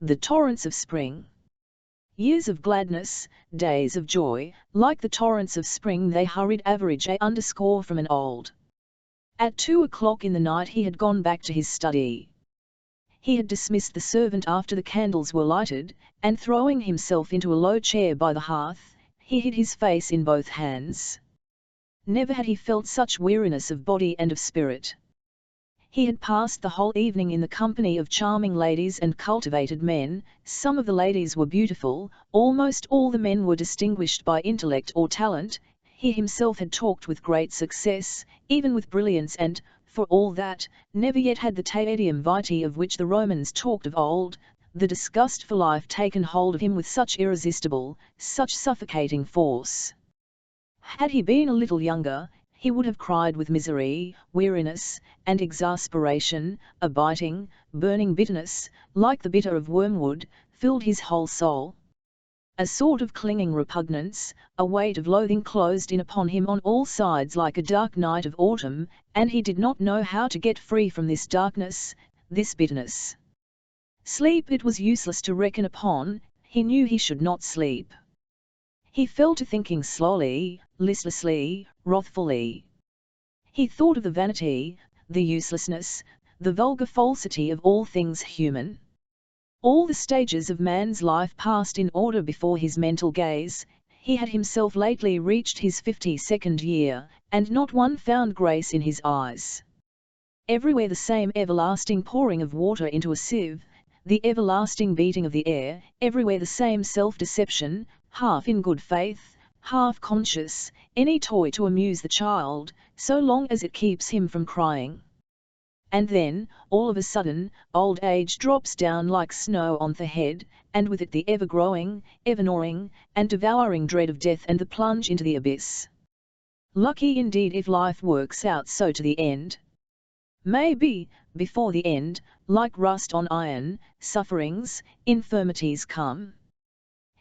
the torrents of spring. Years of gladness, days of joy, like the torrents of spring they hurried average _ from an old. At 2 o'clock in the night he had gone back to his study. He had dismissed the servant after the candles were lighted, and throwing himself into a low chair by the hearth, he hid his face in both hands. Never had he felt such weariness of body and of spirit. He had passed the whole evening in the company of charming ladies and cultivated men. Some of the ladies were beautiful, almost all the men were distinguished by intellect or talent. He himself had talked with great success, even with brilliance, and, for all that, never yet had the tedium vitae of which the Romans talked of old, the disgust for life taken hold of him with such irresistible, such suffocating force. Had he been a little younger, he would have cried with misery, weariness, and exasperation. A biting, burning bitterness, like the bitter of wormwood, filled his whole soul. A sort of clinging repugnance, a weight of loathing closed in upon him on all sides like a dark night of autumn, and he did not know how to get free from this darkness, this bitterness. Sleep it was useless to reckon upon, he knew he should not sleep. He fell to thinking slowly, listlessly, wrathfully. He thought of the vanity, the uselessness, the vulgar falsity of all things human. All the stages of man's life passed in order before his mental gaze. He had himself lately reached his 52nd year, and not one found grace in his eyes. Everywhere the same everlasting pouring of water into a sieve, the everlasting beating of the air, everywhere the same self-deception, half in good faith, half conscious, any toy to amuse the child, so long as it keeps him from crying. And then, all of a sudden, old age drops down like snow on the head, and with it the ever-growing, ever-gnawing, and devouring dread of death and the plunge into the abyss. Lucky indeed if life works out so to the end. Maybe, before the end, like rust on iron, sufferings, infirmities come.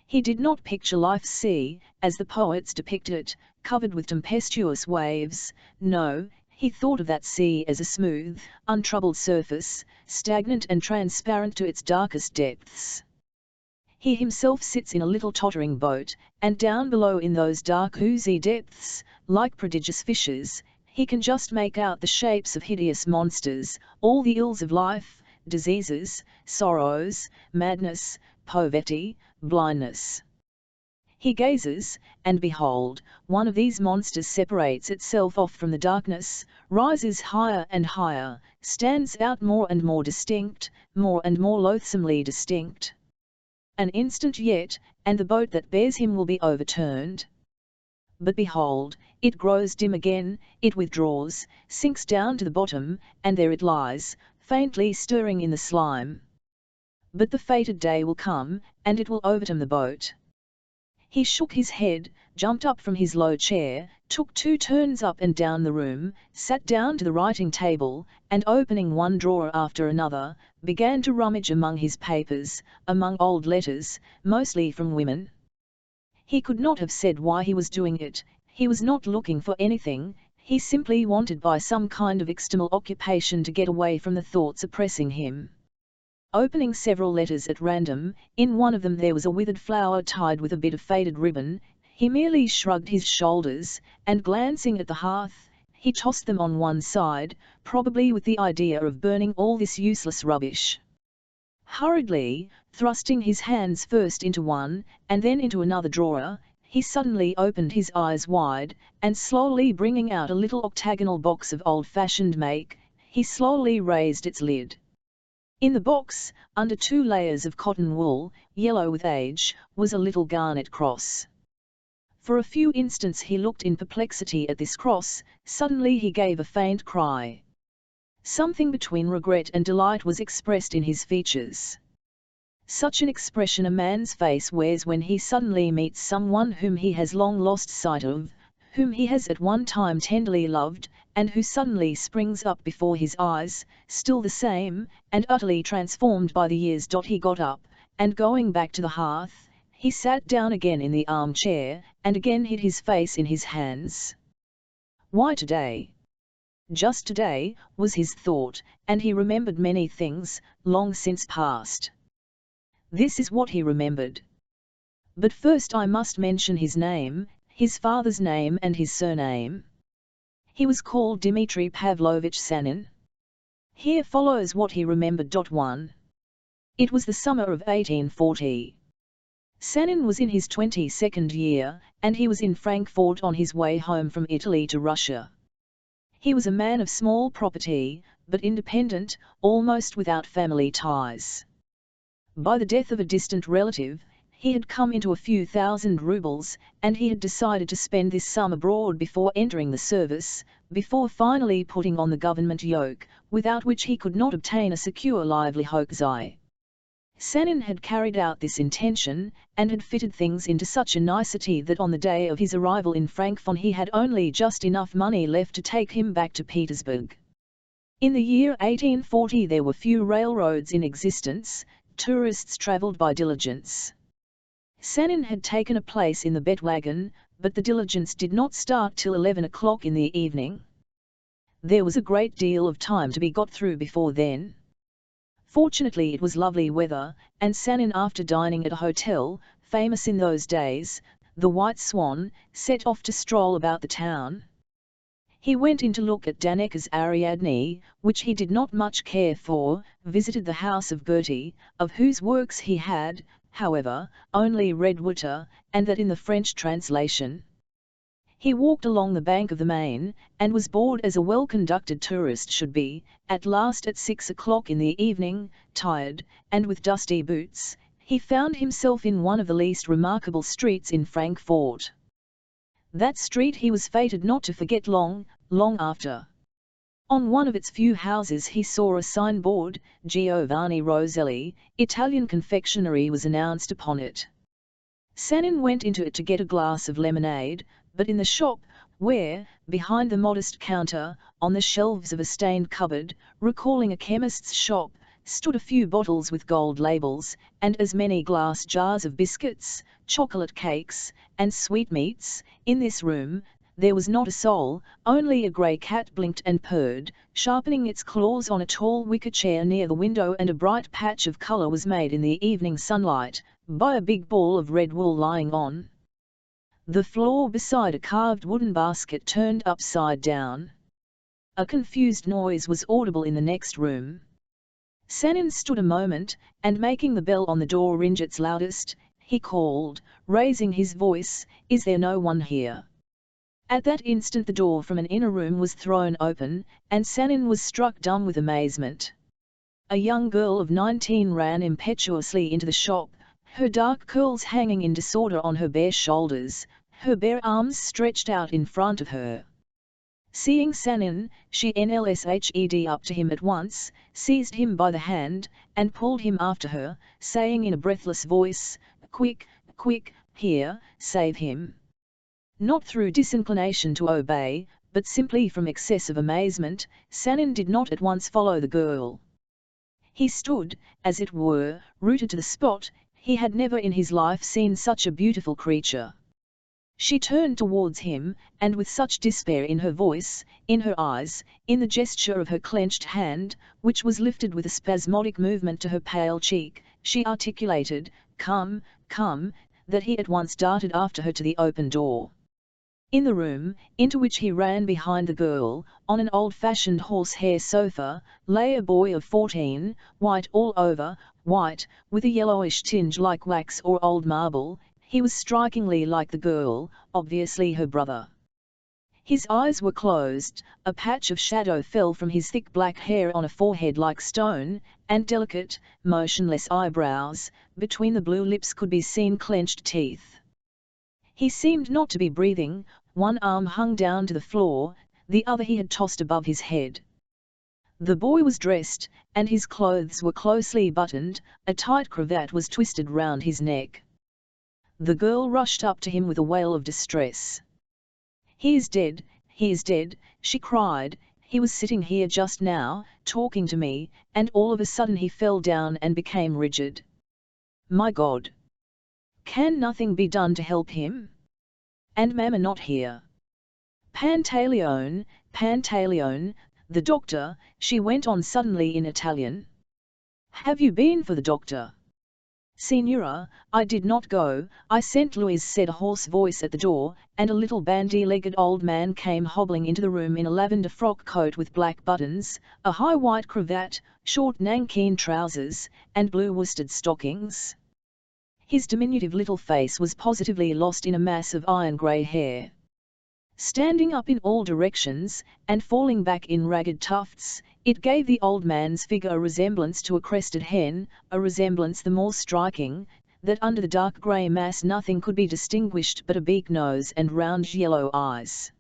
He did not picture life's sea, as the poets depict it, covered with tempestuous waves. No, he thought of that sea as a smooth, untroubled surface, stagnant and transparent to its darkest depths. He himself sits in a little tottering boat, and down below in those dark oozy depths, like prodigious fishes, he can just make out the shapes of hideous monsters, all the ills of life, diseases, sorrows, madness, poverty, blindness. He gazes, and behold, one of these monsters separates itself off from the darkness, rises higher and higher, stands out more and more distinct, more and more loathsomely distinct. An instant yet, and the boat that bears him will be overturned. But behold, it grows dim again, it withdraws, sinks down to the bottom, and there it lies, faintly stirring in the slime. But the fated day will come, and it will overturn the boat. He shook his head, jumped up from his low chair, took 2 turns up and down the room, sat down to the writing table, and opening one drawer after another, began to rummage among his papers, among old letters, mostly from women. He could not have said why he was doing it. He was not looking for anything, he simply wanted by some kind of external occupation to get away from the thoughts oppressing him. Opening several letters at random, in one of them there was a withered flower tied with a bit of faded ribbon. He merely shrugged his shoulders, and glancing at the hearth, he tossed them on one side, probably with the idea of burning all this useless rubbish. Hurriedly, thrusting his hands first into one, and then into another drawer, he suddenly opened his eyes wide, and slowly bringing out a little octagonal box of old-fashioned make, he slowly raised its lid. In the box, under 2 layers of cotton wool, yellow with age, was a little garnet cross. For a few instants he looked in perplexity at this cross. Suddenly he gave a faint cry. Something between regret and delight was expressed in his features. Such an expression a man's face wears when he suddenly meets someone whom he has long lost sight of, whom he has at one time tenderly loved, and who suddenly springs up before his eyes, still the same, and utterly transformed by the years. He got up, and going back to the hearth, he sat down again in the armchair, and again hid his face in his hands. Why today? Just today, was his thought, and he remembered many things, long since past. This is what he remembered. But first I must mention his name, his father's name and his surname. He was called Dmitry Pavlovich Sanin. Here follows what he remembered. 1. It was the summer of 1840. Sanin was in his 22nd year, and he was in Frankfurt on his way home from Italy to Russia. He was a man of small property, but independent, almost without family ties. By the death of a distant relative, he had come into a few thousand rubles, and he had decided to spend this sum abroad before entering the service, before finally putting on the government yoke, without which he could not obtain a secure livelihood. Sanin had carried out this intention, and had fitted things into such a nicety that on the day of his arrival in Frankfurt he had only just enough money left to take him back to Petersburg. In the year 1840 there were few railroads in existence, tourists travelled by diligence. Sanin had taken a place in the Bettwagon, but the diligence did not start till 11 o'clock in the evening. There was a great deal of time to be got through before then. Fortunately it was lovely weather, and Sanin, after dining at a hotel, famous in those days, the White Swan, set off to stroll about the town. He went in to look at Danneker's Ariadne, which he did not much care for, visited the house of Bertie, of whose works he had, however, only read Werther, and that in the French translation. He walked along the bank of the Main, and was bored as a well-conducted tourist should be. At last at 6 o'clock in the evening, tired, and with dusty boots, he found himself in one of the least remarkable streets in Frankfurt. That street he was fated not to forget long, long after. On one of its few houses he saw a signboard, Giovanni Roselli, Italian confectionery was announced upon it. Sanin went into it to get a glass of lemonade, but in the shop, where, behind the modest counter, on the shelves of a stained cupboard, recalling a chemist's shop, stood a few bottles with gold labels, and as many glass jars of biscuits, chocolate cakes, and sweetmeats. In this room, there was not a soul, only a grey cat blinked and purred, sharpening its claws on a tall wicker chair near the window, and a bright patch of colour was made in the evening sunlight, by a big ball of red wool lying on the floor beside a carved wooden basket turned upside down. A confused noise was audible in the next room. Sanin stood a moment, and making the bell on the door ring its loudest, he called, raising his voice, "Is there no one here?" At that instant the door from an inner room was thrown open, and Sanin was struck dumb with amazement. A young girl of 19 ran impetuously into the shop, her dark curls hanging in disorder on her bare shoulders, her bare arms stretched out in front of her. Seeing Sanin, she nlshed up to him at once, seized him by the hand, and pulled him after her, saying in a breathless voice, "Quick, quick, here, save him." Not through disinclination to obey, but simply from excess of amazement, Sanin did not at once follow the girl. He stood, as it were, rooted to the spot. He had never in his life seen such a beautiful creature. She turned towards him, and with such despair in her voice, in her eyes, in the gesture of her clenched hand, which was lifted with a spasmodic movement to her pale cheek, she articulated, "Come, come," that he at once darted after her to the open door. In the room, into which he ran behind the girl, on an old-fashioned horsehair sofa, lay a boy of 14, white all over, white, with a yellowish tinge like wax or old marble. He was strikingly like the girl, obviously her brother. His eyes were closed, a patch of shadow fell from his thick black hair on a forehead like stone, and delicate, motionless eyebrows, between the blue lips could be seen clenched teeth. He seemed not to be breathing, one arm hung down to the floor, the other he had tossed above his head. The boy was dressed, and his clothes were closely buttoned, a tight cravat was twisted round his neck. The girl rushed up to him with a wail of distress. "He is dead, he is dead," she cried. "He was sitting here just now, talking to me, and all of a sudden he fell down and became rigid. My God! Can nothing be done to help him? And Mamma not here. Pantaleone, Pantaleone, the doctor," she went on suddenly in Italian. "Have you been for the doctor? "Signora, I did not go, I sent Louise," said a hoarse voice at the door, and a little bandy-legged old man came hobbling into the room in a lavender frock coat with black buttons, a high white cravat, short nankeen trousers, and blue worsted stockings. His diminutive little face was positively lost in a mass of iron-grey hair. Standing up in all directions, and falling back in ragged tufts, it gave the old man's figure a resemblance to a crested hen, a resemblance the more striking, that under the dark grey mass nothing could be distinguished but a beak nose and round yellow eyes.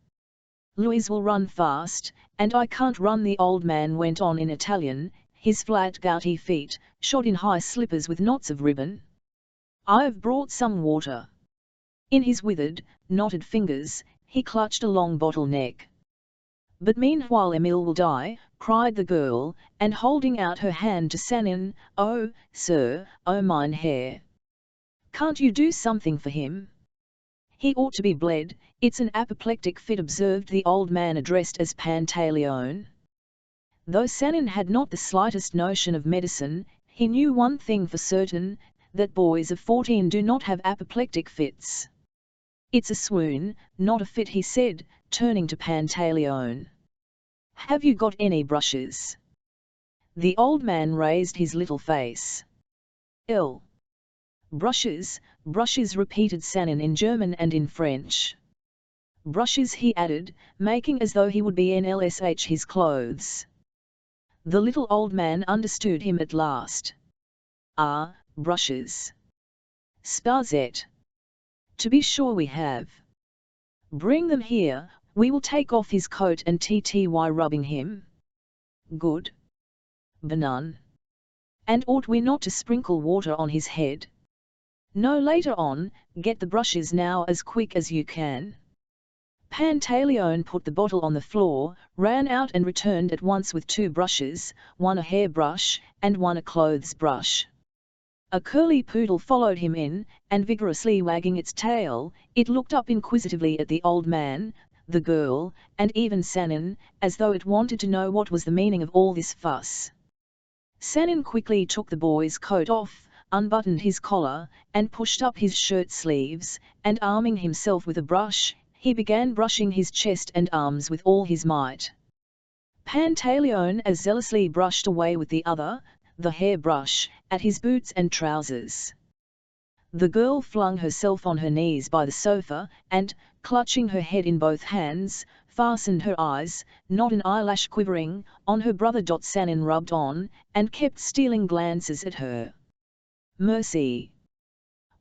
"Louise will run fast, and I can't run," the old man went on in Italian, his flat gouty feet, shod in high slippers with knots of ribbon. "I've brought some water." In his withered, knotted fingers, he clutched a long bottle neck. "But meanwhile Emile will die," cried the girl, and holding out her hand to Sanin, "Oh, sir, oh mine hair. Can't you do something for him? He ought to be bled, it's an apoplectic fit," observed the old man addressed as Pantaleone. Though Sanin had not the slightest notion of medicine, he knew one thing for certain, that boys of 14 do not have apoplectic fits. "It's a swoon, not a fit," he said, turning to Pantaleone. "Have you got any brushes?" The old man raised his little face. "Ill. Brushes, brushes," repeated Sanin in German and in French. "Brushes," he added, making as though he would be NLSH his clothes. The little old man understood him at last. "Ah, brushes. Sparzette. To be sure we have. Bring them here, we will take off his coat and tty rubbing him. Good. Banan. And ought we not to sprinkle water on his head? No, later on, get the brushes now as quick as you can." Pantaleone put the bottle on the floor, ran out and returned at once with 2 brushes, one a hair brush, and one a clothes brush. A curly poodle followed him in, and vigorously wagging its tail, it looked up inquisitively at the old man, the girl, and even Sanin, as though it wanted to know what was the meaning of all this fuss. Sanin quickly took the boy's coat off, unbuttoned his collar, and pushed up his shirt sleeves, and arming himself with a brush, he began brushing his chest and arms with all his might. Pantaleone as zealously brushed away with the other, the hair brush, at his boots and trousers. The girl flung herself on her knees by the sofa, and, clutching her head in both hands, fastened her eyes, not an eyelash quivering, on her brother. Sanin rubbed on, and kept stealing glances at her. Mercy!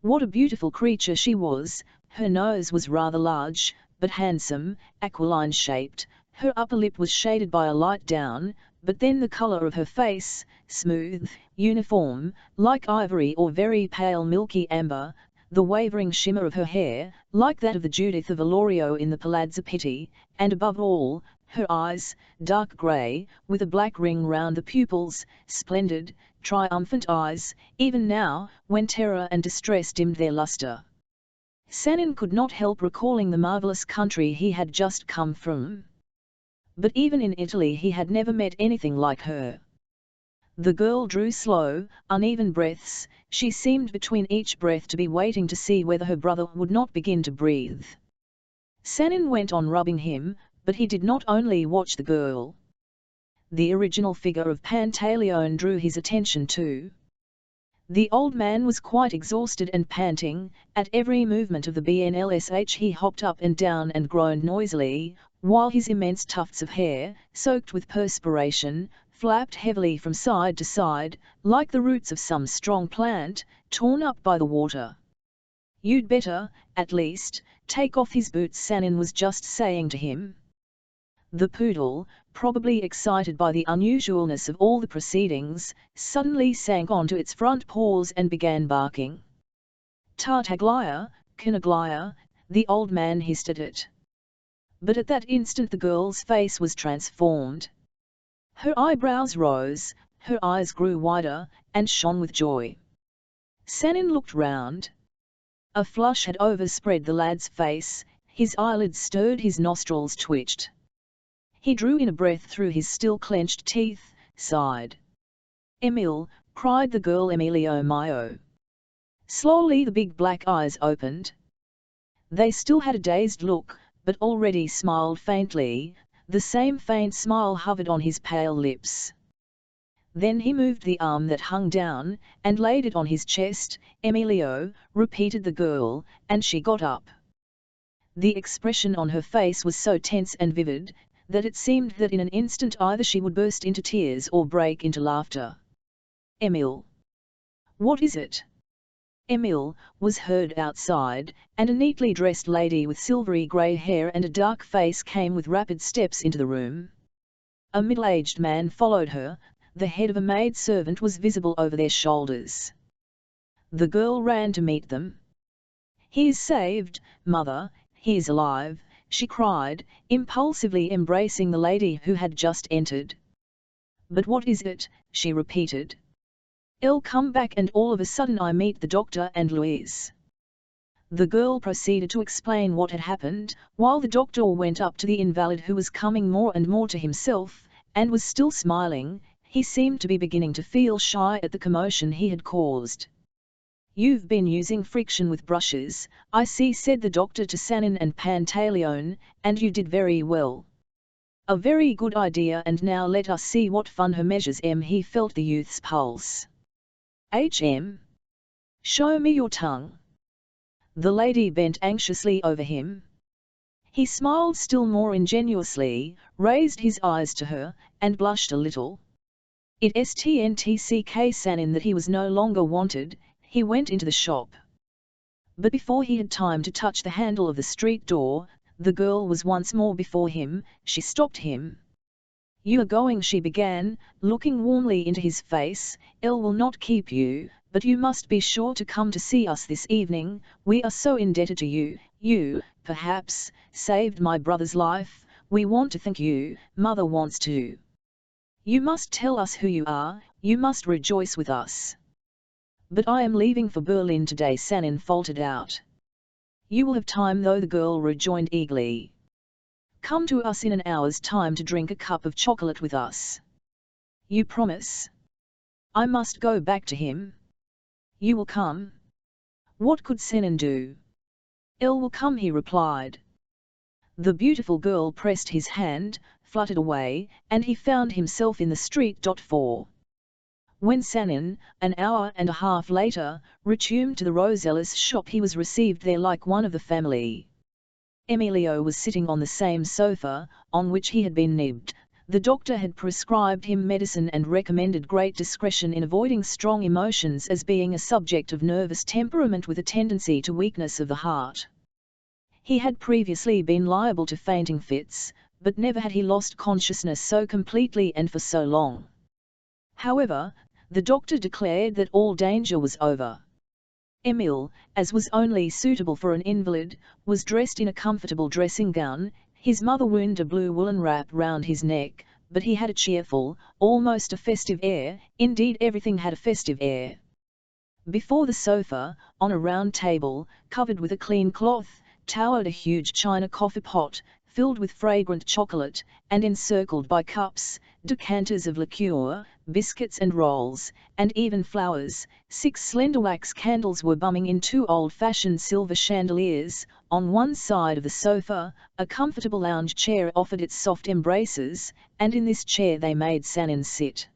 What a beautiful creature she was! Her nose was rather large, but handsome, aquiline-shaped, her upper lip was shaded by a light down, but then the colour of her face, smooth, uniform, like ivory or very pale milky amber, the wavering shimmer of her hair, like that of the Judith of Alorio in the Palazzo Pitti, and above all, her eyes, dark grey, with a black ring round the pupils, splendid, triumphant eyes, even now, when terror and distress dimmed their lustre. Sanin could not help recalling the marvellous country he had just come from. But even in Italy he had never met anything like her. The girl drew slow, uneven breaths, she seemed between each breath to be waiting to see whether her brother would not begin to breathe. Sanin went on rubbing him, but he did not only watch the girl. The original figure of Pantaleone drew his attention too. The old man was quite exhausted and panting, at every movement of the BNLSH he hopped up and down and groaned noisily, while his immense tufts of hair, soaked with perspiration, flapped heavily from side to side, like the roots of some strong plant, torn up by the water. "You'd better, at least, take off his boots," Sanin was just saying to him. The poodle, probably excited by the unusualness of all the proceedings, suddenly sank onto its front paws and began barking. "Tartaglia, Canaglia," the old man hissed at it. But at that instant the girl's face was transformed. Her eyebrows rose, her eyes grew wider, and shone with joy. Sanin looked round. A flush had overspread the lad's face, his eyelids stirred, his nostrils twitched. He drew in a breath through his still clenched teeth, sighed. "Emile," cried the girl, "Emilio mio. Slowly the big black eyes opened. They still had a dazed look, but already smiled faintly. The same faint smile hovered on his pale lips. Then he moved the arm that hung down, and laid it on his chest. "Emilio," repeated the girl, and she got up. The expression on her face was so tense and vivid, that it seemed that in an instant either she would burst into tears or break into laughter. "Emil! What is it?" "Emil," was heard outside, and a neatly dressed lady with silvery grey hair and a dark face came with rapid steps into the room. A middle-aged man followed her. The head of a maid-servant was visible over their shoulders. The girl ran to meet them. "He is saved, mother, he is alive," she cried, impulsively embracing the lady who had just entered. "But what is it?" she repeated. "I'll come back and all of a sudden I meet the doctor and Louise." The girl proceeded to explain what had happened, while the doctor went up to the invalid who was coming more and more to himself, and was still smiling. He seemed to be beginning to feel shy at the commotion he had caused. "You've been using friction with brushes, I see," said the doctor to Sanin and Pantaleone, "and you did very well. A very good idea, and now let us see what fun her measures." He felt the youth's pulse. Show me your tongue." The lady bent anxiously over him. He smiled still more ingenuously, raised his eyes to her, and blushed a little. It stntck Sanin that he was no longer wanted. He went into the shop. But before he had time to touch the handle of the street door, the girl was once more before him. She stopped him. "You are going," she began, looking warmly into his face. "Il will not keep you, but you must be sure to come to see us this evening. We are so indebted to you. You, perhaps, saved my brother's life. We want to thank you. Mother wants to. You must tell us who you are. You must rejoice with us." "But I am leaving for Berlin today," Sanin faltered out. "You will have time though," the girl rejoined eagerly. "Come to us in an hour's time to drink a cup of chocolate with us. You promise?" "I must go back to him." "You will come?" What could Sanin do? "Il will come," he replied. The beautiful girl pressed his hand, fluttered away, and he found himself in the street. 4. When Sanin, an hour and a half later, returned to the Rosellas shop, he was received there like one of the family. Emilio was sitting on the same sofa, on which he had been nibbed. The doctor had prescribed him medicine and recommended great discretion in avoiding strong emotions, as being a subject of nervous temperament with a tendency to weakness of the heart. He had previously been liable to fainting fits, but never had he lost consciousness so completely and for so long. However, the doctor declared that all danger was over. Emile, as was only suitable for an invalid, was dressed in a comfortable dressing gown. His mother wound a blue woolen wrap round his neck, but he had a cheerful, almost a festive air. Indeed, everything had a festive air. Before the sofa, on a round table, covered with a clean cloth, towered a huge china coffee pot, filled with fragrant chocolate, and encircled by cups, decanters of liqueur, biscuits and rolls, and even flowers. 6 slender wax candles were bumming in 2 old-fashioned silver chandeliers. On one side of the sofa, a comfortable lounge chair offered its soft embraces, and in this chair they made Sanin sit.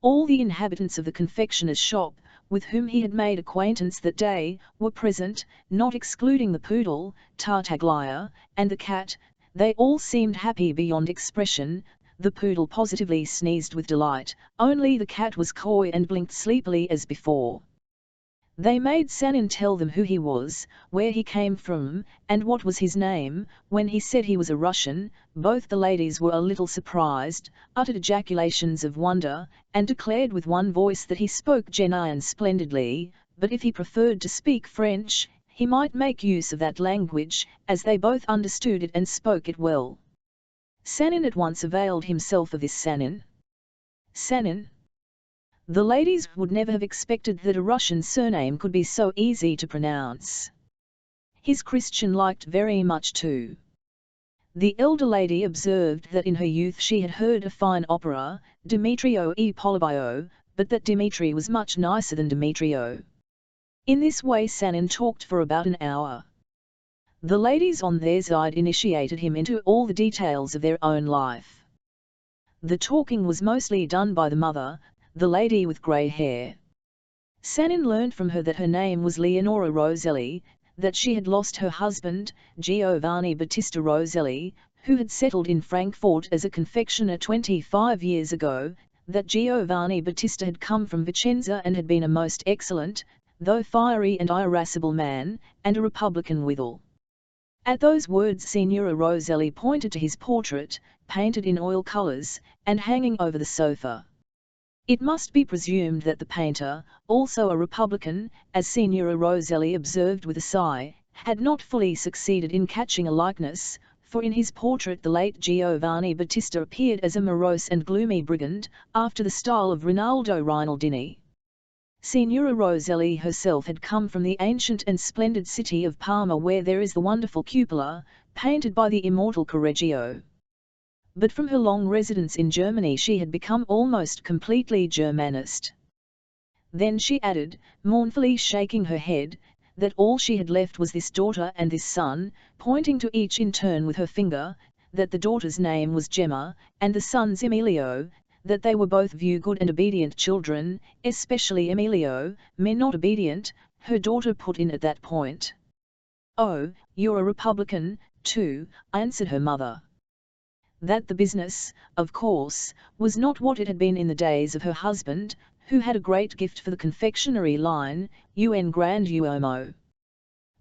All the inhabitants of the confectioner's shop, with whom he had made acquaintance that day, were present, not excluding the poodle, Tartaglia, and the cat. They all seemed happy beyond expression. The poodle positively sneezed with delight, only the cat was coy and blinked sleepily as before. They made Sanin tell them who he was, where he came from, and what was his name. When he said he was a Russian, both the ladies were a little surprised, uttered ejaculations of wonder, and declared with one voice that he spoke genuine splendidly, but if he preferred to speak French, he might make use of that language, as they both understood it and spoke it well. Sanin at once availed himself of this. Sanin. The ladies would never have expected that a Russian surname could be so easy to pronounce. His Christian liked very much too. The elder lady observed that in her youth she had heard a fine opera, Demetrio e Polibio, but that Dimitri was much nicer than Demetrio. In this way Sanin talked for about an hour. The ladies on their side initiated him into all the details of their own life. The talking was mostly done by the mother, the lady with grey hair. Sanin learned from her that her name was Leonora Roselli, that she had lost her husband, Giovanni Battista Roselli, who had settled in Frankfurt as a confectioner 25 years ago, that Giovanni Battista had come from Vicenza and had been a most excellent, though fiery and irascible man, and a Republican withal. At those words Signora Roselli pointed to his portrait, painted in oil colours, and hanging over the sofa. It must be presumed that the painter, also a Republican, as Signora Roselli observed with a sigh, had not fully succeeded in catching a likeness, for in his portrait the late Giovanni Battista appeared as a morose and gloomy brigand, after the style of Rinaldo Rinaldini. Signora Roselli herself had come from the ancient and splendid city of Parma, where there is the wonderful cupola, painted by the immortal Correggio. But from her long residence in Germany she had become almost completely Germanist. Then she added, mournfully shaking her head, that all she had left was this daughter and this son, pointing to each in turn with her finger, that the daughter's name was Gemma, and the son's Emilio, that they were both good and obedient children, especially Emilio, me not obedient, her daughter put in at that point. "Oh, you're a Republican, too," answered her mother. That the business, of course, was not what it had been in the days of her husband, who had a great gift for the confectionery line, un grand uomo.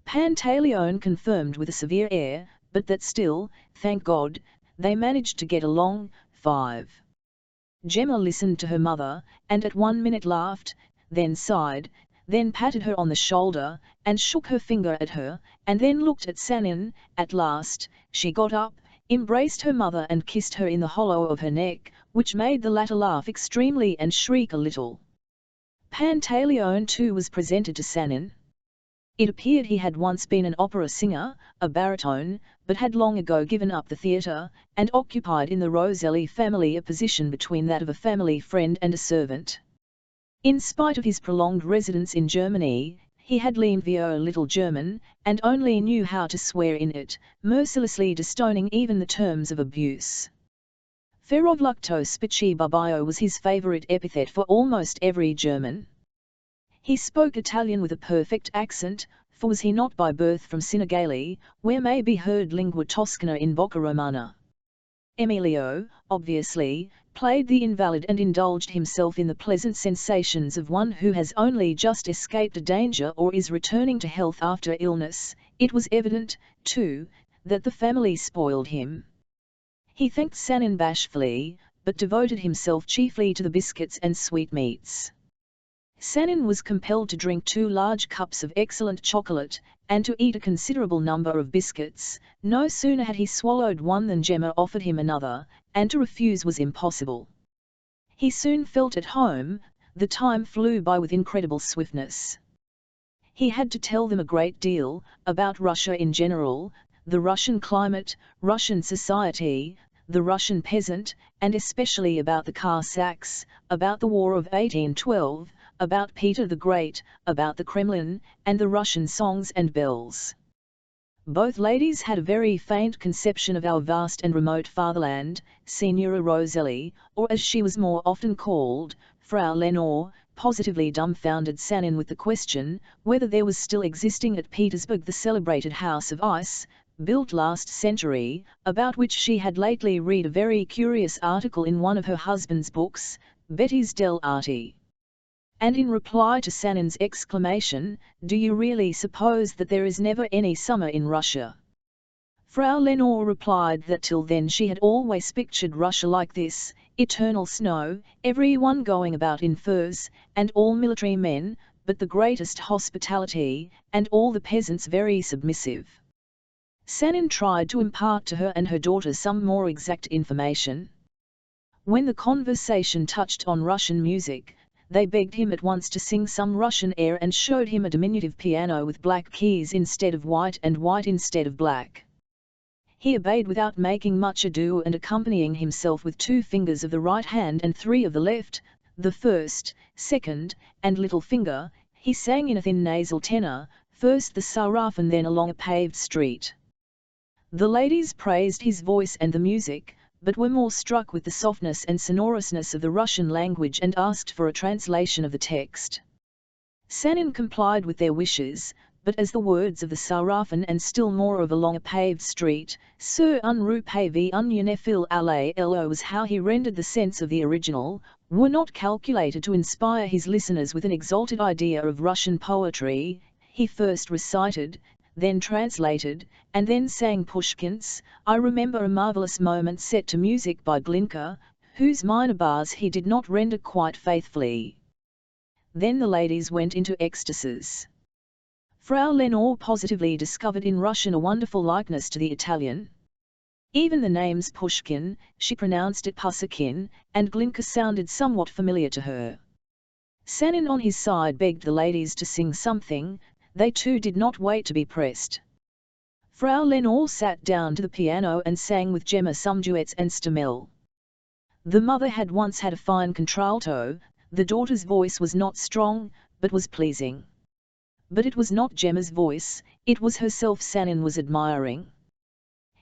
Pantaleone confirmed with a severe air, but that still, thank God, they managed to get along. 5. Gemma listened to her mother, and at 1 minute laughed, then sighed, then patted her on the shoulder, and shook her finger at her, and then looked at Sanin. At last, she got up, embraced her mother and kissed her in the hollow of her neck, which made the latter laugh extremely and shriek a little. Pantaleone too was presented to Sanin. It appeared he had once been an opera singer, a baritone, but had long ago given up the theatre, and occupied in the Roselli family a position between that of a family friend and a servant. In spite of his prolonged residence in Germany, he had learned a little German, and only knew how to swear in it, mercilessly disowning even the terms of abuse. Ferrovlucto spicci babio was his favourite epithet for almost every German. He spoke Italian with a perfect accent, for was he not by birth from Sinigali, where may be heard lingua toscana in Bocca Romana? Emilio, obviously, played the invalid and indulged himself in the pleasant sensations of one who has only just escaped a danger or is returning to health after illness. It was evident, too, that the family spoiled him. He thanked Sanin bashfully, but devoted himself chiefly to the biscuits and sweetmeats. Sanin was compelled to drink 2 large cups of excellent chocolate, and to eat a considerable number of biscuits. No sooner had he swallowed one than Gemma offered him another, and to refuse was impossible. He soon felt at home. The time flew by with incredible swiftness. He had to tell them a great deal, about Russia in general, the Russian climate, Russian society, the Russian peasant, and especially about the Cossacks, about the War of 1812, about Peter the Great, about the Kremlin, and the Russian songs and bells. Both ladies had a very faint conception of our vast and remote fatherland. Signora Roselli, or as she was more often called, Frau Lenore, positively dumbfounded Sanin with the question, whether there was still existing at Petersburg the celebrated house of ice, built last century, about which she had lately read a very curious article in one of her husband's books, Betty's del Arte. And in reply to Sanin's exclamation, "Do you really suppose that there is never any summer in Russia?" Frau Lenore replied that till then she had always pictured Russia like this, eternal snow, everyone going about in furs, and all military men, but the greatest hospitality, and all the peasants very submissive. Sanin tried to impart to her and her daughter some more exact information. When the conversation touched on Russian music, they begged him at once to sing some Russian air and showed him a diminutive piano with black keys instead of white and white instead of black. He obeyed without making much ado, and accompanying himself with 2 fingers of the right hand and 3 of the left, the first, second, and little finger, He sang in a thin nasal tenor, first the sarafan then along a paved street. The ladies praised his voice and the music, but were more struck with the softness and sonorousness of the Russian language and asked for a translation of the text. Sanin complied with their wishes, but as the words of the sarafan and still more of along a paved street, sur un rue pavée un unefil allée lo was how he rendered the sense of the original, were not calculated to inspire his listeners with an exalted idea of Russian poetry. He first recited, then translated, and then sang Pushkin's I Remember a Marvelous Moment set to music by Glinka, whose minor bars he did not render quite faithfully. Then the ladies went into ecstasies. Frau Lenore positively discovered in Russian a wonderful likeness to the Italian. Even the names Pushkin, she pronounced it Pusakin, and Glinka sounded somewhat familiar to her. Sanin on his side begged the ladies to sing something. They too did not wait to be pressed. Frau Lenore sat down to the piano and sang with Gemma some duets and Stamel. The mother had once had a fine contralto, the daughter's voice was not strong, but was pleasing. But it was not Gemma's voice, it was herself Sanin was admiring.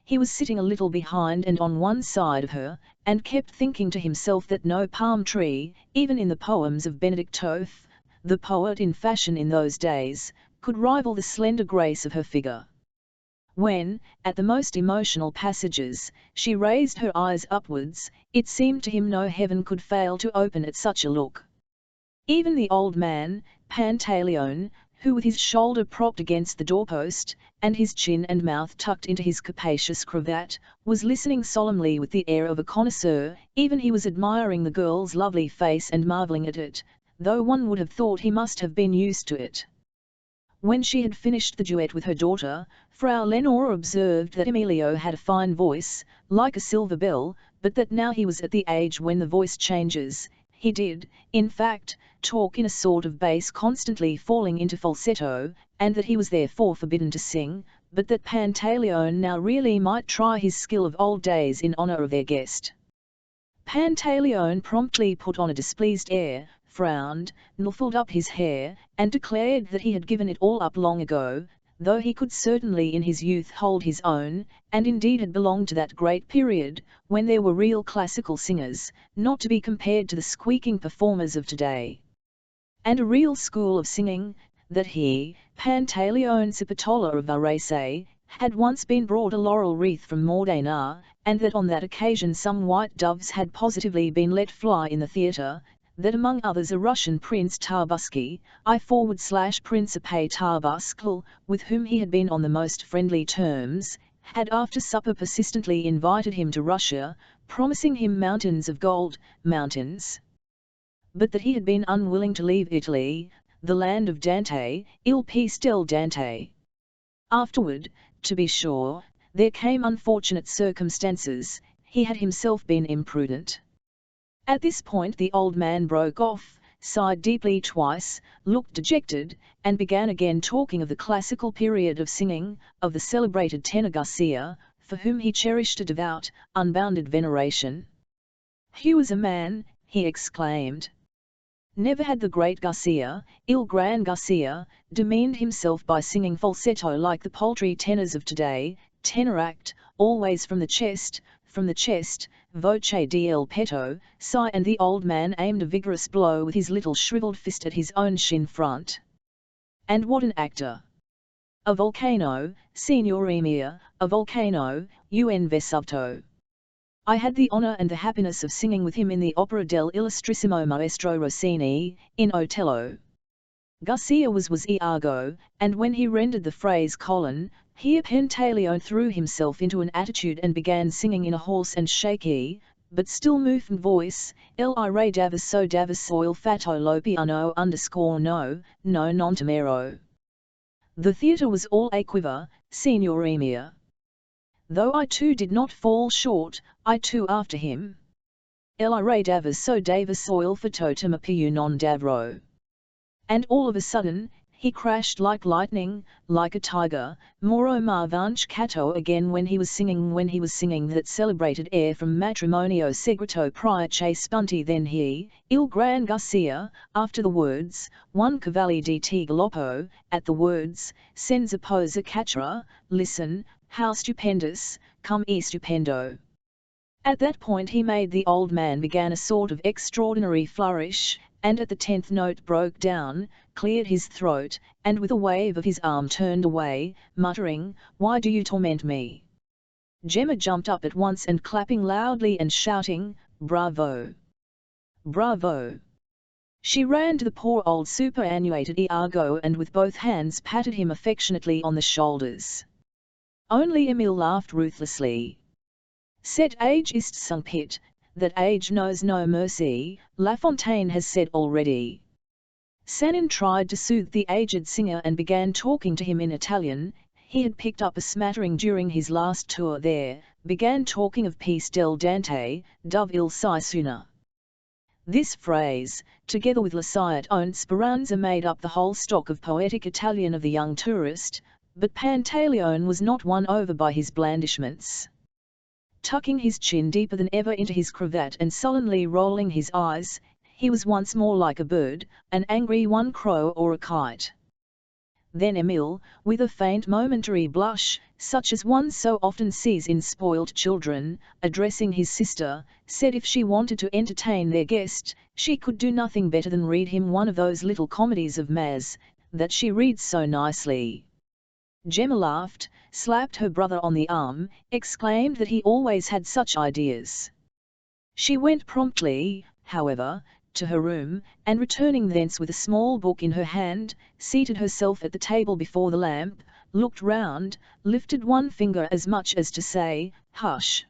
He was sitting a little behind and on one side of her, and kept thinking to himself that no palm tree, even in the poems of Benedict Toth, the poet in fashion in those days, could rival the slender grace of her figure. When, at the most emotional passages, she raised her eyes upwards, it seemed to him no heaven could fail to open at such a look. Even the old man, Pantaleone, who with his shoulder propped against the doorpost, and his chin and mouth tucked into his capacious cravat, was listening solemnly with the air of a connoisseur. Even he was admiring the girl's lovely face and marvelling at it, though one would have thought he must have been used to it. When she had finished the duet with her daughter, Frau Lenore observed that Emilio had a fine voice, like a silver bell, but that now he was at the age when the voice changes. He did, in fact, talk in a sort of bass constantly falling into falsetto, and that he was therefore forbidden to sing, but that Pantaleone now really might try his skill of old days in honour of their guest. Pantaleone promptly put on a displeased air, frowned, nuffled up his hair, and declared that he had given it all up long ago, though he could certainly in his youth hold his own, and indeed had belonged to that great period, when there were real classical singers, not to be compared to the squeaking performers of today. And a real school of singing, that he, Pantaleone Cipotola of Varese, had once been brought a laurel wreath from Modena, and that on that occasion some white doves had positively been let fly in the theatre, that among others a Russian Prince Tarbuski, I/Principe Tarbuskl, with whom he had been on the most friendly terms, had after supper persistently invited him to Russia, promising him mountains of gold, mountains. But that he had been unwilling to leave Italy, the land of Dante, il Piz del Dante. Afterward, to be sure, there came unfortunate circumstances, he had himself been imprudent. At this point the old man broke off, sighed deeply twice, looked dejected, and began again talking of the classical period of singing, of the celebrated tenor Garcia, for whom he cherished a devout, unbounded veneration. "He was a man," he exclaimed. "Never had the great Garcia, Il Gran Garcia, demeaned himself by singing falsetto like the paltry tenors of today, tenor act, always from the chest, voce del petto, sigh," and the old man aimed a vigorous blow with his little shriveled fist at his own shin front. "And what an actor! A volcano, Signore mia, a volcano, un vesuvto. I had the honour and the happiness of singing with him in the opera del Illustrissimo Maestro Rossini, in Otello." Garcia was Iago, and when he rendered the phrase colon, here Pantaleone threw himself into an attitude and began singing in a hoarse and shaky, but still moving voice, El ire davaso il fatto lo piano no non temero. The theatre was all a quiver, Signore mia. Though I too did not fall short, I too after him. El ire davaso il fatto tema più non davro. And all of a sudden, He crashed like lightning, like a tiger. Moro Marvanch Cato again when he was singing that celebrated air from Matrimonio Segreto prior che spunti then he, Il Gran Garcia, after the words, one cavalli di Galoppo, at the words, senza posa caccia, listen, how stupendous, come e stupendo. At that point he made the old man began a sort of extraordinary flourish, and at the 10th note broke down, cleared his throat, and with a wave of his arm turned away, muttering, "Why do you torment me?" Gemma jumped up at once and clapping loudly and shouting, "Bravo! Bravo!" She ran to the poor old superannuated Iago and with both hands patted him affectionately on the shoulders. Only Emile laughed ruthlessly. Cet age ist sans pit, that age knows no mercy, La Fontaine has said already. Sanin tried to soothe the aged singer and began talking to him in Italian. He had picked up a smattering during his last tour there, began talking of Peace del Dante, Dove il si suna. This phrase, together with La Siat own Speranza made up the whole stock of poetic Italian of the young tourist, but Pantaleone was not won over by his blandishments. Tucking his chin deeper than ever into his cravat and sullenly rolling his eyes, he was once more like a bird, an angry one crow or a kite. Then Emile, with a faint momentary blush, such as one so often sees in spoilt children, addressing his sister, said if she wanted to entertain their guest, she could do nothing better than read him one of those little comedies of Maz, that she reads so nicely. Gemma laughed, slapped her brother on the arm, exclaimed that he always had such ideas. She went promptly, however, to her room, and returning thence with a small book in her hand, seated herself at the table before the lamp, looked round, lifted one finger as much as to say, "Hush!"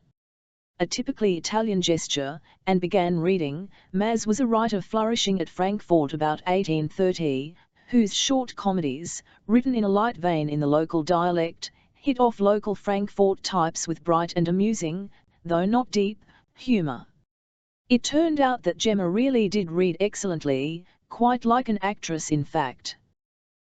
a typically Italian gesture, and began reading. Maz was a writer flourishing at Frankfort about 1830, whose short comedies, written in a light vein in the local dialect, hit off local Frankfort types with bright and amusing, though not deep, humour. It turned out that Gemma really did read excellently, quite like an actress in fact.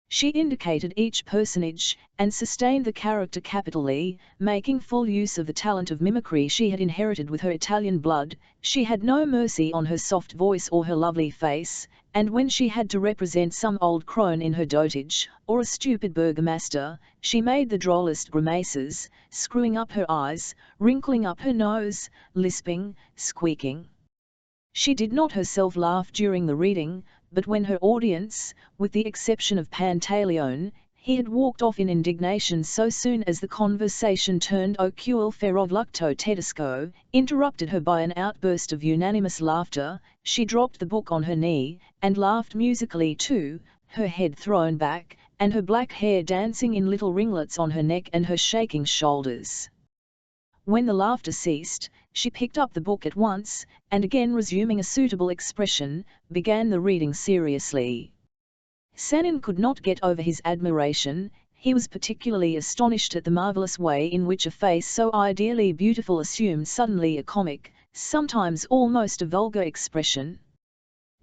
She indicated each personage, and sustained the character capitally, making full use of the talent of mimicry she had inherited with her Italian blood. She had no mercy on her soft voice or her lovely face, and when she had to represent some old crone in her dotage, or a stupid burgomaster, she made the drollest grimaces, screwing up her eyes, wrinkling up her nose, lisping, squeaking. She did not herself laugh during the reading, but when her audience, with the exception of Pantaleone, he had walked off in indignation so soon as the conversation turned au quel ferrovlucto tedesco, interrupted her by an outburst of unanimous laughter, she dropped the book on her knee, and laughed musically too, her head thrown back, and her black hair dancing in little ringlets on her neck and her shaking shoulders. When the laughter ceased, she picked up the book at once, and again resuming a suitable expression, began the reading seriously. Sanin could not get over his admiration. He was particularly astonished at the marvellous way in which a face so ideally beautiful assumed suddenly a comic, sometimes almost a vulgar expression.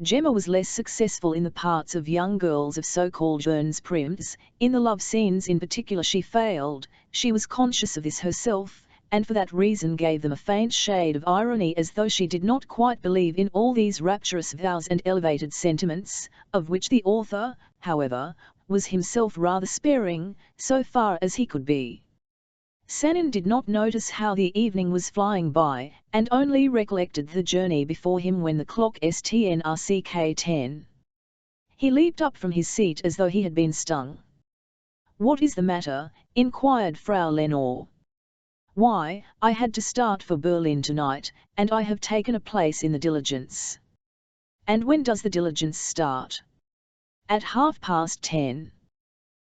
Gemma was less successful in the parts of young girls of so-called jeunes primes. In the love scenes in particular she failed. She was conscious of this herself, and for that reason gave them a faint shade of irony, as though she did not quite believe in all these rapturous vows and elevated sentiments, of which the author, however, was himself rather sparing, so far as he could be. Sanin did not notice how the evening was flying by, and only recollected the journey before him when the clock struck 10. He leaped up from his seat as though he had been stung. "What is the matter?" inquired Frau Lenore. "Why, I had to start for Berlin tonight, and I have taken a place in the diligence." "And when does the diligence start?" "At 10:30.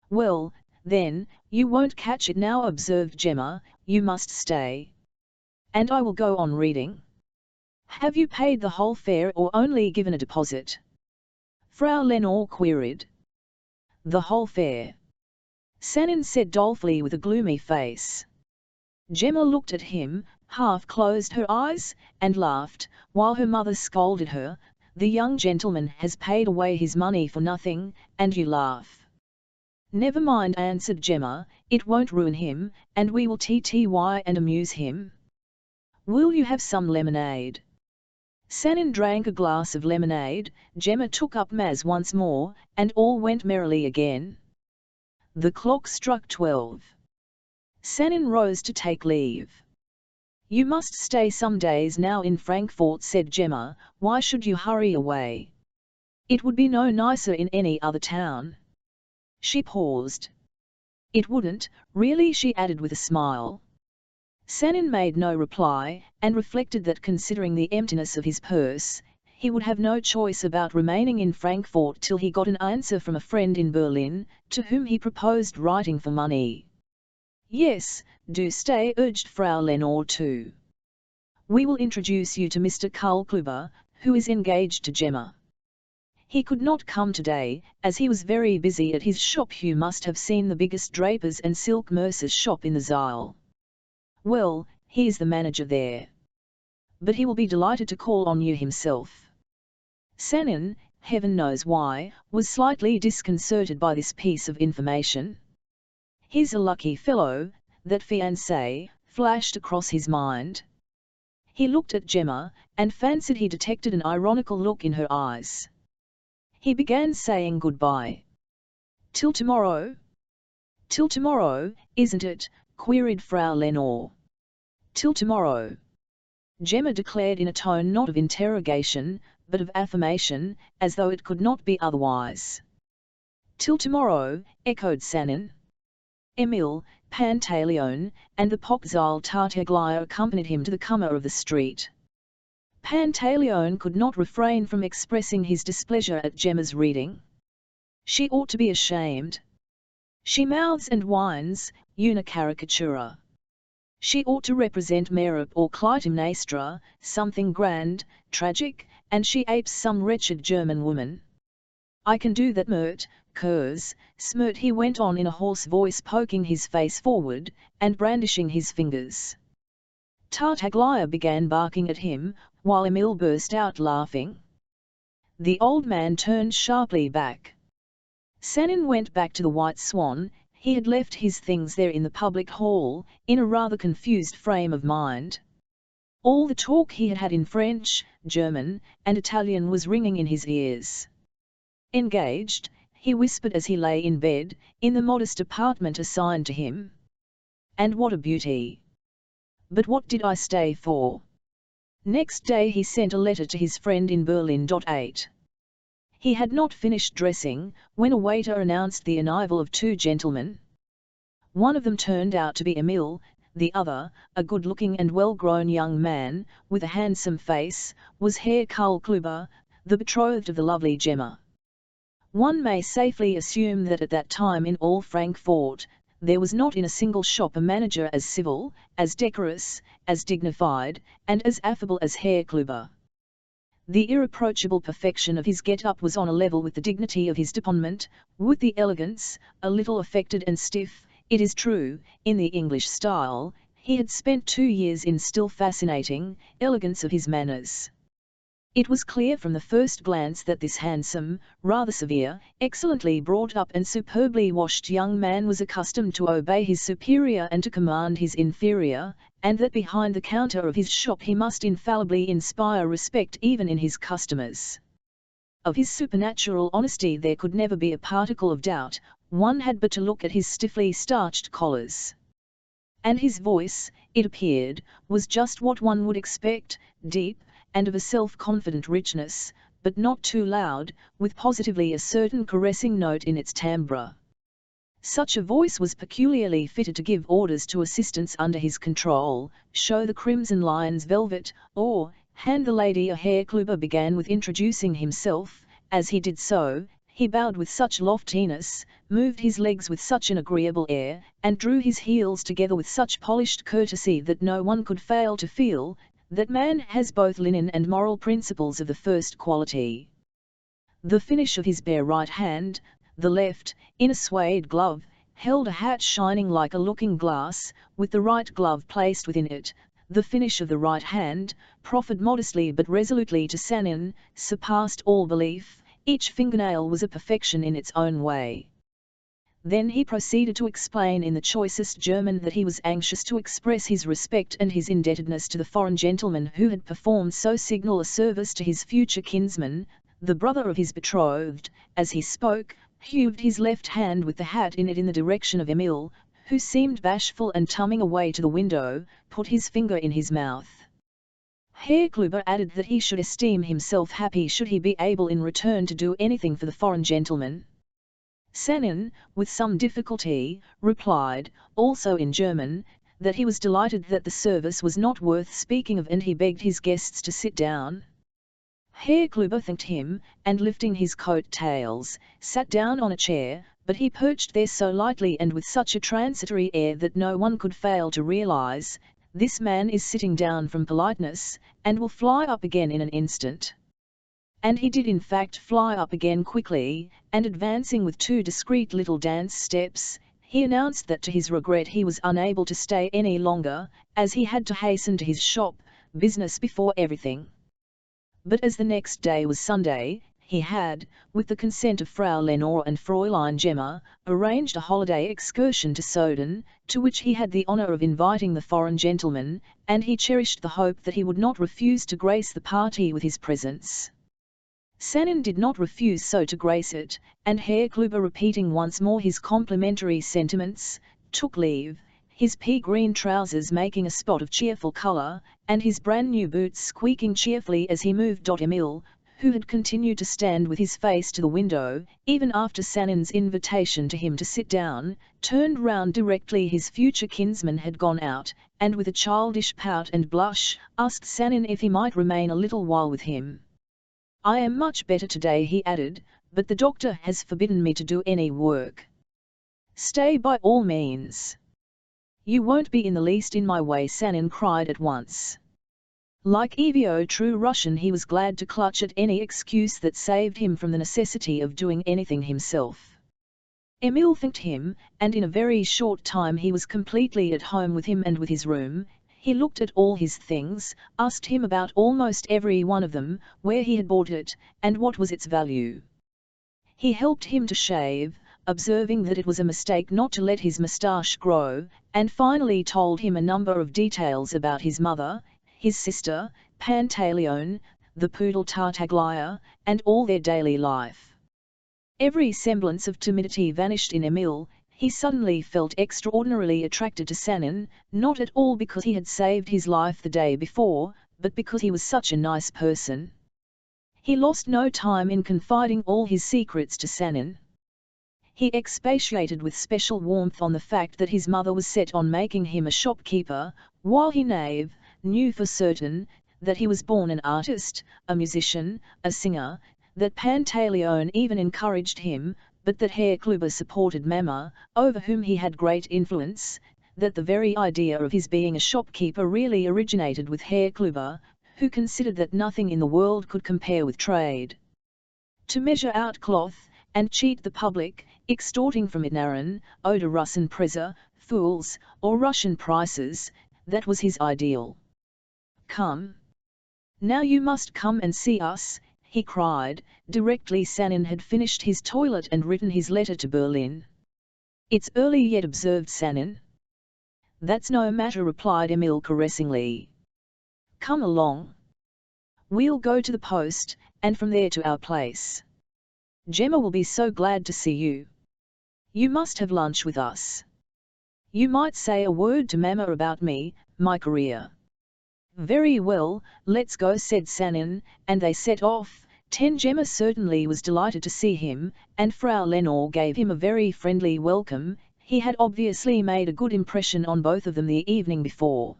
"Well, then, you won't catch it now," observed Gemma. "You must stay. And I will go on reading." "Have you paid the whole fare or only given a deposit?" Frau Lenore queried. "The whole fare," Sanin said dolefully with a gloomy face. Gemma looked at him, half closed her eyes, and laughed, while her mother scolded her. "The young gentleman has paid away his money for nothing, and you laugh." Never mind, answered Gemma, it won't ruin him, and we will TTY and amuse him. Will you have some lemonade? Sanin drank a glass of lemonade, Gemma took up Maz once more, and all went merrily again. The clock struck 12. Sanin rose to take leave. You must stay some days now in Frankfurt, said Gemma, why should you hurry away? It would be no nicer in any other town. She paused. It wouldn't, really, she added with a smile. Sanin made no reply, and reflected that considering the emptiness of his purse, he would have no choice about remaining in Frankfurt till he got an answer from a friend in Berlin, to whom he proposed writing for money. Yes, do stay, urged Frau Lenore too. We will introduce you to Mr. Kahlkluber, who is engaged to Gemma. He could not come today, as he was very busy at his shop. You must have seen the biggest drapers and silk mercer's shop in the Saal. Well, he is the manager there. But he will be delighted to call on you himself. Sanin, heaven knows why, was slightly disconcerted by this piece of information. He's a lucky fellow, that fiancé, flashed across his mind. He looked at Gemma, and fancied he detected an ironical look in her eyes. He began saying goodbye. Till tomorrow? Till tomorrow, isn't it? Queried Frau Lenore. Till tomorrow. Gemma declared in a tone not of interrogation, but of affirmation, as though it could not be otherwise. Till tomorrow, echoed Sanin. Emil, Pantaleone, and the Pockzal Tartaglia accompanied him to the corner of the street. Pantaleone could not refrain from expressing his displeasure at Gemma's reading. She ought to be ashamed. She mouths and whines, una caricatura. She ought to represent Merope or Clytemnestra, something grand, tragic, and she apes some wretched German woman. I can do that, Kurz, smirt, he went on in a hoarse voice, poking his face forward, and brandishing his fingers. Tartaglia began barking at him, while Emil burst out laughing. The old man turned sharply back. Sanin went back to the White Swan. He had left his things there in the public hall, in a rather confused frame of mind. All the talk he had had in French, German, and Italian was ringing in his ears. Engaged, he whispered as he lay in bed, in the modest apartment assigned to him. And what a beauty! But what did I stay for? Next day he sent a letter to his friend in Berlin. 8. He had not finished dressing, when a waiter announced the arrival of two gentlemen. One of them turned out to be Emil, the other, a good-looking and well-grown young man, with a handsome face, was Herr Kahlkluber, the betrothed of the lovely Gemma. One may safely assume that at that time in all Frankfurt, there was not in a single shop a manager as civil, as decorous, as dignified, and as affable as Herr Kluber. The irreproachable perfection of his get-up was on a level with the dignity of his deportment, with the elegance, a little affected and stiff, it is true, in the English style. He had spent 2 years in still fascinating elegance of his manners. It was clear from the first glance that this handsome, rather severe, excellently brought up and superbly washed young man was accustomed to obey his superior and to command his inferior, and that behind the counter of his shop he must infallibly inspire respect even in his customers. Of his supernatural honesty there could never be a particle of doubt. One had but to look at his stiffly starched collars. And his voice, it appeared, was just what one would expect, deep, and of a self-confident richness, but not too loud, with positively a certain caressing note in its timbre. Such a voice was peculiarly fitted to give orders to assistants under his control, show the crimson lion's velvet, or hand the lady a Herr Kluber began with introducing himself. As he did so, he bowed with such loftiness, moved his legs with such an agreeable air, and drew his heels together with such polished courtesy that no one could fail to feel that man has both linen and moral principles of the first quality. The finish of his bare right hand, the left, in a suede glove, held a hat shining like a looking-glass, with the right glove placed within it. The finish of the right hand, proffered modestly but resolutely to Sanin, surpassed all belief. Each fingernail was a perfection in its own way. Then he proceeded to explain in the choicest German that he was anxious to express his respect and his indebtedness to the foreign gentleman who had performed so signal a service to his future kinsman, the brother of his betrothed. As he spoke, he waved his left hand with the hat in it in the direction of Emil, who seemed bashful and tumming away to the window, put his finger in his mouth. Herr Kluber added that he should esteem himself happy should he be able in return to do anything for the foreign gentleman. Sanin, with some difficulty, replied, also in German, that he was delighted that the service was not worth speaking of, and he begged his guests to sit down. Herr Kluber thanked him, and lifting his coat-tails, sat down on a chair, but he perched there so lightly and with such a transitory air that no one could fail to realize, this man is sitting down from politeness, and will fly up again in an instant. And he did in fact fly up again quickly, and advancing with 2 discreet little dance steps, he announced that to his regret he was unable to stay any longer, as he had to hasten to his shop, business before everything. But as the next day was Sunday, he had, with the consent of Frau Lenore and Fräulein Gemma, arranged a holiday excursion to Soden, to which he had the honour of inviting the foreign gentleman, and he cherished the hope that he would not refuse to grace the party with his presence. Sanin did not refuse so to grace it, and Herr Kluber, repeating once more his complimentary sentiments, took leave, his pea-green trousers making a spot of cheerful colour, and his brand-new boots squeaking cheerfully as he moved. Emil, who had continued to stand with his face to the window, even after Sanin's invitation to him to sit down, turned round directly his future kinsman had gone out, and with a childish pout and blush, asked Sanin if he might remain a little while with him. "I am much better today," he added, "but the doctor has forbidden me to do any work." "Stay by all means. You won't be in the least in my way," Sanin cried at once. Like Evio, true Russian, he was glad to clutch at any excuse that saved him from the necessity of doing anything himself. Emil thanked him, and in a very short time he was completely at home with him and with his room. He looked at all his things, asked him about almost every one of them, where he had bought it, and what was its value. He helped him to shave, observing that it was a mistake not to let his moustache grow, and finally told him a number of details about his mother, his sister, Pantaleone, the poodle Tartaglia, and all their daily life. Every semblance of timidity vanished in Emil. He suddenly felt extraordinarily attracted to Sanin, not at all because he had saved his life the day before, but because he was such a nice person. He lost no time in confiding all his secrets to Sanin. He expatiated with special warmth on the fact that his mother was set on making him a shopkeeper, while he knew for certain that he was born an artist, a musician, a singer, that Pantaleone even encouraged him, but that Herr Kluber supported Mama, over whom he had great influence, that the very idea of his being a shopkeeper really originated with Herr Kluber, who considered that nothing in the world could compare with trade. To measure out cloth, and cheat the public, extorting from it Narren, oder Russenpreise, fools, or Russian prices, that was his ideal. "Come. Now you must come and see us," he cried, directly Sanin had finished his toilet and written his letter to Berlin. "It's early yet," observed Sanin. "That's no matter," replied Emil caressingly. "Come along. We'll go to the post, and from there to our place. Gemma will be so glad to see you. You must have lunch with us. You might say a word to Mama about me, my career." "Very well, let's go," said Sanin, and they set off. Gemma certainly was delighted to see him, and Frau Lenore gave him a very friendly welcome. He had obviously made a good impression on both of them the evening before.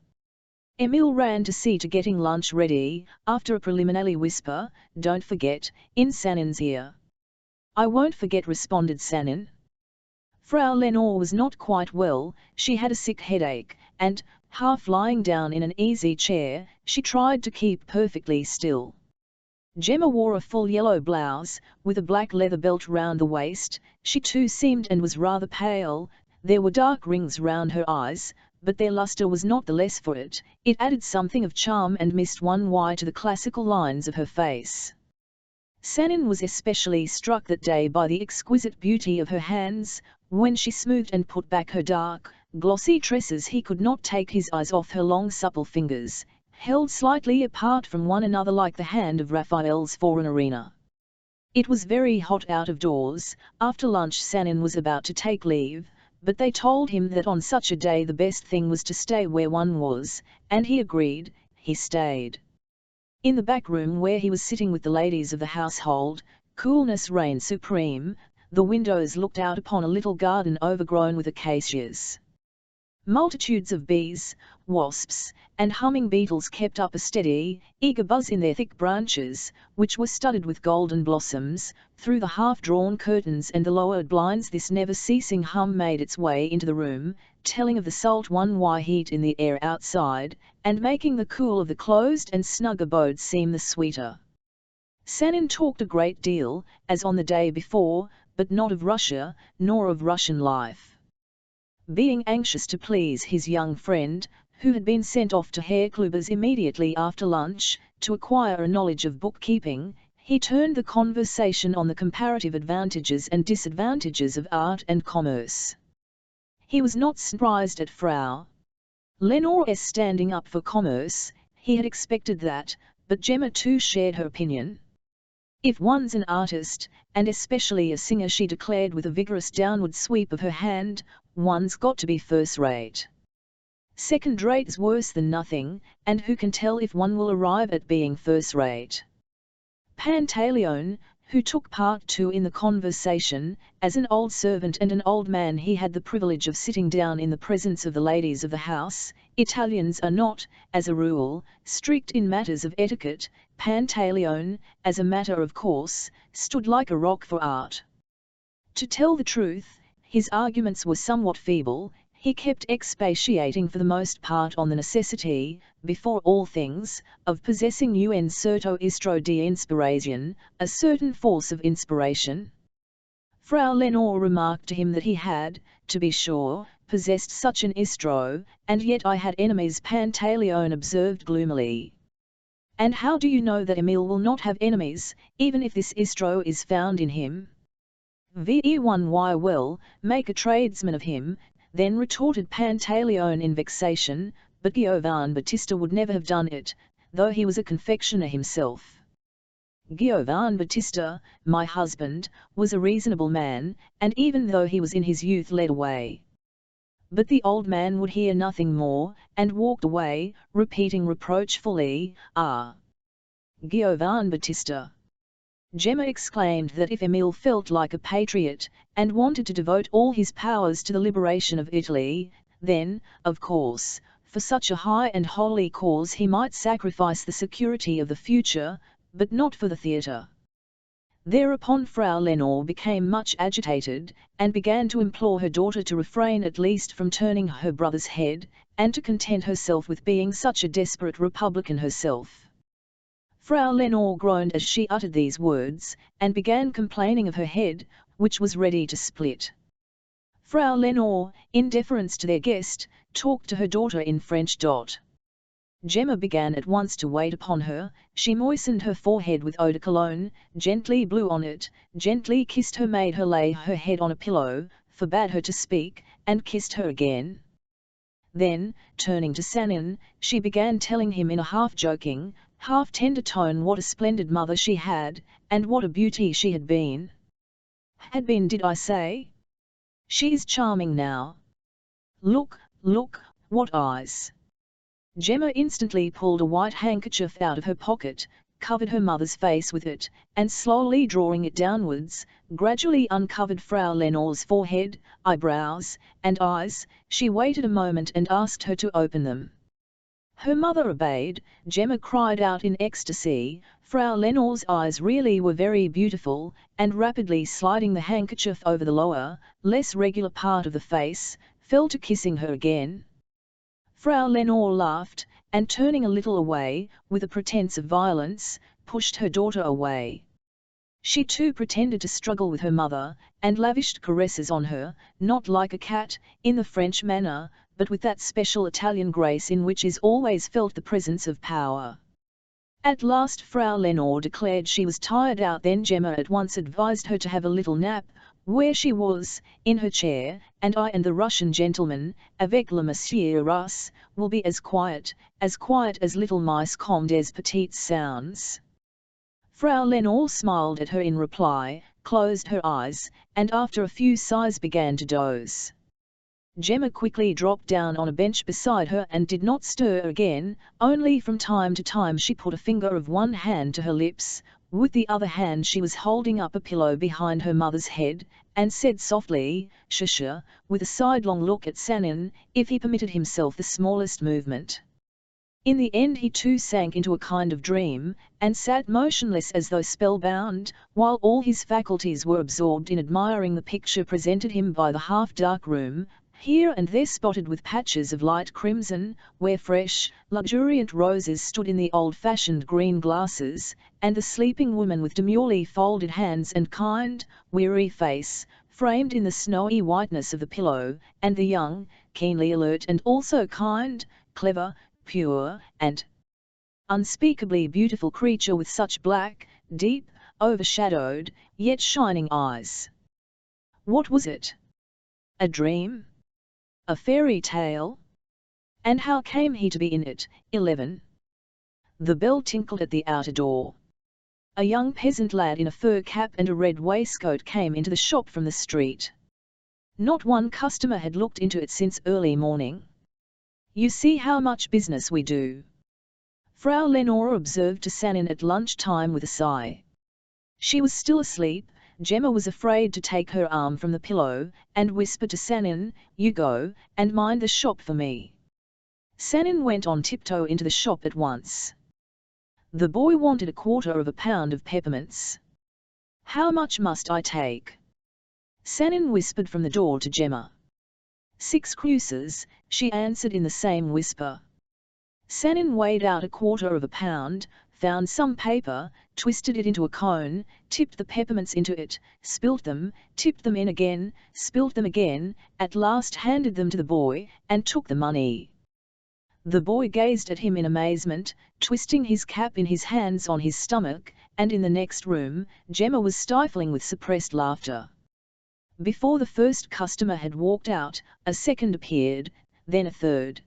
Emil ran to see to getting lunch ready, after a preliminary whisper, "Don't forget," in Sanin's ear. "I won't forget," responded Sanin. Frau Lenore was not quite well, she had a sick headache, and, half lying down in an easy chair, she tried to keep perfectly still. Gemma wore a full yellow blouse, with a black leather belt round the waist. She too seemed and was rather pale. There were dark rings round her eyes, but their lustre was not the less for it. It added something of charm and missed one eye to the classical lines of her face. Sanin was especially struck that day by the exquisite beauty of her hands, When she smoothed and put back her dark, glossy tresses, he could not take his eyes off her long supple fingers, held slightly apart from one another like the hand of Raphael's for an arena. It was very hot out of doors. After lunch Sanin was about to take leave, but they told him that on such a day the best thing was to stay where one was, and he agreed. He stayed. In the back room where he was sitting with the ladies of the household, coolness reigned supreme. The windows looked out upon a little garden overgrown with acacias. Multitudes of bees, wasps, and humming beetles kept up a steady, eager buzz in their thick branches, which were studded with golden blossoms. Through the half-drawn curtains and the lowered blinds this never-ceasing hum made its way into the room, telling of the salt one-why heat in the air outside, and making the cool of the closed and snug abode seem the sweeter. Sanin talked a great deal, as on the day before, but not of Russia, nor of Russian life. Being anxious to please his young friend, who had been sent off to Herr Kluber's immediately after lunch, to acquire a knowledge of bookkeeping, he turned the conversation on the comparative advantages and disadvantages of art and commerce. He was not surprised at Frau Lenor's standing up for commerce. He had expected that, but Gemma too shared her opinion. If one's an artist, and especially a singer, she declared with a vigorous downward sweep of her hand, one's got to be first-rate. Second-rate is worse than nothing, and who can tell if one will arrive at being first-rate? Pantaleone, who took part too in the conversation, as an old servant and an old man he had the privilege of sitting down in the presence of the ladies of the house. Italians are not, as a rule, strict in matters of etiquette. Pantaleone, as a matter of course, stood like a rock for art. To tell the truth, his arguments were somewhat feeble. He kept expatiating for the most part on the necessity, before all things, of possessing un certo istro di inspirazione, a certain force of inspiration. Frau Lenore remarked to him that he had, to be sure, possessed such an istro, and yet I had enemies. Pantaleone observed gloomily. And how do you know that Emile will not have enemies, even if this istro is found in him? Why will, make a tradesman of him, then retorted Pantaleone in vexation, but Giovan Battista would never have done it, though he was a confectioner himself. Giovan Battista, my husband, was a reasonable man, and even though he was in his youth led away. But the old man would hear nothing more, and walked away, repeating reproachfully, "Ah, Giovan Battista." Gemma exclaimed that if Emile felt like a patriot, and wanted to devote all his powers to the liberation of Italy, then, of course, for such a high and holy cause he might sacrifice the security of the future, but not for the theatre. Thereupon Frau Lenore became much agitated, and began to implore her daughter to refrain at least from turning her brother's head, and to content herself with being such a desperate republican herself. Frau Lenore groaned as she uttered these words, and began complaining of her head, which was ready to split. Frau Lenore, in deference to their guest, talked to her daughter in French. Gemma began at once to wait upon her. She moistened her forehead with eau de cologne, gently blew on it, gently kissed her, made her lay her head on a pillow, forbade her to speak, and kissed her again. Then, turning to Sanin, she began telling him in a half-joking, half-tender tone what a splendid mother she had, and what a beauty she had been. Had been, did I say? She is charming now. Look, look, what eyes! Gemma instantly pulled a white handkerchief out of her pocket, covered her mother's face with it, and slowly drawing it downwards, gradually uncovered Frau Lenore's forehead, eyebrows, and eyes. She waited a moment and asked her to open them. Her mother obeyed. Gemma cried out in ecstasy. Frau Lenore's eyes really were very beautiful, and rapidly sliding the handkerchief over the lower, less regular part of the face, fell to kissing her again. Frau Lenore laughed, and turning a little away, with a pretence of violence, pushed her daughter away. She too pretended to struggle with her mother, and lavished caresses on her, not like a cat, in the French manner, but with that special Italian grace in which is always felt the presence of power. At last Frau Lenore declared she was tired out. Then Gemma at once advised her to have a little nap, Where she was, in her chair, and I and the Russian gentleman, avec le monsieur Russe, will be as quiet as little mice comme des petites sounds. Frau Lenore smiled at her in reply, closed her eyes, and after a few sighs began to doze. Gemma quickly dropped down on a bench beside her and did not stir again, only from time to time she put a finger of one hand to her lips, with the other hand she was holding up a pillow behind her mother's head, and said softly, "Shusha," with a sidelong look at Sanin, if he permitted himself the smallest movement. In the end he too sank into a kind of dream, and sat motionless as though spellbound, while all his faculties were absorbed in admiring the picture presented him by the half-dark room, here and there spotted with patches of light crimson, where fresh, luxuriant roses stood in the old-fashioned green glasses, and the sleeping woman with demurely folded hands and kind, weary face, framed in the snowy whiteness of the pillow, and the young, keenly alert and also kind, clever, pure, and unspeakably beautiful creature with such black, deep, overshadowed, yet shining eyes. What was it? A dream? A fairy tale? And how came he to be in it? 11. The bell tinkled at the outer door. A young peasant lad in a fur cap and a red waistcoat came into the shop from the street. Not one customer had looked into it since early morning. "You see how much business we do," Frau Lenore observed to Sanin at lunch-time with a sigh. She was still asleep. Gemma was afraid to take her arm from the pillow, and whispered to Sanin, "You go, and mind the shop for me." Sanin went on tiptoe into the shop at once. The boy wanted 1/4 pound of peppermints. "How much must I take?" Sanin whispered from the door to Gemma. 6 kreutzers, she answered in the same whisper. Sanin weighed out 1/4 pound, found some paper, twisted it into a cone, tipped the peppermints into it, spilt them, tipped them in again, spilt them again, at last handed them to the boy, and took the money. The boy gazed at him in amazement, twisting his cap in his hands on his stomach, and in the next room, Gemma was stifling with suppressed laughter. Before the first customer had walked out, a second appeared, then a third.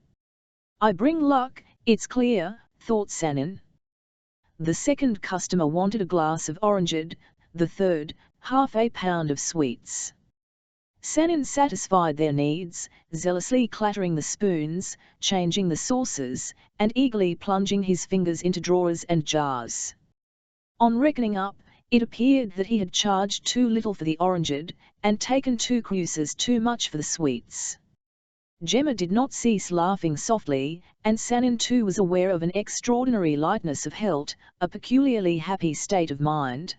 "I bring luck, it's clear," thought Sanin. The second customer wanted a glass of orangeade, the third, 1/2 pound of sweets. Sanin satisfied their needs, zealously clattering the spoons, changing the saucers, and eagerly plunging his fingers into drawers and jars. On reckoning up, it appeared that he had charged too little for the orangeade, and taken 2 kreutzers too much for the sweets. Gemma did not cease laughing softly, and Sanin too was aware of an extraordinary lightness of health, a peculiarly happy state of mind.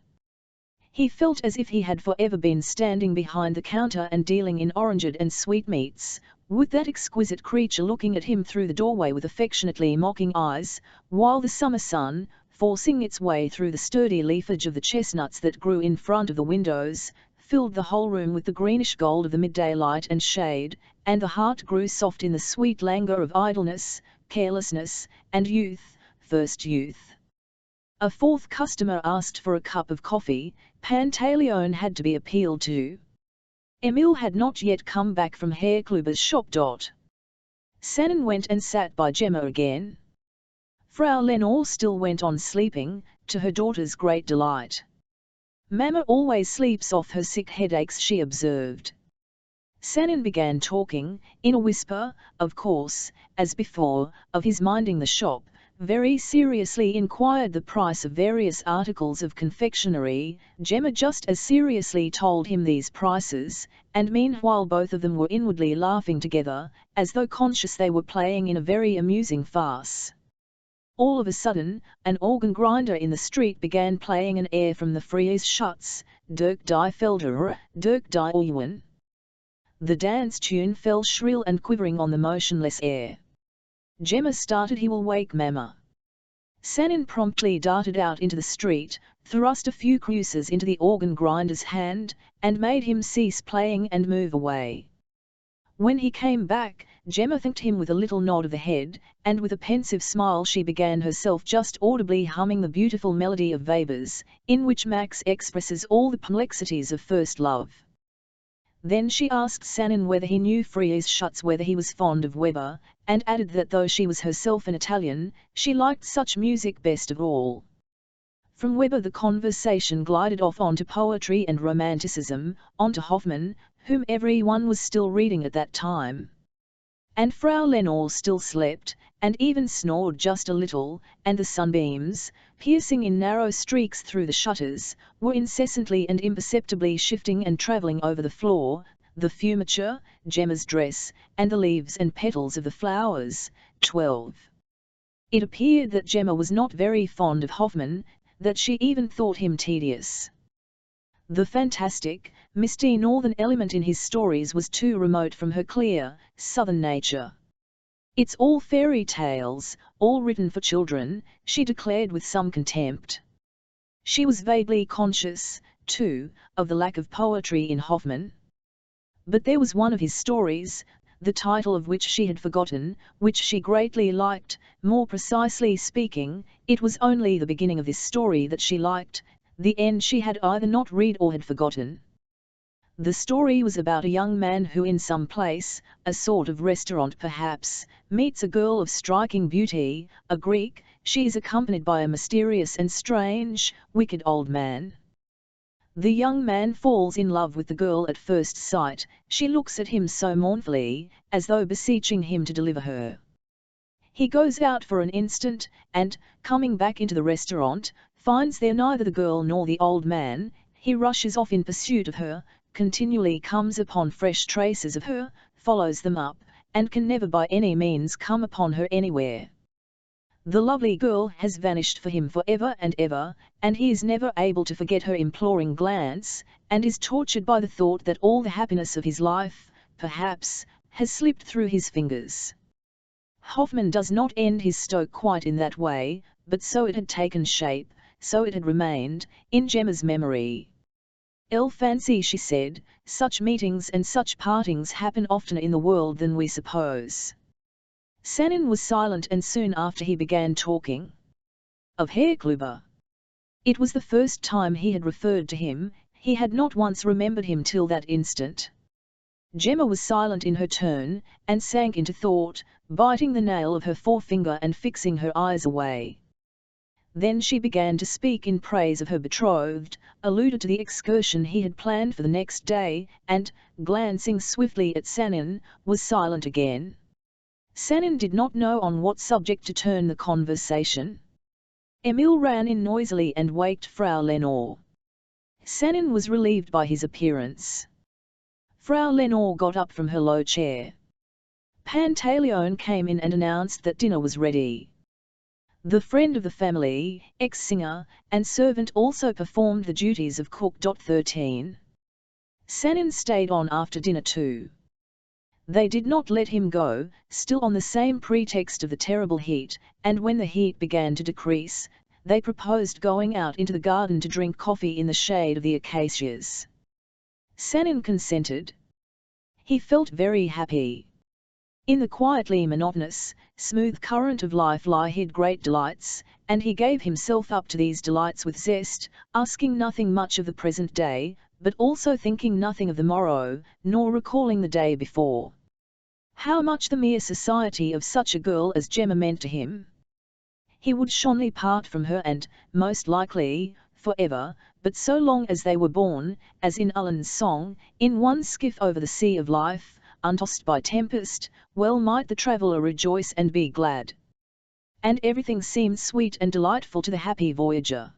He felt as if he had forever been standing behind the counter and dealing in orangeade and sweetmeats, with that exquisite creature looking at him through the doorway with affectionately mocking eyes, while the summer sun, forcing its way through the sturdy leafage of the chestnuts that grew in front of the windows, filled the whole room with the greenish gold of the midday light and shade, and the heart grew soft in the sweet languor of idleness, carelessness, and youth, first youth. A fourth customer asked for a cup of coffee. Pantaleone had to be appealed to. Emile had not yet come back from Herr Kluber's shop. Sanin went and sat by Gemma again. Frau Lenore still went on sleeping, to her daughter's great delight. "Mamma always sleeps off her sick headaches," she observed. Sanin began talking, in a whisper, of course, as before, of his minding the shop, very seriously inquired the price of various articles of confectionery. Gemma just as seriously told him these prices, and meanwhile both of them were inwardly laughing together, as though conscious they were playing in a very amusing farce. All of a sudden, an organ grinder in the street began playing an air from the Fries Schutz, Dirk die Felder, Dirk die Owen. The dance tune fell shrill and quivering on the motionless air. Gemma started. "He will wake Mamma." Sanin promptly darted out into the street, thrust a few kreutzers into the organ grinder's hand, and made him cease playing and move away. When he came back, Gemma thanked him with a little nod of the head, and with a pensive smile she began herself just audibly humming the beautiful melody of Weber's, in which Max expresses all the complexities of first love. Then she asked Sanin whether he knew Friese whether he was fond of Weber, and added that though she was herself an Italian, she liked such music best of all. From Weber the conversation glided off onto poetry and romanticism, onto Hoffmann, whom everyone was still reading at that time. And Frau Lenore still slept, and even snored just a little, and the sunbeams, piercing in narrow streaks through the shutters, were incessantly and imperceptibly shifting and travelling over the floor, the fumature, Gemma's dress, and the leaves and petals of the flowers. 12. It appeared that Gemma was not very fond of Hoffmann, that she even thought him tedious. The fantastic, misty northern element in his stories was too remote from her clear, southern nature. "It's all fairy tales, all written for children," she declared with some contempt. She was vaguely conscious, too, of the lack of poetry in Hoffmann. But there was one of his stories, the title of which she had forgotten, which she greatly liked. More precisely speaking, it was only the beginning of this story that she liked, the end she had either not read or had forgotten. The story was about a young man who in some place, a sort of restaurant perhaps, meets a girl of striking beauty, a Greek. She is accompanied by a mysterious and strange, wicked old man. The young man falls in love with the girl at first sight. She looks at him so mournfully, as though beseeching him to deliver her. He goes out for an instant, and, coming back into the restaurant, finds there neither the girl nor the old man. He rushes off in pursuit of her, continually comes upon fresh traces of her, follows them up, and can never by any means come upon her anywhere. The lovely girl has vanished for him for ever, and he is never able to forget her imploring glance, and is tortured by the thought that all the happiness of his life, perhaps, has slipped through his fingers. Hoffmann does not end his story quite in that way, but so it had taken shape, so it had remained, in Gemma's memory. Fancy, she said, such meetings and such partings happen oftener in the world than we suppose. Sanin was silent, and soon after he began talking of Herr Kluber. It was the first time he had referred to him. He had not once remembered him till that instant. Gemma was silent in her turn, and sank into thought, biting the nail of her forefinger and fixing her eyes away. Then she began to speak in praise of her betrothed, alluded to the excursion he had planned for the next day, and, glancing swiftly at Sanin, was silent again. Sanin did not know on what subject to turn the conversation. Emil ran in noisily and waked Frau Lenore. Sanin was relieved by his appearance. Frau Lenore got up from her low chair. Pantaleone came in and announced that dinner was ready. The friend of the family, ex-singer, and servant also performed the duties of cook. 13. Sanin stayed on after dinner too. They did not let him go, still on the same pretext of the terrible heat, and when the heat began to decrease, they proposed going out into the garden to drink coffee in the shade of the acacias. Sanin consented. He felt very happy. In the quietly monotonous, smooth current of life lie hid great delights, and he gave himself up to these delights with zest, asking nothing much of the present day, but also thinking nothing of the morrow, nor recalling the day before. How much the mere society of such a girl as Gemma meant to him! He would surely part from her and, most likely, forever, but so long as they were born, as in Uhland's song, in one skiff over the sea of life, untossed by tempest, well might the traveller rejoice and be glad. And everything seemed sweet and delightful to the happy voyager.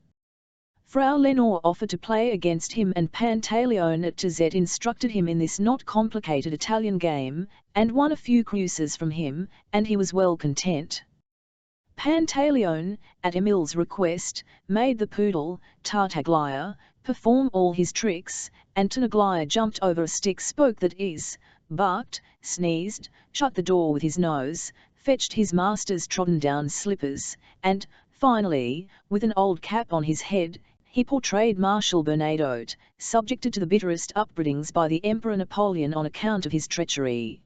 Frau Lenore offered to play against him, and Pantaleone at Tizet instructed him in this not complicated Italian game, and won a few cruces from him, and he was well content. Pantaleone, at Emil's request, made the poodle, Tartaglia, perform all his tricks, and Tartaglia jumped over a stick, spoke that is, barked, sneezed, shut the door with his nose, fetched his master's trodden-down slippers, and, finally, with an old cap on his head, he portrayed Marshal Bernadotte, subjected to the bitterest upbraidings by the Emperor Napoleon on account of his treachery.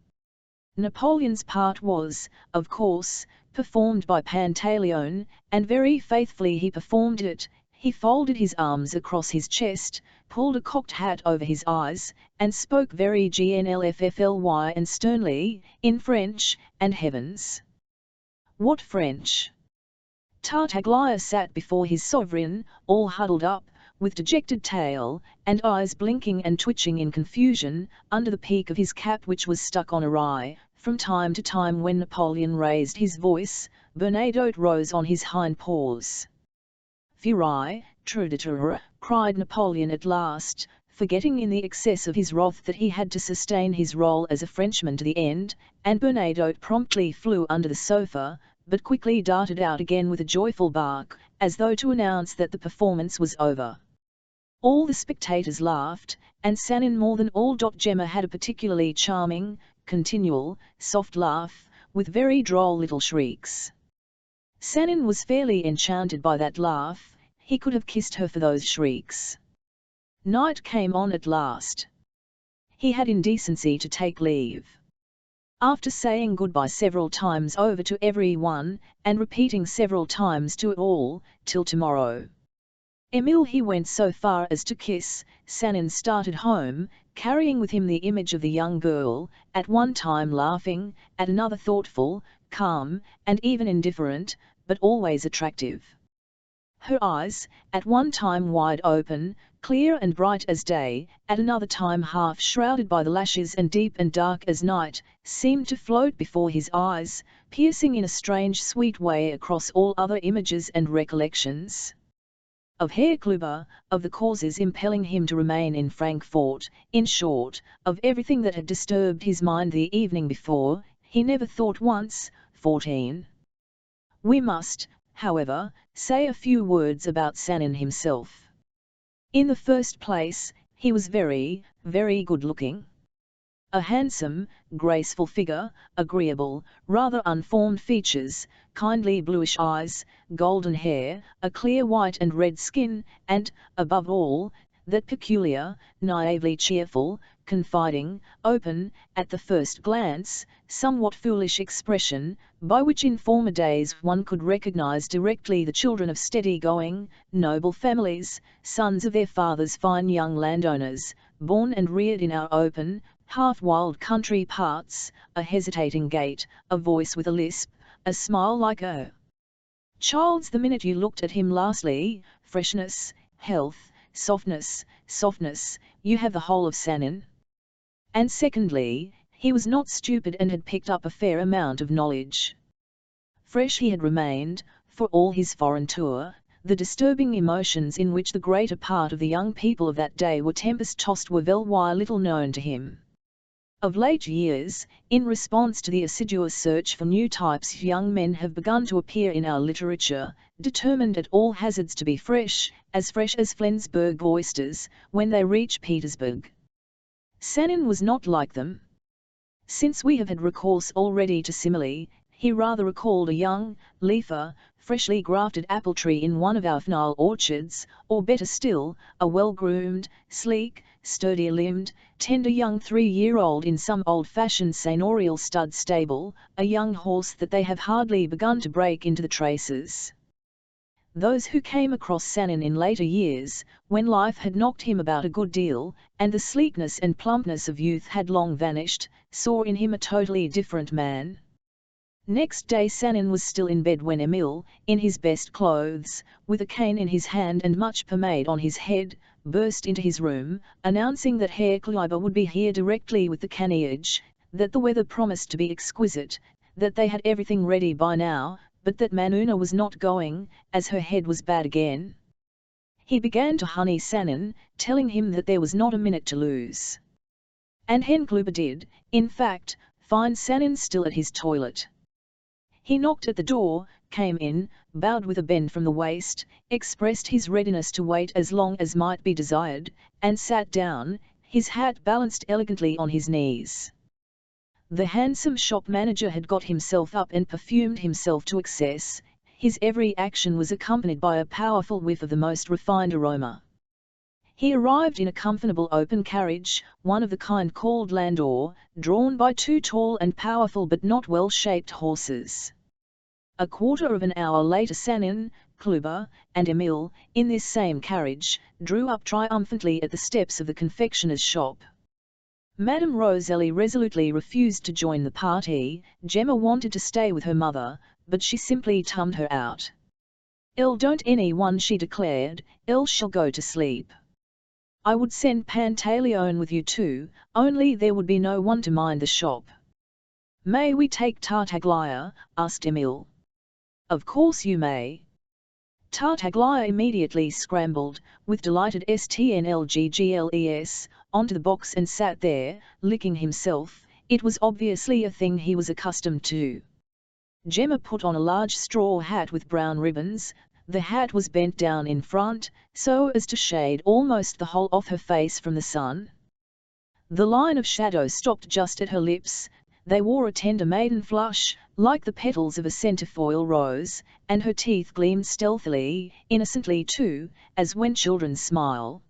Napoleon's part was, of course, performed by Pantaleone, and very faithfully he performed it. He folded his arms across his chest, pulled a cocked hat over his eyes, and spoke very gnlffly and sternly, in French, and heavens! What French? Tartaglia sat before his sovereign, all huddled up, with dejected tail, and eyes blinking and twitching in confusion, under the peak of his cap which was stuck on awry. From time to time when Napoleon raised his voice, Bernadotte rose on his hind paws. Fury, truditeur, cried Napoleon at last, forgetting in the excess of his wrath that he had to sustain his role as a Frenchman to the end, and Bernadotte promptly flew under the sofa, but quickly darted out again with a joyful bark, as though to announce that the performance was over. All the spectators laughed, and Sanin more than all. Gemma had a particularly charming, continual, soft laugh, with very droll little shrieks. Sanin was fairly enchanted by that laugh. He could have kissed her for those shrieks. Night came on at last. He had indecency to take leave. After saying goodbye several times over to every one, and repeating several times to all, till tomorrow, Emile, he went so far as to kiss. Sanin started home, carrying with him the image of the young girl, at one time laughing, at another thoughtful, calm, and even indifferent, but always attractive. Her eyes, at one time wide open, clear and bright as day, at another time half shrouded by the lashes and deep and dark as night, seemed to float before his eyes, piercing in a strange sweet way across all other images and recollections. Of Herr Kluber, of the causes impelling him to remain in Frankfort, in short, of everything that had disturbed his mind the evening before, he never thought once. 14. We must, however, say a few words about Sanin himself. In the first place, he was very, very good-looking. A handsome, graceful figure, agreeable, rather unformed features, kindly bluish eyes, golden hair, a clear white and red skin, and, above all, that peculiar, naively cheerful, confiding, open, at the first glance, somewhat foolish expression, by which in former days one could recognize directly the children of steady-going, noble families, sons of their fathers' fine young landowners, born and reared in our open, half-wild country parts, a hesitating gait, a voice with a lisp, a smile like a child's the minute you looked at him lastly, freshness, health, softness, you have the whole of Sanin. And secondly, he was not stupid and had picked up a fair amount of knowledge. Fresh he had remained, for all his foreign tour. The disturbing emotions in which the greater part of the young people of that day were tempest-tossed were little known to him. Of late years, in response to the assiduous search for new types, young men have begun to appear in our literature, determined at all hazards to be fresh as Flensburg oysters, when they reach Petersburg. Sanin was not like them. Since we have had recourse already to simile, he rather recalled a young, leafer, freshly grafted apple tree in one of our Fnal orchards, or better still, a well-groomed, sleek, sturdy-limbed, tender young 3-year-old in some old-fashioned seigneurial stud stable, a young horse that they have hardly begun to break into the traces. Those who came across Sanin in later years, when life had knocked him about a good deal, and the sleekness and plumpness of youth had long vanished, saw in him a totally different man. Next day Sanin was still in bed when Emile, in his best clothes, with a cane in his hand and much pomade on his head, burst into his room, announcing that Herr Kluber would be here directly with the carriage, that the weather promised to be exquisite, that they had everything ready by now, but that Manuna was not going, as her head was bad again. He began to honey Sanin, telling him that there was not a minute to lose. And Herr Kluber did, in fact, find Sanin still at his toilet. He knocked at the door, came in, bowed with a bend from the waist, expressed his readiness to wait as long as might be desired, and sat down, his hat balanced elegantly on his knees. The handsome shop manager had got himself up and perfumed himself to excess. His every action was accompanied by a powerful whiff of the most refined aroma. He arrived in a comfortable open carriage, one of the kind called landau, drawn by 2 tall and powerful but not well-shaped horses. A quarter of an hour later Sanin, Kluber, and Emil, in this same carriage, drew up triumphantly at the steps of the confectioner's shop. Madame Roselli resolutely refused to join the party. Gemma wanted to stay with her mother, but she simply tummed her out. Don't anyone," she declared, "else shall go to sleep. I would send Pantaleone with you too, only there would be no one to mind the shop." "May we take Tartaglia?" asked Emil. "Of course you may." Tartaglia immediately scrambled, with delighted stnlggles, onto the box and sat there, licking himself. It was obviously a thing he was accustomed to. Gemma put on a large straw hat with brown ribbons. The hat was bent down in front, so as to shade almost the whole of her face from the sun. The line of shadow stopped just at her lips. They wore a tender maiden flush, like the petals of a centifoil rose, and her teeth gleamed stealthily, innocently too, as when children smile.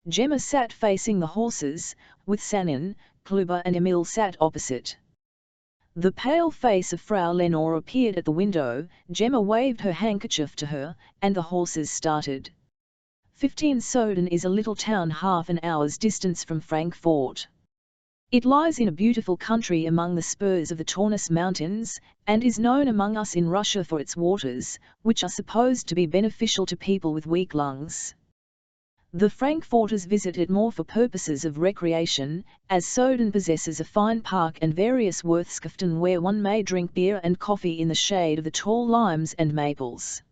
Gemma sat facing the horses, with Sanin, Kluber and Emil sat opposite. The pale face of Frau Lenore appeared at the window. Gemma waved her handkerchief to her, and the horses started. 15 Soden is a little town half an hour's distance from Frankfurt. It lies in a beautiful country among the spurs of the Taunus Mountains, and is known among us in Russia for its waters, which are supposed to be beneficial to people with weak lungs. The Frankfurters visit it more for purposes of recreation, as Soden possesses a fine park and various Wirtschaften where one may drink beer and coffee in the shade of the tall limes and maples.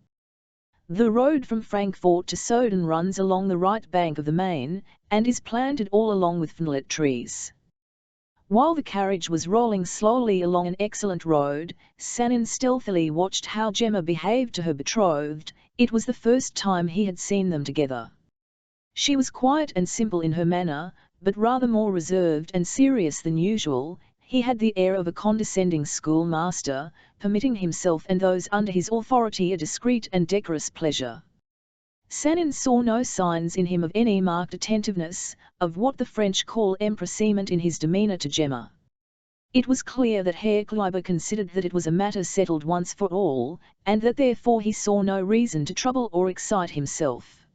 The road from Frankfurt to Soden runs along the right bank of the Main, and is planted all along with fenlet trees. While the carriage was rolling slowly along an excellent road, Sanin stealthily watched how Gemma behaved to her betrothed. It was the first time he had seen them together. She was quiet and simple in her manner, but rather more reserved and serious than usual. He had the air of a condescending schoolmaster, permitting himself and those under his authority a discreet and decorous pleasure. Sanin saw no signs in him of any marked attentiveness, of what the French call empressement in his demeanour to Gemma. It was clear that Herr Kleiber considered that it was a matter settled once for all, and that therefore he saw no reason to trouble or excite himself.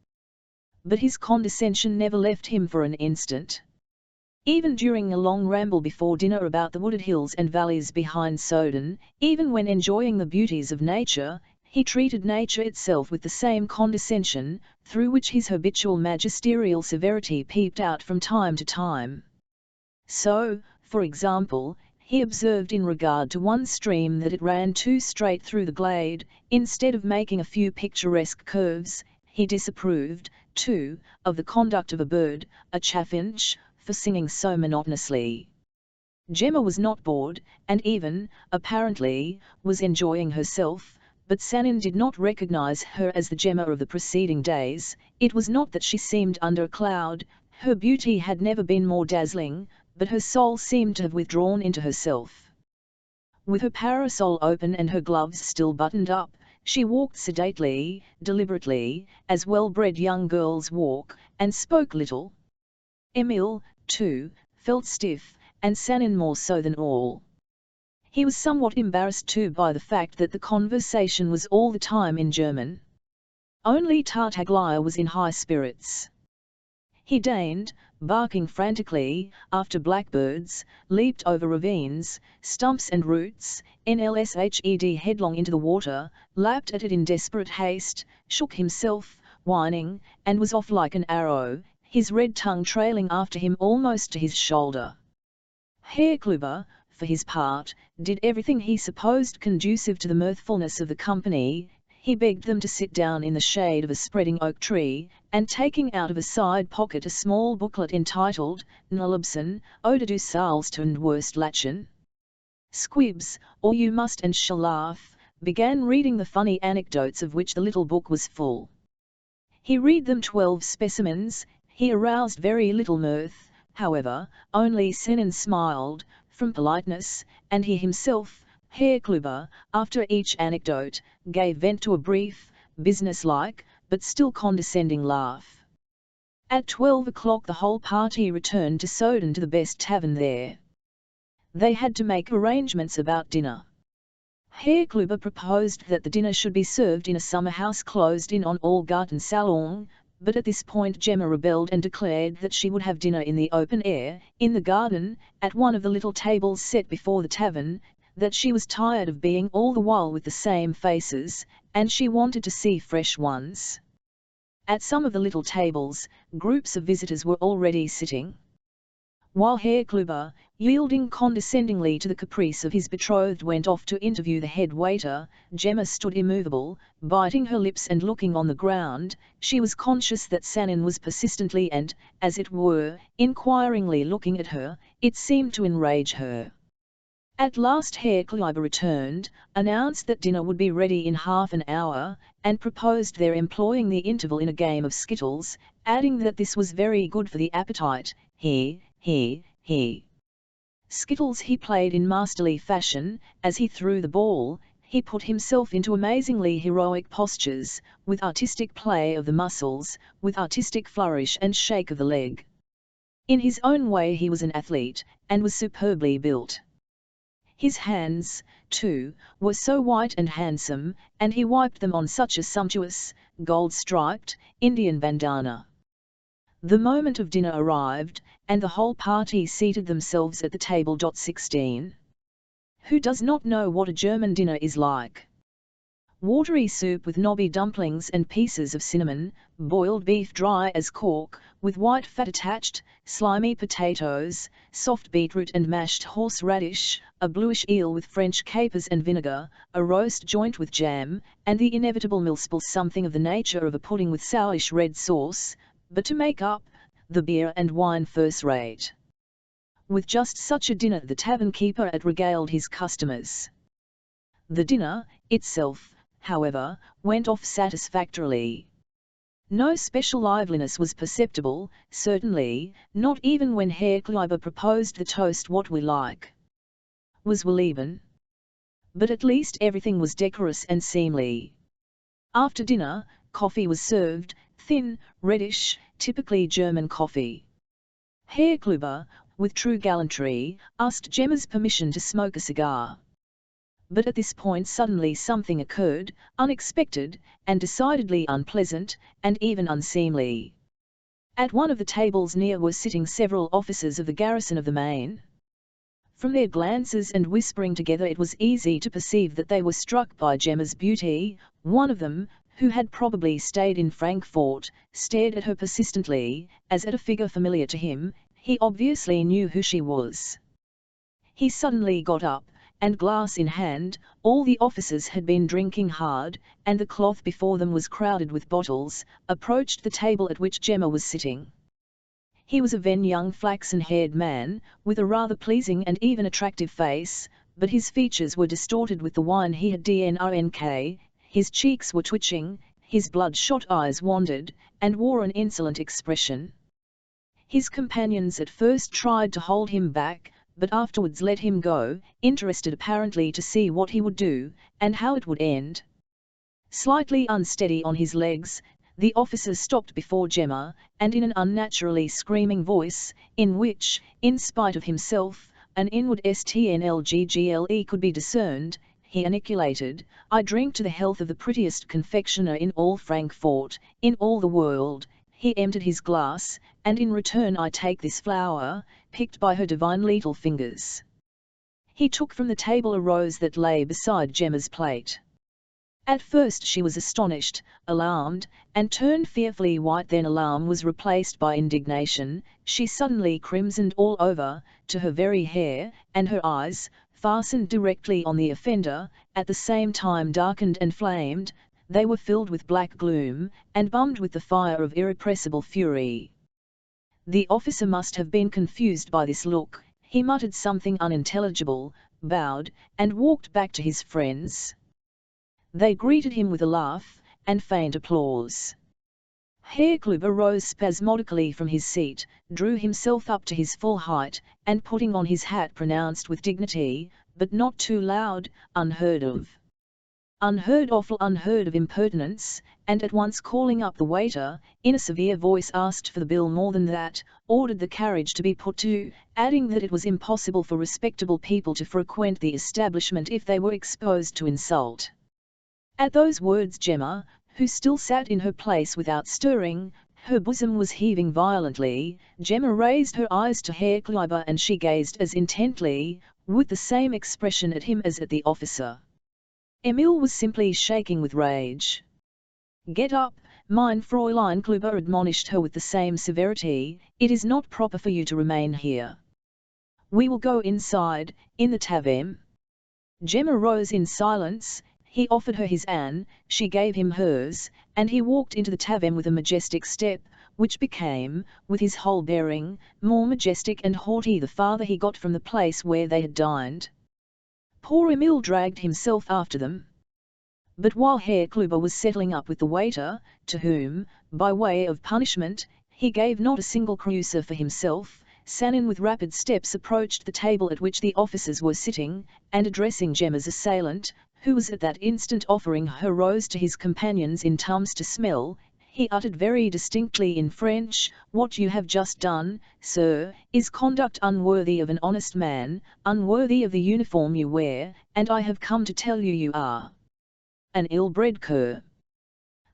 But his condescension never left him for an instant. Even during a long ramble before dinner about the wooded hills and valleys behind Soden, even when enjoying the beauties of nature, he treated nature itself with the same condescension, through which his habitual magisterial severity peeped out from time to time. So, for example, he observed in regard to one stream that it ran too straight through the glade. Instead of making a few picturesque curves, he disapproved, too, of the conduct of a bird, a chaffinch, for singing so monotonously. Gemma was not bored, and even, apparently, was enjoying herself, but Sanin did not recognize her as the Gemma of the preceding days. It was not that she seemed under a cloud. Her beauty had never been more dazzling, but her soul seemed to have withdrawn into herself. With her parasol open and her gloves still buttoned up, she walked sedately, deliberately, as well-bred young girls walk, and spoke little. Emil, too, felt stiff, and Sanin more so than all. He was somewhat embarrassed too by the fact that the conversation was all the time in German. Only Tartaglia was in high spirits. He deigned, barking frantically, after blackbirds, leaped over ravines, stumps and roots, nlshed headlong into the water, lapped at it in desperate haste, shook himself, whining, and was off like an arrow, his red tongue trailing after him almost to his shoulder. Herr Kluber, for his part, did everything he supposed conducive to the mirthfulness of the company. He begged them to sit down in the shade of a spreading oak tree, and taking out of a side pocket a small booklet entitled, Nullabsen, Oder du sollst und wirst lachen. Squibs, or you must and shall laugh, began reading the funny anecdotes of which the little book was full. He read them 12 specimens. He aroused very little mirth, however, only Sanin smiled, from politeness, and he himself, Herr Kluber, after each anecdote, gave vent to a brief, businesslike, but still condescending laugh. At 12 o'clock the whole party returned to Soden to the best tavern there. They had to make arrangements about dinner. Herr Kluber proposed that the dinner should be served in a summer house closed in on all garten salon, but at this point Gemma rebelled and declared that she would have dinner in the open air, in the garden, at one of the little tables set before the tavern, that she was tired of being all the while with the same faces, and she wanted to see fresh ones. At some of the little tables, groups of visitors were already sitting. While Herr Kluber, yielding condescendingly to the caprice of his betrothed, went off to interview the head waiter, Gemma stood immovable, biting her lips and looking on the ground. She was conscious that Sanin was persistently and, as it were, inquiringly looking at her. It seemed to enrage her. At last Herr Kluber returned, announced that dinner would be ready in half an hour, and proposed their employing the interval in a game of skittles, adding that this was very good for the appetite. He. Skittles he played in masterly fashion. As he threw the ball, he put himself into amazingly heroic postures, with artistic play of the muscles, with artistic flourish and shake of the leg. In his own way he was an athlete, and was superbly built. His hands, too, were so white and handsome, and he wiped them on such a sumptuous, gold-striped, Indian bandana. The moment of dinner arrived, and the whole party seated themselves at the table. 16. Who does not know what a German dinner is like? Watery soup with knobby dumplings and pieces of cinnamon, boiled beef dry as cork, with white fat attached, slimy potatoes, soft beetroot and mashed horseradish, a bluish eel with French capers and vinegar, a roast joint with jam, and the inevitable millspul, something of the nature of a pudding with sourish red sauce, but to make up, the beer and wine first rate. With just such a dinner the tavern keeper had regaled his customers. The dinner, itself, however, went off satisfactorily. No special liveliness was perceptible, certainly, not even when Herr Kluber proposed the toast "What we like." Was well even. But at least everything was decorous and seemly. After dinner, coffee was served, thin, reddish, typically German coffee. Herr Kluber, with true gallantry, asked Gemma's permission to smoke a cigar. But at this point suddenly something occurred, unexpected, and decidedly unpleasant, and even unseemly. At one of the tables near were sitting several officers of the garrison of the Main. From their glances and whispering together it was easy to perceive that they were struck by Gemma's beauty. One of them, who had probably stayed in Frankfort, stared at her persistently, as at a figure familiar to him. He obviously knew who she was. He suddenly got up, and glass in hand, all the officers had been drinking hard, and the cloth before them was crowded with bottles, approached the table at which Gemma was sitting. He was a ven young flaxen-haired man, with a rather pleasing and even attractive face, but his features were distorted with the wine he had drunk, his cheeks were twitching, his bloodshot eyes wandered, and wore an insolent expression. His companions at first tried to hold him back, but afterwards let him go, interested apparently to see what he would do, and how it would end. Slightly unsteady on his legs, the officer stopped before Gemma, and in an unnaturally screaming voice, in which, in spite of himself, an inward stnlggle could be discerned, he inoculated, "I drink to the health of the prettiest confectioner in all Frankfort, in all the world." He emptied his glass, and in return I take this flower, picked by her divine little fingers. He took from the table a rose that lay beside Gemma's plate. At first she was astonished, alarmed, and turned fearfully white. Then alarm was replaced by indignation. She suddenly crimsoned all over, to her very hair, and her eyes, fastened directly on the offender, at the same time darkened and flamed. They were filled with black gloom, and bummed with the fire of irrepressible fury. The officer must have been confused by this look. He muttered something unintelligible, bowed, and walked back to his friends. They greeted him with a laugh, and faint applause. Herr Kluber rose spasmodically from his seat, drew himself up to his full height, and putting on his hat pronounced with dignity, but not too loud, "Unheard of." unheard of impertinence, and at once calling up the waiter, in a severe voice asked for the bill. More than that, ordered the carriage to be put to, adding that it was impossible for respectable people to frequent the establishment if they were exposed to insult. At those words Gemma, who still sat in her place without stirring, her bosom was heaving violently. Gemma raised her eyes to Herr Kleiber and she gazed as intently, with the same expression at him as at the officer. Emil was simply shaking with rage. "Get up, mein Fräulein," Kleiber admonished her with the same severity, "it is not proper for you to remain here. We will go inside, in the tavern." Gemma rose in silence. He offered her his arm, she gave him hers, and he walked into the tavern with a majestic step, which became, with his whole bearing, more majestic and haughty the farther he got from the place where they had dined. Poor Emil dragged himself after them. But while Herr Kleiber was settling up with the waiter, to whom, by way of punishment, he gave not a single kreuse for himself, Sanin with rapid steps approached the table at which the officers were sitting, and addressing Gemma's assailant, who was at that instant offering her rose to his companions in terms to smell, he uttered very distinctly in French, "What you have just done, sir, is conduct unworthy of an honest man, unworthy of the uniform you wear, and I have come to tell you you are an ill-bred cur."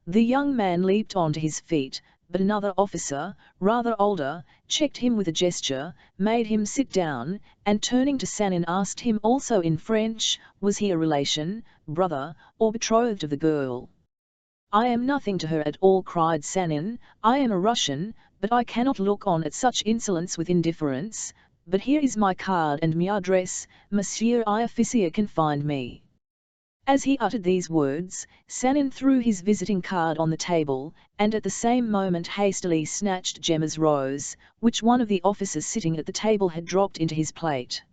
The young man leaped on to his feet, but another officer, rather older, checked him with a gesture, made him sit down, and turning to Sanin asked him also in French, was he a relation, brother, or betrothed of the girl? "I am nothing to her at all," cried Sanin, "I am a Russian, but I cannot look on at such insolence with indifference, but here is my card and my address, Monsieur Officier can find me." As he uttered these words, Sanin threw his visiting card on the table, and at the same moment hastily snatched Gemma's rose, which one of the officers sitting at the table had dropped into his plate.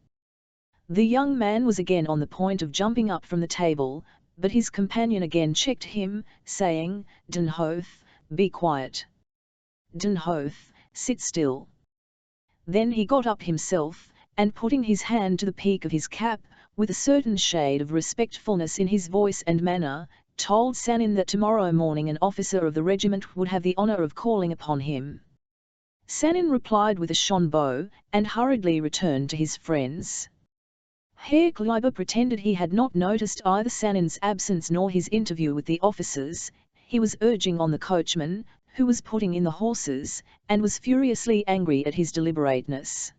The young man was again on the point of jumping up from the table, but his companion again checked him, saying, "Den Hof, be quiet. Den Hof, sit still." Then he got up himself, and putting his hand to the peak of his cap, with a certain shade of respectfulness in his voice and manner, told Sanin that tomorrow morning an officer of the regiment would have the honor of calling upon him. Sanin replied with a shonbeau, and hurriedly returned to his friends. Herr Kleiber pretended he had not noticed either Sanin's absence nor his interview with the officers. He was urging on the coachman, who was putting in the horses, and was furiously angry at his deliberateness.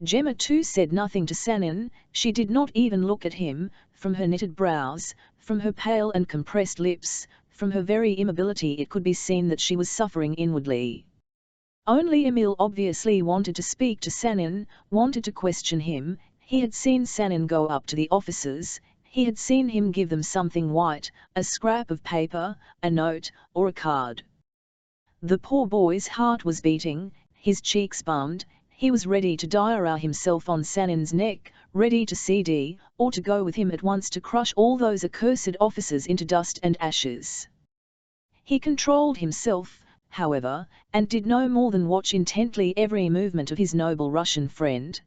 Gemma too said nothing to Sanin, she did not even look at him. From her knitted brows, from her pale and compressed lips, from her very immobility it could be seen that she was suffering inwardly. Only Emil obviously wanted to speak to Sanin, wanted to question him. He had seen Sanin go up to the officers, he had seen him give them something white, a scrap of paper, a note, or a card. The poor boy's heart was beating, his cheeks bummed, he was ready to diarrhea himself on Sanin's neck, ready to CD, or to go with him at once to crush all those accursed officers into dust and ashes. He controlled himself, however, and did no more than watch intently every movement of his noble Russian friend.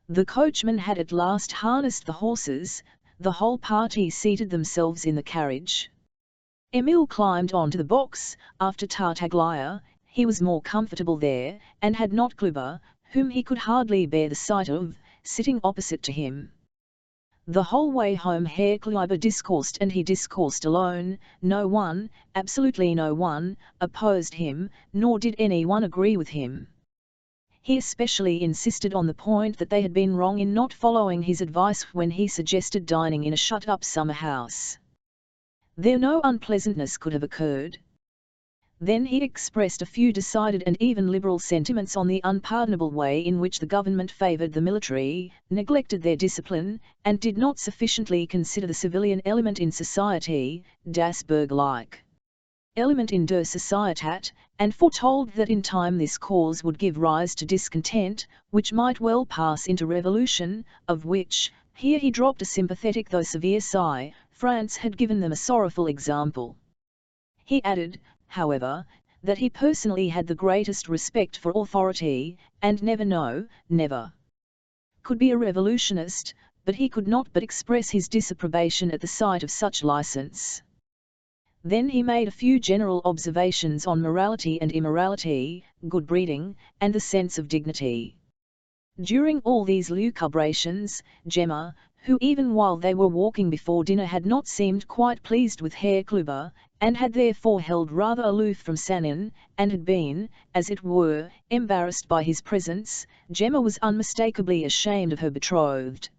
The coachman had at last harnessed the horses, the whole party seated themselves in the carriage. Emil climbed onto the box, after Tartaglia. He was more comfortable there, and had not Kleiber, whom he could hardly bear the sight of, sitting opposite to him. The whole way home Herr Kleiber discoursed, and he discoursed alone. No one, absolutely no one, opposed him, nor did any one agree with him. He especially insisted on the point that they had been wrong in not following his advice when he suggested dining in a shut-up summer house. There no unpleasantness could have occurred. Then he expressed a few decided and even liberal sentiments on the unpardonable way in which the government favoured the military, neglected their discipline, and did not sufficiently consider the civilian element in society, das Bürgerliche element in der Societat, and foretold that in time this cause would give rise to discontent, which might well pass into revolution, of which, here he dropped a sympathetic though severe sigh, France had given them a sorrowful example. He added, however, that he personally had the greatest respect for authority, and never could be a revolutionist, but he could not but express his disapprobation at the sight of such license. Then he made a few general observations on morality and immorality, good breeding, and the sense of dignity. During all these lucubrations, Gemma, who even while they were walking before dinner had not seemed quite pleased with Herr Kluber, and had therefore held rather aloof from Sanin, and had been, as it were, embarrassed by his presence, Gemma was unmistakably ashamed of her betrothed.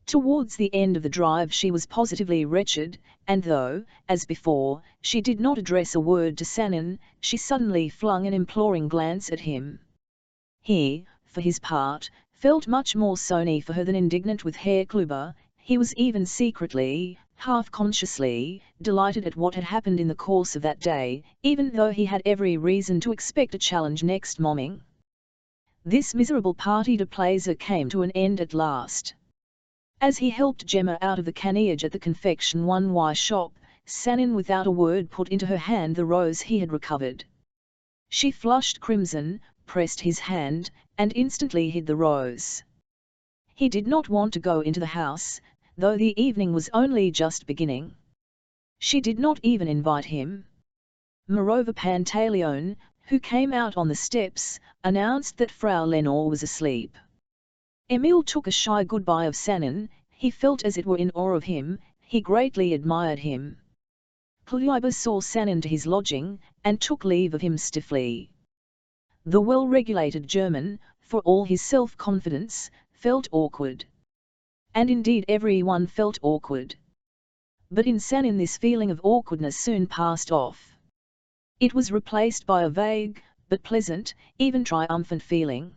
Towards the end of the drive she was positively wretched, and though, as before, she did not address a word to Sanin, she suddenly flung an imploring glance at him. He, for his part, felt much more sorry for her than indignant with Herr Kluber. He was even secretly, half-consciously, delighted at what had happened in the course of that day, even though he had every reason to expect a challenge next morning. This miserable partie de plaisir came to an end at last. As he helped Gemma out of the carriage at the confection shop, Sanin without a word put into her hand the rose he had recovered. She flushed crimson, pressed his hand, and instantly hid the rose. He did not want to go into the house, though the evening was only just beginning. She did not even invite him. Moreover, Pantaleone, who came out on the steps, announced that Frau Lenore was asleep. Emile took a shy goodbye of Sanin. He felt as it were in awe of him, he greatly admired him. Kluber saw Sanin to his lodging, and took leave of him stiffly. The well-regulated German, for all his self-confidence, felt awkward. And indeed everyone felt awkward. But in Sanin this feeling of awkwardness soon passed off. It was replaced by a vague, but pleasant, even triumphant feeling.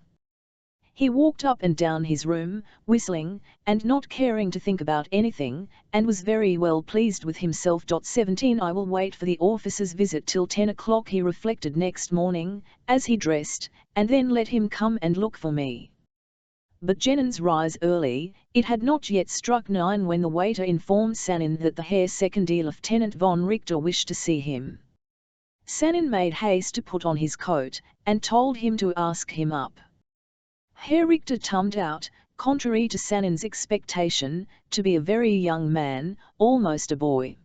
He walked up and down his room, whistling, and not caring to think about anything, and was very well pleased with himself. 17 I will wait for the officer's visit till 10 o'clock, he reflected next morning, as he dressed, and then let him come and look for me. But Jennings rise early. It had not yet struck 9 when the waiter informed Sanin that the Herr Second Lieutenant von Richter wished to see him. Sanin made haste to put on his coat, and told him to ask him up. Herr Richter turned out, contrary to Sanin's expectation, to be a very young man, almost a boy.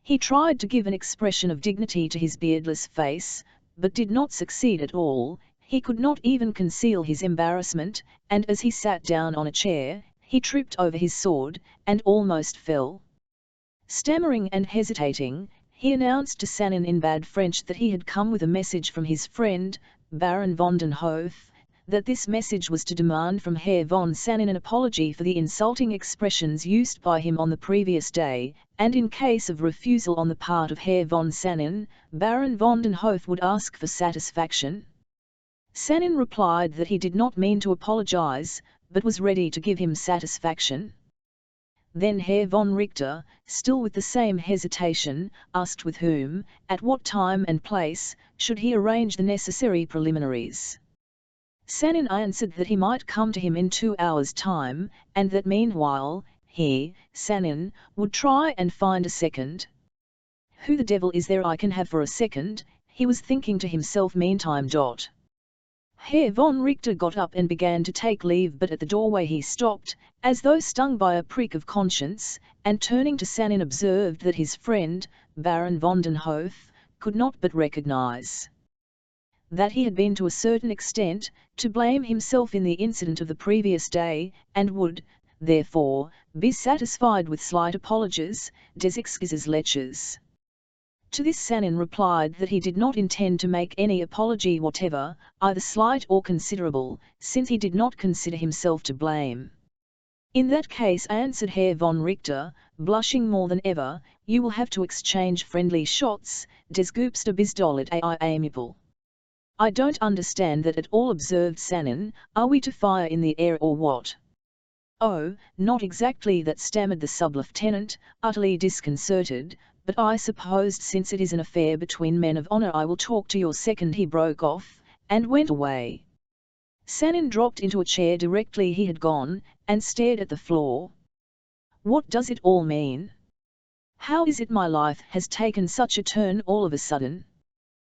He tried to give an expression of dignity to his beardless face, but did not succeed at all. He could not even conceal his embarrassment, and as he sat down on a chair, he tripped over his sword, and almost fell. Stammering and hesitating, he announced to Sanin in bad French that he had come with a message from his friend, Baron von den Hof, that this message was to demand from Herr von Sanin an apology for the insulting expressions used by him on the previous day, and in case of refusal on the part of Herr von Sanin, Baron von den Hof would ask for satisfaction. Sanin replied that he did not mean to apologize, but was ready to give him satisfaction. Then Herr von Richter, still with the same hesitation, asked with whom, at what time and place, should he arrange the necessary preliminaries. Sanin answered that he might come to him in 2 hours' time, and that meanwhile, he, Sanin, would try and find a second. Who the devil is there I can have for a second, he was thinking to himself meantime. Herr von Richter got up and began to take leave, but at the doorway he stopped, as though stung by a prick of conscience, and turning to Sanin observed that his friend, Baron von den Hof, could not but recognize that he had been to a certain extent to blame himself in the incident of the previous day, and would, therefore, be satisfied with slight apologies, des excuses lettres. To this Sanin replied that he did not intend to make any apology whatever, either slight or considerable, since he did not consider himself to blame. In that case, answered Herr von Richter, blushing more than ever, you will have to exchange friendly shots, des Goopster Bisdolet ai amiable. I don't understand that at all, observed Sanin. Are we to fire in the air or what? Oh, not exactly that, stammered the sub-lieutenant, utterly disconcerted, but I supposed since it is an affair between men of honor I will talk to your second. He broke off, and went away. Sanin dropped into a chair directly he had gone, and stared at the floor. What does it all mean? How is it my life has taken such a turn all of a sudden?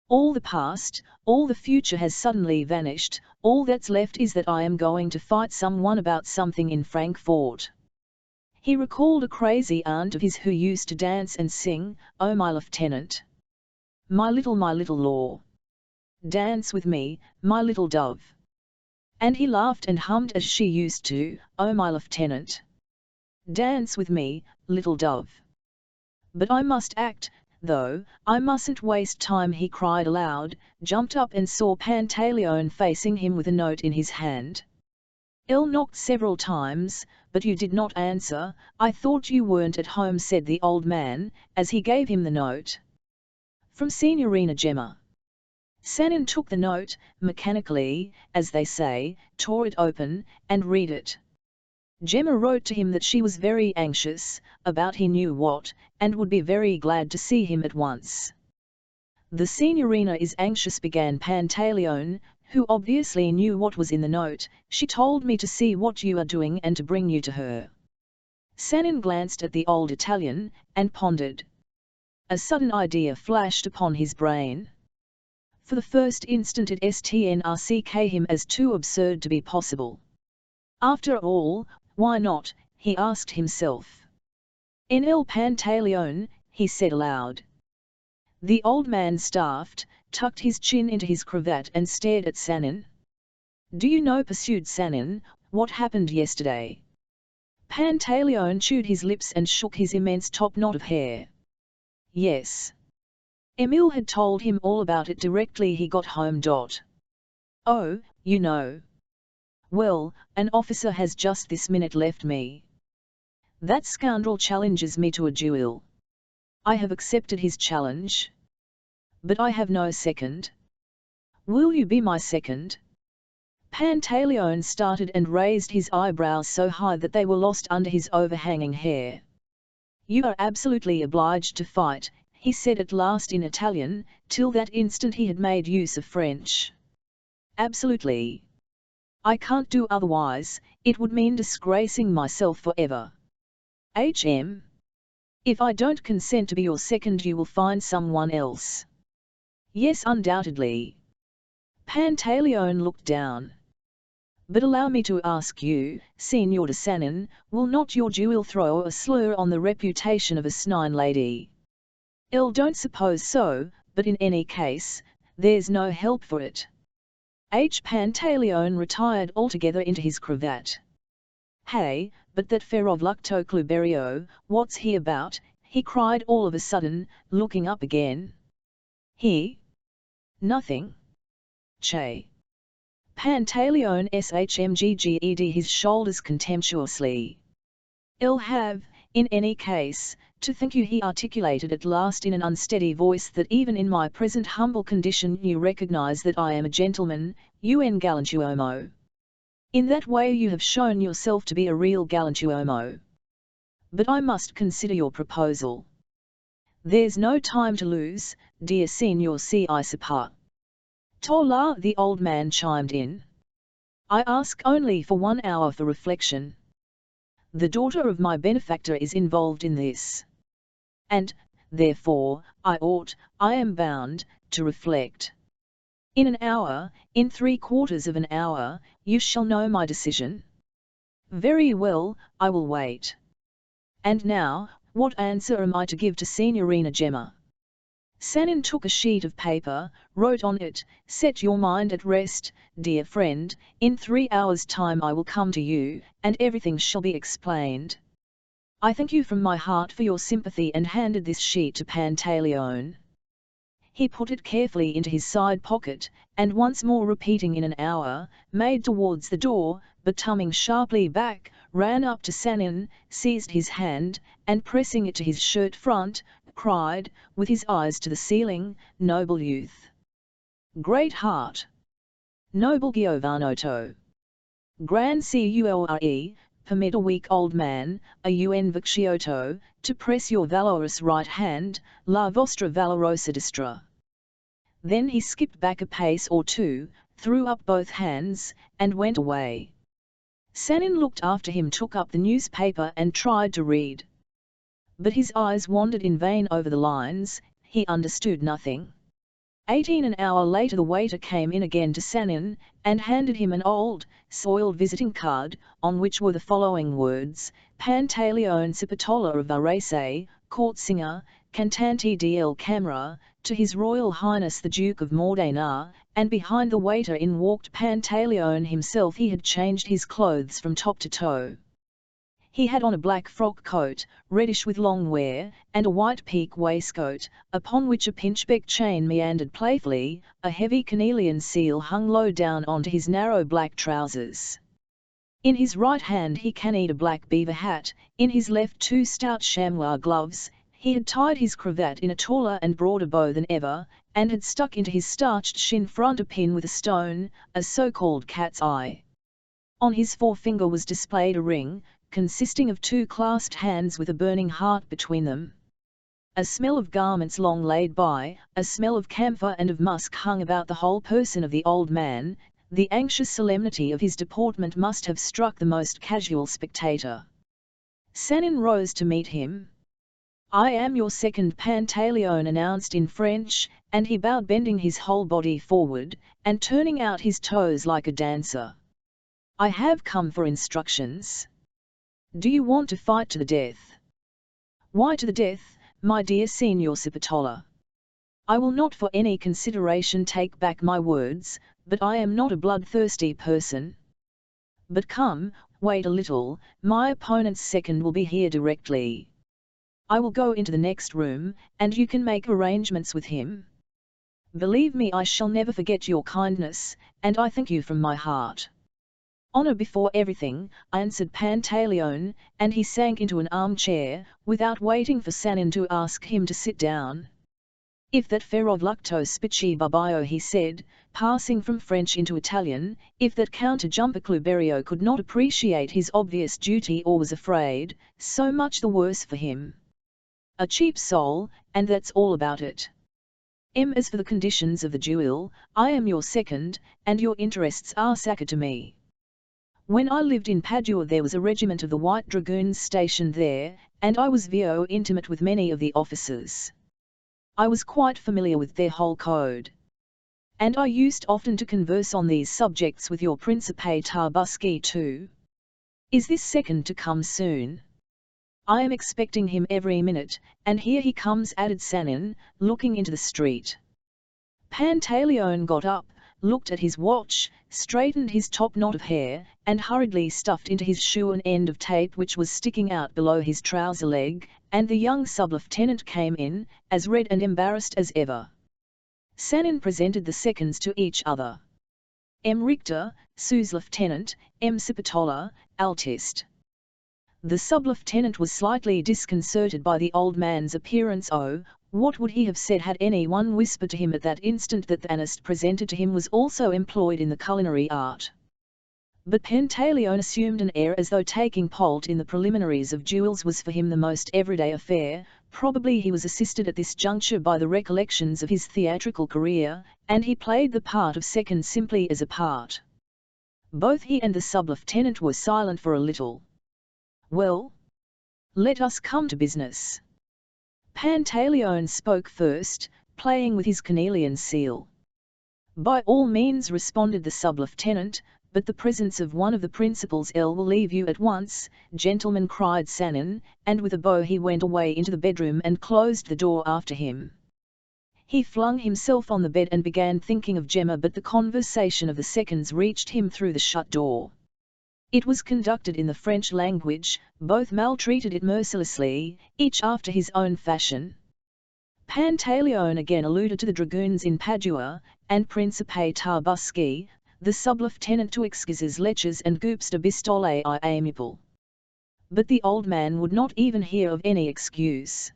All the past, all the future has suddenly vanished, all that's left is that I am going to fight someone about something in Frankfurt. He recalled a crazy aunt of his who used to dance and sing, "Oh my lieutenant, my little law, dance with me, my little dove." And he laughed and hummed as she used to, "Oh my lieutenant, dance with me, little dove." "But I must act, though, I mustn't waste time," he cried aloud, jumped up and saw Pantaleone facing him with a note in his hand. "Il knocked several times, but you did not answer. I thought you weren't at home," said the old man, as he gave him the note. "From Signorina Gemma." Sanin took the note, mechanically, as they say, tore it open, and read it. Gemma wrote to him that she was very anxious, about he knew what, and would be very glad to see him at once. "The Signorina is anxious," began Pantaleone, who obviously knew what was in the note. "She told me to see what you are doing and to bring you to her." Sanin glanced at the old Italian, and pondered. A sudden idea flashed upon his brain. For the first instant it struck him as too absurd to be possible. After all, why not, he asked himself. "In il Pantaleone," he said aloud. The old man staffed, tucked his chin into his cravat and stared at Sanin. "Do you know," pursued Sanin, "what happened yesterday?" Pantaleone chewed his lips and shook his immense top knot of hair. Yes. Emile had told him all about it directly he got home. "Oh, you know. Well, an officer has just this minute left me. That scoundrel challenges me to a duel. I have accepted his challenge. But I have no second." "Will you be my second?" Pantaleone started and raised his eyebrows so high that they were lost under his overhanging hair. "You are absolutely obliged to fight," he said at last in Italian. Till that instant he had made use of French. "Absolutely. I can't do otherwise, it would mean disgracing myself forever. If I don't consent to be your second, you will find someone else." "Yes, undoubtedly." Pantaleone looked down. "But allow me to ask you, Signor de Sanin, will not your duel throw a slur on the reputation of a Snine lady?" "I don't suppose so, but in any case, there's no help for it." Pantaleone retired altogether into his cravat. "Hey, but that Ferrovlucto Cluberio, what's he about?" he cried all of a sudden, looking up again. "He? Nothing. Che." Pantaleone shmgged his shoulders contemptuously. "I'll have, in any case, to thank you," he articulated at last in an unsteady voice, "that even in my present humble condition you recognize that I am a gentleman, un galantuomo. In that way you have shown yourself to be a real galantuomo. But I must consider your proposal." "There's no time to lose, dear Signor Ciapa." "Tola," the old man chimed in. "I ask only for 1 hour for reflection. The daughter of my benefactor is involved in this. And, therefore, I am bound, to reflect. In an hour, in 3/4 of an hour, you shall know my decision." "Very well, I will wait. And now, what answer am I to give to Signorina Gemma?" Sanin took a sheet of paper, wrote on it, "Set your mind at rest, dear friend, in 3 hours' time I will come to you, and everything shall be explained. I thank you from my heart for your sympathy," and handed this sheet to Pantaleone. He put it carefully into his side pocket, and once more repeating "in an hour," made towards the door, but coming sharply back, ran up to Sanin, seized his hand, and pressing it to his shirt front, cried, with his eyes to the ceiling, "Noble youth! Great heart! Noble Giovanotto! Gran Cuore, permit a weak old man, a un vecchiotto, to press your valorous right hand, la vostra valorosa destra." Then he skipped back a pace or two, threw up both hands, and went away. Sanin looked after him, took up the newspaper and tried to read. But his eyes wandered in vain over the lines, he understood nothing. An hour later the waiter came in again to Sanin, and handed him an old, soiled visiting card, on which were the following words: Pantaleone Cipotola of Varese, court singer, cantante del camera, to His Royal Highness the Duke of Modena. And behind the waiter in walked Pantaleone himself. He had changed his clothes from top to toe. He had on a black frock coat, reddish with long wear, and a white pique waistcoat, upon which a pinchbeck chain meandered playfully. A heavy cornelian seal hung low down onto his narrow black trousers. In his right hand he carried a black beaver hat, in his left 2 stout chamois gloves. He had tied his cravat in a taller and broader bow than ever, and had stuck into his starched shin front a pin with a stone, a so-called cat's eye. On his forefinger was displayed a ring, consisting of 2 clasped hands with a burning heart between them. A smell of garments long laid by, a smell of camphor and of musk hung about the whole person of the old man. The anxious solemnity of his deportment must have struck the most casual spectator. Sanin rose to meet him. "I am your second," Pantaleone announced in French, and he bowed, bending his whole body forward, and turning out his toes like a dancer. "I have come for instructions. Do you want to fight to the death?" "Why to the death, my dear Signor Cipotola? I will not for any consideration take back my words, but I am not a bloodthirsty person. But come, wait a little, my opponent's second will be here directly. I will go into the next room, and you can make arrangements with him. Believe me, I shall never forget your kindness, and I thank you from my heart." "Honor before everything," answered Pantaleone, and he sank into an armchair, without waiting for Sanin to ask him to sit down. "If that ferrovlucto spicci Barbio," he said, passing from French into Italian, "if that Count Jumper Cluberio could not appreciate his obvious duty or was afraid, so much the worse for him. A cheap soul, and that's all about it. As for the conditions of the duel, I am your second, and your interests are sacred to me. When I lived in Padua there was a regiment of the White Dragoons stationed there, and I was intimate with many of the officers. I was quite familiar with their whole code. And I used often to converse on these subjects with your Principe Tarbuschi too. Is this second to come soon?" "I am expecting him every minute, and here he comes," added Sanin, looking into the street. Pantaleone got up, looked at his watch, straightened his top knot of hair, and hurriedly stuffed into his shoe an end of tape which was sticking out below his trouser leg, and the young sub-lieutenant came in, as red and embarrassed as ever. Sanin presented the seconds to each other. M. Richter, Sous-Lieutenant, M. Cipotola, Altist. The sub-lieutenant was slightly disconcerted by the old man's appearance. Oh, what would he have said had anyone whispered to him at that instant that the anist presented to him was also employed in the culinary art? But Pantaleone assumed an air as though taking part in the preliminaries of duels was for him the most everyday affair. Probably he was assisted at this juncture by the recollections of his theatrical career, and he played the part of second simply as a part. Both he and the sub-lieutenant were silent for a little. "Well, let us come to business." Pantaleone spoke first, playing with his cornelian seal. "By all means," responded the sub-lieutenant, "but the presence of one of the principals will leave you at once." "Gentlemen," cried Sanin, and with a bow he went away into the bedroom and closed the door after him. He flung himself on the bed and began thinking of Gemma, but the conversation of the seconds reached him through the shut door. It was conducted in the French language, both maltreated it mercilessly, each after his own fashion. Pantaleone again alluded to the dragoons in Padua, and Principe Tarbuschi, the sub-lieutenant to excuses leches and goups de pistole I amiable. But the old man would not even hear of any excuse.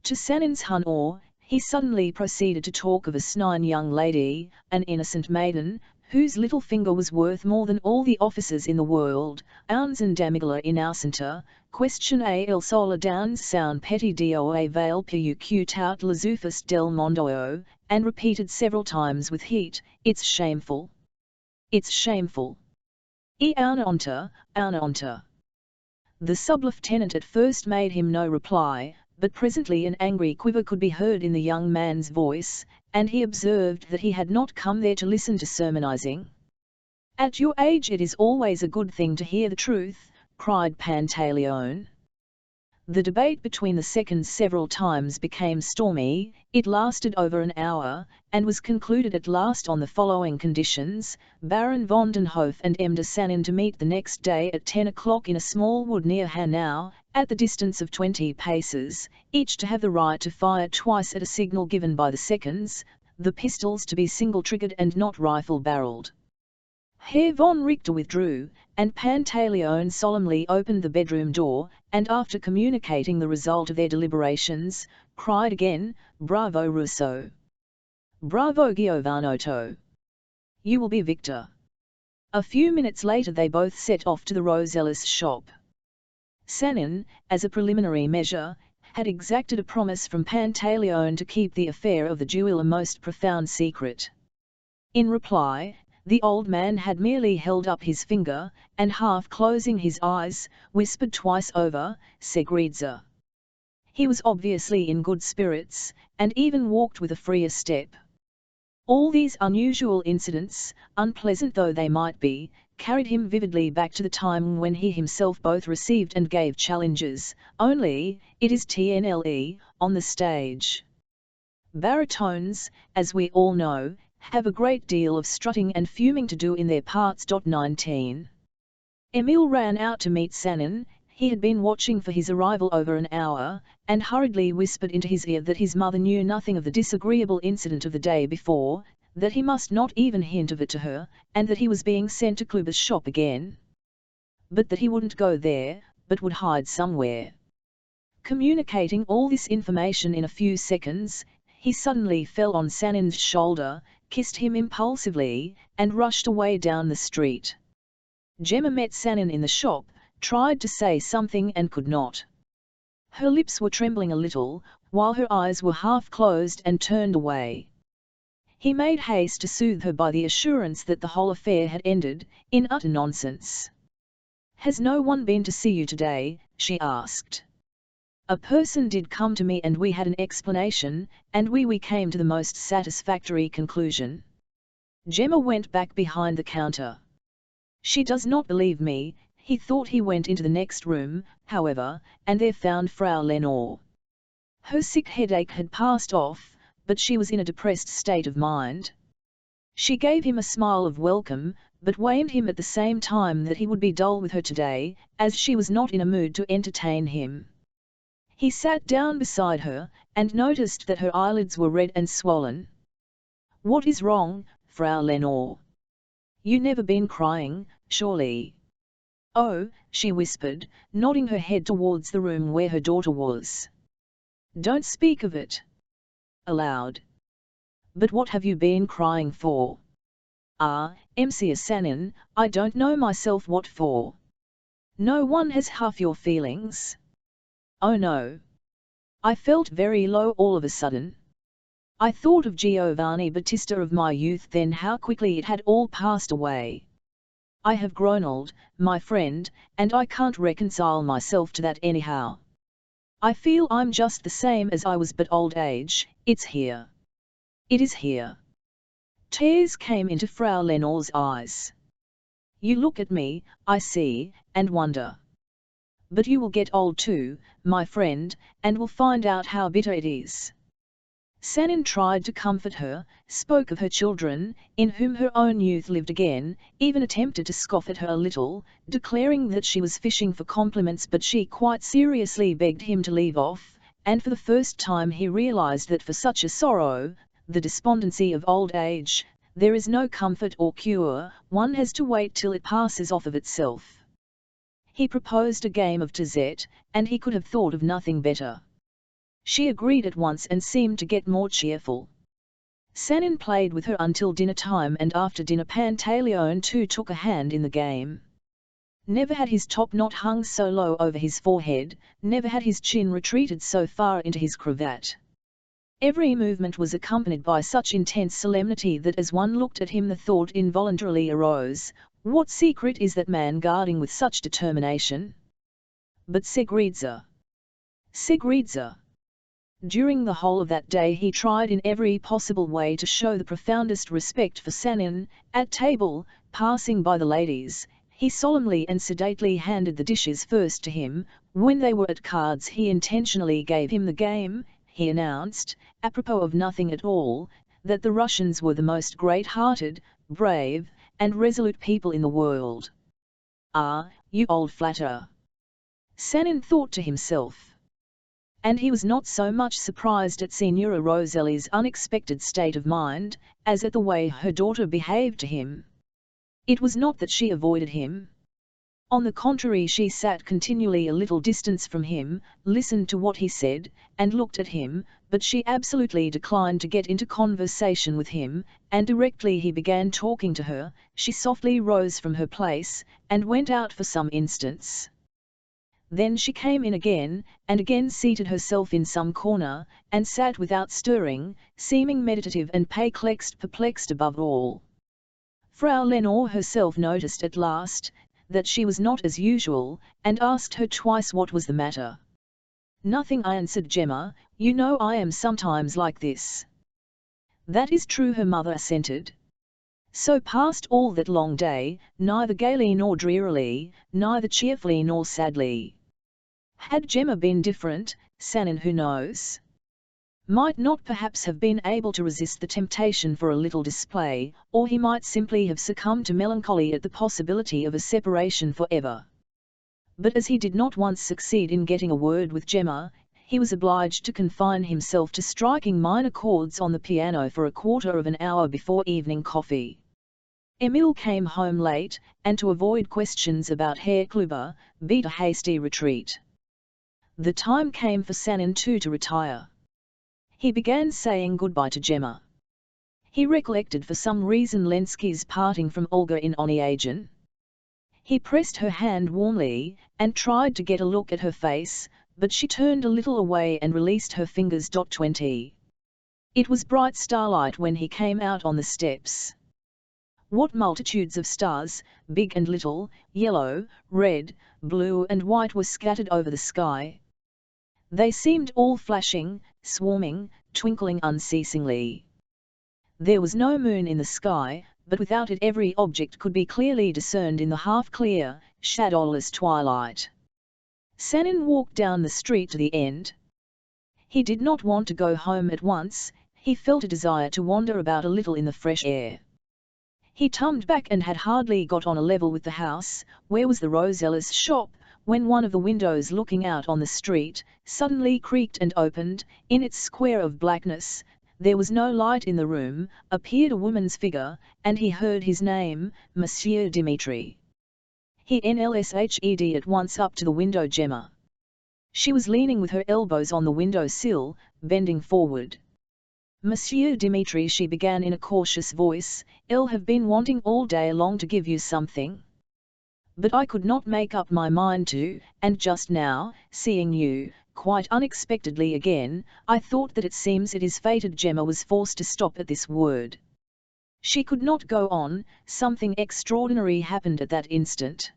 To Sanin's honor, he suddenly proceeded to talk of a snine young lady, an innocent maiden, whose little finger was worth more than all the officers in the world. Ounds and damigula innocenta, question a il sola downs sound petit doa vale puq tout lazufus del mondo, and repeated several times with heat, "It's shameful. It's shameful. E una onta, una onta." The sub-lieutenant at first made him no reply, but presently an angry quiver could be heard in the young man's voice, and he observed that he had not come there to listen to sermonizing. "At your age it is always a good thing to hear the truth," cried Pantaleone. The debate between the seconds several times became stormy. It lasted over an hour, and was concluded at last on the following conditions: Baron von den Hof and M. de Sanin to meet the next day at 10 o'clock in a small wood near Hanau, at the distance of 20 paces, each to have the right to fire twice at a signal given by the seconds, the pistols to be single-triggered and not rifle-barreled. Herr von Richter withdrew, and Pantaleone solemnly opened the bedroom door, and after communicating the result of their deliberations, cried again, "Bravo Rousseau! Bravo Giovanotto! You will be victor!" A few minutes later they both set off to the Rosellas shop. Sanin, as a preliminary measure, had exacted a promise from Pantaleone to keep the affair of the duel a most profound secret. In reply, the old man had merely held up his finger, and half closing his eyes, whispered twice over, "Segredza." He was obviously in good spirits, and even walked with a freer step. All these unusual incidents, unpleasant though they might be, carried him vividly back to the time when he himself both received and gave challenges, only, it is TNLE, on the stage. Baritones, as we all know, have a great deal of strutting and fuming to do in their parts. 19. Emile ran out to meet Sanin. He had been watching for his arrival over an hour, and hurriedly whispered into his ear that his mother knew nothing of the disagreeable incident of the day before, that he must not even hint of it to her, and that he was being sent to Kluber's shop again. But that he wouldn't go there, but would hide somewhere. Communicating all this information in a few seconds, he suddenly fell on Sanin's shoulder, kissed him impulsively, and rushed away down the street. Gemma met Sanin in the shop, tried to say something and could not. Her lips were trembling a little, while her eyes were half closed and turned away. He made haste to soothe her by the assurance that the whole affair had ended, in utter nonsense. "Has no one been to see you today?" she asked. "A person did come to me and we had an explanation, and we came to the most satisfactory conclusion." Gemma went back behind the counter. "She does not believe me." He thought he went into the next room, however, and there found Frau Lenore. Her sick headache had passed off, but she was in a depressed state of mind. She gave him a smile of welcome, but warned him at the same time that he would be dull with her today, as she was not in a mood to entertain him. He sat down beside her, and noticed that her eyelids were red and swollen. "What is wrong, Frau Lenore? You never been crying, surely?" "Oh," she whispered, nodding her head towards the room where her daughter was. "Don't speak of it aloud. But what have you been crying for?" "Ah, Monsieur Sanin, I don't know myself what for." "No one has half your feelings." "Oh no. I felt very low all of a sudden. I thought of Giovanni Battista of my youth, then how quickly it had all passed away. I have grown old, my friend, and I can't reconcile myself to that anyhow. I feel I'm just the same as I was, but old age, it's here. It is here." Tears came into Frau Lenore's eyes. "You look at me, I see, and wonder. But you will get old too, my friend, and will find out how bitter it is." Sanin tried to comfort her, spoke of her children, in whom her own youth lived again, even attempted to scoff at her a little, declaring that she was fishing for compliments, but she quite seriously begged him to leave off, and for the first time he realized that for such a sorrow, the despondency of old age, there is no comfort or cure, one has to wait till it passes off of itself. He proposed a game of tezet, and he could have thought of nothing better. She agreed at once and seemed to get more cheerful. Sanin played with her until dinner time, and after dinner Pantaleone too took a hand in the game. Never had his top knot hung so low over his forehead, never had his chin retreated so far into his cravat. Every movement was accompanied by such intense solemnity that as one looked at him the thought involuntarily arose, what secret is that man guarding with such determination? But Segredza! Segredza! During the whole of that day he tried in every possible way to show the profoundest respect for Sanin. At table, passing by the ladies, he solemnly and sedately handed the dishes first to him. When they were at cards he intentionally gave him the game. He announced, apropos of nothing at all, that the Russians were the most great-hearted, brave, and resolute people in the world. "Ah, you old flatterer!" Sanin thought to himself. And he was not so much surprised at Signora Roselli's unexpected state of mind, as at the way her daughter behaved to him. It was not that she avoided him. On the contrary, she sat continually a little distance from him, listened to what he said, and looked at him, but she absolutely declined to get into conversation with him, and directly he began talking to her, she softly rose from her place, and went out for some instants. Then she came in again, and again seated herself in some corner, and sat without stirring, seeming meditative and perplexed above all. Frau Lenore herself noticed at last, that she was not as usual, and asked her twice what was the matter. "Nothing," answered Gemma, "you know I am sometimes like this." "That is true," her mother assented. So passed all that long day, neither gaily nor drearily, neither cheerfully nor sadly. Had Gemma been different, Sanin, who knows, might not perhaps have been able to resist the temptation for a little display, or he might simply have succumbed to melancholy at the possibility of a separation for ever. But as he did not once succeed in getting a word with Gemma, he was obliged to confine himself to striking minor chords on the piano for a quarter of an hour before evening coffee. Emile came home late, and to avoid questions about Herr Kluber, beat a hasty retreat. The time came for Sanin too to retire. He began saying goodbye to Gemma. He recollected for some reason Lenski's parting from Olga in Onegin. He pressed her hand warmly, and tried to get a look at her face, but she turned a little away and released her fingers. 20. It was bright starlight when he came out on the steps. What multitudes of stars, big and little, yellow, red, blue and white, were scattered over the sky. They seemed all flashing, swarming, twinkling unceasingly. There was no moon in the sky, but without it every object could be clearly discerned in the half-clear, shadowless twilight. Sanin walked down the street to the end. He did not want to go home at once, he felt a desire to wander about a little in the fresh air. He turned back and had hardly got on a level with the house, where was the Rosellas' shop, when one of the windows looking out on the street, suddenly creaked and opened. In its square of blackness, there was no light in the room, appeared a woman's figure, and he heard his name, Monsieur Dimitri. He nlshed at once up to the window Gemma. She was leaning with her elbows on the window sill, bending forward. "Monsieur Dimitri," she began in a cautious voice, "I'll have been wanting all day long to give you something. But I could not make up my mind to, and just now, seeing you, quite unexpectedly again, I thought that it seems it is fated." Gemma was forced to stop at this word. She could not go on, something extraordinary happened at that instant.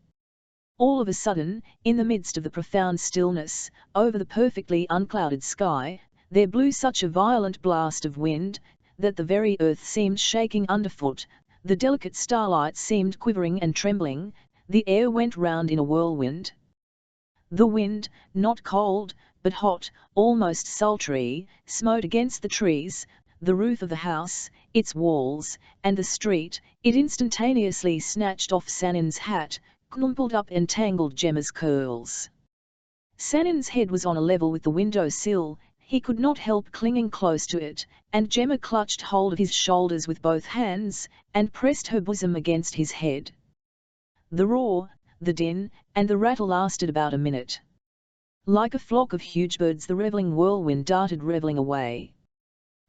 All of a sudden, in the midst of the profound stillness, over the perfectly unclouded sky, there blew such a violent blast of wind, that the very earth seemed shaking underfoot, the delicate starlight seemed quivering and trembling, the air went round in a whirlwind. The wind, not cold, but hot, almost sultry, smote against the trees, the roof of the house, its walls, and the street. It instantaneously snatched off Sanin's hat, crumpled up and tangled Gemma's curls. Sanin's head was on a level with the window sill, he could not help clinging close to it, and Gemma clutched hold of his shoulders with both hands, and pressed her bosom against his head. The roar, the din, and the rattle lasted about a minute. Like a flock of huge birds the revelling whirlwind darted revelling away.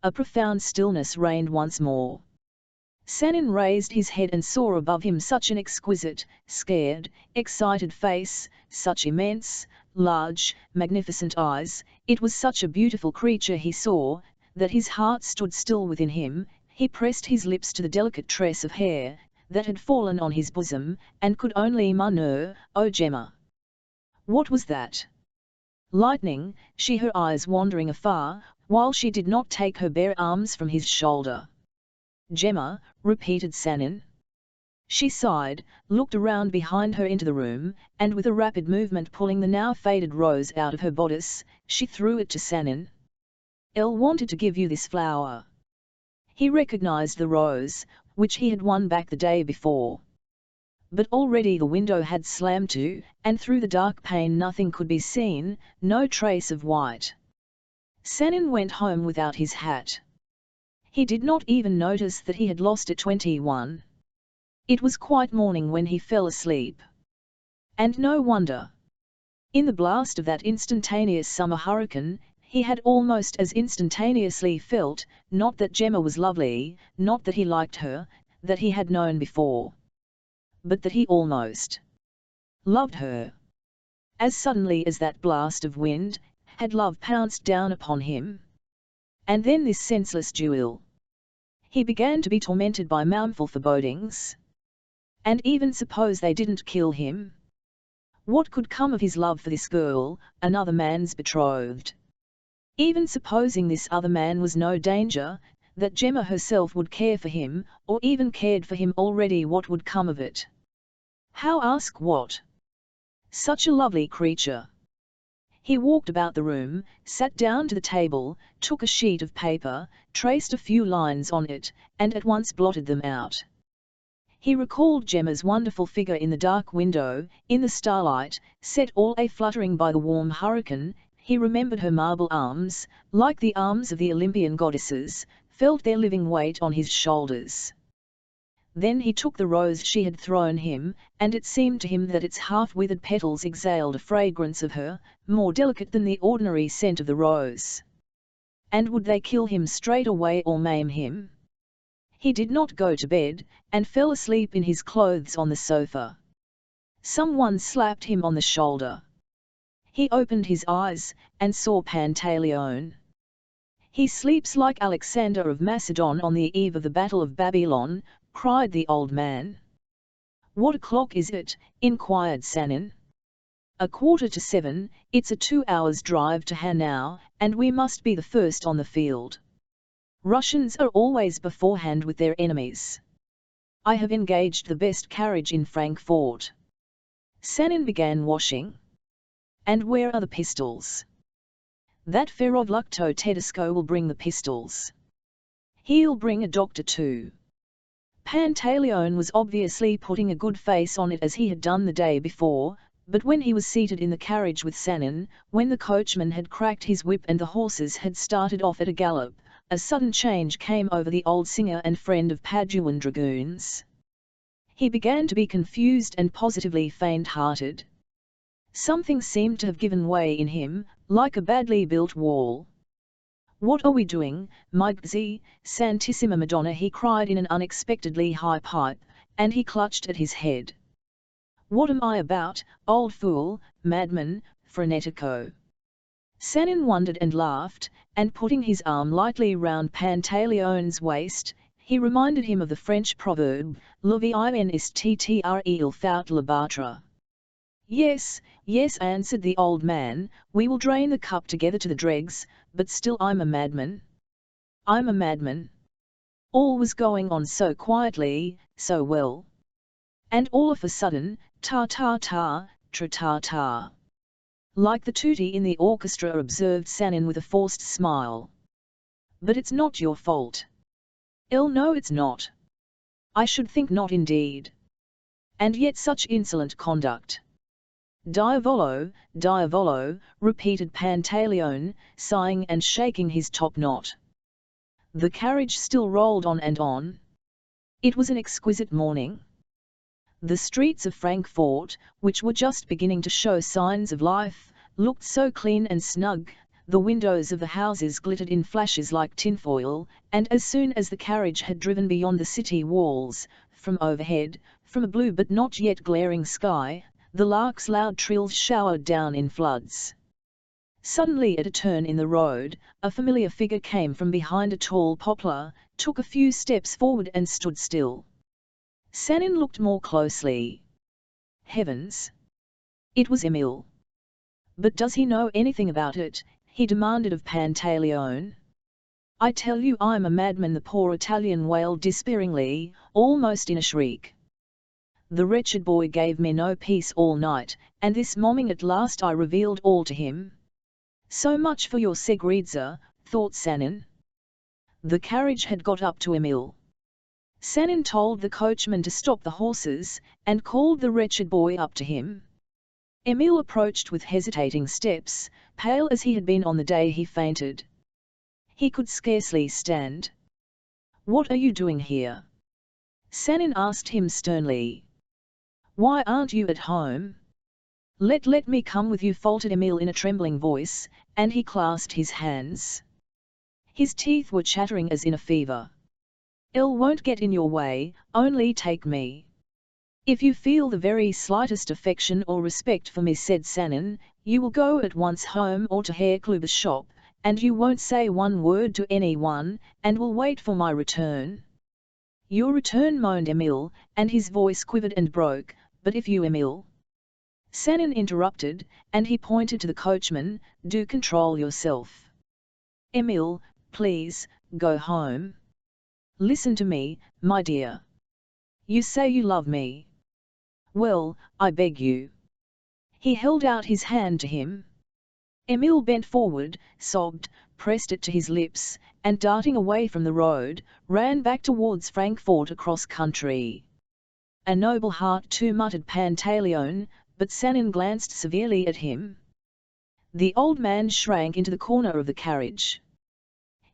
A profound stillness reigned once more. Sanin raised his head and saw above him such an exquisite, scared, excited face, such immense, large, magnificent eyes, it was such a beautiful creature he saw, that his heart stood still within him. He pressed his lips to the delicate tress of hair that had fallen on his bosom, and could only murmur, "Oh Gemma!" What was that? Lightning, she her eyes wandering afar, while she did not take her bare arms from his shoulder. Gemma, repeated Sanin. She sighed, looked around behind her into the room, and with a rapid movement pulling the now faded rose out of her bodice, she threw it to Sanin. "Elle wanted to give you this flower." He recognized the rose, which he had won back the day before. But already the window had slammed to, and through the dark pane nothing could be seen, no trace of white. Sanin went home without his hat. He did not even notice that he had lost it. 21. It was quite morning when he fell asleep. And no wonder. In the blast of that instantaneous summer hurricane, he had almost as instantaneously felt, not that Gemma was lovely, not that he liked her, that he had known before, but that he almost loved her. As suddenly as that blast of wind, had love pounced down upon him. And then this senseless duel. He began to be tormented by mournful forebodings. And even suppose they didn't kill him? What could come of his love for this girl, another man's betrothed? Even supposing this other man was no danger, that Gemma herself would care for him, or even cared for him already, what would come of it? How ask what? Such a lovely creature. He walked about the room, sat down to the table, took a sheet of paper, traced a few lines on it, and at once blotted them out. He recalled Gemma's wonderful figure in the dark window, in the starlight, set all a-fluttering by the warm hurricane. He remembered her marble arms, like the arms of the Olympian goddesses, felt their living weight on his shoulders. Then he took the rose she had thrown him, and it seemed to him that its half-withered petals exhaled a fragrance of her, more delicate than the ordinary scent of the rose. And would they kill him straight away or maim him? He did not go to bed, and fell asleep in his clothes on the sofa. Someone slapped him on the shoulder. He opened his eyes, and saw Pantaleone. "He sleeps like Alexander of Macedon on the eve of the Battle of Babylon," cried the old man. "What o'clock is it?" inquired Sanin. 7:15, it's a 2 hours' drive to Hanau, and we must be the first on the field. Russians are always beforehand with their enemies. I have engaged the best carriage in Frankfort." Sanin began washing. "And where are the pistols?" "That Ferovlukto Tedesco will bring the pistols. He'll bring a doctor too." Pantaleone was obviously putting a good face on it as he had done the day before, but when he was seated in the carriage with Sanin, when the coachman had cracked his whip and the horses had started off at a gallop, a sudden change came over the old singer and friend of Paduan dragoons. He began to be confused and positively faint-hearted. Something seemed to have given way in him, like a badly built wall. "What are we doing, my Gzi, Santissima Madonna?" he cried in an unexpectedly high pipe, and he clutched at his head. "What am I about, old fool, madman, frenetico?" Sanin wondered and laughed, and putting his arm lightly round Pantaleone's waist, he reminded him of the French proverb, "Le vin est très il faut le battre." "Yes, yes," answered the old man, "we will drain the cup together to the dregs, but still I'm a madman. I'm a madman." All was going on so quietly, so well. And all of a sudden, ta-ta-ta, tra-ta-ta. Like the tutti in the orchestra, observed Sanin with a forced smile. "But it's not your fault." No, it's not. I should think not indeed. And yet such insolent conduct." "Diavolo, diavolo," repeated Pantaleone, sighing and shaking his top-knot. The carriage still rolled on and on. It was an exquisite morning. The streets of Frankfort, which were just beginning to show signs of life, looked so clean and snug, the windows of the houses glittered in flashes like tinfoil, and as soon as the carriage had driven beyond the city walls, from overhead, from a blue but not yet glaring sky, the lark's loud trills showered down in floods. Suddenly at a turn in the road, a familiar figure came from behind a tall poplar, took a few steps forward and stood still. Sanin looked more closely. Heavens! It was Emile. But does he know anything about it? He demanded of Pantaleone. I tell you I'm a madman, the poor Italian wailed despairingly, almost in a shriek. The wretched boy gave me no peace all night, and this morning at last I revealed all to him. So much for your Segredza, thought Sanin. The carriage had got up to Emil. Sanin told the coachman to stop the horses, and called the wretched boy up to him. Emil approached with hesitating steps, pale as he had been on the day he fainted. He could scarcely stand. What are you doing here? Sanin asked him sternly. Why aren't you at home? Let me come with you, faltered Emil in a trembling voice, and he clasped his hands. His teeth were chattering as in a fever. Il won't get in your way, only take me. If you feel the very slightest affection or respect for me, said Sanin, you will go at once home or to Herr Kluber's shop, and you won't say one word to anyone, and will wait for my return. Your return, moaned Emil, and his voice quivered and broke, but if you, Emil. Sanin interrupted, and he pointed to the coachman, do control yourself. Emil, please, go home. Listen to me, my dear. You say you love me. Well, I beg you. He held out his hand to him. Emil bent forward, sobbed, pressed it to his lips, and darting away from the road, ran back towards Frankfort across country. A noble heart too, muttered Pantaleone, but Sanin glanced severely at him. The old man shrank into the corner of the carriage.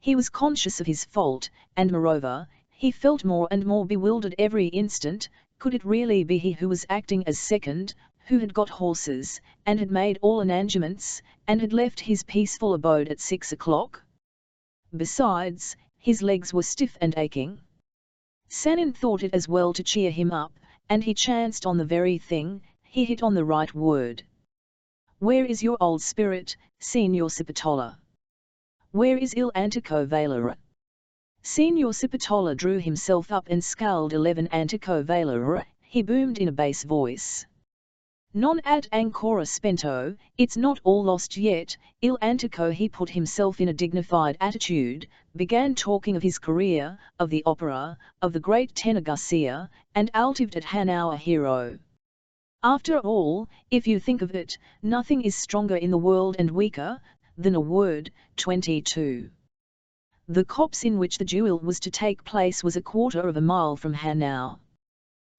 He was conscious of his fault, and moreover, he felt more and more bewildered every instant. Could it really be he who was acting as second, who had got horses, and had made all arrangements, and had left his peaceful abode at 6 o'clock? Besides, his legs were stiff and aching. Sanin thought it as well to cheer him up, and he chanced on the very thing. He hit on the right word. Where is your old spirit, Signor Cipitola? Where is il antico valere? Signor Cipitola drew himself up and scowled. 11 antico valere, he boomed in a bass voice. Non ad ancora spento, it's not all lost yet, il antico. He put himself in a dignified attitude, began talking of his career, of the opera, of the great tenor Garcia, and altived at Hanauer hero. After all, if you think of it, nothing is stronger in the world and weaker than a word. 22. The copse in which the duel was to take place was a quarter of a mile from Hanau.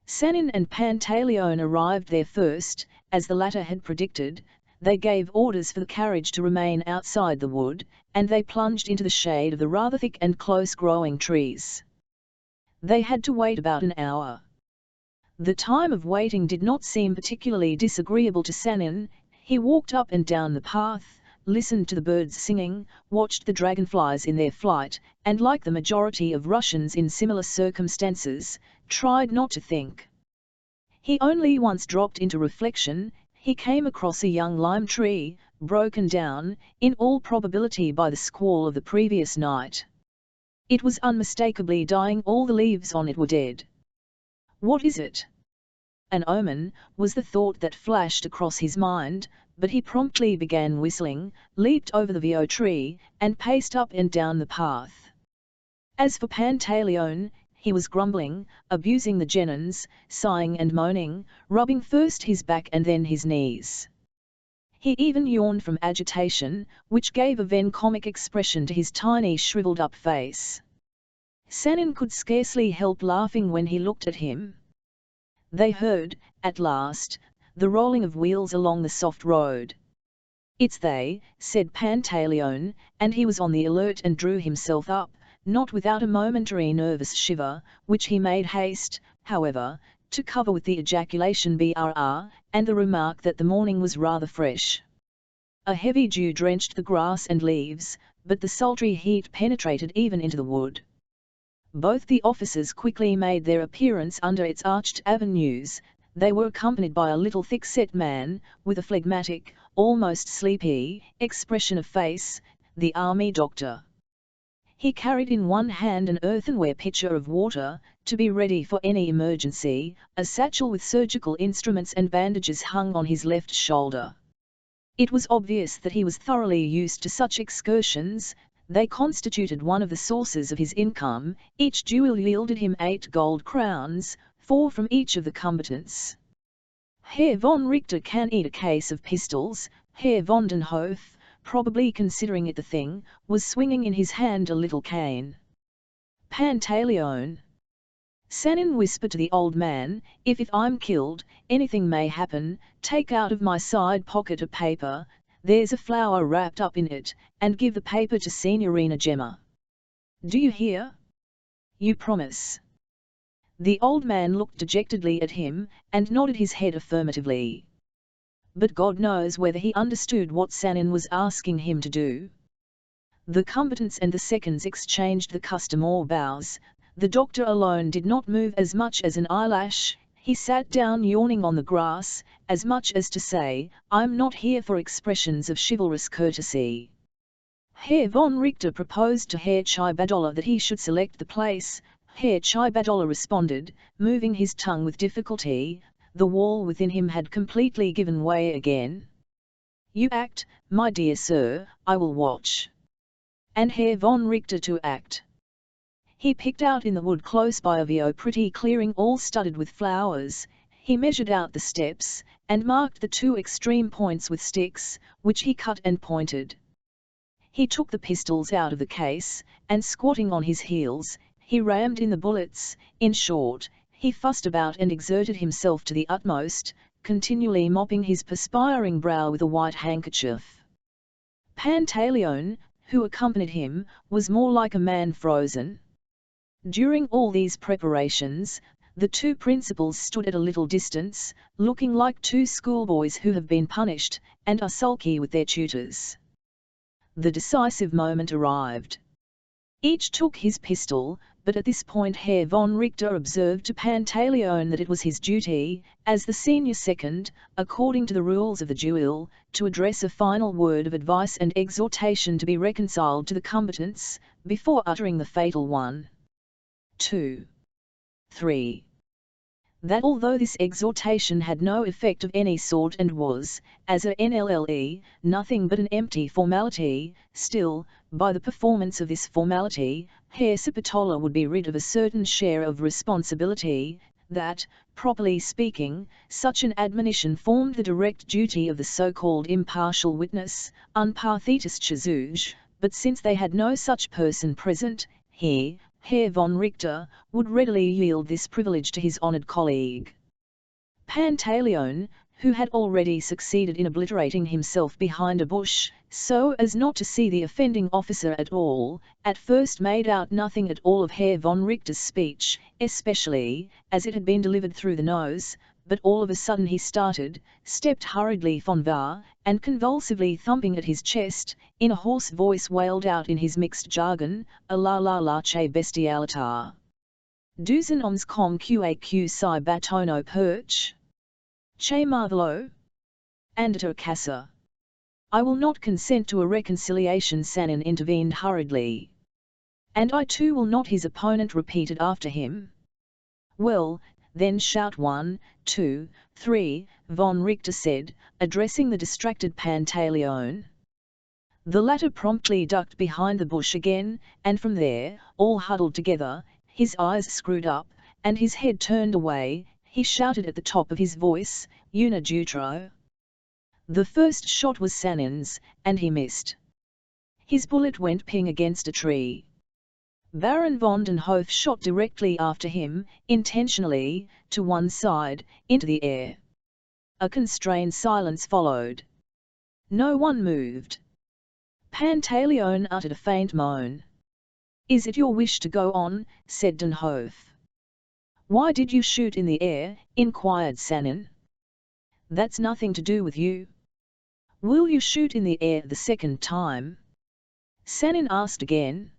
Sanin and Pantaleone arrived there first, as the latter had predicted. They gave orders for the carriage to remain outside the wood, and they plunged into the shade of the rather thick and close-growing trees. They had to wait about an hour. The time of waiting did not seem particularly disagreeable to Sanin. He walked up and down the path, listened to the birds singing, watched the dragonflies in their flight, and like the majority of Russians in similar circumstances, tried not to think. He only once dropped into reflection. He came across a young lime tree, broken down, in all probability by the squall of the previous night. It was unmistakably dying, all the leaves on it were dead. What is it? An omen, was the thought that flashed across his mind, but he promptly began whistling, leaped over the vio tree, and paced up and down the path. As for Pantaleone, he was grumbling, abusing the genins, sighing and moaning, rubbing first his back and then his knees. He even yawned from agitation, which gave a ven-comic expression to his tiny shriveled-up face. Sanin could scarcely help laughing when he looked at him. They heard, at last, the rolling of wheels along the soft road. It's they, said Pantaleone, and he was on the alert and drew himself up, not without a momentary nervous shiver, which he made haste, however, to cover with the ejaculation brr, and the remark that the morning was rather fresh. A heavy dew drenched the grass and leaves, but the sultry heat penetrated even into the wood. Both the officers quickly made their appearance under its arched avenues. They were accompanied by a little thick-set man, with a phlegmatic, almost sleepy, expression of face, the army doctor. He carried in one hand an earthenware pitcher of water, to be ready for any emergency. A satchel with surgical instruments and bandages hung on his left shoulder. It was obvious that he was thoroughly used to such excursions. They constituted one of the sources of his income. Each duel yielded him 8 gold crowns, 4 from each of the combatants. Herr von Richter can eat a case of pistols. Herr von den Hof, probably considering it the thing, was swinging in his hand a little cane. Pantaleone. Sanin whispered to the old man, if I'm killed, anything may happen. Take out of my side pocket a paper, there's a flower wrapped up in it, and give the paper to Signorina Gemma. Do you hear? You promise. The old man looked dejectedly at him, and nodded his head affirmatively. But God knows whether he understood what Sanin was asking him to do. The combatants and the seconds exchanged the customary bows. The doctor alone did not move as much as an eyelash. He sat down yawning on the grass, as much as to say, I'm not here for expressions of chivalrous courtesy. Herr von Richter proposed to Herr Chibadola that he should select the place. Herr Chibadola responded, moving his tongue with difficulty. The wall within him had completely given way again. You act, my dear sir, I will watch. And Herr von Richter to act. He picked out in the wood close by a pretty clearing all studded with flowers. He measured out the steps, and marked the 2 extreme points with sticks, which he cut and pointed. He took the pistols out of the case, and squatting on his heels, he rammed in the bullets. In short, he fussed about and exerted himself to the utmost, continually mopping his perspiring brow with a white handkerchief. Pantaleone, who accompanied him, was more like a man frozen. During all these preparations, the 2 principals stood at a little distance, looking like 2 schoolboys who have been punished, and are sulky with their tutors. The decisive moment arrived. Each took his pistol, but at this point Herr von Richter observed to Pantaleone that it was his duty, as the senior second, according to the rules of the duel, to address a final word of advice and exhortation to be reconciled to the combatants, before uttering the fatal 1, 2, 3. That although this exhortation had no effect of any sort and was, as a NLLE, nothing but an empty formality, still, by the performance of this formality, Herr Cipotola would be rid of a certain share of responsibility, that, properly speaking, such an admonition formed the direct duty of the so-called impartial witness, unparteitische Juge, but since they had no such person present, he, Herr von Richter, would readily yield this privilege to his honoured colleague. Pantaleone, who had already succeeded in obliterating himself behind a bush, so as not to see the offending officer at all, at first made out nothing at all of Herr von Richter's speech, especially, as it had been delivered through the nose, but all of a sudden he started, stepped hurriedly von var, and convulsively thumping at his chest, in a hoarse voice wailed out in his mixed jargon, a la la la che bestialita. Douze noms com qaq si batono perch? Che marvelo? Andata casa. I will not consent to a reconciliation, Sanin intervened hurriedly. And I too will not, his opponent repeated after him. Well, then shout 1, 2, 3, von Richter said, addressing the distracted Pantaleone. The latter promptly ducked behind the bush again, and from there, all huddled together, his eyes screwed up, and his head turned away, he shouted at the top of his voice, Una Dutro. The first shot was Sanin's, and he missed. His bullet went ping against a tree. Baron von den Hof shot directly after him, intentionally, to one side, into the air. A constrained silence followed. No one moved. Pantaleone uttered a faint moan. Is it your wish to go on? Said den Hof. Why did you shoot in the air? Inquired Sanin. That's nothing to do with you. Will you shoot in the air the second time? Sanin asked again.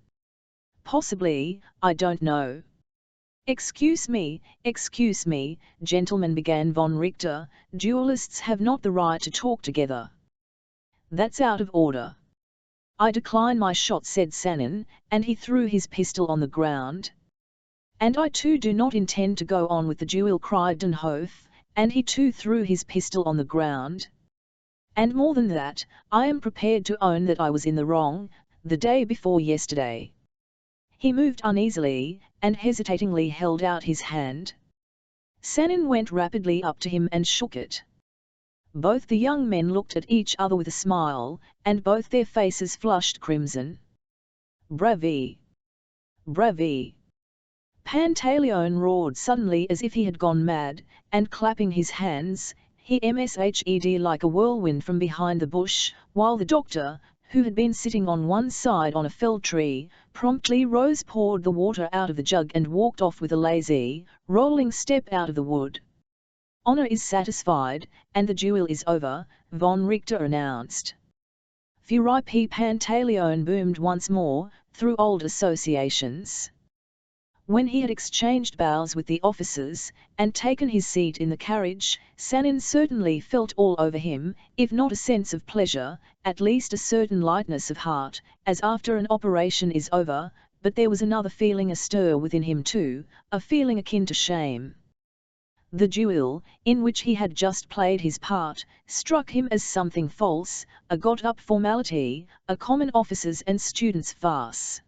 Possibly, I don't know. Excuse me, gentlemen, began von Richter, duelists have not the right to talk together. That's out of order. I decline my shot, said Sanin, and he threw his pistol on the ground. And I too do not intend to go on with the duel, cried den Hof, and he too threw his pistol on the ground. And more than that, I am prepared to own that I was in the wrong, the day before yesterday. He moved uneasily, and hesitatingly held out his hand. Sanin went rapidly up to him and shook it. Both the young men looked at each other with a smile, and both their faces flushed crimson. Bravi! Bravi! Pantaleone roared suddenly as if he had gone mad, and clapping his hands, he mshed like a whirlwind from behind the bush, while the doctor, who had been sitting on one side on a felled tree, promptly rose, poured the water out of the jug and walked off with a lazy, rolling step out of the wood. Honor is satisfied, and the duel is over, von Richter announced. Furipi Pantaleone boomed once more, through old associations. When he had exchanged bows with the officers, and taken his seat in the carriage, Sanin certainly felt all over him, if not a sense of pleasure, at least a certain lightness of heart, as after an operation is over, but there was another feeling astir within him too, a feeling akin to shame. The duel, in which he had just played his part, struck him as something false, a got-up formality, a common officers' and students' farce.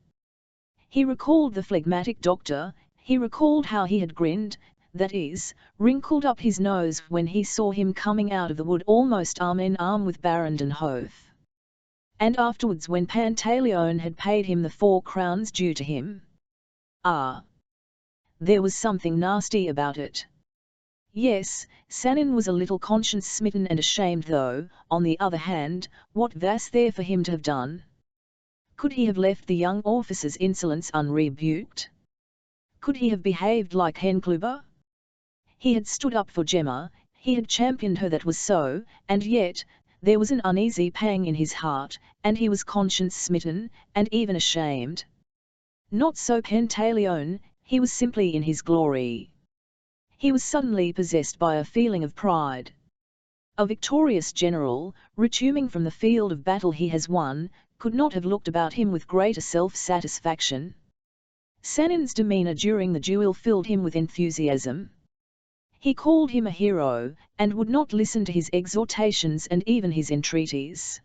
He recalled the phlegmatic doctor, he recalled how he had grinned, that is, wrinkled up his nose when he saw him coming out of the wood almost arm in arm with Baron and afterwards when Pantaleone had paid him the 4 crowns due to him. Ah! There was something nasty about it. Yes, Sanin was a little conscience-smitten and ashamed, though, on the other hand, what was there for him to have done? Could he have left the young officer's insolence unrebuked? Could he have behaved like Henkluber? He had stood up for Gemma, he had championed her, that was so, and yet, there was an uneasy pang in his heart, and he was conscience-smitten, and even ashamed. Not so Pantaleone, he was simply in his glory. He was suddenly possessed by a feeling of pride. A victorious general, returning from the field of battle he has won, could not have looked about him with greater self-satisfaction. Sanin's demeanour during the duel filled him with enthusiasm. He called him a hero, and would not listen to his exhortations and even his entreaties.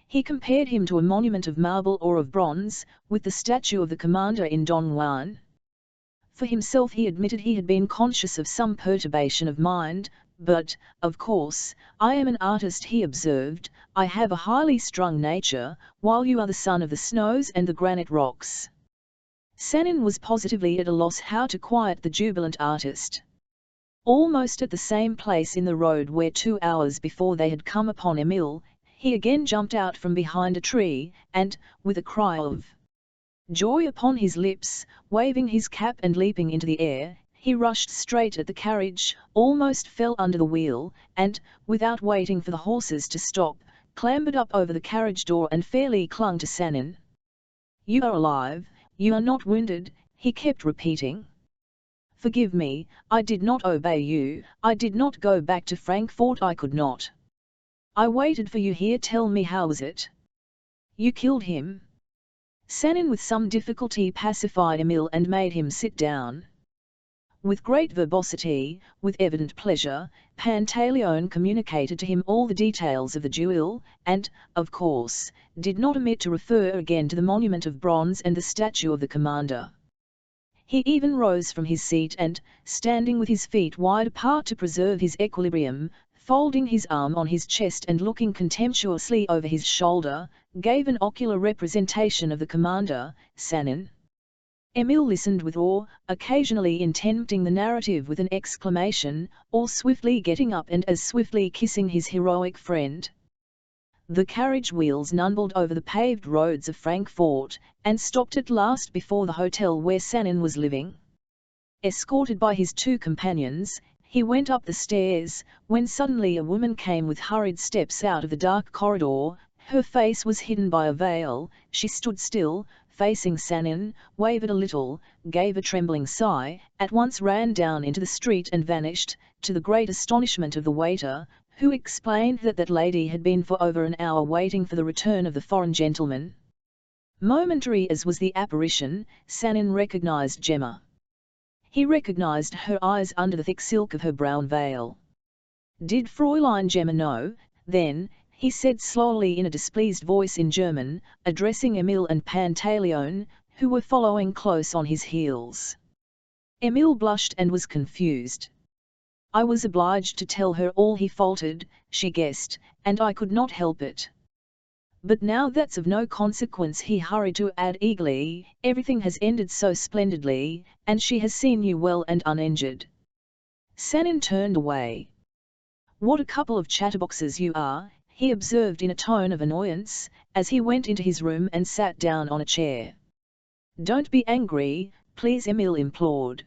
He compared him to a monument of marble or of bronze, with the statue of the commander in Don Juan. For himself he admitted he had been conscious of some perturbation of mind, but, of course, I am an artist, he observed, I have a highly strung nature, while you are the son of the snows and the granite rocks. Sanin was positively at a loss how to quiet the jubilant artist. Almost at the same place in the road where 2 hours before they had come upon Emile, he again jumped out from behind a tree, and, with a cry of joy upon his lips, waving his cap and leaping into the air, he rushed straight at the carriage, almost fell under the wheel, and, without waiting for the horses to stop, clambered up over the carriage door and fairly clung to Sanin. "You are alive, you are not wounded," he kept repeating. "Forgive me, I did not obey you, I did not go back to Frankfort, I could not. I waited for you here, tell me, how was it? You killed him?" Sanin with some difficulty pacified Emile and made him sit down. With great verbosity, with evident pleasure, Pantaleone communicated to him all the details of the duel, and, of course, did not omit to refer again to the monument of bronze and the statue of the commander. He even rose from his seat and, standing with his feet wide apart to preserve his equilibrium, folding his arm on his chest and looking contemptuously over his shoulder, gave an ocular representation of the commander, Sanin. Emile listened with awe, occasionally intempting the narrative with an exclamation, or swiftly getting up and as swiftly kissing his heroic friend. The carriage wheels numbled over the paved roads of Frankfort, and stopped at last before the hotel where Sanin was living. Escorted by his 2 companions, he went up the stairs, when suddenly a woman came with hurried steps out of the dark corridor. Her face was hidden by a veil, she stood still, facing Sanin, wavered a little, gave a trembling sigh, at once ran down into the street and vanished, to the great astonishment of the waiter, who explained that that lady had been for over an hour waiting for the return of the foreign gentleman. Momentary as was the apparition, Sanin recognized Gemma. He recognized her eyes under the thick silk of her brown veil. Did Fräulein Gemma know Then, he said slowly in a displeased voice in German, addressing Emil and Pantaleone, who were following close on his heels. Emil blushed and was confused. I was obliged to tell her all, he faltered, she guessed, and I could not help it. But now that's of no consequence, he hurried to add eagerly, everything has ended so splendidly, and she has seen you well and uninjured. Sanin turned away. What a couple of chatterboxes you are, he observed in a tone of annoyance, as he went into his room and sat down on a chair. Don't be angry, please, Emil implored.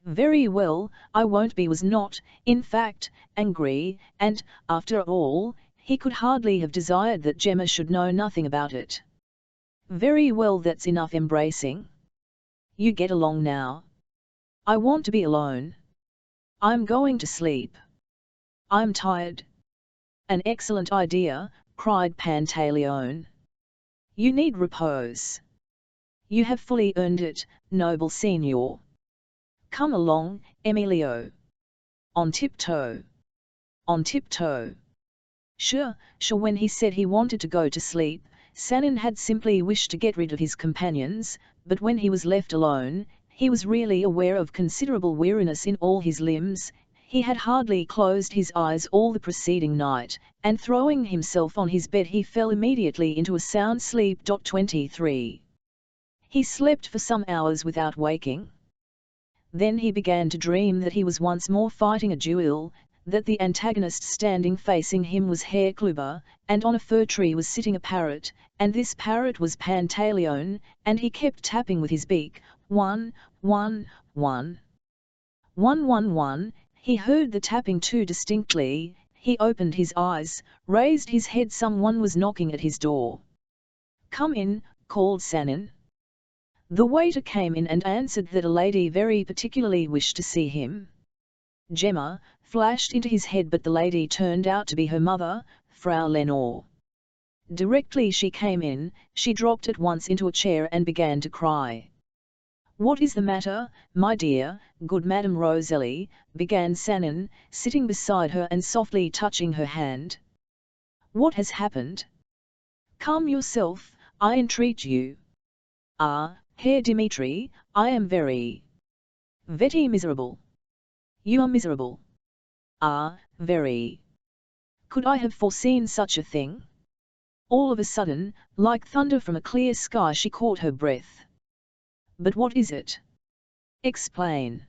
Very well, I won't be, was not, in fact, angry, and, after all, he could hardly have desired that Gemma should know nothing about it. Very well, that's enough embracing. You get along now. I want to be alone. I'm going to sleep. I'm tired. An excellent idea, cried Pantaleone. You need repose. You have fully earned it, noble signor. Come along, Emilio. On tiptoe. On tiptoe. Sure, when he said he wanted to go to sleep, Sanin had simply wished to get rid of his companions, but when he was left alone, he was really aware of considerable weariness in all his limbs. He had hardly closed his eyes all the preceding night, and throwing himself on his bed he fell immediately into a sound sleep. 23. He slept for some hours without waking. Then he began to dream that he was once more fighting a duel, that the antagonist standing facing him was Herr Kluber, and on a fir tree was sitting a parrot, and this parrot was Pantaleone, and he kept tapping with his beak, 1, 1, 1. 1, 1, 1, he heard the tapping too distinctly, he opened his eyes, raised his head, someone was knocking at his door. Come in, called Sanin. The waiter came in and answered that a lady very particularly wished to see him. Gemma flashed into his head, but the lady turned out to be her mother, Frau Lenore. Directly she came in, she dropped at once into a chair and began to cry. What is the matter, my dear, good Madame Roselli, began Sanin, sitting beside her and softly touching her hand. What has happened? Calm yourself, I entreat you. Ah, Herr Dimitri, I am very miserable. You are miserable. Ah, very. Could I have foreseen such a thing? All of a sudden, like thunder from a clear sky, she caught her breath. But what is it? Explain.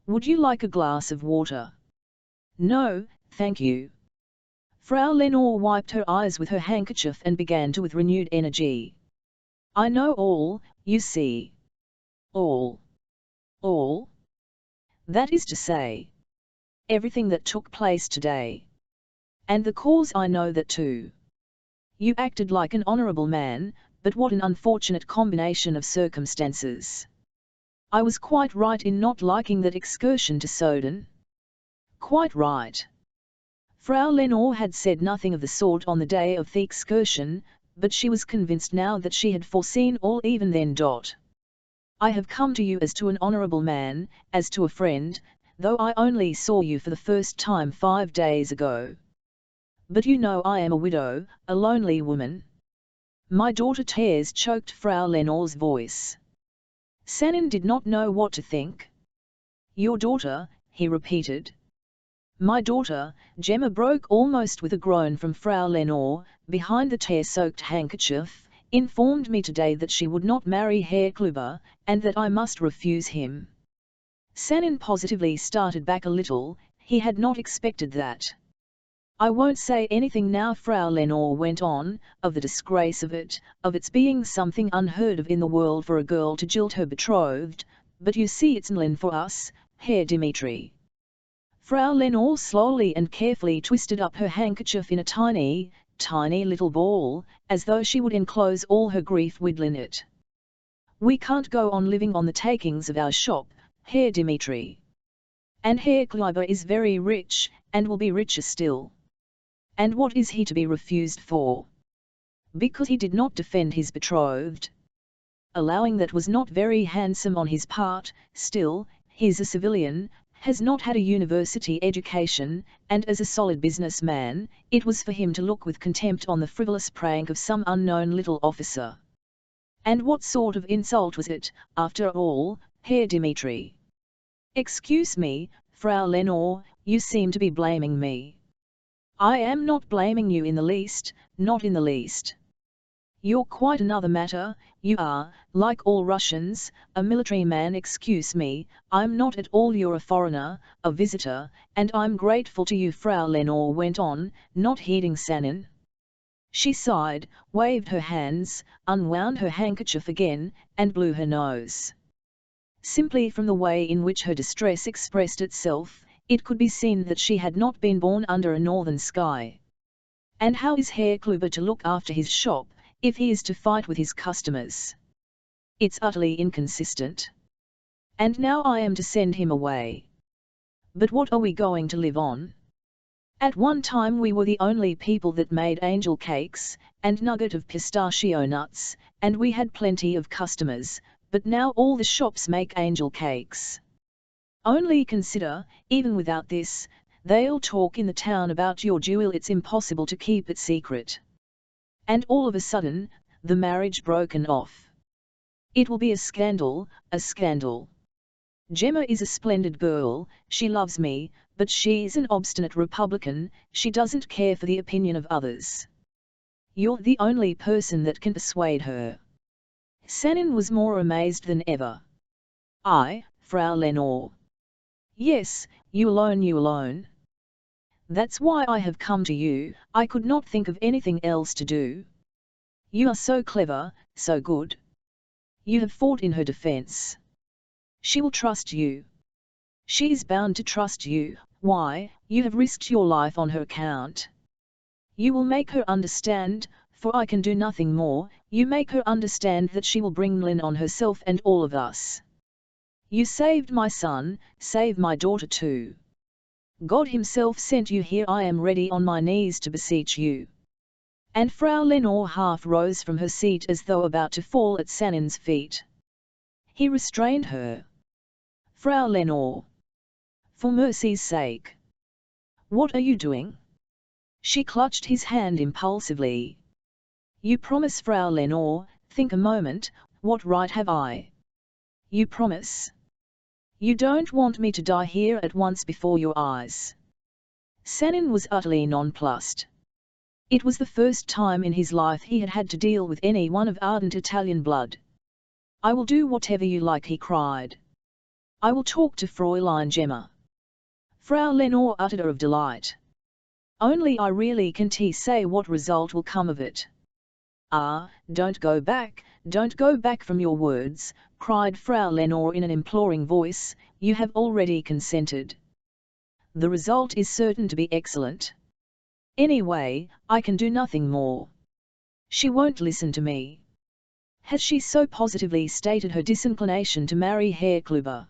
Would you like a glass of water? No, thank you. Frau Lenore wiped her eyes with her handkerchief and began to with renewed energy. I know all, you see. All. All? That is to say, everything that took place today. And the cause I know that too. You acted like an honourable man, but what an unfortunate combination of circumstances. I was quite right in not liking that excursion to Soden. Quite right. Frau Lenore had said nothing of the sort on the day of the excursion, but she was convinced now that she had foreseen all even then. I have come to you as to an honourable man, as to a friend, though I only saw you for the first time 5 days ago. But you know I am a widow, a lonely woman. My daughter, tears choked Frau Lenore's voice. Sanin did not know what to think. Your daughter, he repeated. My daughter, Gemma broke almost with a groan from Frau Lenore, behind the tear-soaked handkerchief, informed me today that she would not marry Herr Kluber, and that I must refuse him. Sanin positively started back a little, he had not expected that. I won't say anything now, Frau Lenore went on, of the disgrace of it, of its being something unheard of in the world for a girl to jilt her betrothed, but you see it's an for us, Herr Dimitri. Frau Lenore slowly and carefully twisted up her handkerchief in a tiny, tiny little ball, as though she would enclose all her grief within it. We can't go on living on the takings of our shop, Herr Dimitri. And Herr Kluber is very rich, and will be richer still. And what is he to be refused for? Because he did not defend his betrothed. Allowing that was not very handsome on his part, still, he's a civilian, has not had a university education, and as a solid businessman, it was for him to look with contempt on the frivolous prank of some unknown little officer. And what sort of insult was it, after all, Herr Dimitri? Excuse me, Frau Lenore, you seem to be blaming me. I am not blaming you in the least, not in the least. You're quite another matter, you are, like all Russians, a military man. Excuse me, I'm not at all. You're a foreigner, a visitor, and I'm grateful to you, Frau Lenore went on, not heeding Sanin. She sighed, waved her hands, unwound her handkerchief again, and blew her nose. Simply from the way in which her distress expressed itself, it could be seen that she had not been born under a northern sky. And how is Herr Kluber to look after his shop, if he is to fight with his customers? It's utterly inconsistent. And now I am to send him away. But what are we going to live on? At one time we were the only people that made angel cakes, and nugget of pistachio nuts, and we had plenty of customers, but now all the shops make angel cakes. Only consider, even without this, they'll talk in the town about your duel. It's impossible to keep it secret. And all of a sudden, the marriage broken off. It will be a scandal, a scandal. Gemma is a splendid girl, she loves me, but she's an obstinate Republican, she doesn't care for the opinion of others. You're the only person that can persuade her. Sanin was more amazed than ever. I, Frau Lenore. Yes, you alone, you alone. That's why I have come to you, I could not think of anything else to do. You are so clever, so good. You have fought in her defense. She will trust you. She is bound to trust you. Why, you have risked your life on her account. You will make her understand, for I can do nothing more, you make her understand that she will bring ruin on herself and all of us. You saved my son, save my daughter too. God himself sent you here. I am ready on my knees to beseech you. And Frau Lenore half rose from her seat as though about to fall at Sanin's feet. He restrained her. Frau Lenore. For mercy's sake. What are you doing? She clutched his hand impulsively. You promise, Frau Lenore, think a moment, what right have I? You promise? You don't want me to die here at once before your eyes. Sanin was utterly nonplussed. It was the first time in his life he had had to deal with anyone of ardent Italian blood. I will do whatever you like, he cried. I will talk to Fräulein Gemma. Frau Lenore uttered a of delight. Only I really can't say what result will come of it. Ah, don't go back from your words, cried Frau Lenore in an imploring voice, you have already consented. The result is certain to be excellent. Anyway, I can do nothing more. She won't listen to me. Has she so positively stated her disinclination to marry Herr Kluber?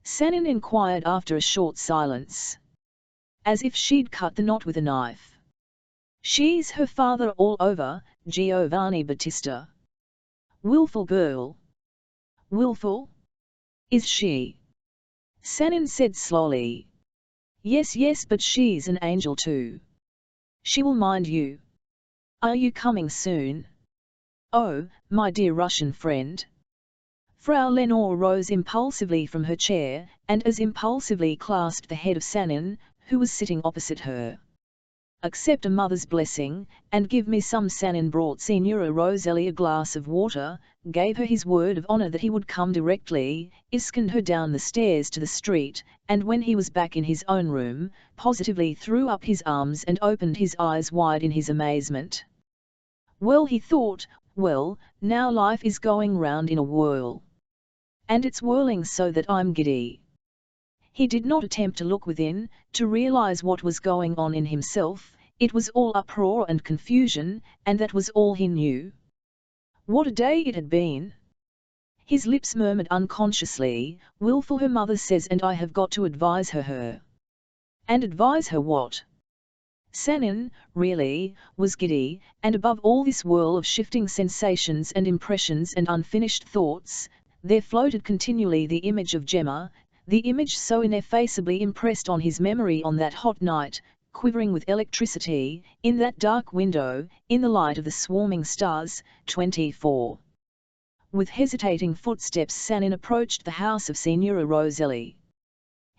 Sanin inquired after a short silence. As if she'd cut the knot with a knife. She's her father all over, Giovanni Battista. Willful girl. Willful? Is she? Sanin said slowly. Yes, but she's an angel too. She will mind you. Are you coming soon? Oh, my dear Russian friend. Frau Lenore rose impulsively from her chair, and as impulsively clasped the head of Sanin, who was sitting opposite her. Accept a mother's blessing, and give me some. Sanin brought Signora Roselli a glass of water, gave her his word of honor that he would come directly, escorted her down the stairs to the street, and when he was back in his own room, positively threw up his arms and opened his eyes wide in his amazement. Well, he thought, well, now life is going round in a whirl. And it's whirling so that I'm giddy. He did not attempt to look within, to realize what was going on in himself, it was all uproar and confusion, and that was all he knew. What a day it had been! His lips murmured unconsciously, willful her mother says, and I have got to advise her. And advise her what? Sanin, really, was giddy, and above all this whirl of shifting sensations and impressions and unfinished thoughts, there floated continually the image of Gemma, the image so ineffaceably impressed on his memory on that hot night, quivering with electricity, in that dark window, in the light of the swarming stars. 24. With hesitating footsteps Sanin approached the house of Signora Roselli.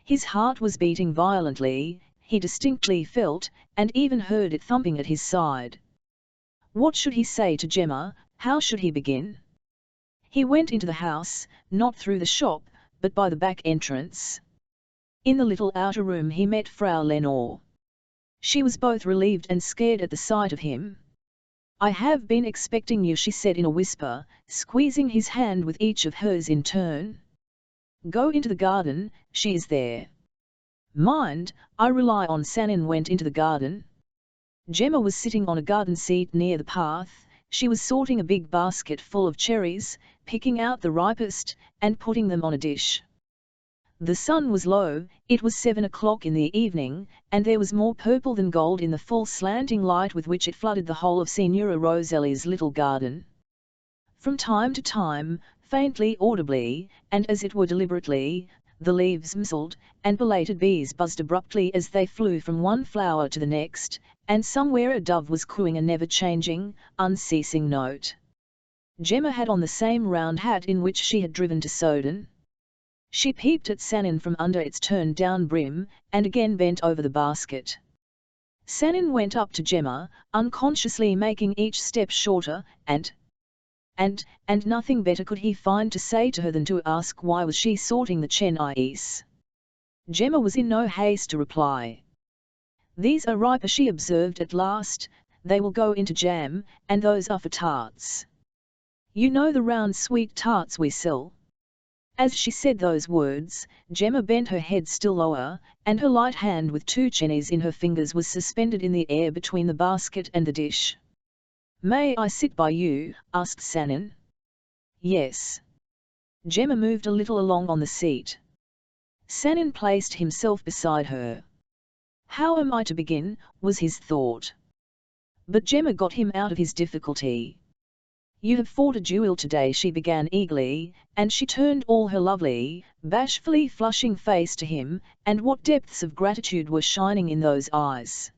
His heart was beating violently, he distinctly felt, and even heard it thumping at his side. What should he say to Gemma? How should he begin? He went into the house, not through the shop, but by the back entrance. In the little outer room he met Frau Lenore. She was both relieved and scared at the sight of him. "I have been expecting you," she said in a whisper, squeezing his hand with each of hers in turn. "Go into the garden, she is there." "Mind, I rely on." Sanin went into the garden. Gemma was sitting on a garden seat near the path. She was sorting a big basket full of cherries, picking out the ripest, and putting them on a dish. The sun was low, it was 7 o'clock in the evening, and there was more purple than gold in the full slanting light with which it flooded the whole of Signora Roselli's little garden. From time to time, faintly audibly, and as it were deliberately, the leaves rustled, and belated bees buzzed abruptly as they flew from one flower to the next, and somewhere a dove was cooing a never-changing, unceasing note. Gemma had on the same round hat in which she had driven to Soden. She peeped at Sanin from under its turned-down brim, and again bent over the basket. Sanin went up to Gemma, unconsciously making each step shorter, and nothing better could he find to say to her than to ask why was she sorting the cherries. Gemma was in no haste to reply. "These are riper," she observed at last, "they will go into jam, and those are for tarts. You know the round sweet tarts we sell?" As she said those words, Gemma bent her head still lower, and her light hand with 2 cherries in her fingers was suspended in the air between the basket and the dish. "May I sit by you?" asked Sanin. "Yes." Gemma moved a little along on the seat. Sanin placed himself beside her. "How am I to begin?" was his thought. But Gemma got him out of his difficulty. "You have fought a duel today," she began eagerly, and she turned all her lovely, bashfully flushing face to him, and what depths of gratitude were shining in those eyes.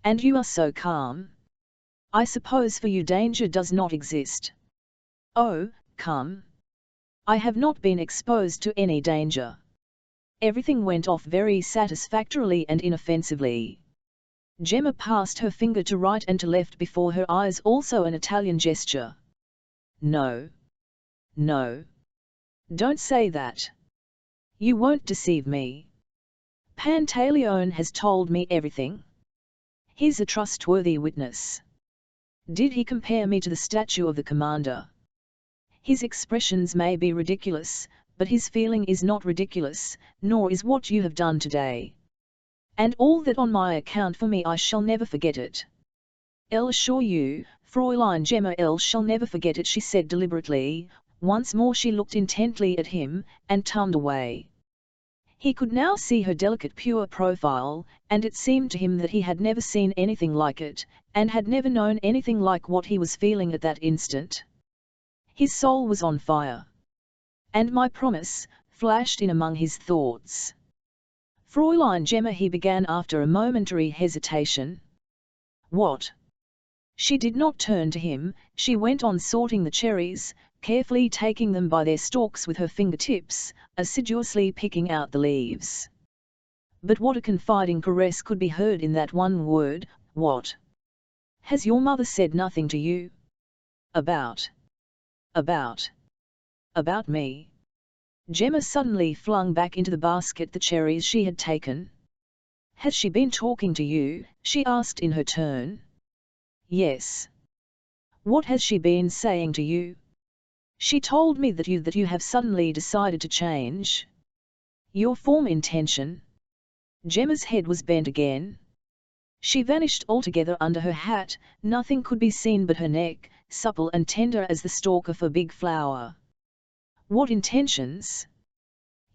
"And you are so calm. I suppose for you danger does not exist." "Oh, come. I have not been exposed to any danger. Everything went off very satisfactorily and inoffensively." Gemma passed her finger to right and to left before her eyes, also an Italian gesture. "No. No. Don't say that. You won't deceive me. Pantaleone has told me everything. He's a trustworthy witness. Did he compare me to the statue of the commander? His expressions may be ridiculous, but his feeling is not ridiculous, nor is what you have done today. And all that on my account for me, I shall never forget it. I'll assure you, Fräulein Gemma, I shall never forget it," she said deliberately. Once more she looked intently at him, and turned away. He could now see her delicate pure profile, and it seemed to him that he had never seen anything like it, and had never known anything like what he was feeling at that instant. His soul was on fire. "And my promise," flashed in among his thoughts. "Fräulein Gemma," he began after a momentary hesitation. "What?" She did not turn to him, she went on sorting the cherries, carefully taking them by their stalks with her fingertips, assiduously picking out the leaves. But what a confiding caress could be heard in that one word, "What?" "Has your mother said nothing to you?" About me?" Gemma suddenly flung back into the basket the cherries she had taken. "Has she been talking to you?" she asked in her turn. "Yes." "What has she been saying to you?" "She told me that you have suddenly decided to change your former intention." Gemma's head was bent again. She vanished altogether under her hat, nothing could be seen but her neck, supple and tender as the stalk of a big flower. "What intentions?"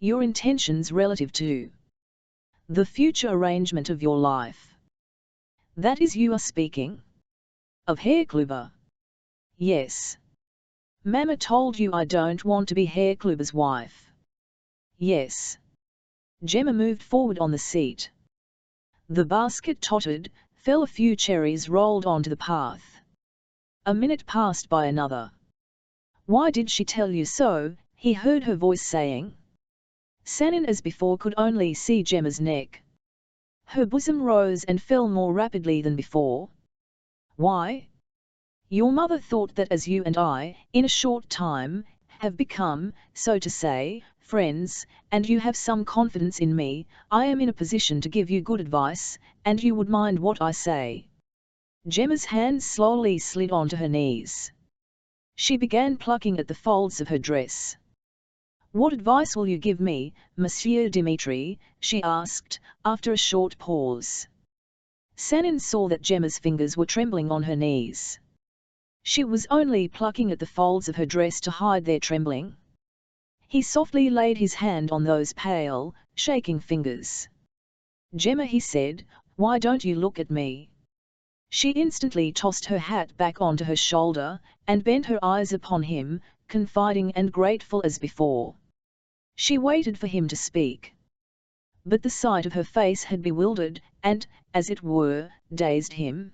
"Your intentions relative to the future arrangement of your life." "That is, you are speaking of Herr Kluber?" "Yes." "Mama told you I don't want to be Herr Kluber's wife?" "Yes." Gemma moved forward on the seat. The basket tottered, fell, a few cherries rolled onto the path. A minute passed by, another. "Why did she tell you so?" he heard her voice saying. Sanin, as before, could only see Gemma's neck. Her bosom rose and fell more rapidly than before. "Why? Your mother thought that as you and I, in a short time, have become, so to say, friends, and you have some confidence in me, I am in a position to give you good advice, and you would mind what I say." Gemma's hands slowly slid onto her knees. She began plucking at the folds of her dress. "What advice will you give me, Monsieur Dimitri?" she asked, after a short pause. Sanin saw that Gemma's fingers were trembling on her knees. She was only plucking at the folds of her dress to hide their trembling. He softly laid his hand on those pale, shaking fingers. "Gemma," he said, "why don't you look at me?" She instantly tossed her hat back onto her shoulder, and bent her eyes upon him, confiding and grateful as before. She waited for him to speak. But the sight of her face had bewildered, and, as it were, dazed him.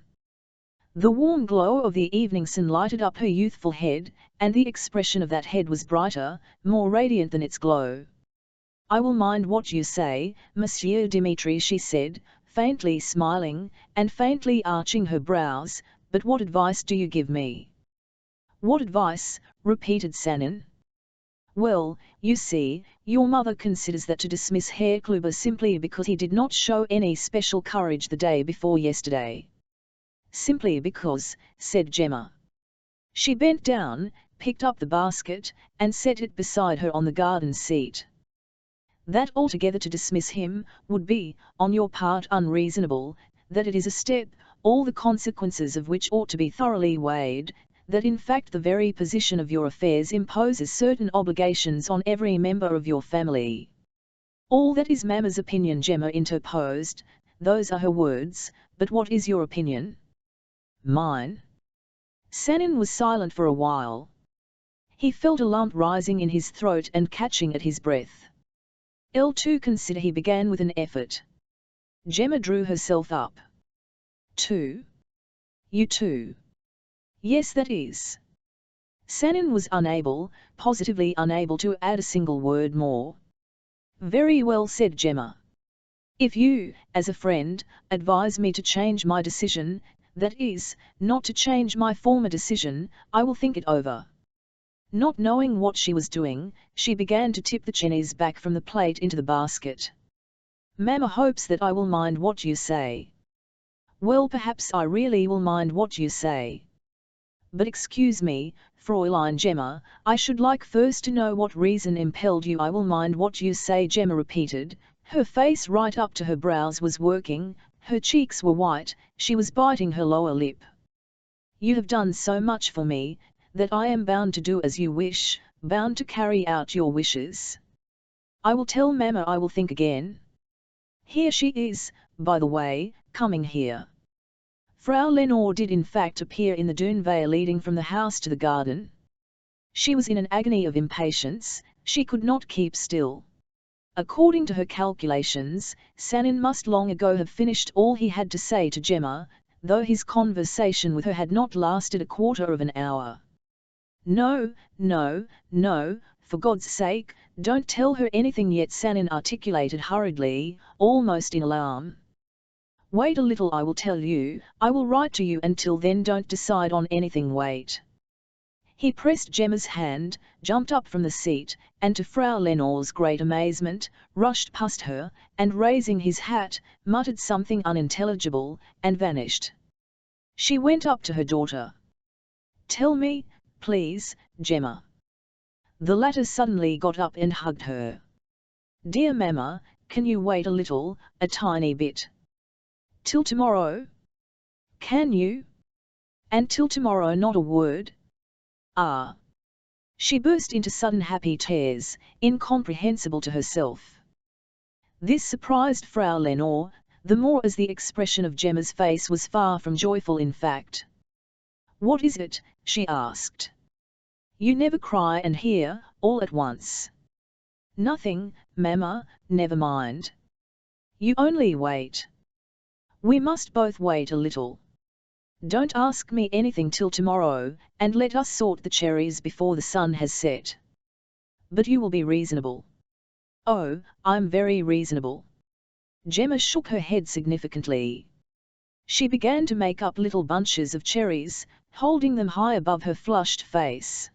The warm glow of the evening sun lighted up her youthful head, and the expression of that head was brighter, more radiant than its glow. "I will mind what you say, Monsieur Dimitri," she said, faintly smiling, and faintly arching her brows, "but what advice do you give me?" "What advice?" repeated Sanin. "Well, you see, your mother considers that to dismiss Herr Kluber simply because he did not show any special courage the day before yesterday." "Simply because," said Gemma. She bent down, picked up the basket, and set it beside her on the garden seat. "That altogether to dismiss him, would be, on your part, unreasonable, that it is a step, all the consequences of which ought to be thoroughly weighed, that in fact the very position of your affairs imposes certain obligations on every member of your family." "All that is Mamma's opinion," Gemma interposed. "Those are her words, but what is your opinion?" "Mine?" Sanin was silent for a while. He felt a lump rising in his throat and catching at his breath. "I'll too consider," he began with an effort. Gemma drew herself up. "Too? You too?" "Yes, that is." Sanin was unable, positively unable, to add a single word more. "Very well," said Gemma. "If you, as a friend, advise me to change my decision, that is, not to change my former decision, I will think it over." Not knowing what she was doing, she began to tip the cherries back from the plate into the basket. "Mamma hopes that I will mind what you say." "Well, perhaps I really will mind what you say. But excuse me, Fräulein Gemma, I should like first to know what reason impelled you." "I will mind what you say," Gemma repeated. Her face right up to her brows was working, her cheeks were white, she was biting her lower lip. "You have done so much for me, that I am bound to do as you wish, bound to carry out your wishes. I will tell Mamma I will think again. Here she is, by the way, coming here." Frau Lenore did in fact appear in the Dunway leading from the house to the garden. She was in an agony of impatience, she could not keep still. According to her calculations, Sanin must long ago have finished all he had to say to Gemma, though his conversation with her had not lasted a quarter of an hour. "No, no, no, for God's sake, don't tell her anything yet," Sanin articulated hurriedly, almost in alarm. "Wait a little, I will tell you, I will write to you. Until then don't decide on anything, wait." He pressed Gemma's hand, jumped up from the seat, and to Frau Lenore's great amazement, rushed past her, and raising his hat, muttered something unintelligible, and vanished. She went up to her daughter. "Tell me, please, Gemma." The latter suddenly got up and hugged her. "Dear Mamma, can you wait a little, a tiny bit? Till tomorrow? Can you? And till tomorrow not a word? Ah!" She burst into sudden happy tears, incomprehensible to herself. This surprised Frau Lenore, the more as the expression of Gemma's face was far from joyful in fact. "What is it?" she asked. "You never cry and here, all at once." Nothing, mamma, never mind. You only wait. We must both wait a little. Don't ask me anything till tomorrow, and let us sort the cherries before the sun has set. But you will be reasonable. Oh, I'm very reasonable. Gemma shook her head significantly. She began to make up little bunches of cherries, holding them high above her flushed face.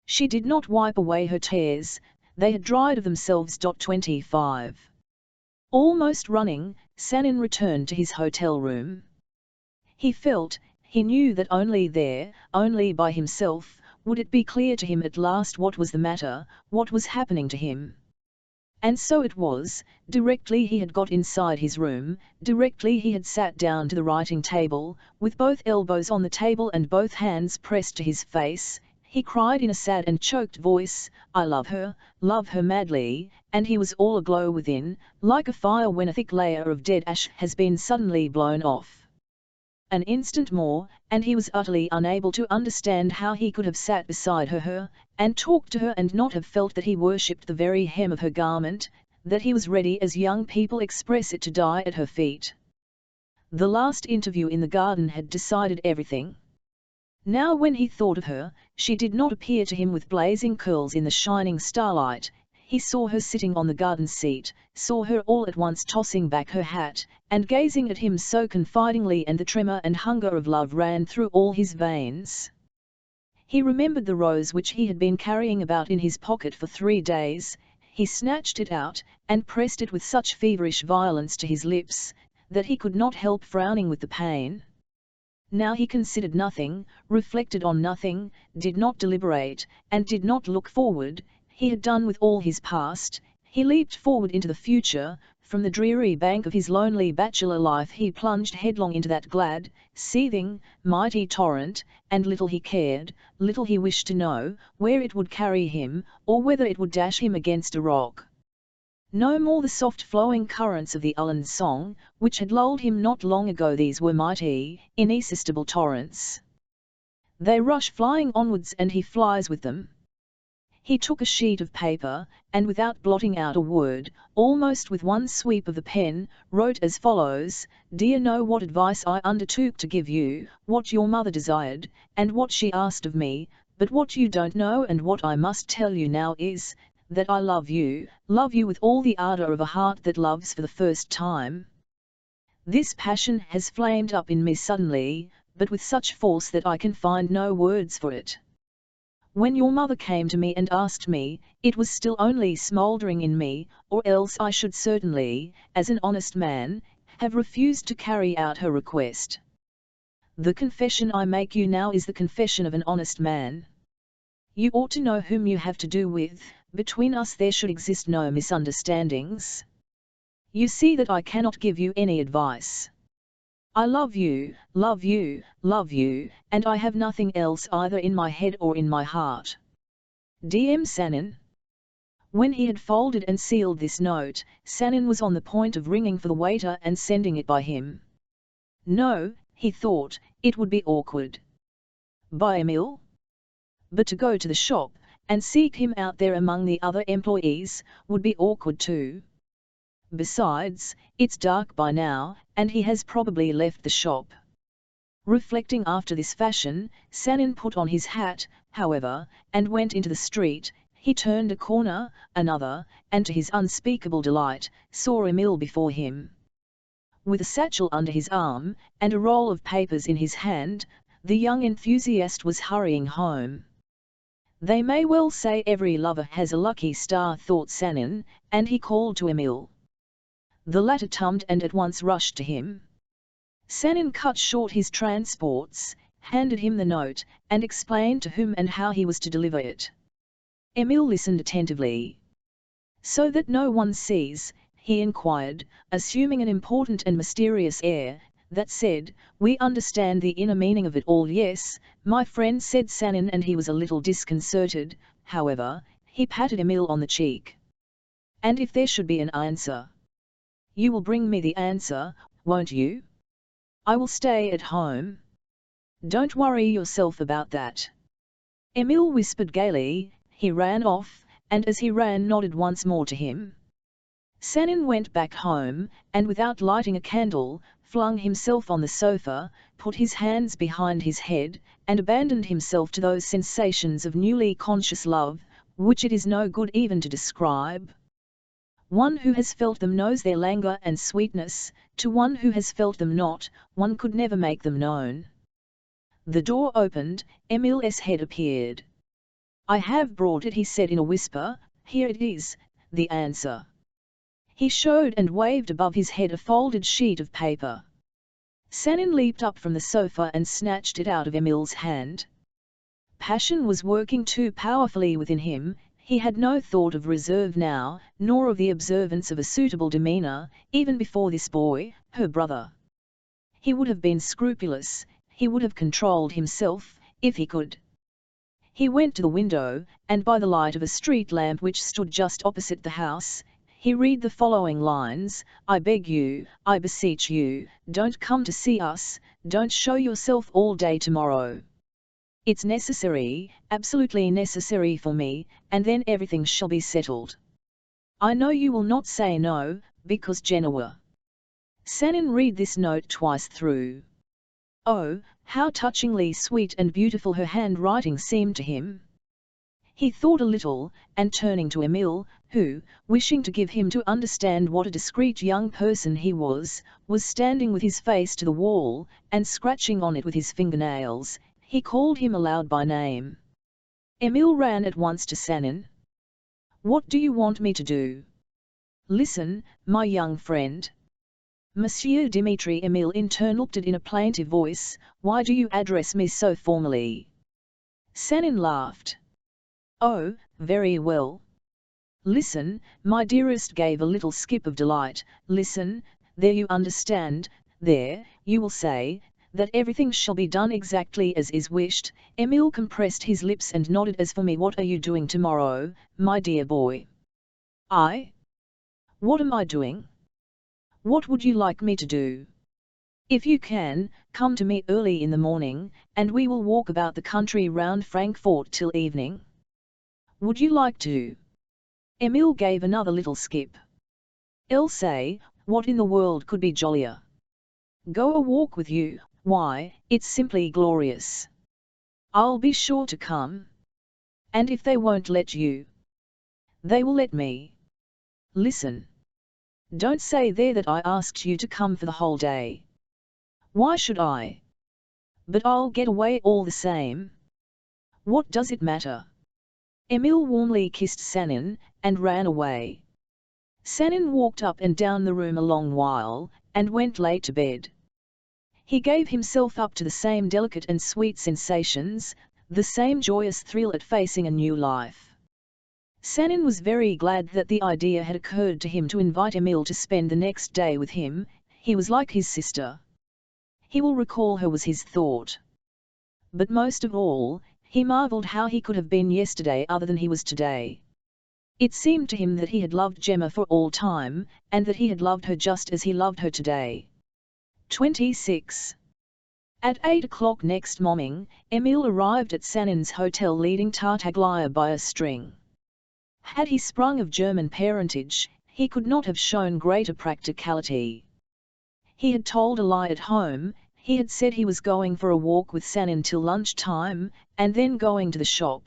She did not wipe away her tears, they had dried of themselves. 25. Almost running, Sanin returned to his hotel room. He knew that only there, only by himself, would it be clear to him at last what was the matter, what was happening to him. And so it was, directly he had got inside his room, directly he had sat down to the writing table, with both elbows on the table and both hands pressed to his face, he cried in a sad and choked voice, I love her madly, and he was all aglow within, like a fire when a thick layer of dead ash has been suddenly blown off. An instant more, and he was utterly unable to understand how he could have sat beside her, and talked to her and not have felt that he worshipped the very hem of her garment, that he was ready as young people express it to die at her feet. The last interview in the garden had decided everything. Now when he thought of her, she did not appear to him with blazing curls in the shining starlight. He saw her sitting on the garden seat, saw her all at once tossing back her hat, and gazing at him so confidingly, and the tremor and hunger of love ran through all his veins. He remembered the rose which he had been carrying about in his pocket for 3 days. He snatched it out, and pressed it with such feverish violence to his lips, that he could not help frowning with the pain. Now he considered nothing, reflected on nothing, did not deliberate, and did not look forward. He had done with all his past, he leaped forward into the future. From the dreary bank of his lonely bachelor life he plunged headlong into that glad, seething, mighty torrent, and little he cared, little he wished to know, where it would carry him, or whether it would dash him against a rock. No more the soft flowing currents of the Ullens song, which had lulled him not long ago. These were mighty, irresistible torrents. They rush flying onwards, and he flies with them. He took a sheet of paper, and without blotting out a word, almost with one sweep of the pen, wrote as follows, Dear, know what advice I undertook to give you, what your mother desired, and what she asked of me, but what you don't know and what I must tell you now is, that I love you with all the ardor of a heart that loves for the first time. This passion has flamed up in me suddenly, but with such force that I can find no words for it. When your mother came to me and asked me, it was still only smouldering in me, or else I should certainly, as an honest man, have refused to carry out her request. The confession I make you now is the confession of an honest man. You ought to know whom you have to do with. Between us there should exist no misunderstandings. You see that I cannot give you any advice. I love you, and I have nothing else either in my head or in my heart. D.M. Sanin. When he had folded and sealed this note, Sanin was on the point of ringing for the waiter and sending it by him. No, he thought, it would be awkward. By Emil? But to go to the shop, and seek him out there among the other employees, would be awkward too. Besides, it's dark by now, and he has probably left the shop. Reflecting after this fashion, Sanin put on his hat, however, and went into the street. He turned a corner, another, and to his unspeakable delight, saw Emil before him. With a satchel under his arm, and a roll of papers in his hand, the young enthusiast was hurrying home. They may well say every lover has a lucky star, thought Sanin, and he called to Emil. The latter tumbled and at once rushed to him. Sanin cut short his transports, handed him the note, and explained to whom and how he was to deliver it. Emil listened attentively. So that no one sees, he inquired, assuming an important and mysterious air, that said, we understand the inner meaning of it all. Yes, my friend, said Sanin, and he was a little disconcerted. However, he patted Emil on the cheek. And if there should be an answer? You will bring me the answer, won't you? I will stay at home. Don't worry yourself about that. Emil whispered gaily. He ran off, and as he ran nodded once more to him. Sanin went back home, and without lighting a candle, flung himself on the sofa, put his hands behind his head, and abandoned himself to those sensations of newly conscious love, which it is no good even to describe. One who has felt them knows their languor and sweetness, to one who has felt them not, one could never make them known. The door opened, Emile's head appeared. "I have brought it," he said in a whisper. "Here it is, the answer." He showed and waved above his head a folded sheet of paper. Sanin leaped up from the sofa and snatched it out of Emile's hand. Passion was working too powerfully within him. He had no thought of reserve now, nor of the observance of a suitable demeanour, even before this boy, her brother. He would have been scrupulous, he would have controlled himself, if he could. He went to the window, and by the light of a street lamp which stood just opposite the house, he read the following lines: "I beg you, I beseech you, don't come to see us, don't show yourself all day tomorrow. It's necessary, absolutely necessary for me, and then everything shall be settled. I know you will not say no, because Genoa." Sanin read this note twice through. Oh, how touchingly sweet and beautiful her handwriting seemed to him. He thought a little, and turning to Emile, who, wishing to give him to understand what a discreet young person he was standing with his face to the wall, and scratching on it with his fingernails, he called him aloud by name. Emile ran at once to Sanin. "What do you want me to do?" "Listen, my young friend." "Monsieur Dimitri," Emile interlocuted in a plaintive voice, "why do you address me so formally?" Sanin laughed. "Oh, very well. Listen, my dearest," gave a little skip of delight. "Listen, there you understand, there, you will say, that everything shall be done exactly as is wished." Emile compressed his lips and nodded. "As for me, what are you doing tomorrow, my dear boy?" "I? What am I doing? What would you like me to do?" "If you can, come to me early in the morning, and we will walk about the country round Frankfort till evening. Would you like to?" Emile gave another little skip. "Say, what in the world could be jollier? Go a walk with you, why, it's simply glorious. I'll be sure to come. And if they won't let you, they will let me. Listen. Don't say there that I asked you to come for the whole day. Why should I? But I'll get away all the same. What does it matter?" Emile warmly kissed Sanin, and ran away. Sanin walked up and down the room a long while, and went late to bed. He gave himself up to the same delicate and sweet sensations, the same joyous thrill at facing a new life. Sanin was very glad that the idea had occurred to him to invite Emile to spend the next day with him. He was like his sister. He will recall her was his thought. But most of all, he marvelled how he could have been yesterday other than he was today. It seemed to him that he had loved Gemma for all time, and that he had loved her just as he loved her today. 26. At 8 o'clock next morning, Emile arrived at Sanin's hotel leading Tartaglia by a string. Had he sprung of German parentage, he could not have shown greater practicality. He had told a lie at home. He had said he was going for a walk with Sanin till lunch-time, and then going to the shop.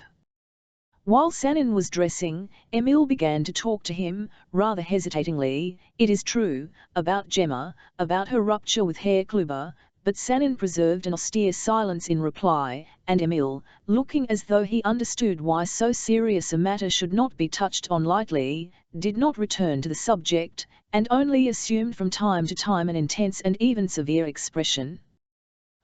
While Sanin was dressing, Emile began to talk to him, rather hesitatingly, it is true, about Gemma, about her rupture with Herr Kluber, but Sanin preserved an austere silence in reply, and Emile, looking as though he understood why so serious a matter should not be touched on lightly, did not return to the subject, and only assumed from time to time an intense and even severe expression.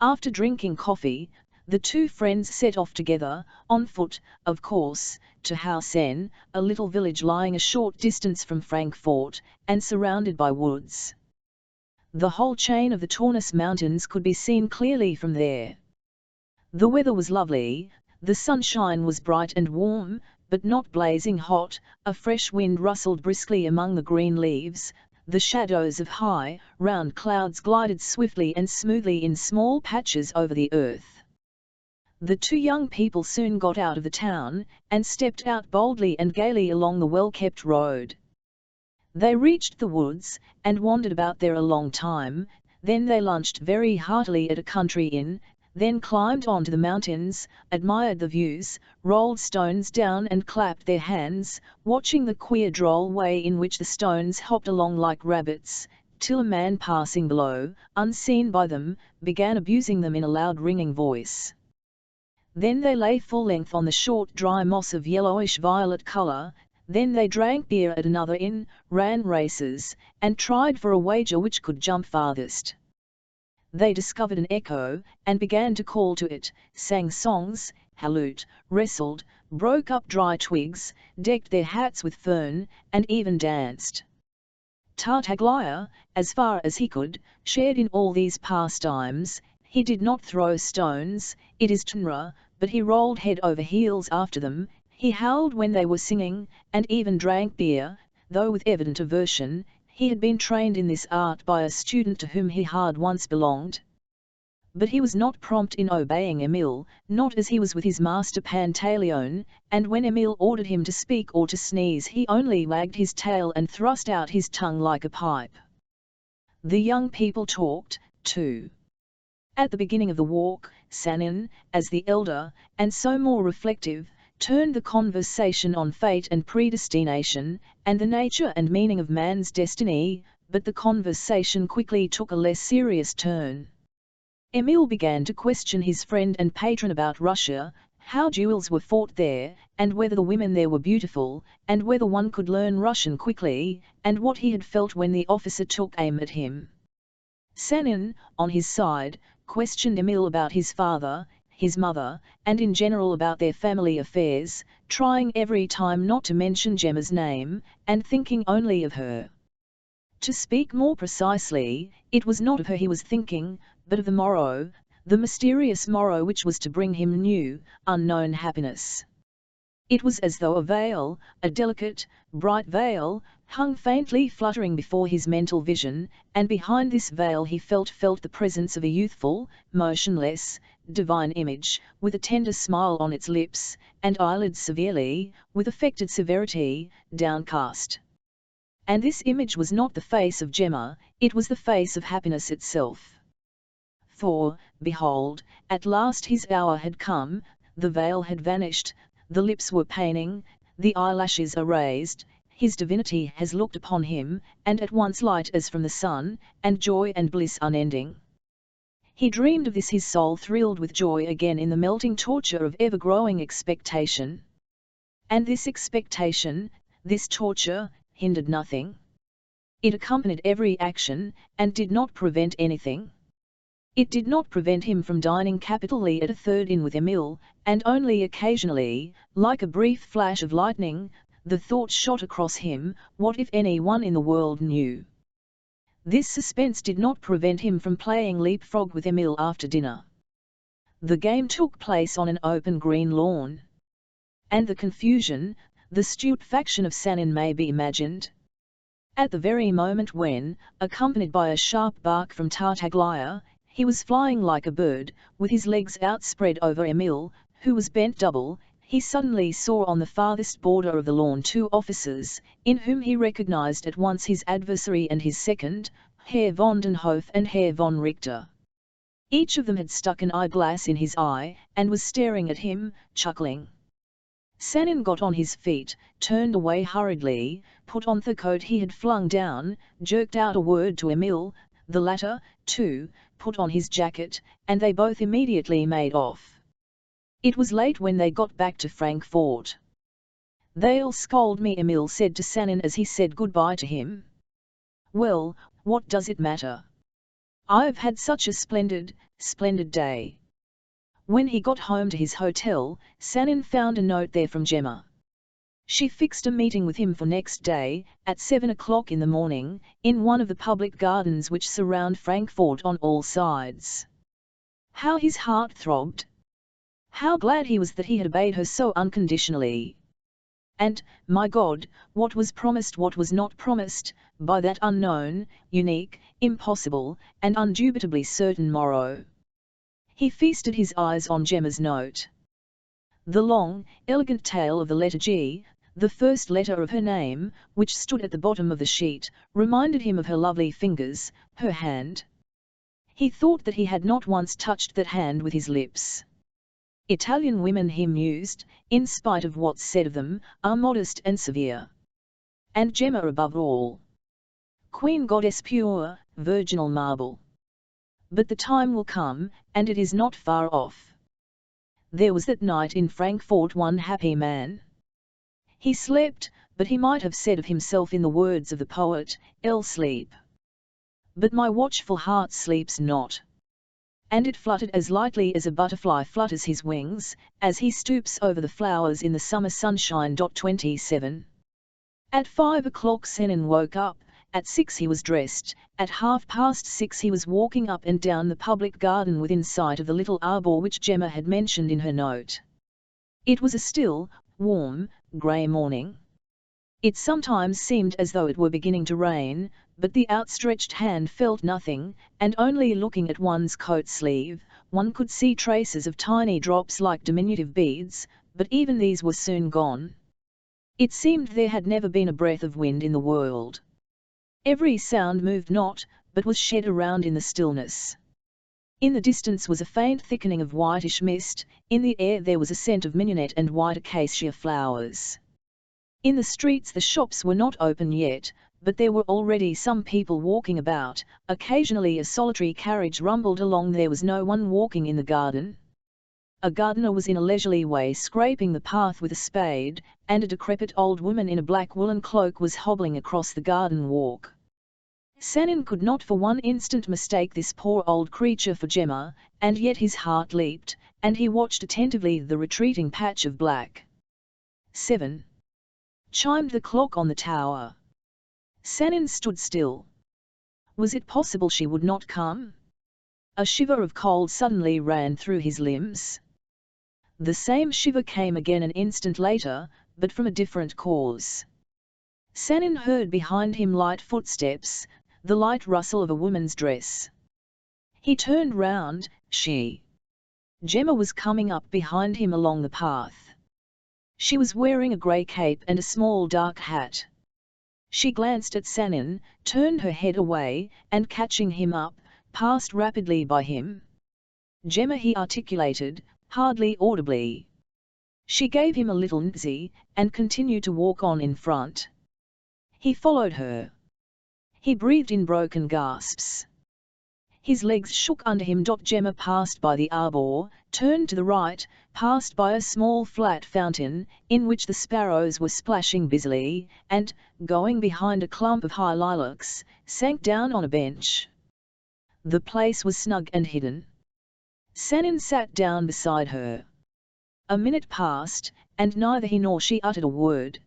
After drinking coffee, the two friends set off together, on foot, of course, to Hausen, a little village lying a short distance from Frankfort, and surrounded by woods. The whole chain of the Taunus Mountains could be seen clearly from there. The weather was lovely, the sunshine was bright and warm, but not blazing hot. A fresh wind rustled briskly among the green leaves. The shadows of high, round clouds glided swiftly and smoothly in small patches over the earth. The two young people soon got out of the town, and stepped out boldly and gaily along the well-kept road. They reached the woods, and wandered about there a long time, then they lunched very heartily at a country inn, then climbed onto the mountains, admired the views, rolled stones down and clapped their hands, watching the queer droll way in which the stones hopped along like rabbits, till a man passing below, unseen by them, began abusing them in a loud ringing voice. Then they lay full length on the short dry moss of yellowish-violet colour, then they drank beer at another inn, ran races, and tried for a wager which could jump farthest. They discovered an echo, and began to call to it, sang songs, hallooed, wrestled, broke up dry twigs, decked their hats with fern, and even danced. Tartaglia, as far as he could, shared in all these pastimes. He did not throw stones, it is true, but he rolled head over heels after them, he howled when they were singing, and even drank beer, though with evident aversion. He had been trained in this art by a student to whom he had once belonged. But he was not prompt in obeying Emile, not as he was with his master Pantaleone, and when Emile ordered him to speak or to sneeze he only wagged his tail and thrust out his tongue like a pipe. The young people talked, too. At the beginning of the walk, Sanin, as the elder, and so more reflective, turned the conversation on fate and predestination, and the nature and meaning of man's destiny, but the conversation quickly took a less serious turn. Emile began to question his friend and patron about Russia, how duels were fought there, and whether the women there were beautiful, and whether one could learn Russian quickly, and what he had felt when the officer took aim at him. Sanin, on his side, questioned Emile about his father, his mother, and in general about their family affairs, trying every time not to mention Gemma's name, and thinking only of her. To speak more precisely, it was not of her he was thinking, but of the morrow, the mysterious morrow which was to bring him new, unknown happiness. It was as though a veil, a delicate, bright veil, hung faintly fluttering before his mental vision, and behind this veil he felt the presence of a youthful, motionless, divine image, with a tender smile on its lips, and eyelids severely, with affected severity, downcast. And this image was not the face of Gemma, it was the face of happiness itself. For, behold, at last his hour had come, the veil had vanished, the lips were paining, the eyelashes are raised, his divinity has looked upon him, and at once light as from the sun, and joy and bliss unending. He dreamed of this, his soul thrilled with joy again in the melting torture of ever-growing expectation. And this expectation, this torture, hindered nothing. It accompanied every action, and did not prevent anything. It did not prevent him from dining capitally at a third inn with Emile, and only occasionally, like a brief flash of lightning, the thought shot across him, what if any one in the world knew? This suspense did not prevent him from playing leapfrog with Emile after dinner. The game took place on an open green lawn. And the confusion, the stupefaction of Sanin may be imagined. At the very moment when, accompanied by a sharp bark from Tartaglia, he was flying like a bird, with his legs outspread over Emile, who was bent double, he suddenly saw on the farthest border of the lawn two officers, in whom he recognized at once his adversary and his second, Herr von den Hof and Herr von Richter. Each of them had stuck an eyeglass in his eye, and was staring at him, chuckling. Sanin got on his feet, turned away hurriedly, put on the coat he had flung down, jerked out a word to Emile, the latter, too, put on his jacket, and they both immediately made off. It was late when they got back to Frankfort. "They'll scold me," Emile said to Sanin as he said goodbye to him. "Well, what does it matter? I've had such a splendid day." When he got home to his hotel, Sanin found a note there from Gemma. She fixed a meeting with him for next day, at 7 o'clock in the morning, in one of the public gardens which surround Frankfort on all sides. How his heart throbbed! How glad he was that he had obeyed her so unconditionally! And, my God, what was promised, what was not promised, by that unknown, unique, impossible, and indubitably certain morrow! He feasted his eyes on Gemma's note. The long, elegant tail of the letter G, the first letter of her name, which stood at the bottom of the sheet, reminded him of her lovely fingers, her hand. He thought that he had not once touched that hand with his lips. Italian women, he mused, in spite of what's said of them, are modest and severe. And Gemma above all. Queen goddess pure, virginal marble. But the time will come, and it is not far off. There was that night in Frankfort one happy man. He slept, but he might have said of himself in the words of the poet, "I'll sleep. But my watchful heart sleeps not." And it fluttered as lightly as a butterfly flutters his wings, as he stoops over the flowers in the summer sunshine. 27. At 5 o'clock Senin woke up, at 6 he was dressed, at 6:30 he was walking up and down the public garden within sight of the little arbour which Gemma had mentioned in her note. It was a still, warm, grey morning. It sometimes seemed as though it were beginning to rain, but the outstretched hand felt nothing, and only looking at one's coat sleeve, one could see traces of tiny drops like diminutive beads, but even these were soon gone. It seemed there had never been a breath of wind in the world. Every sound moved not, but was shed around in the stillness. In the distance was a faint thickening of whitish mist, in the air there was a scent of mignonette and white acacia flowers. In the streets the shops were not open yet, but there were already some people walking about, occasionally a solitary carriage rumbled along. There was no one walking in the garden. A gardener was in a leisurely way scraping the path with a spade, and a decrepit old woman in a black woolen cloak was hobbling across the garden walk. Senin could not for one instant mistake this poor old creature for Gemma, and yet his heart leaped, and he watched attentively the retreating patch of black. 7. Chimed the clock on the tower. Senin stood still. Was it possible she would not come? A shiver of cold suddenly ran through his limbs. The same shiver came again an instant later, but from a different cause. Senin heard behind him light footsteps, the light rustle of a woman's dress. He turned round. Gemma was coming up behind him along the path. She was wearing a grey cape and a small dark hat. She glanced at Senin, turned her head away, and catching him up, passed rapidly by him. "Gemma," he articulated, hardly audibly. She gave him a little nudge, and continued to walk on in front. He followed her. He breathed in broken gasps. His legs shook under him. Gemma passed by the arbour, turned to the right, passed by a small flat fountain, in which the sparrows were splashing busily, and, going behind a clump of high lilacs, sank down on a bench. The place was snug and hidden. Senin sat down beside her. A minute passed, and neither he nor she uttered a word.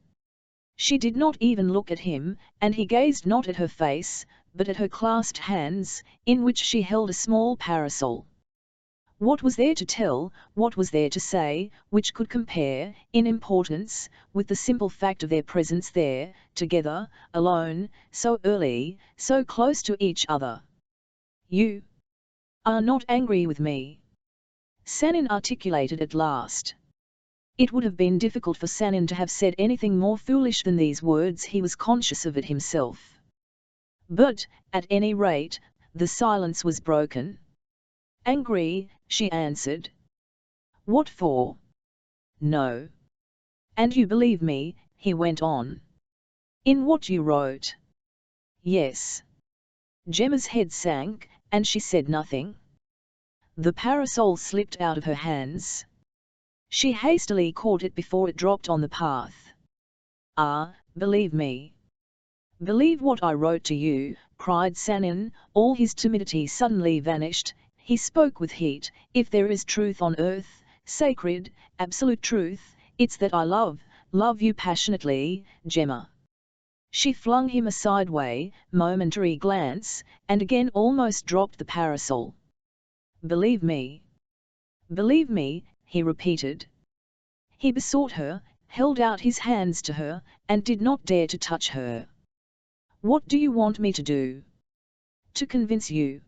She did not even look at him, and he gazed not at her face, but at her clasped hands, in which she held a small parasol. What was there to tell, what was there to say, which could compare, in importance, with the simple fact of their presence there, together, alone, so early, so close to each other? "You are not angry with me?" Senin articulated at last. It would have been difficult for Senin to have said anything more foolish than these words. He was conscious of it himself. But, at any rate, the silence was broken. "Angry," she answered. "What for?" "No." "And you believe me," he went on. "In what you wrote?" "Yes." Gemma's head sank, and she said nothing. The parasol slipped out of her hands. She hastily caught it before it dropped on the path. "Ah, believe me." "Believe what I wrote to you," cried Senin, all his timidity suddenly vanished. He spoke with heat. "If there is truth on earth, sacred, absolute truth, it's that I love you passionately, Gemma." She flung him a sideway, momentary glance, and again almost dropped the parasol. "Believe me." "Believe me," he repeated. He besought her, held out his hands to her, and did not dare to touch her. "What do you want me to do?" "To convince you."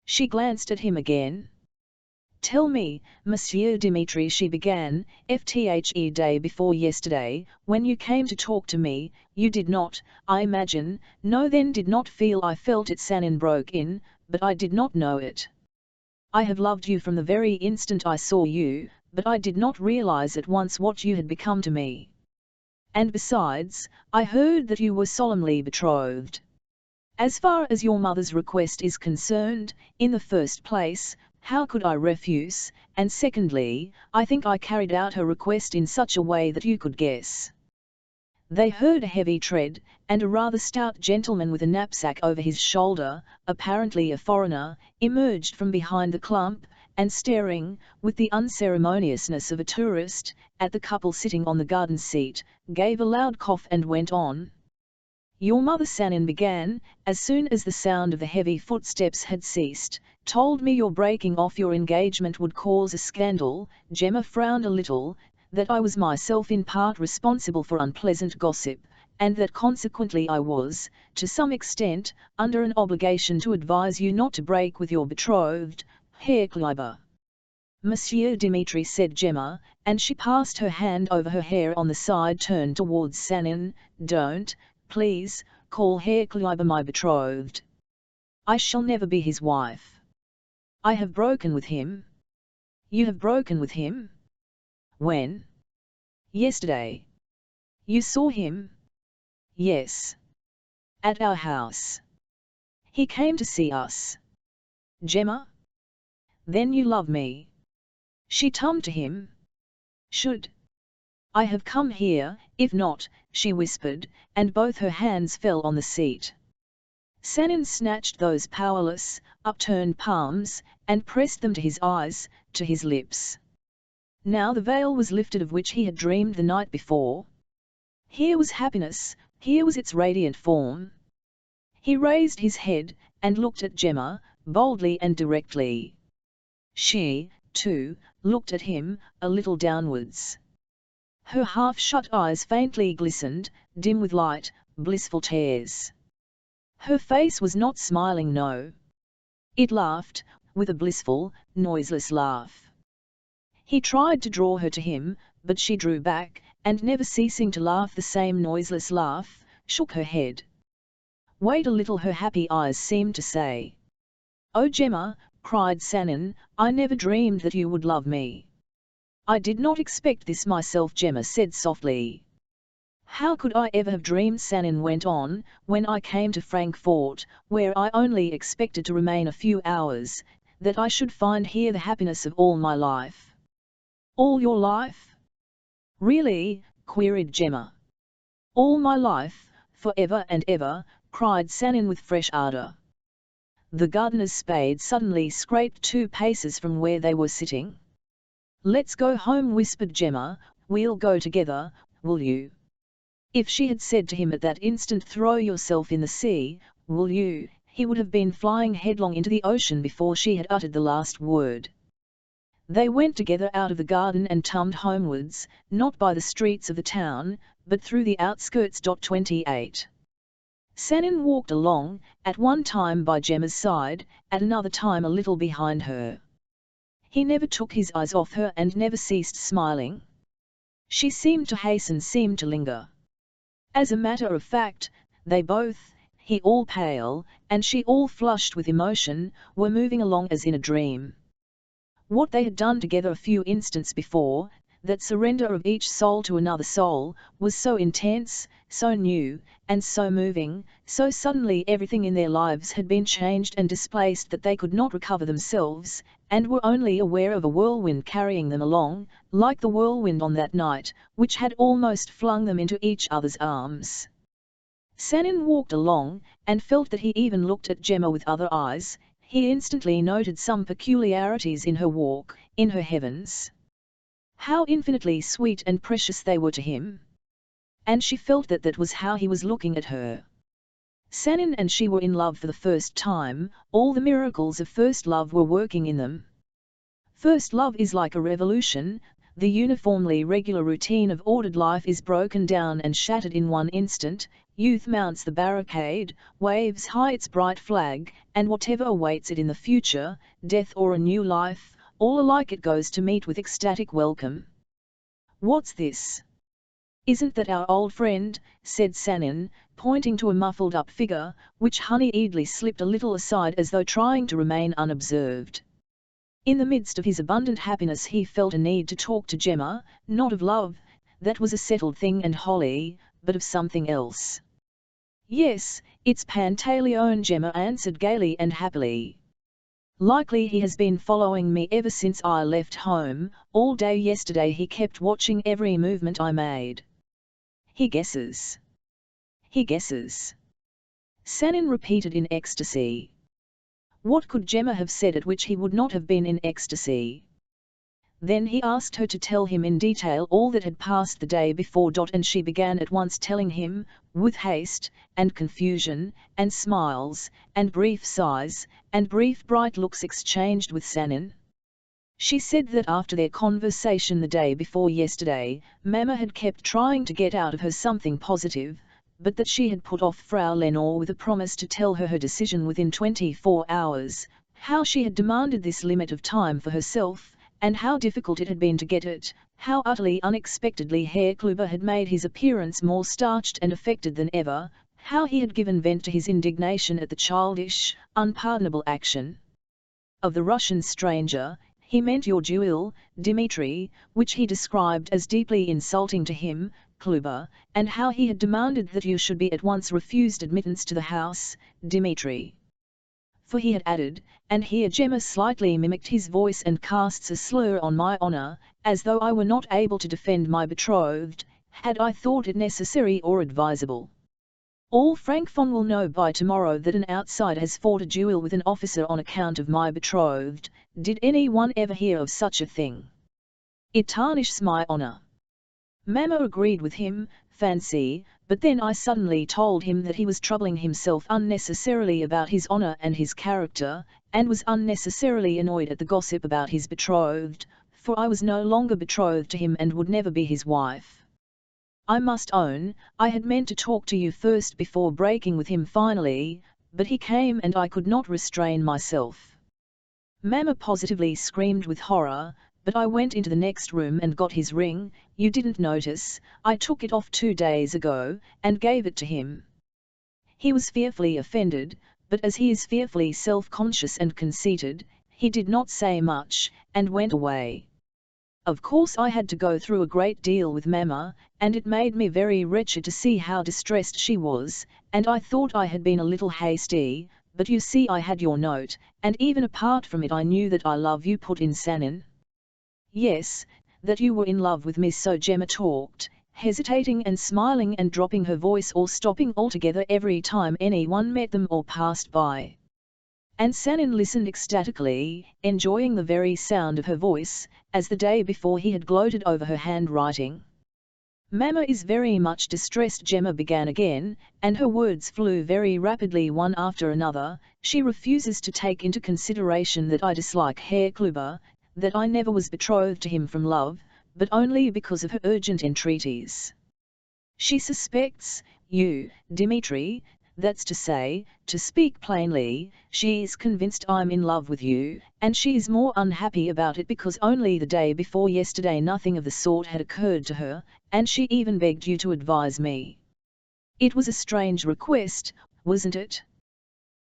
She glanced at him again. Tell me, Monsieur Dimitri, she began, the day before yesterday, when you came to talk to me, you did not, I imagine, no then did not feel I felt it. Sanin broke in, but I did not know it. I have loved you from the very instant I saw you, but I did not realize at once what you had become to me. And besides, I heard that you were solemnly betrothed. As far as your mother's request is concerned, in the first place, how could I refuse, and secondly, I think I carried out her request in such a way that you could guess. They heard a heavy tread, and a rather stout gentleman with a knapsack over his shoulder, apparently a foreigner, emerged from behind the clump, and staring, with the unceremoniousness of a tourist, at the couple sitting on the garden seat, gave a loud cough and went on. Your mother, Sanin began, as soon as the sound of the heavy footsteps had ceased, told me your breaking off your engagement would cause a scandal. Gemma frowned a little, that I was myself in part responsible for unpleasant gossip, and that consequently I was, to some extent, under an obligation to advise you not to break with your betrothed, Herr Kleiber. Monsieur Dimitri, said Gemma, and she passed her hand over her hair on the side turned towards Sanin, don't, please, call Herr Kleiber my betrothed. I shall never be his wife. I have broken with him. You have broken with him? When? Yesterday. You saw him? Yes. At our house. He came to see us. Gemma? Then you love me. She turned to him. Should I have come here, if not, she whispered, and both her hands fell on the seat. Sanin snatched those powerless, upturned palms, and pressed them to his eyes, to his lips. Now the veil was lifted of which he had dreamed the night before. Here was happiness, here was its radiant form. He raised his head, and looked at Gemma, boldly and directly. She, too, looked at him, a little downwards. Her half-shut eyes faintly glistened, dim with light, blissful tears. Her face was not smiling, no. It laughed, with a blissful, noiseless laugh. He tried to draw her to him, but she drew back, and never ceasing to laugh the same noiseless laugh, shook her head. Wait a little, her happy eyes seemed to say. Oh Gemma, cried Sanin, I never dreamed that you would love me. I did not expect this myself, Gemma said softly. How could I ever have dreamed, Sanin went on, when I came to Frankfort, where I only expected to remain a few hours, that I should find here the happiness of all my life. All your life? Really? Queried Gemma. All my life, forever and ever, cried Sanin with fresh ardour. The gardener's spade suddenly scraped 2 paces from where they were sitting. Let's go home, whispered Gemma, we'll go together, will you? If she had said to him at that instant, throw yourself in the sea, will you, he would have been flying headlong into the ocean before she had uttered the last word. They went together out of the garden and tumbled homewards, not by the streets of the town, but through the outskirts. 28. Sanin walked along, at one time by Gemma's side, at another time a little behind her. He never took his eyes off her and never ceased smiling. She seemed to hasten, seemed to linger. As a matter of fact, they both, he all pale, and she all flushed with emotion, were moving along as in a dream. What they had done together a few instants before, that surrender of each soul to another soul, was so intense, so new, and so moving, so suddenly everything in their lives had been changed and displaced that they could not recover themselves, and were only aware of a whirlwind carrying them along, like the whirlwind on that night, which had almost flung them into each other's arms. Sanin walked along, and felt that he even looked at Gemma with other eyes. He instantly noted some peculiarities in her walk, in her heavens. How infinitely sweet and precious they were to him. And she felt that that was how he was looking at her. Sanin and she were in love for the first time, all the miracles of first love were working in them. First love is like a revolution, the uniformly regular routine of ordered life is broken down and shattered in one instant, youth mounts the barricade, waves high its bright flag, and whatever awaits it in the future, death or a new life, all alike it goes to meet with ecstatic welcome. "What's this? Isn't that our old friend?" said Sanin, pointing to a muffled-up figure, which hurriedly slipped a little aside as though trying to remain unobserved. In the midst of his abundant happiness he felt a need to talk to Gemma, not of love, that was a settled thing and holy, but of something else. "Yes, it's Pantaleone," Gemma answered gaily and happily. "Likely he has been following me ever since I left home. All day yesterday he kept watching every movement I made. He guesses. He guesses." Sanin repeated in ecstasy. What could Gemma have said at which he would not have been in ecstasy? Then he asked her to tell him in detail all that had passed the day before. And she began at once telling him, with haste, and confusion, and smiles, and brief sighs, and brief bright looks exchanged with Sanin. She said that after their conversation the day before yesterday, Mamma had kept trying to get out of her something positive, but that she had put off Frau Lenore with a promise to tell her decision within 24 hours, how she had demanded this limit of time for herself, and how difficult it had been to get it, how utterly unexpectedly Herr Kluber had made his appearance more starched and affected than ever, how he had given vent to his indignation at the childish, unpardonable action of the Russian stranger. He meant your duel, Dmitri, which he described as deeply insulting to him, Kluber, and how he had demanded that you should be at once refused admittance to the house, Dmitri. For he had added, and here Gemma slightly mimicked his voice and casts a slur on my honor, as though I were not able to defend my betrothed, had I thought it necessary or advisable. All Frankfurt will know by tomorrow that an outsider has fought a duel with an officer on account of my betrothed. Did anyone ever hear of such a thing? It tarnishes my honor. Mamma agreed with him, fancy, but then I suddenly told him that he was troubling himself unnecessarily about his honor and his character, and was unnecessarily annoyed at the gossip about his betrothed, for I was no longer betrothed to him and would never be his wife. I must own, I had meant to talk to you first before breaking with him finally, but he came and I could not restrain myself. Mamma positively screamed with horror, but I went into the next room and got his ring. You didn't notice, I took it off 2 days ago, and gave it to him. He was fearfully offended, but as he is fearfully self-conscious and conceited, he did not say much, and went away. Of course I had to go through a great deal with Mamma, and it made me very wretched to see how distressed she was, and I thought I had been a little hasty, but you see I had your note, and even apart from it I knew that I love you, put in Sanin. Yes, that you were in love with me. So Gemma talked, hesitating and smiling and dropping her voice or stopping altogether every time anyone met them or passed by. And Sanin listened ecstatically, enjoying the very sound of her voice, as the day before he had gloated over her handwriting. Mamma is very much distressed, Gemma began again, and her words flew very rapidly one after another. She refuses to take into consideration that I dislike Herr Kluber, that I never was betrothed to him from love, but only because of her urgent entreaties. She suspects you, Dmitri, that's to say, to speak plainly, she is convinced I'm in love with you, and she is more unhappy about it because only the day before yesterday nothing of the sort had occurred to her, and she even begged you to advise me. It was a strange request, wasn't it?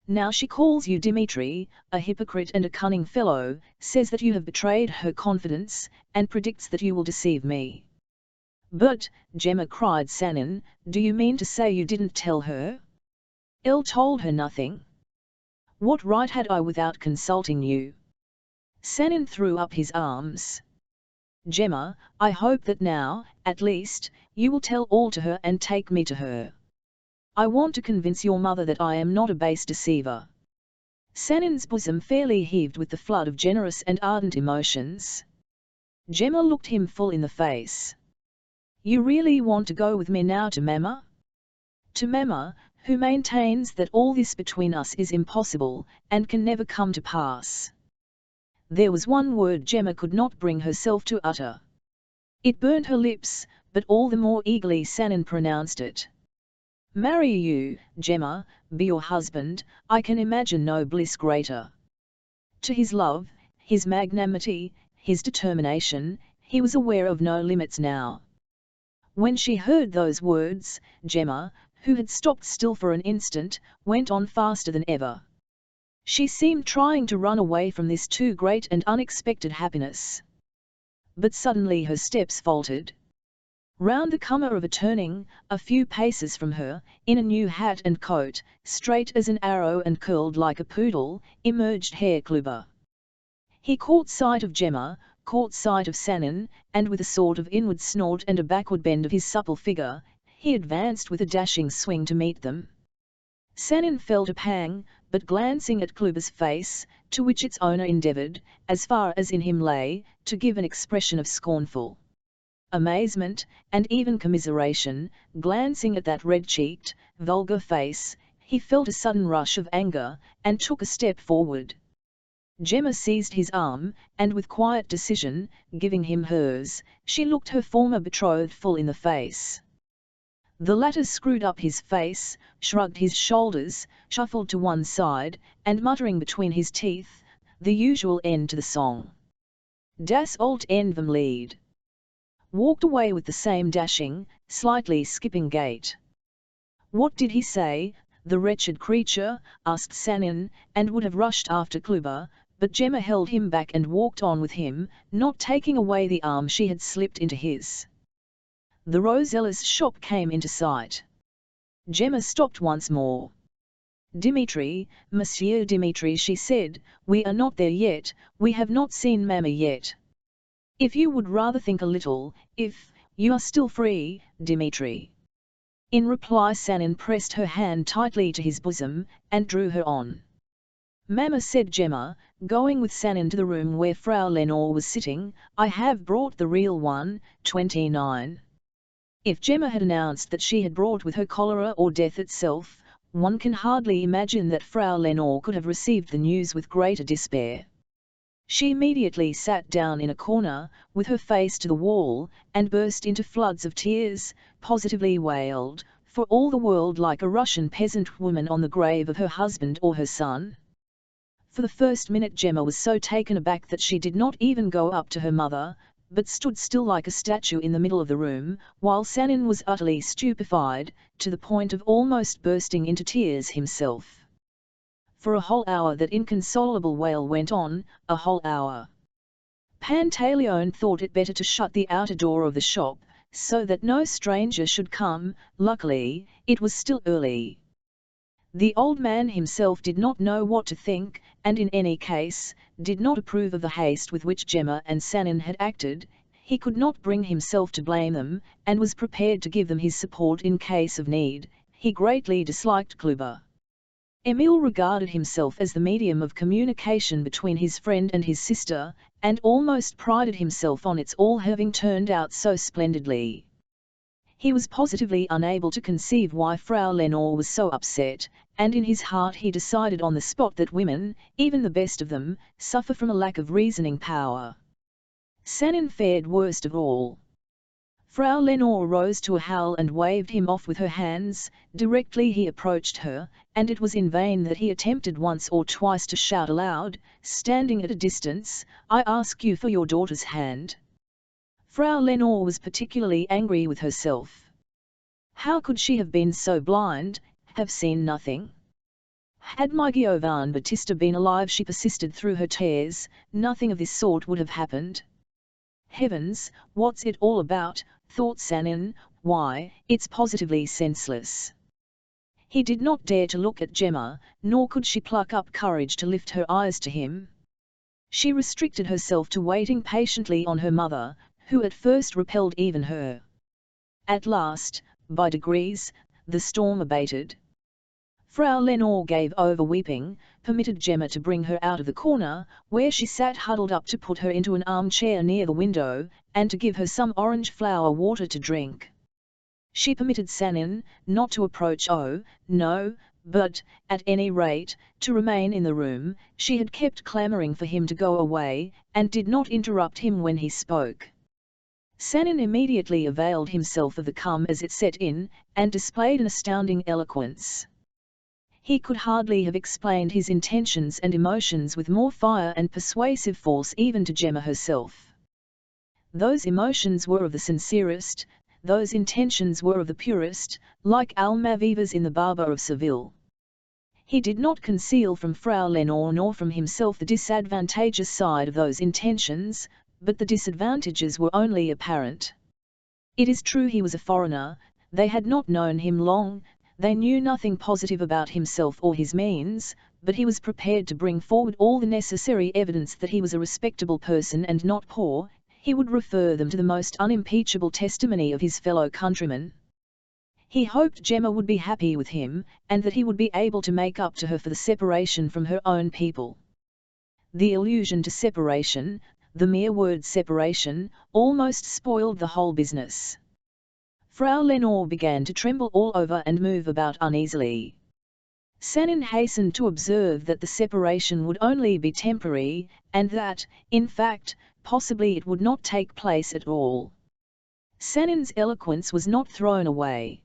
Now she calls you Dmitri, a hypocrite and a cunning fellow, says that you have betrayed her confidence, and predicts that you will deceive me. But, Gemma, cried Sanin, do you mean to say you didn't tell her? Elle told her nothing. What right had I without consulting you? Sanin threw up his arms. Gemma, I hope that now, at least, you will tell all to her and take me to her. I want to convince your mother that I am not a base deceiver. Sanin's bosom fairly heaved with the flood of generous and ardent emotions. Gemma looked him full in the face. You really want to go with me now to Mamma? To Mamma, who maintains that all this between us is impossible, and can never come to pass. There was one word Gemma could not bring herself to utter. It burned her lips, but all the more eagerly Sanin pronounced it. Marry you, Gemma, be your husband, I can imagine no bliss greater. To his love, his magnanimity, his determination, he was aware of no limits now. When she heard those words, Gemma, who had stopped still for an instant, went on faster than ever. She seemed trying to run away from this too great and unexpected happiness. But suddenly her steps faltered. Round the corner of a turning, a few paces from her, in a new hat and coat, straight as an arrow and curled like a poodle, emerged Herr Kluber. He caught sight of Gemma, caught sight of Sannon, and with a sort of inward snort and a backward bend of his supple figure, he advanced with a dashing swing to meet them. Sannon felt a pang, but glancing at Kluber's face, to which its owner endeavoured, as far as in him lay, to give an expression of scornful amazement, and even commiseration, glancing at that red-cheeked, vulgar face, he felt a sudden rush of anger, and took a step forward. Gemma seized his arm, and with quiet decision, giving him hers, she looked her former betrothed full in the face. The latter screwed up his face, shrugged his shoulders, shuffled to one side, and muttering between his teeth, the usual end to the song, "Das alte Ende vom Lied," walked away with the same dashing, slightly skipping gait. "What did he say, the wretched creature?" asked Sannon, and would have rushed after Kluber, but Gemma held him back and walked on with him, not taking away the arm she had slipped into his. The Rosellas' shop came into sight. Gemma stopped once more. "Dimitri, Monsieur Dimitri," she said, "we are not there yet, we have not seen Mamma yet. If you would rather think a little, if you are still free, Dimitri." In reply Sannon pressed her hand tightly to his bosom, and drew her on. "Mamma," said Gemma, going with Sannon to the room where Frau Lenore was sitting, "I have brought the real one, 29. If Gemma had announced that she had brought with her cholera or death itself, one can hardly imagine that Frau Lenore could have received the news with greater despair. She immediately sat down in a corner, with her face to the wall, and burst into floods of tears, positively wailed, for all the world like a Russian peasant woman on the grave of her husband or her son. For the first minute Gemma was so taken aback that she did not even go up to her mother, but stood still like a statue in the middle of the room, while Sannon was utterly stupefied, to the point of almost bursting into tears himself. For a whole hour that inconsolable wail went on, a whole hour. Pantaleone thought it better to shut the outer door of the shop, so that no stranger should come. Luckily, it was still early. The old man himself did not know what to think, and in any case, did not approve of the haste with which Gemma and Sannon had acted. He could not bring himself to blame them, and was prepared to give them his support in case of need. He greatly disliked Kluber. Emile regarded himself as the medium of communication between his friend and his sister, and almost prided himself on its all having turned out so splendidly. He was positively unable to conceive why Frau Lenore was so upset, and in his heart he decided on the spot that women, even the best of them, suffer from a lack of reasoning power. Sannon fared worst of all. Frau Lenore rose to a howl and waved him off with her hands, directly he approached her, and it was in vain that he attempted once or twice to shout aloud, standing at a distance, "I ask you for your daughter's hand." Frau Lenore was particularly angry with herself. How could she have been so blind, have seen nothing? Had my Giovan Battista been alive, she persisted through her tears, nothing of this sort would have happened. Heavens, what's it all about, thought Sannon, why, it's positively senseless. He did not dare to look at Gemma, nor could she pluck up courage to lift her eyes to him. She restricted herself to waiting patiently on her mother, who at first repelled even her. At last, by degrees, the storm abated. Frau Lenore gave over weeping, permitted Gemma to bring her out of the corner, where she sat huddled up, to put her into an armchair near the window, and to give her some orange flower water to drink. She permitted Sannon, not to approach, oh, no, but, at any rate, to remain in the room. She had kept clamouring for him to go away, and did not interrupt him when he spoke. Sannon immediately availed himself of the calm as it set in, and displayed an astounding eloquence. He could hardly have explained his intentions and emotions with more fire and persuasive force even to Gemma herself. Those emotions were of the sincerest, those intentions were of the purest, like Almaviva's in The Barber of Seville. He did not conceal from Frau Lenore nor from himself the disadvantageous side of those intentions, but the disadvantages were only apparent. It is true he was a foreigner, they had not known him long, they knew nothing positive about himself or his means, but he was prepared to bring forward all the necessary evidence that he was a respectable person and not poor. He would refer them to the most unimpeachable testimony of his fellow countrymen. He hoped Gemma would be happy with him, and that he would be able to make up to her for the separation from her own people. The allusion to separation, the mere word separation, almost spoiled the whole business. Frau Lenore began to tremble all over and move about uneasily. Sanin hastened to observe that the separation would only be temporary, and that, in fact, possibly it would not take place at all. Sanin's eloquence was not thrown away.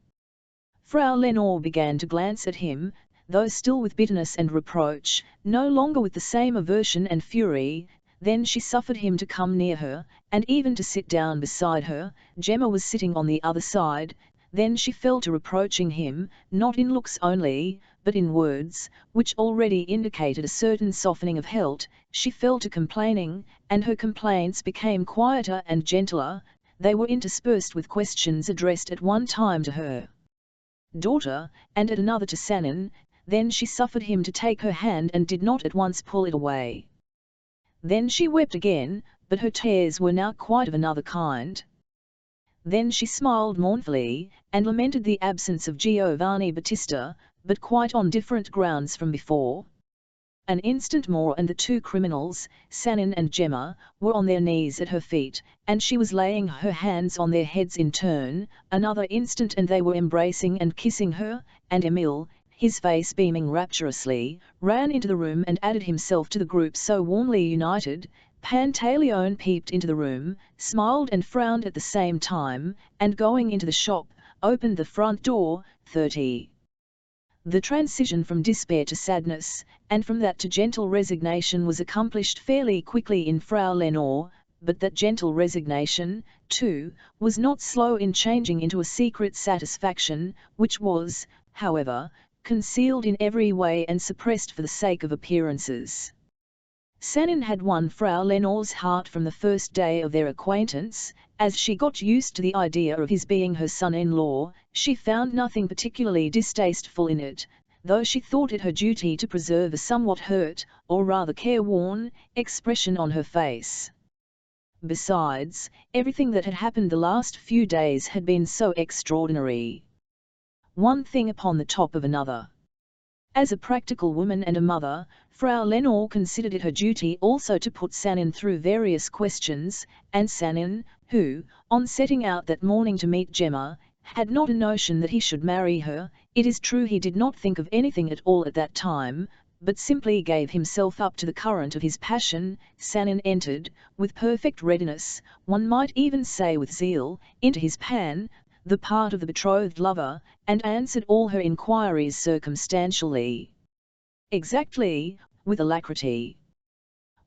Frau Lenore began to glance at him, though still with bitterness and reproach, no longer with the same aversion and fury. Then she suffered him to come near her, and even to sit down beside her. Gemma was sitting on the other side. Then she fell to reproaching him, not in looks only, but in words, which already indicated a certain softening of health. She fell to complaining, and her complaints became quieter and gentler. They were interspersed with questions addressed at one time to her daughter, and at another to Sanin. Then she suffered him to take her hand and did not at once pull it away. Then she wept again, but her tears were now quite of another kind. Then she smiled mournfully, and lamented the absence of Giovanni Battista, but quite on different grounds from before. An instant more and the two criminals, Sanin and Gemma, were on their knees at her feet, and she was laying her hands on their heads in turn. Another instant and they were embracing and kissing her, and Emile, his face beaming rapturously, ran into the room and added himself to the group so warmly united. Pantaleone peeped into the room, smiled and frowned at the same time, and going into the shop, opened the front door. 30. The transition from despair to sadness, and from that to gentle resignation was accomplished fairly quickly in Frau Lenore, but that gentle resignation, too, was not slow in changing into a secret satisfaction, which was, however, concealed in every way and suppressed for the sake of appearances. Sanin had won Frau Lenore's heart from the first day of their acquaintance. As she got used to the idea of his being her son-in-law, she found nothing particularly distasteful in it, though she thought it her duty to preserve a somewhat hurt, or rather careworn, expression on her face. Besides, everything that had happened the last few days had been so extraordinary. One thing upon the top of another. As a practical woman and a mother, Frau Lenore considered it her duty also to put Sanin through various questions, and Sanin, who, on setting out that morning to meet Gemma, had not a notion that he should marry her. It is true he did not think of anything at all at that time, but simply gave himself up to the current of his passion. Sanin entered, with perfect readiness, one might even say with zeal, into his pan, the part of the betrothed lover, and answered all her inquiries circumstantially. Exactly, with alacrity.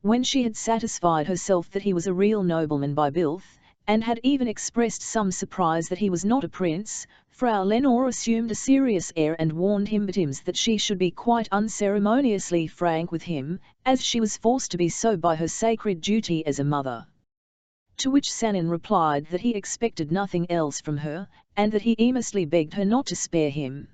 When she had satisfied herself that he was a real nobleman by birth, and had even expressed some surprise that he was not a prince, Frau Lenore assumed a serious air and warned him betimes that she should be quite unceremoniously frank with him, as she was forced to be so by her sacred duty as a mother. To which Sanin replied that he expected nothing else from her, and that he earnestly begged her not to spare him.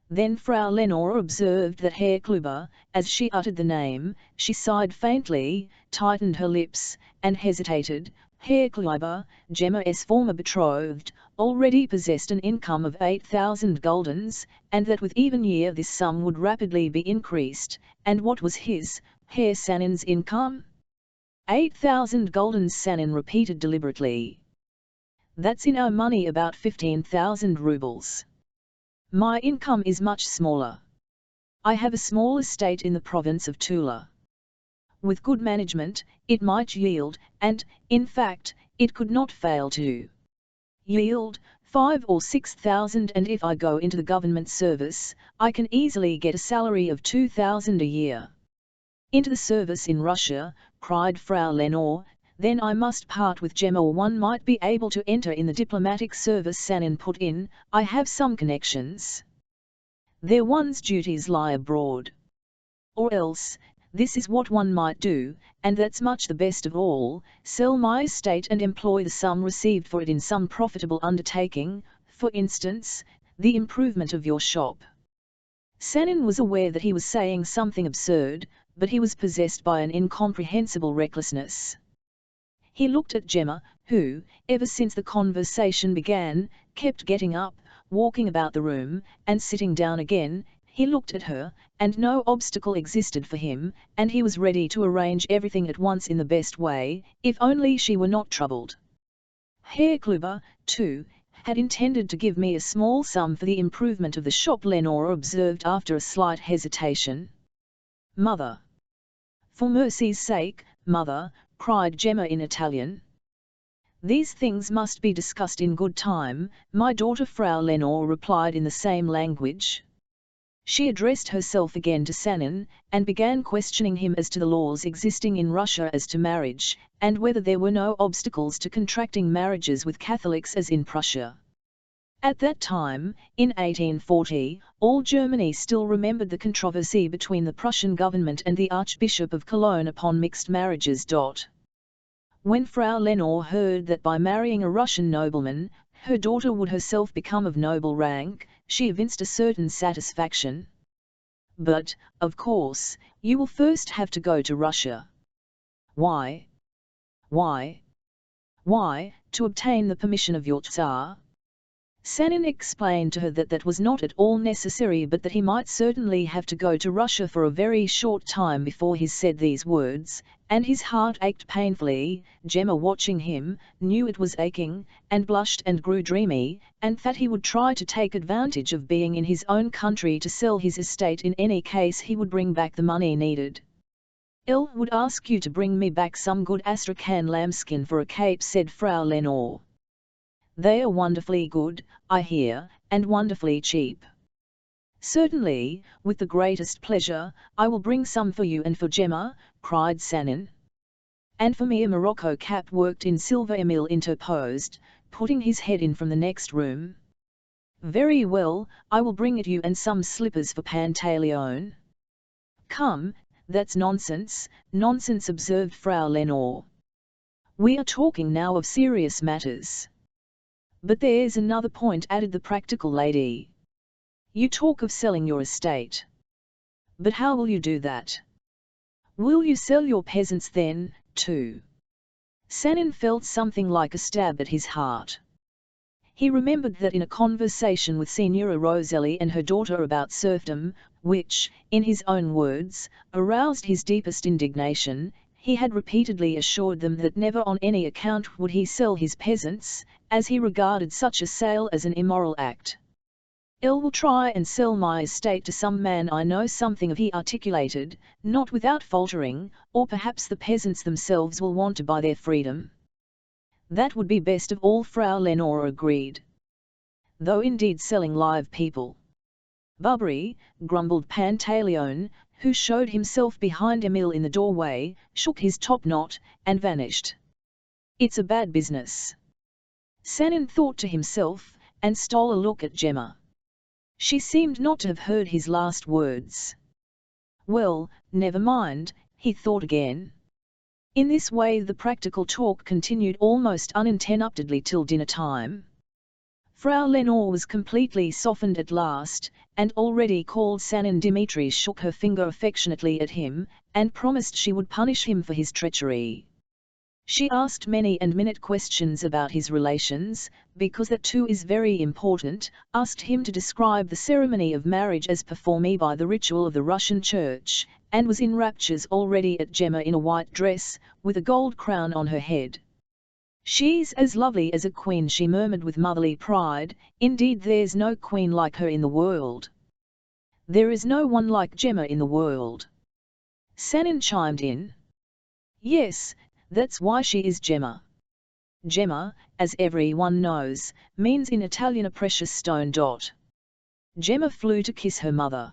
Then Frau Lenore observed that Herr Kluber, as she uttered the name, she sighed faintly, tightened her lips, and hesitated. Herr Kluber, Gemma's former betrothed, already possessed an income of 8,000 guldens, and that with even year this sum would rapidly be increased. And what was his, Herr Sanin's income? 8,000 guldens, Sanin repeated deliberately. That's in our money about 15,000 rubles. My income is much smaller. I have a small estate in the province of Tula. With good management, it might yield, and, in fact, it could not fail to yield 5 or 6,000, and if I go into the government service, I can easily get a salary of 2,000 a year. Into the service in Russia, cried Frau Lenore, then I must part with Gemma, or one might be able to enter in the diplomatic service. Sanin put in, I have some connections. There one's duties lie abroad. Or else, this is what one might do, and that's much the best of all, sell my estate and employ the sum received for it in some profitable undertaking, for instance, the improvement of your shop. Sanin was aware that he was saying something absurd, but he was possessed by an incomprehensible recklessness. He looked at Gemma, who, ever since the conversation began, kept getting up, walking about the room, and sitting down again. He looked at her, and no obstacle existed for him, and he was ready to arrange everything at once in the best way, if only she were not troubled. Herr Kluber, too, had intended to give me a small sum for the improvement of the shop, Lenore observed after a slight hesitation. Mother! For mercy's sake, mother, cried Gemma in Italian. These things must be discussed in good time, my daughter. Frau Lenore replied in the same language. She addressed herself again to Sanin, and began questioning him as to the laws existing in Russia as to marriage, and whether there were no obstacles to contracting marriages with Catholics as in Prussia. At that time, in 1840, all Germany still remembered the controversy between the Prussian government and the Archbishop of Cologne upon mixed marriages. When Frau Lenore heard that by marrying a Russian nobleman, her daughter would herself become of noble rank, she evinced a certain satisfaction. But, of course, you will first have to go to Russia. Why? Why? Why, to obtain the permission of your Tsar? Sanin explained to her that that was not at all necessary, but that he might certainly have to go to Russia for a very short time before he said these words, and his heart ached painfully. Gemma, watching him, knew it was aching, and blushed and grew dreamy, and that he would try to take advantage of being in his own country to sell his estate. In any case he would bring back the money needed. "I would ask you to bring me back some good Astrakhan lambskin for a cape," said Frau Lenore. "They are wonderfully good, I hear, and wonderfully cheap." "Certainly, with the greatest pleasure, I will bring some for you and for Gemma," cried Sanin. "And for me a Morocco cap worked in silver," Emil interposed, putting his head in from the next room. "Very well, I will bring it you, and some slippers for Pantaleone." "Come, that's nonsense, nonsense," observed Frau Lenore. "We are talking now of serious matters." "But there's another point," added the practical lady. "You talk of selling your estate. But how will you do that? Will you sell your peasants then, too?" Sanin felt something like a stab at his heart. He remembered that in a conversation with Signora Roselli and her daughter about serfdom, which, in his own words, aroused his deepest indignation, he had repeatedly assured them that never on any account would he sell his peasants, as he regarded such a sale as an immoral act. "I will try and sell my estate to some man I know something of," he articulated, not without faltering, "or perhaps the peasants themselves will want to buy their freedom." "That would be best of all," Frau Lenore agreed. "Though indeed selling live people—" "Bubbery," grumbled Pantaleone, who showed himself behind Emil in the doorway, shook his top knot, and vanished. "It's a bad business." Sanin thought to himself, and stole a look at Gemma. She seemed not to have heard his last words. "Well, never mind," he thought again. In this way the practical talk continued almost uninterruptedly till dinner time. Frau Lenore was completely softened at last, and already called Sanin Dmitri shook her finger affectionately at him, and promised she would punish him for his treachery. She asked many and minute questions about his relations, because that too is very important, asked him to describe the ceremony of marriage as performed by the ritual of the Russian Church, and was in raptures already at Gemma in a white dress, with a gold crown on her head. "She's as lovely as a queen," she murmured with motherly pride, "indeed there's no queen like her in the world." "There is no one like Gemma in the world," Sanin chimed in. "Yes, that's why she is Gemma." Gemma, as everyone knows, means in Italian a precious stone. Gemma flew to kiss her mother.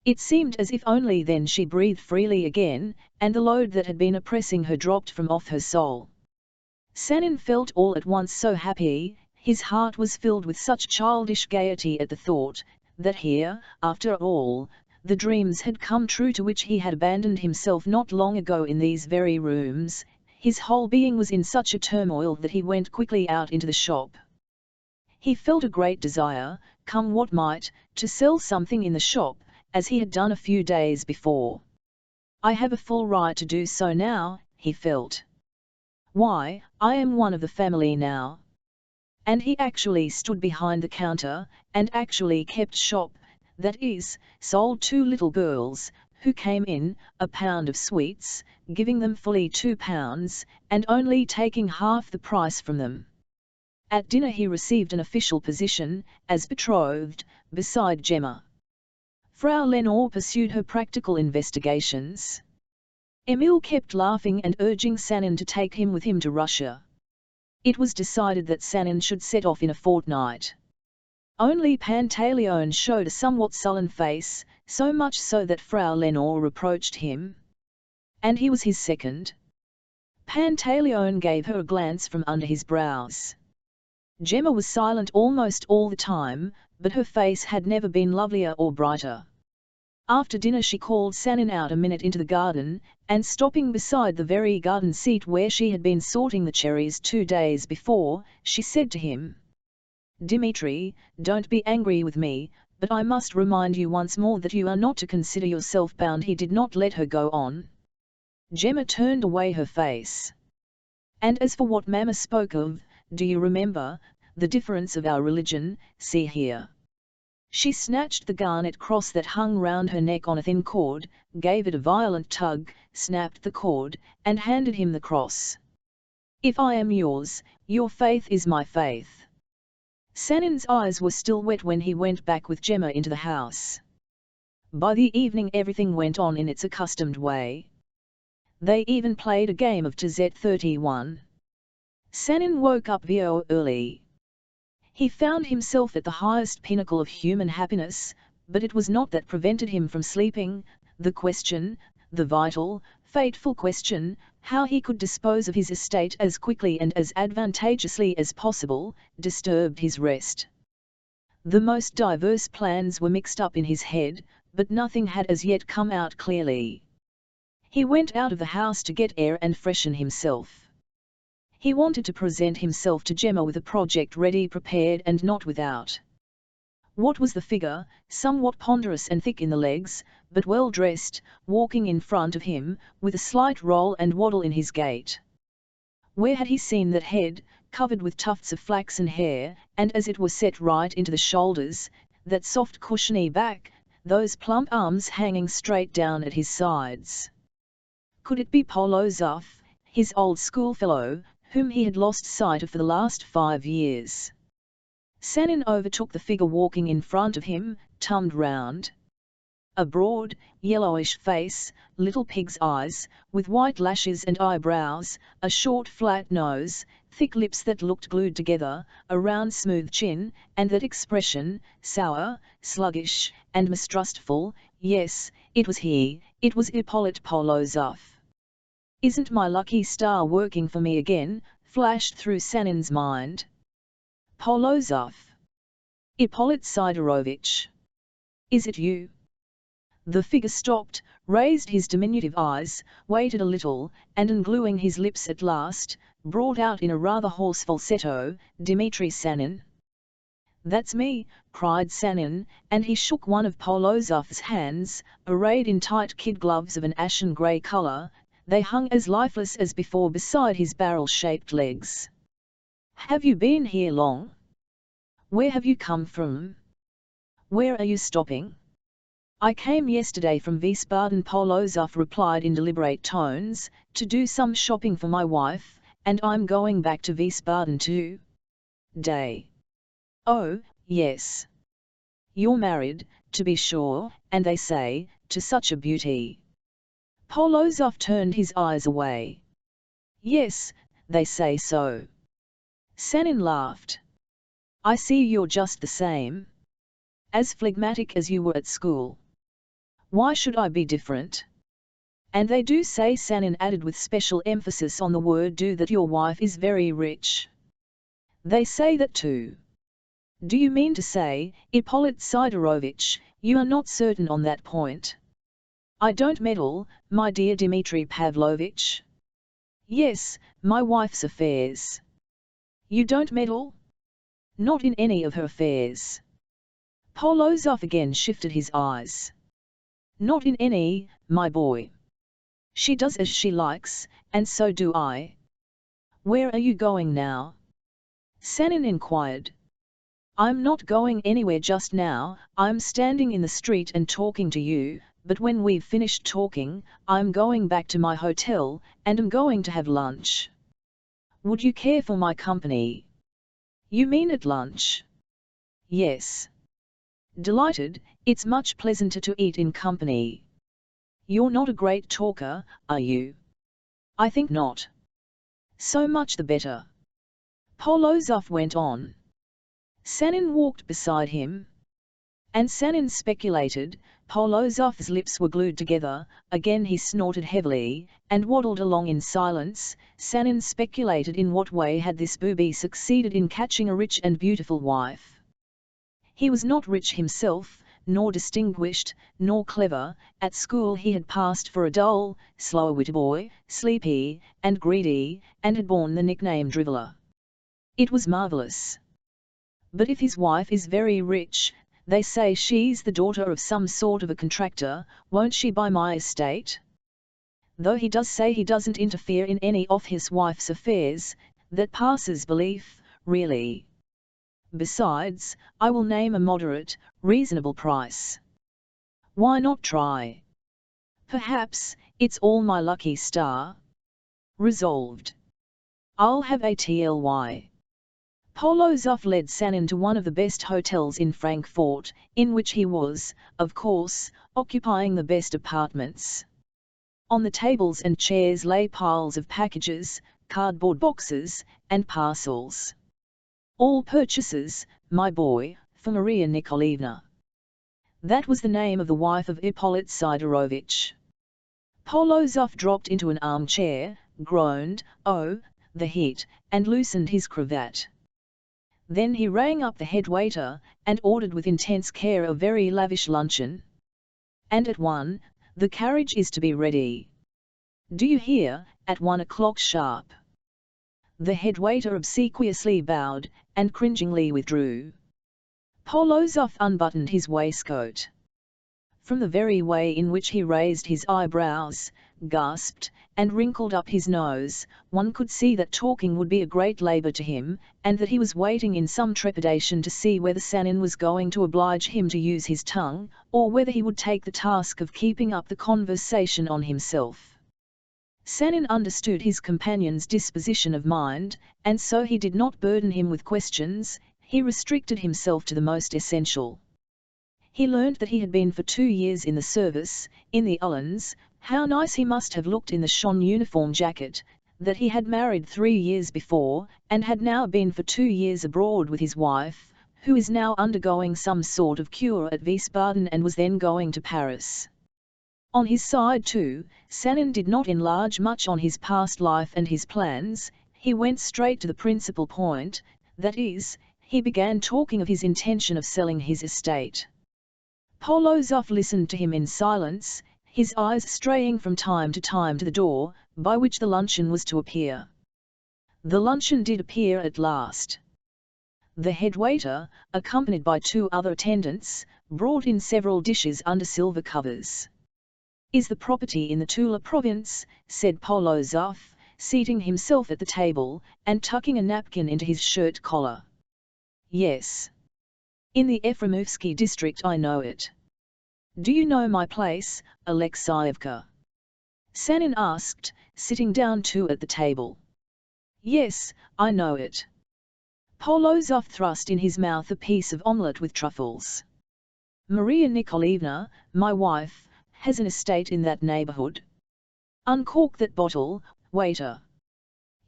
It seemed as if only then she breathed freely again, and the load that had been oppressing her dropped from off her soul. Sanin felt all at once so happy, his heart was filled with such childish gaiety at the thought, that here, after all, the dreams had come true to which he had abandoned himself not long ago in these very rooms. His whole being was in such a turmoil that he went quickly out into the shop. He felt a great desire, come what might, to sell something in the shop, as he had done a few days before. I have a full right to do so now, he felt. Why, I am one of the family now. And he actually stood behind the counter, and actually kept shop, that is, sold 2 little girls, who came in, a pound of sweets, giving them fully £2, and only taking half the price from them. At dinner he received an official position, as betrothed, beside Gemma. Frau Lenore pursued her practical investigations. Emil kept laughing and urging Sanin to take him with him to Russia. It was decided that Sanin should set off in a fortnight. Only Pantaleone showed a somewhat sullen face, so much so that Frau Lenore reproached him. And he was his second. Pantaleone gave her a glance from under his brows. Gemma was silent almost all the time, but her face had never been lovelier or brighter. After dinner she called Sanin out a minute into the garden, and stopping beside the very garden seat where she had been sorting the cherries 2 days before, she said to him, "Dimitri, don't be angry with me, but I must remind you once more that you are not to consider yourself bound." He did not let her go on. Gemma turned away her face. "And as for what Mamma spoke of, do you remember, the difference of our religion, see here." She snatched the garnet cross that hung round her neck on a thin cord, gave it a violent tug, snapped the cord, and handed him the cross. "If I am yours, your faith is my faith." Sanin's eyes were still wet when he went back with Gemma into the house. By the evening everything went on in its accustomed way. They even played a game of TZ31. Sanin woke up very early. He found himself at the highest pinnacle of human happiness, but it was not that prevented him from sleeping. The question, the vital, fateful question, how he could dispose of his estate as quickly and as advantageously as possible, disturbed his rest. The most diverse plans were mixed up in his head, but nothing had as yet come out clearly. He went out of the house to get air and freshen himself. He wanted to present himself to Gemma with a project ready prepared and not without. What was the figure, somewhat ponderous and thick in the legs, but well dressed, walking in front of him, with a slight roll and waddle in his gait? Where had he seen that head, covered with tufts of flaxen hair, and as it were set right into the shoulders, that soft cushiony back, those plump arms hanging straight down at his sides? Could it be Polozov, his old schoolfellow, whom he had lost sight of for the last 5 years? Sanin overtook the figure walking in front of him, turned round. A broad, yellowish face, little pig's eyes, with white lashes and eyebrows, a short flat nose, thick lips that looked glued together, a round smooth chin, and that expression, sour, sluggish, and mistrustful. Yes, it was he, it was Hippolyte Polozov. "Isn't my lucky star working for me again?" flashed through Sanin's mind. "Polozov? Hippolyte Sidorovitch? Is it you?" The figure stopped, raised his diminutive eyes, waited a little, and ungluing his lips at last, brought out in a rather hoarse falsetto, "Dimitri Sanin." "That's me," cried Sanin, and he shook one of Polozov's hands, arrayed in tight kid gloves of an ashen grey colour. They hung as lifeless as before beside his barrel-shaped legs. "Have you been here long? Where have you come from? Where are you stopping?" "I came yesterday from Wiesbaden," Polozov replied in deliberate tones, "to do some shopping for my wife, and I'm going back to Wiesbaden today." "Oh, yes. You're married, to be sure, and they say, to such a beauty." Polozov turned his eyes away. "Yes, they say so. Sanin laughed. I see you're just the same. As phlegmatic as you were at school. Why should I be different? And they do say, Sanin added with special emphasis on the word do, that your wife is very rich. They say that too. Do you mean to say, Ippolit Sidorovich, you are not certain on that point? I don't meddle, my dear Dmitri Pavlovich. Yes, my wife's affairs. You don't meddle? Not in any of her affairs. Polozov again shifted his eyes. Not in any, my boy. She does as she likes, and so do I. Where are you going now? Sanin inquired. I'm not going anywhere just now, I'm standing in the street and talking to you, but when we've finished talking, I'm going back to my hotel, and am going to have lunch. Would you care for my company? You mean at lunch? Yes. Delighted, it's much pleasanter to eat in company. You're not a great talker, are you? I think not. So much the better. Polozov went on. Sanin walked beside him. And Sanin speculated, Polozov's lips were glued together, again he snorted heavily, and waddled along in silence. Sanin speculated in what way had this booby succeeded in catching a rich and beautiful wife. He was not rich himself, nor distinguished, nor clever. At school he had passed for a dull, slow-witted boy, sleepy, and greedy, and had borne the nickname Driveler. It was marvellous. But if his wife is very rich, they say she's the daughter of some sort of a contractor, won't she buy my estate? Though he does say he doesn't interfere in any of his wife's affairs, that passes belief, really. Besides, I will name a moderate, reasonable price. Why not try? Perhaps, it's all my lucky star. Resolved. I'll have a TLY. Polozov led Sanin to one of the best hotels in Frankfurt, in which he was, of course, occupying the best apartments. On the tables and chairs lay piles of packages, cardboard boxes, and parcels. All purchases, my boy, for Maria Nikolaevna. That was the name of the wife of Ippolit Sidorovich. Polozov dropped into an armchair, groaned, "Oh, the heat," and loosened his cravat. Then he rang up the head waiter, and ordered with intense care a very lavish luncheon. And at 1, the carriage is to be ready. Do you hear, at 1 o'clock sharp. The head waiter obsequiously bowed, and cringingly withdrew. Polozov unbuttoned his waistcoat. From the very way in which he raised his eyebrows, gasped, and wrinkled up his nose, one could see that talking would be a great labour to him, and that he was waiting in some trepidation to see whether Sanin was going to oblige him to use his tongue, or whether he would take the task of keeping up the conversation on himself. Sanin understood his companion's disposition of mind, and so he did not burden him with questions, he restricted himself to the most essential. He learned that he had been for 2 years in the service, in the Uhlans, how nice he must have looked in the shone uniform jacket, that he had married 3 years before, and had now been for 2 years abroad with his wife, who is now undergoing some sort of cure at Wiesbaden and was then going to Paris. On his side too, Sanin did not enlarge much on his past life and his plans, he went straight to the principal point, that is, he began talking of his intention of selling his estate. Polozov listened to him in silence, his eyes straying from time to time to the door, by which the luncheon was to appear. The luncheon did appear at last. The head waiter, accompanied by 2 other attendants, brought in several dishes under silver covers. "Is the property in the Tula province?" said Polozov, seating himself at the table, and tucking a napkin into his shirt collar. "Yes. In the Efremovsky district I know it." "Do you know my place, Alexeyevka?" Sanin asked, sitting down too at the table. "Yes, I know it." Polozov thrust in his mouth a piece of omelette with truffles. "Maria Nikolaevna, my wife, has an estate in that neighbourhood. Uncork that bottle, waiter."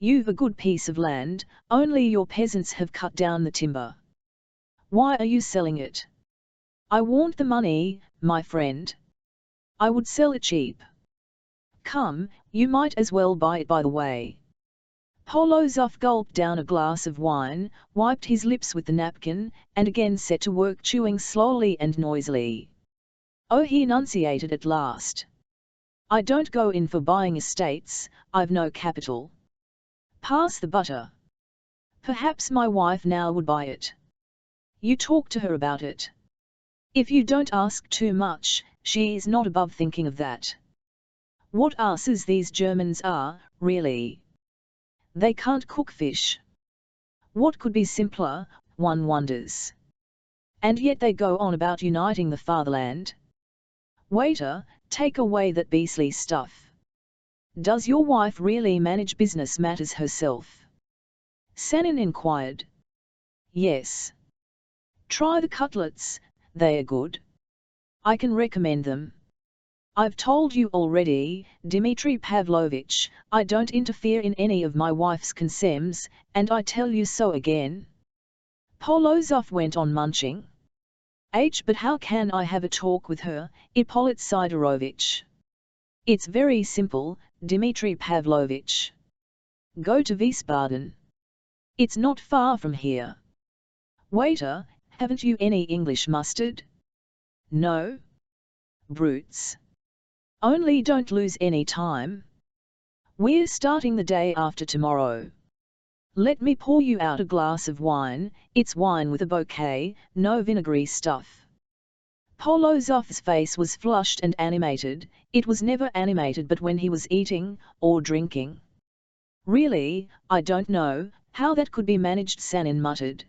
You've a good piece of land, only your peasants have cut down the timber. Why are you selling it? I want the money, my friend. I would sell it cheap. Come, you might as well buy it by the way. Polozov gulped down a glass of wine, wiped his lips with the napkin, and again set to work chewing slowly and noisily. Oh, he enunciated at last. I don't go in for buying estates, I've no capital. Pass the butter. Perhaps my wife now would buy it. You talk to her about it. If you don't ask too much, she is not above thinking of that. What asses these Germans are, really. They can't cook fish. What could be simpler, one wonders. And yet they go on about uniting the fatherland. Waiter, take away that beastly stuff. Does your wife really manage business matters herself? Sanin inquired. Yes. Try the cutlets, they are good. I can recommend them. I've told you already, Dmitry Pavlovich, I don't interfere in any of my wife's concerns, and I tell you so again. Polozov went on munching. But how can I have a talk with her, Ippolit Sidorovich? It's very simple, Dmitry Pavlovich. Go to Wiesbaden. It's not far from here. Waiter, haven't you any English mustard? No. Brutes. Only don't lose any time. We're starting the day after tomorrow. Let me pour you out a glass of wine, it's wine with a bouquet, no vinegary stuff. Polozov's face was flushed and animated, it was never animated but when he was eating, or drinking. Really, I don't know how that could be managed, Sanin muttered.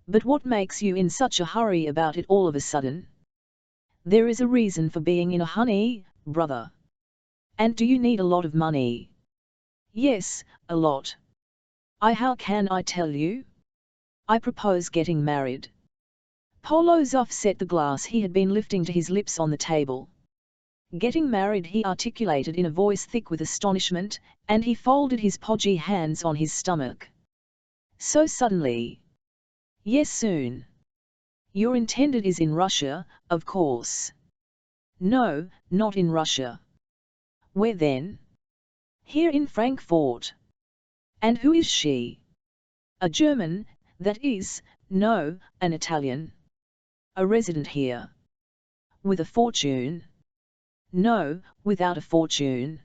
But what makes you in such a hurry about it all of a sudden? There is a reason for being in a hurry, brother. And do you need a lot of money? Yes, a lot. How can I tell you? I propose getting married. Polozov set the glass he had been lifting to his lips on the table. Getting married, he articulated in a voice thick with astonishment, and he folded his podgy hands on his stomach. So suddenly? Yes, soon. Your intended is in Russia, of course. No, not in Russia. Where then? Here in Frankfurt. And who is she? A German, that is, no, an Italian. A resident here. With a fortune? No, without a fortune.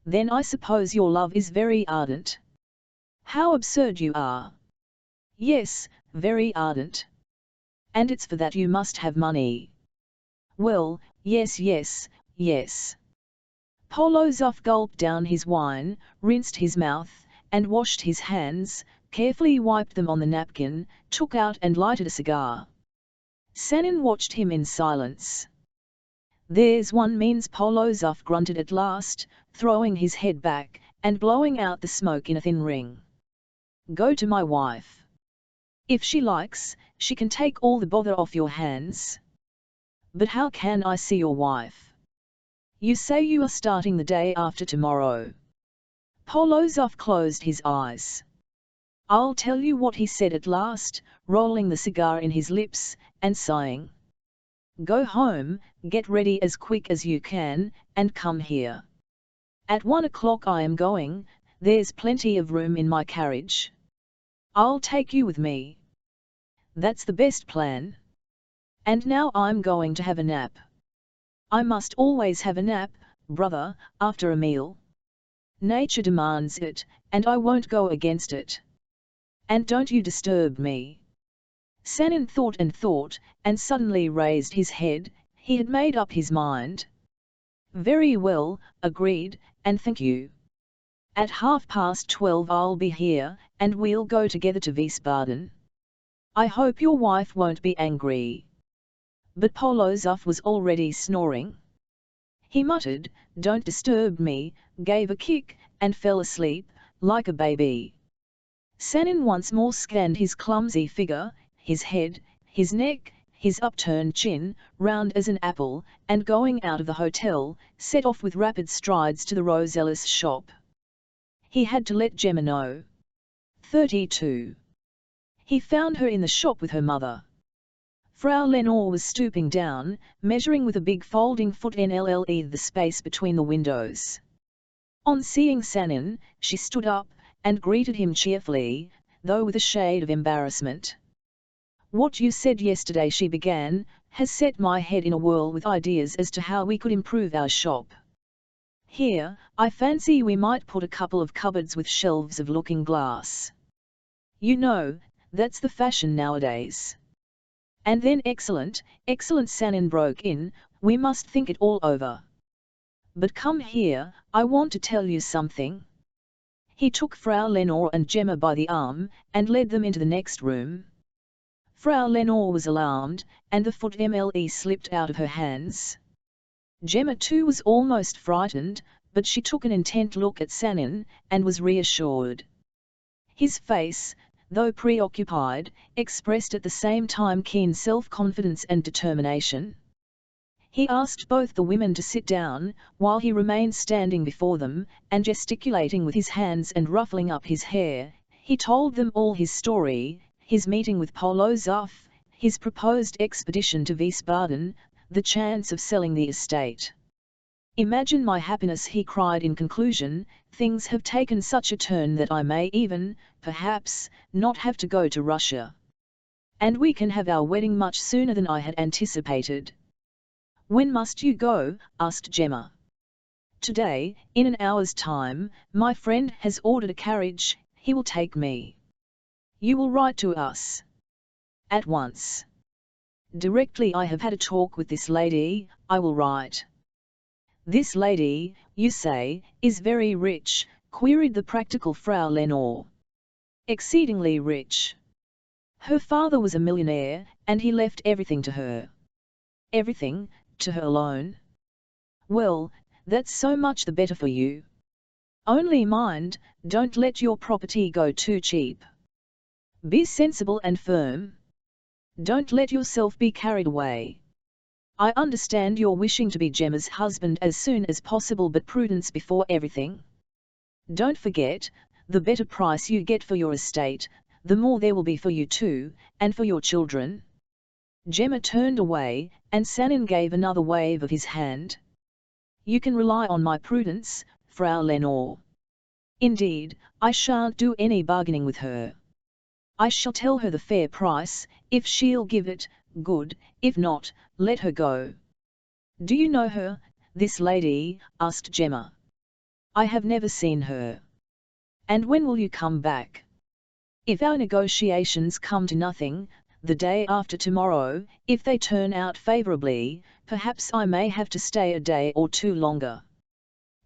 Then I suppose your love is very ardent. How absurd you are. Yes, very ardent. And it's for that you must have money. Well, yes, yes, yes. Polozov gulped down his wine, rinsed his mouth, and washed his hands, carefully wiped them on the napkin, took out and lighted a cigar. Sanin watched him in silence. There's one means, Polozov grunted at last, throwing his head back, and blowing out the smoke in a thin ring. Go to my wife. If she likes, she can take all the bother off your hands. But how can I see your wife? You say you are starting the day after tomorrow. Polozov closed his eyes. I'll tell you what he said at last, rolling the cigar in his lips, and sighing. Go home, get ready as quick as you can, and come here. At 1 o'clock I am going, there's plenty of room in my carriage. I'll take you with me. That's the best plan. And now I'm going to have a nap. I must always have a nap, brother, after a meal. Nature demands it, and I won't go against it. And don't you disturb me. Sanin thought, and suddenly raised his head. He had made up his mind. Very well, agreed, and thank you. At 12:30 I'll be here, and we'll go together to Wiesbaden. I hope your wife won't be angry. But Polozov was already snoring. He muttered, Don't disturb me, gave a kick, and fell asleep, like a baby. Sanin once more scanned his clumsy figure, his head, his neck, his upturned chin, round as an apple, and going out of the hotel, set off with rapid strides to the Rosellas shop. He had to let Gemma know. 32. He found her in the shop with her mother. Frau Lenore was stooping down, measuring with a big folding foot NLLE the space between the windows. On seeing Sanin, she stood up, and greeted him cheerfully, though with a shade of embarrassment. "What you said yesterday," she began, "has set my head in a whirl with ideas as to how we could improve our shop. Here, I fancy we might put a couple of cupboards with shelves of looking glass. You know, that's the fashion nowadays." "And then excellent, excellent," Sanin broke in, "we must think it all over. But come here, I want to tell you something." He took Frau Lenore and Gemma by the arm, and led them into the next room. Frau Lenore was alarmed, and the foot MLE slipped out of her hands. Gemma too was almost frightened, but she took an intent look at Sanin, and was reassured. His face, though preoccupied, expressed at the same time keen self-confidence and determination. He asked both the women to sit down, while he remained standing before them, and gesticulating with his hands and ruffling up his hair, he told them all his story, his meeting with Polo Zuff, his proposed expedition to Wiesbaden, the chance of selling the estate. "Imagine my happiness," he cried in conclusion, "things have taken such a turn that I may even, perhaps, not have to go to Russia. And we can have our wedding much sooner than I had anticipated." "When must you go?" asked Gemma. "Today, in an hour's time, my friend has ordered a carriage, he will take me." "You will write to us?" "At once. Directly I have had a talk with this lady, I will write." "This lady, you say, is very rich?" queried the practical Frau Lenore. "Exceedingly rich. Her father was a millionaire, and he left everything to her." "Everything, to her alone? Well, that's so much the better for you. Only mind, don't let your property go too cheap. Be sensible and firm. Don't let yourself be carried away. I understand you're wishing to be Gemma's husband as soon as possible, but prudence before everything. Don't forget, the better price you get for your estate, the more there will be for you too, and for your children." Gemma turned away, and Sanin gave another wave of his hand. "You can rely on my prudence, Frau Lenore. Indeed, I shan't do any bargaining with her. I shall tell her the fair price, if she'll give it, good, if not, let her go." "Do you know her, this lady?" asked Gemma. "I have never seen her." "And when will you come back?" "If our negotiations come to nothing, the day after tomorrow. If they turn out favorably, perhaps I may have to stay a day or two longer.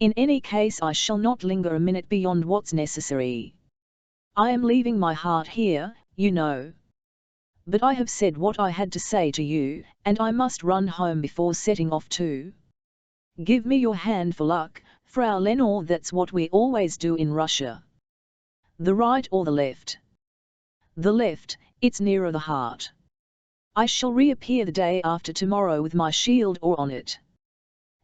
In any case I shall not linger a minute beyond what's necessary. I am leaving my heart here, you know. But I have said what I had to say to you, and I must run home before setting off too. Give me your hand for luck, Frau Lenore, that's what we always do in Russia." "The right or the left?" "The left, it's nearer the heart. I shall reappear the day after tomorrow with my shield or on it.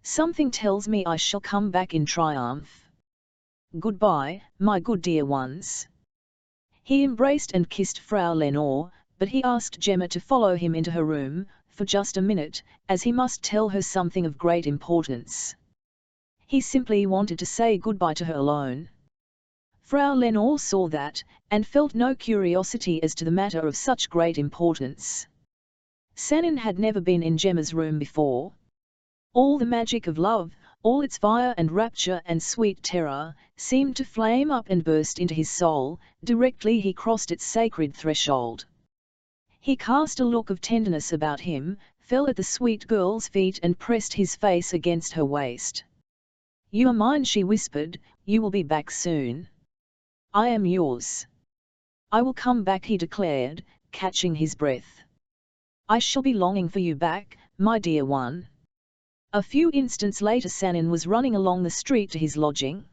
Something tells me I shall come back in triumph. Goodbye, my good dear ones." He embraced and kissed Frau Lenore, but he asked Gemma to follow him into her room, for just a minute, as he must tell her something of great importance. He simply wanted to say goodbye to her alone. Frau Lenore saw that, and felt no curiosity as to the matter of such great importance. Sanin had never been in Gemma's room before. All the magic of love, all its fire and rapture and sweet terror, seemed to flame up and burst into his soul, directly he crossed its sacred threshold. He cast a look of tenderness about him, fell at the sweet girl's feet and pressed his face against her waist. "You are mine," she whispered, "you will be back soon." "I am yours. I will come back," he declared, catching his breath. "I shall be longing for you back, my dear one." A few instants later Sanin was running along the street to his lodging.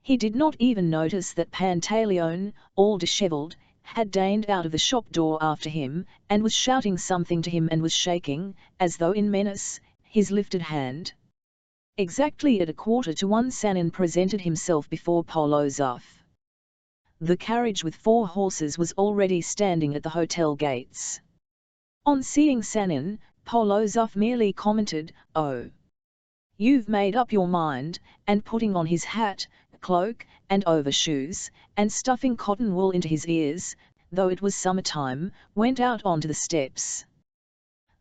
He did not even notice that Pantaleone, all dishevelled, had deigned out of the shop door after him, and was shouting something to him and was shaking, as though in menace, his lifted hand. Exactly at 1:15 Sanin presented himself before Polozov. The carriage with 4 horses was already standing at the hotel gates. On seeing Sanin, Polozov merely commented, "Oh, you've made up your mind," and putting on his hat, cloak, and overshoes, and stuffing cotton wool into his ears, though it was summertime, went out onto the steps.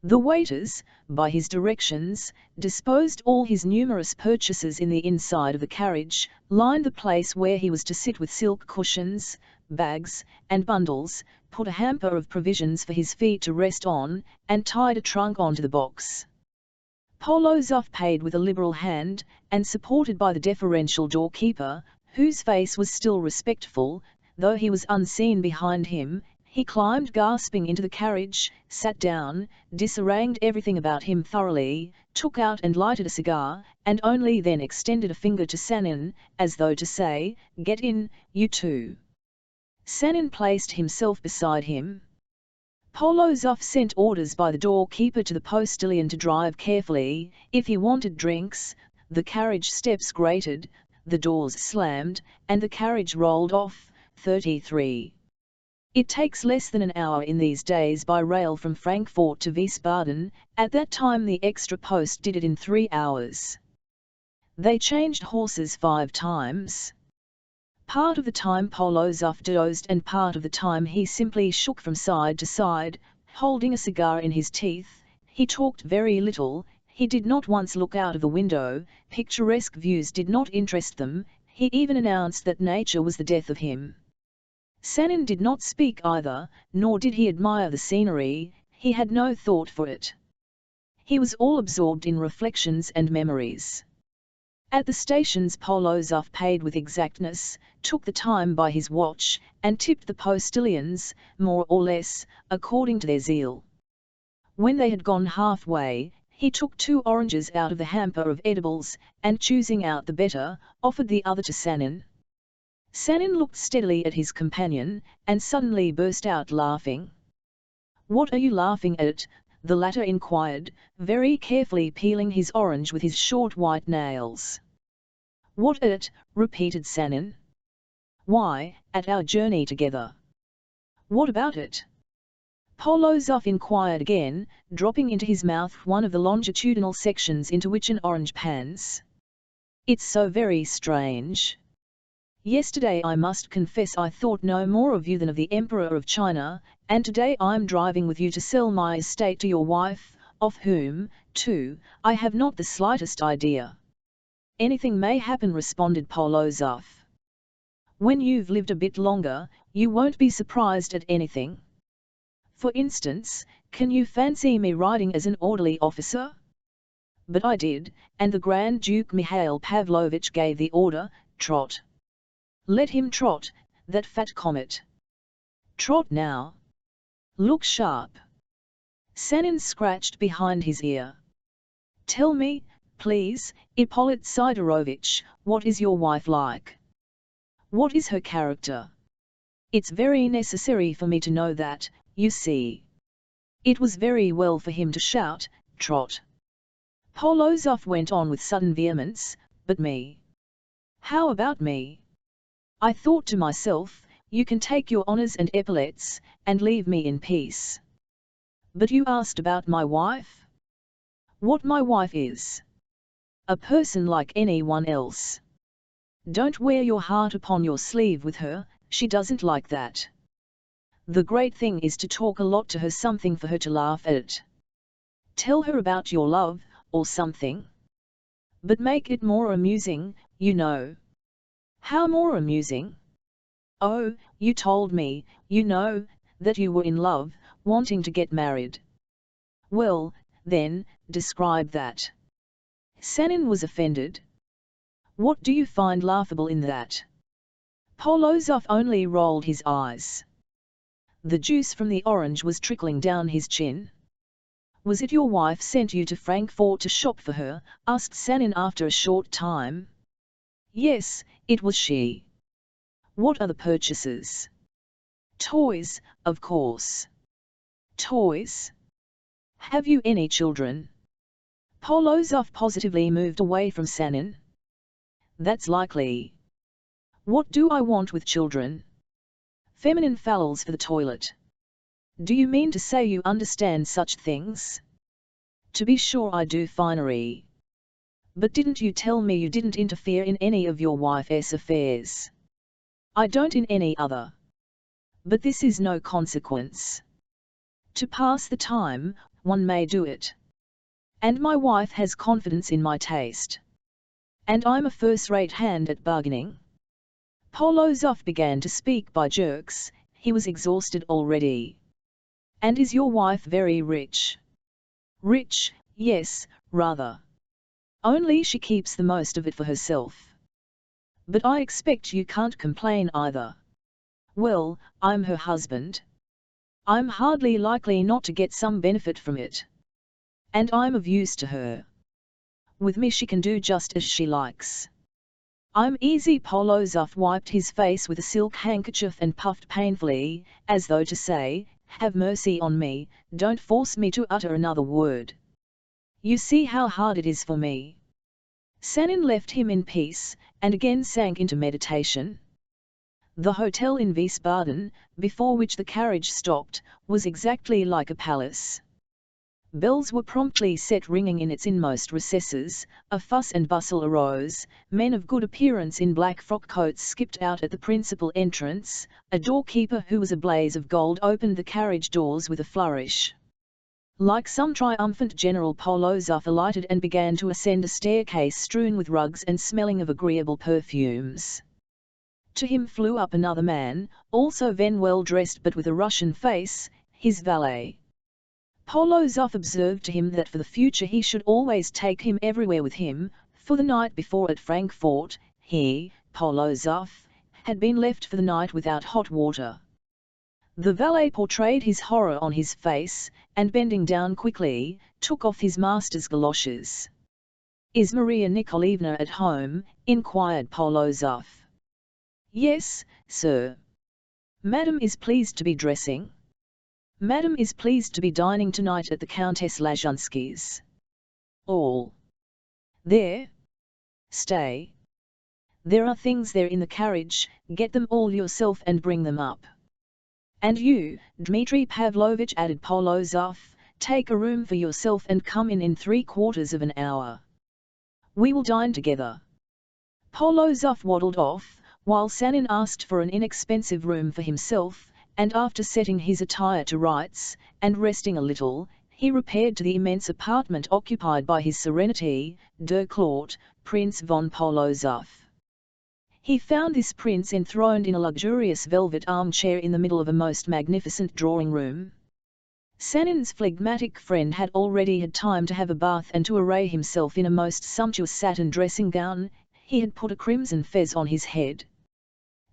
The waiters, by his directions, disposed all his numerous purchases in the inside of the carriage, lined the place where he was to sit with silk cushions, bags, and bundles, put a hamper of provisions for his feet to rest on, and tied a trunk onto the box. Polozov paid with a liberal hand, and supported by the deferential doorkeeper, whose face was still respectful, though he was unseen behind him, he climbed gasping into the carriage, sat down, disarranged everything about him thoroughly, took out and lighted a cigar, and only then extended a finger to Sanin, as though to say, "Get in, you too." Sanin placed himself beside him. Polozov sent orders by the doorkeeper to the postilion to drive carefully. If he wanted drinks, the carriage steps grated, the doors slammed, and the carriage rolled off. 33. It takes less than an hour in these days by rail from Frankfurt to Wiesbaden. At that time the extra post did it in 3 hours. They changed horses 5 times. Part of the time Polozov dozed and part of the time he simply shook from side to side, holding a cigar in his teeth. He talked very little, he did not once look out of the window, picturesque views did not interest them, he even announced that nature was the death of him. Sanin did not speak either, nor did he admire the scenery, he had no thought for it. He was all absorbed in reflections and memories. At the stations Polozov paid with exactness, took the time by his watch, and tipped the postilions, more or less, according to their zeal. When they had gone halfway, he took 2 oranges out of the hamper of edibles, and choosing out the better, offered the other to Sanin. Sanin looked steadily at his companion, and suddenly burst out laughing. "What are you laughing at?" the latter inquired, very carefully peeling his orange with his short white nails. "What at?" repeated Sanin. "Why, at our journey together." "What about it?" Polozov inquired again, dropping into his mouth one of the longitudinal sections into which an orange pans. "It's so very strange. Yesterday I must confess I thought no more of you than of the Emperor of China, and today I'm driving with you to sell my estate to your wife, of whom, too, I have not the slightest idea." "Anything may happen," responded Polozov. "When you've lived a bit longer, you won't be surprised at anything. For instance, can you fancy me riding as an orderly officer?" But I did, and the Grand Duke Mikhail Pavlovich gave the order, "Trot. Let him trot, that fat comet. Trot now. Look sharp." Sanin scratched behind his ear. "Tell me, please, Ippolit Sidorovitch, what is your wife like? What is her character? It's very necessary for me to know that, you see." It was very well for him to shout, "Trot." Polozov went on with sudden vehemence, "But me? How about me? I thought to myself, you can take your honours and epaulets, and leave me in peace. But you asked about my wife? What my wife is? A person like anyone else. Don't wear your heart upon your sleeve with her, she doesn't like that. The great thing is to talk a lot to her, something for her to laugh at. Tell her about your love, or something. But make it more amusing, you know." "How more amusing?" "Oh, you told me, you know, that you were in love, wanting to get married." "Well, then, describe that." Sanin was offended. "What do you find laughable in that?" Polozov only rolled his eyes. The juice from the orange was trickling down his chin. "Was it your wife sent you to Frankfurt to shop for her?" asked Sanin after a short time. "Yes, it was she." "What are the purchases?" "Toys, of course." "Toys? Have you any children?" Polozov positively moved away from Sanin. That's likely. What do I want with children? Feminine fouls for the toilet. Do you mean to say you understand such things? To be sure I do, finery. But didn't you tell me you didn't interfere in any of your wife's affairs? I don't in any other. But this is no consequence. To pass the time, one may do it. And my wife has confidence in my taste. And I'm a first-rate hand at bargaining. Polozov began to speak by jerks, he was exhausted already. And is your wife very rich? Rich, yes, rather. Only she keeps the most of it for herself. But I expect you can't complain either. Well, I'm her husband. I'm hardly likely not to get some benefit from it. And I'm of use to her. With me she can do just as she likes. I'm easy. Polozov wiped his face with a silk handkerchief and puffed painfully, as though to say, have mercy on me, don't force me to utter another word. You see how hard it is for me. Sanin left him in peace, and again sank into meditation. The hotel in Wiesbaden, before which the carriage stopped, was exactly like a palace. Bells were promptly set ringing in its inmost recesses, a fuss and bustle arose, men of good appearance in black frock coats skipped out at the principal entrance, a doorkeeper who was a blaze of gold opened the carriage doors with a flourish. Like some triumphant general, Polozov alighted and began to ascend a staircase strewn with rugs and smelling of agreeable perfumes. To him flew up another man, also well dressed but with a Russian face, his valet. Polozov observed to him that for the future he should always take him everywhere with him, for the night before at Frankfurt, he, Polozov, had been left for the night without hot water. The valet portrayed his horror on his face, and bending down quickly, took off his master's galoshes. "Is Maria Nikolaevna at home?" inquired Polozov. "Yes, sir." "Madam is pleased to be dressing?" "Madam is pleased to be dining tonight at the Countess Lajunsky's." "All there?" "Stay. There are things there in the carriage, get them all yourself and bring them up. And you, Dmitri Pavlovitch," added Polozov, "take a room for yourself and come in 3/4 of an hour. We will dine together." Polozov waddled off, while Sanin asked for an inexpensive room for himself, and after setting his attire to rights, and resting a little, he repaired to the immense apartment occupied by his Serenity, der Claude, Prince von Polozov. He found this prince enthroned in a luxurious velvet armchair in the middle of a most magnificent drawing-room. Sanin's phlegmatic friend had already had time to have a bath and to array himself in a most sumptuous satin dressing-gown. He had put a crimson fez on his head.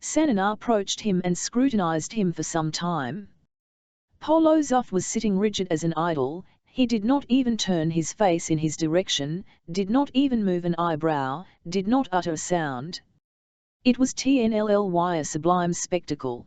Sanin approached him and scrutinized him for some time. Polozov was sitting rigid as an idol, he did not even turn his face in his direction, did not even move an eyebrow, did not utter a sound. It was TNLLY a sublime spectacle.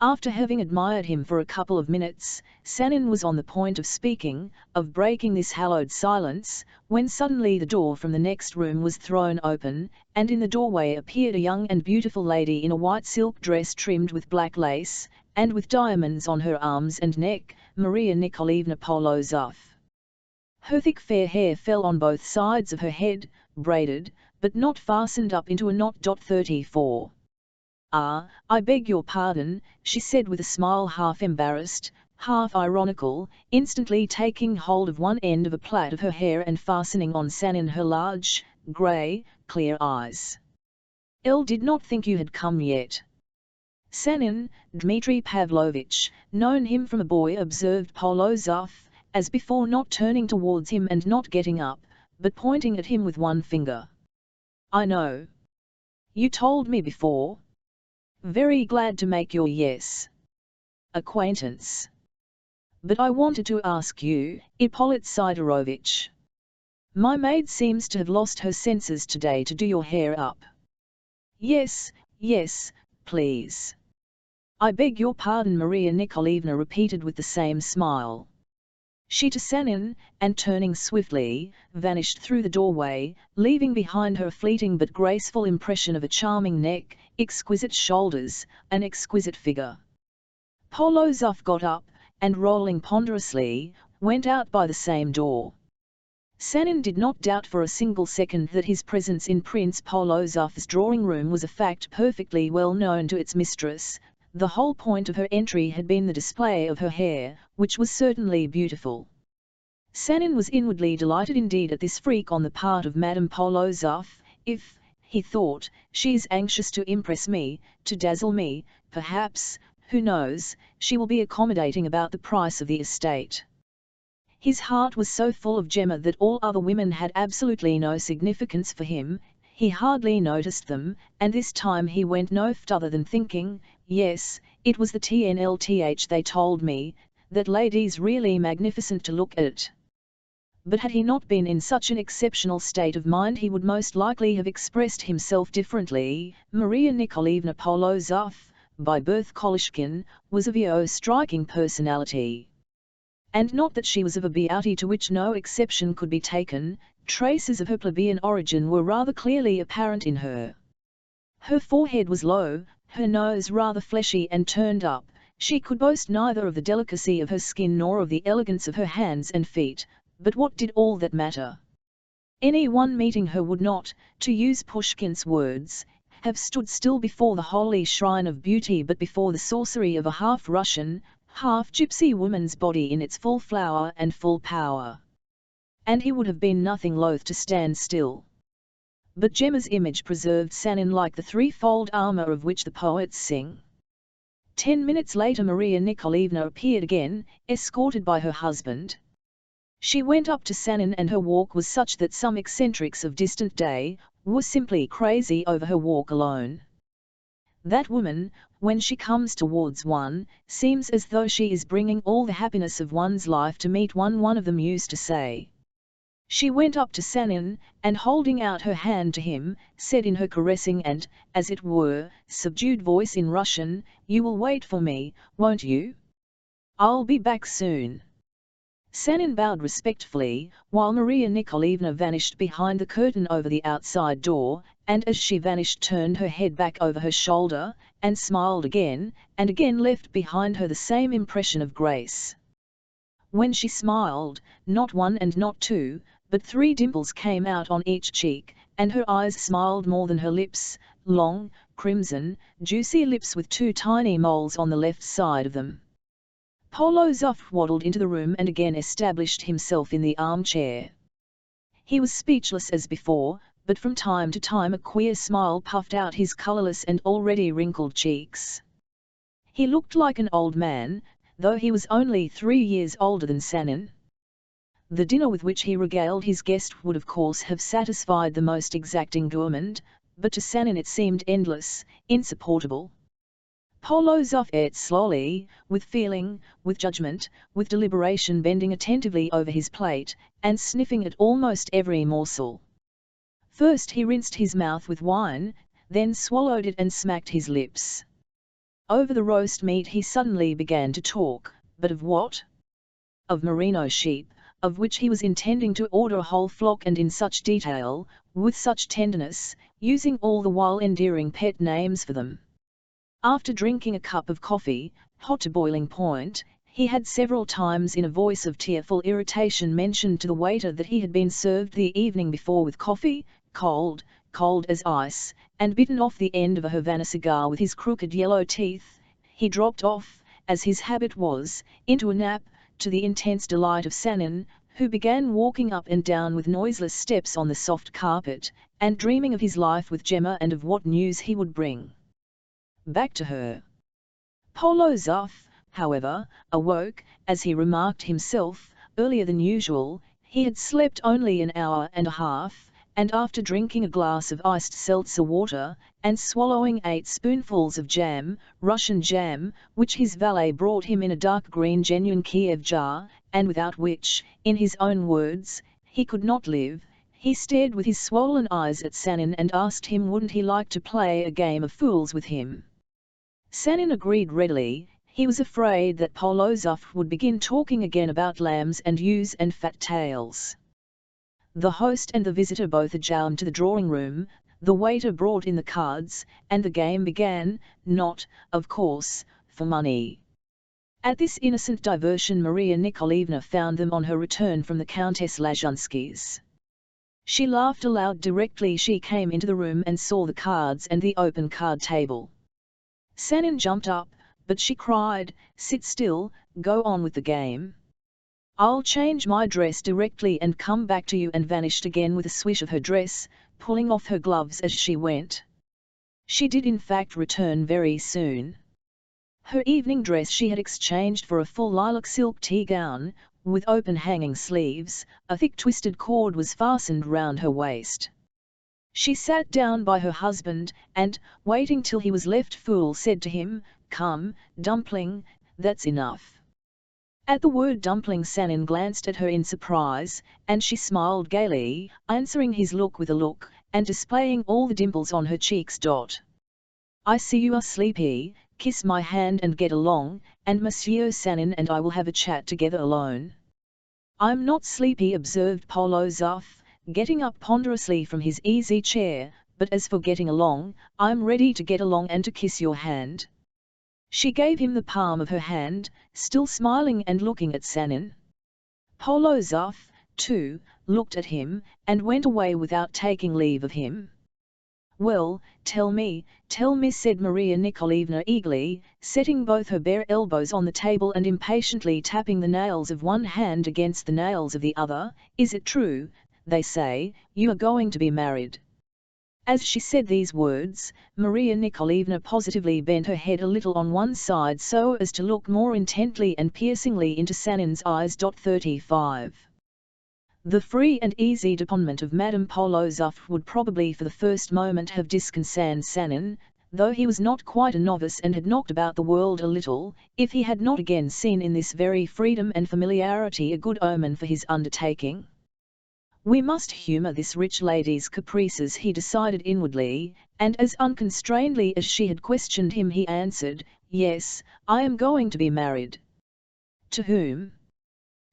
After having admired him for a couple of minutes, Sanin was on the point of speaking, of breaking this hallowed silence, when suddenly the door from the next room was thrown open, and in the doorway appeared a young and beautiful lady in a white silk dress trimmed with black lace, and with diamonds on her arms and neck, Maria Nikolaevna Polozov. Her thick fair hair fell on both sides of her head, braided, but not fastened up into a knot. 34. "Ah, I beg your pardon," she said with a smile half embarrassed, half ironical, instantly taking hold of one end of a plait of her hair and fastening on Sanin her large, grey, clear eyes. "I did not think you had come yet." "Sanin, Dmitri Pavlovitch, known him from a boy," observed Polozov, as before, not turning towards him and not getting up, but pointing at him with one finger. "I know. You told me before. Very glad to make your acquaintance. But I wanted to ask you, Ippolit Sidorovitch. My maid seems to have lost her senses today to do your hair up." Yes, please." "I beg your pardon," Maria Nikolaevna repeated with the same smile. She to Sanin, and turning swiftly, vanished through the doorway, leaving behind her a fleeting but graceful impression of a charming neck, exquisite shoulders, an exquisite figure. Polozov got up, and rolling ponderously, went out by the same door. Sanin did not doubt for a single second that his presence in Prince Polozov's drawing-room was a fact perfectly well known to its mistress. The whole point of her entry had been the display of her hair, which was certainly beautiful. Sanin was inwardly delighted indeed at this freak on the part of Madame Polozov. If, he thought, she is anxious to impress me, to dazzle me, perhaps, who knows, she will be accommodating about the price of the estate. His heart was so full of Gemma that all other women had absolutely no significance for him. He hardly noticed them, and this time he went no further than thinking, yes, it was the TNLTH they told me, that lady's really magnificent to look at. But had he not been in such an exceptional state of mind he would most likely have expressed himself differently. Maria Nikolaevna Polozov, by birth Kolishkin, was of a striking personality. And not that she was of a beauty to which no exception could be taken, traces of her plebeian origin were rather clearly apparent in her. Her forehead was low, her nose rather fleshy and turned up, she could boast neither of the delicacy of her skin nor of the elegance of her hands and feet, but what did all that matter? Any one meeting her would not, to use Pushkin's words, have stood still before the holy shrine of beauty but before the sorcery of a half-Russian, half-gypsy woman's body in its full flower and full power. And he would have been nothing loath to stand still. But Gemma's image preserved Sanin like the threefold armour of which the poets sing. 10 minutes later Maria Nikolaevna appeared again, escorted by her husband. She went up to Sanin and her walk was such that some eccentrics of distant day were simply crazy over her walk alone. That woman, when she comes towards one, seems as though she is bringing all the happiness of one's life to meet one of them used to say. She went up to Sanin, and holding out her hand to him, said in her caressing and, as it were, subdued voice in Russian, "You will wait for me, won't you? I'll be back soon." Sanin bowed respectfully, while Maria Nikolaevna vanished behind the curtain over the outside door, and as she vanished turned her head back over her shoulder, and smiled again, and again left behind her the same impression of grace. When she smiled, not one and not two, but 3 dimples came out on each cheek, and her eyes smiled more than her lips, long, crimson, juicy lips with 2 tiny moles on the left side of them. Polozov waddled into the room and again established himself in the armchair. He was speechless as before, but from time to time a queer smile puffed out his colourless and already wrinkled cheeks. He looked like an old man, though he was only 3 years older than Sanin. The dinner with which he regaled his guest would of course have satisfied the most exacting gourmand, but to Sanin it seemed endless, insupportable. Polozov ate slowly, with feeling, with judgment, with deliberation, bending attentively over his plate, and sniffing at almost every morsel. First he rinsed his mouth with wine, then swallowed it and smacked his lips. Over the roast meat he suddenly began to talk, but of what? Of merino sheep, of which he was intending to order a whole flock, and in such detail, with such tenderness, using all the while endearing pet names for them. After drinking a cup of coffee, hot to boiling point, he had several times in a voice of tearful irritation mentioned to the waiter that he had been served the evening before with coffee, cold as ice, and bitten off the end of a Havana cigar with his crooked yellow teeth. He dropped off, as his habit was, into a nap, to the intense delight of Sanin, who began walking up and down with noiseless steps on the soft carpet, and dreaming of his life with Gemma and of what news he would bring back to her. Polozov, however, awoke, as he remarked himself, earlier than usual. He had slept only an hour and a half, and after drinking a glass of iced seltzer water, and swallowing 8 spoonfuls of jam, Russian jam, which his valet brought him in a dark green genuine Kiev jar, and without which, in his own words, he could not live, he stared with his swollen eyes at Sanin and asked him wouldn't he like to play a game of fools with him. Sanin agreed readily. He was afraid that Polozov would begin talking again about lambs and ewes and fat tails. The host and the visitor both adjourned to the drawing room, the waiter brought in the cards, and the game began, not, of course, for money. At this innocent diversion Maria Nikolaevna found them on her return from the Countess Lajunsky's. She laughed aloud directly she came into the room and saw the cards and the open card table. Sanin jumped up, but she cried, "Sit still, go on with the game. I'll change my dress directly and come back to you," and vanished again with a swish of her dress, pulling off her gloves as she went. She did in fact return very soon. Her evening dress she had exchanged for a full lilac silk tea gown, with open hanging sleeves. A thick twisted cord was fastened round her waist. She sat down by her husband, and, waiting till he was left full, said to him, "Come, dumpling, that's enough." At the word dumpling Sanin glanced at her in surprise, and she smiled gaily, answering his look with a look, and displaying all the dimples on her cheeks. "I see you are sleepy, kiss my hand and get along, and Monsieur Sanin and I will have a chat together alone." "I'm not sleepy," observed Polozov, getting up ponderously from his easy chair, "but as for getting along, I'm ready to get along and to kiss your hand." She gave him the palm of her hand, still smiling and looking at Sanin. Polozov, too, looked at him, and went away without taking leave of him. "Well, tell me," said Maria Nikolaevna eagerly, setting both her bare elbows on the table and impatiently tapping the nails of one hand against the nails of the other, "is it true, they say, you are going to be married?" As she said these words, Maria Nikolaevna positively bent her head a little on one side so as to look more intently and piercingly into Sanin's eyes. 35. The free and easy deportment of Madame Polozov would probably for the first moment have disconcerted Sanin, though he was not quite a novice and had knocked about the world a little, if he had not again seen in this very freedom and familiarity a good omen for his undertaking. We must humour this rich lady's caprices, he decided inwardly, and as unconstrainedly as she had questioned him he answered, "Yes, I am going to be married." "To whom?"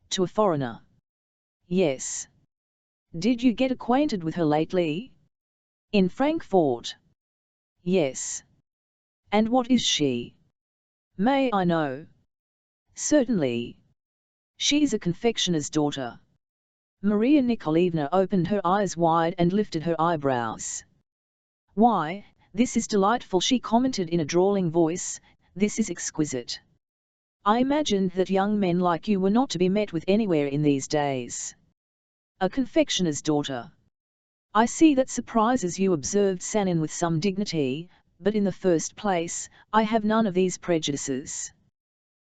"To a foreigner." "Yes." "Did you get acquainted with her lately?" "In Frankfort." "Yes." "And what is she?" "May I know?" "Certainly." "She is a confectioner's daughter." Maria Nikolaevna opened her eyes wide and lifted her eyebrows. "Why, this is delightful," she commented in a drawling voice, "this is exquisite. I imagined that young men like you were not to be met with anywhere in these days." "A confectioner's daughter. I see that surprises you," observed Sanin with some dignity, "but in the first place, I have none of these prejudices."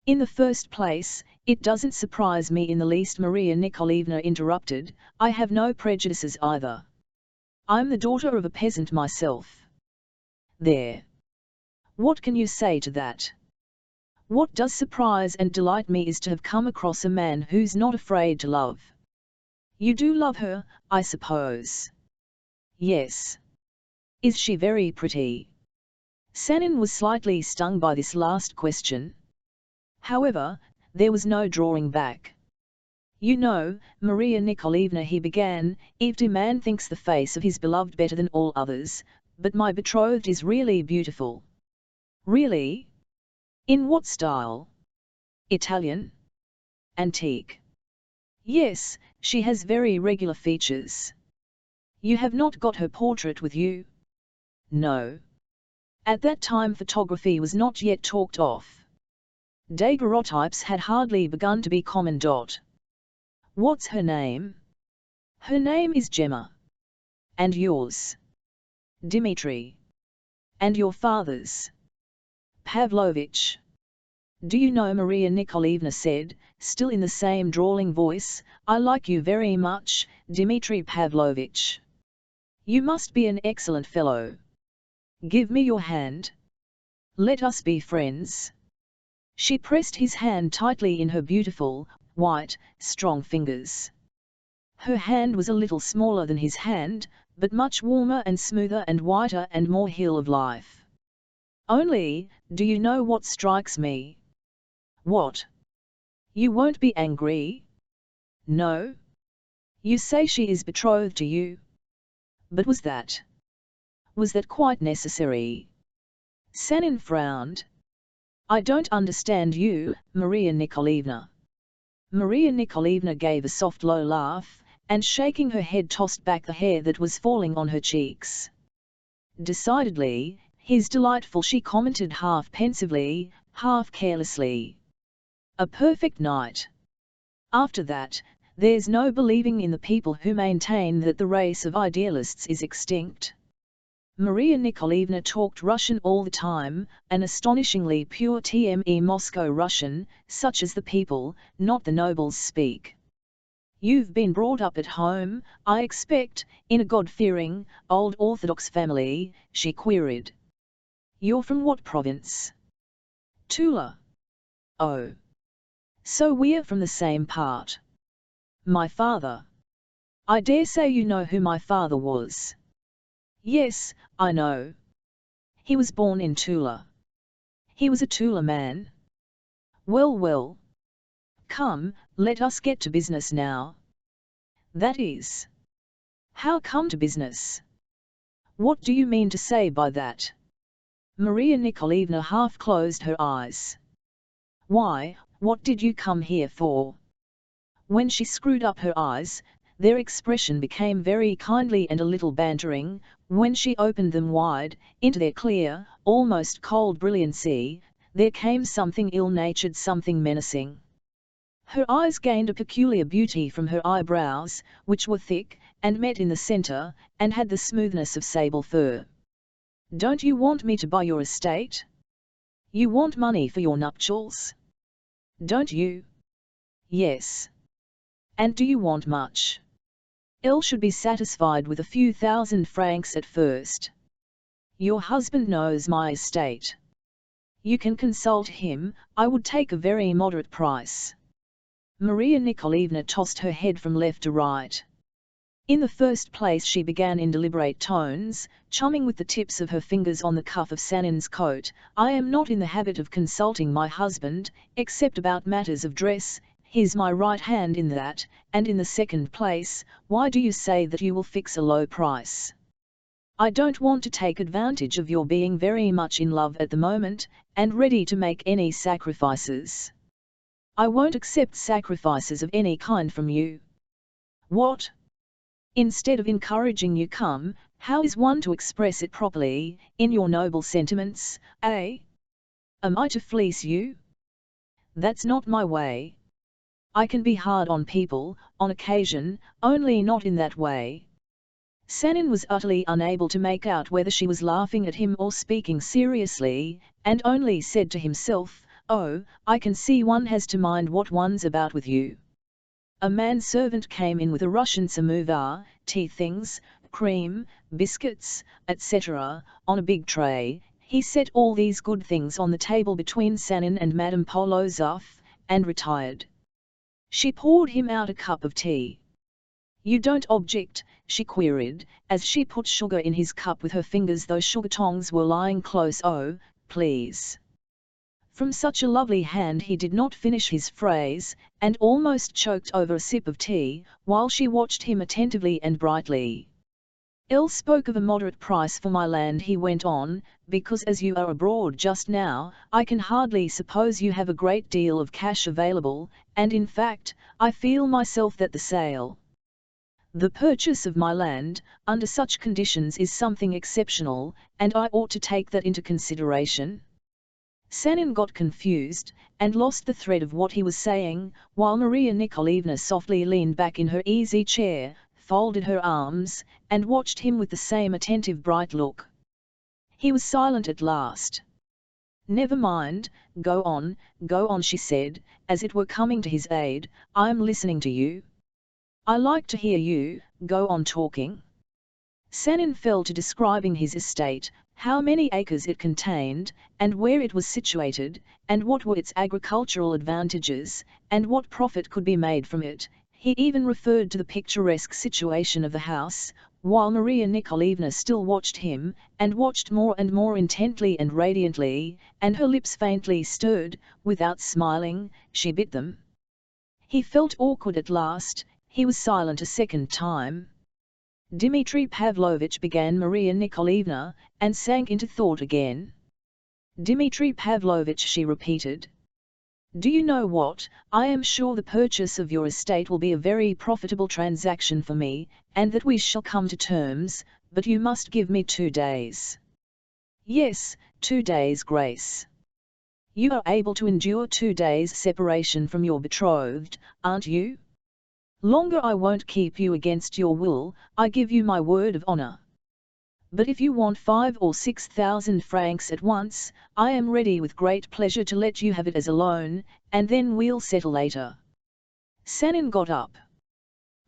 "In the first place, it doesn't surprise me in the least," Maria Nikolaevna interrupted, "I have no prejudices either. I'm the daughter of a peasant myself." "There. What can you say to that?" "What does surprise and delight me is to have come across a man who's not afraid to love." "You do love her, I suppose?" "Yes." "Is she very pretty?" Sanin was slightly stung by this last question. However, there was no drawing back. "You know, Maria Nikolaevna," he began, "every man thinks the face of his beloved better than all others, but my betrothed is really beautiful." "Really? In what style?" "Italian." "Antique?" "Yes, she has very regular features." "You have not got her portrait with you?" "No. At that time photography was not yet talked of. Daguerreotypes had hardly begun to be common. "What's her name?" "Her name is Gemma." "And yours?" "Dmitri." "And your father's?" "Pavlovich." "Do you know," Maria Nikolaevna said, still in the same drawling voice, "I like you very much, Dmitri Pavlovich. You must be an excellent fellow. Give me your hand. Let us be friends." She pressed his hand tightly in her beautiful, white, strong fingers. Her hand was a little smaller than his hand, but much warmer and smoother and whiter and more hill of life. "Only, do you know what strikes me?" What? You won't be angry? No? You say she is betrothed to you? But was that quite necessary? Sanin frowned. I don't understand you, Maria Nikolaevna. Maria Nikolaevna gave a soft low laugh, and shaking her head tossed back the hair that was falling on her cheeks. Decidedly, he's delightful, she commented half pensively, half carelessly. A perfect night. After that, there's no believing in the people who maintain that the race of idealists is extinct. Maria Nikolaevna talked Russian all the time, an astonishingly pure TME Moscow Russian, such as the people, not the nobles, speak. You've been brought up at home, I expect, in a God-fearing, old Orthodox family, she queried. You're from what province? Tula. Oh. So we're from the same part. My father. I dare say you know who my father was. Yes, I know. He was born in Tula. He was a Tula man. Well, well. Come, let us get to business now. That is. How come to business? What do you mean to say by that? Maria Nikolaevna half closed her eyes. Why, what did you come here for? When she screwed up her eyes, their expression became very kindly and a little bantering. When she opened them wide, into their clear, almost cold brilliancy, there came something ill-natured, something menacing. Her eyes gained a peculiar beauty from her eyebrows, which were thick, and met in the centre, and had the smoothness of sable fur. Don't you want me to buy your estate? You want money for your nuptials? Don't you? Yes. And do you want much? Elle should be satisfied with a few thousand francs at first. Your husband knows my estate. You can consult him, I would take a very moderate price. Maria Nikolaevna tossed her head from left to right. In the first place, she began in deliberate tones, chumming with the tips of her fingers on the cuff of Sanin's coat, I am not in the habit of consulting my husband, except about matters of dress, he's my right hand in that, and in the second place, why do you say that you will fix a low price? I don't want to take advantage of your being very much in love at the moment, and ready to make any sacrifices. I won't accept sacrifices of any kind from you. What? Instead of encouraging you, come, how is one to express it properly, in your noble sentiments, eh? Am I to fleece you? That's not my way. I can be hard on people, on occasion, only not in that way. Sanin was utterly unable to make out whether she was laughing at him or speaking seriously, and only said to himself, oh, I can see one has to mind what one's about with you. A manservant came in with a Russian samovar, tea things, cream, biscuits, etc., on a big tray. He set all these good things on the table between Sanin and Madame Polozov, and retired. She poured him out a cup of tea. You don't object, she queried, as she put sugar in his cup with her fingers, though sugar tongs were lying close. Oh, please. From such a lovely hand he did not finish his phrase, and almost choked over a sip of tea, while she watched him attentively and brightly. Elle spoke of a moderate price for my land, he went on, because as you are abroad just now, I can hardly suppose you have a great deal of cash available, and in fact, I feel myself that the sale, the purchase of my land, under such conditions is something exceptional, and I ought to take that into consideration. Sanin got confused, and lost the thread of what he was saying, while Maria Nikolaevna softly leaned back in her easy chair, folded her arms, and watched him with the same attentive bright look. He was silent at last. Never mind, go on, she said, as it were coming to his aid, I'm listening to you. I like to hear you, go on talking. Sanin fell to describing his estate, how many acres it contained, and where it was situated, and what were its agricultural advantages, and what profit could be made from it. He even referred to the picturesque situation of the house, while Maria Nikolaevna still watched him, and watched more and more intently and radiantly, and her lips faintly stirred, without smiling, she bit them. He felt awkward at last. He was silent a second time. "Dmitri Pavlovitch," began Maria Nikolaevna, and sank into thought again. "Dmitri Pavlovitch," she repeated. "Do you know what? I am sure the purchase of your estate will be a very profitable transaction for me, and that we shall come to terms, but you must give me 2 days. Yes, 2 days' grace. You are able to endure 2 days' separation from your betrothed, aren't you? Longer I won't keep you against your will, I give you my word of honor. But if you want 5 or 6,000 francs at once, I am ready with great pleasure to let you have it as a loan, and then we'll settle later." Sanin got up.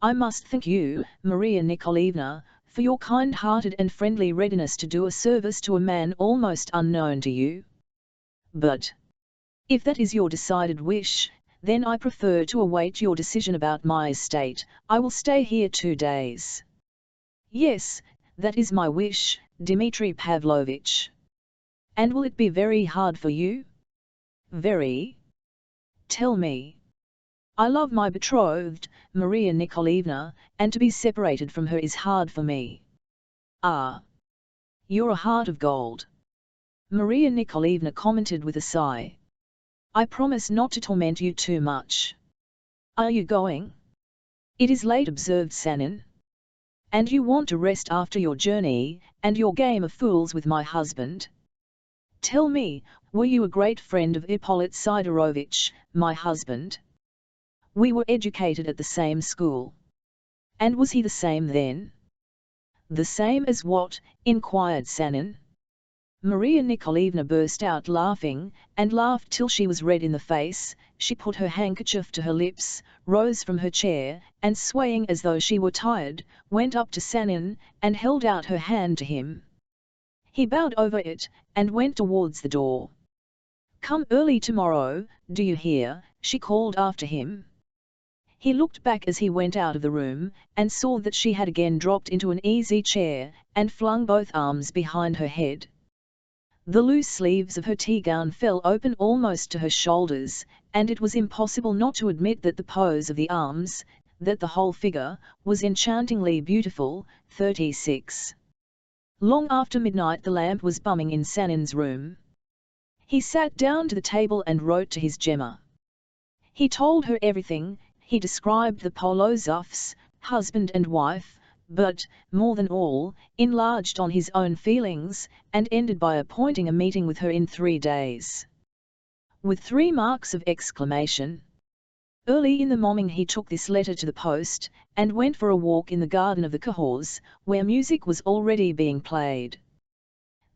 "I must thank you, Maria Nikolaevna, for your kind-hearted and friendly readiness to do a service to a man almost unknown to you. But if that is your decided wish, then I prefer to await your decision about my estate. I will stay here 2 days." "Yes, that is my wish, Dmitri Pavlovitch." "And will it be very hard for you?" "Very. Tell me." "I love my betrothed, Maria Nikolaevna, and to be separated from her is hard for me." "Ah! You're a heart of gold," Maria Nikolaevna commented with a sigh. "I promise not to torment you too much." "Are you going?" "It is late," observed Sanin. "And you want to rest after your journey, and your game of fools with my husband? Tell me, were you a great friend of Ippolit Sidorovitch, my husband? We were educated at the same school." "And was he the same then?" "The same as what?" inquired Sanin. Maria Nikolaevna burst out laughing, and laughed till she was red in the face. She put her handkerchief to her lips, rose from her chair, and swaying as though she were tired, went up to Sanin, and held out her hand to him. He bowed over it, and went towards the door. "Come early tomorrow, do you hear?" she called after him. He looked back as he went out of the room, and saw that she had again dropped into an easy chair, and flung both arms behind her head. The loose sleeves of her tea gown fell open almost to her shoulders, and it was impossible not to admit that the pose of the arms, that the whole figure, was enchantingly beautiful. 36. Long after midnight the lamp was bumming in Sanin's room. He sat down to the table and wrote to his Gemma. He told her everything. He described the Polozovs, husband and wife, but, more than all, enlarged on his own feelings, and ended by appointing a meeting with her in 3 days. With 3 marks of exclamation. Early in the morning he took this letter to the post, and went for a walk in the garden of the Cahors, where music was already being played.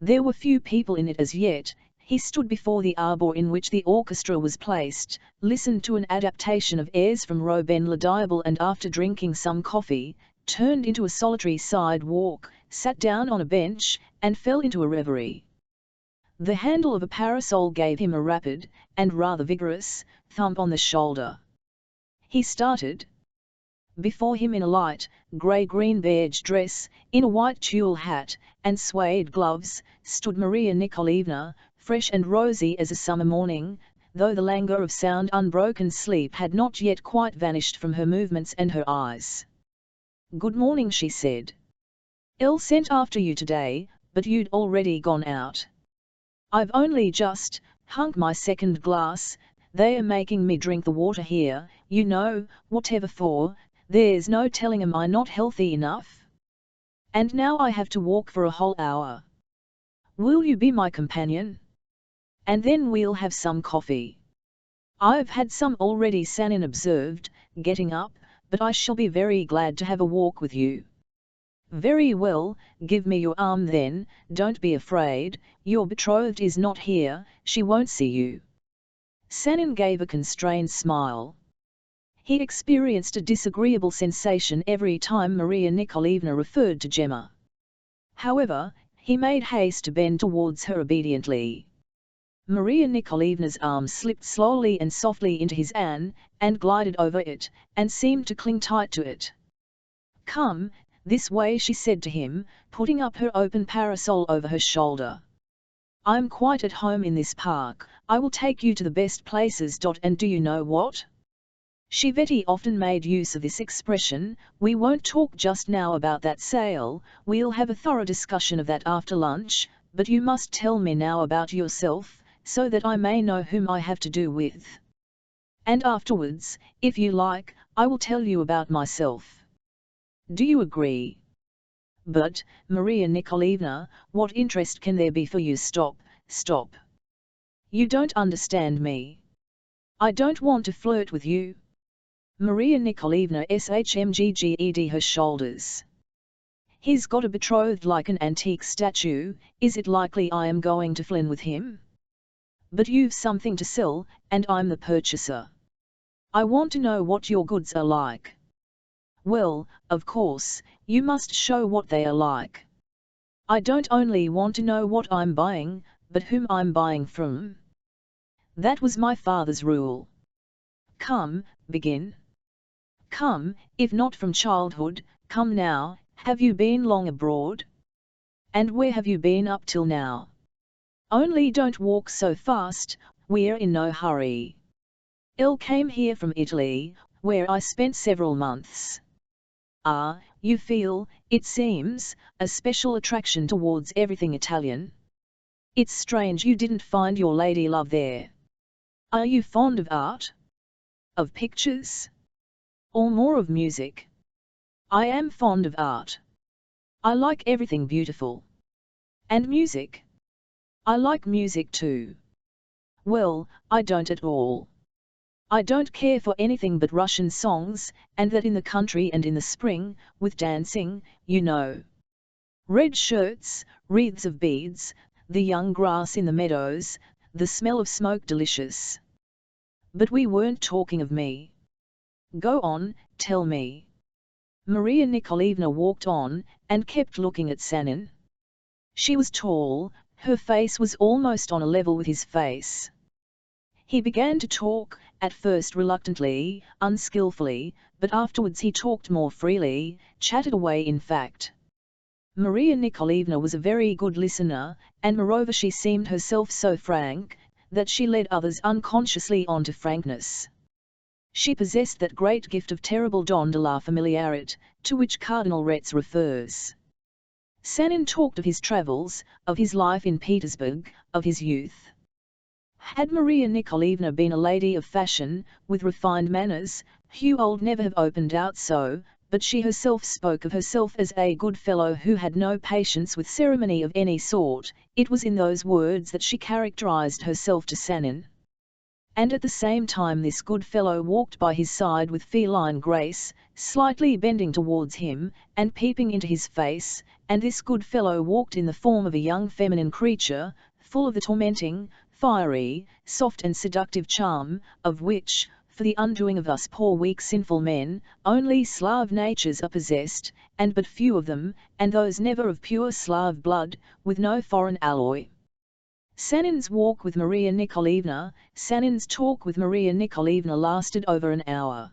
There were few people in it as yet. He stood before the arbour in which the orchestra was placed, listened to an adaptation of airs from Robben le Diable, and after drinking some coffee, turned into a solitary side walk, sat down on a bench, and fell into a reverie. The handle of a parasol gave him a rapid, and rather vigorous, thump on the shoulder. He started. Before him in a light, grey-green beige dress, in a white tulle hat, and suede gloves, stood Maria Nikolaevna, fresh and rosy as a summer morning, though the languor of sound unbroken sleep had not yet quite vanished from her movements and her eyes. "Good morning," she said. "Elle sent after you today, but you'd already gone out. I've only just hunk my second glass. They are making me drink the water here, you know, whatever for. There's no telling am I not healthy enough? And now I have to walk for a whole hour. Will you be my companion? And then we'll have some coffee." "I've had some already," Sanin observed, getting up, "but I shall be very glad to have a walk with you." "Very well, give me your arm then. Don't be afraid, your betrothed is not here, she won't see you." Sanin gave a constrained smile. He experienced a disagreeable sensation every time Maria Nikolaevna referred to Gemma. However, he made haste to bend towards her obediently. Maria Nikolaevna's arm slipped slowly and softly into his and glided over it, and seemed to cling tight to it. "Come, "This way," she said to him, putting up her open parasol over her shoulder. "I'm quite at home in this park. I will take you to the best places. And do you know what?" Shivetti often made use of this expression. "We won't talk just now about that sale, we'll have a thorough discussion of that after lunch, but you must tell me now about yourself, so that I may know whom I have to do with. And afterwards, if you like, I will tell you about myself. Do you agree?" "But, Maria Nikolaevna, what interest can there be for you?" "Stop, stop. You don't understand me. I don't want to flirt with you." Maria Nikolaevna shmgged her shoulders. "He's got a betrothed like an antique statue, is it likely I am going to fling with him? But you've something to sell, and I'm the purchaser. I want to know what your goods are like." "Well, of course, you must show what they are like. I don't only want to know what I'm buying, but whom I'm buying from. That was my father's rule. Come, begin. Come, if not from childhood, come now. Have you been long abroad? And where have you been up till now? Only don't walk so fast, we're in no hurry. I came here from Italy, where I spent several months. Ah, you feel, it seems, a special attraction towards everything Italian. It's strange you didn't find your lady love there. Are you fond of art? Of pictures? Or more of music?" "I am fond of art. I like everything beautiful. And music? I like music too. Well, I don't at all. I don't care for anything but Russian songs, and that in the country and in the spring, with dancing, you know. Red shirts, wreaths of beads, the young grass in the meadows, the smell of smoke delicious. But we weren't talking of me. Go on, tell me." Maria Nikolaevna walked on, and kept looking at Sanin. She was tall, her face was almost on a level with his face. He began to talk, at first reluctantly, unskillfully, but afterwards he talked more freely, chatted away in fact. Maria Nikolaevna was a very good listener, and moreover she seemed herself so frank, that she led others unconsciously on to frankness. She possessed that great gift of terrible don de la familiarité, to which Cardinal Retz refers. Sanin talked of his travels, of his life in Petersburg, of his youth. Had Maria Nikolaevna been a lady of fashion, with refined manners, Hugh would never have opened out so, but she herself spoke of herself as a good fellow who had no patience with ceremony of any sort. It was in those words that she characterized herself to Sanin. And at the same time this good fellow walked by his side with feline grace, slightly bending towards him, and peeping into his face, and this good fellow walked in the form of a young feminine creature, full of the tormenting, fiery, soft and seductive charm, of which, for the undoing of us poor weak sinful men, only Slav natures are possessed, and but few of them, and those never of pure Slav blood, with no foreign alloy. Sanin's walk with Maria Nikolaevna, Sanin's talk with Maria Nikolaevna lasted over an hour.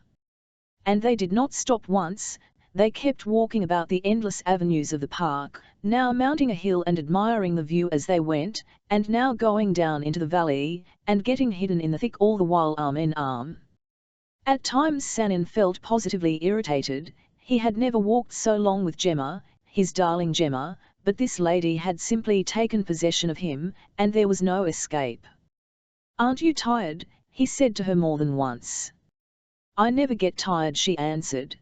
And they did not stop once, they kept walking about the endless avenues of the park, now mounting a hill and admiring the view as they went, and now going down into the valley, and getting hidden in the thick all the while arm in arm. At times Sanin felt positively irritated. He had never walked so long with Gemma, his darling Gemma, but this lady had simply taken possession of him, and there was no escape. "Aren't you tired?" he said to her more than once. "I never get tired," she answered.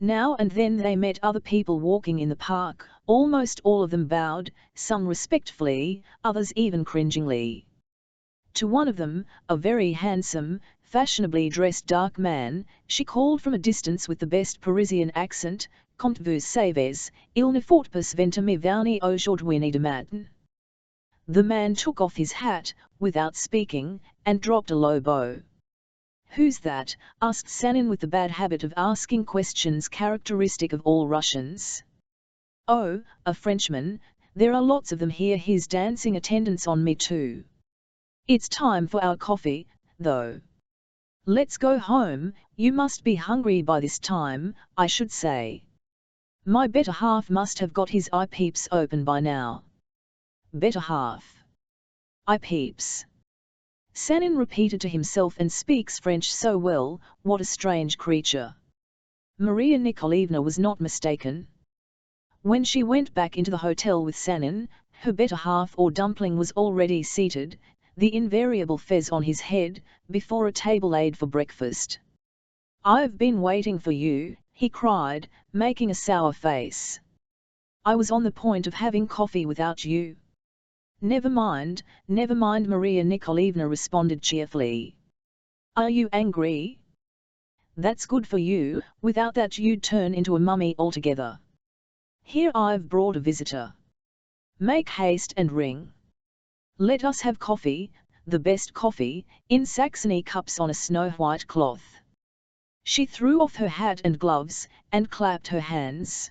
Now and then they met other people walking in the park, almost all of them bowed, some respectfully, others even cringingly. To one of them, a very handsome, fashionably dressed dark man, she called from a distance with the best Parisian accent, "Comte vous savez, il ne faut pas venir me voir aujourd'hui de matin." The man took off his hat, without speaking, and dropped a low bow. "Who's that?" asked Sanin with the bad habit of asking questions characteristic of all Russians. "Oh, a Frenchman, there are lots of them here. He's dancing attendance on me too. It's time for our coffee, though. Let's go home, you must be hungry by this time, I should say." My better half must have got his eye peeps open by now. Better half. Eye peeps. Sanin repeated to himself, and speaks French so well, what a strange creature. Maria Nikolaevna was not mistaken. When she went back into the hotel with Sanin, her better half or Dumpling was already seated, the invariable fez on his head, before a table laid for breakfast. "I've been waiting for you," he cried, making a sour face. "I was on the point of having coffee without you." Never mind, Maria Nikolaevna responded cheerfully. "Are you angry? That's good for you, without that you'd turn into a mummy altogether. Here I've brought a visitor. Make haste and ring. Let us have coffee, the best coffee, in Saxony cups on a snow-white cloth." She threw off her hat and gloves, and clapped her hands.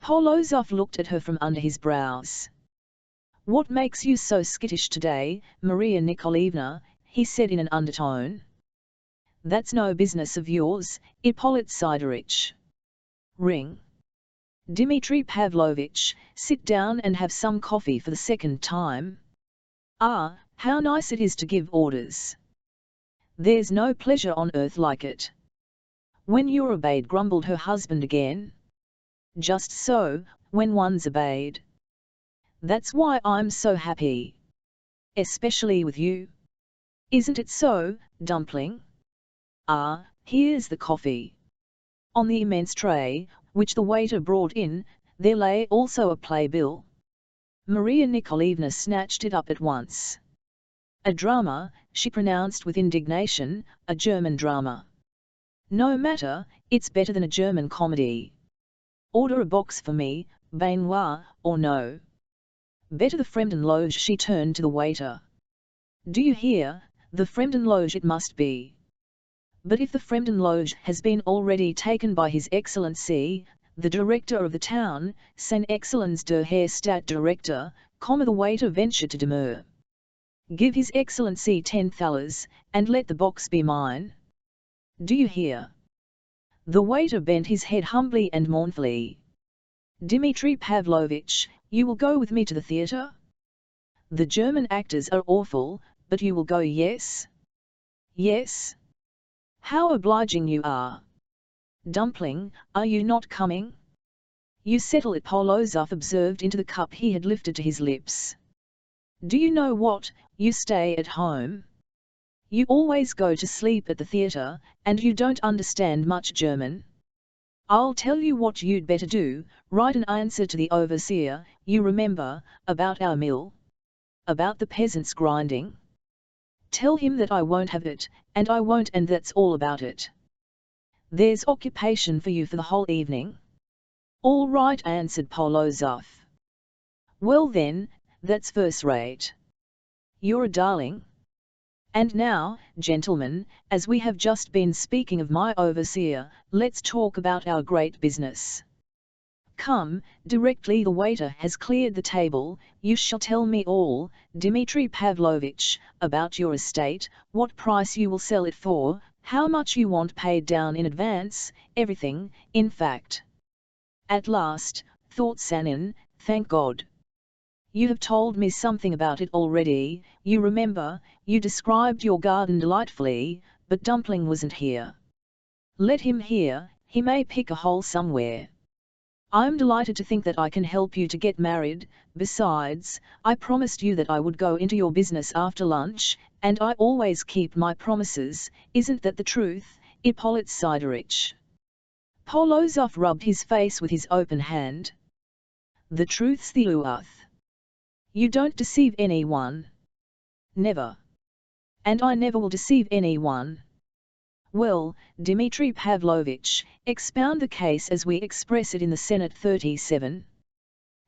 Polozov looked at her from under his brows. "What makes you so skittish today, Maria Nikolaevna?" he said in an undertone. "That's no business of yours, Ippolit Sidorovitch. Ring. Dmitri Pavlovitch, sit down and have some coffee for the second time. Ah, how nice it is to give orders. There's no pleasure on earth like it." "When you're obeyed," grumbled her husband again. "Just so, when one's obeyed. That's why I'm so happy. Especially with you. Isn't it so, Dumpling? Ah, here's the coffee." On the immense tray, which the waiter brought in, there lay also a playbill. Maria Nikolaevna snatched it up at once. "A drama," she pronounced with indignation, "a German drama. No matter, it's better than a German comedy. Order a box for me, baignoire, or no. Better the Fremdenloge." She turned to the waiter. "Do you hear, the Fremdenloge it must be. But if the Fremdenloge has been already taken by His Excellency, the Director of the town, Sein Exzellenz der Herr Stadtdirektor, the waiter ventured to demur. "Give His Excellency 10 thalers, and let the box be mine. Do you hear?" The waiter bent his head humbly and mournfully. "Dmitri Pavlovitch, you will go with me to the theatre? The German actors are awful, but you will go, yes?" "Yes." "How obliging you are. Dumpling, are you not coming?" "You settle it," Polozov observed into the cup he had lifted to his lips. "Do you know what, you stay at home. You always go to sleep at the theatre, and you don't understand much German. I'll tell you what you'd better do, write an answer to the overseer, you remember, about our mill. About the peasants grinding. Tell him that I won't have it, and I won't, and that's all about it. There's occupation for you for the whole evening." "All right," answered Polozov. "Well then, that's first rate. You're a darling. And now, gentlemen, as we have just been speaking of my overseer, let's talk about our great business. Come, directly the waiter has cleared the table, you shall tell me all, Dmitri Pavlovitch, about your estate, what price you will sell it for, how much you want paid down in advance, everything, in fact." "At last," thought Sanin, "thank God. You have told me something about it already. You remember, you described your garden delightfully, but Dumpling wasn't here. Let him hear, he may pick a hole somewhere. I'm delighted to think that I can help you to get married. Besides, I promised you that I would go into your business after lunch, and I always keep my promises. Isn't that the truth, Ippolit Sidorovitch?" Polozov rubbed his face with his open hand. "The truth's the truth. You don't deceive anyone." "Never. And I never will deceive anyone." "Well, Dmitri Pavlovitch, expound the case as we express it in the Senate 37.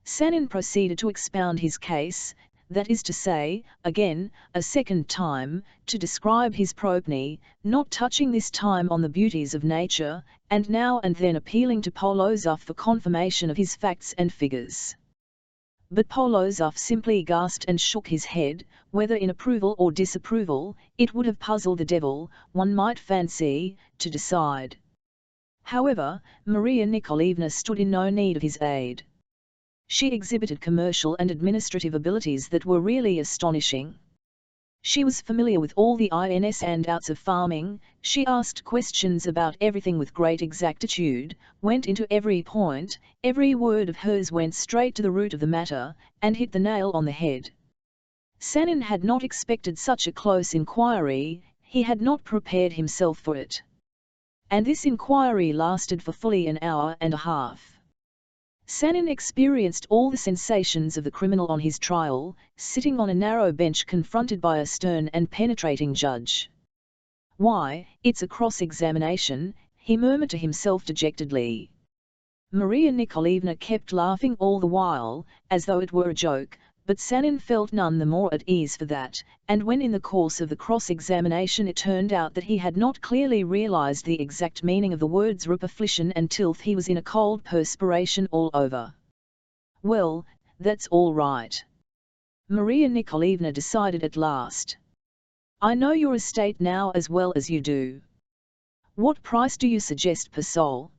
Sanin proceeded to expound his case, that is to say, again, a second time, to describe his propony, not touching this time on the beauties of nature, and now and then appealing to Polozov for confirmation of his facts and figures. But Polozov simply gasped and shook his head, whether in approval or disapproval, it would have puzzled the devil, one might fancy, to decide. However, Maria Nikolaevna stood in no need of his aid. She exhibited commercial and administrative abilities that were really astonishing. She was familiar with all the ins and outs of farming, she asked questions about everything with great exactitude, went into every point, every word of hers went straight to the root of the matter, and hit the nail on the head. Sanin had not expected such a close inquiry, he had not prepared himself for it. And this inquiry lasted for fully an hour and a half. Sanin experienced all the sensations of the criminal on his trial, sitting on a narrow bench confronted by a stern and penetrating judge. "Why, it's a cross-examination," he murmured to himself dejectedly. Maria Nikolaevna kept laughing all the while, as though it were a joke, but Sanin felt none the more at ease for that, and when in the course of the cross-examination it turned out that he had not clearly realized the exact meaning of the words rupaflation and tilth, he was in a cold perspiration all over. "Well, that's all right," Maria Nikolaevna decided at last. "I know your estate now as well as you do. What price do you suggest per soul?"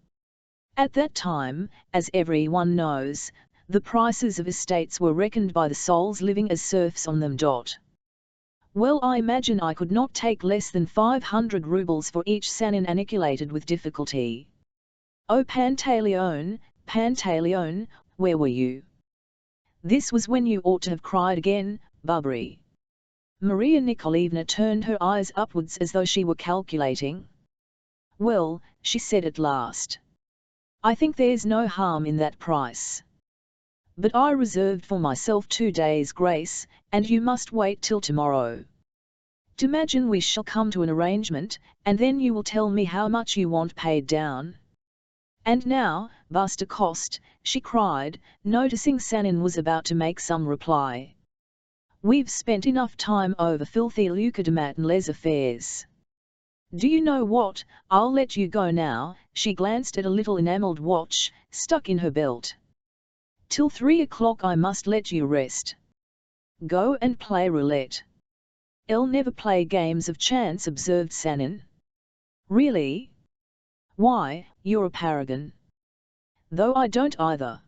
At that time, as everyone knows, the prices of estates were reckoned by the souls living as serfs on them. "Well, I imagine I could not take less than 500 rubles for each," Sanin articulated with difficulty. "Oh Pantaleone, Pantaleone, where were you? This was when you ought to have cried again, Bubbery." Maria Nikolaevna turned her eyes upwards as though she were calculating. "Well," she said at last, "I think there's no harm in that price. But I reserved for myself 2 days' grace, and you must wait till tomorrow. Imagine we shall come to an arrangement, and then you will tell me how much you want paid down. And now, basta cost," she cried, noticing Sanin was about to make some reply. "We've spent enough time over filthy lucre-de-matin les affairs. Do you know what, I'll let you go now." She glanced at a little enamelled watch, stuck in her belt. "Till 3 o'clock I must let you rest. Go and play roulette." "I'll never play games of chance," observed Sanin. "Really? Why, you're a paragon." "Though I don't either.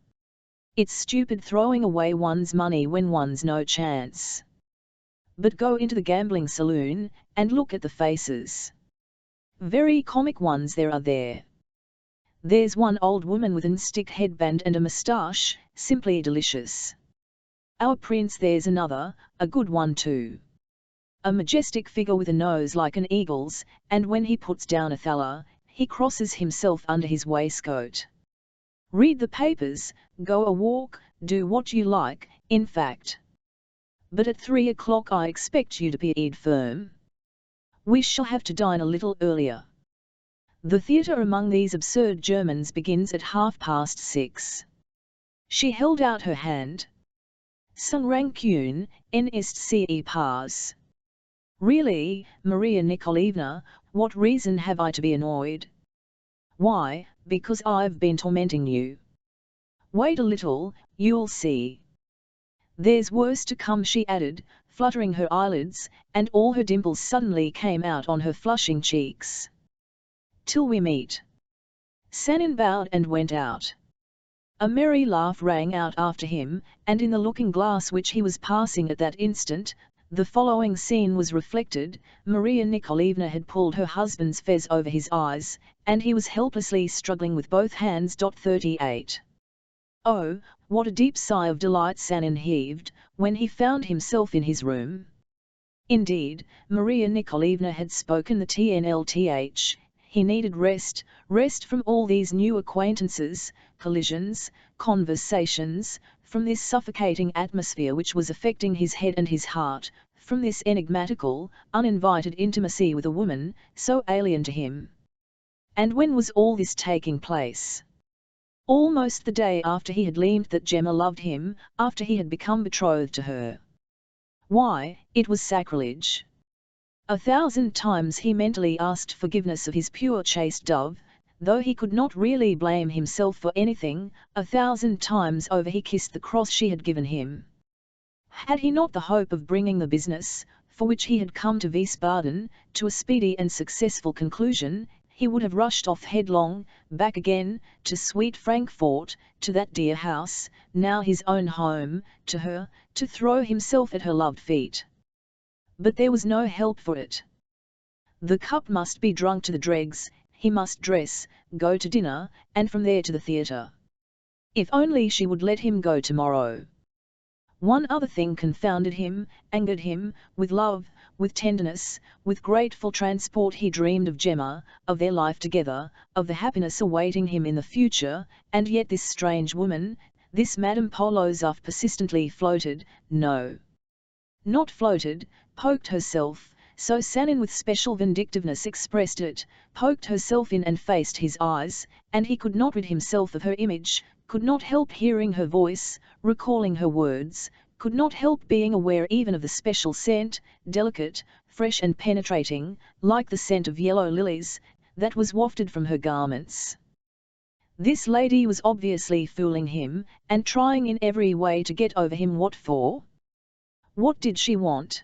It's stupid throwing away one's money when one's no chance. But go into the gambling saloon, and look at the faces. Very comic ones there are there. There's one old woman with an stick headband and a moustache, simply delicious. Our prince, there's another, a good one too. A majestic figure with a nose like an eagle's, and when he puts down a thaler, he crosses himself under his waistcoat. Read the papers, go a walk, do what you like, in fact. But at 3 o'clock I expect you to be firm. We shall have to dine a little earlier. The theatre among these absurd Germans begins at 6:30. She held out her hand. "Sans rancune, n'est pas." "Really, Maria Nikolaevna, what reason have I to be annoyed?" "Why, because I've been tormenting you. Wait a little, you'll see. There's worse to come," she added, fluttering her eyelids, and all her dimples suddenly came out on her flushing cheeks. "Till we meet." Sanin bowed and went out. A merry laugh rang out after him, and in the looking-glass which he was passing at that instant, the following scene was reflected. Maria Nikolaevna had pulled her husband's fez over his eyes, and he was helplessly struggling with both hands. 38. Oh, what a deep sigh of delight Sanin heaved, when he found himself in his room. Indeed, Maria Nikolaevna had spoken the TNLTH, he needed rest, rest from all these new acquaintances, collisions, conversations, from this suffocating atmosphere which was affecting his head and his heart, from this enigmatical, uninvited intimacy with a woman, so alien to him. And when was all this taking place? Almost the day after he had learned that Gemma loved him, after he had become betrothed to her. Why, it was sacrilege. 1,000 times he mentally asked forgiveness of his pure chaste dove, though he could not really blame himself for anything. 1,000 times over he kissed the cross she had given him. Had he not the hope of bringing the business, for which he had come to Wiesbaden, to a speedy and successful conclusion? he would have rushed off headlong, back again, to sweet Frankfort, to that dear house, now his own home, to her, to throw himself at her loved feet. But there was no help for it. The cup must be drunk to the dregs, he must dress, go to dinner, and from there to the theatre. If only she would let him go tomorrow. One other thing confounded him, angered him, with love, with tenderness, with grateful transport he dreamed of Gemma, of their life together, of the happiness awaiting him in the future, and yet this strange woman, this Madame Polozov persistently floated, no. Not floated, poked herself, so Sanin with special vindictiveness expressed it, poked herself in and faced his eyes, and he could not rid himself of her image, could not help hearing her voice, recalling her words, could not help being aware even of the special scent, delicate, fresh and penetrating, like the scent of yellow lilies, that was wafted from her garments. This lady was obviously fooling him, and trying in every way to get over him. What for? What did she want?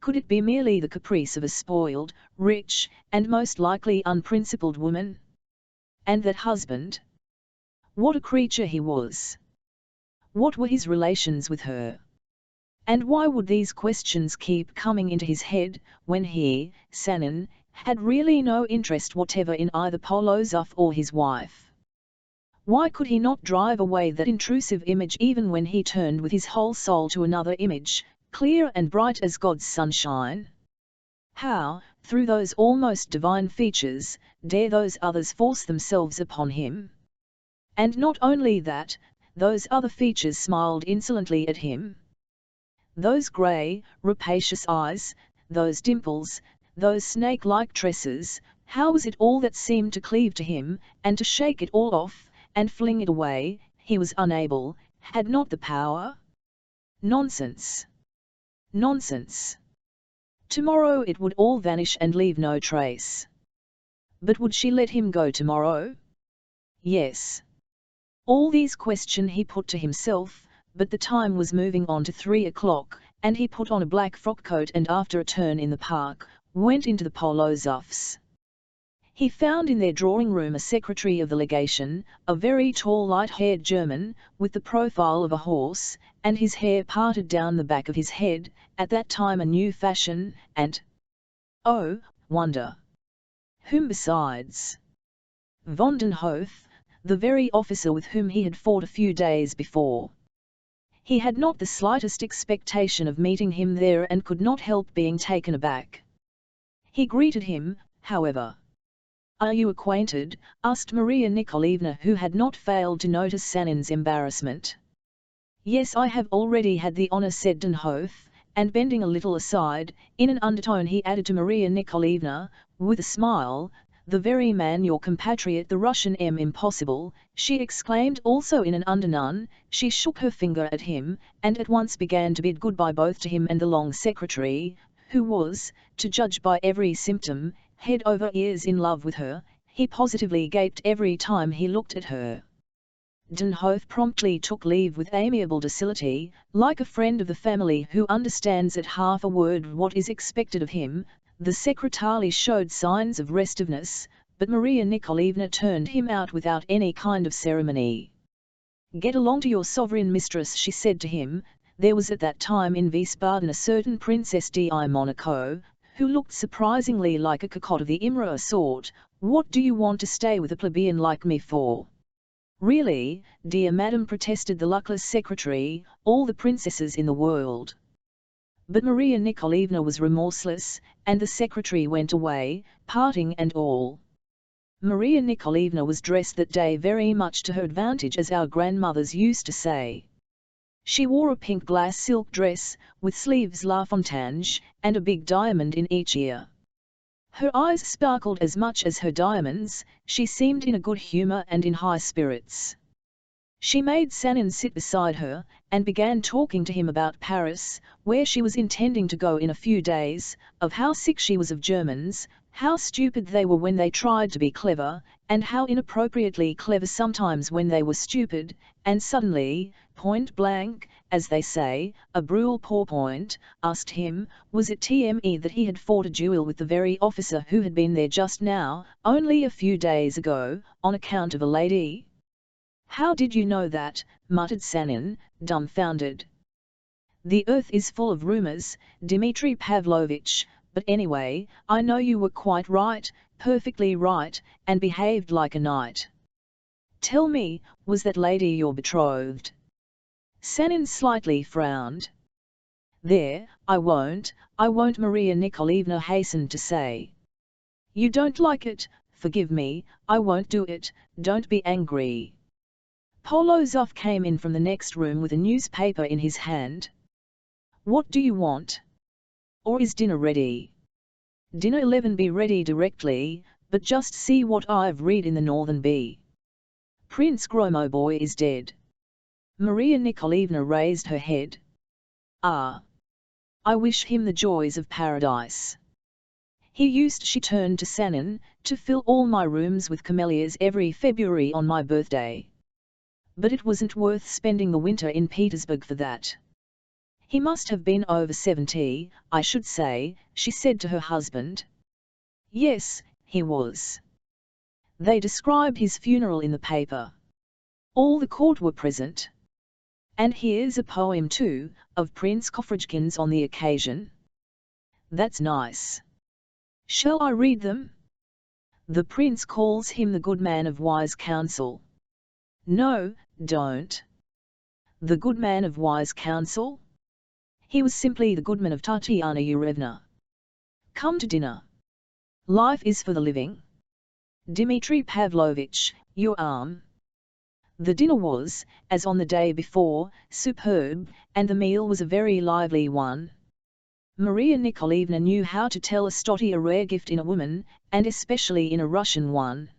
Could it be merely the caprice of a spoiled, rich, and most likely unprincipled woman? And that husband? What a creature he was! What were his relations with her? And why would these questions keep coming into his head, when he, Sanin, had really no interest whatever in either Polozov or his wife? Why could he not drive away that intrusive image even when he turned with his whole soul to another image, clear and bright as God's sunshine? How, through those almost divine features, dare those others force themselves upon him? And not only that, those other features smiled insolently at him. Those grey, rapacious eyes, those dimples, those snake-like tresses, how was it all that seemed to cleave to him, and to shake it all off, and fling it away, he was unable, had not the power? Nonsense! Nonsense! Tomorrow it would all vanish and leave no trace. But would she let him go tomorrow? Yes. All these questions he put to himself, but the time was moving on to 3 o'clock, and he put on a black frock coat and after a turn in the park, went into the Polozovs'. He found in their drawing-room a secretary of the legation, a very tall light-haired German, with the profile of a horse, and his hair parted down the back of his head, at that time a new fashion, and, oh, wonder! Whom besides? Von den Hof, the very officer with whom he had fought a few days before. He had not the slightest expectation of meeting him there and could not help being taken aback. He greeted him, however. "Are you acquainted?" asked Maria Nikolaevna, who had not failed to notice Sanin's embarrassment. "Yes, I have already had the honor," said den Hof, and bending a little aside, in an undertone he added to Maria Nikolaevna, with a smile, "The very man, your compatriot the Russian M. Impossible," she exclaimed also in an undertone. She shook her finger at him, and at once began to bid goodbye both to him and the long secretary, who was, to judge by every symptom, head over ears in love with her. He positively gaped every time he looked at her. Den Hof promptly took leave with amiable docility, like a friend of the family who understands at half a word what is expected of him. The secretary showed signs of restiveness, but Maria Nikolaevna turned him out without any kind of ceremony. "Get along to your sovereign mistress," she said to him. There was at that time in Wiesbaden a certain Princess di Monaco, who looked surprisingly like a cocotte of the Imra sort. "What do you want to stay with a plebeian like me for?" "Really, dear madam," protested the luckless secretary, "all the princesses in the world." But Maria Nikolaevna was remorseless, and the secretary went away, parting and all. Maria Nikolaevna was dressed that day very much to her advantage, as our grandmothers used to say. She wore a pink glass silk dress, with sleeves La Fontange, and a big diamond in each ear. Her eyes sparkled as much as her diamonds. She seemed in a good humor and in high spirits. She made Sanin sit beside her, and began talking to him about Paris, where she was intending to go in a few days, of how sick she was of Germans, how stupid they were when they tried to be clever, and how inappropriately clever sometimes when they were stupid, and suddenly, point blank, as they say, a brule pourpoint, asked him, was it TME that he had fought a duel with the very officer who had been there just now, only a few days ago, on account of a lady? How did you know that? Muttered Sanin, dumbfounded. The earth is full of rumours, Dmitri Pavlovich, but anyway, I know you were quite right, perfectly right, and behaved like a knight. Tell me, was that lady your betrothed? Sanin slightly frowned. There, I won't, Maria Nikolaevna hastened to say. You don't like it, forgive me, I won't do it, don't be angry. Polozov came in from the next room with a newspaper in his hand. What do you want? Or is dinner ready? Dinner 11 be ready directly, but just see what I've read in the Northern Bee. Prince Gromoboy is dead. Maria Nikolaevna raised her head. Ah! I wish him the joys of paradise. She turned to Sanin, to fill all my rooms with camellias every February on my birthday. But it wasn't worth spending the winter in Petersburg for that. He must have been over 70, I should say, she said to her husband. Yes, he was. They described his funeral in the paper. All the court were present. And here's a poem too, of Prince Kofrojkin's on the occasion. That's nice. Shall I read them? The prince calls him the good man of wise counsel. No, don't. The good man of wise counsel? He was simply the goodman of Tatiana Yurevna. Come to dinner. Life is for the living. Dmitri Pavlovich, your arm. The dinner was, as on the day before, superb, and the meal was a very lively one. Maria Nikolaevna knew how to tell a story a rare gift in a woman, and especially in a Russian one.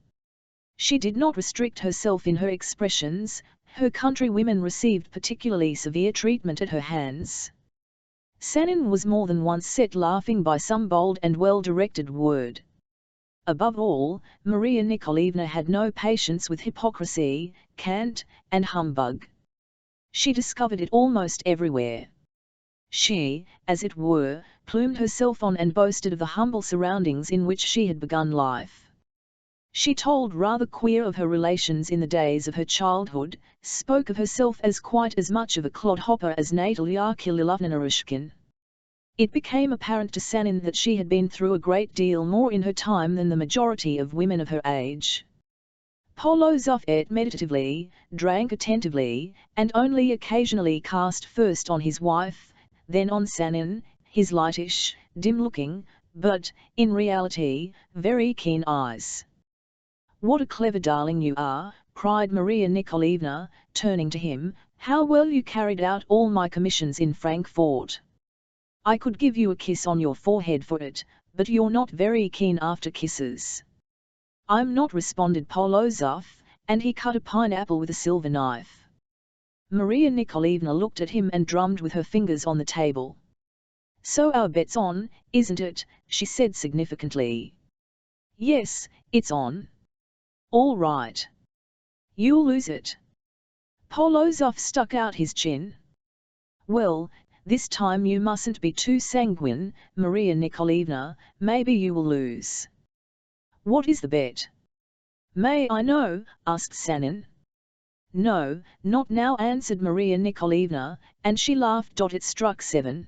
She did not restrict herself in her expressions, her countrywomen received particularly severe treatment at her hands. Sanin was more than once set laughing by some bold and well-directed word. Above all, Maria Nikolaevna had no patience with hypocrisy, cant, and humbug. She discovered it almost everywhere. She, as it were, plumed herself on and boasted of the humble surroundings in which she had begun life. She told rather queer of her relations in the days of her childhood, spoke of herself as quite as much of a clodhopper as Natalia Kirilovna Narushkin. It became apparent to Sanin that she had been through a great deal more in her time than the majority of women of her age. Polozov ate meditatively, drank attentively, and only occasionally cast first on his wife, then on Sanin, his lightish, dim-looking, but, in reality, very keen eyes. What a clever darling you are, cried Maria Nikolaevna, turning to him, how well you carried out all my commissions in Frankfort. I could give you a kiss on your forehead for it, but you're not very keen after kisses. I'm not, responded Polozov, and he cut a pineapple with a silver knife. Maria Nikolaevna looked at him and drummed with her fingers on the table. So our bet's on, isn't it? She said significantly. Yes, it's on. All right. You'll lose it. Polozov stuck out his chin. Well, this time you mustn't be too sanguine, Maria Nikolaevna, maybe you will lose. What is the bet? May I know? Asked Sanin. No, not now, answered Maria Nikolaevna, and she laughed. It struck 7.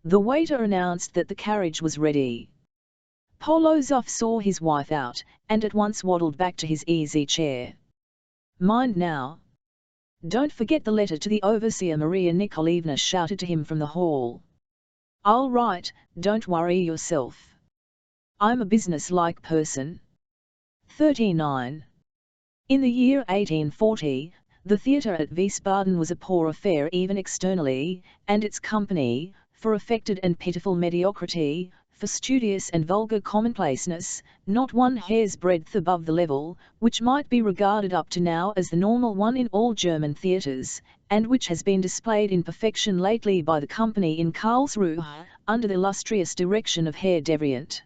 The waiter announced that the carriage was ready. Polozov saw his wife out, and at once waddled back to his easy chair. Mind now. Don't forget the letter to the overseer, Maria Nikolaevna shouted to him from the hall. I'll write, don't worry yourself. I'm a business-like person. 39. In the year 1840, the theatre at Wiesbaden was a poor affair even externally, and its company, for affected and pitiful mediocrity, for studious and vulgar commonplaceness, not one hair's breadth above the level, which might be regarded up to now as the normal one in all German theatres, and which has been displayed in perfection lately by the company in Karlsruhe, under the illustrious direction of Herr Devrient.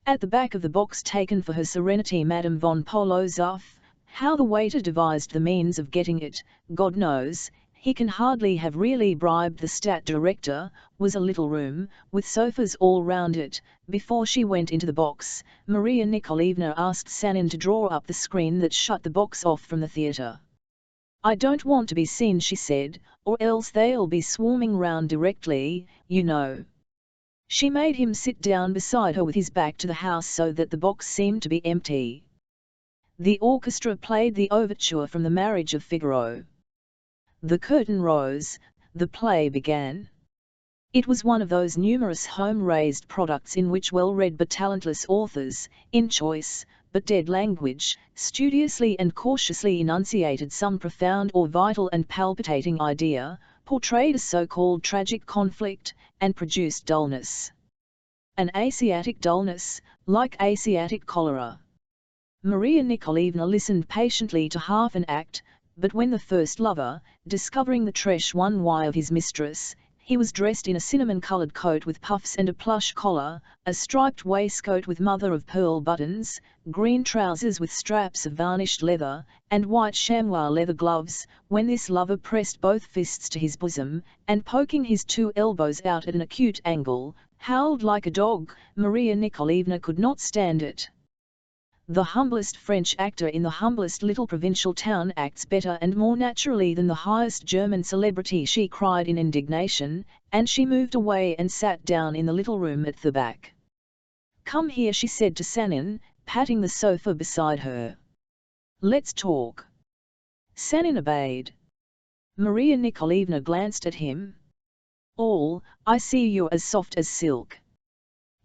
At the back of the box taken for Her Serenity Madame von Polozov, how the waiter devised the means of getting it, God knows, he can hardly have really bribed the stat director, was a little room, with sofas all round it. Before she went into the box, Maria Nikolaevna asked Sanin to draw up the screen that shut the box off from the theatre. "I don't want to be seen," she said, "or else they'll be swarming round directly, you know." She made him sit down beside her with his back to the house so that the box seemed to be empty. The orchestra played the overture from The Marriage of Figaro. The curtain rose, the play began. It was one of those numerous home-raised products in which well-read but talentless authors, in choice, but dead language, studiously and cautiously enunciated some profound or vital and palpitating idea, portrayed a so-called tragic conflict, and produced dullness. An Asiatic dullness, like Asiatic cholera. Maria Nikolaevna listened patiently to half an act, but when the first lover, discovering the treche one why of his mistress, he was dressed in a cinnamon-coloured coat with puffs and a plush collar, a striped waistcoat with mother-of-pearl buttons, green trousers with straps of varnished leather, and white chamois leather gloves, when this lover pressed both fists to his bosom, and poking his two elbows out at an acute angle, howled like a dog, Maria Nikolaevna could not stand it. The humblest French actor in the humblest little provincial town acts better and more naturally than the highest German celebrity, she cried in indignation, and she moved away and sat down in the little room at the back. "Come here," she said to Sanin, patting the sofa beside her. "Let's talk." Sanin obeyed. Maria Nikolaevna glanced at him. "I see you're as soft as silk.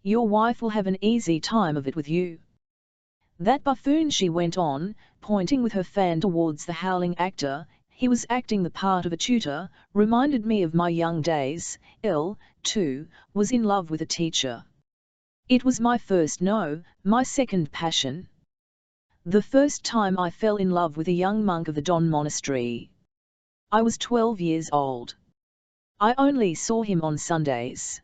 Your wife will have an easy time of it with you. That buffoon," she went on, pointing with her fan towards the howling actor, "he was acting the part of a tutor, reminded me of my young days. Too, was in love with a teacher. It was my my second passion. The first time I fell in love with a young monk of the Don monastery. I was 12 years old. I only saw him on Sundays.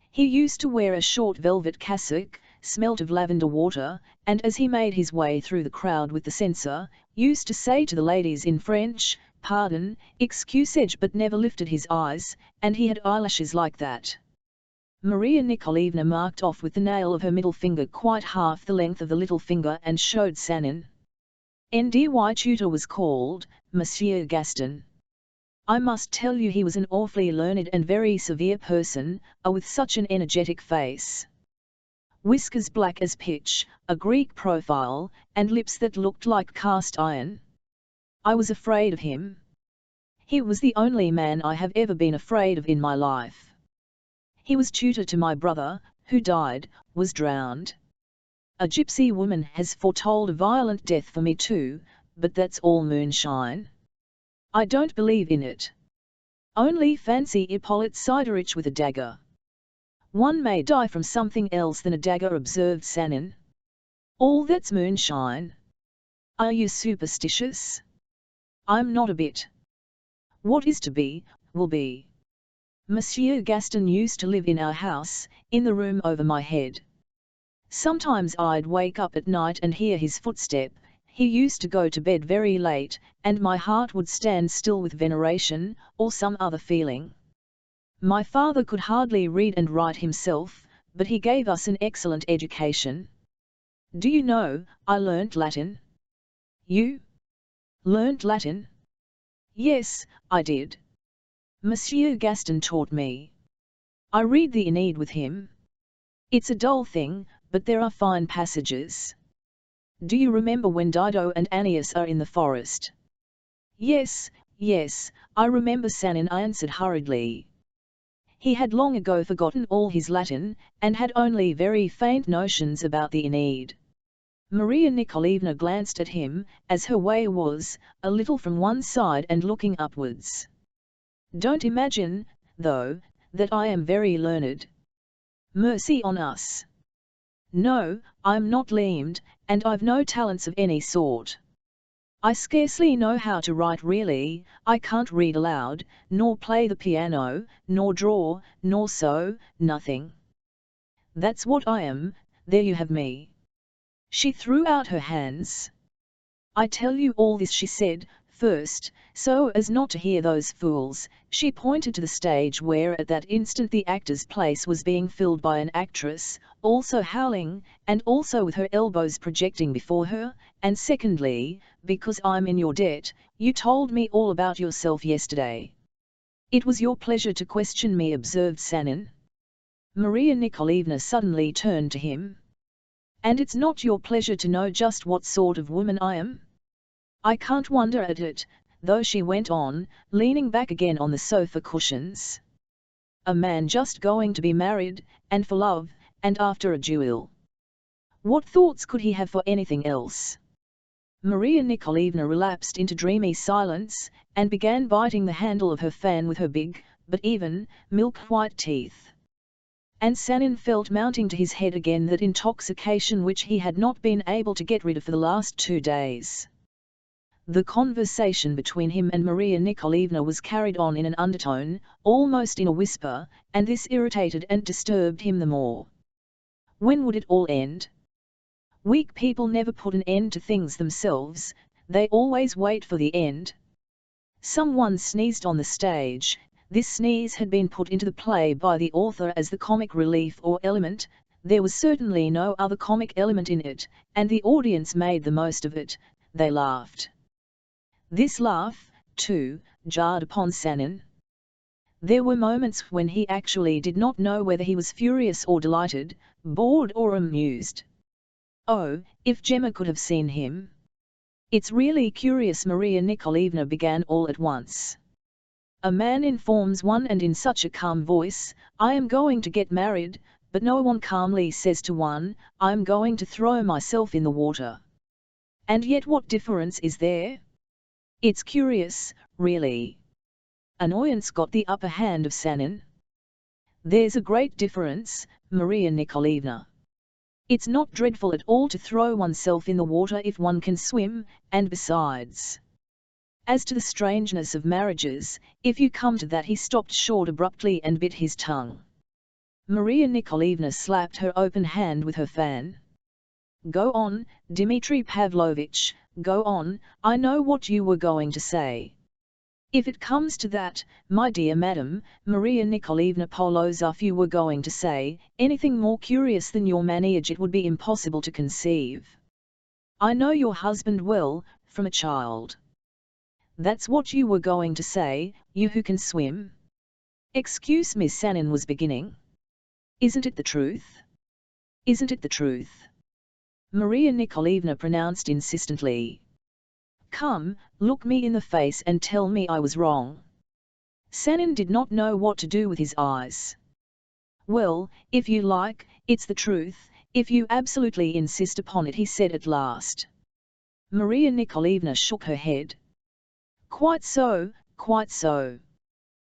He used to wear a short velvet cassock, smelt of lavender water, and as he made his way through the crowd with the censer, used to say to the ladies in French, 'Pardon, excusez,' but never lifted his eyes, and he had eyelashes like that." Maria Nikolaevna marked off with the nail of her middle finger quite half the length of the little finger and showed Sanin. "Ndy tutor was called, Monsieur Gaston. I must tell you he was an awfully learned and very severe person, with such an energetic face. Whiskers black as pitch, a Greek profile, and lips that looked like cast iron. I was afraid of him. He was the only man I have ever been afraid of in my life. He was tutor to my brother, who died, was drowned. A gypsy woman has foretold a violent death for me too, but that's all moonshine. I don't believe in it. Only fancy Hippolyte Siderich with a dagger." "One may die from something else than a dagger," observed Sanin. "All that's moonshine. Are you superstitious?" "I'm not a bit. What is to be, will be. Monsieur Gaston used to live in our house, in the room over my head. Sometimes I'd wake up at night and hear his footstep. He used to go to bed very late, and my heart would stand still with veneration, or some other feeling. My father could hardly read and write himself, but he gave us an excellent education. Do you know, I learnt Latin." "You learnt Latin?" "Yes, I did. Monsieur Gaston taught me. I read the Aeneid with him. It's a dull thing, but there are fine passages. Do you remember when Dido and Aeneas are in the forest?" Yes, I remember," Sanin answered hurriedly. He had long ago forgotten all his Latin, and had only very faint notions about the Aeneid. Maria Nikolaevna glanced at him, as her way was, a little from one side and looking upwards. "Don't imagine, though, that I am very learned. Mercy on us! No, I'm not learned, and I've no talents of any sort. I scarcely know how to write really. I can't read aloud, nor play the piano, nor draw, nor sew, nothing. That's what I am, there you have me." She threw out her hands. "I tell you all this," she said, First, so as not to hear those fools, she pointed to the stage where at that instant the actor's place was being filled by an actress, also howling, and also with her elbows projecting before her, and secondly, because I'm in your debt, you told me all about yourself yesterday. It was your pleasure to question me, observed Sanin. Maria Nikolaevna suddenly turned to him. And it's not your pleasure to know just what sort of woman I am? I can't wonder at it, though, she went on, leaning back again on the sofa cushions. A man just going to be married, and for love, and after a duel. What thoughts could he have for anything else? Maria Nikolaevna relapsed into dreamy silence, and began biting the handle of her fan with her big, but even, milk-white teeth. And Sanin felt mounting to his head again that intoxication which he had not been able to get rid of for the last 2 days. The conversation between him and Maria Nikolaevna was carried on in an undertone, almost in a whisper, and this irritated and disturbed him the more. When would it all end? Weak people never put an end to things themselves, they always wait for the end. Someone sneezed on the stage. This sneeze had been put into the play by the author as the comic relief or element. There was certainly no other comic element in it, and the audience made the most of it. They laughed. This laugh, too, jarred upon Sanin. There were moments when he actually did not know whether he was furious or delighted, bored or amused. Oh, if Gemma could have seen him! It's really curious, Maria Nikolaevna began all at once. A man informs one, and in such a calm voice, I am going to get married, but no one calmly says to one, I am going to throw myself in the water. And yet what difference is there? It's curious, really. Annoyance got the upper hand of Sanin. There's a great difference, Maria Nikolaevna. It's not dreadful at all to throw oneself in the water if one can swim, and besides, as to the strangeness of marriages, if you come to that. He stopped short abruptly and bit his tongue. Maria Nikolaevna slapped her open hand with her fan. Go on, Dmitri Pavlovich, go on, I know what you were going to say. If it comes to that, my dear madam, Maria Nikolaevna Polozov, you were going to say, anything more curious than your manage it would be impossible to conceive. I know your husband well, from a child. That's what you were going to say, you who can swim? Excuse me, Sanin was beginning. Isn't it the truth? Isn't it the truth? Maria Nikolaevna pronounced insistently. Come, look me in the face and tell me I was wrong. Sanin did not know what to do with his eyes. Well, if you like, it's the truth, if you absolutely insist upon it, he said at last. Maria Nikolaevna shook her head. Quite so, quite so.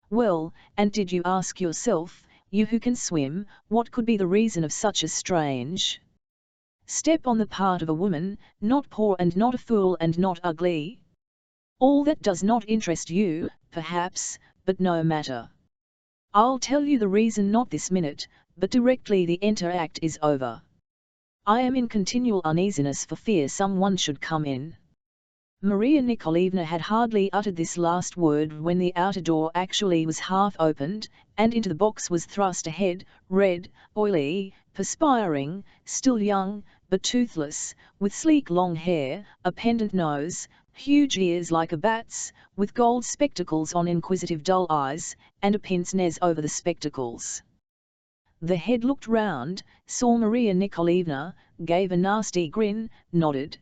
Well, and did you ask yourself, you who can swim, what could be the reason of such a strange step on the part of a woman, not poor and not a fool and not ugly? All that does not interest you, perhaps, but no matter. I'll tell you the reason not this minute, but directly the interact is over. I am in continual uneasiness for fear someone should come in. Maria Nikolaevna had hardly uttered this last word when the outer door actually was half opened, and into the box was thrust a head, red, oily, perspiring, still young, but toothless, with sleek long hair, a pendant nose, huge ears like a bat's, with gold spectacles on inquisitive dull eyes, and a pince nez over the spectacles. The head looked round, saw Maria Nikolaevna, gave a nasty grin, nodded.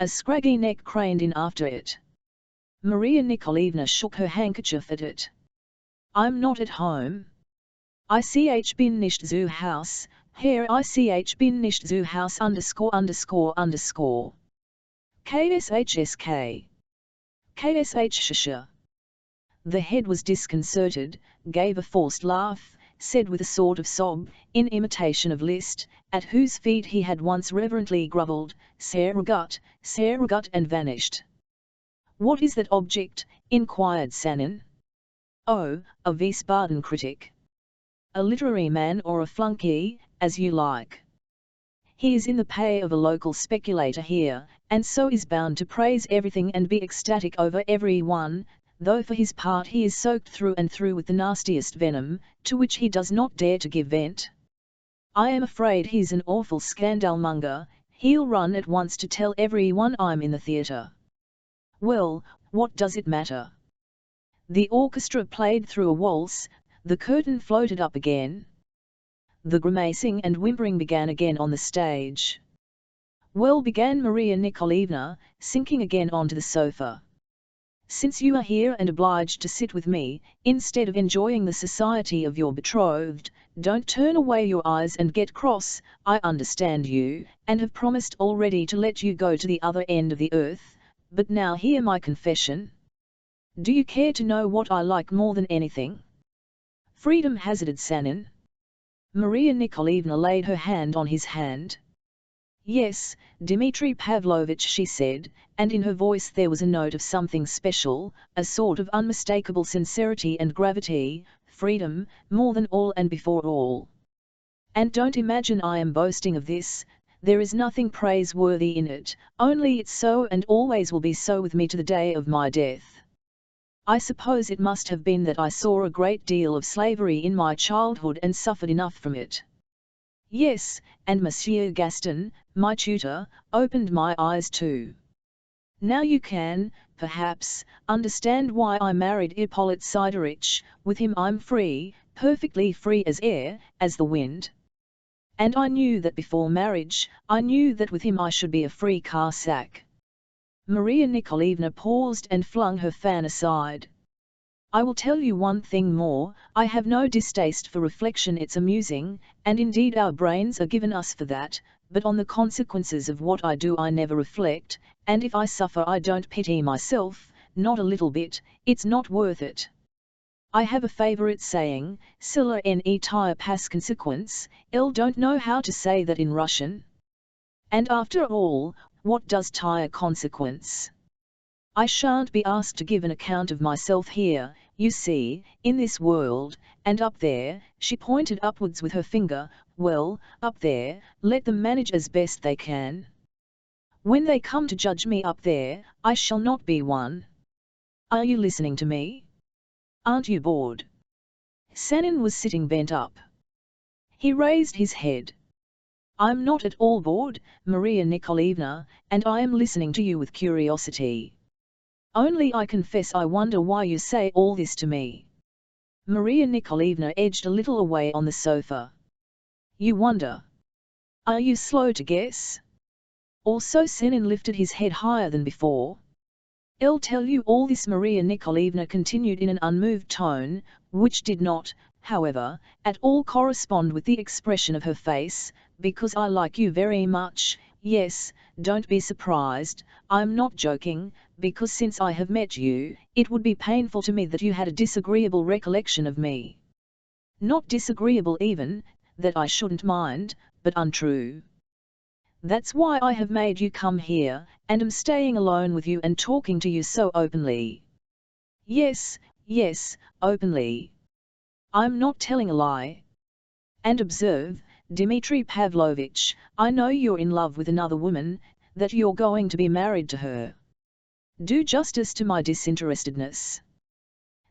A scraggy neck craned in after it. Maria Nikolaevna shook her handkerchief at it. I'm not at home. Ich bin nicht zu Haus, Herr, ich bin nicht zu Haus _____. KSHSK. KSHSH. The head was disconcerted, gave a forced laugh, said with a sort of sob, in imitation of Liszt, at whose feet he had once reverently grovelled, Saragut, and vanished. What is that object? Inquired Sanin. Oh, a Wiesbaden critic. A literary man or a flunky, as you like. He is in the pay of a local speculator here, and so is bound to praise everything and be ecstatic over every one, though for his part he is soaked through and through with the nastiest venom, to which he does not dare to give vent. I am afraid he's an awful scandalmonger, he'll run at once to tell everyone I'm in the theatre. Well, what does it matter? The orchestra played through a waltz, the curtain floated up again. The grimacing and whimpering began again on the stage. Well, began Maria Nikolaevna, sinking again onto the sofa. Since you are here and obliged to sit with me, instead of enjoying the society of your betrothed, don't turn away your eyes and get cross. I understand you, and have promised already to let you go to the other end of the earth, but now hear my confession. Do you care to know what I like more than anything? Freedom, hazarded Sanin. Maria Nikolaevna laid her hand on his hand. Yes, Dmitri Pavlovitch, she said, and in her voice there was a note of something special, a sort of unmistakable sincerity and gravity. Freedom, more than all and before all. And don't imagine I am boasting of this, there is nothing praiseworthy in it, only it's so and always will be so with me to the day of my death. I suppose it must have been that I saw a great deal of slavery in my childhood and suffered enough from it. Yes, and Monsieur Gaston, my tutor, opened my eyes too. Now you can, perhaps, understand why I married Ippolit Sidorovitch. With him I'm free, perfectly free as air, as the wind. And I knew that before marriage, I knew that with him I should be a free Cossack. Maria Nikolaevna paused and flung her fan aside. I will tell you one thing more, I have no distaste for reflection, it's amusing, and indeed our brains are given us for that, but on the consequences of what I do I never reflect, and if I suffer I don't pity myself, not a little bit, it's not worth it. I have a favourite saying, Sila ne tire pas consequence, I don't know how to say that in Russian. And after all, what does tire consequence? I shan't be asked to give an account of myself here, you see, in this world, and up there, she pointed upwards with her finger, well, up there, let them manage as best they can. When they come to judge me up there, I shall not be one. Are you listening to me? Aren't you bored? Sanin was sitting bent up. He raised his head. I'm not at all bored, Maria Nikolaevna, and I am listening to you with curiosity. Only I confess I wonder why you say all this to me. Maria Nikolaevna edged a little away on the sofa. You wonder? Are you slow to guess? Also Sanin lifted his head higher than before. I'll tell you all this, Maria Nikolaevna continued in an unmoved tone, which did not, however, at all correspond with the expression of her face, because I like you very much. Yes, don't be surprised, I'm not joking, because since I have met you, it would be painful to me that you had a disagreeable recollection of me. Not disagreeable even, that I shouldn't mind, but untrue. That's why I have made you come here, and am staying alone with you and talking to you so openly. Yes, yes, openly. I'm not telling a lie. And observe, Dmitri Pavlovitch, I know you're in love with another woman, that you're going to be married to her. Do justice to my disinterestedness.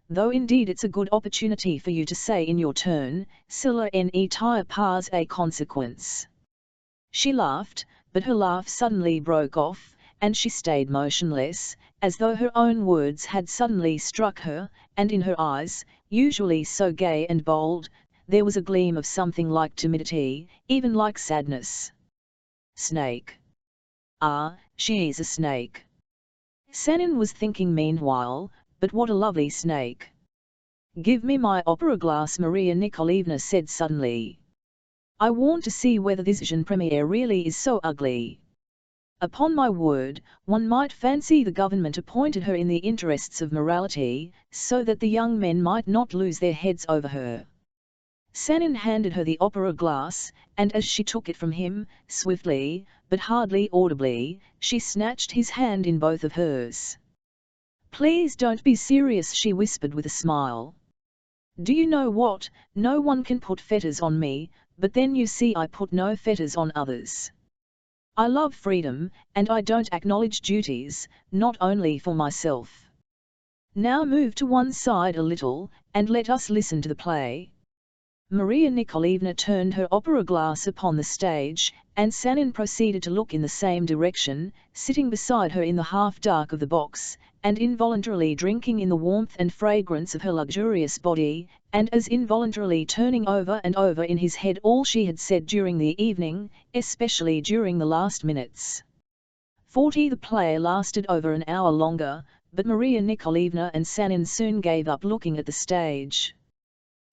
Though indeed it's a good opportunity for you to say in your turn, Sila ne tire pas a consequence. She laughed, but her laugh suddenly broke off, and she stayed motionless, as though her own words had suddenly struck her, and in her eyes, usually so gay and bold, there was a gleam of something like timidity, even like sadness. Snake. Ah, she's a snake. Sanin was thinking meanwhile, but what a lovely snake. Give me my opera glass, Maria Nikolaevna said suddenly. I want to see whether this jeune premiere really is so ugly. Upon my word, one might fancy the government appointed her in the interests of morality, so that the young men might not lose their heads over her. Sanin handed her the opera glass, and as she took it from him, swiftly, but hardly audibly, she snatched his hand in both of hers. Please don't be serious, she whispered with a smile. Do you know what, no one can put fetters on me, but then you see I put no fetters on others. I love freedom, and I don't acknowledge duties, not only for myself. Now move to one side a little, and let us listen to the play." Maria Nikolaevna turned her opera glass upon the stage, and Sanin proceeded to look in the same direction, sitting beside her in the half-dark of the box, and involuntarily drinking in the warmth and fragrance of her luxurious body, and as involuntarily turning over and over in his head all she had said during the evening, especially during the last minutes. The play lasted over an hour longer, but Maria Nikolaevna and Sanin soon gave up looking at the stage.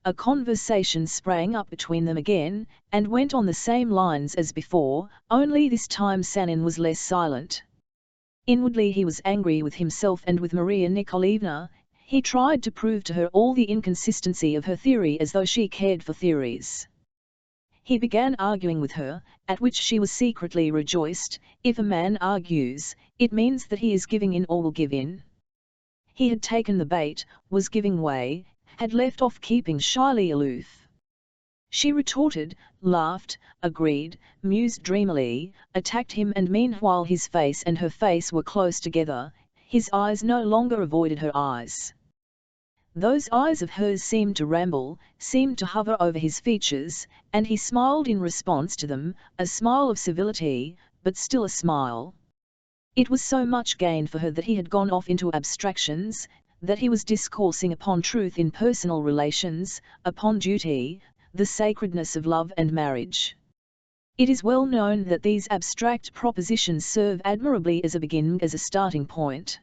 A conversation sprang up between them again, and went on the same lines as before, only this time Sanin was less silent. Inwardly he was angry with himself and with Maria Nikolaevna. He tried to prove to her all the inconsistency of her theory as though she cared for theories. He began arguing with her, at which she was secretly rejoiced. If a man argues, it means that he is giving in or will give in. He had taken the bait, was giving way, had left off keeping shyly aloof. She retorted, laughed, agreed, mused dreamily, attacked him, and meanwhile his face and her face were close together. His eyes no longer avoided her eyes. Those eyes of hers seemed to ramble, seemed to hover over his features, and he smiled in response to them, a smile of civility, but still a smile. It was so much gain for her that he had gone off into abstractions, that he was discoursing upon truth in personal relations, upon duty, the sacredness of love and marriage. It is well known that these abstract propositions serve admirably as a beginning, as a starting point.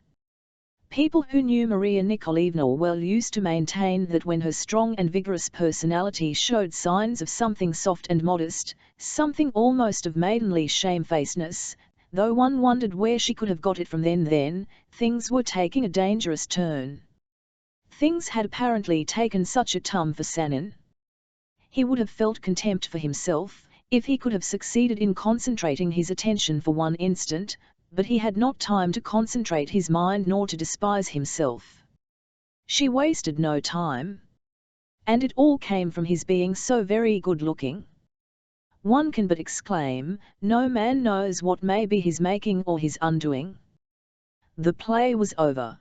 People who knew Maria Nikolaevna well used to maintain that when her strong and vigorous personality showed signs of something soft and modest, something almost of maidenly shamefacedness, though one wondered where she could have got it from, then, things were taking a dangerous turn. Things had apparently taken such a turn for Sanin. He would have felt contempt for himself, if he could have succeeded in concentrating his attention for one instant, but he had not time to concentrate his mind nor to despise himself. She wasted no time. And it all came from his being so very good-looking. One can but exclaim, no man knows what may be his making or his undoing. The play was over.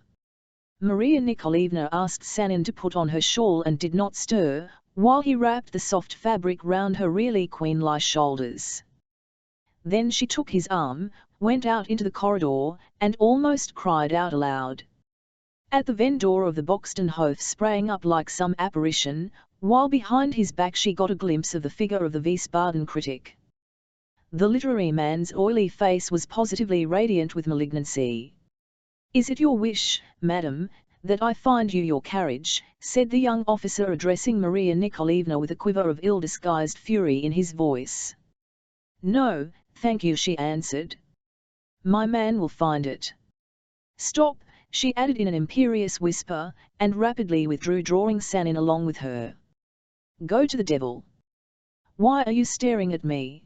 Maria Nikolaevna asked Sanin to put on her shawl and did not stir, while he wrapped the soft fabric round her really queen-like shoulders. Then she took his arm, went out into the corridor, and almost cried out aloud. At the vendor of the Boxtenhof sprang up like some apparition, while behind his back she got a glimpse of the figure of the Wiesbaden critic. The literary man's oily face was positively radiant with malignancy. "Is it your wish, madam, that I find you your carriage?" said the young officer, addressing Maria Nikolaevna with a quiver of ill-disguised fury in his voice. "No, thank you," she answered. "My man will find it." "Stop," she added in an imperious whisper, and rapidly withdrew, drawing Sanin along with her. "Go to the devil! Why are you staring at me?"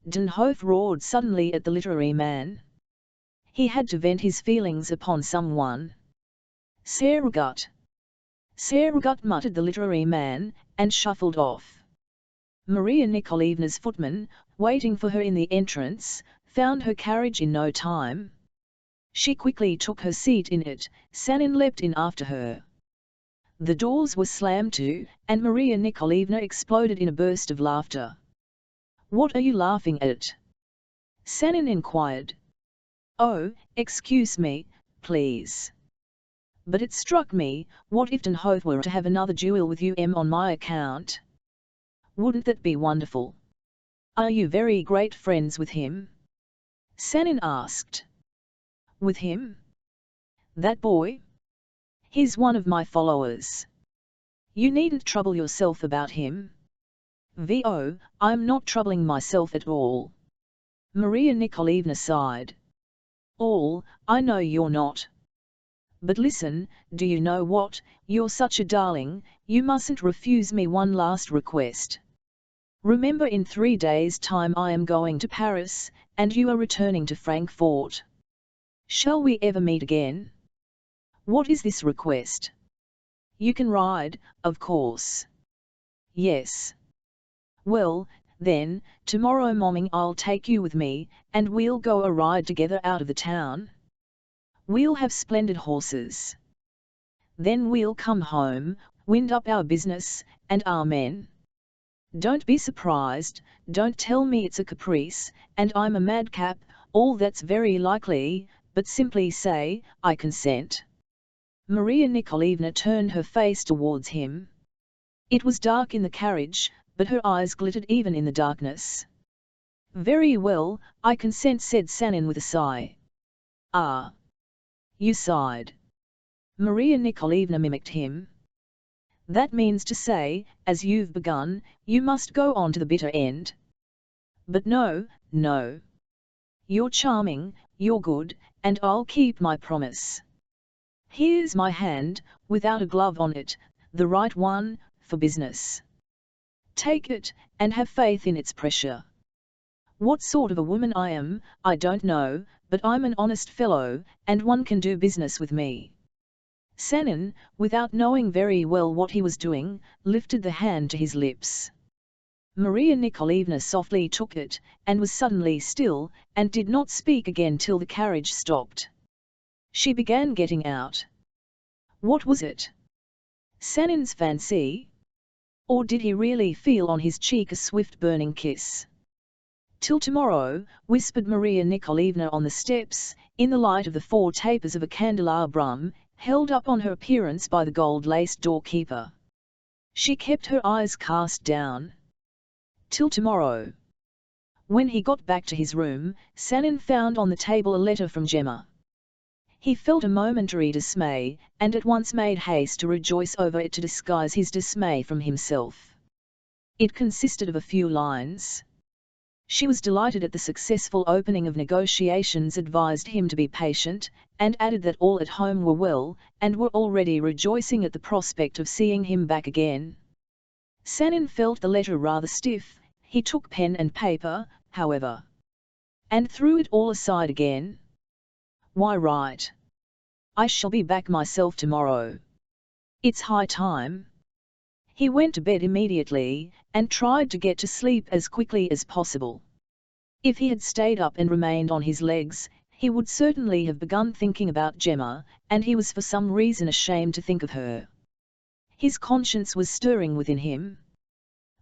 Denhof roared suddenly at the literary man. He had to vent his feelings upon someone. "Sergut! Sergut!" muttered the literary man, and shuffled off. Maria Nikolaevna's footman, waiting for her in the entrance, found her carriage in no time. She quickly took her seat in it. Sanin leapt in after her. The doors were slammed to, and Maria Nikolaevna exploded in a burst of laughter. "What are you laughing at?" Sanin inquired. "Oh, excuse me, please. But it struck me, what if Denhof were to have another duel with you on my account? Wouldn't that be wonderful? Are you very great friends with him?" Sanin asked. "With him? That boy? He's one of my followers. You needn't trouble yourself about him." "Oh, I'm not troubling myself at all." Maria Nikolaevna sighed. "All, I know you're not. But listen, do you know what, you're such a darling, you mustn't refuse me one last request. Remember, in 3 days' time I am going to Paris, and you are returning to Frankfurt. Shall we ever meet again? What is this request? You can ride, of course." "Yes." "Well, Then, tomorrow morning I'll take you with me, and we'll go a ride together out of the town. We'll have splendid horses. Then we'll come home, wind up our business, and our men. Don't be surprised, don't tell me it's a caprice, and I'm a madcap, all that's very likely, but simply say, I consent. Maria Nikolaevna turned her face towards him. It was dark in the carriage, but her eyes glittered even in the darkness. Very well, I consent, said Sanin with a sigh. Ah! You sighed. Maria Nikolaevna mimicked him. That means to say, as you've begun, you must go on to the bitter end. But no, no. You're charming, you're good, and I'll keep my promise. Here's my hand, without a glove on it, the right one, for business. Take it, and have faith in its pressure. What sort of a woman I am, I don't know, but I'm an honest fellow, and one can do business with me. Sanin, without knowing very well what he was doing, lifted the hand to his lips. Maria Nikolaevna softly took it, and was suddenly still, and did not speak again till the carriage stopped. She began getting out. What was it? Sanin's fancy? Or did he really feel on his cheek a swift burning kiss? Till tomorrow, whispered Maria Nikolaevna on the steps, in the light of the 4 tapers of a candelabrum, held up on her appearance by the gold-laced doorkeeper. She kept her eyes cast down. Till tomorrow. When he got back to his room, Sanin found on the table a letter from Gemma. He felt a momentary dismay, and at once made haste to rejoice over it to disguise his dismay from himself. It consisted of a few lines. She was delighted at the successful opening of negotiations, advised him to be patient, and added that all at home were well, and were already rejoicing at the prospect of seeing him back again. Sanin felt the letter rather stiff. He took pen and paper, however, and threw it all aside again. Why write? I shall be back myself tomorrow. It's high time. He went to bed immediately, and tried to get to sleep as quickly as possible. If he had stayed up and remained on his legs, he would certainly have begun thinking about Gemma, and he was for some reason ashamed to think of her. His conscience was stirring within him.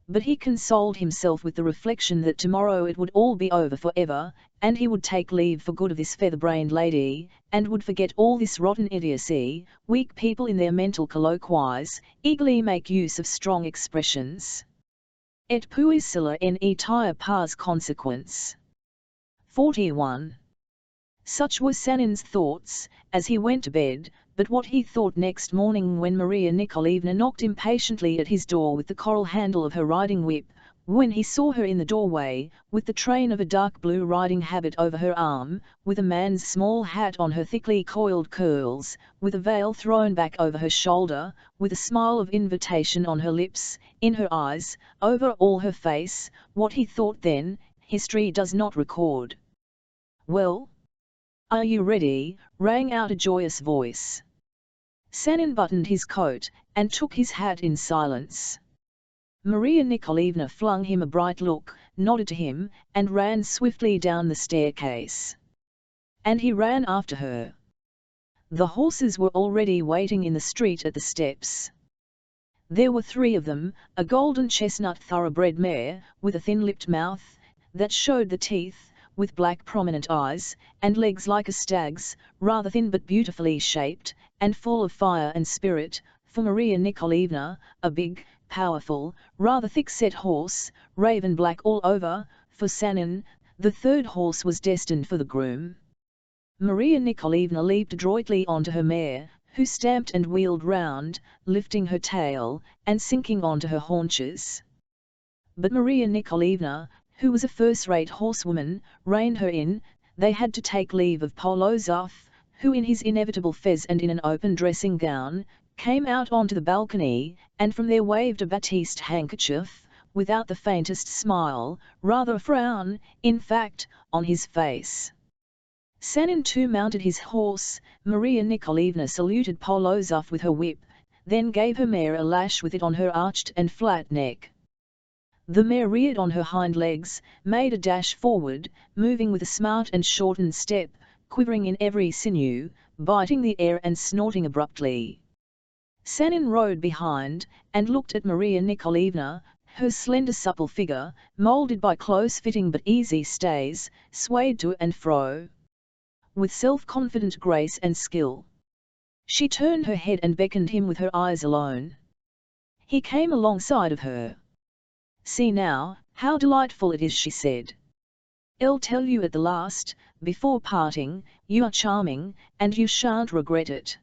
But he consoled himself with the reflection that tomorrow it would all be over forever, and he would take leave for good of this feather-brained lady, and would forget all this rotten idiocy. Weak people in their mental colloquies eagerly make use of strong expressions. Et puis cela n'est pas consequence. 41. Such were Sanin's thoughts, as he went to bed, but what he thought next morning when Maria Nikolaevna knocked impatiently at his door with the coral handle of her riding whip, when he saw her in the doorway, with the train of a dark blue riding habit over her arm, with a man's small hat on her thickly coiled curls, with a veil thrown back over her shoulder, with a smile of invitation on her lips, in her eyes, over all her face, what he thought then, history does not record. Well? Are you ready? Rang out a joyous voice. Sanin buttoned his coat, and took his hat in silence. Maria Nikolaevna flung him a bright look, nodded to him, and ran swiftly down the staircase. And he ran after her. The horses were already waiting in the street at the steps. There were 3 of them, a golden chestnut thoroughbred mare, with a thin-lipped mouth, that showed the teeth, with black prominent eyes, and legs like a stag's, rather thin but beautifully shaped, and full of fire and spirit, for Maria Nikolaevna, a big, powerful, rather thick-set horse, raven black all over, for Sanin, the 3rd horse was destined for the groom. Maria Nikolaevna leaped adroitly onto her mare, who stamped and wheeled round, lifting her tail, and sinking onto her haunches. But Maria Nikolaevna, who was a first-rate horsewoman, reined her in. They had to take leave of Polozov, who in his inevitable fez and in an open dressing gown, came out onto the balcony, and from there waved a batiste handkerchief, without the faintest smile, rather a frown, in fact, on his face. Sanin too mounted his horse. Maria Nikolaevna saluted Polozov with her whip, then gave her mare a lash with it on her arched and flat neck. The mare reared on her hind legs, made a dash forward, moving with a smart and shortened step, quivering in every sinew, biting the air and snorting abruptly. Sanin rode behind, and looked at Maria Nikolaevna. Her slender supple figure, moulded by close-fitting but easy stays, swayed to and fro with self-confident grace and skill. She turned her head and beckoned him with her eyes alone. He came alongside of her. "See now, how delightful it is," she said. "I'll tell you at the last, before parting, you are charming, and you shan't regret it."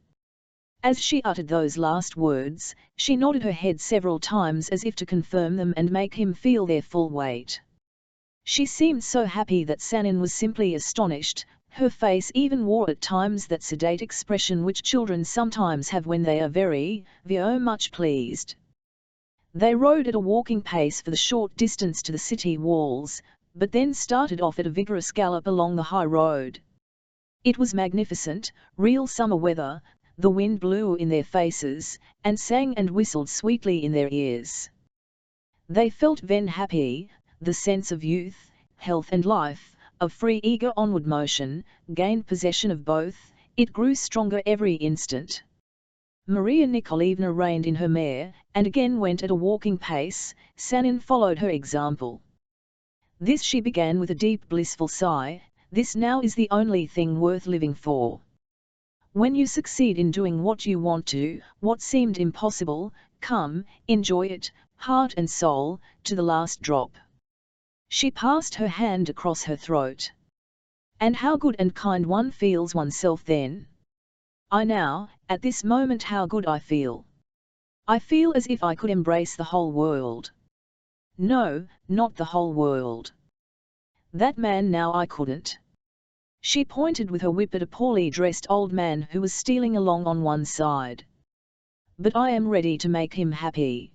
As she uttered those last words, she nodded her head several times as if to confirm them and make him feel their full weight. She seemed so happy that Sanin was simply astonished. Her face even wore at times that sedate expression which children sometimes have when they are very much pleased. They rode at a walking pace for the short distance to the city walls, but then started off at a vigorous gallop along the high road. It was magnificent, real summer weather. The wind blew in their faces, and sang and whistled sweetly in their ears. They felt then happy. The sense of youth, health and life, of free eager onward motion, gained possession of both. It grew stronger every instant. Maria Nikolaevna reined in her mare, and again went at a walking pace. Sanin followed her example. "This," she began with a deep blissful sigh, "this now is the only thing worth living for. When you succeed in doing what you want to, what seemed impossible, come, enjoy it, heart and soul, to the last drop." She passed her hand across her throat. "And how good and kind one feels oneself then. I now, at this moment, how good I feel. I feel as if I could embrace the whole world. No, not the whole world. That man now I couldn't." She pointed with her whip at a poorly dressed old man who was stealing along on one side. "But I am ready to make him happy.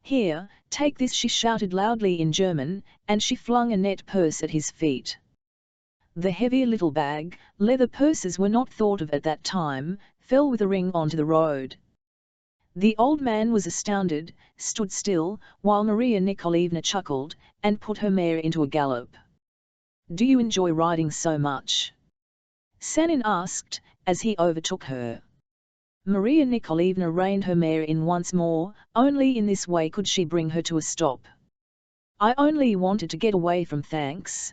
Here, take this," she shouted loudly in German, and she flung a net purse at his feet. The heavier little bag, leather purses were not thought of at that time, fell with a ring onto the road. The old man was astounded, stood still, while Maria Nikolaevna chuckled, and put her mare into a gallop. "Do you enjoy riding so much?" Sanin asked, as he overtook her. Maria Nikolaevna reined her mare in once more. Only in this way could she bring her to a stop. "I only wanted to get away from thanks.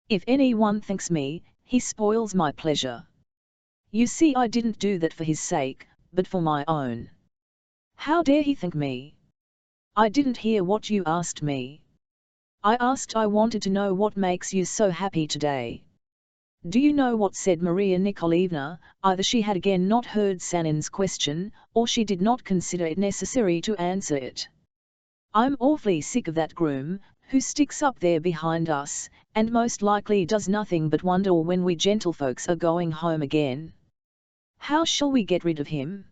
If anyone thanks me, he spoils my pleasure. You see, I didn't do that for his sake, but for my own. How dare he thank me? I didn't hear what you asked me." I wanted to know what makes you so happy today." "Do you know what?" said Maria Nikolaevna. Either she had again not heard Sanin's question, or she did not consider it necessary to answer it. "I'm awfully sick of that groom, who sticks up there behind us, and most likely does nothing but wonder when we gentlefolks are going home again. How shall we get rid of him?"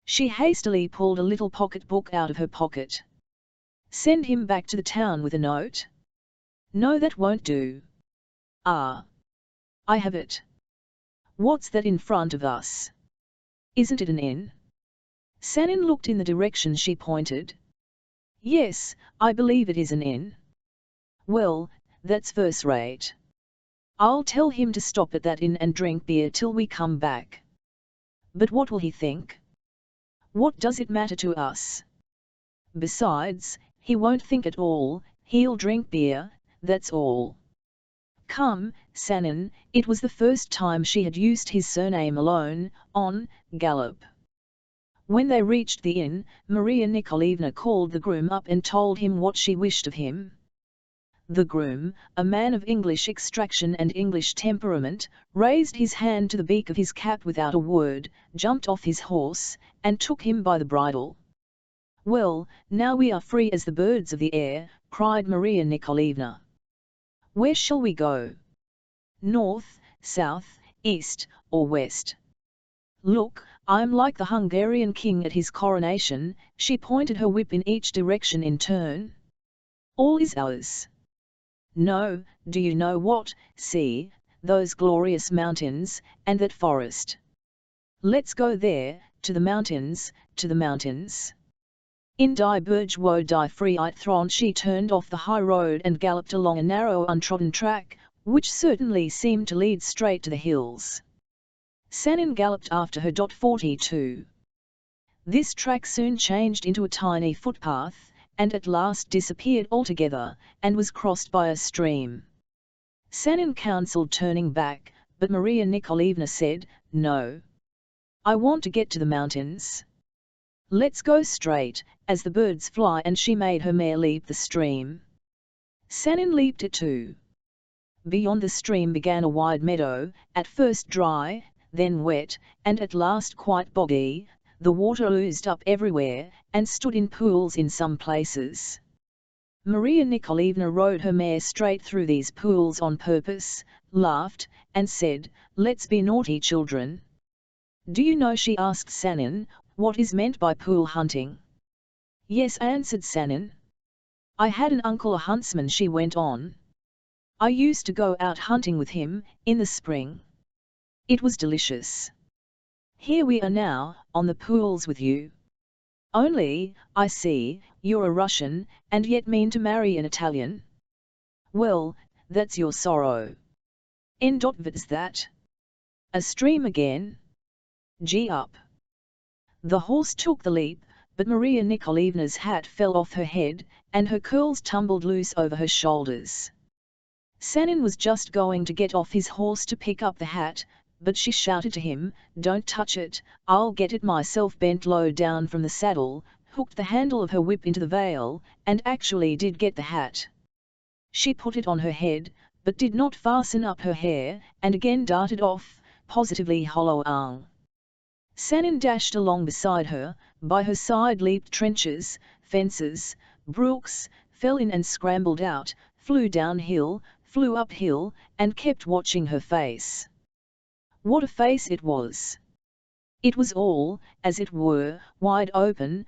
She hastily pulled a little pocket book out of her pocket. "Send him back to the town with a note?" "No, that won't do." "Ah! I have it. What's that in front of us? Isn't it an inn?" Sanin looked in the direction she pointed. "Yes, I believe it is an inn." "Well, that's first rate. I'll tell him to stop at that inn and drink beer till we come back." "But what will he think?" "What does it matter to us? Besides, he won't think at all, he'll drink beer, that's all." "Come, Sanin." It was the first time she had used his surname alone, on gallop. When they reached the inn, Maria Nikolaevna called the groom up and told him what she wished of him. The groom, a man of English extraction and English temperament, raised his hand to the beak of his cap without a word, jumped off his horse, and took him by the bridle. "Well, now we are free as the birds of the air," cried Maria Nikolaevna. "Where shall we go? North, south, east, or west? Look, I'm like the Hungarian king at his coronation." She pointed her whip in each direction in turn. "All is ours. No, do you know what? See, those glorious mountains, and that forest. Let's go there, to the mountains, to the mountains." In die Burg wo die Freiheit thront she turned off the high road and galloped along a narrow untrodden track, which certainly seemed to lead straight to the hills. Sanin galloped after her. 42. This track soon changed into a tiny footpath, and at last disappeared altogether, and was crossed by a stream. Sanin counselled turning back, but Maria Nikolaevna said, "No. I want to get to the mountains. Let's go straight, as the birds fly," and she made her mare leap the stream. Sanin leaped it too. Beyond the stream began a wide meadow, at first dry, then wet, and at last quite boggy. The water oozed up everywhere, and stood in pools in some places. Maria Nikolaevna rode her mare straight through these pools on purpose, laughed, and said, "Let's be naughty children." "Do you know," she asked Sanin, "what is meant by pool hunting?" "Yes," answered Sanin. "I had an uncle a huntsman," she went on. "I used to go out hunting with him, in the spring. It was delicious. Here we are now, on the pools with you. Only, I see, you're a Russian, and yet mean to marry an Italian. Well, that's your sorrow. What's that? A stream again? Gee up." The horse took the leap, but Maria Nikolaevna's hat fell off her head, and her curls tumbled loose over her shoulders. Sanin was just going to get off his horse to pick up the hat, but she shouted to him, "Don't touch it, I'll get it myself." Bent low down from the saddle, hooked the handle of her whip into the veil, and actually did get the hat. She put it on her head, but did not fasten up her hair, and again darted off, positively hollow-eyed. Sanin dashed along beside her, by her side leaped trenches, fences, brooks, fell in and scrambled out, flew downhill, flew uphill, and kept watching her face. What a face it was! It was all, as it were, wide open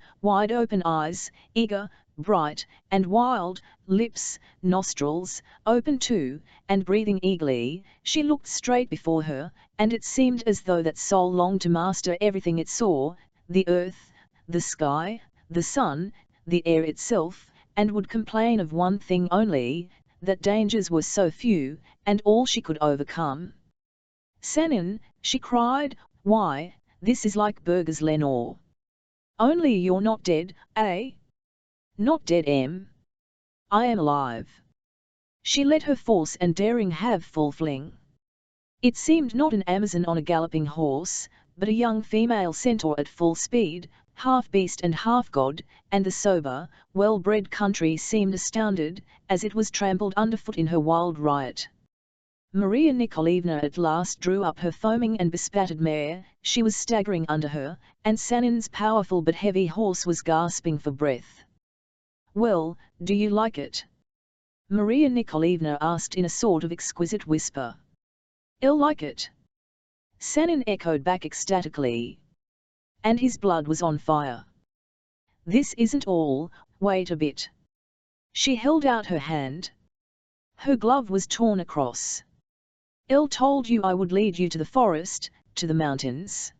eyes, eager, bright, and wild, lips, nostrils, open too, and breathing eagerly. She looked straight before her, and it seemed as though that soul longed to master everything it saw, the earth, the sky, the sun, the air itself, and would complain of one thing only, that dangers were so few, and all she could overcome. "Sanin," she cried, "why, this is like Burgers Lenore. Only you're not dead, eh?" "Not dead, Em. I am alive." She let her force and daring have full fling. It seemed not an Amazon on a galloping horse, but a young female centaur at full speed, half beast and half god, and the sober, well-bred country seemed astounded, as it was trampled underfoot in her wild riot. Maria Nikolaevna at last drew up her foaming and bespattered mare. She was staggering under her, and Sanin's powerful but heavy horse was gasping for breath. "Well, do you like it?" Maria Nikolaevna asked in a sort of exquisite whisper. "I'll like it," Sanin echoed back ecstatically. And his blood was on fire. "This isn't all, wait a bit." She held out her hand. Her glove was torn across. "I told you I would lead you to the forest, to the mountains.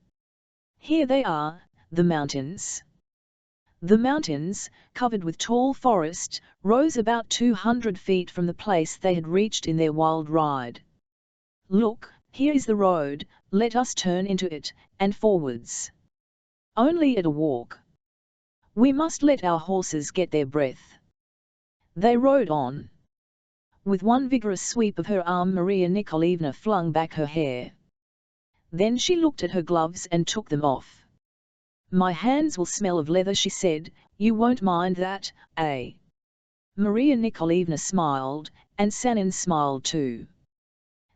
Here they are, the mountains." The mountains, covered with tall forest, rose about 200 feet from the place they had reached in their wild ride. "Look, here is the road, let us turn into it, and forwards. Only at a walk. We must let our horses get their breath." They rode on. With one vigorous sweep of her arm Maria Nikolaevna flung back her hair. Then she looked at her gloves and took them off. "My hands will smell of leather," she said, "you won't mind that, eh?" Maria Nikolaevna smiled, and Sanin smiled too.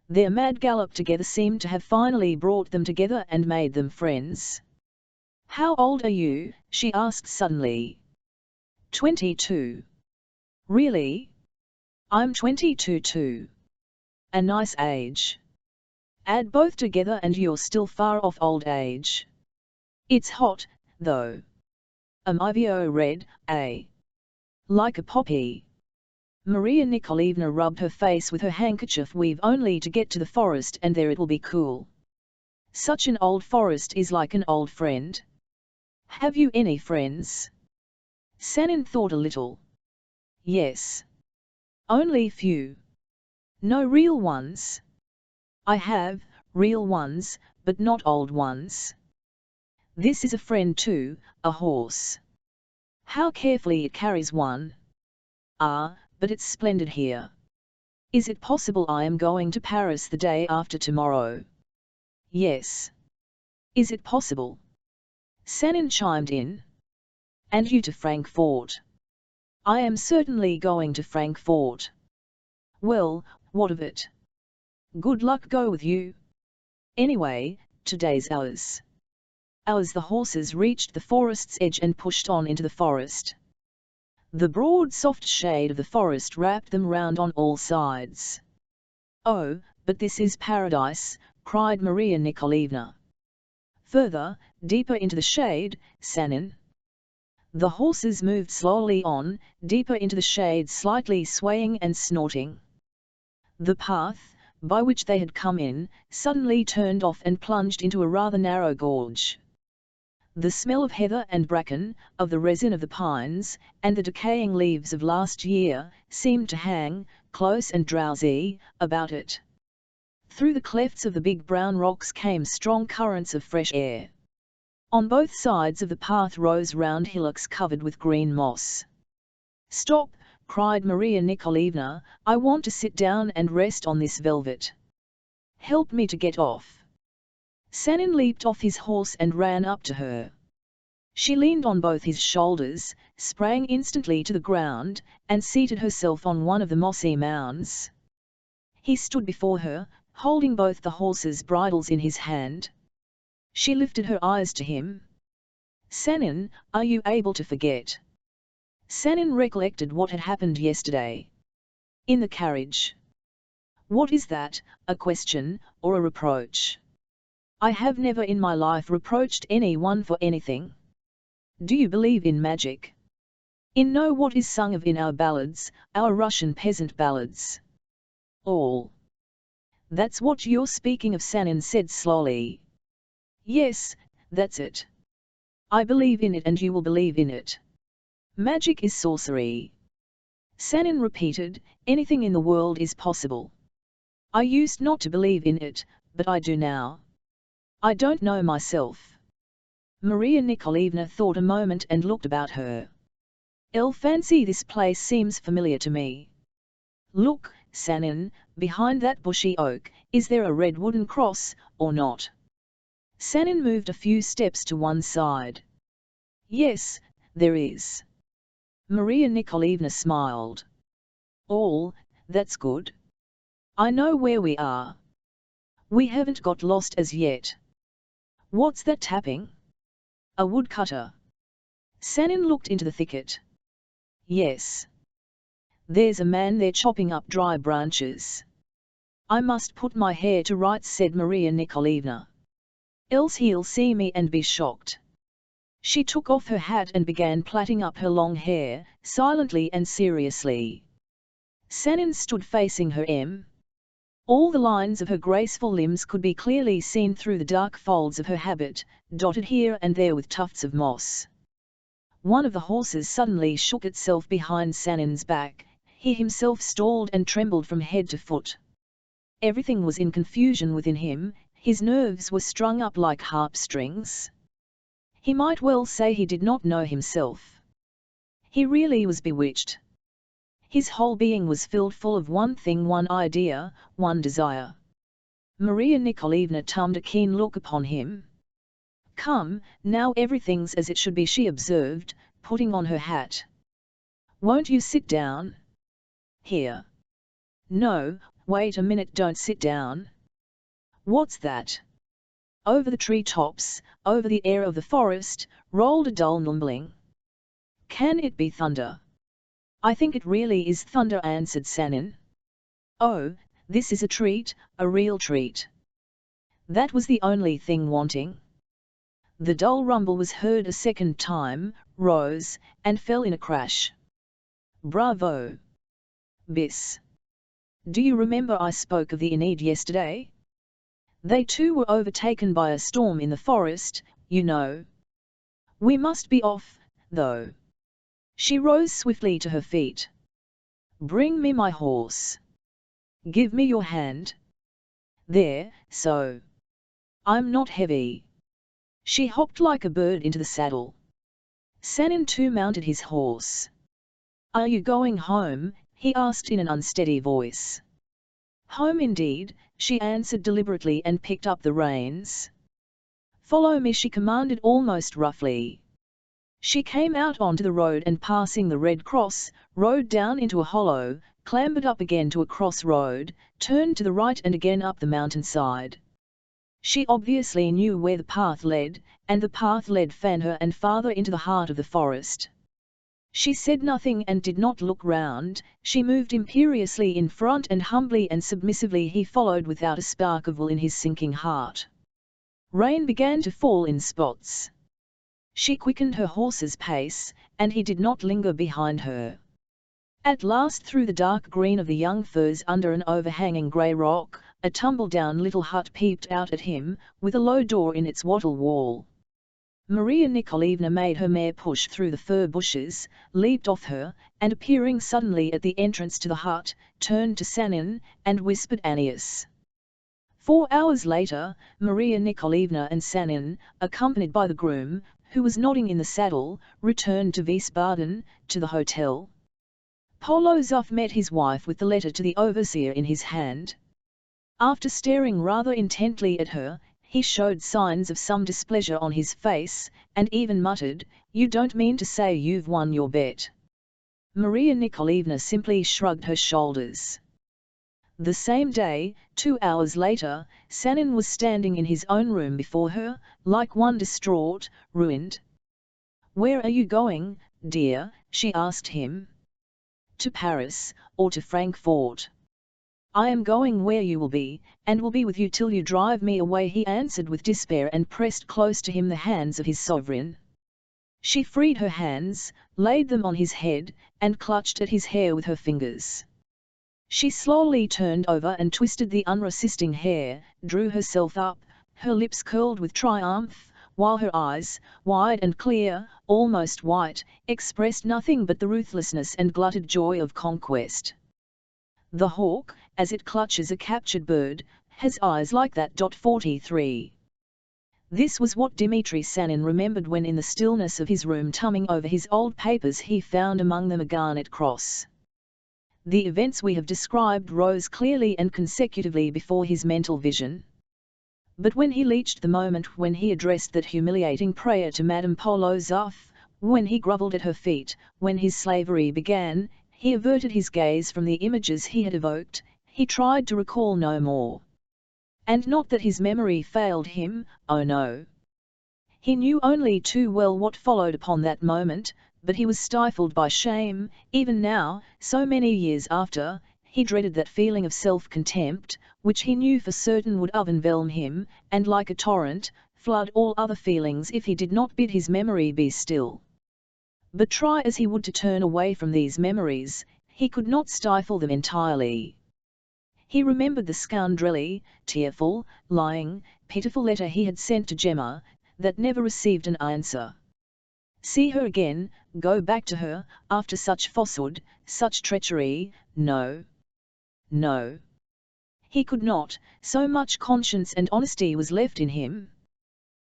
Their mad gallop together seemed to have finally brought them together and made them friends. "How old are you?" she asked suddenly. 22. "Really? I'm 22 too. A nice age. Add both together and you're still far off old age. It's hot, though. Am I red, eh? Like a poppy?" Maria Nikolaevna rubbed her face with her handkerchief. "We've only to get to the forest and there it will be cool. Such an old forest is like an old friend. Have you any friends?" Sanin thought a little. Yes. Only few. No real ones. I have real ones, but not old ones. This is a friend too, a horse. How carefully it carries one. Ah, but it's splendid here. Is it possible I am going to Paris the day after tomorrow? Yes. Is it possible? Sanin chimed in. And you to Frankfurt? I am certainly going to Frankfurt. Well, what of it? Good luck go with you. Anyway, today's ours. As the horses reached the forest's edge and pushed on into the forest. The broad soft shade of the forest wrapped them round on all sides. Oh, but this is paradise, cried Maria Nikolaevna. Further, deeper into the shade, Sanin. The horses moved slowly on, deeper into the shade, slightly swaying and snorting. The path, by which they had come in, suddenly turned off and plunged into a rather narrow gorge. The smell of heather and bracken, of the resin of the pines, and the decaying leaves of last year, seemed to hang, close and drowsy, about it. Through the clefts of the big brown rocks came strong currents of fresh air. On both sides of the path rose round hillocks covered with green moss. Stop, cried Maria Nikolaevna, I want to sit down and rest on this velvet. Help me to get off. Sanin leaped off his horse and ran up to her. She leaned on both his shoulders, sprang instantly to the ground, and seated herself on one of the mossy mounds. He stood before her, holding both the horses' bridles in his hand. She lifted her eyes to him. Sanin, are you able to forget? Sanin recollected what had happened yesterday. In the carriage. What is that, a question, or a reproach? I have never in my life reproached anyone for anything. Do you believe in magic? Know what is sung of in our ballads, our Russian peasant ballads? All. That's what you're speaking of, Sanin said slowly. Yes, that's it. I believe in it and you will believe in it. Magic is sorcery. Sanin repeated, anything in the world is possible. I used not to believe in it, but I do now. I don't know myself. Maria Nikolaevna thought a moment and looked about her. Fancy, this place seems familiar to me. Look, Sanin, behind that bushy oak, is there a red wooden cross, or not? Sanin moved a few steps to one side. Yes, there is. Maria Nikolaevna smiled. All, that's good. I know where we are. We haven't got lost as yet. What's that tapping? A woodcutter. Sanin looked into the thicket. Yes. There's a man there chopping up dry branches. I must put my hair to rights, said Maria Nikolaevna. Else he'll see me and be shocked. She took off her hat and began plaiting up her long hair, silently and seriously. Sanin stood facing her. All the lines of her graceful limbs could be clearly seen through the dark folds of her habit, dotted here and there with tufts of moss. One of the horses suddenly shook itself behind Sanin's back, he himself stalled and trembled from head to foot. Everything was in confusion within him, his nerves were strung up like harp strings. He might well say he did not know himself. He really was bewitched. His whole being was filled full of one thing, one idea, one desire. Maria Nikolaevna turned a keen look upon him. Come, now everything's as it should be, she observed, putting on her hat. Won't you sit down? Here. No, wait a minute, don't sit down. What's that? Over the tree tops, over the air of the forest, rolled a dull mumbling. Can it be thunder? I think it really is thunder, answered Sanin. Oh, this is a treat, a real treat. That was the only thing wanting. The dull rumble was heard a second time, rose, and fell in a crash. Bravo! Bis. Do you remember I spoke of the Aeneid yesterday? They too were overtaken by a storm in the forest, you know. We must be off, though. She rose swiftly to her feet. "Bring me my horse. Give me your hand. There, so. I'm not heavy." She hopped like a bird into the saddle. Sanin too mounted his horse. "Are you going home?" he asked in an unsteady voice. "Home indeed," she answered deliberately and picked up the reins. "Follow me," she commanded almost roughly. She came out onto the road and passing the Red Cross, rode down into a hollow, clambered up again to a crossroad, turned to the right and again up the mountainside. She obviously knew where the path led, and the path led Fanher and farther into the heart of the forest. She said nothing and did not look round, she moved imperiously in front and humbly and submissively he followed without a spark of will in his sinking heart. Rain began to fall in spots. She quickened her horse's pace, and he did not linger behind her. At last through the dark green of the young firs under an overhanging grey rock, a tumble-down little hut peeped out at him, with a low door in its wattle wall. Maria Nikolaevna made her mare push through the fir bushes, leaped off her, and appearing suddenly at the entrance to the hut, turned to Sanin, and whispered Annius. 4 hours later, Maria Nikolaevna and Sanin, accompanied by the groom, who was nodding in the saddle, returned to Wiesbaden, to the hotel. Polozov met his wife with the letter to the overseer in his hand. After staring rather intently at her, he showed signs of some displeasure on his face, and even muttered, "You don't mean to say you've won your bet?" Maria Nikolaevna simply shrugged her shoulders. The same day, 2 hours later, Sanin was standing in his own room before her, like one distraught, ruined. "Where are you going, dear?" she asked him. "To Paris, or to Frankfurt?" "I am going where you will be, and will be with you till you drive me away," he answered with despair and pressed close to him the hands of his sovereign. She freed her hands, laid them on his head, and clutched at his hair with her fingers. She slowly turned over and twisted the unresisting hair, drew herself up, her lips curled with triumph, while her eyes, wide and clear, almost white, expressed nothing but the ruthlessness and glutted joy of conquest. The hawk, as it clutches a captured bird, has eyes like that. 43. This was what Dmitri Sanin remembered when in the stillness of his room tumming over his old papers he found among them a garnet cross. The events we have described rose clearly and consecutively before his mental vision. But when he reached the moment when he addressed that humiliating prayer to Madame Polozov, when he grovelled at her feet, when his slavery began, he averted his gaze from the images he had evoked, he tried to recall no more. And not that his memory failed him, oh no. He knew only too well what followed upon that moment, but he was stifled by shame, even now, so many years after, he dreaded that feeling of self-contempt, which he knew for certain would overwhelm him, and like a torrent, flood all other feelings if he did not bid his memory be still. But try as he would to turn away from these memories, he could not stifle them entirely. He remembered the scoundrelly, tearful, lying, pitiful letter he had sent to Gemma, that never received an answer. See her again, go back to her, after such falsehood, such treachery, no. No. He could not, so much conscience and honesty was left in him.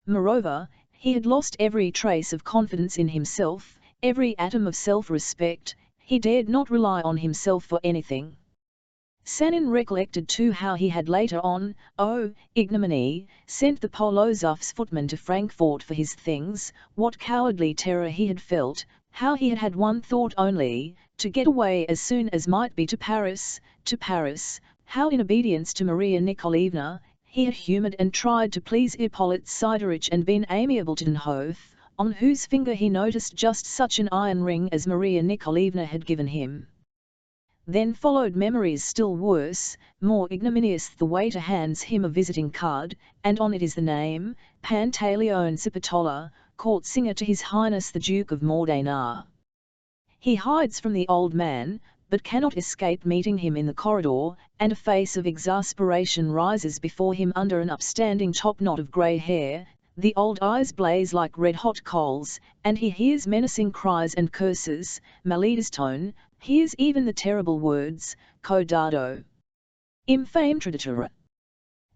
Moreover, he had lost every trace of confidence in himself, every atom of self-respect, he dared not rely on himself for anything. Sanin recollected too how he had later on, oh, ignominy, sent the Polozov's footman to Frankfurt for his things, what cowardly terror he had felt, how he had had one thought only, to get away as soon as might be to Paris, how in obedience to Maria Nikolaevna, he had humoured and tried to please Hippolyte Siderich and been amiable to Denhof, on whose finger he noticed just such an iron ring as Maria Nikolaevna had given him. Then followed memories still worse, more ignominious. The waiter hands him a visiting card, and on it is the name, Pantaleone Cipitola, court singer to His Highness the Duke of Modena. He hides from the old man, but cannot escape meeting him in the corridor, and a face of exasperation rises before him under an upstanding topknot of grey hair. The old eyes blaze like red-hot coals, and he hears menacing cries and curses, Maleda's tone, hears even the terrible words, Codado. Infame traitor.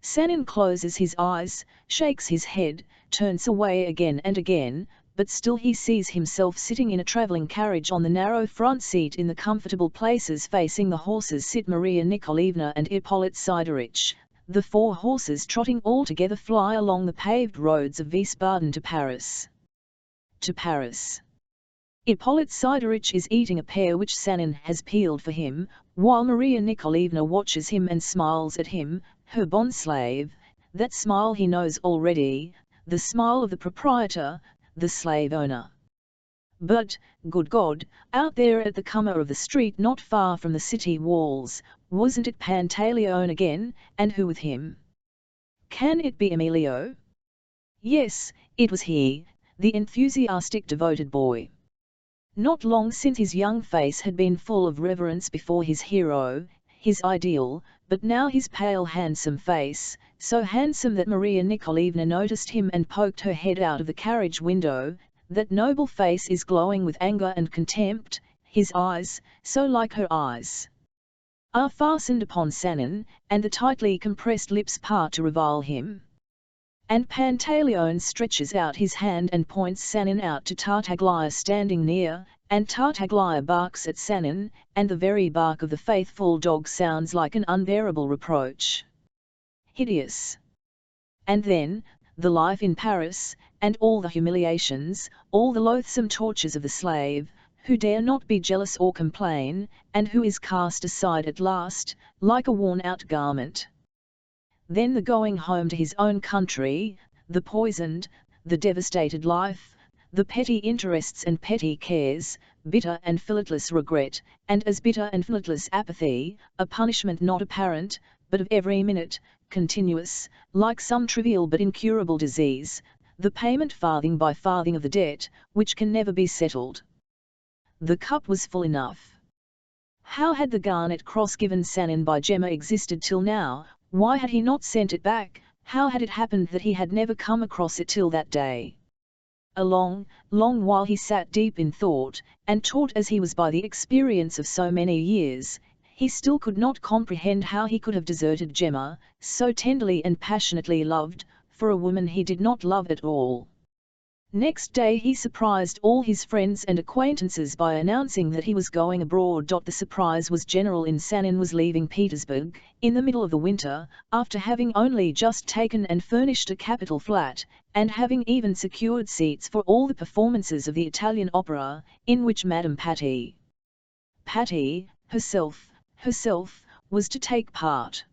Sanin closes his eyes, shakes his head, turns away again and again, but still he sees himself sitting in a travelling carriage on the narrow front seat. In the comfortable places facing the horses sit Maria Nikolaevna and Ippolit Sidorovitch. The 4 horses trotting all together fly along the paved roads of Wiesbaden to Paris. To Paris. Ippolit Sidorovitch is eating a pear which Sanin has peeled for him, while Maria Nikolaevna watches him and smiles at him, her bond slave. That smile he knows already, the smile of the proprietor, the slave owner. But, good God, out there at the corner of the street not far from the city walls, wasn't it Pantaleone again, and who with him? Can it be Emilio? Yes, it was he, the enthusiastic devoted boy. Not long since his young face had been full of reverence before his hero, his ideal, but now his pale handsome face, so handsome that Maria Nikolaevna noticed him and poked her head out of the carriage window, that noble face is glowing with anger and contempt, his eyes, so like her eyes, are fastened upon Sanin, and the tightly compressed lips part to revile him. And Pantaleone stretches out his hand and points Sanin out to Tartaglia standing near, and Tartaglia barks at Sanin, and the very bark of the faithful dog sounds like an unbearable reproach. Hideous. And then, the life in Paris, and all the humiliations, all the loathsome tortures of the slave, who dare not be jealous or complain, and who is cast aside at last, like a worn-out garment. Then the going home to his own country, the poisoned, the devastated life, the petty interests and petty cares, bitter and filletless regret, and as bitter and filletless apathy, a punishment not apparent, but of every minute, continuous, like some trivial but incurable disease, the payment farthing by farthing of the debt, which can never be settled. The cup was full enough. How had the garnet cross given Sanin by Gemma existed till now? Why had he not sent it back? How had it happened that he had never come across it till that day? A long, long while he sat deep in thought, and taught as he was by the experience of so many years, he still could not comprehend how he could have deserted Gemma, so tenderly and passionately loved, for a woman he did not love at all. Next day he surprised all his friends and acquaintances by announcing that he was going abroad. The surprise was general. Sanin was leaving Petersburg, in the middle of the winter, after having only just taken and furnished a capital flat, and having even secured seats for all the performances of the Italian opera, in which Madame Patti, herself, was to take part.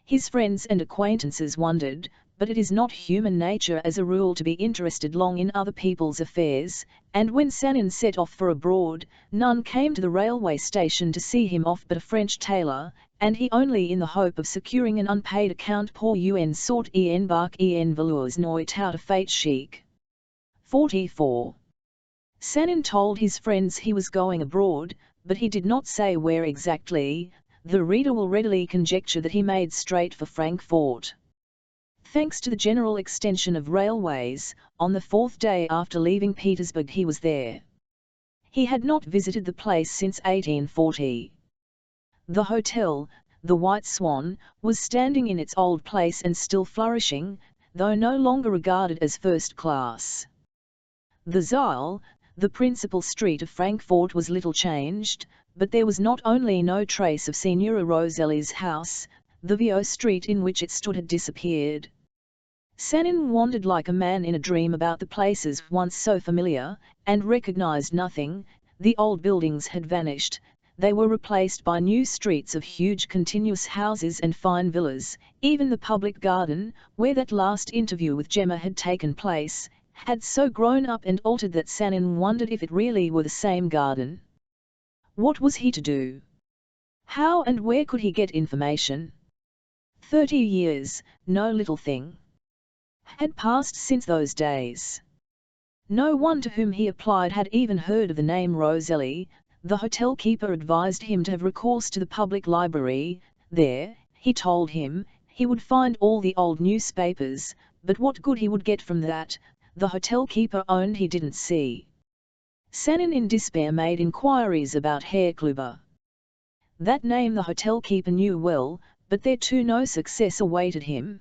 His friends and acquaintances wondered, but it is not human nature as a rule to be interested long in other people's affairs, and when Sanin set off for abroad, none came to the railway station to see him off but a French tailor, and he only in the hope of securing an unpaid account pour une sorte en barque en velours noit out a fate chic. 44. Sanin told his friends he was going abroad, but he did not say where exactly. The reader will readily conjecture that he made straight for Frankfort. Thanks to the general extension of railways, on the 4th day after leaving Petersburg he was there. He had not visited the place since 1840. The hotel, the White Swan, was standing in its old place and still flourishing, though no longer regarded as first class. The Saal, the principal street of Frankfort, was little changed, but there was not only no trace of Signora Roselli's house, the Vio street in which it stood had disappeared. Sanin wandered like a man in a dream about the places once so familiar, and recognized nothing. The old buildings had vanished, they were replaced by new streets of huge continuous houses and fine villas. Even the public garden, where that last interview with Gemma had taken place, had so grown up and altered that Sanin wondered if it really were the same garden. What was he to do? How and where could he get information? 30 years, no little thing, had passed since those days. No one to whom he applied had even heard of the name Roselli. The hotel keeper advised him to have recourse to the public library. There, he told him, he would find all the old newspapers, but what good he would get from that, the hotel keeper owned he didn't see. Sanin in despair made inquiries about Herr Kluber. That name the hotel keeper knew well, but there too no success awaited him.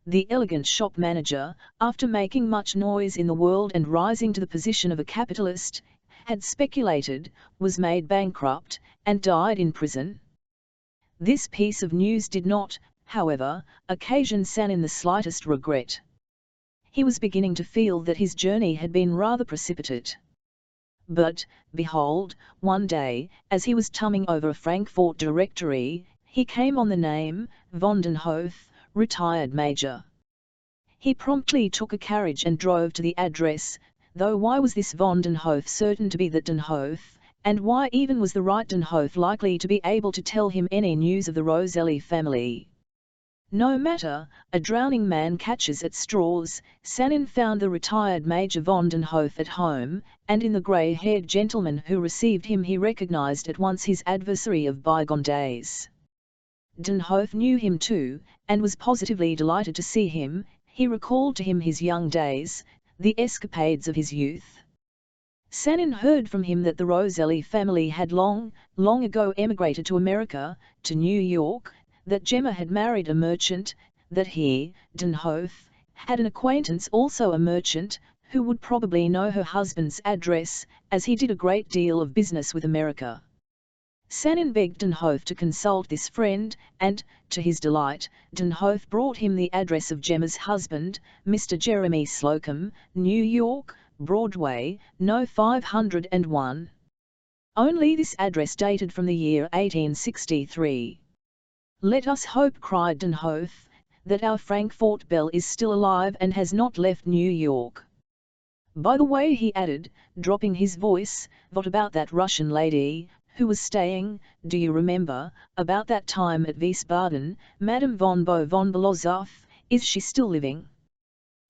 The elegant shop manager, after making much noise in the world and rising to the position of a capitalist, had speculated, was made bankrupt, and died in prison. This piece of news did not, however, occasion Sanin the slightest regret. He was beginning to feel that his journey had been rather precipitate. But, behold, one day, as he was thumbing over a Frankfurt directory, he came on the name, von den Hof, retired major. He promptly took a carriage and drove to the address, though why was this von den Hof certain to be that den Hof, and why even was the right den Hof likely to be able to tell him any news of the Roselli family? No matter, a drowning man catches at straws. Sanin found the retired Major von den Hof at home, and in the grey-haired gentleman who received him he recognized at once his adversary of bygone days. Den Hof knew him too, and was positively delighted to see him. He recalled to him his young days, the escapades of his youth. Sanin heard from him that the Roselli family had long ago emigrated to America, to New York, that Gemma had married a merchant, that he, den Hof, had an acquaintance also a merchant, who would probably know her husband's address, as he did a great deal of business with America. Sanin begged den Hof to consult this friend, and, to his delight, den Hof brought him the address of Gemma's husband, Mr. Jeremy Slocum, New York, Broadway, No. 501. Only this address dated from the year 1863. "Let us hope," cried den Hof, "that our Frankfurt belle is still alive and has not left New York. By the way," he added, dropping his voice, "what about that Russian lady, who was staying, do you remember, about that time at Wiesbaden, Madame von Bo von Belozow, is she still living?"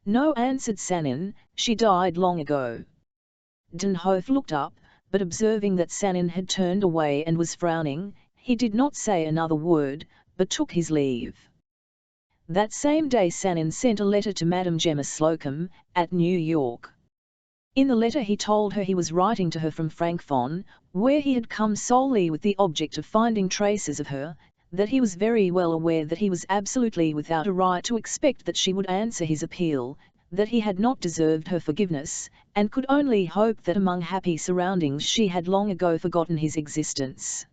"No," answered Sanin, "she died long ago." Den Hof looked up, but observing that Sanin had turned away and was frowning, he did not say another word, but took his leave. That same day Sanin sent a letter to Madame Gemma Slocum, at New York. In the letter he told her he was writing to her from Frankfurt, where he had come solely with the object of finding traces of her, that he was very well aware that he was absolutely without a right to expect that she would answer his appeal, that he had not deserved her forgiveness, and could only hope that among happy surroundings she had long ago forgotten his existence.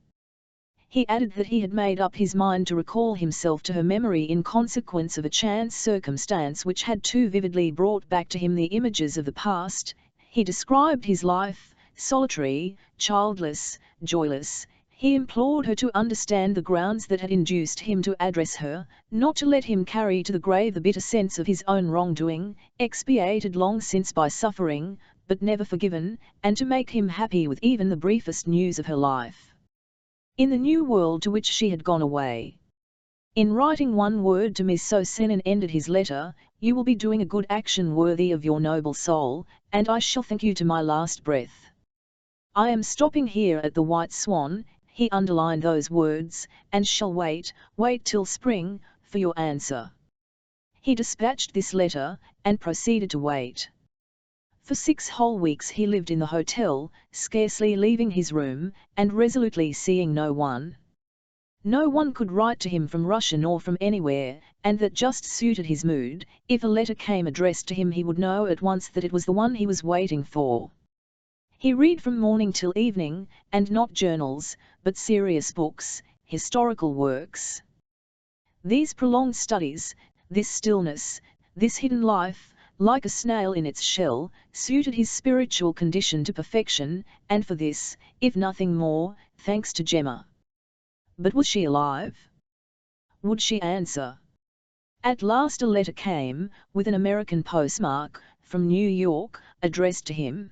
He added that he had made up his mind to recall himself to her memory in consequence of a chance circumstance which had too vividly brought back to him the images of the past. He described his life, solitary, childless, joyless. He implored her to understand the grounds that had induced him to address her, not to let him carry to the grave the bitter sense of his own wrongdoing, expiated long since by suffering, but never forgiven, and to make him happy with even the briefest news of her life in the new world to which she had gone away. In writing one word to Miss So Sanin ended his letter: "You will be doing a good action worthy of your noble soul, and I shall thank you to my last breath. I am stopping here at the White Swan," he underlined those words, "and shall wait till spring, for your answer." He dispatched this letter, and proceeded to wait. For 6 whole weeks he lived in the hotel, scarcely leaving his room, and resolutely seeing no one. No one could write to him from Russia nor from anywhere, and that just suited his mood. If a letter came addressed to him he would know at once that it was the one he was waiting for. He read from morning till evening, and not journals, but serious books, historical works. These prolonged studies, this stillness, this hidden life, like a snail in its shell, suited his spiritual condition to perfection, and for this, if nothing more, thanks to Gemma. But was she alive? Would she answer? At last a letter came, with an American postmark, from New York, addressed to him.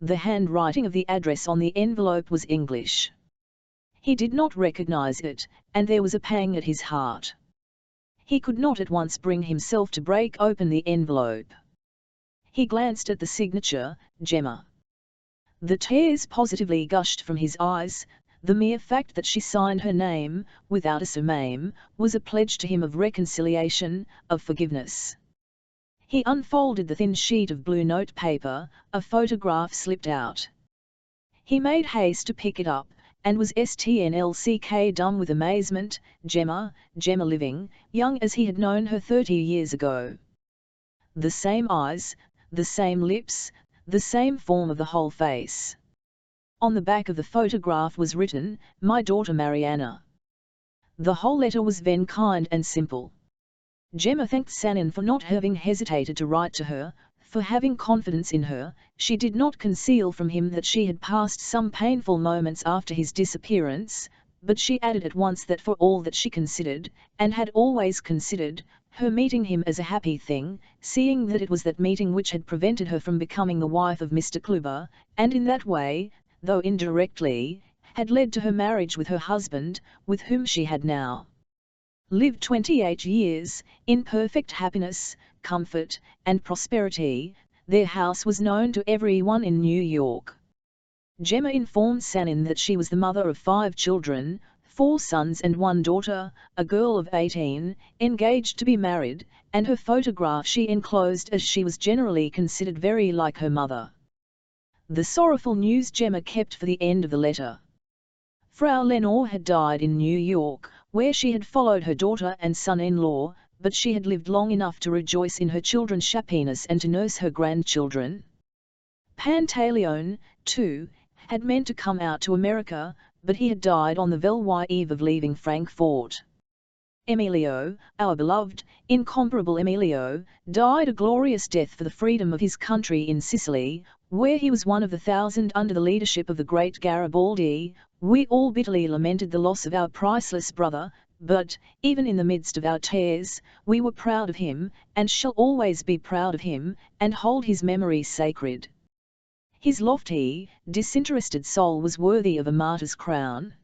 The handwriting of the address on the envelope was English. He did not recognize it, and there was a pang at his heart. He could not at once bring himself to break open the envelope. He glanced at the signature, Gemma. The tears positively gushed from his eyes. The mere fact that she signed her name, without a surname, was a pledge to him of reconciliation, of forgiveness. He unfolded the thin sheet of blue note paper, a photograph slipped out. He made haste to pick it up, and was stnlck dumb with amazement. Gemma living, young as he had known her 30 years ago. The same eyes, the same lips, the same form of the whole face. On the back of the photograph was written, "My daughter Mariana." The whole letter was then kind and simple. Gemma thanked Sanin for not having hesitated to write to her, for having confidence in her. She did not conceal from him that she had passed some painful moments after his disappearance, but she added at once that for all that she considered, and had always considered, her meeting him as a happy thing, seeing that it was that meeting which had prevented her from becoming the wife of Mr. Kluber, and in that way, though indirectly, had led to her marriage with her husband, with whom she had now lived 28 years, in perfect happiness, comfort, and prosperity. Their house was known to everyone in New York. Gemma informed Sanin that she was the mother of 5 children, 4 sons and 1 daughter, a girl of 18, engaged to be married, and her photograph she enclosed, as she was generally considered very like her mother. The sorrowful news Gemma kept for the end of the letter. Frau Lenore had died in New York, where she had followed her daughter and son-in-law, but she had lived long enough to rejoice in her children's happiness and to nurse her grandchildren. Pantaleone, too, had meant to come out to America, but he had died on the very eve of leaving Frankfort. Emilio, our beloved, incomparable Emilio, died a glorious death for the freedom of his country in Sicily, where he was one of the 1,000 under the leadership of the great Garibaldi. We all bitterly lamented the loss of our priceless brother, but, even in the midst of our tears, we were proud of him, and shall always be proud of him, and hold his memory sacred. His lofty, disinterested soul was worthy of a martyr's crown.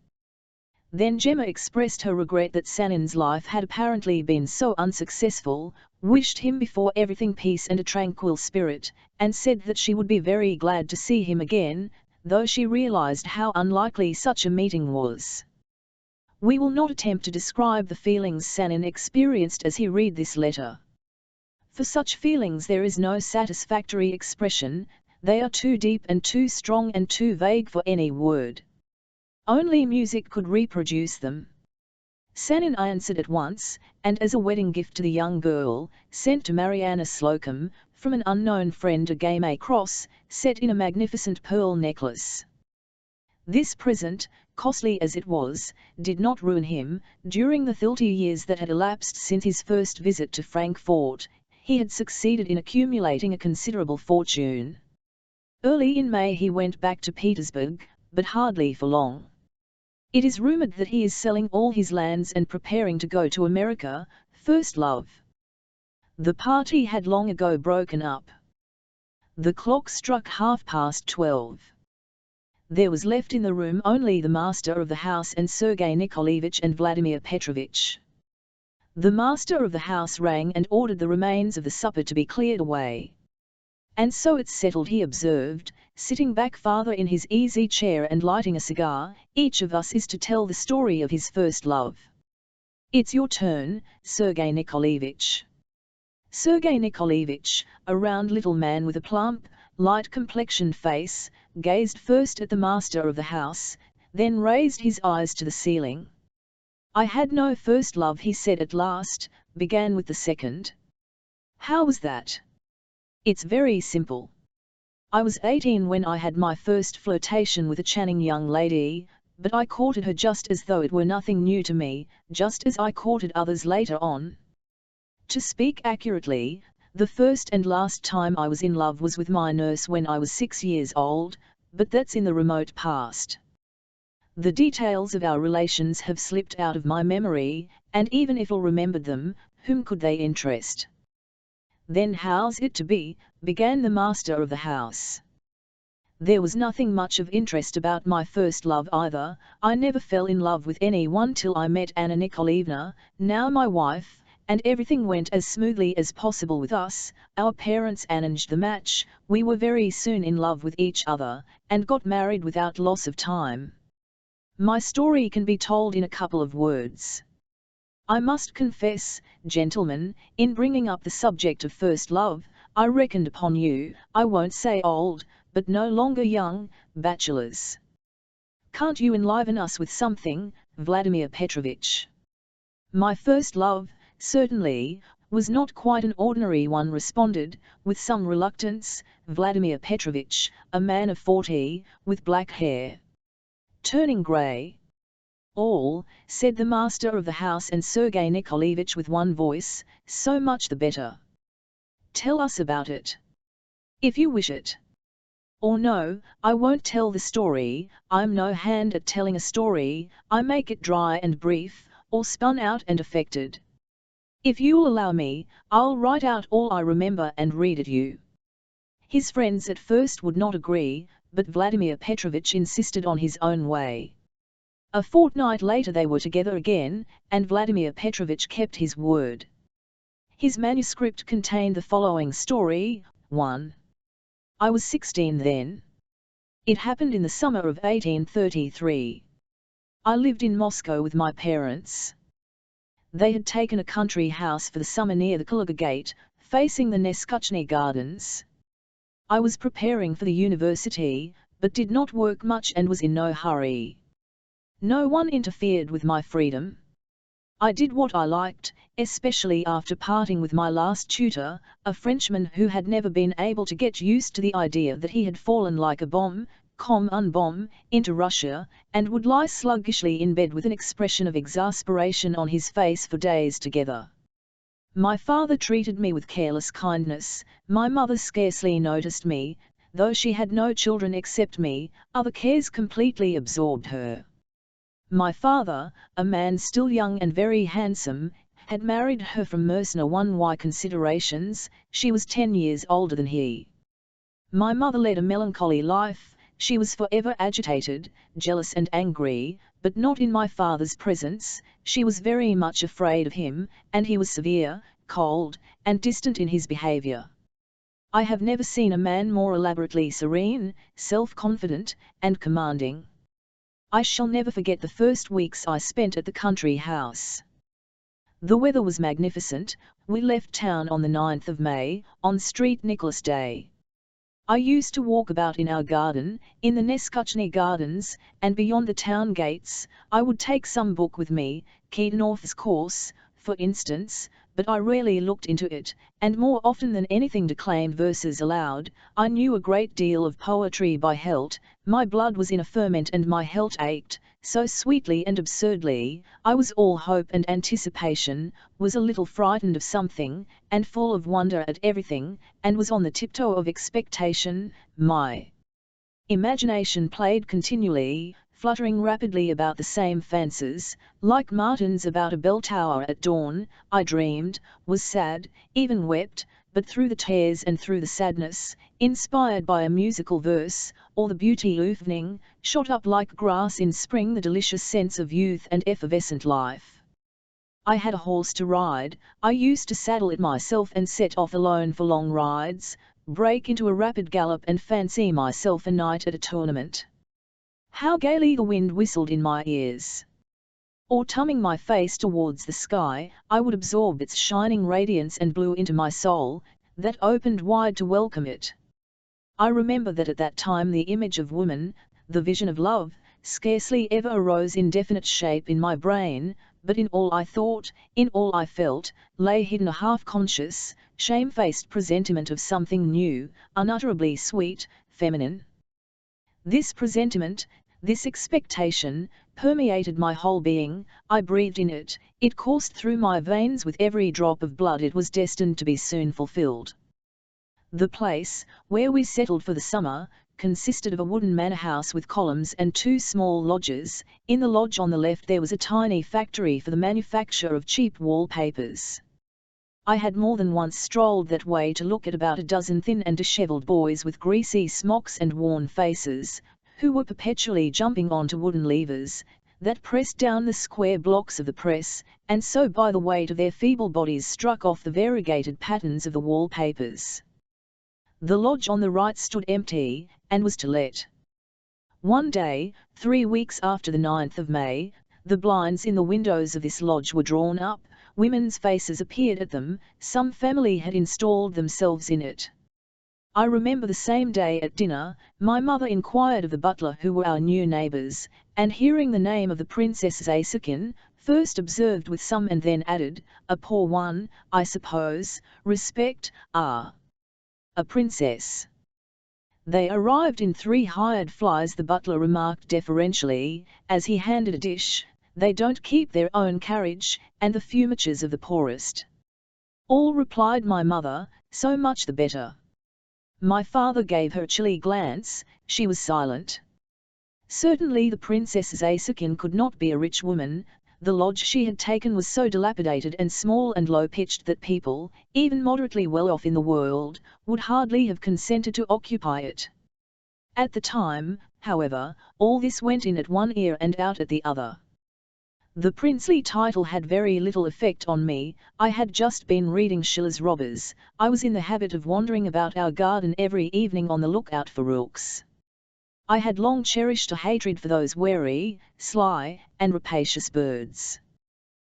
Then Gemma expressed her regret that Sanin's life had apparently been so unsuccessful, wished him before everything peace and a tranquil spirit, and said that she would be very glad to see him again, though she realized how unlikely such a meeting was. We will not attempt to describe the feelings Sanin experienced as he read this letter. For such feelings there is no satisfactory expression, they are too deep and too strong and too vague for any word. Only music could reproduce them. Sanin answered at once, and as a wedding gift to the young girl, sent to Mariana Slocum, from an unknown friend, a game cross, set in a magnificent pearl necklace. This present, costly as it was, did not ruin him. During the 30 years that had elapsed since his first visit to Frankfort, he had succeeded in accumulating a considerable fortune. Early in May he went back to Petersburg, but hardly for long. It is rumored that he is selling all his lands and preparing to go to America. First love. The party had long ago broken up. The clock struck 12:30. There was left in the room only the master of the house and Sergei Nikolaevich and Vladimir Petrovich. The master of the house rang and ordered the remains of the supper to be cleared away. "And so it's settled," he observed, sitting back farther in his easy chair and lighting a cigar. "Each of us is to tell the story of his first love. It's your turn, Sergei Nikolaevich." Sergei Nikolaevich, a round little man with a plump, light-complexioned face, gazed first at the master of the house, then raised his eyes to the ceiling. "I had no first love," he said at last, "began with the second." "How was that?" "It's very simple. I was 18 when I had my first flirtation with a charming young lady, but I courted her just as though it were nothing new to me, just as I courted others later on. To speak accurately, the first and last time I was in love was with my nurse when I was 6 years old, but that's in the remote past. The details of our relations have slipped out of my memory, and even if I remembered them, whom could they interest?" "Then how's it to be?" began the master of the house. "There was nothing much of interest about my first love either. I never fell in love with anyone till I met Anna Nikolaevna, now my wife, and everything went as smoothly as possible with us. Our parents arranged the match, we were very soon in love with each other, and got married without loss of time." My story can be told in a couple of words. I must confess, gentlemen, in bringing up the subject of first love, I reckoned upon you, I won't say old, but no longer young, bachelors. Can't you enliven us with something, Vladimir Petrovich? My first love, certainly, was not quite an ordinary one, responded, with some reluctance, Vladimir Petrovich, a man of 40, with black hair turning grey. All, said the master of the house and Sergei Nikolaevich with one voice, so much the better. Tell us about it. If you wish it. Or no, I won't tell the story, I'm no hand at telling a story, I make it dry and brief, or spun out and affected. If you'll allow me, I'll write out all I remember and read it you. His friends at first would not agree, but Vladimir Petrovich insisted on his own way. A fortnight later they were together again, and Vladimir Petrovich kept his word. His manuscript contained the following story. 1. I was 16 then. It happened in the summer of 1833. I lived in Moscow with my parents. They had taken a country house for the summer near the Kaluga Gate, facing the Neskuchny Gardens. I was preparing for the university, but did not work much and was in no hurry. No one interfered with my freedom. I did what I liked, especially after parting with my last tutor, a Frenchman who had never been able to get used to the idea that he had fallen like a bomb, comme un bomb, into Russia, and would lie sluggishly in bed with an expression of exasperation on his face for days together. My father treated me with careless kindness, my mother scarcely noticed me, though she had no children except me, other cares completely absorbed her. My father, a man still young and very handsome, had married her from Mercenary 1Y considerations, she was 10 years older than he. My mother led a melancholy life, she was forever agitated, jealous and angry, but not in my father's presence, she was very much afraid of him, and he was severe, cold, and distant in his behavior. I have never seen a man more elaborately serene, self-confident, and commanding. I shall never forget the first weeks I spent at the country house. The weather was magnificent, we left town on the 9th of May, on St. Nicholas Day. I used to walk about in our garden, in the Neskuchny Gardens, and beyond the town gates, I would take some book with me, Kedanov's course, for instance, but I rarely looked into it, and more often than anything declaimed verses aloud. I knew a great deal of poetry by heart, my blood was in a ferment and my heart ached, so sweetly and absurdly, I was all hope and anticipation, was a little frightened of something, and full of wonder at everything, and was on the tiptoe of expectation. My imagination played continually, fluttering rapidly about the same fancies, like martins about a bell tower at dawn. I dreamed, was sad, even wept, but through the tears and through the sadness, inspired by a musical verse, or the beauty evening, shot up like grass in spring the delicious sense of youth and effervescent life. I had a horse to ride, I used to saddle it myself and set off alone for long rides, break into a rapid gallop and fancy myself a knight at a tournament. How gaily the wind whistled in my ears! Or turning my face towards the sky, I would absorb its shining radiance and blew into my soul, that opened wide to welcome it. I remember that at that time the image of woman, the vision of love, scarcely ever arose in definite shape in my brain, but in all I thought, in all I felt, lay hidden a half-conscious, shamefaced presentiment of something new, unutterably sweet, feminine. This presentiment, this expectation, permeated my whole being, I breathed in it, it coursed through my veins with every drop of blood, it was destined to be soon fulfilled. The place, where we settled for the summer, consisted of a wooden manor house with columns and 2 small lodges. In the lodge on the left there was a tiny factory for the manufacture of cheap wallpapers. I had more than once strolled that way to look at about a dozen thin and dishevelled boys with greasy smocks and worn faces, who were perpetually jumping onto wooden levers, that pressed down the square blocks of the press, and so by the weight of their feeble bodies struck off the variegated patterns of the wallpapers. The lodge on the right stood empty, and was to let. One day, 3 weeks after the 9th of May, the blinds in the windows of this lodge were drawn up, women's faces appeared at them, some family had installed themselves in it. I remember the same day at dinner, my mother inquired of the butler who were our new neighbours, and hearing the name of the Princess Asakin, first observed with some and then added, "A poor one, I suppose, respect, a princess." "They arrived in 3 hired flies," the butler remarked deferentially, as he handed a dish. "They don't keep their own carriage, and the fumigers of the poorest." "All," replied my mother, "so much the better." My father gave her a chilly glance. She was silent. Certainly the Princess Asakin could not be a rich woman. The lodge she had taken was so dilapidated and small and low-pitched that people, even moderately well off in the world, would hardly have consented to occupy it. At the time, however, all this went in at one ear and out at the other. The princely title had very little effect on me. I had just been reading Schiller's Robbers. I was in the habit of wandering about our garden every evening on the lookout for rooks. I had long cherished a hatred for those wary, sly, and rapacious birds.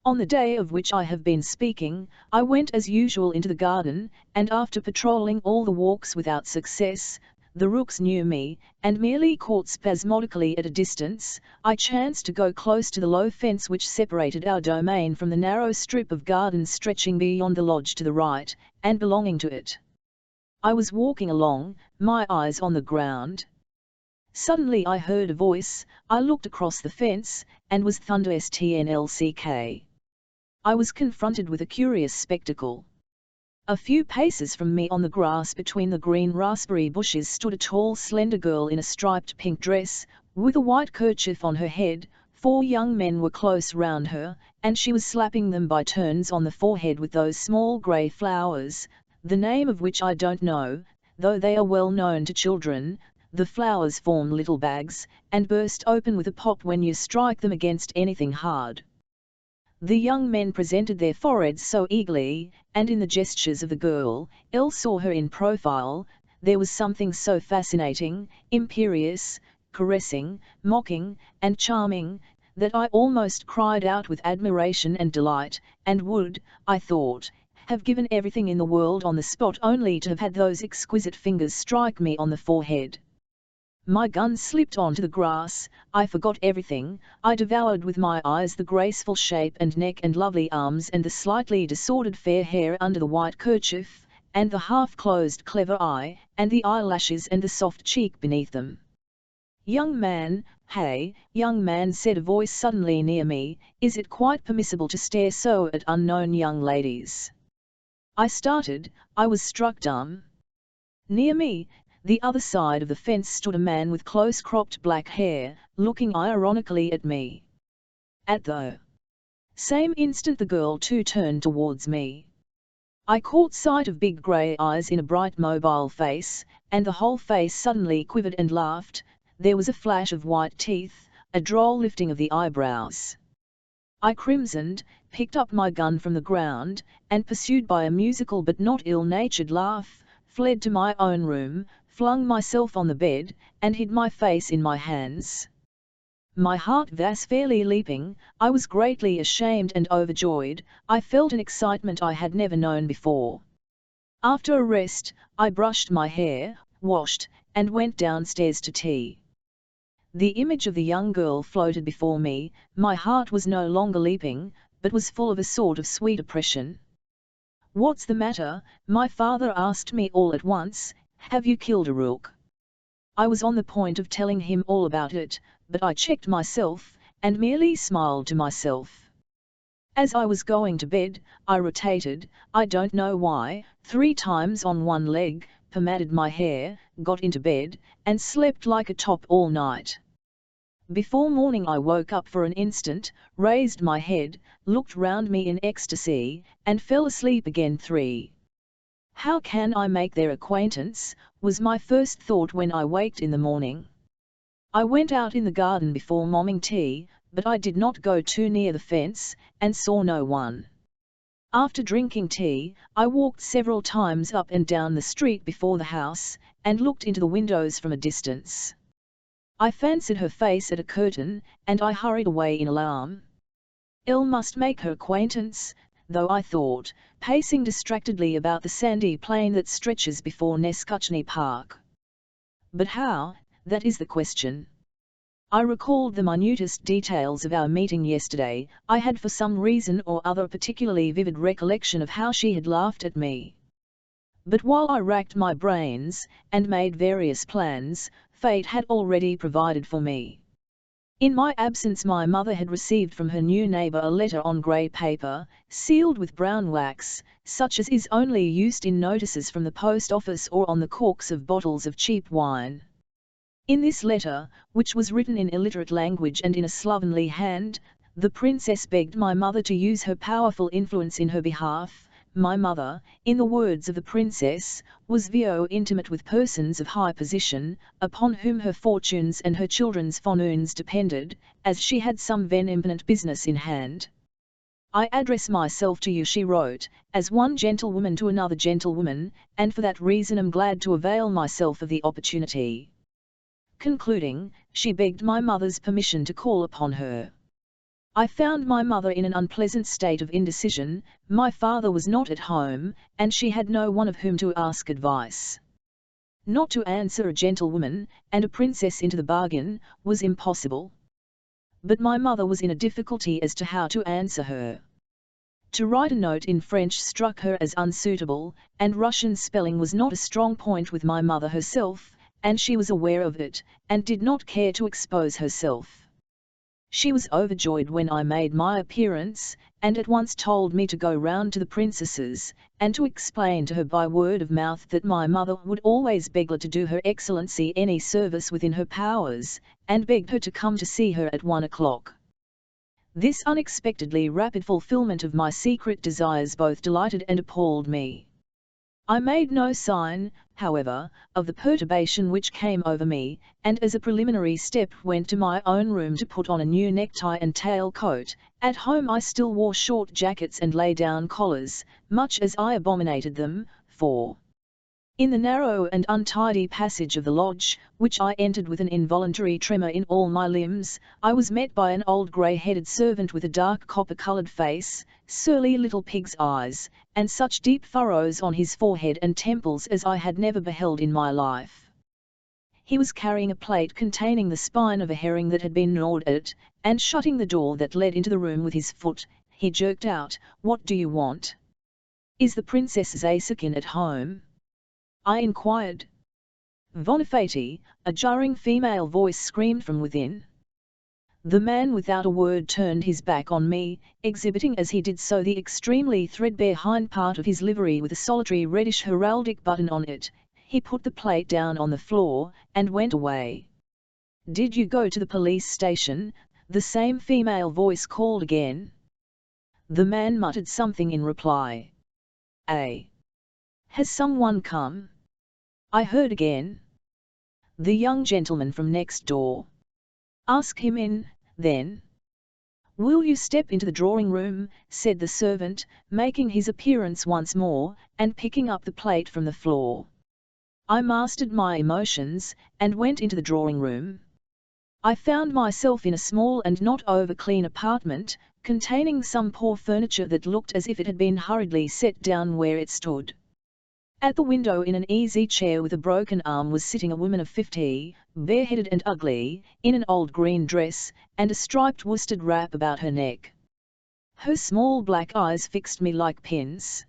On the day of which I have been speaking, I went as usual into the garden, and after patrolling all the walks without success, the rooks knew me, and merely caught spasmodically at a distance, I chanced to go close to the low fence which separated our domain from the narrow strip of garden stretching beyond the lodge to the right, and belonging to it. I was walking along, my eyes on the ground. Suddenly I heard a voice. I looked across the fence, and was thunderstnlck. I was confronted with a curious spectacle. A few paces from me on the grass between the green raspberry bushes stood a tall slender girl in a striped pink dress, with a white kerchief on her head. 4 young men were close round her, and she was slapping them by turns on the forehead with those small grey flowers, the name of which I don't know, though they are well known to children. The flowers form little bags, and burst open with a pop when you strike them against anything hard. The young men presented their foreheads so eagerly, and in the gestures of the girl, Elle saw her in profile, there was something so fascinating, imperious, caressing, mocking, and charming, that I almost cried out with admiration and delight, and would, I thought, have given everything in the world on the spot only to have had those exquisite fingers strike me on the forehead. My gun slipped onto the grass. I forgot everything. I devoured with my eyes the graceful shape and neck and lovely arms and the slightly disordered fair hair under the white kerchief, and the half-closed clever eye, and the eyelashes and the soft cheek beneath them. "Young man, hey, young man," said a voice suddenly near me, "is it quite permissible to stare so at unknown young ladies?" I started. I was struck dumb. Near me, the other side of the fence, stood a man with close-cropped black hair, looking ironically at me. At the same instant the girl too turned towards me. I caught sight of big grey eyes in a bright mobile face, and the whole face suddenly quivered and laughed. There was a flash of white teeth, a droll lifting of the eyebrows. I crimsoned, picked up my gun from the ground, and pursued by a musical but not ill-natured laugh, fled to my own room, flung myself on the bed, and hid my face in my hands. My heart was fairly leaping. I was greatly ashamed and overjoyed. I felt an excitement I had never known before. After a rest, I brushed my hair, washed, and went downstairs to tea. The image of the young girl floated before me. My heart was no longer leaping, but was full of a sort of sweet oppression. "What's the matter?" my father asked me all at once. "Have you killed a rook?" I was on the point of telling him all about it, but I checked myself, and merely smiled to myself. As I was going to bed, I rotated, I don't know why, 3 times on one leg, pomaded my hair, got into bed, and slept like a top all night. Before morning I woke up for an instant, raised my head, looked round me in ecstasy, and fell asleep again. 3. "How can I make their acquaintance?" was my first thought when I waked in the morning. I went out in the garden before momming tea, but I did not go too near the fence, and saw no one. After drinking tea, I walked several times up and down the street before the house, and looked into the windows from a distance. I fancied her face at a curtain, and I hurried away in alarm. Ill must make her acquaintance, though I thought, pacing distractedly about the sandy plain that stretches before Nescutney Park. But how, that is the question. I recalled the minutest details of our meeting yesterday. I had for some reason or other a particularly vivid recollection of how she had laughed at me. But while I racked my brains, and made various plans, fate had already provided for me. In my absence my mother had received from her new neighbour a letter on grey paper, sealed with brown wax, such as is only used in notices from the post office or on the corks of bottles of cheap wine. In this letter, which was written in illiterate language and in a slovenly hand, the princess begged my mother to use her powerful influence in her behalf. My mother, in the words of the princess, was VO intimate with persons of high position, upon whom her fortunes and her children's fortunes depended, as she had some important business in hand. I address myself to you, she wrote, as one gentlewoman to another gentlewoman, and for that reason am glad to avail myself of the opportunity. Concluding, she begged my mother's permission to call upon her. I found my mother in an unpleasant state of indecision. My father was not at home, and she had no one of whom to ask advice. Not to answer a gentlewoman, and a princess into the bargain, was impossible. But my mother was in a difficulty as to how to answer her. To write a note in French struck her as unsuitable, and Russian spelling was not a strong point with my mother herself, and she was aware of it, and did not care to expose herself. She was overjoyed when I made my appearance, and at once told me to go round to the princess's, and to explain to her by word of mouth that my mother would always beg her to do her excellency any service within her powers, and begged her to come to see her at 1 o'clock. This unexpectedly rapid fulfillment of my secret desires both delighted and appalled me. I made no sign, however, of the perturbation which came over me, and as a preliminary step went to my own room to put on a new necktie and tail coat. At home I still wore short jackets and lay-down collars, much as I abominated them, for in the narrow and untidy passage of the lodge, which I entered with an involuntary tremor in all my limbs, I was met by an old grey-headed servant with a dark copper-coloured face, surly little pig's eyes, and such deep furrows on his forehead and temples as I had never beheld in my life. He was carrying a plate containing the spine of a herring that had been gnawed at, and shutting the door that led into the room with his foot, he jerked out, "What do you want? Is the Princess Zasekin at home?" I inquired. "Vonifati," a jarring female voice screamed from within. The man without a word turned his back on me, exhibiting as he did so the extremely threadbare hind part of his livery with a solitary reddish heraldic button on it. He put the plate down on the floor, and went away. "Did you go to the police station?" the same female voice called again. The man muttered something in reply. Has someone come?" I heard again. "The young gentleman from next door." "Ask him in, then." "Will you step into the drawing-room?" said the servant, making his appearance once more, and picking up the plate from the floor. I mastered my emotions, and went into the drawing-room. I found myself in a small and not over-clean apartment, containing some poor furniture that looked as if it had been hurriedly set down where it stood. At the window in an easy chair with a broken arm was sitting a woman of 50, bareheaded and ugly, in an old green dress, and a striped worsted wrap about her neck. Her small black eyes fixed me like pins.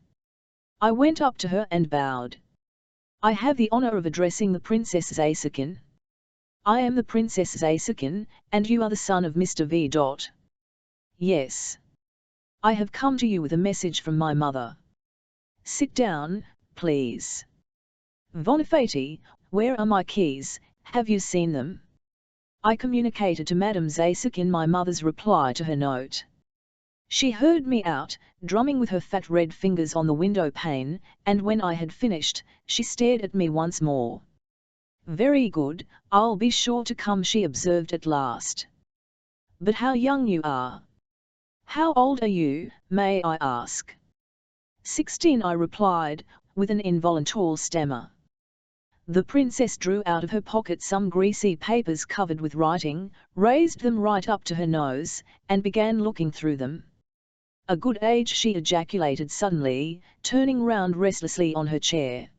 I went up to her and bowed. "I have the honor of addressing the Princess Zasekin." "I am the Princess Zasekin, and you are the son of Mr. V. "Yes. I have come to you with a message from my mother." "Sit down, please." "Vonifati, where are my keys? Have you seen them?" I communicated to Madame Zasekin my mother's reply to her note. She heard me out, drumming with her fat red fingers on the window pane, and when I had finished, she stared at me once more. "Very good, I'll be sure to come," she observed at last. "But how young you are! How old are you, may I ask?" 16, I replied, with an involuntary stammer. The princess drew out of her pocket some greasy papers covered with writing, raised them right up to her nose, and began looking through them. "A good age," she ejaculated suddenly, turning round restlessly on her chair.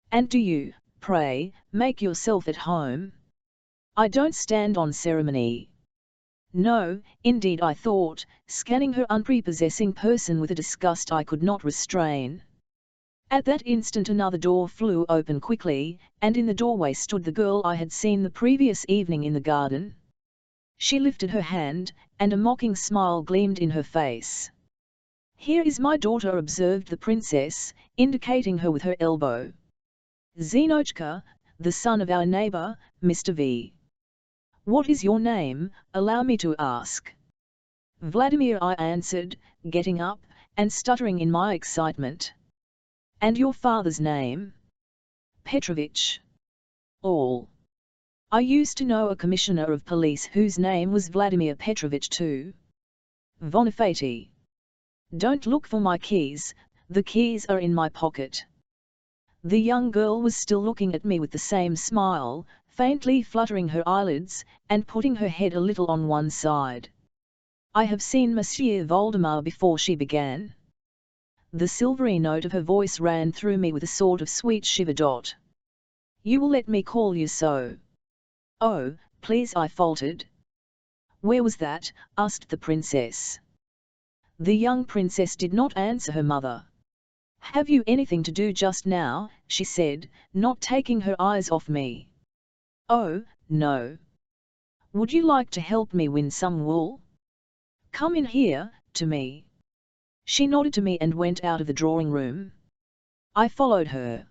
"And do you, pray, make yourself at home? I don't stand on ceremony." "No, indeed," I thought, scanning her unprepossessing person with a disgust I could not restrain. At that instant another door flew open quickly, and in the doorway stood the girl I had seen the previous evening in the garden. She lifted her hand, and a mocking smile gleamed in her face. "Here is my daughter," observed the princess, indicating her with her elbow. "Zinochka, the son of our neighbor, Mr. V. What is your name, allow me to ask?" "Vladimir," I answered, getting up, and stuttering in my excitement. "And your father's name?" "Petrovich." "All. I used to know a commissioner of police whose name was Vladimir Petrovich too." "Vonifati." "Don't look for my keys, the keys are in my pocket." The young girl was still looking at me with the same smile, faintly fluttering her eyelids, and putting her head a little on one side. "I have seen Monsieur Voldemar before," she began. The silvery note of her voice ran through me with a sort of sweet shiver. "You will let me call you so?" "Oh, please," I faltered. "Where was that?" asked the princess. The young princess did not answer her mother. "Have you anything to do just now?" she said, not taking her eyes off me. "Oh, no. Would you like to help me win some wool? Come in here, to me." She nodded to me and went out of the drawing room. I followed her.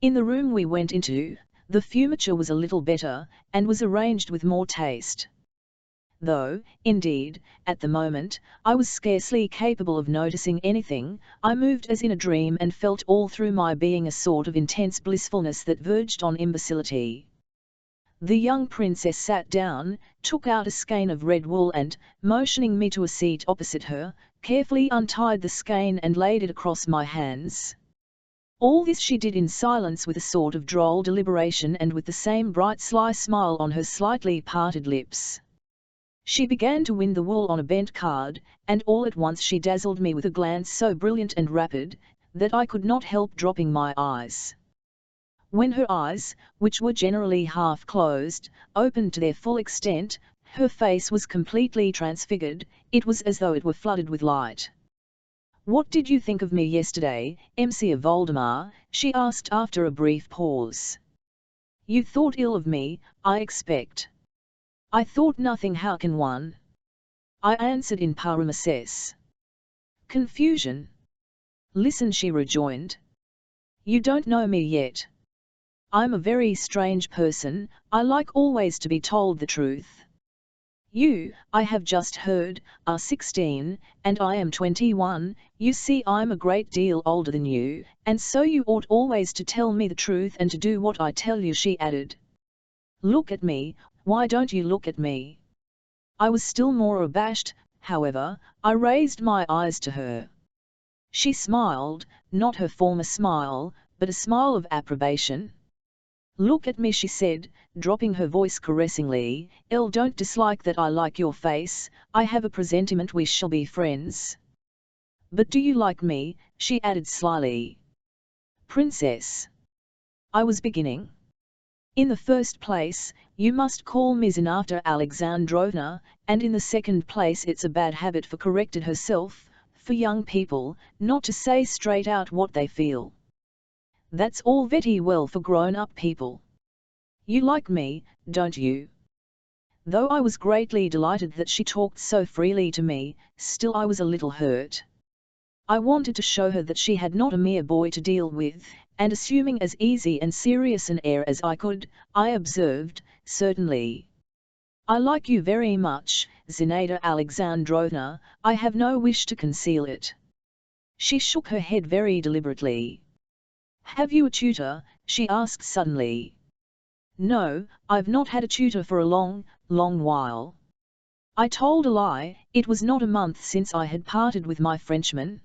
In the room we went into, the furniture was a little better, and was arranged with more taste. Though, indeed, at the moment, I was scarcely capable of noticing anything, I moved as in a dream and felt all through my being a sort of intense blissfulness that verged on imbecility. The young princess sat down, took out a skein of red wool and, motioning me to a seat opposite her, carefully untied the skein and laid it across my hands. All this she did in silence with a sort of droll deliberation and with the same bright sly smile on her slightly parted lips. She began to wind the wool on a bent card, and all at once she dazzled me with a glance so brilliant and rapid, that I could not help dropping my eyes. When her eyes, which were generally half closed, opened to their full extent, her face was completely transfigured, it was as though it were flooded with light. "What did you think of me yesterday, Monsieur Voldemar?" she asked after a brief pause. "You thought ill of me, I expect." "I thought nothing. How can one?" I answered in parenthesis. "Confusion." "Listen," she rejoined. "You don't know me yet. I'm a very strange person, I like always to be told the truth. You, I have just heard, are 16, and I am 21, you see I'm a great deal older than you, and so you ought always to tell me the truth and to do what I tell you," she added. "Look at me, why don't you look at me?" I was still more abashed, however, I raised my eyes to her. She smiled, not her former smile, but a smile of approbation. "Look at me," she said, dropping her voice caressingly. "Don't dislike that I like your face, I have a presentiment we shall be friends." "But do you like me?" she added slyly. "Princess," I was beginning. "In the first place, you must call me Zinafta Alexandrovna, and in the second place it's a bad habit," for corrected herself, "for young people, not to say straight out what they feel. That's all very well for grown-up people. You like me, don't you?" Though I was greatly delighted that she talked so freely to me, still I was a little hurt. I wanted to show her that she had not a mere boy to deal with, and assuming as easy and serious an air as I could, I observed, "Certainly. I like you very much, Zinaida Alexandrovna, I have no wish to conceal it." She shook her head very deliberately. "Have you a tutor?" she asked suddenly. "No, I've not had a tutor for a long, long while." I told a lie, it was not a month since I had parted with my Frenchman.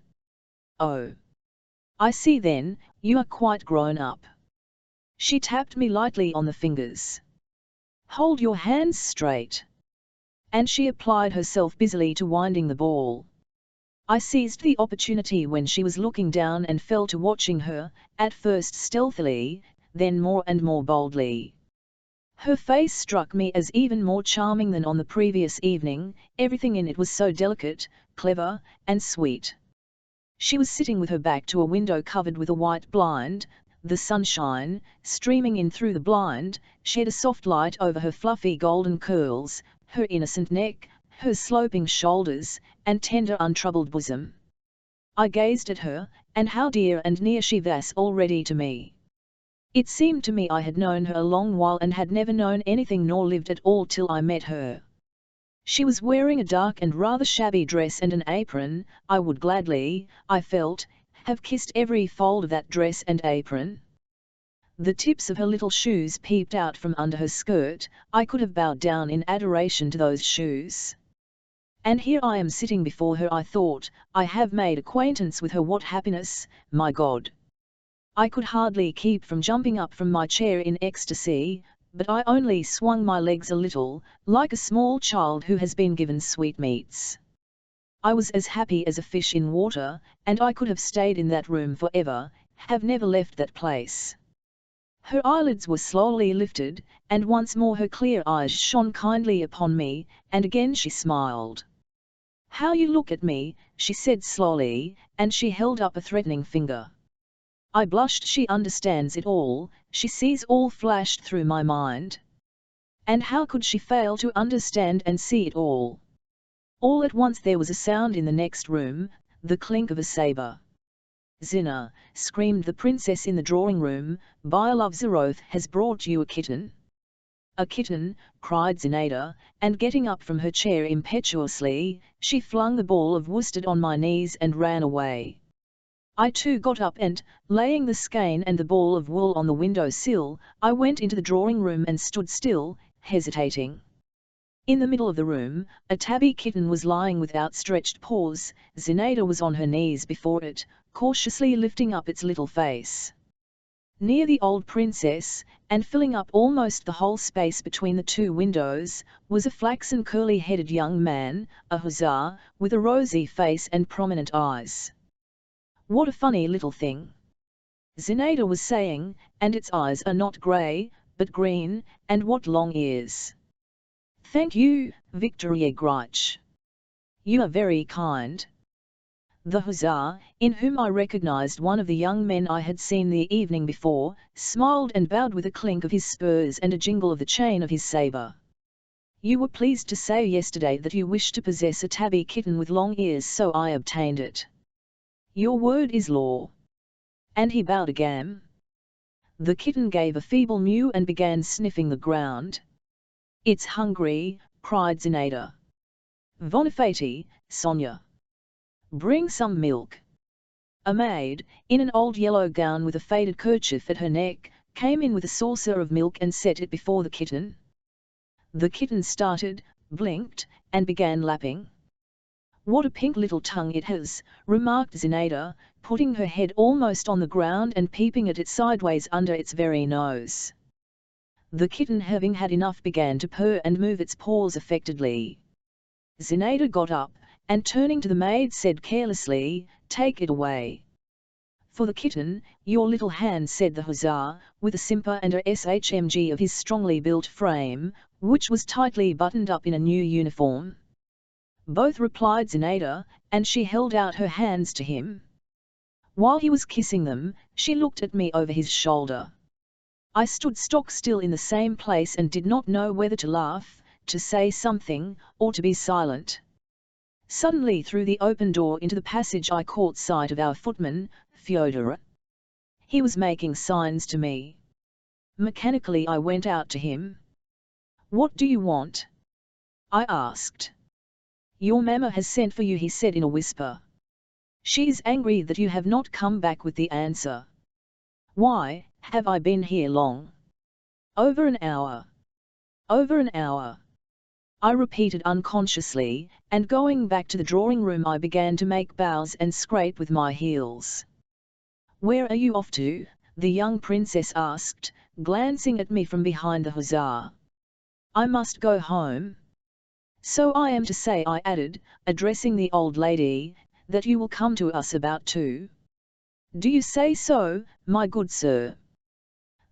"Oh. I see then, you are quite grown up." She tapped me lightly on the fingers. "Hold your hands straight." And she applied herself busily to winding the ball. I seized the opportunity when she was looking down and fell to watching her, at first stealthily, then more and more boldly. Her face struck me as even more charming than on the previous evening, everything in it was so delicate, clever, and sweet. She was sitting with her back to a window covered with a white blind. The sunshine, streaming in through the blind, shed a soft light over her fluffy golden curls, her innocent neck, her sloping shoulders, and tender untroubled bosom. I gazed at her, and how dear and near she was already to me. It seemed to me I had known her a long while and had never known anything nor lived at all till I met her. She was wearing a dark and rather shabby dress and an apron. I would gladly, I felt, have kissed every fold of that dress and apron. The tips of her little shoes peeped out from under her skirt. I could have bowed down in adoration to those shoes. And here I am sitting before her, I thought. I have made acquaintance with her. What happiness, my God! I could hardly keep from jumping up from my chair in ecstasy, but I only swung my legs a little, like a small child who has been given sweetmeats. I was as happy as a fish in water, and I could have stayed in that room forever, have never left that place. Her eyelids were slowly lifted, and once more her clear eyes shone kindly upon me, and again she smiled. "How you look at me," she said slowly, and she held up a threatening finger. I blushed. She understands it all, she sees all flashed through my mind. And how could she fail to understand and see it all? All at once there was a sound in the next room, the clink of a saber. "Zina," screamed the princess in the drawing-room, "Byalove's has brought you a kitten." "A kitten," cried Zinaida, and getting up from her chair impetuously, she flung the ball of worsted on my knees and ran away. I too got up and, laying the skein and the ball of wool on the window-sill, I went into the drawing-room and stood still, hesitating. In the middle of the room, a tabby kitten was lying with outstretched paws. Zinaida was on her knees before it, cautiously lifting up its little face. Near the old princess, and filling up almost the whole space between the two windows, was a flaxen curly-headed young man, a hussar, with a rosy face and prominent eyes. "What a funny little thing," Zinaida was saying, "and its eyes are not grey, but green, and what long ears." "Thank you, Victoria Greich. You are very kind." The hussar, in whom I recognized one of the young men I had seen the evening before, smiled and bowed with a clink of his spurs and a jingle of the chain of his sabre. "You were pleased to say yesterday that you wished to possess a tabby kitten with long ears, so I obtained it. Your word is law." And he bowed again. The kitten gave a feeble mew and began sniffing the ground. "It's hungry," cried Zinaida. "Bonifati, Sonia. Bring some milk." A maid, in an old yellow gown with a faded kerchief at her neck, came in with a saucer of milk and set it before the kitten. The kitten started, blinked, and began lapping. "What a pink little tongue it has," remarked Zinaida, putting her head almost on the ground and peeping at it sideways under its very nose. The kitten, having had enough, began to purr and move its paws affectedly. Zinaida got up, and turning to the maid said carelessly, "Take it away." "For the kitten, your little hand," said the hussar, with a simper and a shmg of his strongly built frame, which was tightly buttoned up in a new uniform. "Both," replied Zinaida, and she held out her hands to him. While he was kissing them, she looked at me over his shoulder. I stood stock still in the same place and did not know whether to laugh, to say something, or to be silent. Suddenly through the open door into the passage I caught sight of our footman, Fyodor. He was making signs to me. Mechanically I went out to him. "What do you want?" I asked. "Your mamma has sent for you," he said in a whisper. "She is angry that you have not come back with the answer." "Why, have I been here long?" "Over an hour." "Over an hour," I repeated unconsciously, and going back to the drawing-room I began to make bows and scrape with my heels. "Where are you off to?" the young princess asked, glancing at me from behind the hussar. "I must go home." "So I am to say," I added, addressing the old lady, "that you will come to us about 2. "Do you say so, my good sir?"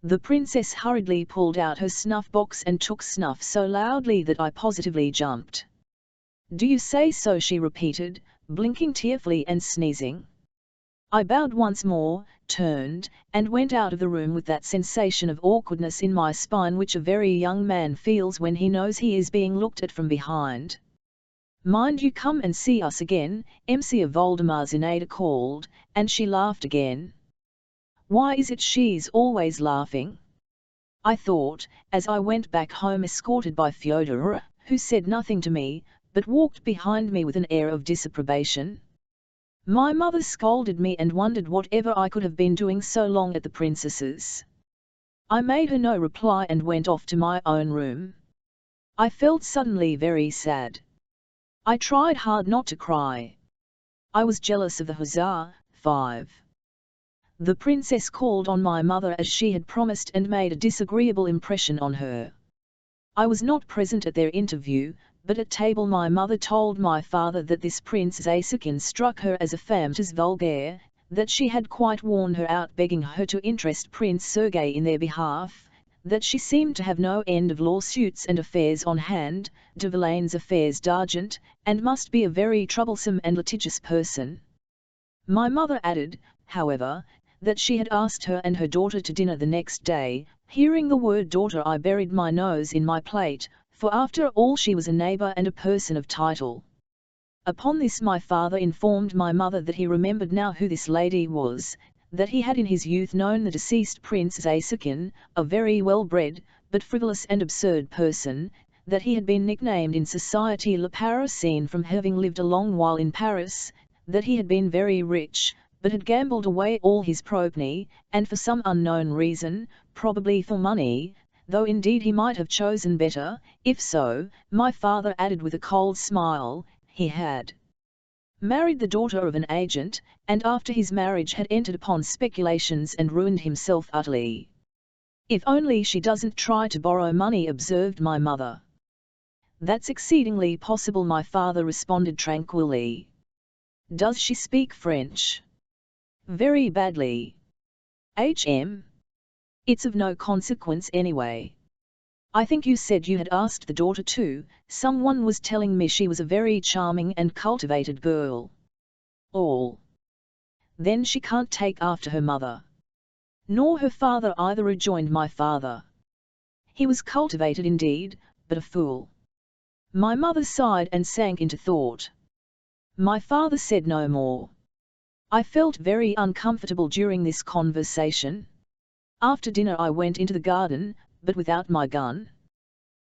The princess hurriedly pulled out her snuff-box and took snuff so loudly that I positively jumped. "Do you say so?" she repeated, blinking tearfully and sneezing. I bowed once more, turned, and went out of the room with that sensation of awkwardness in my spine which a very young man feels when he knows he is being looked at from behind. "Mind you come and see us again," Monsieur Voldemar Zinaida called, and she laughed again. Why is it she's always laughing? I thought, as I went back home escorted by Fyodor, who said nothing to me, but walked behind me with an air of disapprobation. My mother scolded me and wondered whatever I could have been doing so long at the princess's. I made her no reply and went off to my own room. I felt suddenly very sad. I tried hard not to cry. I was jealous of the hussar. 5. The princess called on my mother as she had promised and made a disagreeable impression on her. I was not present at their interview, but at table my mother told my father that this Prince Zasykin struck her as a femme très vulgaire, that she had quite worn her out begging her to interest Prince Sergei in their behalf, that she seemed to have no end of lawsuits and affairs on hand, de Villain's affairs d'argent, and must be a very troublesome and litigious person. My mother added, however, that she had asked her and her daughter to dinner the next day. Hearing the word daughter I buried my nose in my plate, for after all she was a neighbour and a person of title. Upon this my father informed my mother that he remembered now who this lady was, that he had in his youth known the deceased Prince Zasykin, a very well-bred, but frivolous and absurd person, that he had been nicknamed in society Le Parisien from having lived a long while in Paris, that he had been very rich, but had gambled away all his propny, and for some unknown reason, probably for money, though indeed he might have chosen better, if so, my father added with a cold smile, he had married the daughter of an agent, and after his marriage had entered upon speculations and ruined himself utterly. "If only she doesn't try to borrow money," observed my mother. "That's exceedingly possible," my father responded tranquilly. "Does she speak French?" "Very badly." "Hm. It's of no consequence anyway. I think you said you had asked the daughter too. Someone was telling me she was a very charming and cultivated girl." "All. Then she can't take after her mother." "Nor her father either," rejoined my father. "He was cultivated indeed, but a fool." My mother sighed and sank into thought. My father said no more. I felt very uncomfortable during this conversation. After dinner I went into the garden, but without my gun.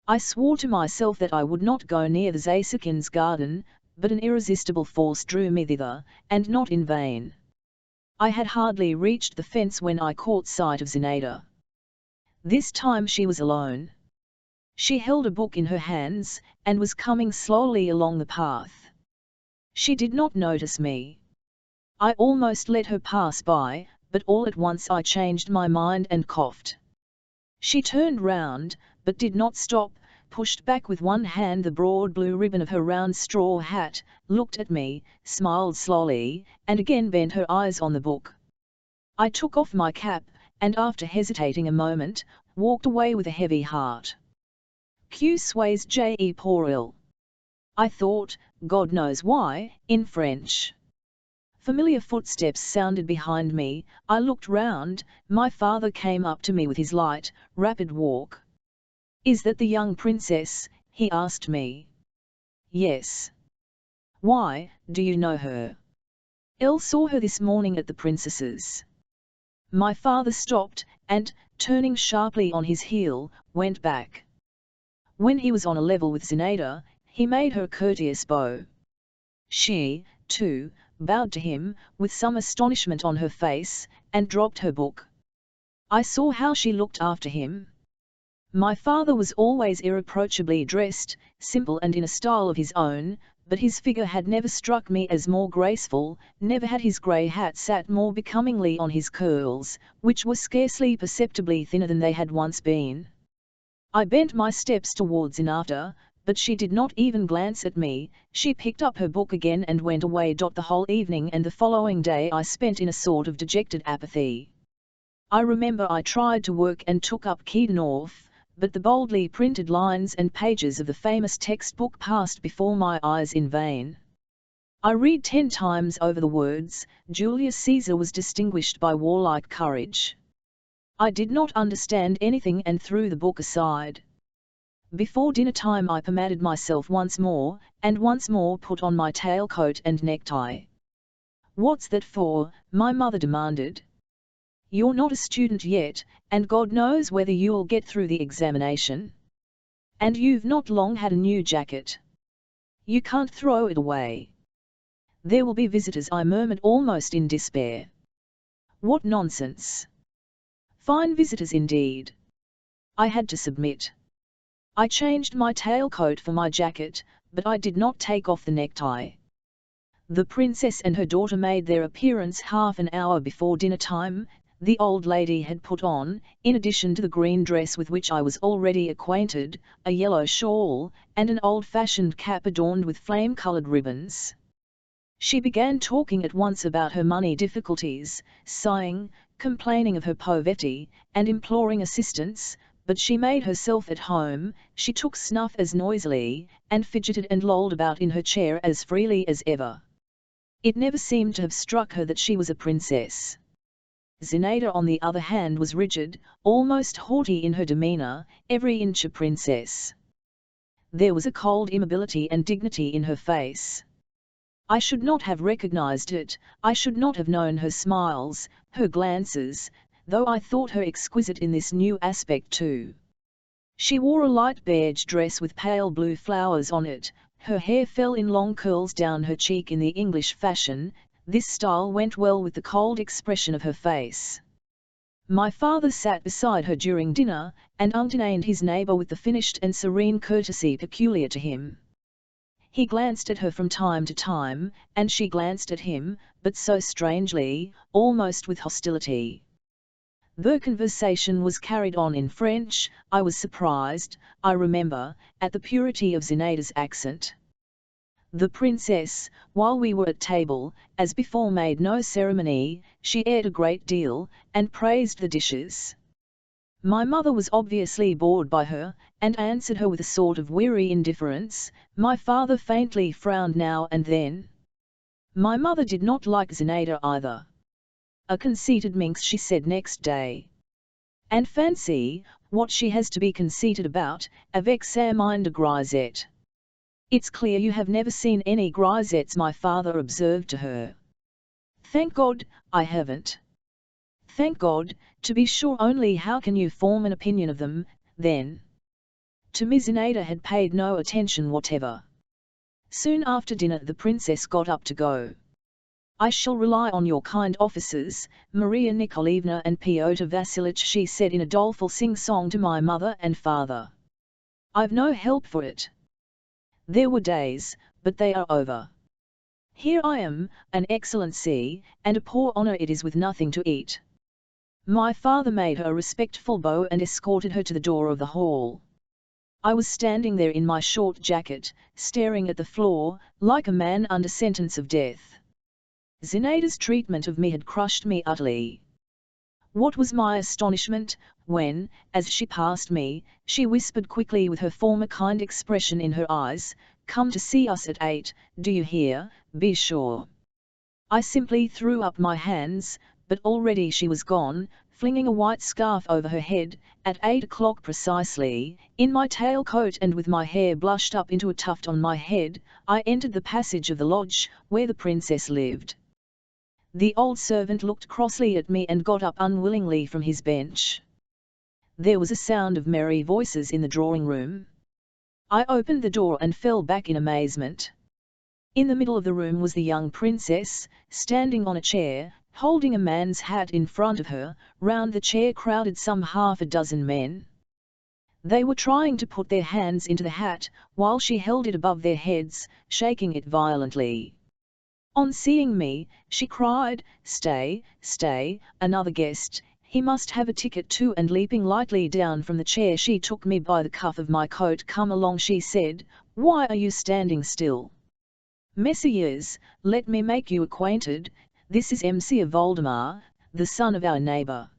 I swore to myself that I would not go near the Zasykins' garden, but an irresistible force drew me thither, and not in vain. I had hardly reached the fence when I caught sight of Zinaida. This time she was alone. She held a book in her hands, and was coming slowly along the path. She did not notice me. I almost let her pass by, but all at once I changed my mind and coughed. She turned round, but did not stop, pushed back with one hand the broad blue ribbon of her round straw hat, looked at me, smiled slowly, and again bent her eyes on the book. I took off my cap, and after hesitating a moment, walked away with a heavy heart. Que sois je pour elle. I thought, God knows why, in French. Familiar footsteps sounded behind me. I looked round. My father came up to me with his light, rapid walk. "Is that the young princess?" he asked me. "Yes." "Why, do you know her?" "Elle saw her this morning at the princess's." My father stopped, and, turning sharply on his heel, went back. When he was on a level with Zinaida, he made her a courteous bow. She, too, bowed to him, with some astonishment on her face, and dropped her book. I saw how she looked after him. My father was always irreproachably dressed, simple and in a style of his own, but his figure had never struck me as more graceful, never had his grey hat sat more becomingly on his curls, which were scarcely perceptibly thinner than they had once been. I bent my steps towards Inafter, but she did not even glance at me. She picked up her book again and went away. The whole evening and the following day I spent in a sort of dejected apathy. I remember I tried to work and took up Key North, but the boldly printed lines and pages of the famous textbook passed before my eyes in vain. I read 10 times over the words, Julius Caesar was distinguished by warlike courage. I did not understand anything and threw the book aside. Before dinner time I pomaded myself once more, and once more put on my tailcoat and necktie. "What's that for?" my mother demanded. "You're not a student yet, and God knows whether you'll get through the examination. And you've not long had a new jacket. You can't throw it away." "There will be visitors," I murmured almost in despair. "What nonsense! Fine visitors indeed." I had to submit. I changed my tailcoat for my jacket, but I did not take off the necktie. The princess and her daughter made their appearance half an hour before dinner time. The old lady had put on, in addition to the green dress with which I was already acquainted, a yellow shawl, and an old-fashioned cap adorned with flame-coloured ribbons. She began talking at once about her money difficulties, sighing, complaining of her poverty, and imploring assistance, but she made herself at home. She took snuff as noisily, and fidgeted and lolled about in her chair as freely as ever. It never seemed to have struck her that she was a princess. Zinaida on the other hand was rigid, almost haughty in her demeanour, every inch a princess. There was a cold immobility and dignity in her face. I should not have recognized it, I should not have known her smiles, her glances, though I thought her exquisite in this new aspect too. She wore a light beige dress with pale blue flowers on it, her hair fell in long curls down her cheek in the English fashion. This style went well with the cold expression of her face. My father sat beside her during dinner, and entertained his neighbour with the finished and serene courtesy peculiar to him. He glanced at her from time to time, and she glanced at him, but so strangely, almost with hostility. The conversation was carried on in French. I was surprised, I remember, at the purity of Zinaida's accent. The princess, while we were at table, as before made no ceremony. She ate a great deal, and praised the dishes. My mother was obviously bored by her, and answered her with a sort of weary indifference. My father faintly frowned now and then. My mother did not like Zinaida either. "A conceited minx," she said next day. "And fancy, what she has to be conceited about, avec sa mine de grisette." "It's clear you have never seen any grisettes," my father observed to her. "Thank God, I haven't." "Thank God, to be sure, only how can you form an opinion of them, then?" To me Zinaida had paid no attention whatever. Soon after dinner the princess got up to go. "I shall rely on your kind officers, Maria Nikolaevna and Pyotr Vassilitch," she said in a doleful sing-song to my mother and father. "I've no help for it. There were days, but they are over. Here I am, an excellency, and a poor honor it is with nothing to eat." My father made her a respectful bow and escorted her to the door of the hall. I was standing there in my short jacket, staring at the floor, like a man under sentence of death. Zinaida's treatment of me had crushed me utterly. What was my astonishment, when, as she passed me, she whispered quickly with her former kind expression in her eyes, "Come to see us at 8, do you hear, be sure." I simply threw up my hands, but already she was gone, flinging a white scarf over her head. At 8 o'clock precisely, in my tailcoat and with my hair blushed up into a tuft on my head, I entered the passage of the lodge, where the princess lived. The old servant looked crossly at me and got up unwillingly from his bench. There was a sound of merry voices in the drawing-room. I opened the door and fell back in amazement. In the middle of the room was the young princess, standing on a chair, holding a man's hat in front of her. Round the chair crowded some half a dozen men. They were trying to put their hands into the hat, while she held it above their heads, shaking it violently. On seeing me, she cried, "Stay, stay, another guest, he must have a ticket too," and leaping lightly down from the chair she took me by the cuff of my coat. "Come along," she said, "why are you standing still? Messieurs, let me make you acquainted, this is Monsieur Voldemar, the son of our neighbour."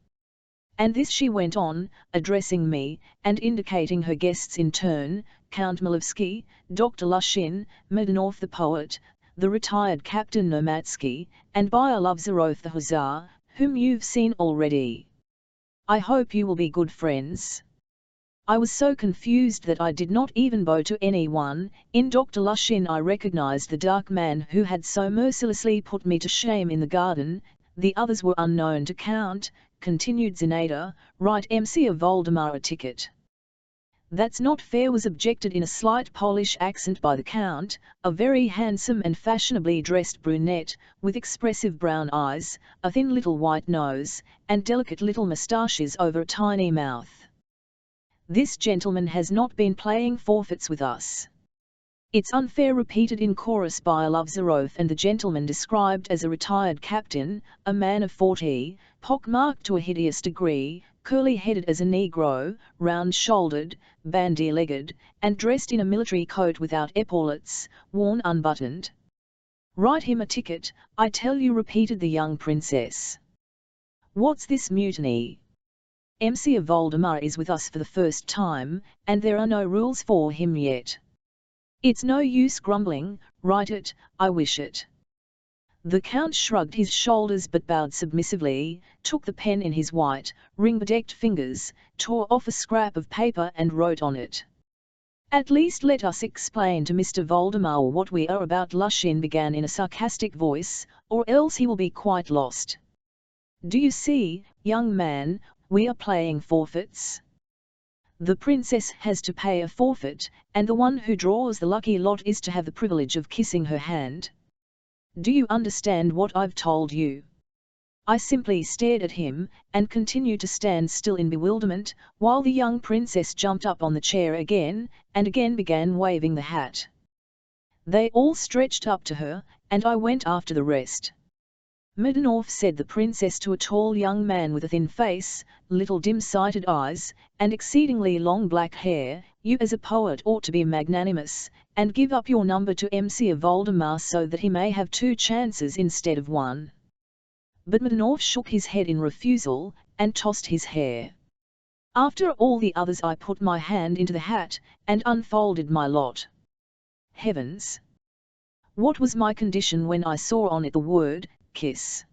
And this she went on, addressing me, and indicating her guests in turn, Count Malevsky, Dr. Lushin, Mordaunt the poet, the retired Captain Nomatsky, and Byalov the hussar, whom you've seen already. I hope you will be good friends. I was so confused that I did not even bow to anyone. In Dr. Lushin I recognized the dark man who had so mercilessly put me to shame in the garden. The others were unknown to Count, continued Zinaida. "Write Monsieur Voldemar a ticket." "That's not fair," was objected in a slight Polish accent by the Count, a very handsome and fashionably dressed brunette, with expressive brown eyes, a thin little white nose, and delicate little moustaches over a tiny mouth. "This gentleman has not been playing forfeits with us." "It's unfair," repeated in chorus Byalov and the gentleman described as a retired captain, a man of 40, pock-marked to a hideous degree, curly-headed as a Negro, round-shouldered, bandy-legged, and dressed in a military coat without epaulets, worn unbuttoned. "Write him a ticket, I tell you," repeated the young princess. "What's this mutiny? Monsieur Voldemar is with us for the first time, and there are no rules for him yet. It's no use grumbling, write it, I wish it." The Count shrugged his shoulders but bowed submissively, took the pen in his white, ring-bedecked fingers, tore off a scrap of paper and wrote on it. "At least let us explain to Mr. Voldemar what we are about," Lushin began in a sarcastic voice, "or else he will be quite lost. Do you see, young man, we are playing forfeits. The princess has to pay a forfeit, and the one who draws the lucky lot is to have the privilege of kissing her hand. Do you understand what I've told you?" I simply stared at him, and continued to stand still in bewilderment, while the young princess jumped up on the chair again, and again began waving the hat. They all stretched up to her, and I went after the rest. "Mordaunt," said the princess to a tall young man with a thin face, little dim-sighted eyes, and exceedingly long black hair, "you as a poet ought to be magnanimous, and give up your number to Monsieur Voldemar so that he may have 2 chances instead of 1. But Mordaunt shook his head in refusal, and tossed his hair. After all the others I put my hand into the hat, and unfolded my lot. Heavens! What was my condition when I saw on it the word, kiss?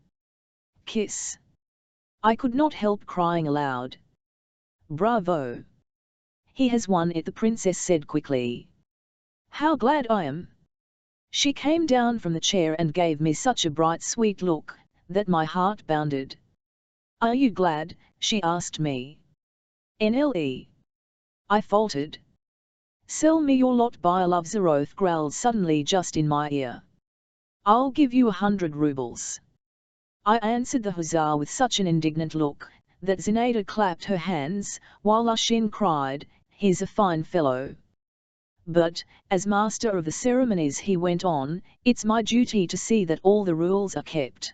Kiss! I could not help crying aloud. "Bravo! He has won it," the princess said quickly. "How glad I am!" She came down from the chair and gave me such a bright sweet look, that my heart bounded. "Are you glad?" she asked me. "NLE. I faltered. "Sell me your lot," Byalov growled suddenly just in my ear. "I'll give you 100 rubles." I answered the hussar with such an indignant look, that Zinaida clapped her hands, while Lushin cried, "He's a fine fellow." But, as master of the ceremonies, he went on, "It's my duty to see that all the rules are kept.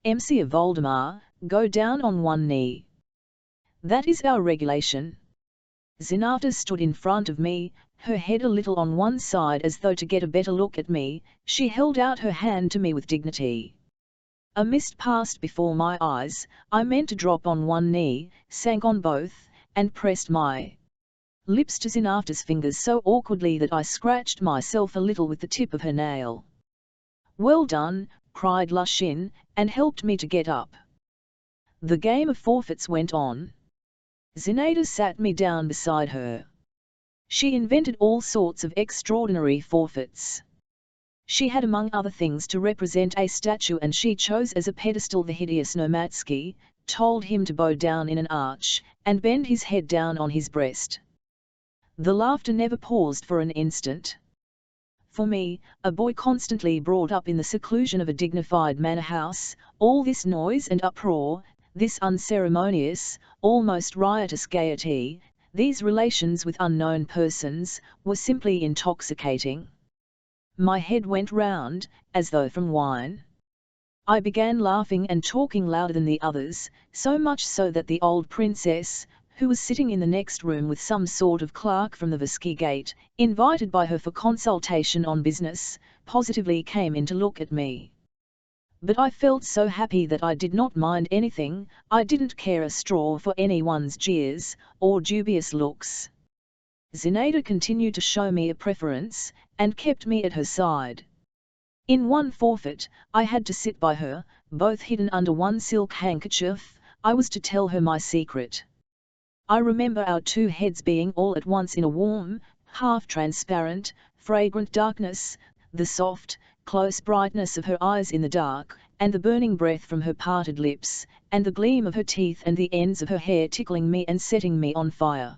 Monsieur Voldemar, go down on one knee. That is our regulation." Zinaida stood in front of me, her head a little on one side as though to get a better look at me. She held out her hand to me with dignity. A mist passed before my eyes. I meant to drop on one knee, sank on both, and pressed my lips to Zinaida's fingers so awkwardly that I scratched myself a little with the tip of her nail. "Well done," cried Lushin, and helped me to get up. The game of forfeits went on. Zinaida sat me down beside her. She invented all sorts of extraordinary forfeits. She had among other things to represent a statue, and she chose as a pedestal the hideous Nomatsky, told him to bow down in an arch, and bend his head down on his breast. The laughter never paused for an instant. For me, a boy constantly brought up in the seclusion of a dignified manor house, all this noise and uproar, this unceremonious, almost riotous gaiety, these relations with unknown persons, were simply intoxicating. My head went round, as though from wine. I began laughing and talking louder than the others, so much so that the old princess, who was sitting in the next room with some sort of clerk from the Visky Gate, invited by her for consultation on business, positively came in to look at me. But I felt so happy that I did not mind anything. I didn't care a straw for anyone's jeers, or dubious looks. Zinaida continued to show me a preference, and kept me at her side. In one forfeit, I had to sit by her, both hidden under one silk handkerchief. I was to tell her my secret. I remember our two heads being all at once in a warm, half-transparent, fragrant darkness, the soft, close brightness of her eyes in the dark, and the burning breath from her parted lips, and the gleam of her teeth and the ends of her hair tickling me and setting me on fire.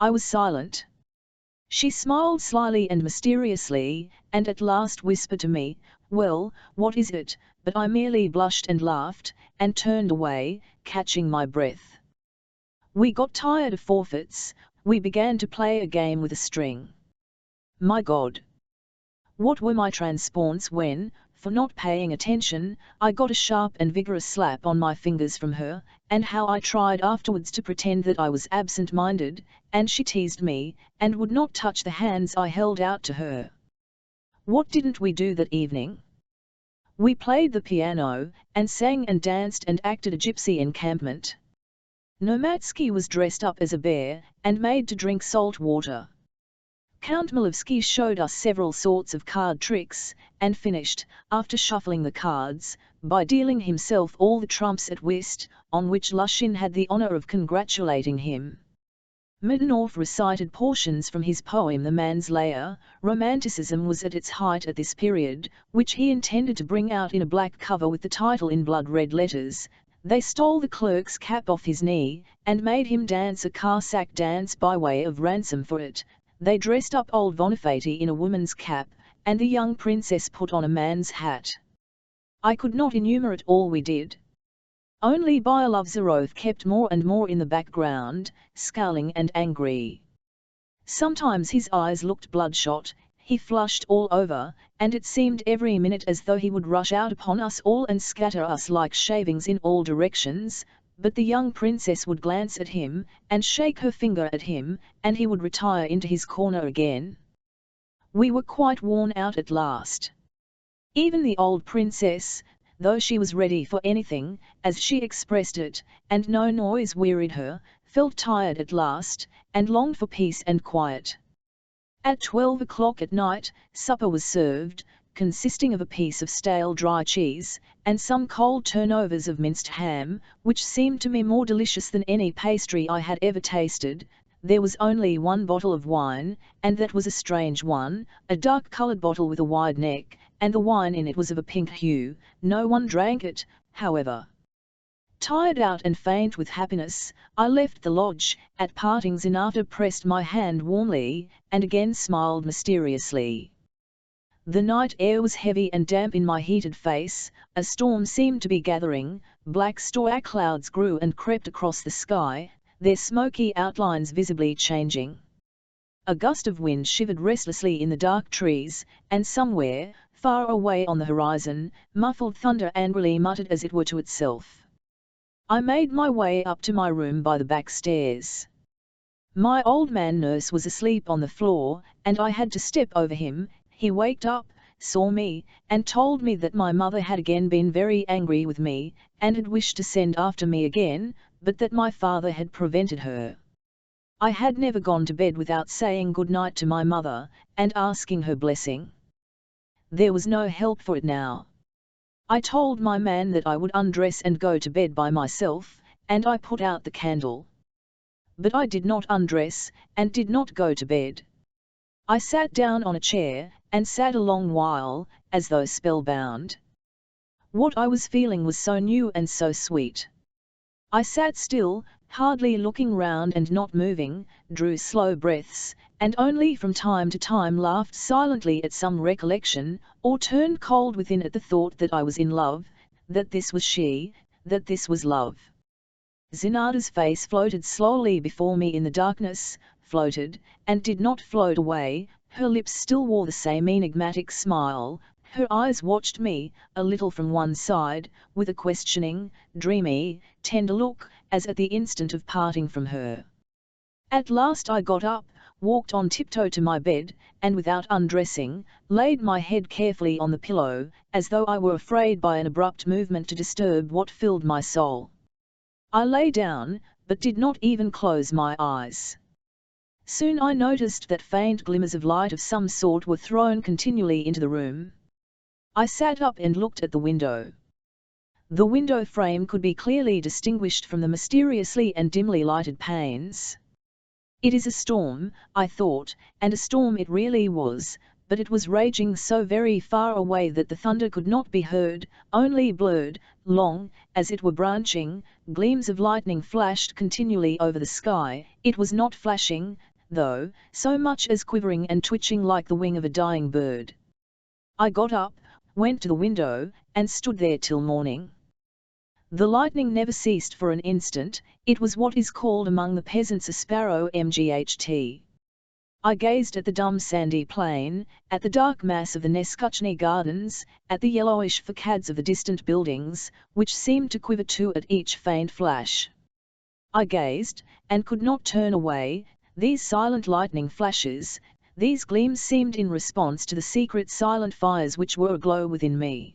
I was silent. She smiled slyly and mysteriously, and at last whispered to me, "Well, what is it?" But I merely blushed and laughed, and turned away, catching my breath. We got tired of forfeits. We began to play a game with a string. My God! What were my transports when, for not paying attention, I got a sharp and vigorous slap on my fingers from her, and how I tried afterwards to pretend that I was absent-minded, and she teased me, and would not touch the hands I held out to her. What didn't we do that evening? We played the piano, and sang and danced and acted a gypsy encampment. Nomadsky was dressed up as a bear, and made to drink salt water. Count Malevsky showed us several sorts of card tricks, and finished, after shuffling the cards, by dealing himself all the trumps at whist, on which Lushin had the honor of congratulating him. Midanov recited portions from his poem The Man's Lair. Romanticism was at its height at this period, which he intended to bring out in a black cover with the title in blood-red letters. They stole the clerk's cap off his knee, and made him dance a Cossack dance by way of ransom for it. They dressed up old Bonifati in a woman's cap, and the young princess put on a man's hat. I could not enumerate all we did. Only Byelovzorov kept more and more in the background, scowling and angry. Sometimes his eyes looked bloodshot, he flushed all over, and it seemed every minute as though he would rush out upon us all and scatter us like shavings in all directions, but the young princess would glance at him, and shake her finger at him, and he would retire into his corner again. We were quite worn out at last. Even the old princess, though she was ready for anything, as she expressed it, and no noise wearied her, felt tired at last, and longed for peace and quiet. At 12 o'clock at night, supper was served, consisting of a piece of stale dry cheese, and some cold turnovers of minced ham, which seemed to me more delicious than any pastry I had ever tasted. There was only one bottle of wine, and that was a strange one, a dark-coloured bottle with a wide neck, and the wine in it was of a pink hue. No one drank it, however. Tired out and faint with happiness, I left the lodge. At parting Zinata pressed my hand warmly, and again smiled mysteriously. The night air was heavy and damp in my heated face. A storm seemed to be gathering. Black storm clouds grew and crept across the sky, their smoky outlines visibly changing. A gust of wind shivered restlessly in the dark trees, and somewhere, far away on the horizon, muffled thunder angrily muttered as it were to itself. I made my way up to my room by the back stairs. My old man nurse was asleep on the floor, and I had to step over him. He waked up, saw me, and told me that my mother had again been very angry with me, and had wished to send after me again, but that my father had prevented her. I had never gone to bed without saying good night to my mother, and asking her blessing. There was no help for it now. I told my man that I would undress and go to bed by myself, and I put out the candle. But I did not undress, and did not go to bed. I sat down on a chair, and sat a long while, as though spellbound. What I was feeling was so new and so sweet. I sat still, hardly looking round and not moving, drew slow breaths, and only from time to time laughed silently at some recollection, or turned cold within at the thought that I was in love, that this was she, that this was love. Zinada's face floated slowly before me in the darkness, floated, and did not float away. Her lips still wore the same enigmatic smile. Her eyes watched me, a little from one side, with a questioning, dreamy, tender look, as at the instant of parting from her. At last I got up, walked on tiptoe to my bed, and without undressing, laid my head carefully on the pillow, as though I were afraid by an abrupt movement to disturb what filled my soul. I lay down, but did not even close my eyes. Soon I noticed that faint glimmers of light of some sort were thrown continually into the room. I sat up and looked at the window. The window frame could be clearly distinguished from the mysteriously and dimly lighted panes. It is a storm, I thought, and a storm it really was, but it was raging so very far away that the thunder could not be heard, only blurred, long, as it were branching, gleams of lightning flashed continually over the sky. It was not flashing, though, so much as quivering and twitching like the wing of a dying bird. I got up, went to the window, and stood there till morning. The lightning never ceased for an instant. It was what is called among the peasants a sparrow mght. I gazed at the dumb sandy plain, at the dark mass of the Neskuchny gardens, at the yellowish facades of the distant buildings, which seemed to quiver too at each faint flash. I gazed, and could not turn away. These silent lightning flashes, these gleams seemed in response to the secret silent fires which were aglow within me.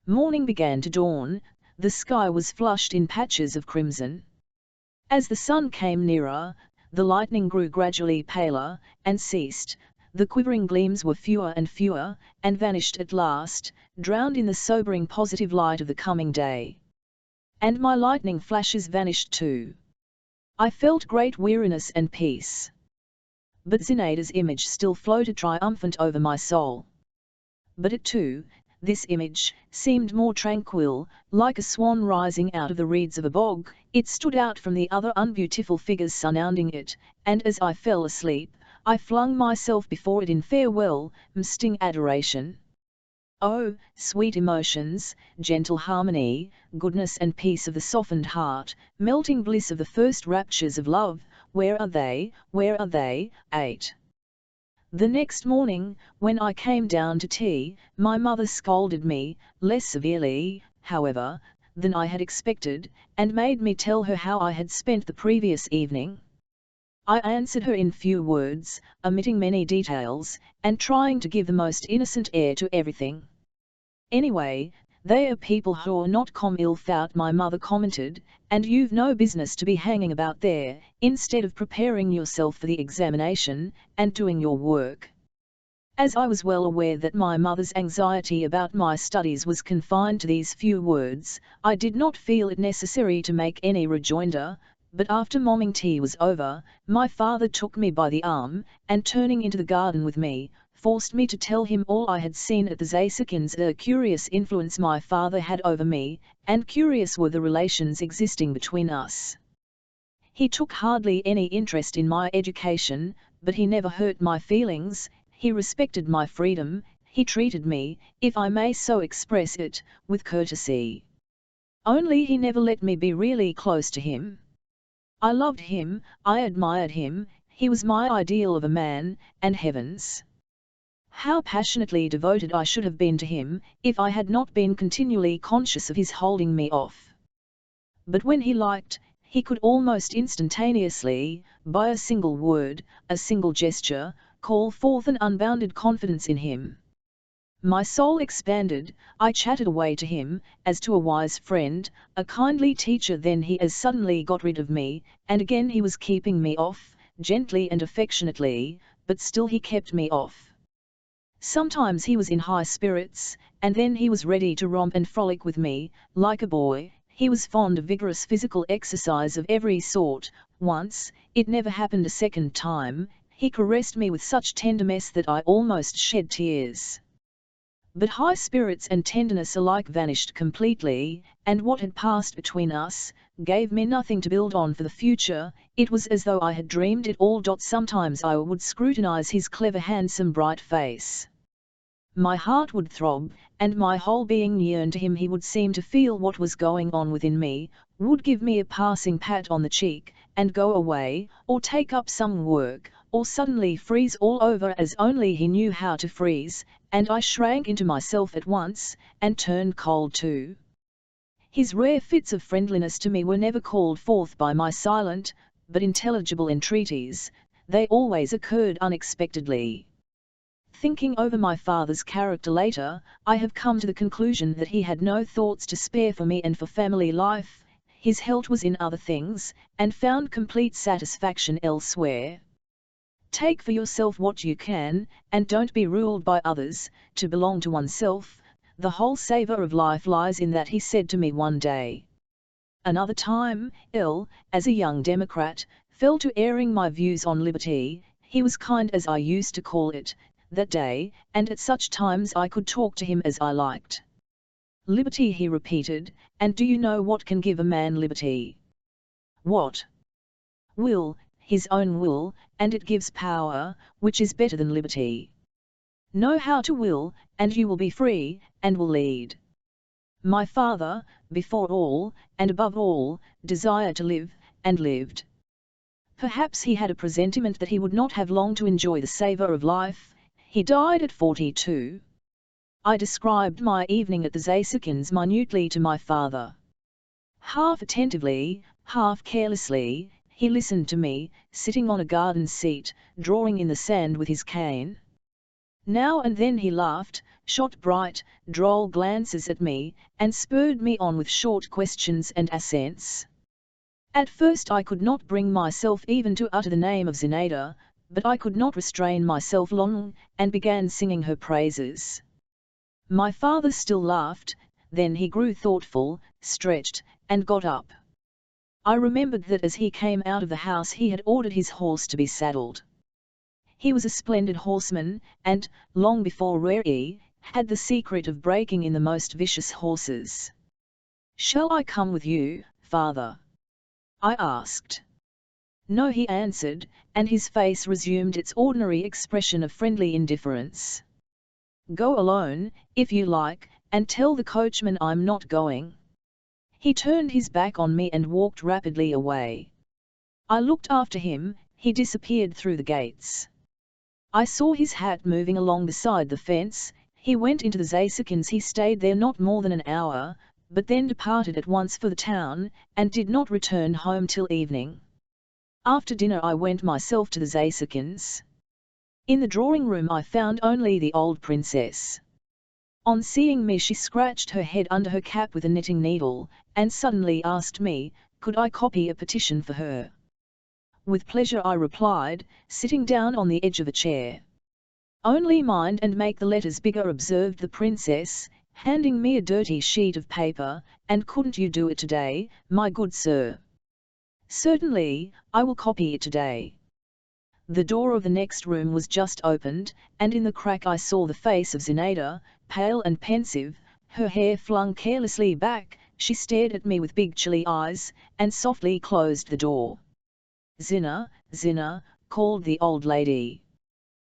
Morning began to dawn. The sky was flushed in patches of crimson. As the sun came nearer, the lightning grew gradually paler, and ceased. The quivering gleams were fewer and fewer, and vanished at last, drowned in the sobering positive light of the coming day. And my lightning flashes vanished too. I felt great weariness and peace. But Zinada's image still floated triumphant over my soul. But it too, this image, seemed more tranquil, like a swan rising out of the reeds of a bog. It stood out from the other unbeautiful figures surrounding it, and as I fell asleep, I flung myself before it in farewell, misting adoration. Oh, sweet emotions, gentle harmony, goodness and peace of the softened heart, melting bliss of the first raptures of love, where are they, where are they? 8. The next morning, when I came down to tea, my mother scolded me, less severely, however, than I had expected, and made me tell her how I had spent the previous evening. I answered her in few words, omitting many details, and trying to give the most innocent air to everything. Anyway, they are people who are not ill-thought, my mother commented, and you've no business to be hanging about there, instead of preparing yourself for the examination, and doing your work. As I was well aware that my mother's anxiety about my studies was confined to these few words, I did not feel it necessary to make any rejoinder, but after morning tea was over, my father took me by the arm, and turning into the garden with me, forced me to tell him all I had seen at the Zasykins. A curious influence my father had over me, and curious were the relations existing between us. He took hardly any interest in my education, but he never hurt my feelings. He respected my freedom. He treated me, if I may so express it, with courtesy. Only he never let me be really close to him. I loved him, I admired him, he was my ideal of a man, and heavens, how passionately devoted I should have been to him, if I had not been continually conscious of his holding me off. But when he liked, he could almost instantaneously, by a single word, a single gesture, call forth an unbounded confidence in him. My soul expanded. I chatted away to him, as to a wise friend, a kindly teacher. Then he as suddenly got rid of me, and again he was keeping me off, gently and affectionately, but still he kept me off. Sometimes he was in high spirits, and then he was ready to romp and frolic with me, like a boy. He was fond of vigorous physical exercise of every sort. Once, it never happened a second time, he caressed me with such tenderness that I almost shed tears. But high spirits and tenderness alike vanished completely, and what had passed between us gave me nothing to build on for the future. It was as though I had dreamed it all. Sometimes I would scrutinize his clever, handsome, bright face. My heart would throb, and my whole being yearn to him. He would seem to feel what was going on within me, would give me a passing pat on the cheek, and go away, or take up some work, or suddenly freeze all over as only he knew how to freeze, and I shrank into myself at once, and turned cold too. His rare fits of friendliness to me were never called forth by my silent, but intelligible entreaties, they always occurred unexpectedly. Thinking over my father's character later, I have come to the conclusion that he had no thoughts to spare for me and for family life. His health was in other things, and found complete satisfaction elsewhere. Take for yourself what you can, and don't be ruled by others, to belong to oneself. The whole savour of life lies in that, he said to me one day. Another time, ill, as a young Democrat, fell to airing my views on liberty. He was kind, as I used to call it, that day, and at such times I could talk to him as I liked. Liberty, he repeated, and do you know what can give a man liberty? What? Will, his own will, and it gives power, which is better than liberty. Know how to will, and you will be free, and will lead. My father, before all, and above all, desired to live, and lived. Perhaps he had a presentiment that he would not have long to enjoy the savour of life. He died at 42. I described my evening at the Zasekins minutely to my father. Half attentively, half carelessly, he listened to me, sitting on a garden seat, drawing in the sand with his cane. Now and then he laughed, shot bright, droll glances at me, and spurred me on with short questions and assents. At first I could not bring myself even to utter the name of Zinaida, but I could not restrain myself long, and began singing her praises. My father still laughed, then he grew thoughtful, stretched, and got up. I remembered that as he came out of the house he had ordered his horse to be saddled. He was a splendid horseman, and, long before Rarey, had the secret of breaking in the most vicious horses. "Shall I come with you, father?" I asked. "No," he answered, and his face resumed its ordinary expression of friendly indifference. "Go alone, if you like, and tell the coachman I'm not going." He turned his back on me and walked rapidly away. I looked after him, he disappeared through the gates. I saw his hat moving along beside the fence. He went into the Zasekins. He stayed there not more than an hour, but then departed at once for the town, and did not return home till evening. After dinner I went myself to the Zasekins. In the drawing-room I found only the old princess. On seeing me she scratched her head under her cap with a knitting needle, and suddenly asked me, could I copy a petition for her? With pleasure, I replied, sitting down on the edge of a chair. "Only mind and make the letters bigger," observed the princess, handing me a dirty sheet of paper. "And couldn't you do it today, my good sir?" "Certainly, I will copy it today." The door of the next room was just opened, and in the crack I saw the face of Zinaida, pale and pensive, her hair flung carelessly back. She stared at me with big chilly eyes, and softly closed the door. "Zina, Zina," called the old lady.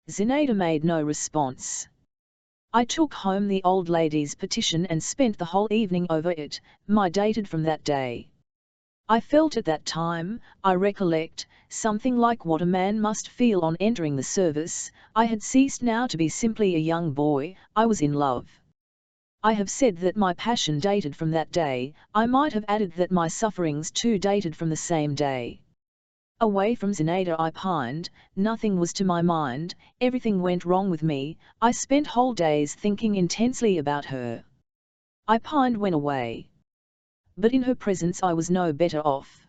Zinaida made no response. I took home the old lady's petition and spent the whole evening over it, my dated from that day. I felt at that time, I recollect, something like what a man must feel on entering the service. I had ceased now to be simply a young boy, I was in love. I have said that my passion dated from that day. I might have added that my sufferings too dated from the same day. Away from Zinaida I pined, nothing was to my mind, everything went wrong with me. I spent whole days thinking intensely about her. I pined when away. But in her presence I was no better off.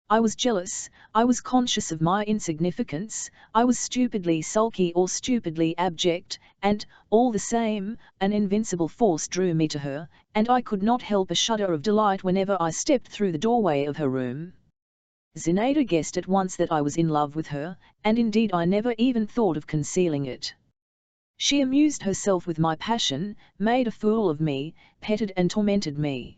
I was jealous, I was conscious of my insignificance, I was stupidly sulky or stupidly abject, and, all the same, an invincible force drew me to her, and I could not help a shudder of delight whenever I stepped through the doorway of her room. Zinaida guessed at once that I was in love with her, and indeed I never even thought of concealing it. She amused herself with my passion, made a fool of me, petted and tormented me.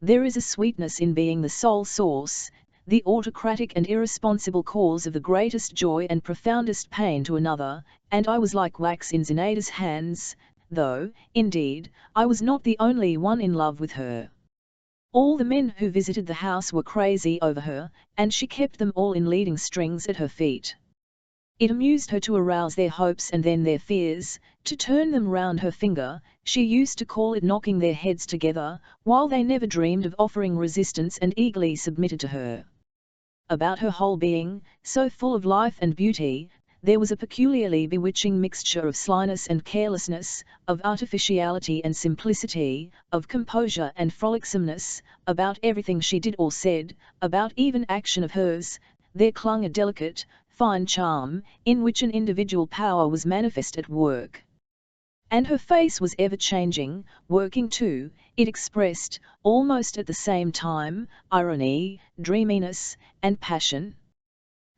There is a sweetness in being the sole source, the autocratic and irresponsible cause of the greatest joy and profoundest pain to another, and I was like wax in Zinaida's hands, though, indeed, I was not the only one in love with her. All the men who visited the house were crazy over her, and she kept them all in leading strings at her feet. It amused her to arouse their hopes and then their fears, to turn them round her finger. She used to call it knocking their heads together, while they never dreamed of offering resistance and eagerly submitted to her. About her whole being, so full of life and beauty, there was a peculiarly bewitching mixture of slyness and carelessness, of artificiality and simplicity, of composure and frolicsomeness. About everything she did or said, about even action of hers, there clung a delicate, fine charm, in which an individual power was manifest at work. And her face was ever changing, working too. It expressed, almost at the same time, irony, dreaminess, and passion.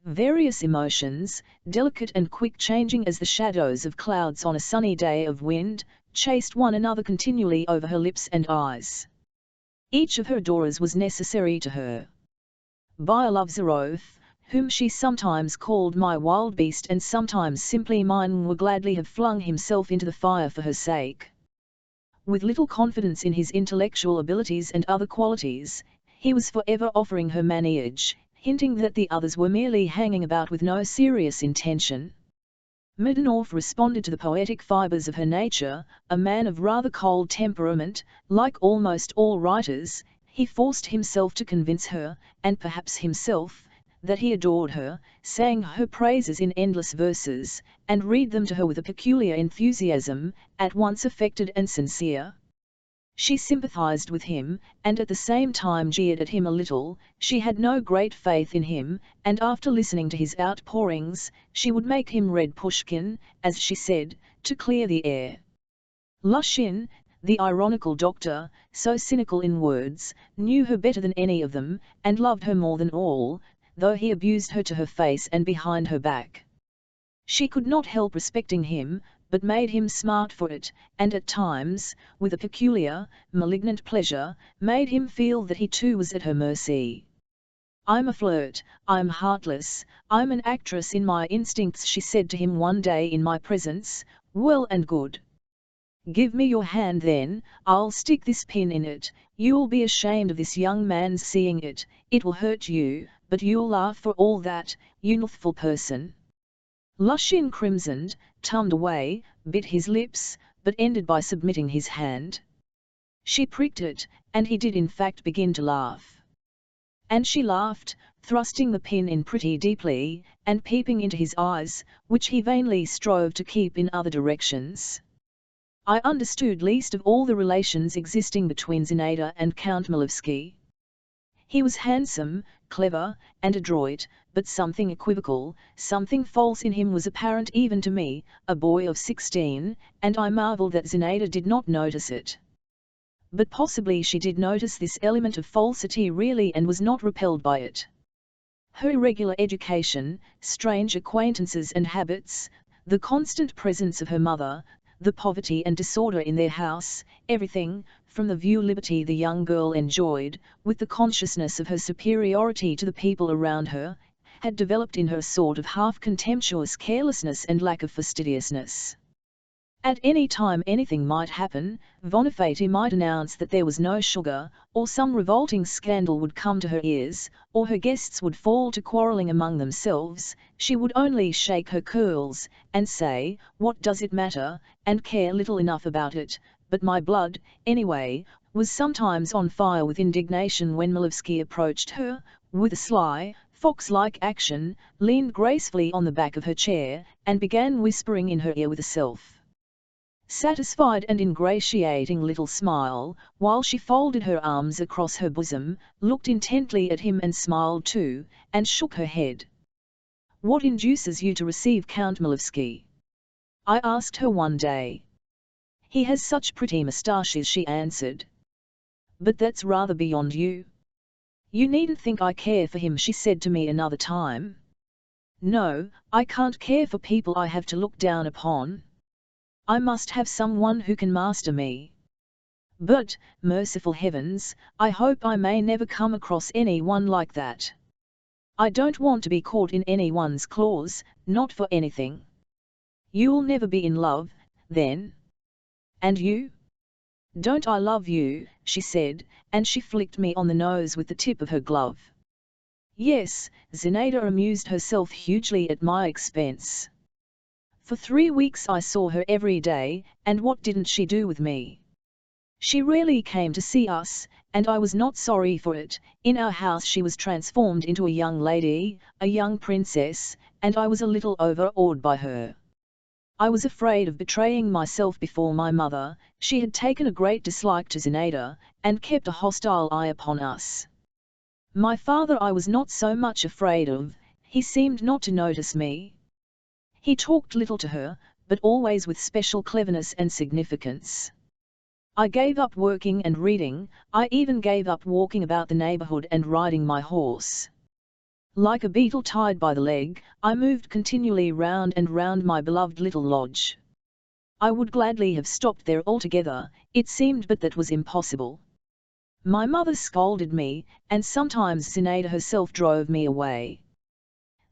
Various emotions, delicate and quick changing as the shadows of clouds on a sunny day of wind, chased one another continually over her lips and eyes. Each of her adorers was necessary to her. By a love's oath, whom she sometimes called my wild beast and sometimes simply mine, would gladly have flung himself into the fire for her sake. With little confidence in his intellectual abilities and other qualities, he was forever offering her manage, hinting that the others were merely hanging about with no serious intention. Middendorf responded to the poetic fibres of her nature, a man of rather cold temperament. Like almost all writers, he forced himself to convince her, and perhaps himself, that he adored her, sang her praises in endless verses, and read them to her with a peculiar enthusiasm, at once affected and sincere. She sympathized with him, and at the same time jeered at him a little. She had no great faith in him, and after listening to his outpourings, she would make him read Pushkin, as she said, to clear the air. Lushin, the ironical doctor, so cynical in words, knew her better than any of them, and loved her more than all, though he abused her to her face and behind her back. She could not help respecting him, but made him smart for it, and at times, with a peculiar, malignant pleasure, made him feel that he too was at her mercy. "I'm a flirt, I'm heartless, I'm an actress in my instincts," she said to him one day in my presence. "Well and good. Give me your hand then, I'll stick this pin in it. You'll be ashamed of this young man's seeing it, it will hurt you, but you'll laugh for all that, you youthful person." Lushin crimsoned, turned away, bit his lips, but ended by submitting his hand. She pricked it, and he did in fact begin to laugh. And she laughed, thrusting the pin in pretty deeply, and peeping into his eyes, which he vainly strove to keep in other directions. I understood least of all the relations existing between Zinaida and Count Milevsky. He was handsome, clever, and adroit, but something equivocal, something false in him was apparent even to me, a boy of 16, and I marveled that Zinaida did not notice it. But possibly she did notice this element of falsity really and was not repelled by it. Her irregular education, strange acquaintances and habits, the constant presence of her mother, the poverty and disorder in their house, everything, from the view liberty the young girl enjoyed, with the consciousness of her superiority to the people around her, had developed in her a sort of half-contemptuous carelessness and lack of fastidiousness. At any time anything might happen. Bonifati might announce that there was no sugar, or some revolting scandal would come to her ears, or her guests would fall to quarrelling among themselves. She would only shake her curls, and say, "What does it matter?" and care little enough about it. But my blood, anyway, was sometimes on fire with indignation when Milevsky approached her, with a sly, fox-like action, leaned gracefully on the back of her chair, and began whispering in her ear with a self-satisfied and ingratiating little smile, while she folded her arms across her bosom, looked intently at him and smiled too, and shook her head. "What induces you to receive Count Milevsky?" I asked her one day. "He has such pretty moustaches," she answered. "But that's rather beyond you." "You needn't think I care for him," she said to me another time. "No, I can't care for people I have to look down upon. I must have someone who can master me. But, merciful heavens, I hope I may never come across anyone like that. I don't want to be caught in anyone's claws, not for anything." "You'll never be in love, then? And you?" "Don't I love you?" she said, and she flicked me on the nose with the tip of her glove. Yes, Zenaida amused herself hugely at my expense. For 3 weeks I saw her every day, and what didn't she do with me? She rarely came to see us, and I was not sorry for it. In our house she was transformed into a young lady, a young princess, and I was a little overawed by her. I was afraid of betraying myself before my mother. She had taken a great dislike to Zenaida, and kept a hostile eye upon us. My father I was not so much afraid of, he seemed not to notice me. He talked little to her, but always with special cleverness and significance. I gave up working and reading, I even gave up walking about the neighborhood and riding my horse. Like a beetle tied by the leg, I moved continually round and round my beloved little lodge. I would gladly have stopped there altogether, it seemed, but that was impossible. My mother scolded me, and sometimes Zenaida herself drove me away.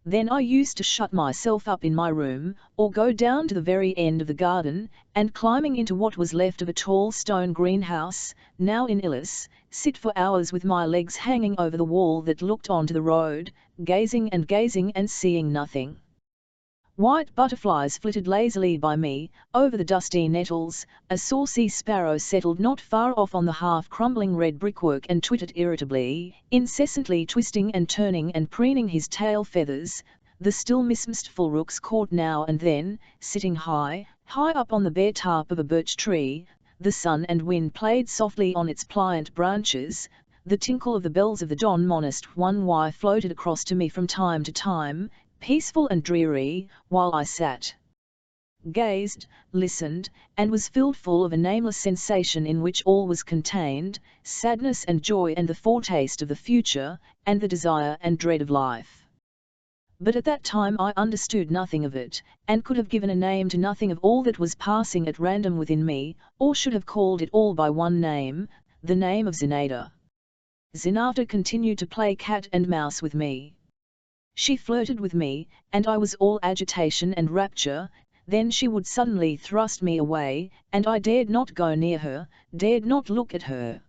Then I used to shut myself up in my room, or go down to the very end of the garden, and climbing into what was left of a tall stone greenhouse, now in Illis, sit for hours with my legs hanging over the wall that looked onto the road, gazing and seeing nothing. White butterflies flitted lazily by me, over the dusty nettles, a saucy sparrow settled not far off on the half-crumbling red brickwork and twittered irritably, incessantly twisting and turning and preening his tail feathers. The still mismistful rooks caught now and then, sitting high up on the bare top of a birch tree. The sun and wind played softly on its pliant branches. The tinkle of the bells of the Don Monast one Y floated across to me from time to time, peaceful and dreary, while I sat, gazed, listened, and was filled full of a nameless sensation in which all was contained, sadness and joy and the foretaste of the future, and the desire and dread of life. But at that time I understood nothing of it, and could have given a name to nothing of all that was passing at random within me, or should have called it all by one name, the name of Zenaida. Zenaida continued to play cat and mouse with me. She flirted with me, and I was all agitation and rapture. Then she would suddenly thrust me away, and I dared not go near her, dared not look at her.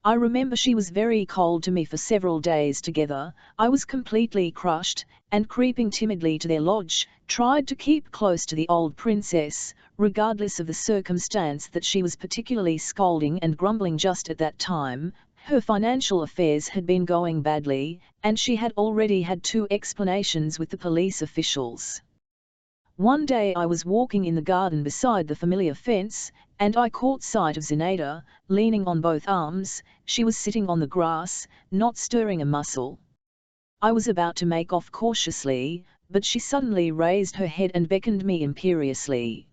I remember she was very cold to me for several days together. I was completely crushed, and creeping timidly to their lodge, tried to keep close to the old princess, regardless of the circumstance that she was particularly scolding and grumbling just at that time. Her financial affairs had been going badly, and she had already had 2 explanations with the police officials. One day I was walking in the garden beside the familiar fence, and I caught sight of Zenaida, leaning on both arms. She was sitting on the grass, not stirring a muscle. I was about to make off cautiously, but she suddenly raised her head and beckoned me imperiously.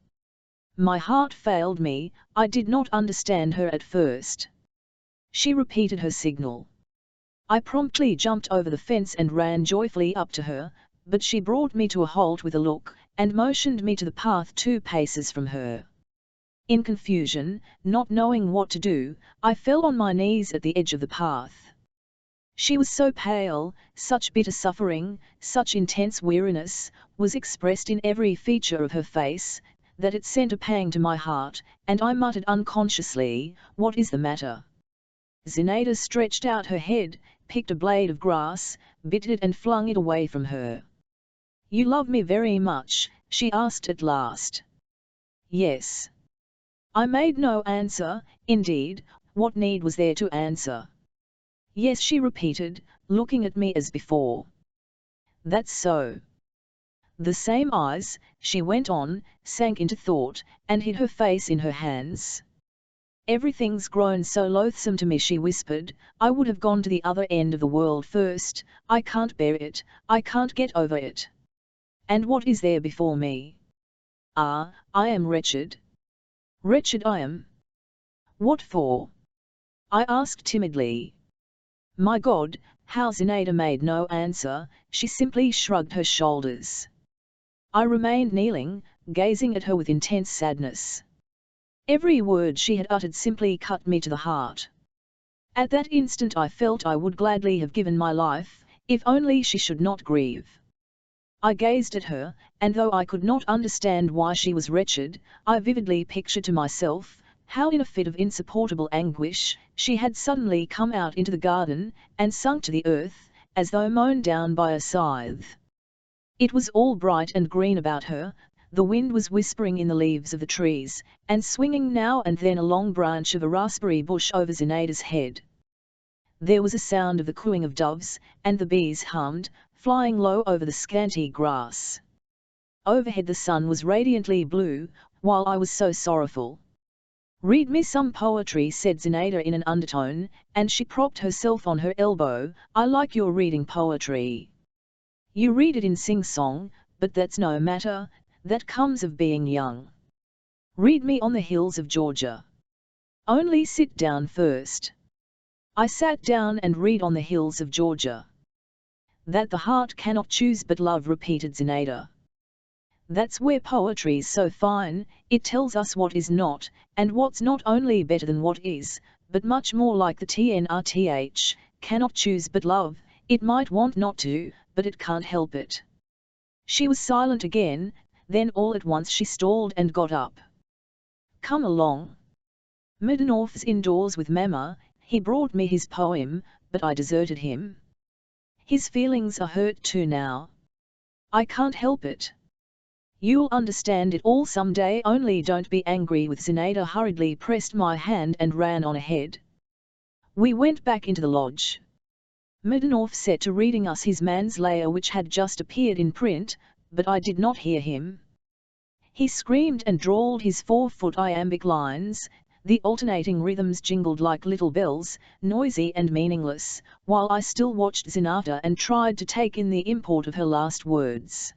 My heart failed me, I did not understand her at first. She repeated her signal. I promptly jumped over the fence and ran joyfully up to her, but she brought me to a halt with a look, and motioned me to the path 2 paces from her. In confusion, not knowing what to do, I fell on my knees at the edge of the path. She was so pale, such bitter suffering, such intense weariness, was expressed in every feature of her face, that it sent a pang to my heart, and I muttered unconsciously, "What is the matter?" Zenaida stretched out her head, picked a blade of grass, bit it and flung it away from her. "You love me very much?" she asked at last. "Yes." I made no answer. Indeed, what need was there to answer? "Yes," she repeated, looking at me as before. "That's so." The same eyes, she went on, sank into thought, and hid her face in her hands. "Everything's grown so loathsome to me," she whispered. "I would have gone to the other end of the world first. I can't bear it, I can't get over it. And what is there before me? Ah, I am wretched. Wretched I am." "What for?" I asked timidly. My God, how Zenaida made no answer, she simply shrugged her shoulders. I remained kneeling, gazing at her with intense sadness. Every word she had uttered simply cut me to the heart. At that instant I felt I would gladly have given my life, if only she should not grieve. I gazed at her, and though I could not understand why she was wretched, I vividly pictured to myself how in a fit of insupportable anguish, she had suddenly come out into the garden, and sunk to the earth, as though mown down by a scythe. It was all bright and green about her, the wind was whispering in the leaves of the trees, and swinging now and then a long branch of a raspberry bush over Zenaïda's head. There was a sound of the cooing of doves, and the bees hummed, flying low over the scanty grass. Overhead the sun was radiantly blue, while I was so sorrowful. "Read me some poetry," said Zenaïda in an undertone, and she propped herself on her elbow. "I like your reading poetry. You read it in sing-song, but that's no matter, that comes of being young. Read me On the Hills of Georgia. Only sit down first." I sat down and read On the Hills of Georgia. "That the heart cannot choose but love," repeated Zenaïda. "That's where poetry's so fine, it tells us what is not, and what's not only better than what is, but much more like the TNRTH, cannot choose but love, it might want not to, but it can't help it." She was silent again, then all at once she stalled and got up. "Come along. Middendorf's indoors with Mamma, he brought me his poem, but I deserted him. His feelings are hurt too now. I can't help it. You'll understand it all some day, only don't be angry with." Zenaïda hurriedly pressed my hand and ran on ahead. We went back into the lodge. Middendorf set to reading us his manslayer, which had just appeared in print, but I did not hear him. He screamed and drawled his 4-foot iambic lines, the alternating rhythms jingled like little bells, noisy and meaningless, while I still watched Zenata and tried to take in the import of her last words.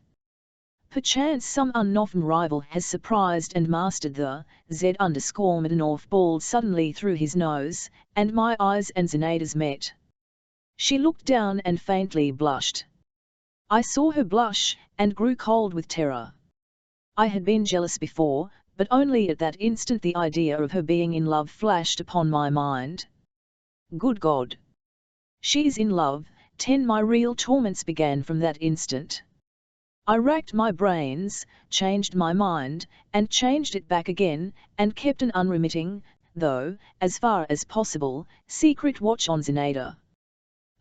"Perchance some unknown rival has surprised and mastered the Z_" Middendorf bawled suddenly through his nose, and my eyes and Zenaïda's met. She looked down and faintly blushed. I saw her blush, and grew cold with terror. I had been jealous before, but only at that instant the idea of her being in love flashed upon my mind. Good God! She is in love, my real torments began from that instant. I racked my brains, changed my mind, and changed it back again, and kept an unremitting, though, as far as possible, secret watch on Zenaïda.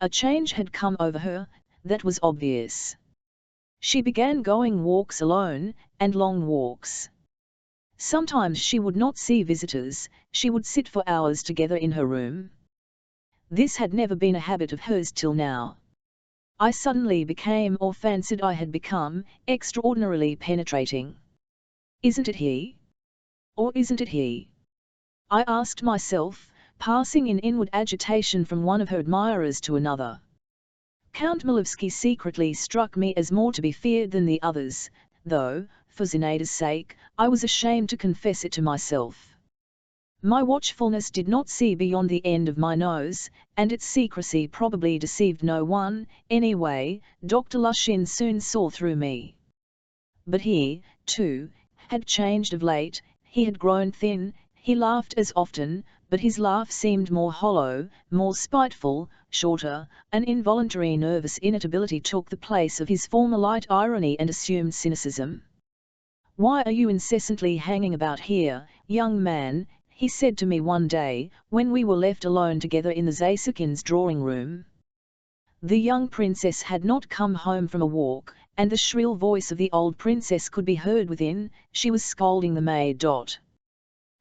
A change had come over her, that was obvious. She began going walks alone, and long walks. Sometimes she would not see visitors, she would sit for hours together in her room. This had never been a habit of hers till now. I suddenly became, or fancied I had become, extraordinarily penetrating. Isn't it he? Or isn't it he? I asked myself, passing in inward agitation from one of her admirers to another. Count Milevsky secretly struck me as more to be feared than the others, though, for Zenaïda's sake, I was ashamed to confess it to myself. My watchfulness did not see beyond the end of my nose, and its secrecy probably deceived no one. Anyway, Dr. Lushin soon saw through me. But he, too, had changed of late. He had grown thin, he laughed as often, but his laugh seemed more hollow, more spiteful, shorter. An involuntary nervous irritability took the place of his former light irony and assumed cynicism. "Why are you incessantly hanging about here, young man?" he said to me one day, when we were left alone together in the Zasukins' drawing-room. The young princess had not come home from a walk, and the shrill voice of the old princess could be heard within. She was scolding the maid.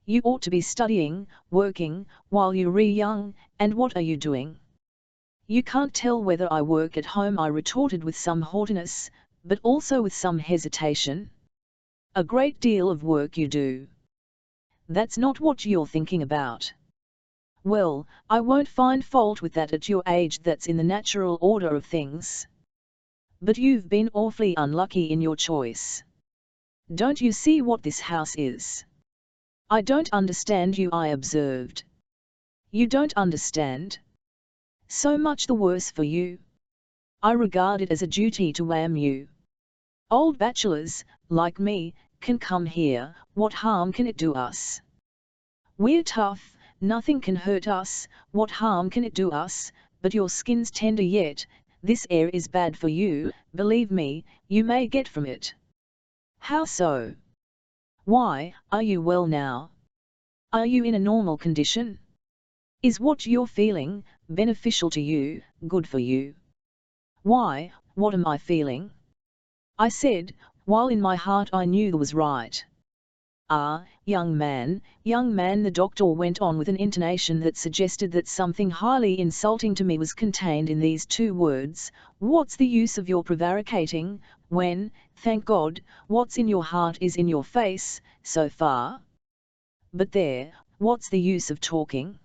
"You ought to be studying, working, while you're young, and what are you doing?" "You can't tell whether I work at home," I retorted with some haughtiness, but also with some hesitation. "A great deal of work you do." "That's not what you're thinking about." "Well, I won't find fault with that at your age, that's in the natural order of things. But you've been awfully unlucky in your choice. Don't you see what this house is?" "I don't understand you," I observed. "You don't understand? So much the worse for you. I regard it as a duty to wham you. Old bachelors, like me, can come here, what harm can it do us? We're tough, nothing can hurt us, what harm can it do us? But your skin's tender yet, this air is bad for you, believe me, you may get from it." "How so?" "Why, are you well now?" Are you in a normal condition? Is what you're feeling beneficial to you, good for you? Why, what am I feeling? I said, while in my heart I knew that was right. Ah, young man, the doctor went on with an intonation that suggested that something highly insulting to me was contained in these two words. What's the use of your prevaricating, when, thank God, what's in your heart is in your face, so far? But there, what's the use of talking?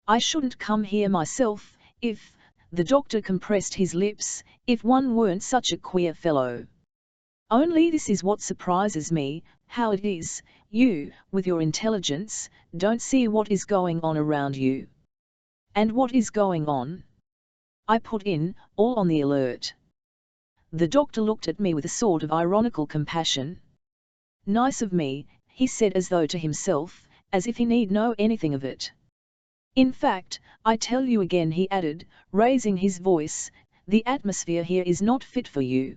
I shouldn't come here myself, if, the doctor compressed his lips, if one weren't such a queer fellow. Only this is what surprises me, how it is, you, with your intelligence, don't see what is going on around you. And what is going on? I put in, all on the alert. The doctor looked at me with a sort of ironical compassion. Nice of me, he said as though to himself, as if he need know anything of it. In fact, I tell you again, he added, raising his voice, the atmosphere here is not fit for you.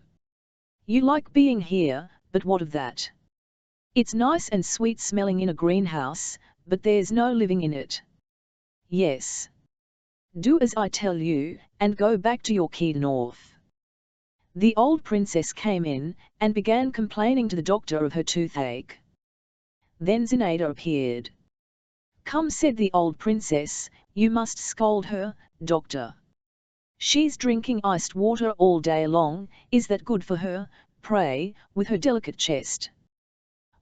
You like being here, but what of that? It's nice and sweet smelling in a greenhouse, but there's no living in it. Yes. Do as I tell you, and go back to your key north. The old princess came in, and began complaining to the doctor of her toothache. Then Zinaida appeared. Come, said the old princess, you must scold her, doctor. She's drinking iced water all day long, is that good for her, pray, with her delicate chest?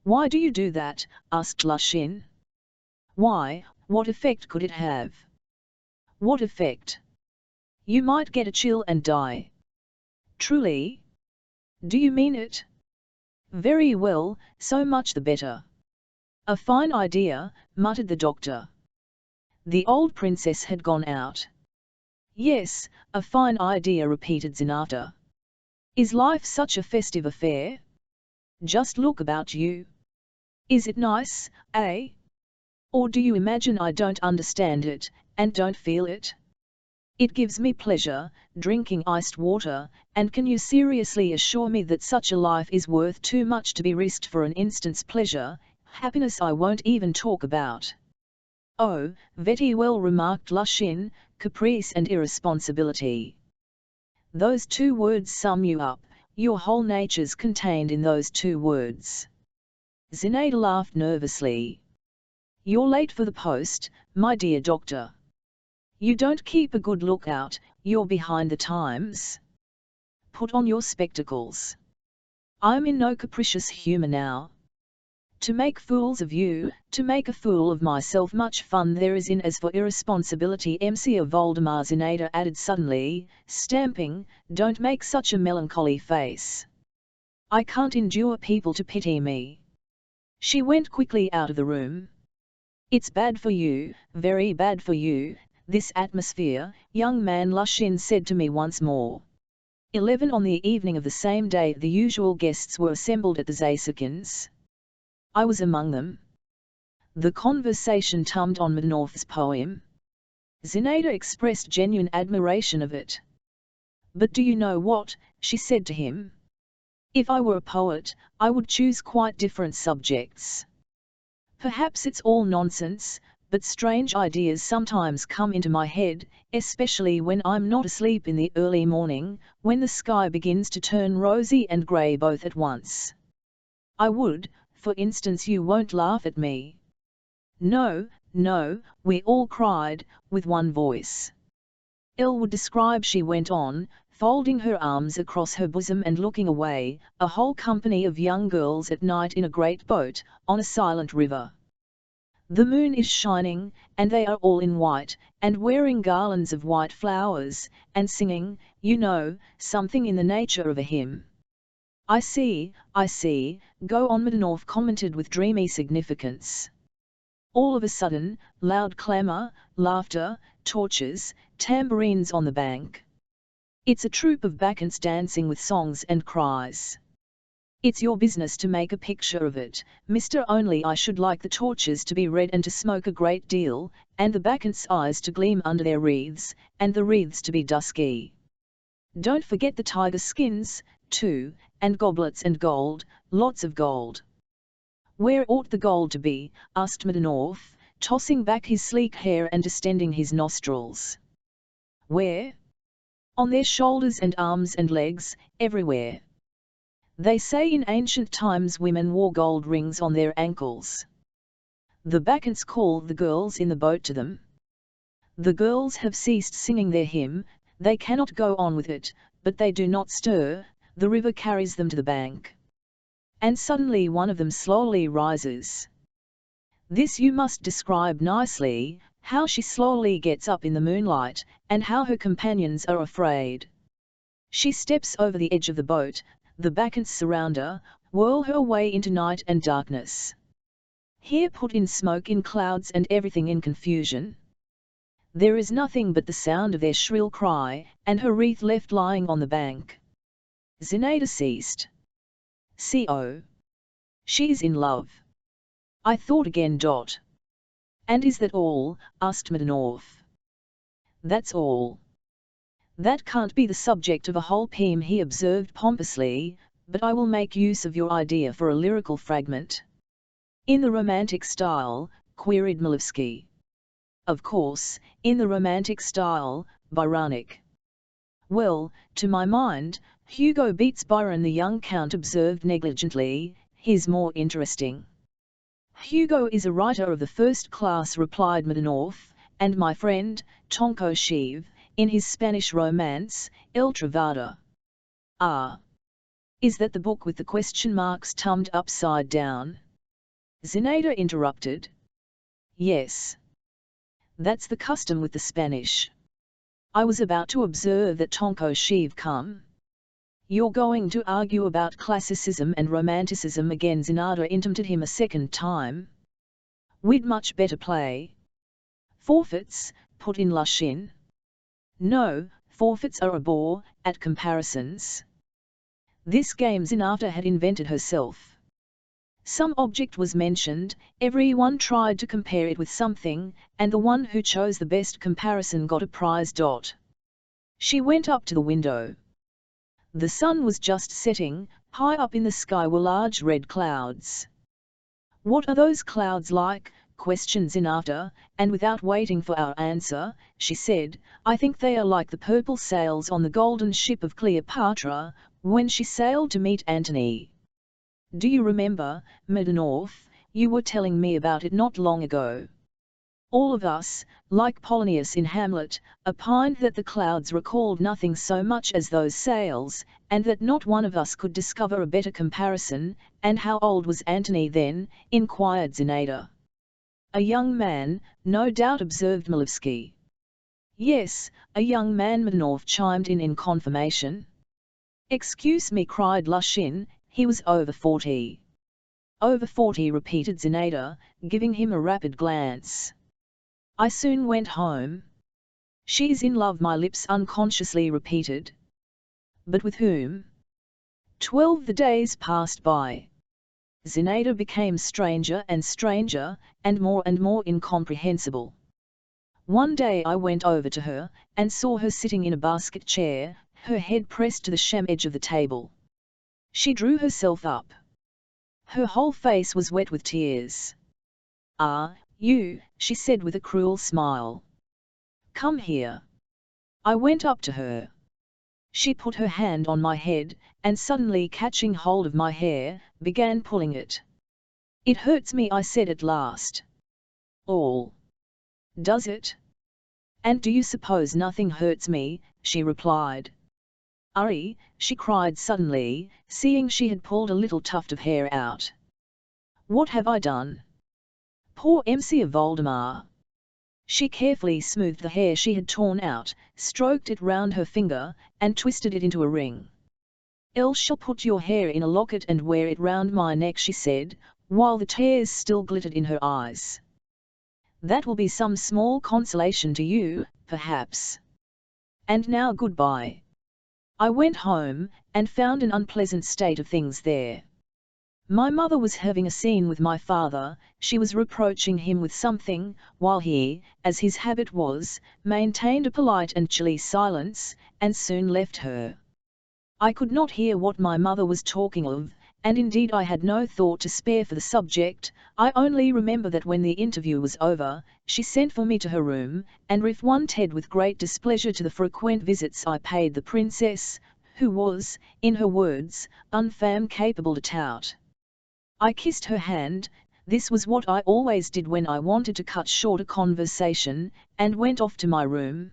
Why do you do that? Asked Lushin. Why, what effect could it have? What effect? You might get a chill and die. Truly? Do you mean it? Very well, so much the better. A fine idea, muttered the doctor. The old princess had gone out. Yes, a fine idea, repeated Zinata. Is life such a festive affair? Just look about you. Is it nice, eh? Or do you imagine I don't understand it, and don't feel it? It gives me pleasure, drinking iced water, and can you seriously assure me that such a life is worth too much to be risked for an instant's pleasure? Happiness I won't even talk about. Oh, very well, remarked Lushin, caprice and irresponsibility. Those two words sum you up, your whole nature's contained in those two words. Zinaida laughed nervously. You're late for the post, my dear doctor. You don't keep a good lookout, you're behind the times. Put on your spectacles. I'm in no capricious humour now. To make fools of you, to make a fool of myself, much fun there is in. As for irresponsibility, MC of Voldemar, Zinaida added suddenly, stamping, don't make such a melancholy face. I can't endure people to pity me. She went quickly out of the room. It's bad for you, very bad for you, this atmosphere, young man, Lushin said to me once more. 11 On the evening of the same day the usual guests were assembled at the Zasekins. I was among them. The conversation tummed on Mdnorf's poem. Zinaida expressed genuine admiration of it. But do you know what, she said to him. If I were a poet, I would choose quite different subjects. Perhaps it's all nonsense, but strange ideas sometimes come into my head, especially when I'm not asleep in the early morning, when the sky begins to turn rosy and grey both at once. I would, for instance. You won't laugh at me. No, no, we all cried, with one voice. Elle would describe, she went on, folding her arms across her bosom and looking away, a whole company of young girls at night in a great boat, on a silent river. The moon is shining, and they are all in white, and wearing garlands of white flowers, and singing, you know, something in the nature of a hymn. I see, go on, Mdnorf commented with dreamy significance. All of a sudden, loud clamour, laughter, torches, tambourines on the bank. It's a troupe of bacchantes dancing with songs and cries. It's your business to make a picture of it, mister, only I should like the torches to be red and to smoke a great deal, and the bacchantes' eyes to gleam under their wreaths, and the wreaths to be dusky. Don't forget the tiger skins, too, and goblets and gold, lots of gold. Where ought the gold to be? Asked Middlenorth, tossing back his sleek hair and distending his nostrils. Where? On their shoulders and arms and legs, everywhere. They say in ancient times women wore gold rings on their ankles. The Bacchants call the girls in the boat to them. The girls have ceased singing their hymn, they cannot go on with it, but they do not stir, the river carries them to the bank. And suddenly one of them slowly rises. This you must describe nicely, how she slowly gets up in the moonlight, and how her companions are afraid. She steps over the edge of the boat, the Bacchants surround her, whirl her away into night and darkness. Here put in smoke in clouds and everything in confusion. There is nothing but the sound of their shrill cry, and her wreath left lying on the bank. Zinaida ceased. Co. She is in love. I thought again. And is that all? Asked Middlenorth. That's all. That can't be the subject of a whole poem, he observed pompously, but I will make use of your idea for a lyrical fragment. In the romantic style? Queried Malevsky. Of course, in the romantic style, Byronic. Well, to my mind, Hugo beats Byron, the young Count observed negligently, he's more interesting. Hugo is a writer of the first class, replied Middlenorth, and my friend, Tonko Sheev, in his Spanish romance, El Trovador. Ah! Is that the book with the question marks thumbed upside down? Zinaida interrupted. Yes. That's the custom with the Spanish. I was about to observe that Tonko Sheev come. You're going to argue about classicism and romanticism again, Zinaida intimated him a second time. We'd much better play. Forfeits, put in Lushin. No, forfeits are a bore, at comparisons. This game Zinaida had invented herself. Some object was mentioned, everyone tried to compare it with something, and the one who chose the best comparison got a prize. She went up to the window. The sun was just setting, high up in the sky were large red clouds. What are those clouds like? Questioned Zinaida, and without waiting for our answer, she said, I think they are like the purple sails on the golden ship of Cleopatra, when she sailed to meet Antony. Do you remember, Middlenorth, you were telling me about it not long ago. All of us, like Polonius in Hamlet, opined that the clouds recalled nothing so much as those sails, and that not one of us could discover a better comparison. And how old was Antony then? Inquired Zinaida. A young man, no doubt, observed Malevsky. Yes, a young man, Middlenorth chimed in confirmation. Excuse me, cried Lushin, he was over 40. Over 40, repeated Zinaida, giving him a rapid glance. I soon went home. She's in love, my lips unconsciously repeated. But with whom? 12 the days passed by. Zinaida became stranger and stranger, and more incomprehensible. One day I went over to her, and saw her sitting in a basket chair, her head pressed to the sham edge of the table. She drew herself up. Her whole face was wet with tears. Ah, you, she said with a cruel smile. Come here. I went up to her. She put her hand on my head, and suddenly catching hold of my hair, began pulling it. It hurts me, I said at last. All. Does it? And do you suppose nothing hurts me? She replied. Uri, she cried suddenly, seeing she had pulled a little tuft of hair out. What have I done? Poor Monsieur Voldemar. She carefully smoothed the hair she had torn out, stroked it round her finger, and twisted it into a ring. Else shall put your hair in a locket and wear it round my neck, she said, while the tears still glittered in her eyes. That will be some small consolation to you, perhaps. And now goodbye. I went home, and found an unpleasant state of things there. My mother was having a scene with my father, she was reproaching him with something, while he, as his habit was, maintained a polite and chilly silence, and soon left her. I could not hear what my mother was talking of, and indeed I had no thought to spare for the subject. I only remember that when the interview was over, she sent for me to her room, and refunded with great displeasure to the frequent visits I paid the princess, who was, in her words, unfemme capable de tout. I kissed her hand. This was what I always did when I wanted to cut short a conversation, and went off to my room.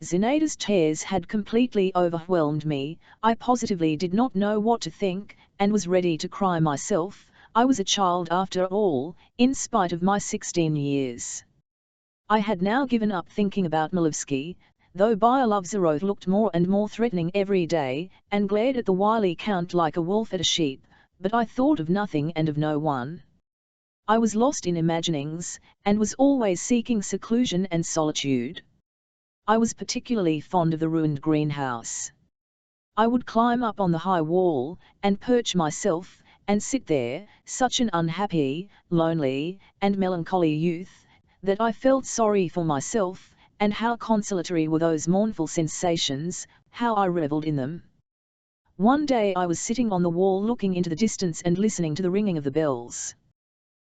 Zinaida's tears had completely overwhelmed me. I positively did not know what to think, and was ready to cry myself. I was a child after all, in spite of my 16 years. I had now given up thinking about Malevsky, though Byelovzorov looked more and more threatening every day, and glared at the wily count like a wolf at a sheep, but I thought of nothing and of no one. I was lost in imaginings, and was always seeking seclusion and solitude. I was particularly fond of the ruined greenhouse. I would climb up on the high wall, and perch myself, and sit there, such an unhappy, lonely, and melancholy youth, that I felt sorry for myself, and how consolatory were those mournful sensations, how I revelled in them. One day I was sitting on the wall looking into the distance and listening to the ringing of the bells.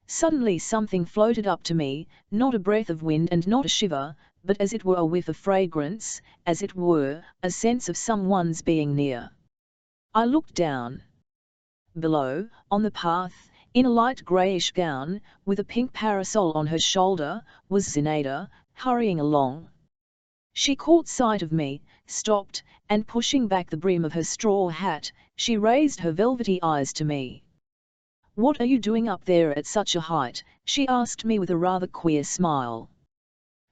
Suddenly something floated up to me, not a breath of wind and not a shiver, but as it were a whiff of fragrance, as it were, a sense of someone's being near. I looked down. Below, on the path, in a light greyish gown, with a pink parasol on her shoulder, was Zinaida, hurrying along. She caught sight of me, stopped, and pushing back the brim of her straw hat, she raised her velvety eyes to me. "What are you doing up there at such a height?" she asked me with a rather queer smile.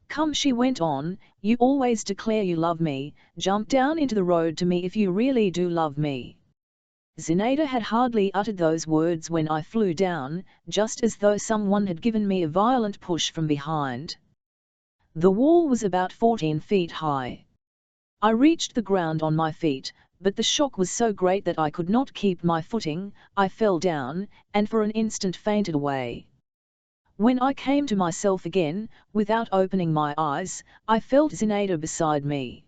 "Come," she went on, "you always declare you love me, jump down into the road to me if you really do love me." Zinaida had hardly uttered those words when I flew down, just as though someone had given me a violent push from behind. The wall was about 14 feet high. I reached the ground on my feet, but the shock was so great that I could not keep my footing. I fell down, and for an instant fainted away. When I came to myself again, without opening my eyes, I felt Zinaida beside me.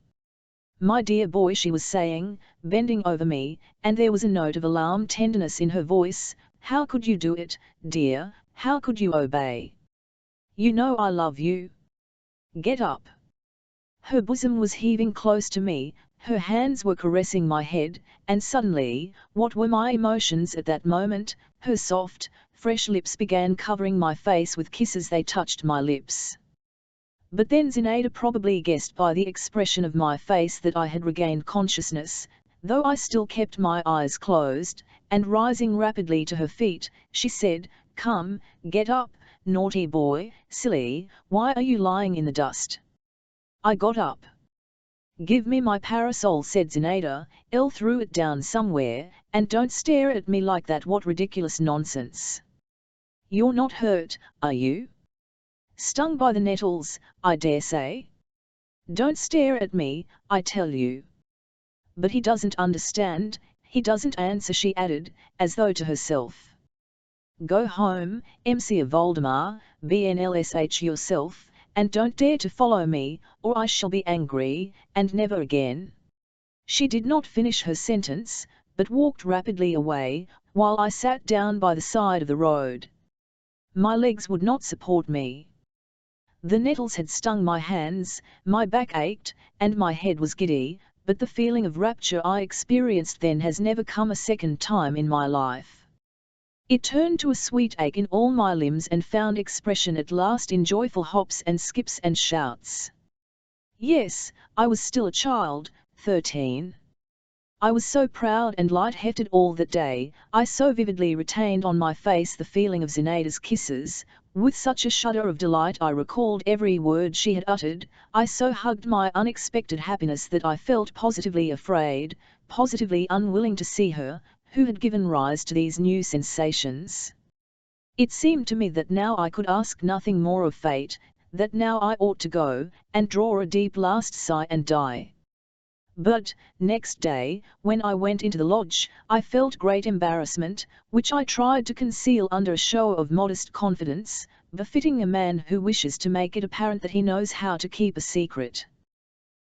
"My dear boy," she was saying, bending over me, and there was a note of alarmed tenderness in her voice, "how could you do it, dear, how could you obey? You know I love you. Get up." Her bosom was heaving close to me, her hands were caressing my head, and suddenly, what were my emotions at that moment, her soft, fresh lips began covering my face with kisses. They touched my lips. But then Zinaida probably guessed by the expression of my face that I had regained consciousness, though I still kept my eyes closed, and rising rapidly to her feet, she said, "Come, get up, naughty boy, silly, why are you lying in the dust?" I got up. "Give me my parasol," said Zinaida. "Elle threw it down somewhere, and don't stare at me like that. What ridiculous nonsense. You're not hurt, are you? Stung by the nettles, I dare say? Don't stare at me, I tell you." "But he doesn't understand, he doesn't answer," she added, as though to herself. "Go home, Mr. Voldemar, BNLSH yourself, and don't dare to follow me, or I shall be angry, and never again." She did not finish her sentence, but walked rapidly away, while I sat down by the side of the road. My legs would not support me. The nettles had stung my hands, my back ached, and my head was giddy, but the feeling of rapture I experienced then has never come a second time in my life. It turned to a sweet ache in all my limbs and found expression at last in joyful hops and skips and shouts. Yes, I was still a child, 13. I was so proud and light-hearted all that day, I so vividly retained on my face the feeling of Zinaida's kisses, with such a shudder of delight I recalled every word she had uttered, I so hugged my unexpected happiness that I felt positively afraid, positively unwilling to see her, who had given rise to these new sensations. It seemed to me that now I could ask nothing more of fate, that now I ought to go, and draw a deep last sigh and die. But, next day, when I went into the lodge, I felt great embarrassment, which I tried to conceal under a show of modest confidence, befitting a man who wishes to make it apparent that he knows how to keep a secret.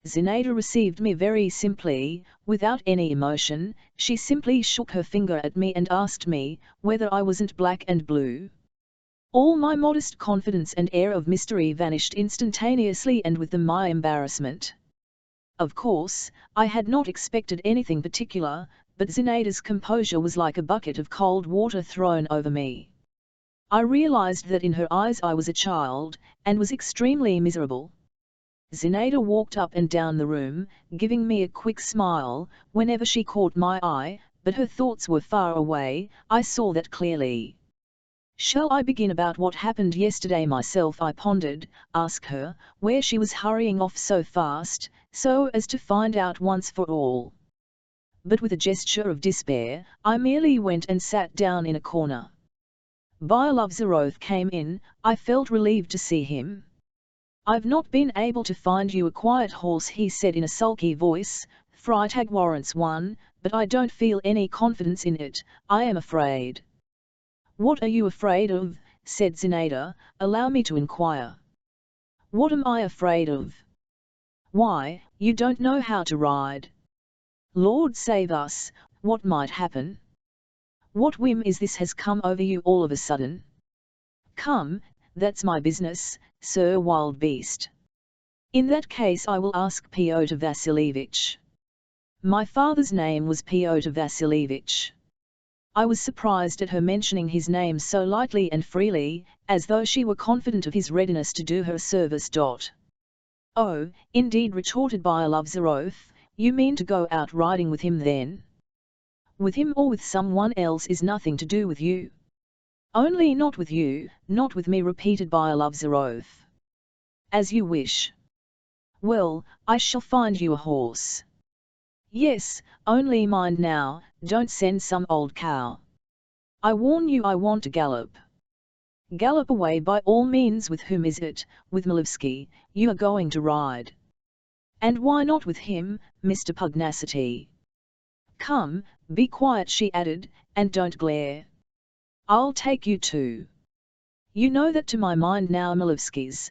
Zinaida received me very simply, without any emotion. She simply shook her finger at me and asked me whether I wasn't black and blue. All my modest confidence and air of mystery vanished instantaneously, and with them my embarrassment. Of course, I had not expected anything particular, but Zinaida's composure was like a bucket of cold water thrown over me. I realized that in her eyes I was a child, and was extremely miserable. Zinaida walked up and down the room, giving me a quick smile whenever she caught my eye, but her thoughts were far away, I saw that clearly. Shall I begin about what happened yesterday myself? I pondered, ask her where she was hurrying off so fast, so as to find out once for all. But with a gesture of despair, I merely went and sat down in a corner. Byelovzerov came in. I felt relieved to see him. "I've not been able to find you a quiet horse," he said in a sulky voice. "Freitag warrants one, but I don't feel any confidence in it. I am afraid." "What are you afraid of?" said Zinaida. "Allow me to inquire." "What am I afraid of?" "Why, you don't know how to ride." "Lord save us, what might happen?" "What whim is this has come over you all of a sudden?" "Come, that's my business, sir, wild beast." "In that case I will ask Pyotr Vasilievich." My father's name was Pyotr Vasilievich. I was surprised at her mentioning his name so lightly and freely, as though she were confident of his readiness to do her service. "Oh, indeed," retorted Byelovzerov, "you mean to go out riding with him then?" "With him or with someone else is nothing to do with you." "Only not with you, not with me," repeated Byelovzerov. "As you wish." "Well, I shall find you a horse." "Yes, only mind now, don't send some old cow. I warn you, I want to gallop." "Gallop away by all means. With whom is it?" "With Malevsky. You are going to ride." "And why not with him, Mr. Pugnacity?" "Come, be quiet," she added, "and don't glare. I'll take you too. You know that to my mind now Malevsky's,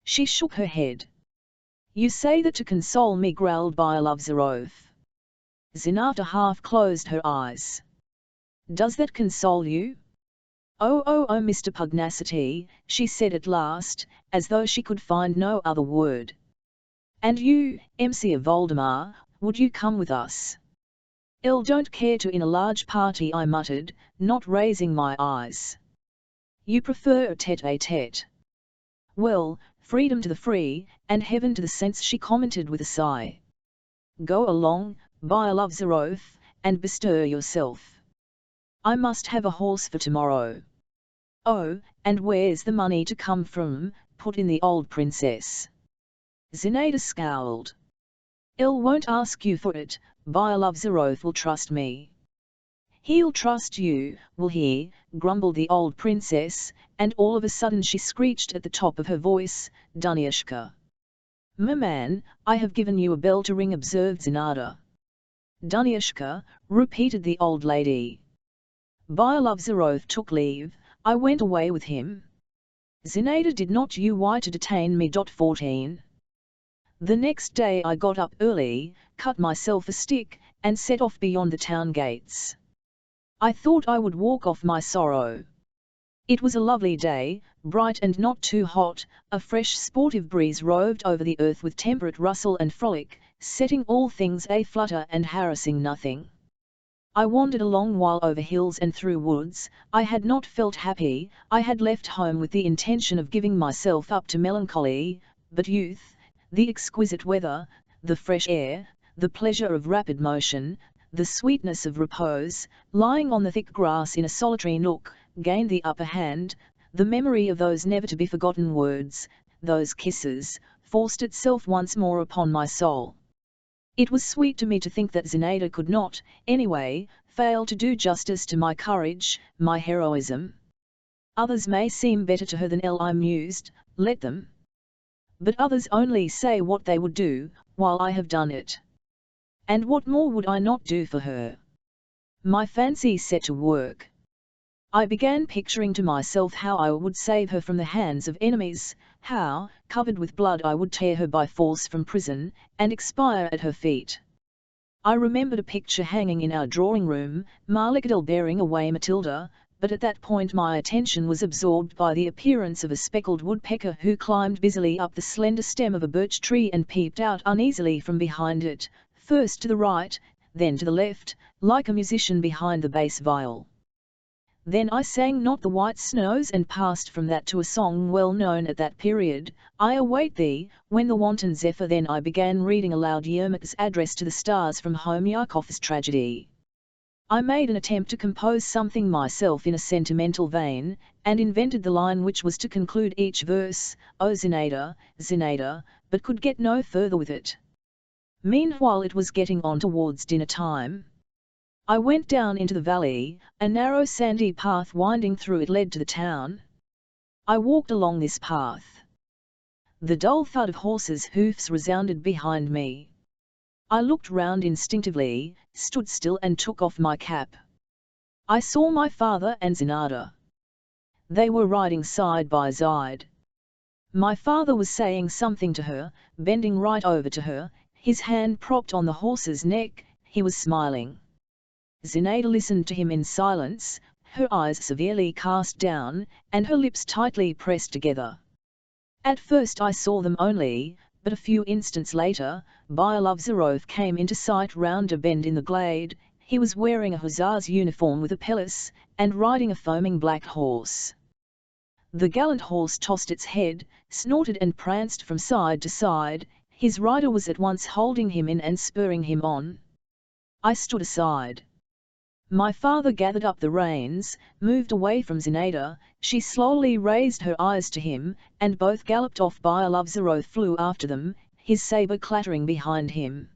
She shook her head. "You say that to console me," growled Byelovzerov. Zinaida half closed her eyes. "Does that console you?" Oh, Mr. Pugnacity," she said at last, as though she could find no other word. "And you, Mr. Voldemar, would you come with us?" "I don't care to in a large party," I muttered, not raising my eyes. "You prefer a tete-a-tete?" "Well, freedom to the free, and heaven to the saints," she commented with a sigh. "Go along, Byelovzerov, and bestir yourself. I must have a horse for tomorrow." "Oh, and where's the money to come from?" put in the old princess. Zinaida scowled. "I won't ask you for it. Byelovzerov will trust me." "He'll trust you, will he?" grumbled the old princess, and all of a sudden she screeched at the top of her voice, "Dunyashka!" "Man, I have given you a bell to ring," observed Zinaida. "Dunyashka," repeated the old lady. Byelovzerov took leave. I went away with him. Zinaida did not want to detain me. 14. The next day I got up early, cut myself a stick, and set off beyond the town gates. I thought I would walk off my sorrow. It was a lovely day, bright and not too hot. A fresh sportive breeze roved over the earth with temperate rustle and frolic, setting all things a-flutter and harassing nothing. I wandered along while over hills and through woods. I had not felt happy. I had left home with the intention of giving myself up to melancholy, but youth, the exquisite weather, the fresh air, the pleasure of rapid motion, the sweetness of repose, lying on the thick grass in a solitary nook, gained the upper hand. The memory of those never-to-be-forgotten words, those kisses, forced itself once more upon my soul. It was sweet to me to think that Zinaida could not, anyway, fail to do justice to my courage, my heroism. Others may seem better to her than I mused, let them. But others only say what they would do, while I have done it. And what more would I not do for her? My fancy set to work. I began picturing to myself how I would save her from the hands of enemies, how, covered with blood, I would tear her by force from prison, and expire at her feet. I remembered a picture hanging in our drawing room, Marlicadel bearing away Matilda, but at that point my attention was absorbed by the appearance of a speckled woodpecker who climbed busily up the slender stem of a birch tree and peeped out uneasily from behind it, first to the right, then to the left, like a musician behind the bass viol. Then I sang Not the White Snows and passed from that to a song well known at that period, I Await Thee, When the Wanton Zephyr. Then I began reading aloud Yermak's address to the stars from Homyakov's tragedy. I made an attempt to compose something myself in a sentimental vein, and invented the line which was to conclude each verse, "O Zinaida, Zinaida," but could get no further with it. Meanwhile it was getting on towards dinner time. I went down into the valley, a narrow sandy path winding through it led to the town. I walked along this path. The dull thud of horses' hoofs resounded behind me. I looked round instinctively, stood still and took off my cap. I saw my father and Zinaida. They were riding side by side. My father was saying something to her, bending right over to her, his hand propped on the horse's neck, he was smiling. Zinaida listened to him in silence, her eyes severely cast down, and her lips tightly pressed together. At first I saw them only, but a few instants later, Byelovzorov came into sight round a bend in the glade. He was wearing a hussar's uniform with a pelisse, and riding a foaming black horse. The gallant horse tossed its head, snorted and pranced from side to side, his rider was at once holding him in and spurring him on. I stood aside. My father gathered up the reins, moved away from Zinaida, she slowly raised her eyes to him, and both galloped off. Byelovzorov flew after them, his sabre clattering behind him.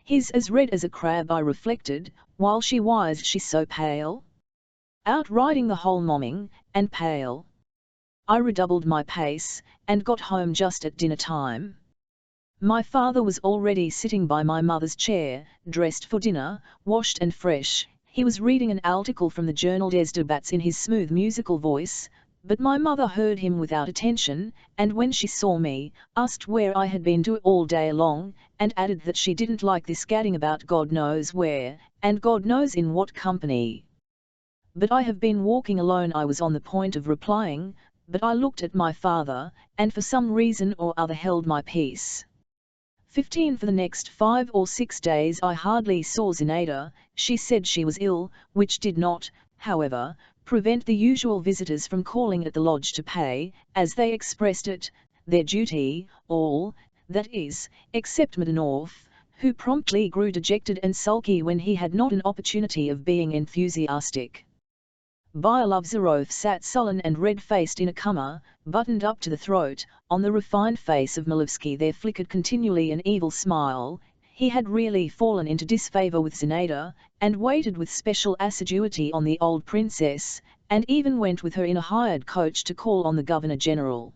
He's as red as a crab, I reflected, while she was so pale? Out riding the whole morning, and pale. I redoubled my pace, and got home just at dinner time. My father was already sitting by my mother's chair, dressed for dinner, washed and fresh. He was reading an article from the journal Des Debats in his smooth musical voice, but my mother heard him without attention, and when she saw me, asked where I had been all day long, and added that she didn't like this gadding about God knows where, and God knows in what company. But I have been walking alone. I was on the point of replying, but I looked at my father, and for some reason or other held my peace. 15 For the next 5 or 6 days I hardly saw Zinaida. She said she was ill, which did not, however, prevent the usual visitors from calling at the lodge to pay, as they expressed it, their duty, all, that is, except Mladenov, who promptly grew dejected and sulky when he had not an opportunity of being enthusiastic. Byelovzorov sat sullen and red-faced in a cummer, buttoned up to the throat. On the refined face of Malevsky there flickered continually an evil smile. He had really fallen into disfavor with Zinaida, and waited with special assiduity on the old princess, and even went with her in a hired coach to call on the Governor-General.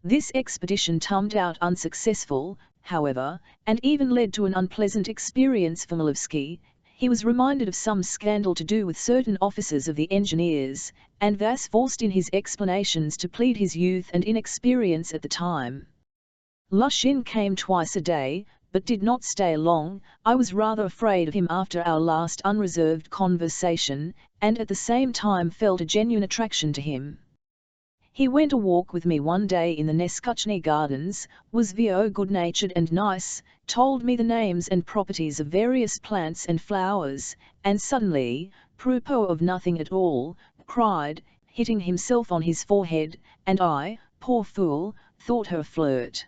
This expedition turned out unsuccessful, however, and even led to an unpleasant experience for Malevsky. He was reminded of some scandal to do with certain officers of the engineers, and thus forced in his explanations to plead his youth and inexperience at the time. Lushin came twice a day, but did not stay long. I was rather afraid of him after our last unreserved conversation, and at the same time felt a genuine attraction to him. He went a walk with me one day in the Neskuchny gardens, was very good-natured and nice, told me the names and properties of various plants and flowers, and suddenly, propos of nothing at all, cried, hitting himself on his forehead, and I, poor fool, thought her a flirt.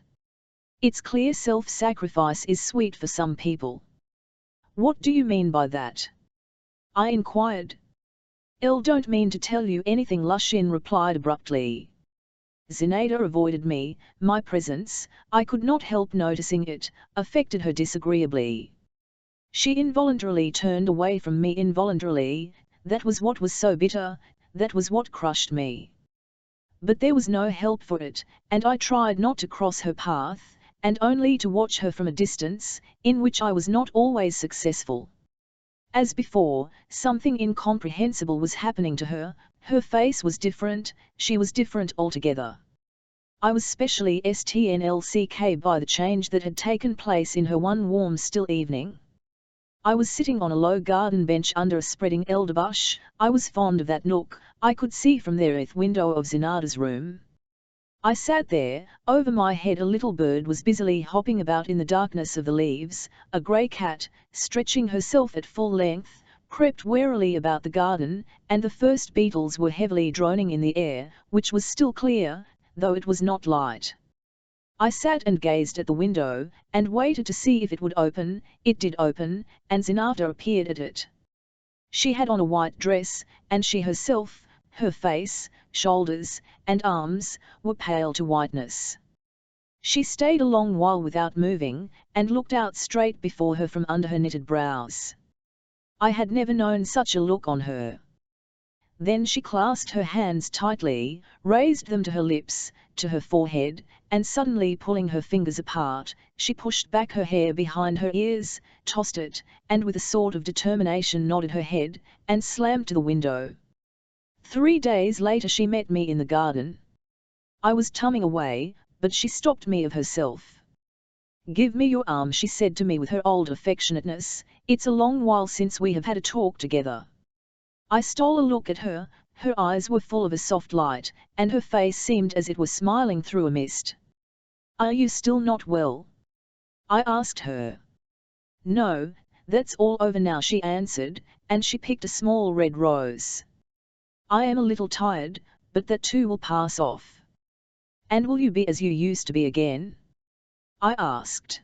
It's clear self-sacrifice is sweet for some people. What do you mean by that? I inquired. Don't mean to tell you anything, Lushin replied abruptly. Zinaida avoided me, my presence, I could not help noticing it, affected her disagreeably. She involuntarily turned away from me involuntarily, that was what was so bitter, that was what crushed me. But there was no help for it, and I tried not to cross her path, and only to watch her from a distance, in which I was not always successful. As before, something incomprehensible was happening to her, her face was different, she was different altogether. I was specially stnlck by the change that had taken place in her one warm still evening. I was sitting on a low garden bench under a spreading elderbush. I was fond of that nook. I could see from the earth window of Zenada's room. I sat there. Over my head a little bird was busily hopping about in the darkness of the leaves. A grey cat, stretching herself at full length, crept warily about the garden, and the first beetles were heavily droning in the air, which was still clear, though it was not light. I sat and gazed at the window, and waited to see if it would open. It did open, and Zenata appeared at it. She had on a white dress, and she herself, her face, shoulders, and arms, were pale to whiteness. She stayed a long while without moving, and looked out straight before her from under her knitted brows. I had never known such a look on her. Then she clasped her hands tightly, raised them to her lips, to her forehead, and suddenly pulling her fingers apart, she pushed back her hair behind her ears, tossed it, and with a sort of determination nodded her head, and slammed to the window. 3 days later she met me in the garden. I was tumming away, but she stopped me of herself. "Give me your arm," she said to me with her old affectionateness. "It's a long while since we have had a talk together." I stole a look at her. Her eyes were full of a soft light, and her face seemed as it were smiling through a mist. "Are you still not well?" I asked her. "No, that's all over now," she answered, and she picked a small red rose. "I am a little tired, but that too will pass off." "And will you be as you used to be again?" I asked.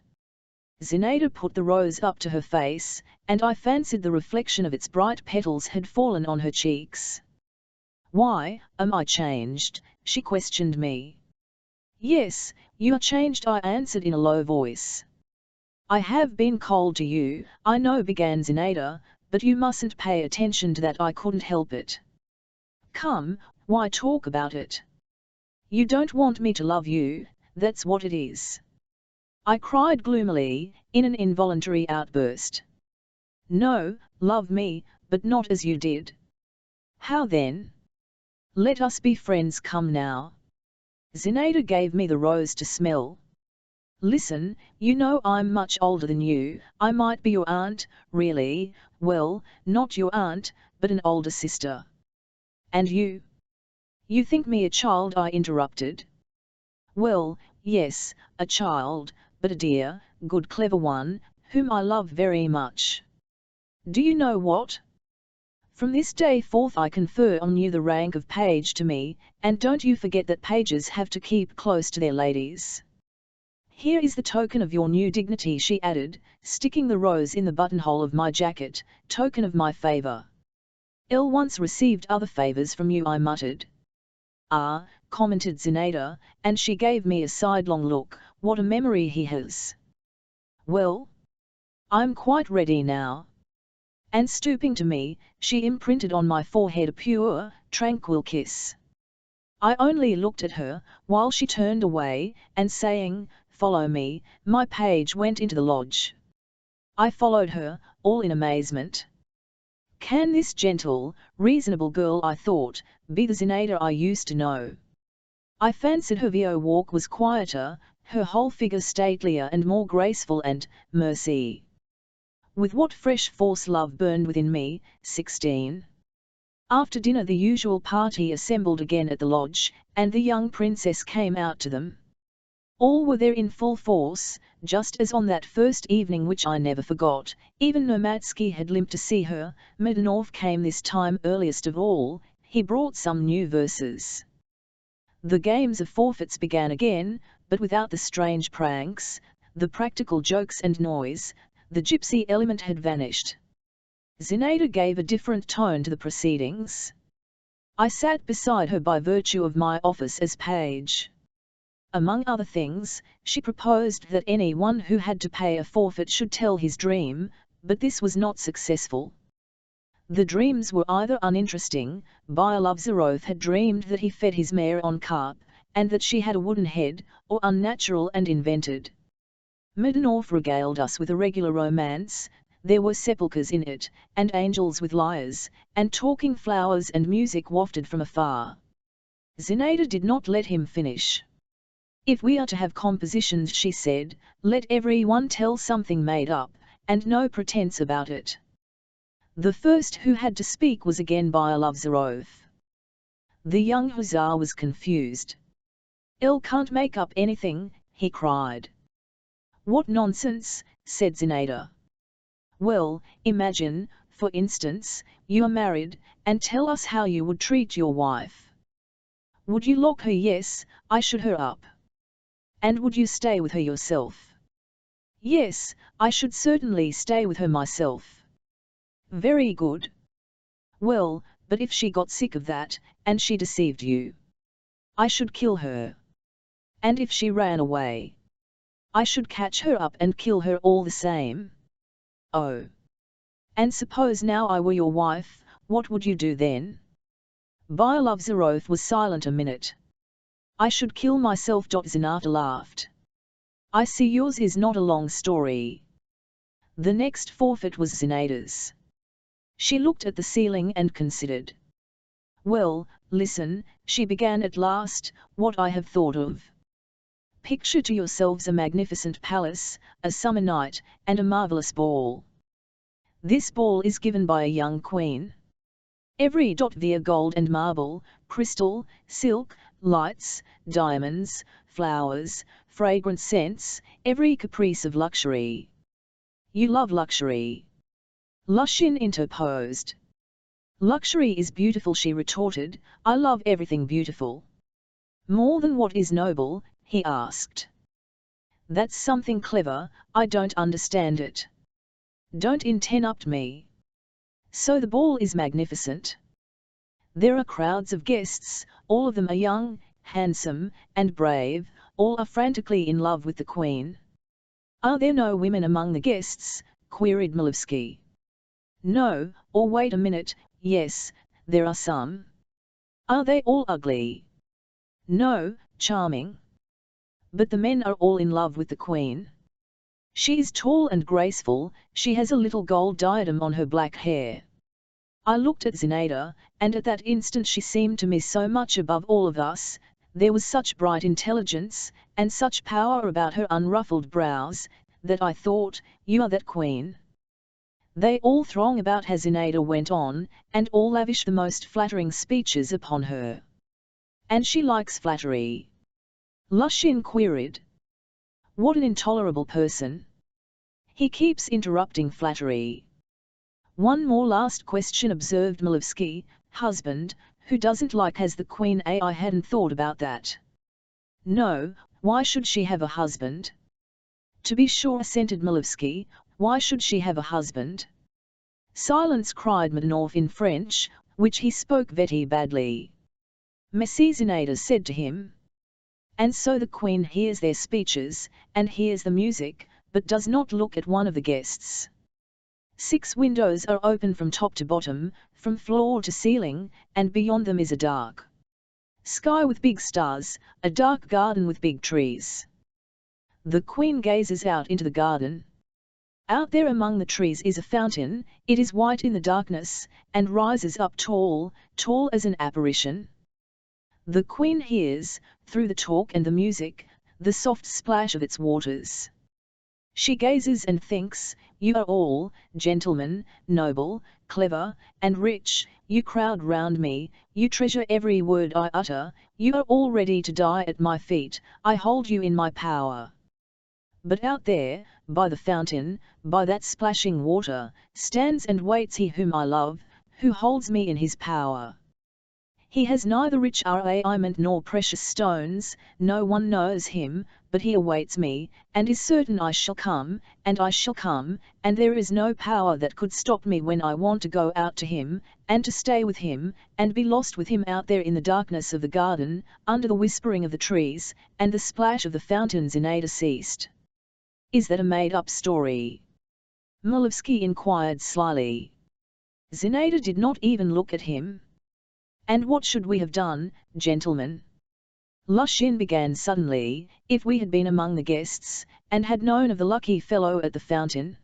Zenada put the rose up to her face, and I fancied the reflection of its bright petals had fallen on her cheeks. "Why, am I changed?" she questioned me. "Yes, you are changed," I answered in a low voice. "I have been cold to you, I know," began Zenada, "but you mustn't pay attention to that. I couldn't help it." "Come, why talk about it? You don't want me to love you, that's what it is," I cried gloomily, in an involuntary outburst. "No, love me, but not as you did." "How then? Let us be friends, come now." Zenada gave me the rose to smell. "Listen, you know I'm much older than you. I might be your aunt, really, well, not your aunt, but an older sister." "And you? You think me a child?" I interrupted. "Well, yes, a child, but a dear, good clever one, whom I love very much. Do you know what? From this day forth I confer on you the rank of page to me, and don't you forget that pages have to keep close to their ladies. Here is the token of your new dignity," she added, sticking the rose in the buttonhole of my jacket, "token of my favour." "El once received other favours from you," I muttered. "Ah," commented Zenada, and she gave me a sidelong look. "What a memory he has. Well, I'm quite ready now." And stooping to me, she imprinted on my forehead a pure, tranquil kiss. I only looked at her, while she turned away, and saying, "Follow me," my page went into the lodge. I followed her, all in amazement. Can this gentle, reasonable girl, I thought, be the Zenada I used to know? I fancied her walk was quieter, her whole figure statelier and more graceful, and, mercy! With what fresh force love burned within me. 16. After dinner the usual party assembled again at the lodge, and the young princess came out to them. All were there in full force, just as on that first evening which I never forgot. Even Nomatsky had limped to see her. Mordunov came this time earliest of all. He brought some new verses. The games of forfeits began again, but without the strange pranks, the practical jokes and noise. The gypsy element had vanished. Zenada gave a different tone to the proceedings. I sat beside her by virtue of my office as page. Among other things, she proposed that any one who had to pay a forfeit should tell his dream, but this was not successful. The dreams were either uninteresting. Byalov had dreamed that he fed his mare on carp, and that she had a wooden head, or unnatural and invented. Mordunov regaled us with a regular romance. There were sepulchres in it, and angels with lyres, and talking flowers and music wafted from afar. Zenada did not let him finish. If we are to have compositions, she said, let everyone tell something made up, and no pretense about it. The first who had to speak was again Byelovzerov. The young hussar was confused. "El can't make up anything," he cried. "What nonsense," said Zinaida. "Well, imagine, for instance, you are married, and tell us how you would treat your wife. Would you lock her? Yes, I should her up. And would you stay with her yourself? Yes, I should certainly stay with her myself. Very good. Well, but if she got sick of that, and she deceived you? I should kill her. And if she ran away? I should catch her up and kill her all the same. Oh. And suppose now I were your wife, what would you do then?" Byelovzerov was silent a minute. "I should kill myself." Zinata laughed. "I see yours is not a long story." The next forfeit was Zinaida's. She looked at the ceiling and considered. "Well, listen," she began at last, "what I have thought of. Picture to yourselves a magnificent palace, a summer night, and a marvelous ball. This ball is given by a young queen. Every dot via gold and marble, crystal, silk, lights, diamonds, flowers, fragrant scents, every caprice of luxury." "You love luxury," Lushin interposed. "Luxury is beautiful," she retorted. "I love everything beautiful." "More than what is noble?" he asked. "That's something clever, I don't understand it." "Don't interrupt me. So the ball is magnificent. There are crowds of guests, all of them are young, handsome, and brave, all are frantically in love with the queen." "Are there no women among the guests?" queried Malevsky. "No, or wait a minute, yes, there are some." "Are they all ugly?" "No, charming. But the men are all in love with the queen. She is tall and graceful, she has a little gold diadem on her black hair." I looked at Zinaida, and at that instant she seemed to me so much above all of us, there was such bright intelligence, and such power about her unruffled brows, that I thought, you are that queen. They all throng about her, Zinaida went on, and all lavish the most flattering speeches upon her. And she likes flattery? Lushin queried. What an intolerable person! He keeps interrupting flattery. One more last question, observed Malevsky. Husband, who doesn't like has the queen? I hadn't thought about that. No, why should she have a husband? To be sure, assented Malevsky, why should she have a husband? Silence, cried Madanov in French, which he spoke very badly. Messie Zinaida said to him. And so the queen hears their speeches, and hears the music, but does not look at one of the guests. 6 windows are open from top to bottom, from floor to ceiling, and beyond them is a dark sky with big stars, a dark garden with big trees. The queen gazes out into the garden. Out there among the trees is a fountain, it is white in the darkness, and rises up tall, tall as an apparition. The queen hears, through the talk and the music, the soft splash of its waters. She gazes and thinks, you are all, gentlemen, noble, clever, and rich, you crowd round me, you treasure every word I utter, you are all ready to die at my feet, I hold you in my power. But out there, by the fountain, by that splashing water, stands and waits he whom I love, who holds me in his power. He has neither rich raiment nor precious stones, no one knows him, but he awaits me, and is certain I shall come, and there is no power that could stop me when I want to go out to him, and to stay with him, and be lost with him out there in the darkness of the garden, under the whispering of the trees, and the splash of the fountain. Zinaida ceased. Is that a made-up story? Malevsky inquired slyly. Zinaida did not even look at him. And what should we have done, gentlemen? Lushin began suddenly, if we had been among the guests, and had known of the lucky fellow at the fountain.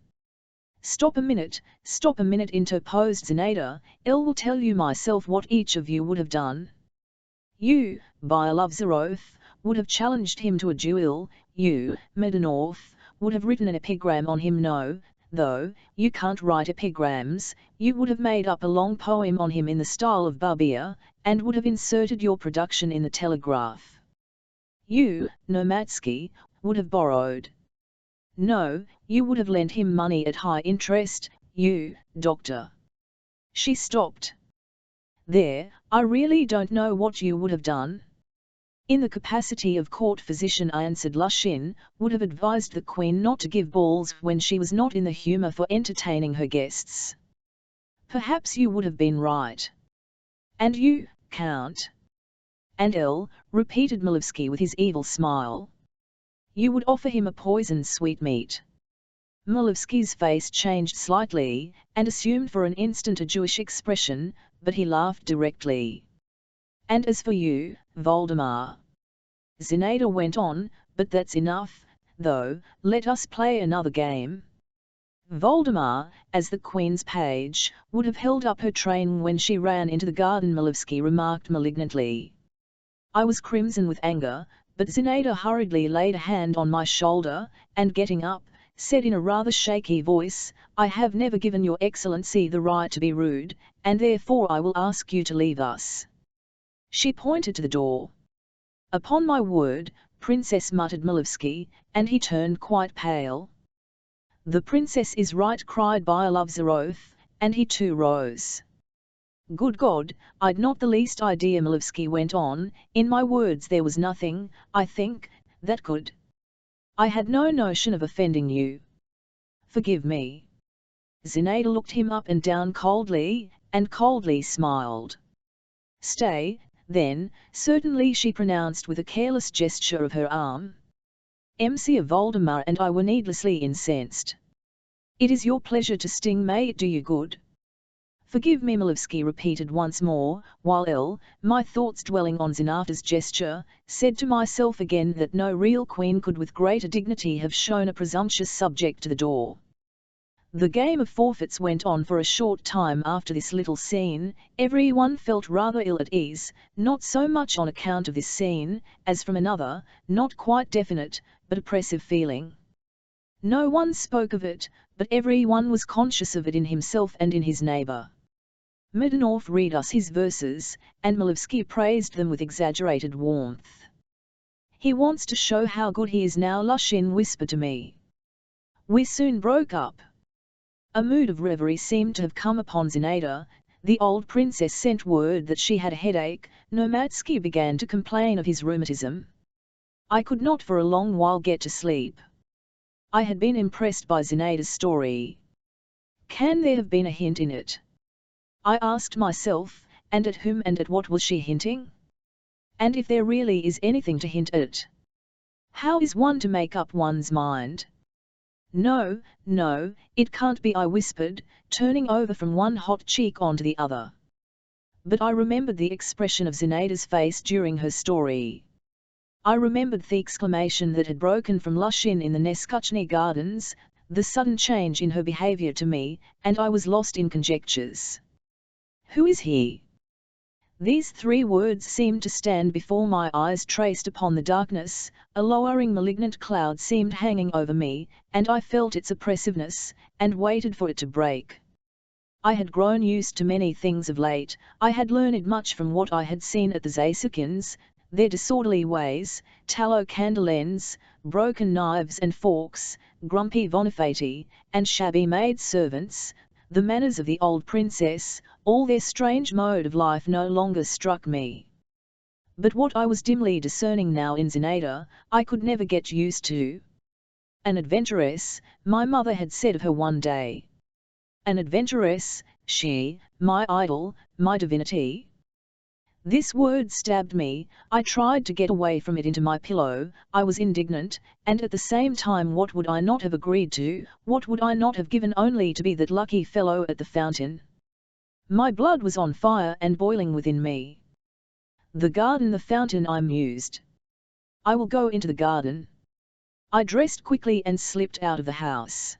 Stop a minute, interposed Zinaida, I will tell you myself what each of you would have done. You, Byelovzerov, would have challenged him to a duel, you, Middlenorth, would have written an epigram on him. No, though, you can't write epigrams, you would have made up a long poem on him in the style of Barbier, and would have inserted your production in the Telegraph. You, Nomatsky, would have borrowed. No, you would have lent him money at high interest, you, Doctor. She stopped. There, I really don't know what you would have done. In the capacity of court physician, I answered, Lushin would have advised the Queen not to give balls when she was not in the humour for entertaining her guests. Perhaps you would have been right. And you, Count? And repeated Malevsky with his evil smile. You would offer him a poisoned sweetmeat. Malevsky's face changed slightly, and assumed for an instant a Jewish expression, but he laughed directly. And as for you, Voldemar, Zinaida went on, but that's enough, though, let us play another game. Voldemar, as the Queen's page, would have held up her train when she ran into the garden, Malevsky remarked malignantly. I was crimson with anger, but Zinaida hurriedly laid a hand on my shoulder, and getting up, said in a rather shaky voice, I have never given your Excellency the right to be rude, and therefore I will ask you to leave us. She pointed to the door. Upon my word, Princess, muttered Malevsky, and he turned quite pale. The Princess is right, cried Byalov, and he too rose. Good God, I'd not the least idea, Malevsky went on, in my words there was nothing, I think, that could. I had no notion of offending you. Forgive me. Zinaida looked him up and down coldly, and coldly smiled. Stay, then, certainly, she pronounced with a careless gesture of her arm. Monsieur Voldemar and I were needlessly incensed. It is your pleasure to sting, may it do you good. Forgive me, Malevsky repeated once more, while my thoughts dwelling on Zinata's gesture, said to myself again that no real queen could with greater dignity have shown a presumptuous subject to the door. The game of forfeits went on for a short time after this little scene. Everyone felt rather ill at ease, not so much on account of this scene, as from another, not quite definite, but oppressive feeling. No one spoke of it, but everyone was conscious of it in himself and in his neighbour. Middlenorth read us his verses, and Malevsky praised them with exaggerated warmth. He wants to show how good he is now, Lushin whispered to me. We soon broke up. A mood of reverie seemed to have come upon Zinaida. The old princess sent word that she had a headache. Nomatsky began to complain of his rheumatism. I could not for a long while get to sleep. I had been impressed by Zinaida's story. Can there have been a hint in it? I asked myself, and at whom and at what was she hinting? And if there really is anything to hint at, how is one to make up one's mind? No, no, it can't be, I whispered, turning over from one hot cheek onto the other. But I remembered the expression of Zinaida's face during her story. I remembered the exclamation that had broken from Lushin in the Neskuchny gardens, the sudden change in her behaviour to me, and I was lost in conjectures. Who is he? These three words seemed to stand before my eyes traced upon the darkness. A lowering malignant cloud seemed hanging over me, and I felt its oppressiveness, and waited for it to break. I had grown used to many things of late. I had learned much from what I had seen at the Zasekins, their disorderly ways, tallow candle ends, broken knives and forks, grumpy Vonifati, and shabby maid servants, the manners of the old princess. All their strange mode of life no longer struck me. But what I was dimly discerning now in Zinaida, I could never get used to. An adventuress, my mother had said of her one day. An adventuress, she, my idol, my divinity? This word stabbed me. I tried to get away from it into my pillow. I was indignant, and at the same time what would I not have agreed to, what would I not have given only to be that lucky fellow at the fountain? My blood was on fire and boiling within me. The garden, the fountain, I mused. I will go into the garden. I dressed quickly and slipped out of the house.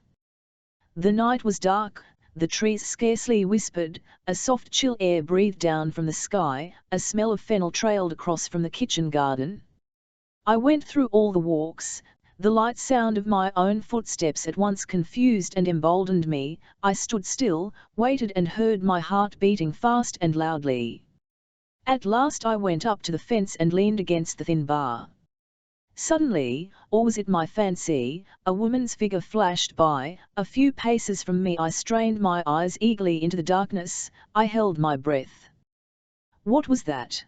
The night was dark, the trees scarcely whispered, a soft chill air breathed down from the sky, a smell of fennel trailed across from the kitchen garden. I went through all the walks. The light sound of my own footsteps at once confused and emboldened me. I stood still, waited and heard my heart beating fast and loudly. At last I went up to the fence and leaned against the thin bar. Suddenly, or was it my fancy, a woman's figure flashed by. A few paces from me. I strained my eyes eagerly into the darkness. I held my breath. What was that?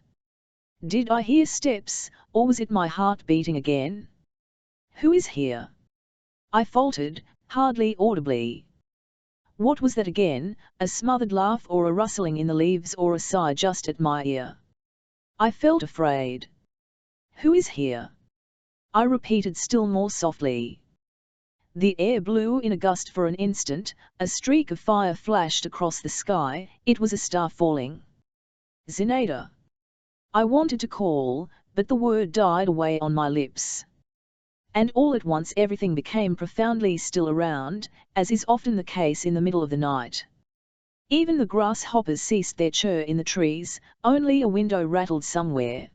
Did I hear steps, or was it my heart beating again? Who is here? I faltered, hardly audibly. What was that again, a smothered laugh or a rustling in the leaves or a sigh just at my ear? I felt afraid. Who is here? I repeated still more softly. The air blew in a gust for an instant, a streak of fire flashed across the sky. It was a star falling. Zinaida! I wanted to call, but the word died away on my lips. And all at once everything became profoundly still around, as is often the case in the middle of the night. Even the grasshoppers ceased their chirr in the trees, only a window rattled somewhere.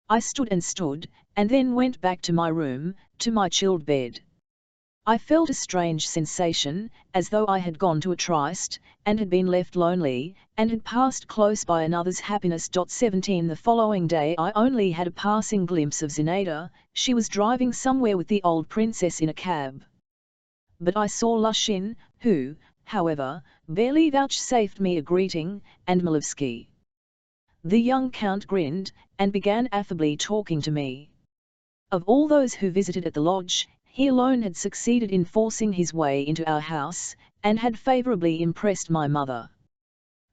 I stood, and then went back to my room, to my chilled bed. I felt a strange sensation, as though I had gone to a tryst, and had been left lonely, and had passed close by another's happiness. 17 The following day I only had a passing glimpse of Zinaida. She was driving somewhere with the old princess in a cab. But I saw Lushin, who, however, barely vouchsafed me a greeting, and Malevsky. The young count grinned, and began affably talking to me. Of all those who visited at the lodge, he alone had succeeded in forcing his way into our house, and had favourably impressed my mother.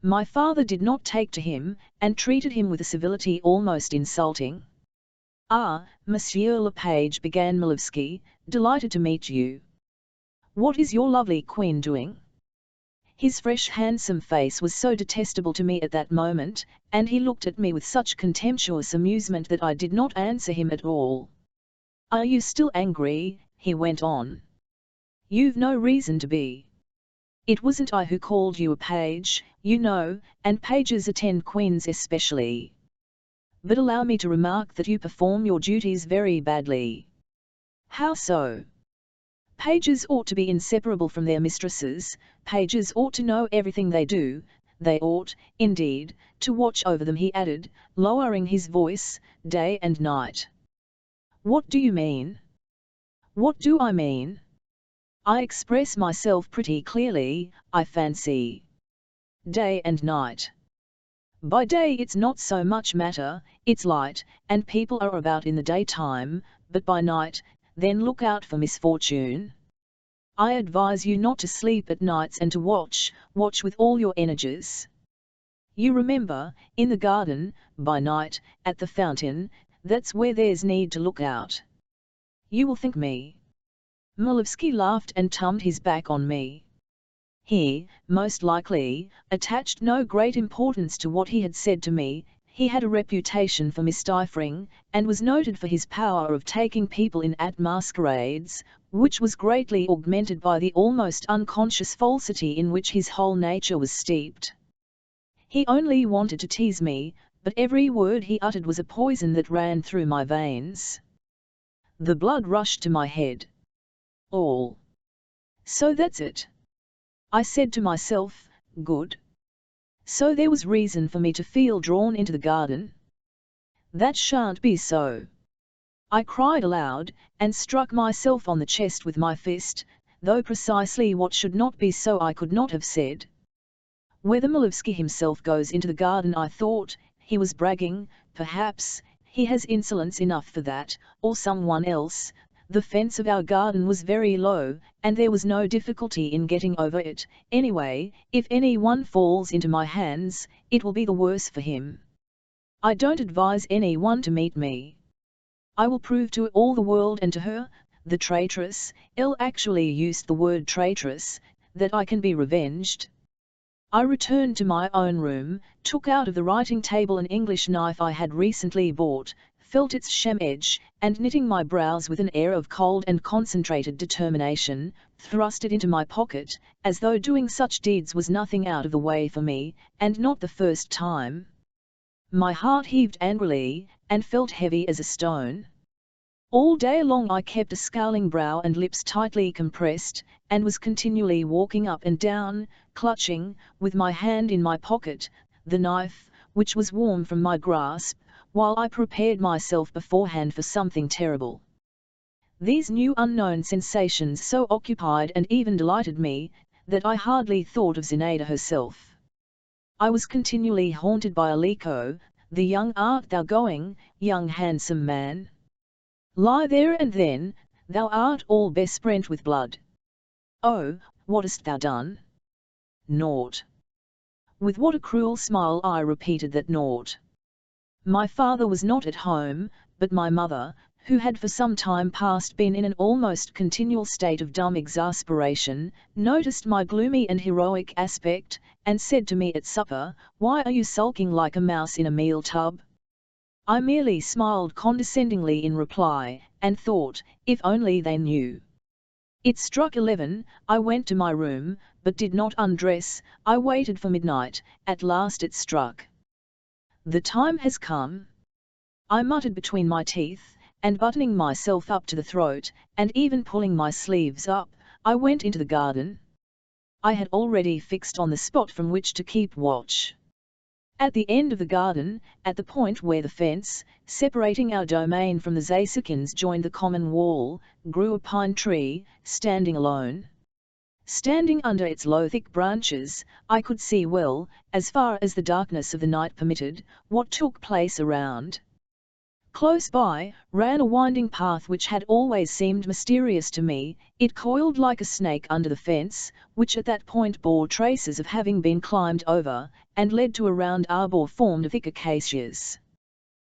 My father did not take to him, and treated him with a civility almost insulting. "Ah, Monsieur le Page," began Malevsky, "delighted to meet you. What is your lovely queen doing?" His fresh handsome face was so detestable to me at that moment, and he looked at me with such contemptuous amusement that I did not answer him at all. "Are you still angry?" he went on. "You've no reason to be. It wasn't I who called you a page, you know, and pages attend queens especially. But allow me to remark that you perform your duties very badly." "How so?" "Pages ought to be inseparable from their mistresses. Pages ought to know everything they do. They ought, indeed, to watch over them," he added, lowering his voice, "day and night." "What do you mean?" "What do I mean? I express myself pretty clearly, I fancy. Day and night. By day it's not so much matter, it's light, and people are about in the daytime, but by night, then look out for misfortune. I advise you not to sleep at nights and to watch with all your energies. You remember, in the garden, by night, at the fountain, that's where there's need to look out. You will thank me." Malevsky laughed and turned his back on me. He, most likely, attached no great importance to what he had said to me. He had a reputation for misdiffering, and was noted for his power of taking people in at masquerades, which was greatly augmented by the almost unconscious falsity in which his whole nature was steeped. He only wanted to tease me, but every word he uttered was a poison that ran through my veins. The blood rushed to my head. All. So that's it. I said to myself, good. So there was reason for me to feel drawn into the garden? That shan't be so. I cried aloud, and struck myself on the chest with my fist, though precisely what should not be so I could not have said. Whether Malevsky himself goes into the garden, I thought, he was bragging, perhaps, he has insolence enough for that, or someone else. The fence of our garden was very low, and there was no difficulty in getting over it. Anyway, if anyone falls into my hands, it will be the worse for him. I don't advise anyone to meet me. I will prove to all the world and to her, the traitress, Elle actually used the word traitress, that I can be revenged. I returned to my own room, took out of the writing table an English knife I had recently bought, felt its sham edge, and knitting my brows with an air of cold and concentrated determination, thrust it into my pocket, as though doing such deeds was nothing out of the way for me, and not the first time. My heart heaved angrily, and felt heavy as a stone. All day long I kept a scowling brow and lips tightly compressed, and was continually walking up and down, clutching, with my hand in my pocket, the knife, which was warm from my grasp, while I prepared myself beforehand for something terrible. These new unknown sensations so occupied and even delighted me, that I hardly thought of Zinaida herself. I was continually haunted by Aliko, the young art thou going, young handsome man? Lie there and then, thou art all besprent with blood. Oh, what hast thou done? Naught. With what a cruel smile I repeated that naught. My father was not at home, but my mother, who had for some time past been in an almost continual state of dumb exasperation, noticed my gloomy and heroic aspect, and said to me at supper, "Why are you sulking like a mouse in a meal tub?" I merely smiled condescendingly in reply, and thought, if only they knew. It struck 11, I went to my room, but did not undress. I waited for midnight, at last it struck. "The time has come," I muttered between my teeth, and buttoning myself up to the throat, and even pulling my sleeves up, I went into the garden. I had already fixed on the spot from which to keep watch. At the end of the garden, at the point where the fence, separating our domain from the Zasekins joined the common wall, grew a pine tree, standing alone. Standing under its low thick branches, I could see well, as far as the darkness of the night permitted, what took place around. Close by, ran a winding path which had always seemed mysterious to me. It coiled like a snake under the fence, which at that point bore traces of having been climbed over, and led to a round arbor formed of thick acacias.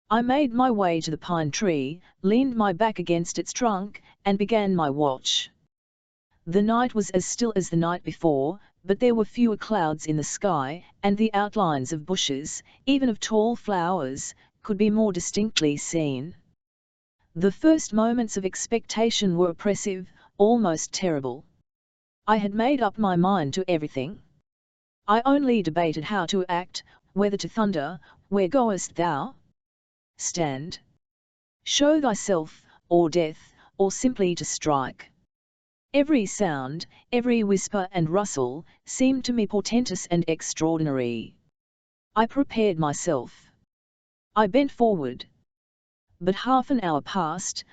I made my way to the pine tree, leaned my back against its trunk, and began my watch. The night was as still as the night before, but there were fewer clouds in the sky, and the outlines of bushes, even of tall flowers, could be more distinctly seen. The first moments of expectation were oppressive, almost terrible. I had made up my mind to everything. I only debated how to act, whether to thunder, "Where goest thou? Stand. Show thyself, or death, or simply to strike." Every sound, every whisper and rustle, seemed to me portentous and extraordinary. I prepared myself. I bent forward. But half an hour passed,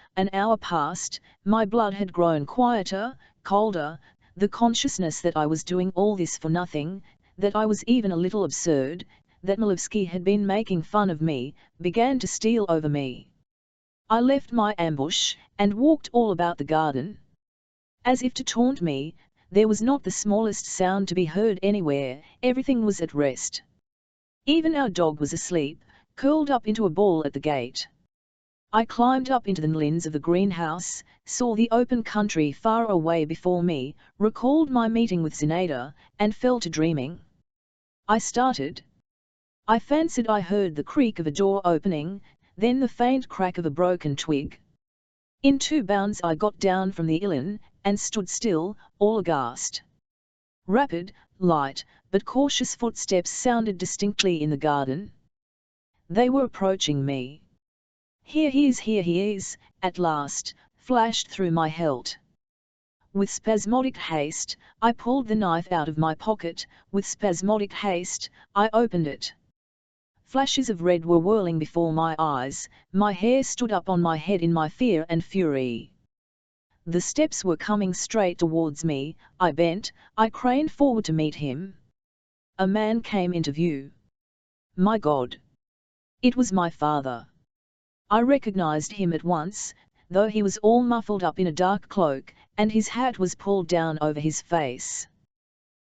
my blood had grown quieter, colder, the consciousness that I was doing all this for nothing, that I was even a little absurd, that Malevsky had been making fun of me, began to steal over me. I left my ambush, and walked all about the garden. As if to taunt me, there was not the smallest sound to be heard anywhere, everything was at rest. Even our dog was asleep, curled up into a ball at the gate. I climbed up into the nlins of the greenhouse, saw the open country far away before me, recalled my meeting with Zinaida, and fell to dreaming. I started. I fancied I heard the creak of a door opening, then the faint crack of a broken twig. In 2 bounds I got down from the ullin, and stood still, all aghast. Rapid, light, but cautious footsteps sounded distinctly in the garden. They were approaching me. "Here he is," at last, flashed through my helt. With spasmodic haste, I pulled the knife out of my pocket, with spasmodic haste, I opened it. Flashes of red were whirling before my eyes, my hair stood up on my head in my fear and fury. The steps were coming straight towards me, I bent, I craned forward to meet him. A man came into view. My God! It was my father. I recognized him at once, though he was all muffled up in a dark cloak, and his hat was pulled down over his face.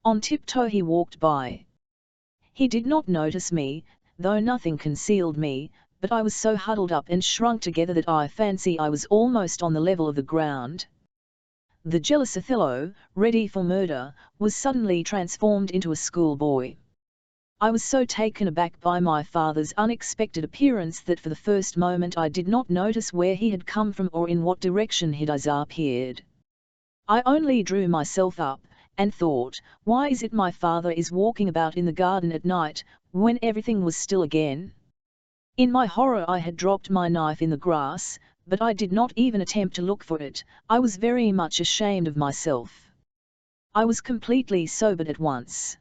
On tiptoe he walked by. He did not notice me, though nothing concealed me, but I was so huddled up and shrunk together that I fancy I was almost on the level of the ground. The jealous Othello, ready for murder, was suddenly transformed into a schoolboy. I was so taken aback by my father's unexpected appearance that for the first moment I did not notice where he had come from or in what direction he had appeared. I only drew myself up, and thought, why is it my father is walking about in the garden at night, when everything was still again? In my horror I had dropped my knife in the grass, but I did not even attempt to look for it. I was very much ashamed of myself. I was completely sobered at once.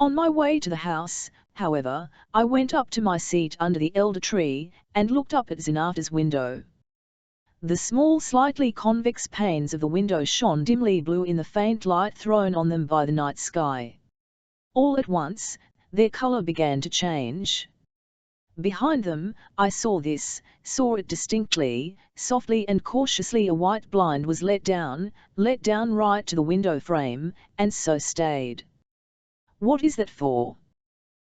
On my way to the house, however, I went up to my seat under the elder tree, and looked up at Zenata's window. The small slightly convex panes of the window shone dimly blue in the faint light thrown on them by the night sky. All at once, their color began to change. Behind them, I saw it distinctly, softly and cautiously. A white blind was let down right to the window frame, and so stayed. "What is that for?"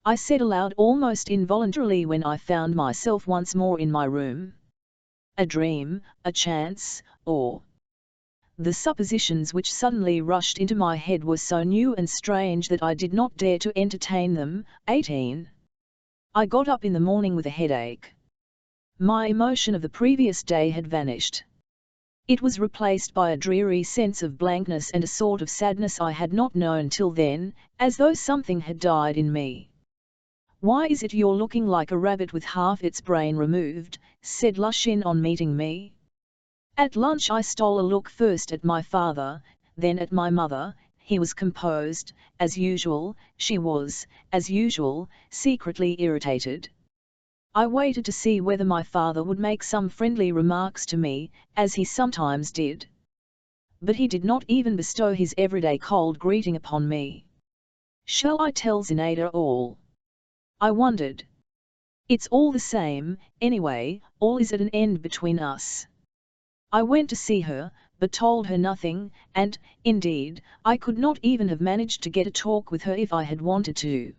I said aloud almost involuntarily when I found myself once more in my room. A dream, a chance, or... The suppositions which suddenly rushed into my head were so new and strange that I did not dare to entertain them. 18. I got up in the morning with a headache. My emotion of the previous day had vanished. It was replaced by a dreary sense of blankness and a sort of sadness I had not known till then, as though something had died in me. "Why is it you're looking like a rabbit with half its brain removed?" said Lushin on meeting me. At lunch I stole a look first at my father, then at my mother. He was composed, as usual. She was, as usual, secretly irritated. I waited to see whether my father would make some friendly remarks to me, as he sometimes did. But he did not even bestow his everyday cold greeting upon me. Shall I tell Zenata all? I wondered. It's all the same, anyway. All is at an end between us. I went to see her, but told her nothing, and, indeed, I could not even have managed to get a talk with her if I had wanted to.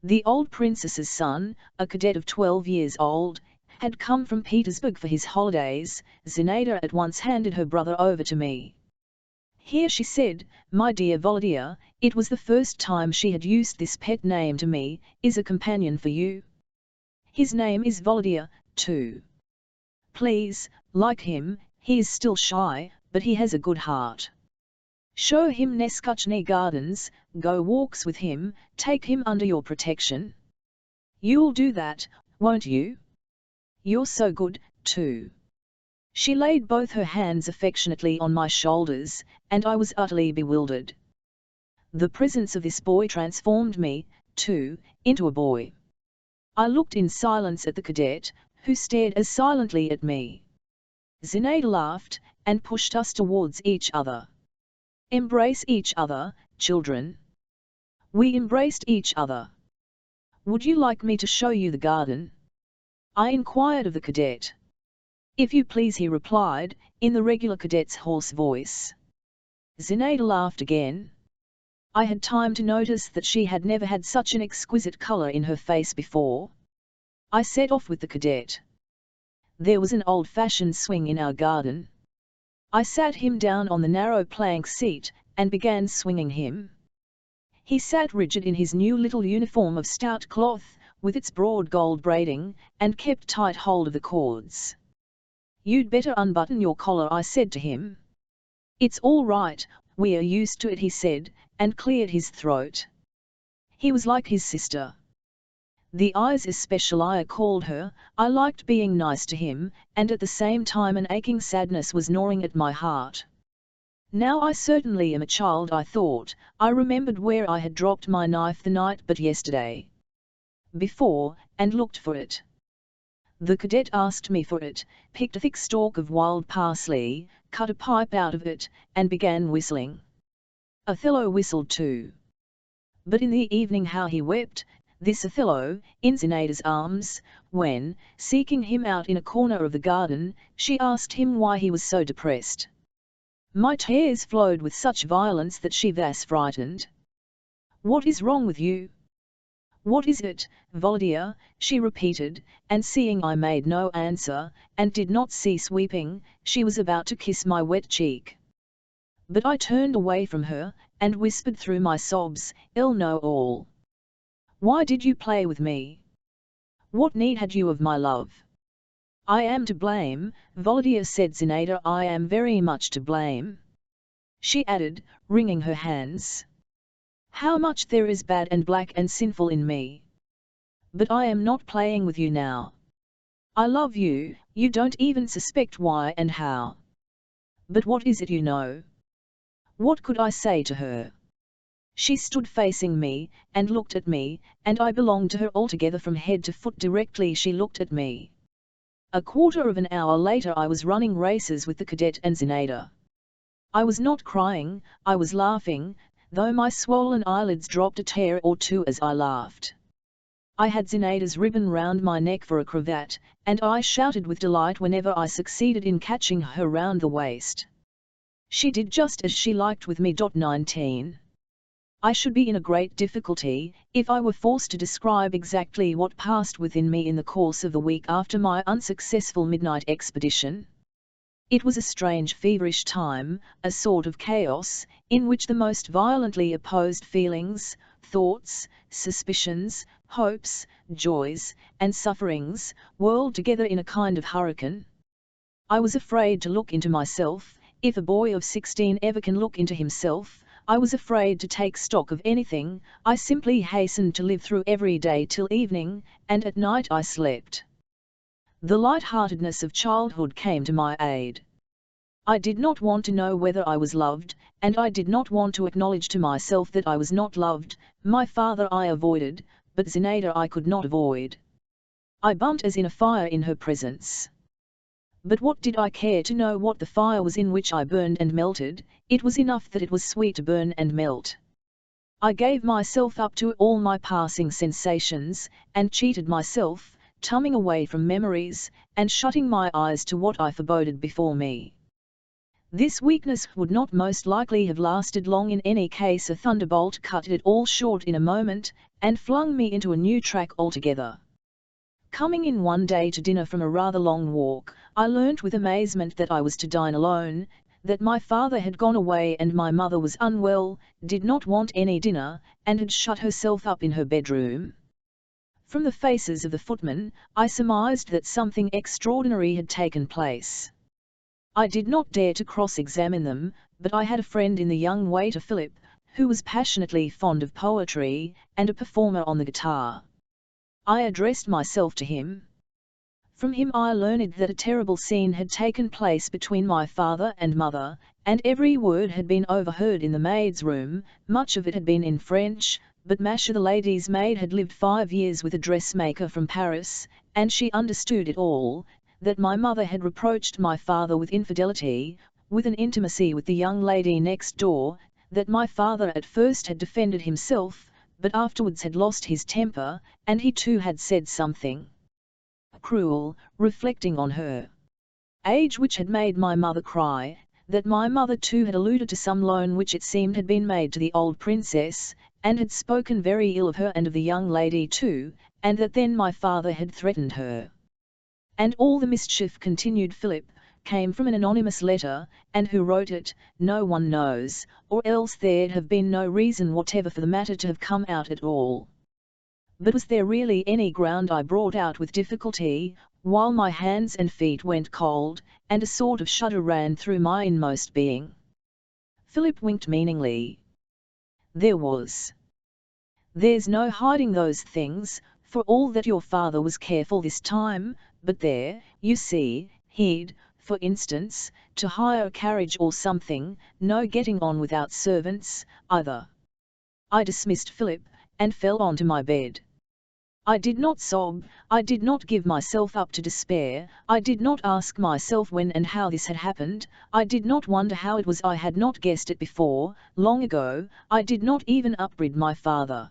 The old princess's son, a cadet of 12 years old, had come from Petersburg for his holidays. Zenata at once handed her brother over to me. "Here," she said, "my dear Volodya," it was the first time she had used this pet name to me, "is a companion for you. His name is Volodya, too. Please, like him. He is still shy, but he has a good heart. Show him Neskuchny Gardens, go walks with him, take him under your protection. You'll do that, won't you? You're so good, too." She laid both her hands affectionately on my shoulders, and I was utterly bewildered. The presence of this boy transformed me, too, into a boy. I looked in silence at the cadet, who stared as silently at me. Zenata laughed, and pushed us towards each other. "Embrace each other, children." We embraced each other. "Would you like me to show you the garden?" I inquired of the cadet. "If you please," he replied, in the regular cadet's hoarse voice. Zenata laughed again. I had time to notice that she had never had such an exquisite color in her face before. I set off with the cadet. There was an old-fashioned swing in our garden. I sat him down on the narrow plank seat, and began swinging him. He sat rigid in his new little uniform of stout cloth, with its broad gold braiding, and kept tight hold of the cords. "You'd better unbutton your collar," I said to him. "It's all right, we are used to it," he said, and cleared his throat. He was like his sister. The eyes especially I called her. I liked being nice to him, and at the same time an aching sadness was gnawing at my heart. Now I certainly am a child, I thought. I remembered where I had dropped my knife the night but yesterday before, and looked for it. The cadet asked me for it, picked a thick stalk of wild parsley, cut a pipe out of it, and began whistling. Othello whistled too. But in the evening how he wept, this Othello, in Zenata's arms, when, seeking him out in a corner of the garden, she asked him why he was so depressed. My tears flowed with such violence that she was frightened. "What is wrong with you? What is it, Volodya?" she repeated, and seeing I made no answer, and did not cease weeping, she was about to kiss my wet cheek. But I turned away from her, and whispered through my sobs, "I'll know all. Why did you play with me? What need had you of my love?" "I am to blame, Volodya," said Zenata, "I am very much to blame." She added, wringing her hands. "How much there is bad and black and sinful in me. But I am not playing with you now. I love you, you don't even suspect why and how. But what is it you know? What could I say to her? She stood facing me, and looked at me, and I belonged to her altogether from head to foot directly she looked at me. A quarter of an hour later I was running races with the cadet and Zinaida. I was not crying, I was laughing, though my swollen eyelids dropped a tear or two as I laughed. I had Zinaida's ribbon round my neck for a cravat, and I shouted with delight whenever I succeeded in catching her round the waist. She did just as she liked with me. 19. I should be in a great difficulty, if I were forced to describe exactly what passed within me in the course of the week after my unsuccessful midnight expedition. It was a strange feverish time, a sort of chaos, in which the most violently opposed feelings, thoughts, suspicions, hopes, joys, and sufferings, whirled together in a kind of hurricane. I was afraid to look into myself, if a boy of 16 ever can look into himself. I was afraid to take stock of anything. I simply hastened to live through every day till evening, and at night I slept. The light-heartedness of childhood came to my aid. I did not want to know whether I was loved, and I did not want to acknowledge to myself that I was not loved. My father I avoided, but Zinaida I could not avoid. I burnt as in a fire in her presence. But what did I care to know what the fire was in which I burned and melted? It was enough that it was sweet to burn and melt. I gave myself up to all my passing sensations, and cheated myself, tumbling away from memories, and shutting my eyes to what I foreboded before me. This weakness would not most likely have lasted long in any case. A thunderbolt cut it all short in a moment, and flung me into a new track altogether. Coming in one day to dinner from a rather long walk, I learnt with amazement that I was to dine alone, that my father had gone away and my mother was unwell, did not want any dinner, and had shut herself up in her bedroom. From the faces of the footmen, I surmised that something extraordinary had taken place. I did not dare to cross-examine them, but I had a friend in the young waiter Philip, who was passionately fond of poetry, and a performer on the guitar. I addressed myself to him. From him I learned that a terrible scene had taken place between my father and mother, and every word had been overheard in the maid's room. Much of it had been in French, but Masha the lady's maid had lived 5 years with a dressmaker from Paris, and she understood it all, that my mother had reproached my father with infidelity, with an intimacy with the young lady next door, that my father at first had defended himself, but afterwards had lost his temper, and he too had said something cruel, reflecting on her age, which had made my mother cry, that my mother too had alluded to some loan which it seemed had been made to the old princess, and had spoken very ill of her and of the young lady too, and that then my father had threatened her. And all the mischief, continued Philip, came from an anonymous letter, and who wrote it, no one knows, or else there'd have been no reason whatever for the matter to have come out at all. But was there really any ground? I brought out with difficulty, while my hands and feet went cold, and a sort of shudder ran through my inmost being. Philip winked meaningly. There was. There's no hiding those things, for all that your father was careful this time, but there, you see, he'd, for instance, to hire a carriage or something, no getting on without servants, either. I dismissed Philip, and fell onto my bed. I did not sob, I did not give myself up to despair, I did not ask myself when and how this had happened, I did not wonder how it was I had not guessed it before, long ago, I did not even upbraid my father.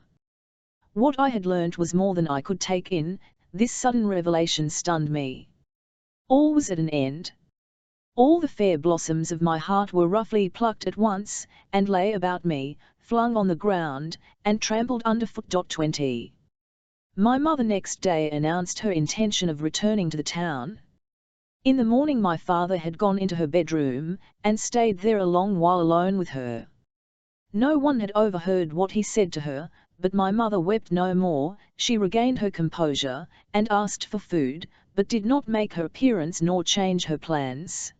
What I had learnt was more than I could take in. This sudden revelation stunned me. All was at an end. All the fair blossoms of my heart were roughly plucked at once, and lay about me, flung on the ground, and trampled underfoot. 20. My mother next day announced her intention of returning to the town. In the morning my father had gone into her bedroom, and stayed there a long while alone with her. No one had overheard what he said to her, but my mother wept no more. She regained her composure, and asked for food, but did not make her appearance nor change her plans.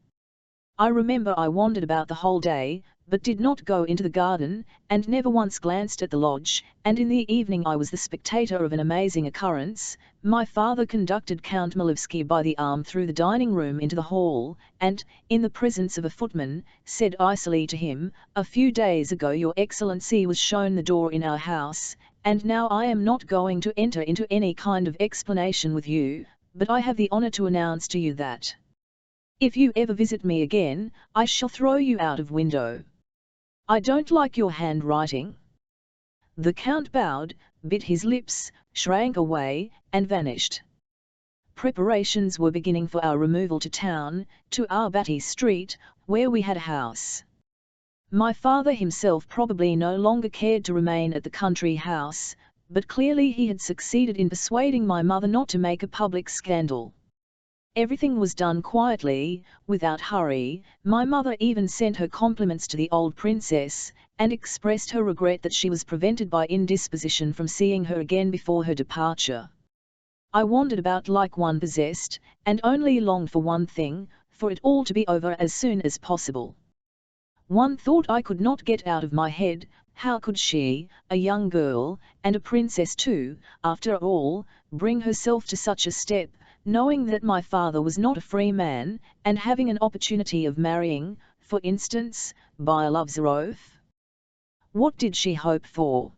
I remember I wandered about the whole day, but did not go into the garden, and never once glanced at the lodge, and in the evening I was the spectator of an amazing occurrence. My father conducted Count Malevsky by the arm through the dining room into the hall, and, in the presence of a footman, said icily to him, "A few days ago your Excellency was shown the door in our house, and now I am not going to enter into any kind of explanation with you, but I have the honor to announce to you that if you ever visit me again, I shall throw you out of window. I don't like your handwriting." The Count bowed, bit his lips, shrank away, and vanished. Preparations were beginning for our removal to town, to Arbati Street, where we had a house. My father himself probably no longer cared to remain at the country house, but clearly he had succeeded in persuading my mother not to make a public scandal. Everything was done quietly, without hurry. My mother even sent her compliments to the old princess, and expressed her regret that she was prevented by indisposition from seeing her again before her departure. I wandered about like one possessed, and only longed for one thing, for it all to be over as soon as possible. One thought I could not get out of my head: how could she, a young girl, and a princess too, after all, bring herself to such a step, knowing that my father was not a free man, and having an opportunity of marrying, for instance, by a love's oath? What did she hope for?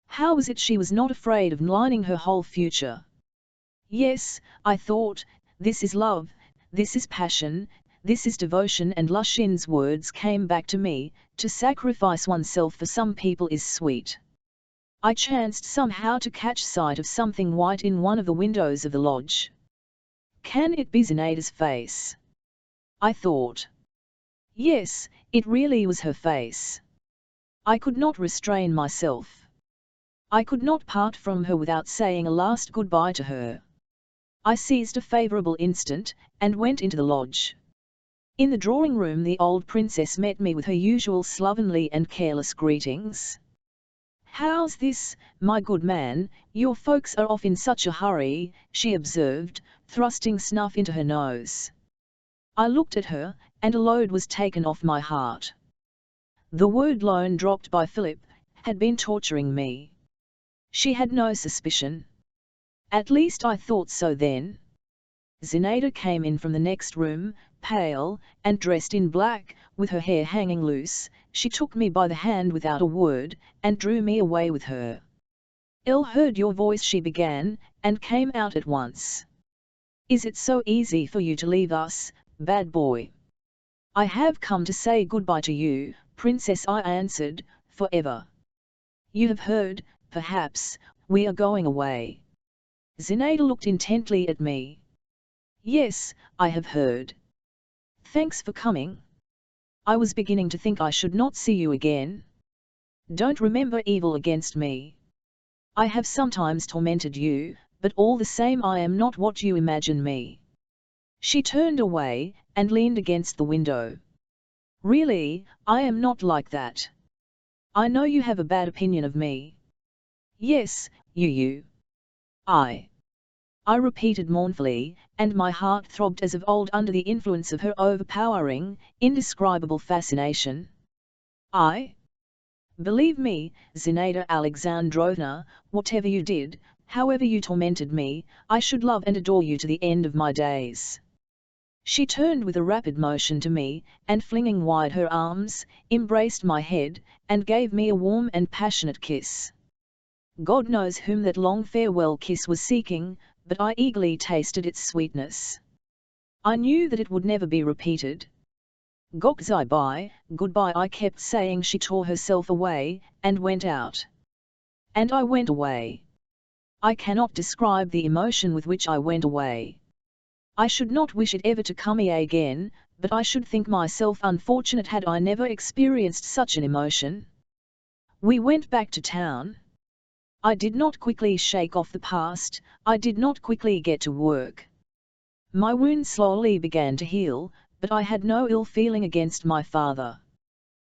How was it she was not afraid of maligning her whole future? Yes, I thought, this is love, this is passion, this is devotion, and Lushin's words came back to me: to sacrifice oneself for some people is sweet. I chanced somehow to catch sight of something white in one of the windows of the lodge. Can it be Zinaida's face? I thought. Yes, it really was her face. I could not restrain myself. I could not part from her without saying a last goodbye to her. I seized a favourable instant, and went into the lodge. In the drawing-room the old princess met me with her usual slovenly and careless greetings. "How's this, my good man, your folks are off in such a hurry," she observed, thrusting snuff into her nose. I looked at her, and a load was taken off my heart. The word "loan," dropped by Philip, had been torturing me. She had no suspicion. At least I thought so then. Zinaida came in from the next room, pale, and dressed in black, with her hair hanging loose. She took me by the hand without a word, and drew me away with her. "Elle heard your voice," she began, "and came out at once. Is it so easy for you to leave us, bad boy?" "I have come to say goodbye to you, princess," I answered, "forever. You have heard, perhaps, we are going away." Zinaida looked intently at me. "Yes, I have heard. Thanks for coming. I was beginning to think I should not see you again. Don't remember evil against me. I have sometimes tormented you, but all the same I am not what you imagine me." She turned away, and leaned against the window. "Really, I am not like that. I know you have a bad opinion of me." "Yes, you. I repeated mournfully, and my heart throbbed as of old under the influence of her overpowering, indescribable fascination. "I? Believe me, Zinaida Alexandrovna, whatever you did, however you tormented me, I should love and adore you to the end of my days." She turned with a rapid motion to me, and flinging wide her arms, embraced my head, and gave me a warm and passionate kiss. God knows whom that long farewell kiss was seeking, but I eagerly tasted its sweetness. I knew that it would never be repeated. Goodbye, I kept saying. She tore herself away, and went out. And I went away. I cannot describe the emotion with which I went away. I should not wish it ever to come again, but I should think myself unfortunate had I never experienced such an emotion. We went back to town. I did not quickly shake off the past, I did not quickly get to work. My wound slowly began to heal, but I had no ill feeling against my father.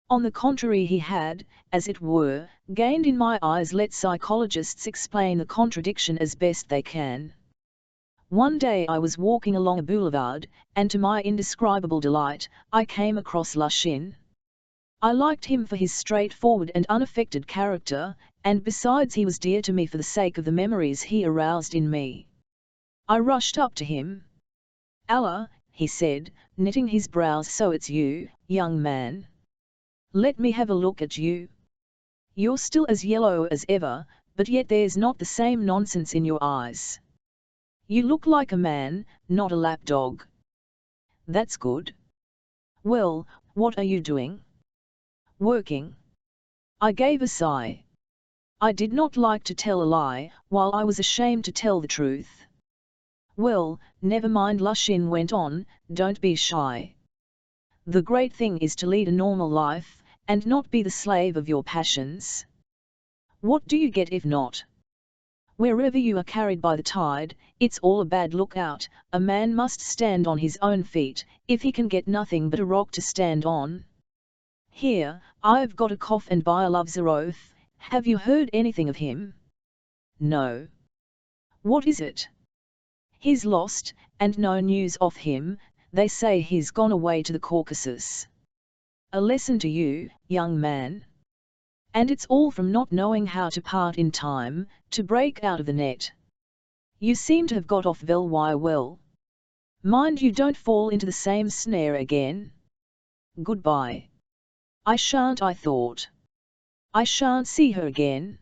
On the contrary, he had, as it were, gained in my eyes. Let psychologists explain the contradiction as best they can. One day I was walking along a boulevard, and to my indescribable delight, I came across Lushin. I liked him for his straightforward and unaffected character, and besides he was dear to me for the sake of the memories he aroused in me. I rushed up to him. "Allah," he said, knitting his brows, "so it's you, young man. Let me have a look at you. You're still as yellow as ever, but yet there's not the same nonsense in your eyes. You look like a man, not a lapdog. That's good. Well, what are you doing?" "Working." I gave a sigh. I did not like to tell a lie, while I was ashamed to tell the truth. "Well, never mind," Lushin went on, "don't be shy. The great thing is to lead a normal life, and not be the slave of your passions. What do you get if not? Wherever you are carried by the tide, it's all a bad lookout. A man must stand on his own feet, if he can get nothing but a rock to stand on. Here, I've got a cough and Bailov's oath. Have you heard anything of him?" "No." "What is it?" "He's lost, and no news of him. They say he's gone away to the Caucasus." "A lesson to you, young man. And it's all from not knowing how to part in time, to break out of the net. You seem to have got off well. Mind you don't fall into the same snare again. Goodbye." I shan't, I thought. I shan't see her again.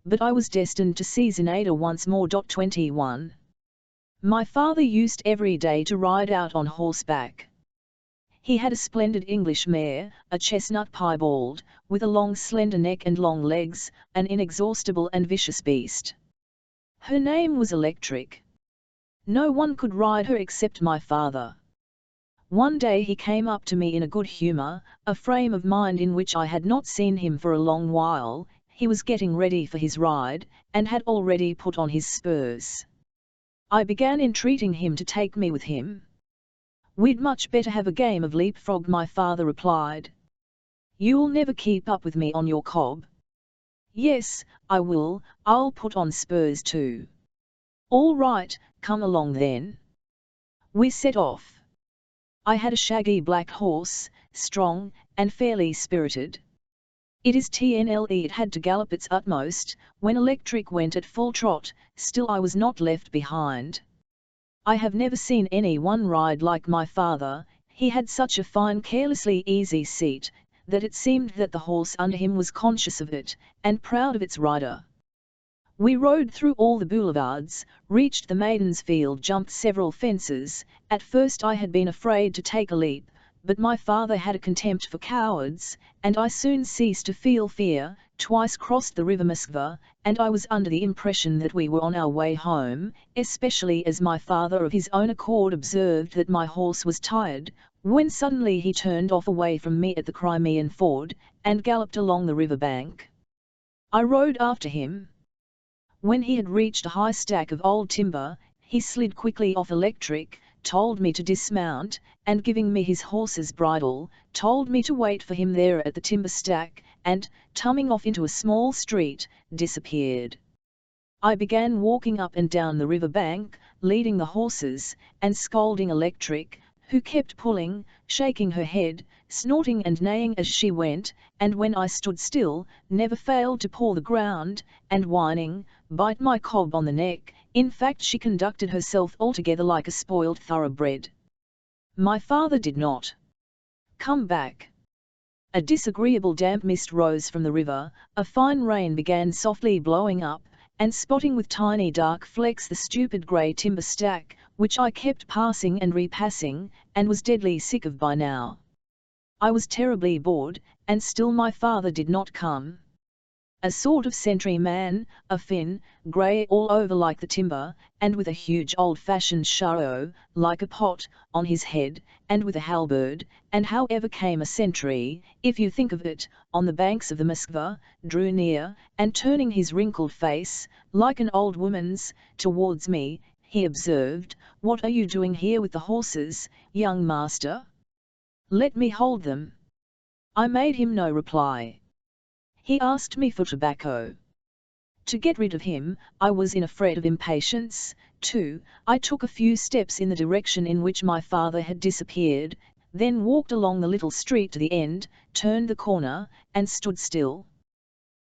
But I was destined to see Zinaida once more. 21. My father used every day to ride out on horseback. He had a splendid English mare, a chestnut piebald, with a long slender neck and long legs, an inexhaustible and vicious beast. Her name was Electric. No one could ride her except my father. One day he came up to me in a good humour, a frame of mind in which I had not seen him for a long while. He was getting ready for his ride, and had already put on his spurs. I began entreating him to take me with him. "We'd much better have a game of leapfrog," my father replied. "You'll never keep up with me on your cob." "Yes, I will. I'll put on spurs too." "All right, come along then." We set off. I had a shaggy black horse, strong, and fairly spirited. It had to gallop its utmost. When Electric went at full trot, still I was not left behind. I have never seen any one ride like my father. He had such a fine, carelessly easy seat, that it seemed that the horse under him was conscious of it, and proud of its rider. We rode through all the boulevards, reached the Maiden's Field, jumped several fences. At first I had been afraid to take a leap, but my father had a contempt for cowards, and I soon ceased to feel fear. Twice crossed the river Moskva, and I was under the impression that we were on our way home, especially as my father of his own accord observed that my horse was tired, when suddenly he turned off away from me at the Crimean ford, and galloped along the river bank. I rode after him. When he had reached a high stack of old timber, he slid quickly off Electric, told me to dismount, and giving me his horse's bridle, told me to wait for him there at the timber stack, and, tumbling off into a small street, disappeared. I began walking up and down the river bank, leading the horses, and scolding Electric, who kept pulling, shaking her head, snorting and neighing as she went, and when I stood still, never failed to paw the ground, and whining, bite my cob on the neck. In fact, she conducted herself altogether like a spoiled thoroughbred. My father did not come back. A disagreeable damp mist rose from the river, a fine rain began softly blowing up, and spotting with tiny dark flecks the stupid grey timber stack, which I kept passing and repassing, and was deadly sick of by now. I was terribly bored, and still my father did not come. A sort of sentry man, a Finn, grey all over like the timber, and with a huge old-fashioned charreau, like a pot, on his head, and with a halberd, and however came a sentry, if you think of it, on the banks of the Moskva, drew near, and turning his wrinkled face, like an old woman's, towards me, he observed, "What are you doing here with the horses, young master? Let me hold them." I made him no reply. He asked me for tobacco. To get rid of him, I was in a fret of impatience. 2. I took a few steps in the direction in which my father had disappeared, then walked along the little street to the end, turned the corner, and stood still.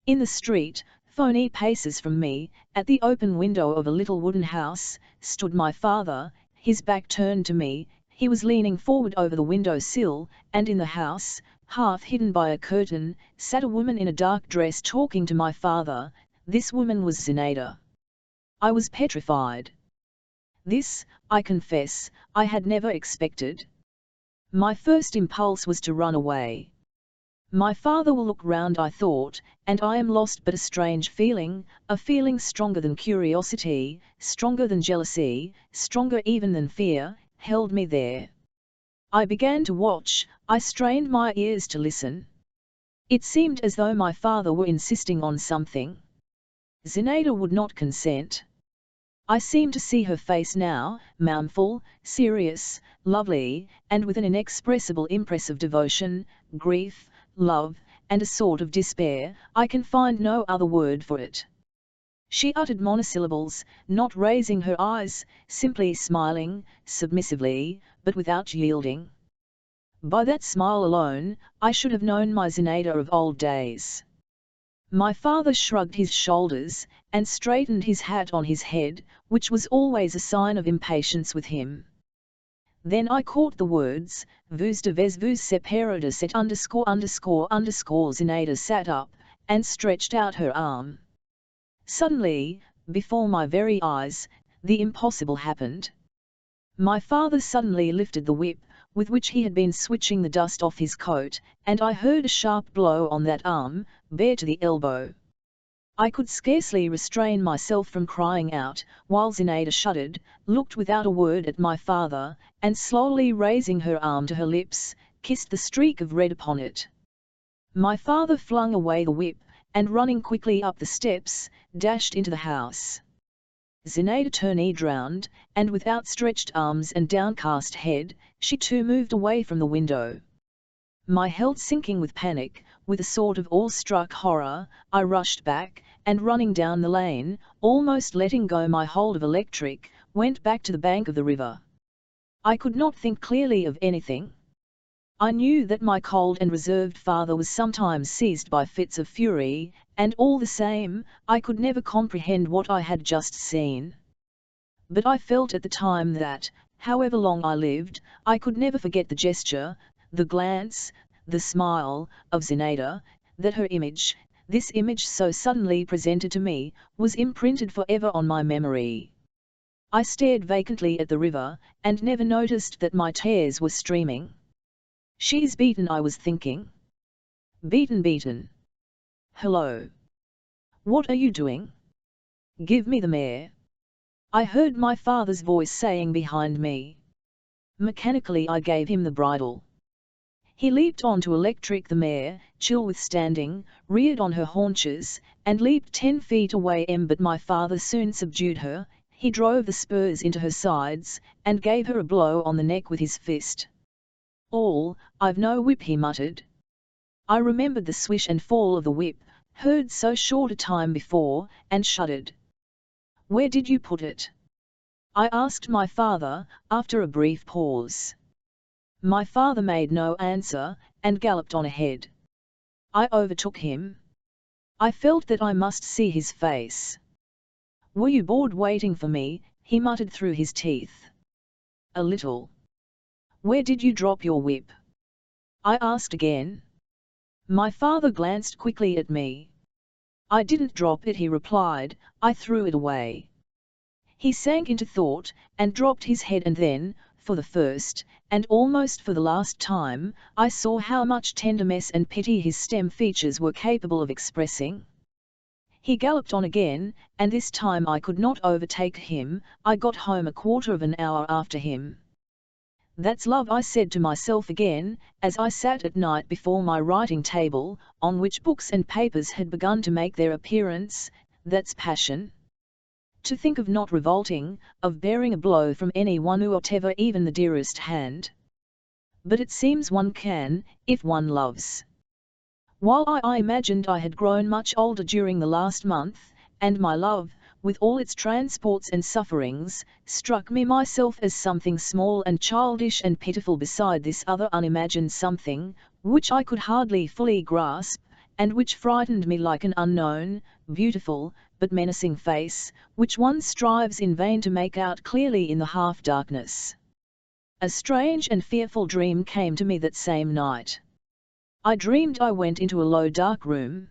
In the street, 20 paces from me, at the open window of a little wooden house, stood my father, his back turned to me. He was leaning forward over the window sill, and in the house, half hidden by a curtain, sat a woman in a dark dress talking to my father. This woman was Zinaida. I was petrified. This, I confess, I had never expected. My first impulse was to run away. My father will look round, I thought, and I am lost, but a strange feeling, a feeling stronger than curiosity, stronger than jealousy, stronger even than fear, held me there. I began to watch, I strained my ears to listen. It seemed as though my father were insisting on something. Zinaida would not consent. I seemed to see her face now, mournful, serious, lovely, and with an inexpressible impress of devotion, grief, love, and a sort of despair. I can find no other word for it. She uttered monosyllables, not raising her eyes, simply smiling, submissively, but without yielding. By that smile alone, I should have known my Zinaida of old days. My father shrugged his shoulders, and straightened his hat on his head, which was always a sign of impatience with him. Then I caught the words, vous devez vous séparer de cet _____. Zinaida sat up, and stretched out her arm. Suddenly, before my very eyes, the impossible happened. My father suddenly lifted the whip, with which he had been switching the dust off his coat, and I heard a sharp blow on that arm, bare to the elbow. I could scarcely restrain myself from crying out, while Zinaida shuddered, looked without a word at my father, and slowly raising her arm to her lips, kissed the streak of red upon it. My father flung away the whip, and running quickly up the steps, dashed into the house. Zinaida turned round, and with outstretched arms and downcast head, she too moved away from the window. My heart sinking with panic, with a sort of awe-struck horror, I rushed back, and running down the lane, almost letting go my hold of electric, went back to the bank of the river. I could not think clearly of anything. I knew that my cold and reserved father was sometimes seized by fits of fury, and all the same, I could never comprehend what I had just seen. But I felt at the time that, however long I lived, I could never forget the gesture, the glance, the smile, of Zinaida, that her image, this image so suddenly presented to me, was imprinted forever on my memory. I stared vacantly at the river, and never noticed that my tears were streaming. She's beaten, I was thinking. Beaten. Hello. What are you doing? Give me the mare. I heard my father's voice saying behind me. Mechanically I gave him the bridle. He leaped on to electric the mare, chill with standing, reared on her haunches, and leaped 10 feet away. But my father soon subdued her. He drove the spurs into her sides, and gave her a blow on the neck with his fist. I've no whip, he muttered. I remembered the swish and fall of the whip, heard so short a time before, and shuddered. Where did you put it? I asked my father, after a brief pause. My father made no answer, and galloped on ahead. I overtook him. I felt that I must see his face. Were you bored waiting for me? He muttered through his teeth. A little. Where did you drop your whip? I asked again. My father glanced quickly at me. I didn't drop it, he replied, I threw it away. He sank into thought, and dropped his head, and then, for the first, and almost for the last time, I saw how much tenderness and pity his stem features were capable of expressing. He galloped on again, and this time I could not overtake him. I got home a quarter of an hour after him. That's love, I said to myself again, as I sat at night before my writing table, on which books and papers had begun to make their appearance. That's passion. To think of not revolting, of bearing a blow from any one, whatever, even the dearest hand. But it seems one can, if one loves. While I imagined I had grown much older during the last month, and my love, with all its transports and sufferings, struck me myself as something small and childish and pitiful beside this other unimagined something, which I could hardly fully grasp, and which frightened me like an unknown, beautiful, but menacing face, which one strives in vain to make out clearly in the half-darkness. A strange and fearful dream came to me that same night. I dreamed I went into a low dark room.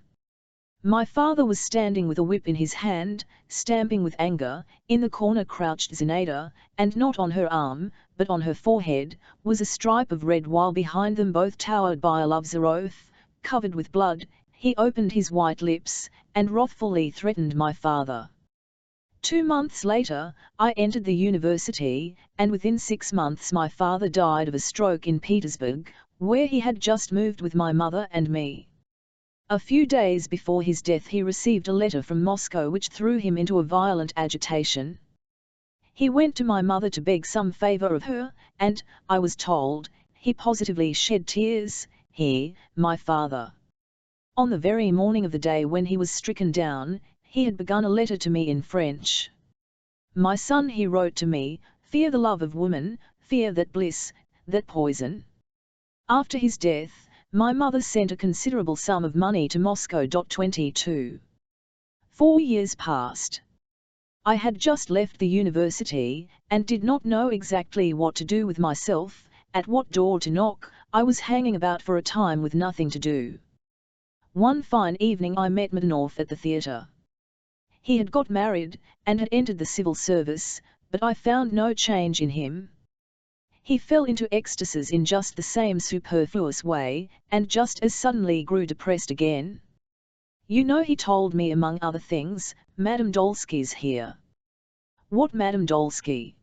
My father was standing with a whip in his hand, stamping with anger. In the corner crouched Zinaida, and not on her arm, but on her forehead, was a stripe of red, while behind them both towered by a love's oath, covered with blood. He opened his white lips, and wrathfully threatened my father. 2 months later, I entered the university, and within 6 months my father died of a stroke in Petersburg, where he had just moved with my mother and me. A few days before his death he received a letter from Moscow which threw him into a violent agitation. He went to my mother to beg some favor of her, and, I was told, he positively shed tears, my father. On the very morning of the day when he was stricken down, he had begun a letter to me in French. "My son," he wrote to me, "fear the love of woman, fear that bliss, that poison." After his death, my mother sent a considerable sum of money to Moscow. 22. 4 years passed. I had just left the university, and did not know exactly what to do with myself, at what door to knock. I was hanging about for a time with nothing to do. One fine evening I met Mordunov at the theatre. He had got married, and had entered the civil service, but I found no change in him. He fell into ecstasies in just the same superfluous way, and just as suddenly grew depressed again. "You know," he told me among other things, "Madame Dolsky's here." "What Madame Dolsky?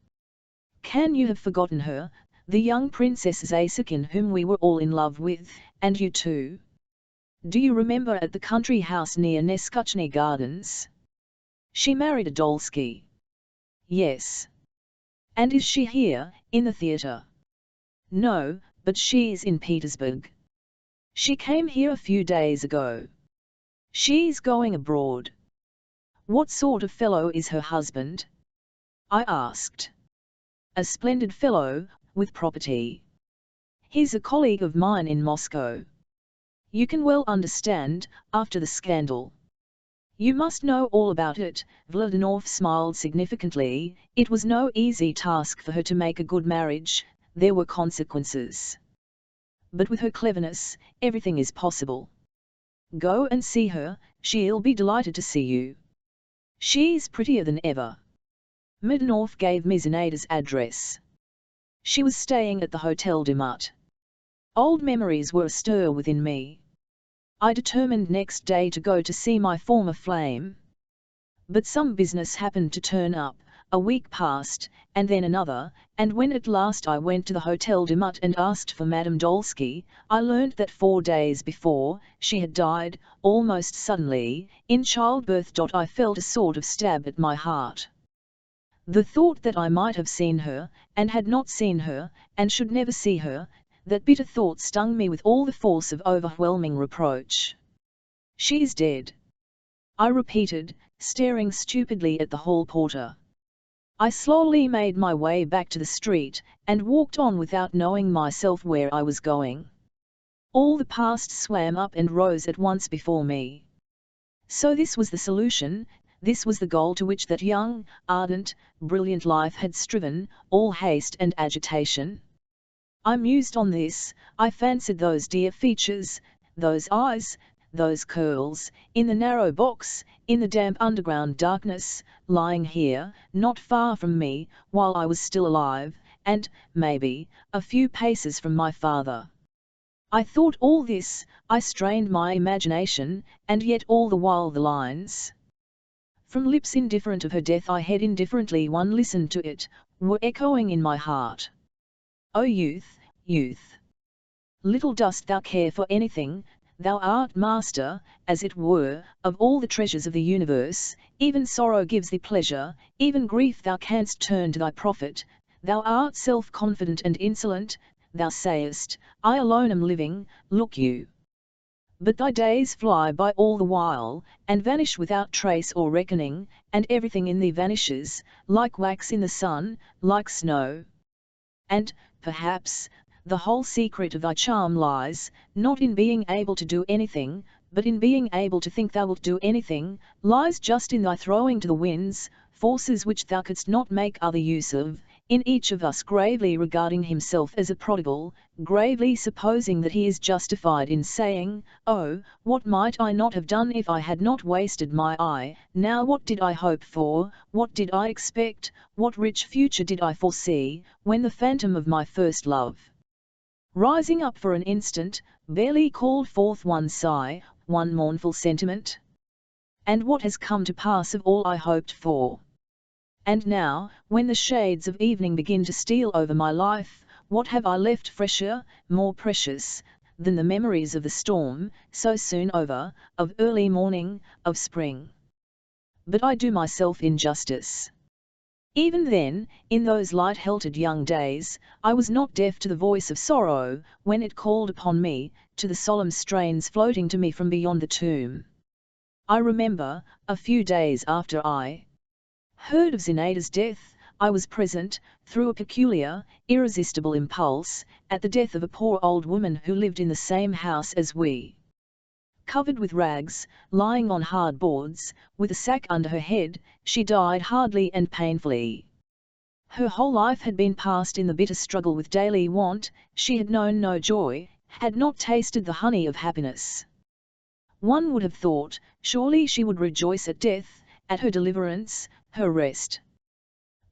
Can you have forgotten her, the young Princess Zasakin whom we were all in love with, and you too? Do you remember at the country house near Neskuchny Gardens? She married a Dolsky." "Yes." "And is she here, in the theatre?" "No, but she's in Petersburg. She came here a few days ago. She's going abroad." "What sort of fellow is her husband?" I asked. "A splendid fellow, with property. He's a colleague of mine in Moscow. You can well understand, after the scandal. You must know all about it." Vladimir smiled significantly. It was no easy task for her to make a good marriage, there were consequences. But with her cleverness, everything is possible. Go and see her, she'll be delighted to see you. She's prettier than ever. Mordunov gave me Zinaida's address. She was staying at the Hotel du Mut. Old memories were astir within me. I determined next day to go to see my former flame. But some business happened to turn up. A week passed, and then another, and when at last I went to the Hotel du Mut and asked for Madame Dolsky, I learnt that 4 days before, she had died, almost suddenly, in childbirth. I felt a sort of stab at my heart. The thought that I might have seen her, and had not seen her, and should never see her, that bitter thought stung me with all the force of overwhelming reproach. "She is dead," I repeated, staring stupidly at the hall porter. I slowly made my way back to the street, and walked on without knowing myself where I was going. All the past swam up and rose at once before me. So this was the solution, this was the goal to which that young, ardent, brilliant life had striven, all haste and agitation. I mused on this, I fancied those dear features, those eyes, those curls, in the narrow box, in the damp underground darkness, lying here, not far from me, while I was still alive, and, maybe, a few paces from my father. I thought all this, I strained my imagination, and yet all the while the lines, from lips indifferent of her death I had indifferently one listened to it, were echoing in my heart. "O youth, youth! Little dost thou care for anything, thou art master, as it were, of all the treasures of the universe, even sorrow gives thee pleasure, even grief thou canst turn to thy profit, thou art self-confident and insolent, thou sayest, I alone am living, look you. But thy days fly by all the while, and vanish without trace or reckoning, and everything in thee vanishes, like wax in the sun, like snow. And, perhaps, the whole secret of thy charm lies, not in being able to do anything, but in being able to think thou wilt do anything, lies just in thy throwing to the winds, forces which thou couldst not make other use of, in each of us gravely regarding himself as a prodigal, gravely supposing that he is justified in saying, "Oh, what might I not have done if I had not wasted my eye, now what did I hope for, what did I expect, what rich future did I foresee, when the phantom of my first love," rising up for an instant, barely called forth one sigh, one mournful sentiment? And what has come to pass of all I hoped for? And now, when the shades of evening begin to steal over my life, what have I left fresher, more precious, than the memories of the storm, so soon over, of early morning, of spring? But I do myself injustice. Even then, in those light-heltered young days, I was not deaf to the voice of sorrow, when it called upon me, to the solemn strains floating to me from beyond the tomb. I remember, a few days after I heard of Zinaida's death, I was present, through a peculiar, irresistible impulse, at the death of a poor old woman who lived in the same house as we. Covered with rags, lying on hard boards, with a sack under her head, she died hardly and painfully. Her whole life had been passed in the bitter struggle with daily want, she had known no joy, had not tasted the honey of happiness. One would have thought, surely she would rejoice at death, at her deliverance, her rest.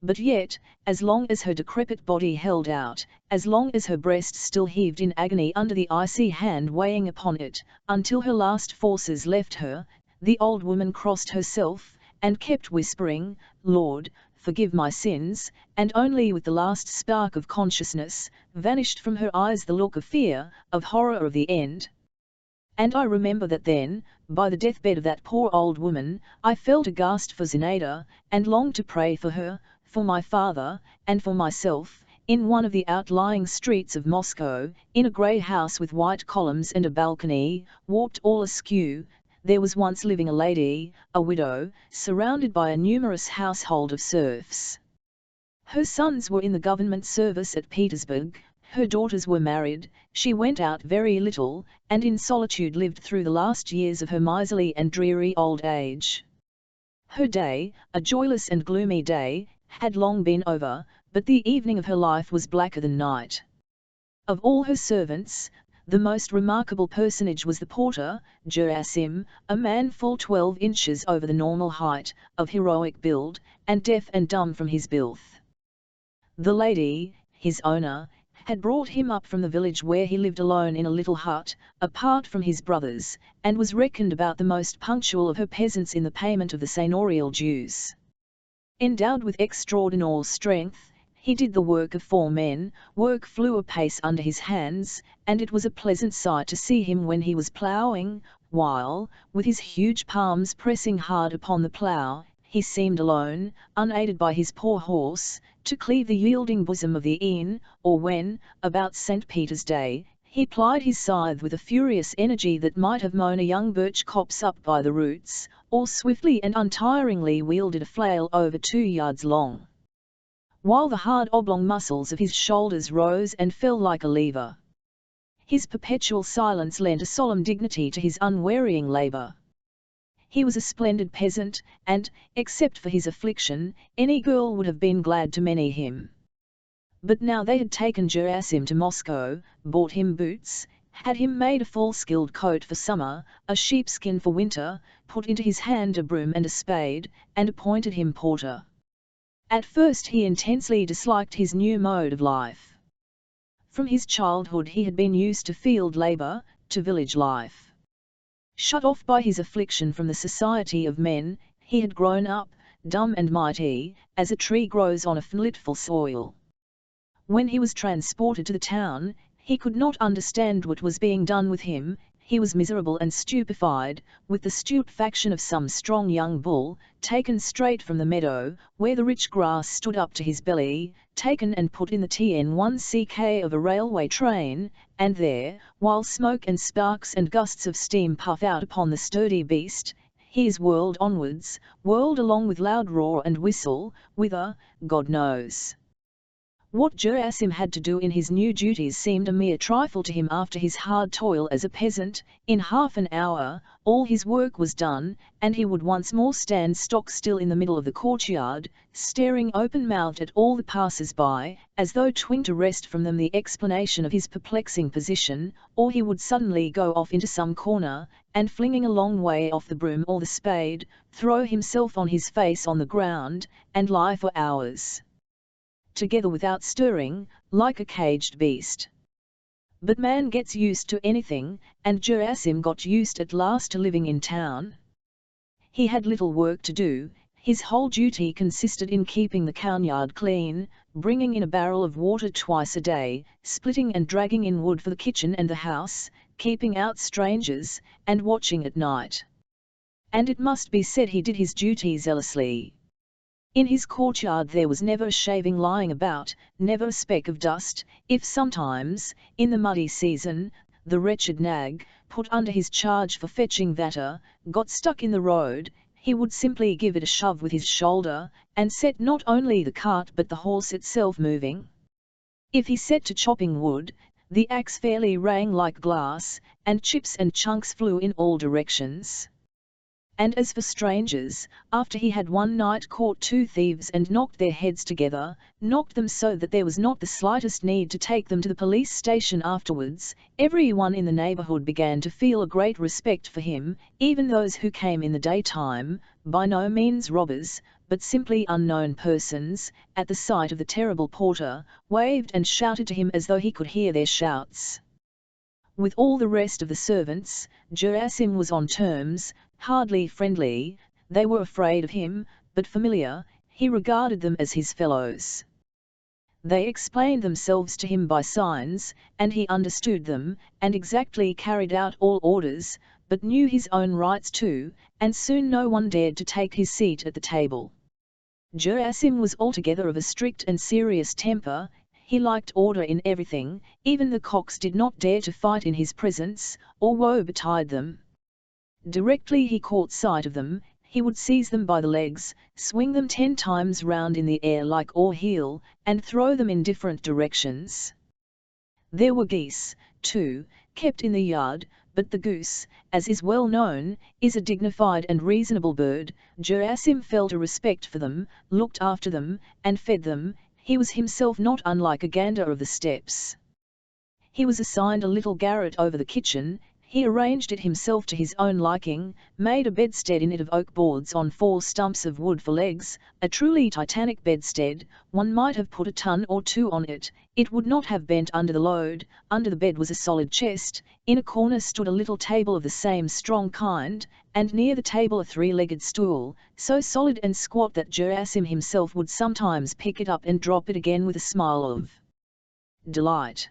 But yet, as long as her decrepit body held out, as long as her breast still heaved in agony under the icy hand weighing upon it, until her last forces left her, the old woman crossed herself, and kept whispering, "Lord, forgive my sins," and only with the last spark of consciousness, vanished from her eyes the look of fear, of horror of the end. And I remember that then, by the deathbed of that poor old woman, I felt aghast for Zinaida, and longed to pray for her, for my father, and for myself, in one of the outlying streets of Moscow, in a grey house with white columns and a balcony, warped all askew, there was once living a lady, a widow, surrounded by a numerous household of serfs. Her sons were in the government service at Petersburg, her daughters were married, she went out very little, and in solitude lived through the last years of her miserly and dreary old age. Her day, a joyless and gloomy day, had long been over, but the evening of her life was blacker than night. Of all her servants, the most remarkable personage was the porter, Gerasim, a man full 12 inches over the normal height, of heroic build, and deaf and dumb from his birth. The lady, his owner, had brought him up from the village where he lived alone in a little hut, apart from his brothers, and was reckoned about the most punctual of her peasants in the payment of the seigneurial dues. Endowed with extraordinary strength, he did the work of 4 men, work flew apace under his hands, and it was a pleasant sight to see him when he was ploughing, while, with his huge palms pressing hard upon the plough, he seemed alone, unaided by his poor horse, to cleave the yielding bosom of the Ain, or when, about St. Peter's Day, he plied his scythe with a furious energy that might have mown a young birch copse up by the roots, or swiftly and untiringly wielded a flail over 2 yards long, while the hard oblong muscles of his shoulders rose and fell like a lever. His perpetual silence lent a solemn dignity to his unwearying labour. He was a splendid peasant, and, except for his affliction, any girl would have been glad to marry him. But now they had taken Gerasim to Moscow, bought him boots, had him made a full-skilled coat for summer, a sheepskin for winter, put into his hand a broom and a spade, and appointed him porter. At first he intensely disliked his new mode of life. From his childhood he had been used to field labour, to village life. Shut off by his affliction from the society of men, he had grown up, dumb and mighty, as a tree grows on a flintiful soil. When he was transported to the town, he could not understand what was being done with him, he was miserable and stupefied, with the stupefaction of some strong young bull, taken straight from the meadow, where the rich grass stood up to his belly, taken and put in the TN1CK of a railway train, and there, while smoke and sparks and gusts of steam puff out upon the sturdy beast, he is whirled onwards, whirled along with loud roar and whistle, whither, God knows. What Gerasim had to do in his new duties seemed a mere trifle to him after his hard toil as a peasant. In half an hour, all his work was done, and he would once more stand stock still in the middle of the courtyard, staring open-mouthed at all the passers-by, as though trying to wrest from them the explanation of his perplexing position, or he would suddenly go off into some corner, and flinging a long way off the broom or the spade, throw himself on his face on the ground, and lie for hours together without stirring, like a caged beast. But man gets used to anything, and Gerasim got used at last to living in town. He had little work to do. His whole duty consisted in keeping the cowyard clean, bringing in a barrel of water twice a day, splitting and dragging in wood for the kitchen and the house, keeping out strangers, and watching at night. And it must be said he did his duty zealously. In his courtyard there was never a shaving lying about, never a speck of dust. If sometimes, in the muddy season, the wretched nag, put under his charge for fetching water, got stuck in the road, he would simply give it a shove with his shoulder, and set not only the cart but the horse itself moving. If he set to chopping wood, the axe fairly rang like glass, and chips and chunks flew in all directions. And as for strangers, after he had one night caught two thieves and knocked their heads together, knocked them so that there was not the slightest need to take them to the police station afterwards, everyone in the neighbourhood began to feel a great respect for him, even those who came in the daytime, by no means robbers, but simply unknown persons, at the sight of the terrible porter, waved and shouted to him as though he could hear their shouts. With all the rest of the servants, Gerasim was on terms, hardly friendly. They were afraid of him, but familiar. He regarded them as his fellows. They explained themselves to him by signs, and he understood them, and exactly carried out all orders, but knew his own rights too, and soon no one dared to take his seat at the table. Gerasim was altogether of a strict and serious temper. He liked order in everything. Even the cocks did not dare to fight in his presence, or woe betide them. Directly he caught sight of them, he would seize them by the legs, swing them 10 times round in the air like oar heel, and throw them in different directions. There were geese, too, kept in the yard, but the goose, as is well known, is a dignified and reasonable bird. Gerasim felt a respect for them, looked after them, and fed them. He was himself not unlike a gander of the steppes. He was assigned a little garret over the kitchen. He arranged it himself to his own liking, made a bedstead in it of oak boards on 4 stumps of wood for legs, a truly titanic bedstead. One might have put a ton or 2 on it, it would not have bent under the load. Under the bed was a solid chest, in a corner stood a little table of the same strong kind, and near the table a 3-legged stool, so solid and squat that Gerasim himself would sometimes pick it up and drop it again with a smile of delight.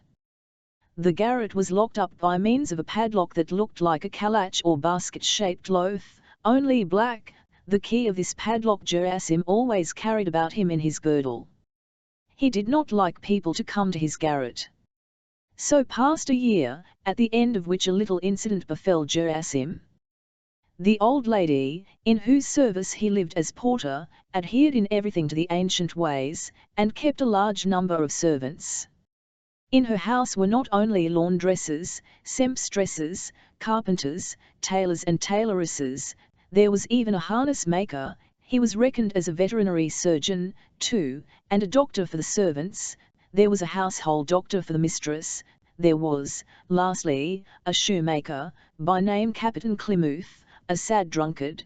The garret was locked up by means of a padlock that looked like a kalach or basket-shaped loaf, only black. The key of this padlock Gerasim always carried about him in his girdle. He did not like people to come to his garret. So passed a year, at the end of which a little incident befell Gerasim. The old lady, in whose service he lived as porter, adhered in everything to the ancient ways, and kept a large number of servants. In her house were not only laundresses, sempstresses, carpenters, tailors and tailoresses, there was even a harness maker. He was reckoned as a veterinary surgeon, too, and a doctor for the servants. There was a household doctor for the mistress. There was, lastly, a shoemaker, by name Captain Klimouth, a sad drunkard.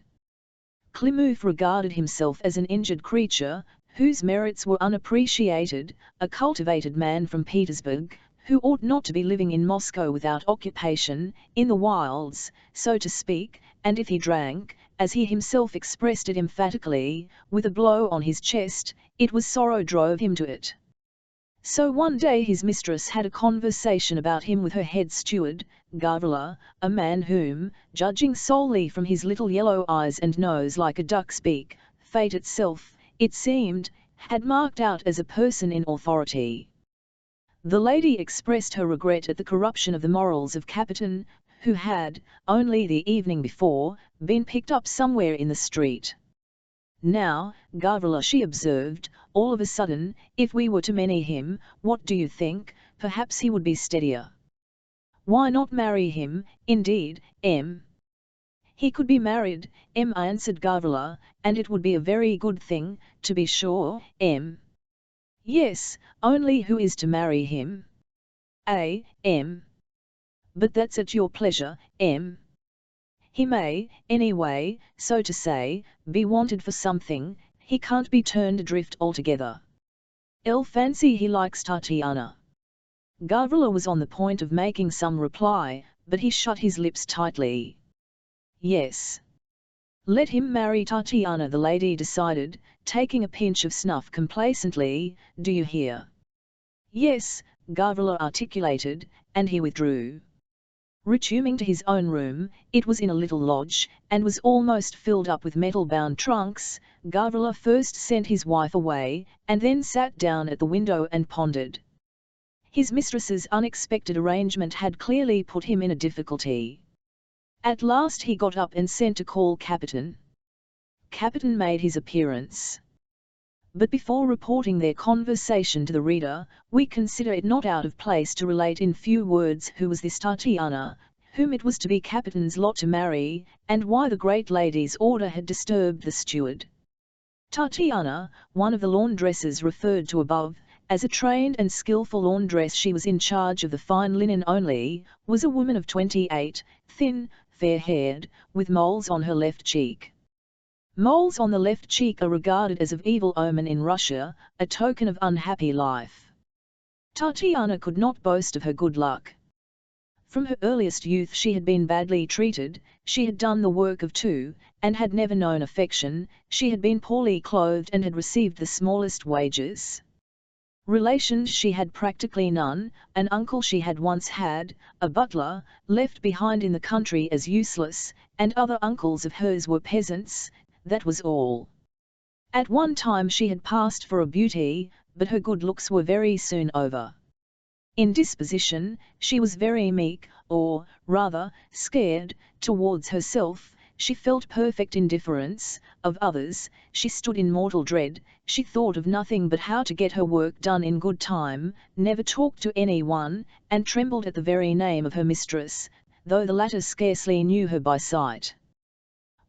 Klimouth regarded himself as an injured creature, whose merits were unappreciated, a cultivated man from Petersburg, who ought not to be living in Moscow without occupation, in the wilds, so to speak, and if he drank, as he himself expressed it emphatically, with a blow on his chest, it was sorrow drove him to it. So one day his mistress had a conversation about him with her head steward. Gavrila, a man whom, judging solely from his little yellow eyes and nose like a duck's beak, fate itself, it seemed, had marked out as a person in authority. The lady expressed her regret at the corruption of the morals of Capitan, who had, only the evening before, been picked up somewhere in the street. Now, Gavrila, she observed, all of a sudden, if we were to marry him, what do you think, perhaps he would be steadier. Why not marry him, indeed, He could be married, answered Gavrila, and it would be a very good thing, to be sure, Yes, only who is to marry him? But that's at your pleasure, He may, anyway, so to say, be wanted for something, he can't be turned adrift altogether. Fancy he likes Tatiana. Gavrila was on the point of making some reply, but he shut his lips tightly. Yes. Let him marry Tatiana, the lady decided, taking a pinch of snuff complacently, do you hear? Yes, Gavrila articulated, and he withdrew. Returning to his own room, it was in a little lodge, and was almost filled up with metal-bound trunks. Gavrila first sent his wife away, and then sat down at the window and pondered. His mistress's unexpected arrangement had clearly put him in a difficulty. At last he got up and sent to call Capitan. Capitan made his appearance. But before reporting their conversation to the reader, we consider it not out of place to relate in few words who was this Tatiana, whom it was to be Capitan's lot to marry, and why the great lady's order had disturbed the steward. Tatiana, one of the laundresses referred to above, as a trained and skillful laundress she was in charge of the fine linen only, was a woman of 28, thin, fair-haired, with moles on her left cheek. Moles on the left cheek are regarded as of evil omen in Russia, a token of unhappy life. Tatiana could not boast of her good luck. From her earliest youth she had been badly treated, she had done the work of two, and had never known affection, she had been poorly clothed and had received the smallest wages. Relations she had practically none, an uncle she had once had, a butler, left behind in the country as useless, and other uncles of hers were peasants, that was all. At one time she had passed for a beauty, but her good looks were very soon over. In disposition, she was very meek, or, rather, scared, towards herself. She felt perfect indifference, of others, she stood in mortal dread, she thought of nothing but how to get her work done in good time, never talked to anyone, and trembled at the very name of her mistress, though the latter scarcely knew her by sight.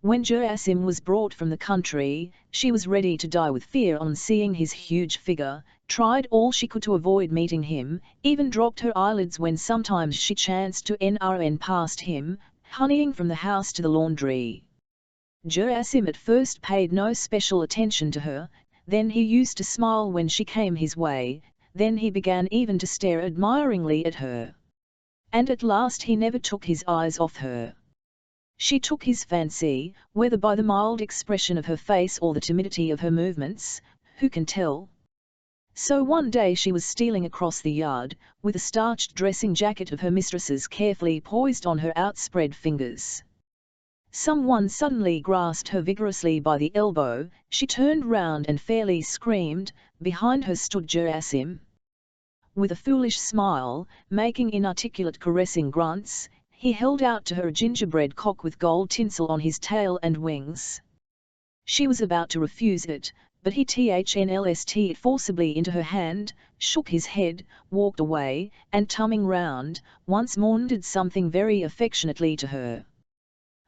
When Gerasim was brought from the country, she was ready to die with fear on seeing his huge figure, tried all she could to avoid meeting him, even dropped her eyelids when sometimes she chanced to run past him, honeying from the house to the laundry. Gerasim at first paid no special attention to her, then he used to smile when she came his way, then he began even to stare admiringly at her. And at last he never took his eyes off her. She took his fancy, whether by the mild expression of her face or the timidity of her movements, who can tell? So one day she was stealing across the yard, with a starched dressing jacket of her mistress's carefully poised on her outspread fingers. Someone suddenly grasped her vigorously by the elbow, she turned round and fairly screamed. Behind her stood Gerasim. With a foolish smile, making inarticulate caressing grunts, he held out to her a gingerbread cock with gold tinsel on his tail and wings. She was about to refuse it, but he thnlst it forcibly into her hand, shook his head, walked away, and turning round, once more did something very affectionately to her.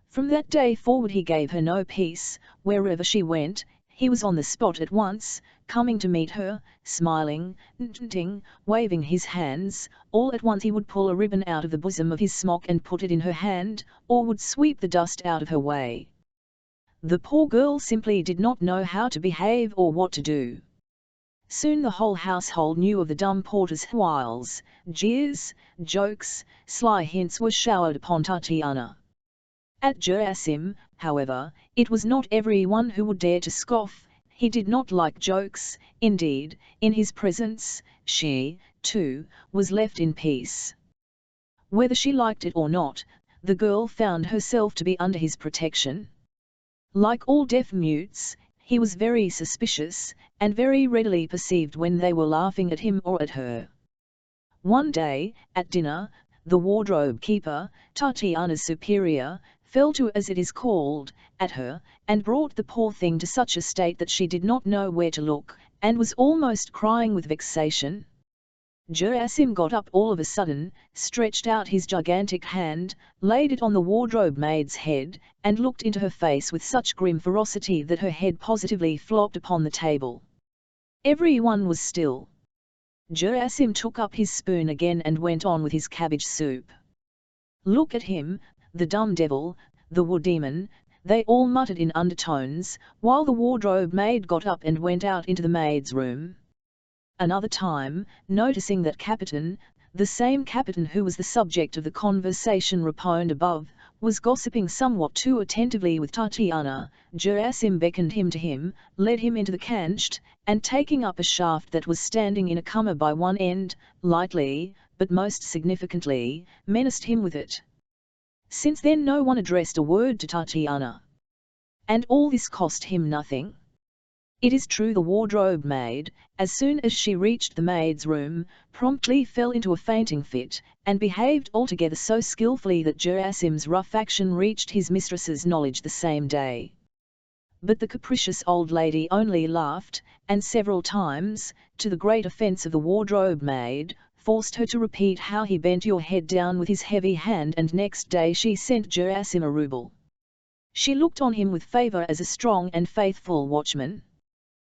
From that day forward he gave her no peace, wherever she went, he was on the spot at once, coming to meet her, smiling, waving his hands. All at once he would pull a ribbon out of the bosom of his smock and put it in her hand, or would sweep the dust out of her way. The poor girl simply did not know how to behave or what to do. Soon the whole household knew of the dumb porter's wiles, jeers, jokes, sly hints were showered upon Tatiana. At Gerasim, however, it was not every one who would dare to scoff. He did not like jokes, indeed, in his presence, she, too, was left in peace. Whether she liked it or not, the girl found herself to be under his protection. Like all deaf-mutes, he was very suspicious, and very readily perceived when they were laughing at him or at her. One day, at dinner, the wardrobe keeper, Tatiana's superior, fell to, as it is called, at her, and brought the poor thing to such a state that she did not know where to look, and was almost crying with vexation. Gerasim got up all of a sudden, stretched out his gigantic hand, laid it on the wardrobe maid's head, and looked into her face with such grim ferocity that her head positively flopped upon the table. Everyone was still. Gerasim took up his spoon again and went on with his cabbage soup. "Look at him, the dumb devil, the war demon," they all muttered in undertones, while the wardrobe maid got up and went out into the maid's room. Another time, noticing that Captain, the same Captain who was the subject of the conversation reported above, was gossiping somewhat too attentively with Tatiana, Gerasim beckoned him to him, led him into the kancht, and taking up a shaft that was standing in a cummer by one end, lightly, but most significantly, menaced him with it. Since then no one addressed a word to Tatiana. And all this cost him nothing. It is true the wardrobe maid, as soon as she reached the maid's room, promptly fell into a fainting fit, and behaved altogether so skilfully that Gerasim's rough action reached his mistress's knowledge the same day. But the capricious old lady only laughed, and several times, to the great offence of the wardrobe maid, forced her to repeat how he bent your head down with his heavy hand, and next day she sent Gerasim a rouble. She looked on him with favour as a strong and faithful watchman.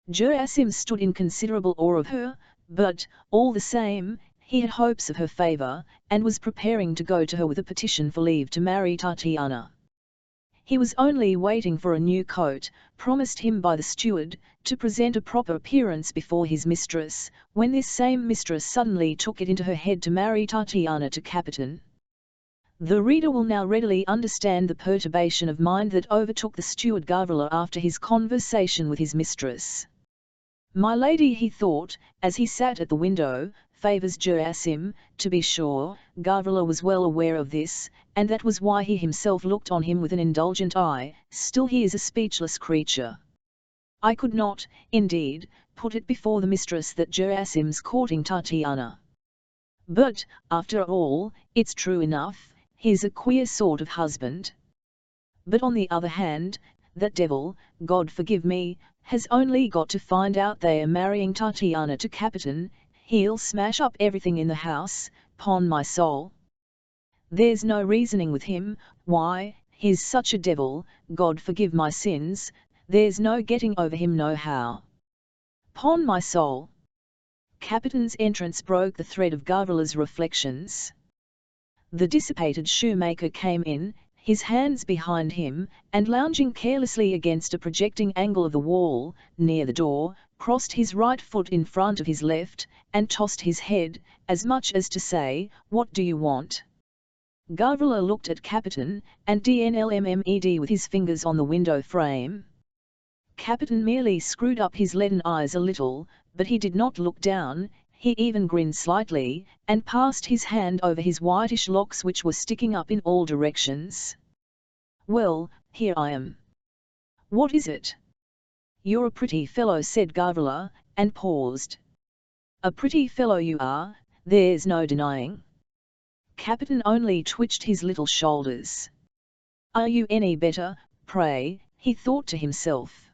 Gerasim stood in considerable awe of her, but, all the same, he had hopes of her favour, and was preparing to go to her with a petition for leave to marry Tatiana. He was only waiting for a new coat, promised him by the steward, to present a proper appearance before his mistress, when this same mistress suddenly took it into her head to marry Tatiana to Captain. The reader will now readily understand the perturbation of mind that overtook the steward Gavrila after his conversation with his mistress. "My lady," he thought, as he sat at the window, "favours Gerasim, to be sure." Gavrila was well aware of this, and that was why he himself looked on him with an indulgent eye. Still he is a speechless creature. I could not, indeed, put it before the mistress that Gerasim's courting Tatiana. But, after all, it's true enough, he's a queer sort of husband. But on the other hand, that devil, God forgive me, has only got to find out they are marrying Tatiana to Captain, he'll smash up everything in the house, 'pon my soul. There's no reasoning with him, why, he's such a devil, God forgive my sins, there's no getting over him nohow. 'Pon my soul." Captain's entrance broke the thread of Gavrila's reflections. The dissipated shoemaker came in, his hands behind him, and lounging carelessly against a projecting angle of the wall, near the door, crossed his right foot in front of his left, and tossed his head, as much as to say, "What do you want?" Gavrila looked at Captain, and dnlmmed with his fingers on the window frame. Captain merely screwed up his leaden eyes a little, but he did not look down. He even grinned slightly, and passed his hand over his whitish locks which were sticking up in all directions. "Well, here I am." "What is it?" "You're a pretty fellow," said Gavrila, and paused. "A pretty fellow you are, there's no denying." Captain only twitched his little shoulders. "Are you any better, pray?" he thought to himself.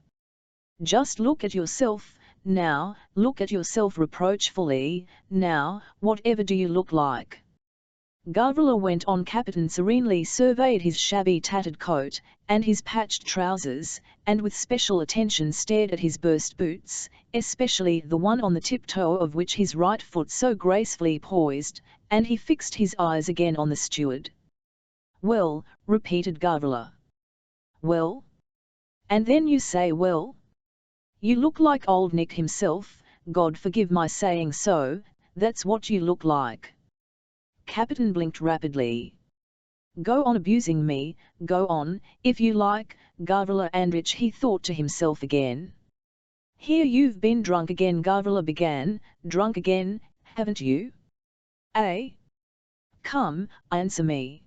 "Just look at yourself, now, look at yourself reproachfully, now, whatever do you look like?" Gavrila went on. Captain serenely surveyed his shabby tattered coat, and his patched trousers, and with special attention stared at his burst boots, especially the one on the tiptoe of which his right foot so gracefully poised, and he fixed his eyes again on the steward. "Well," repeated Gavrila. "Well? And then you say well? You look like old Nick himself, God forgive my saying so, that's what you look like." Captain blinked rapidly. "Go on abusing me, go on, if you like, Gavrila Andrich," he thought to himself again. "Here you've been drunk again," Gavrila began, "drunk again, haven't you?" "Eh? Come, answer me.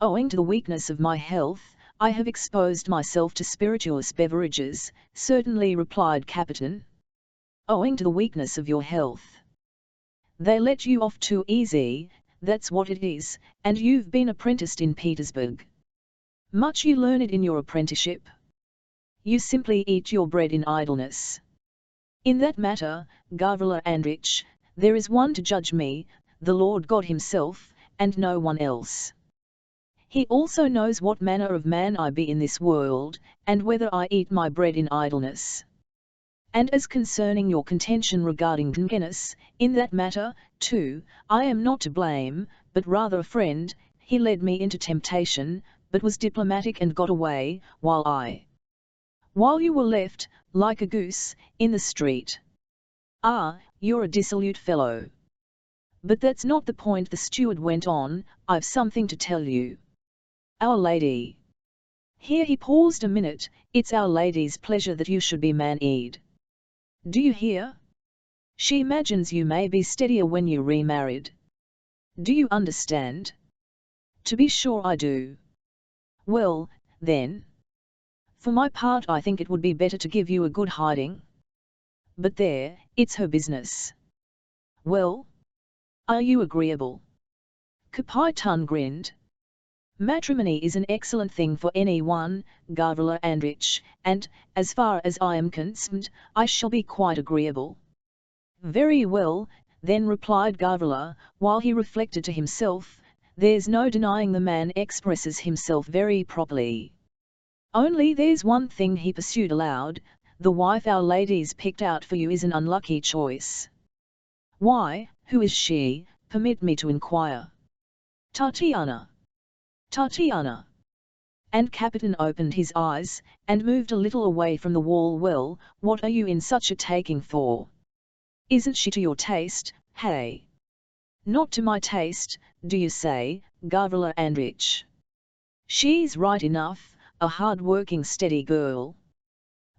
Owing to the weakness of my health, I have exposed myself to spirituous beverages, certainly, replied Captain. Owing to the weakness of your health. They let you off too easy, that's what it is, and you've been apprenticed in Petersburg. Much you learned in your apprenticeship. You simply eat your bread in idleness. In that matter, Gavrila Andrich, there is one to judge me, the Lord God himself, and no one else. He also knows what manner of man I be in this world, and whether I eat my bread in idleness. And as concerning your contention regarding Genghis, in that matter, too, I am not to blame, but rather a friend. He led me into temptation, but was diplomatic and got away, while you were left, like a goose, in the street. Ah, you're a dissolute fellow. But that's not the point, the steward went on, I've something to tell you. Our Lady. Here he paused a minute, it's Our Lady's pleasure that you should be man-eed. Do you hear? She imagines you may be steadier when you remarried. Do you understand? To be sure I do. Well, then. For my part I think it would be better to give you a good hiding. But there, it's her business. Well? Are you agreeable? Kapitun grinned. Matrimony is an excellent thing for anyone, Gavrila Andrich, and, as far as I am concerned, I shall be quite agreeable. Very well, then, replied Gavrila, while he reflected to himself, there's no denying the man expresses himself very properly. Only there's one thing, he pursued aloud, the wife Our Lady's picked out for you is an unlucky choice. Why, who is she, permit me to inquire? Tatiana. Tatiana. And Captain opened his eyes, and moved a little away from the wall. Well, what are you in such a taking for? Isn't she to your taste, hey? Not to my taste, do you say, Gavrila Andrich? She's right enough, a hard-working steady girl.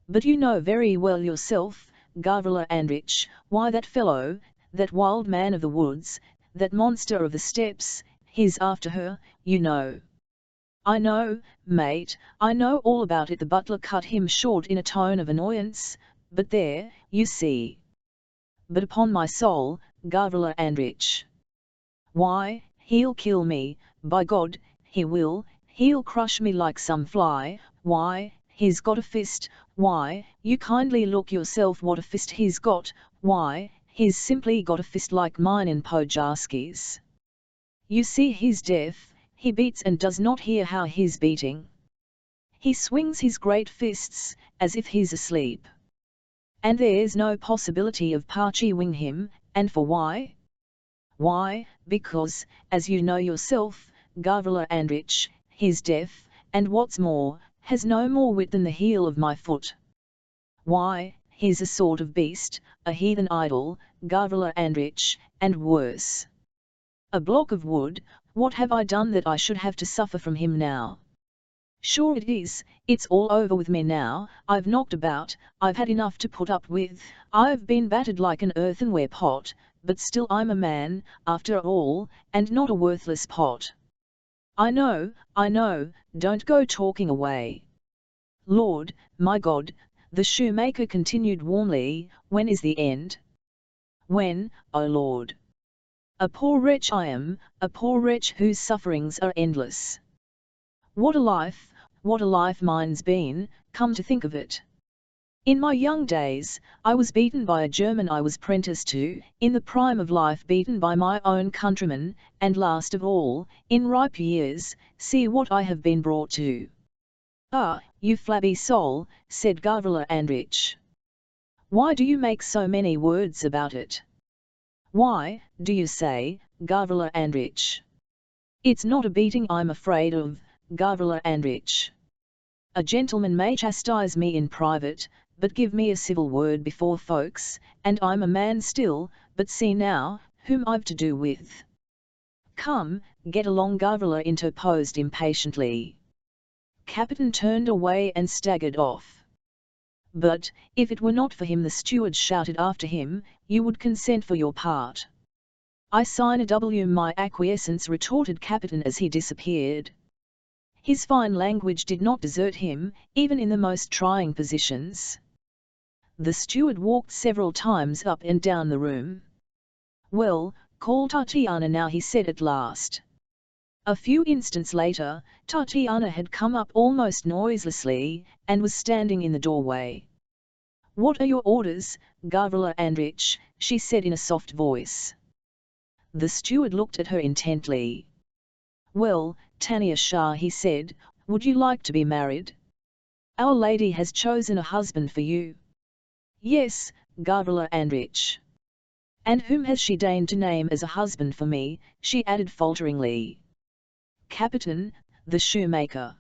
But you know very well yourself, Gavrila Andrich, why that fellow, that wild man of the woods, that monster of the steppes, he's after her, you know. I know, mate, I know all about it, the butler cut him short in a tone of annoyance, but there, you see. But upon my soul, Gavrila Andrich. Why, he'll kill me, by God, he will, he'll crush me like some fly, why, he's got a fist, why, you kindly look yourself what a fist he's got, why, he's simply got a fist like mine in Pojarski's. You see he's deaf, he beats and does not hear how he's beating. He swings his great fists, as if he's asleep. And there's no possibility of parchewing him, and for why? Why, because, as you know yourself, Gavrila Andrich, he's deaf, and what's more, has no more wit than the heel of my foot. Why, he's a sort of beast, a heathen idol, Gavrila Andrich, and worse. A block of wood, what have I done that I should have to suffer from him now? Sure it is, it's all over with me now, I've knocked about, I've had enough to put up with, I've been battered like an earthenware pot, but still I'm a man, after all, and not a worthless pot. I know, don't go talking away. Lord, my God, the shoemaker continued warmly, when is the end? When, O Lord? A poor wretch I am, a poor wretch whose sufferings are endless. What a life mine's been, come to think of it. In my young days, I was beaten by a German I was prenticed to, in the prime of life beaten by my own countrymen, and last of all, in ripe years, see what I have been brought to. Ah, you flabby soul, said Gavrila Andrich. Why do you make so many words about it? Why, do you say, Gavrila Andrich? It's not a beating I'm afraid of, Gavrila Andrich. A gentleman may chastise me in private, but give me a civil word before folks, and I'm a man still, but see now, whom I've to do with. Come, get along, Gavrila interposed impatiently. Captain turned away and staggered off. But, if it were not for him, the steward shouted after him, you would consent for your part. I sign a W my acquiescence, retorted Captain as he disappeared. His fine language did not desert him, even in the most trying positions. The steward walked several times up and down the room. Well, call Tatiana now, he said at last. A few instants later, Tatiana had come up almost noiselessly, and was standing in the doorway. What are your orders, Gavrila Andreich? She said in a soft voice. The steward looked at her intently. Well, Tanya Shah, he said, would you like to be married? Our lady has chosen a husband for you. Yes, Gavrila Andreich. And whom has she deigned to name as a husband for me? She added falteringly. Captain, the shoemaker.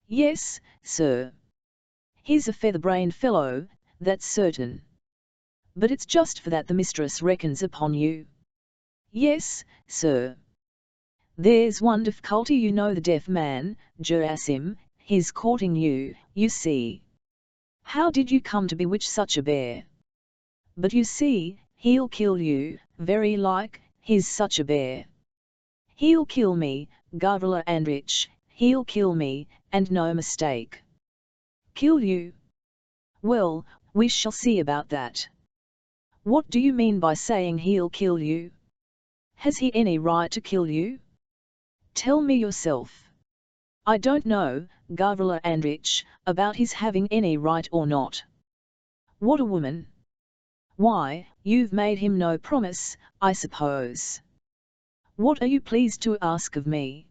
Yes, sir. He's a feather-brained fellow, that's certain. But it's just for that the mistress reckons upon you. Yes, sir. There's one difficulty, you know the deaf man, Gerasim, he's courting you, you see. How did you come to bewitch such a bear? But you see, he'll kill you, very like, he's such a bear. He'll kill me, Gavrila Andreich, he'll kill me, and no mistake. Kill you? Well, we shall see about that. What do you mean by saying he'll kill you? Has he any right to kill you? Tell me yourself. I don't know, Gavrila Andreich, about his having any right or not. What a woman! Why, you've made him no promise, I suppose. What are you pleased to ask of me?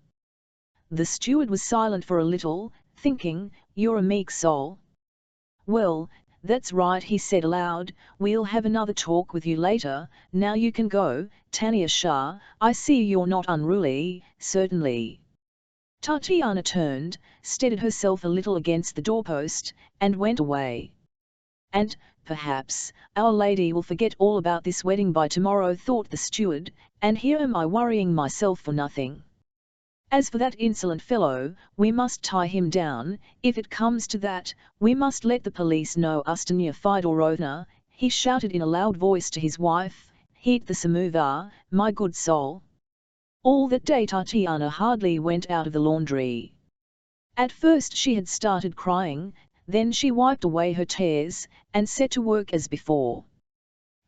The steward was silent for a little, thinking, you're a meek soul. Well, that's right, he said aloud, we'll have another talk with you later, now you can go, Tanya Shah, I see you're not unruly, certainly. Tatiana turned, steadied herself a little against the doorpost, and went away. And, perhaps, Our Lady will forget all about this wedding by tomorrow, thought the steward, and here am I worrying myself for nothing. As for that insolent fellow, we must tie him down, if it comes to that, we must let the police know. Ustania Fydorovna, he shouted in a loud voice to his wife, heat the samovar, my good soul. All that day Tatiana hardly went out of the laundry. At first she had started crying, then she wiped away her tears, and set to work as before.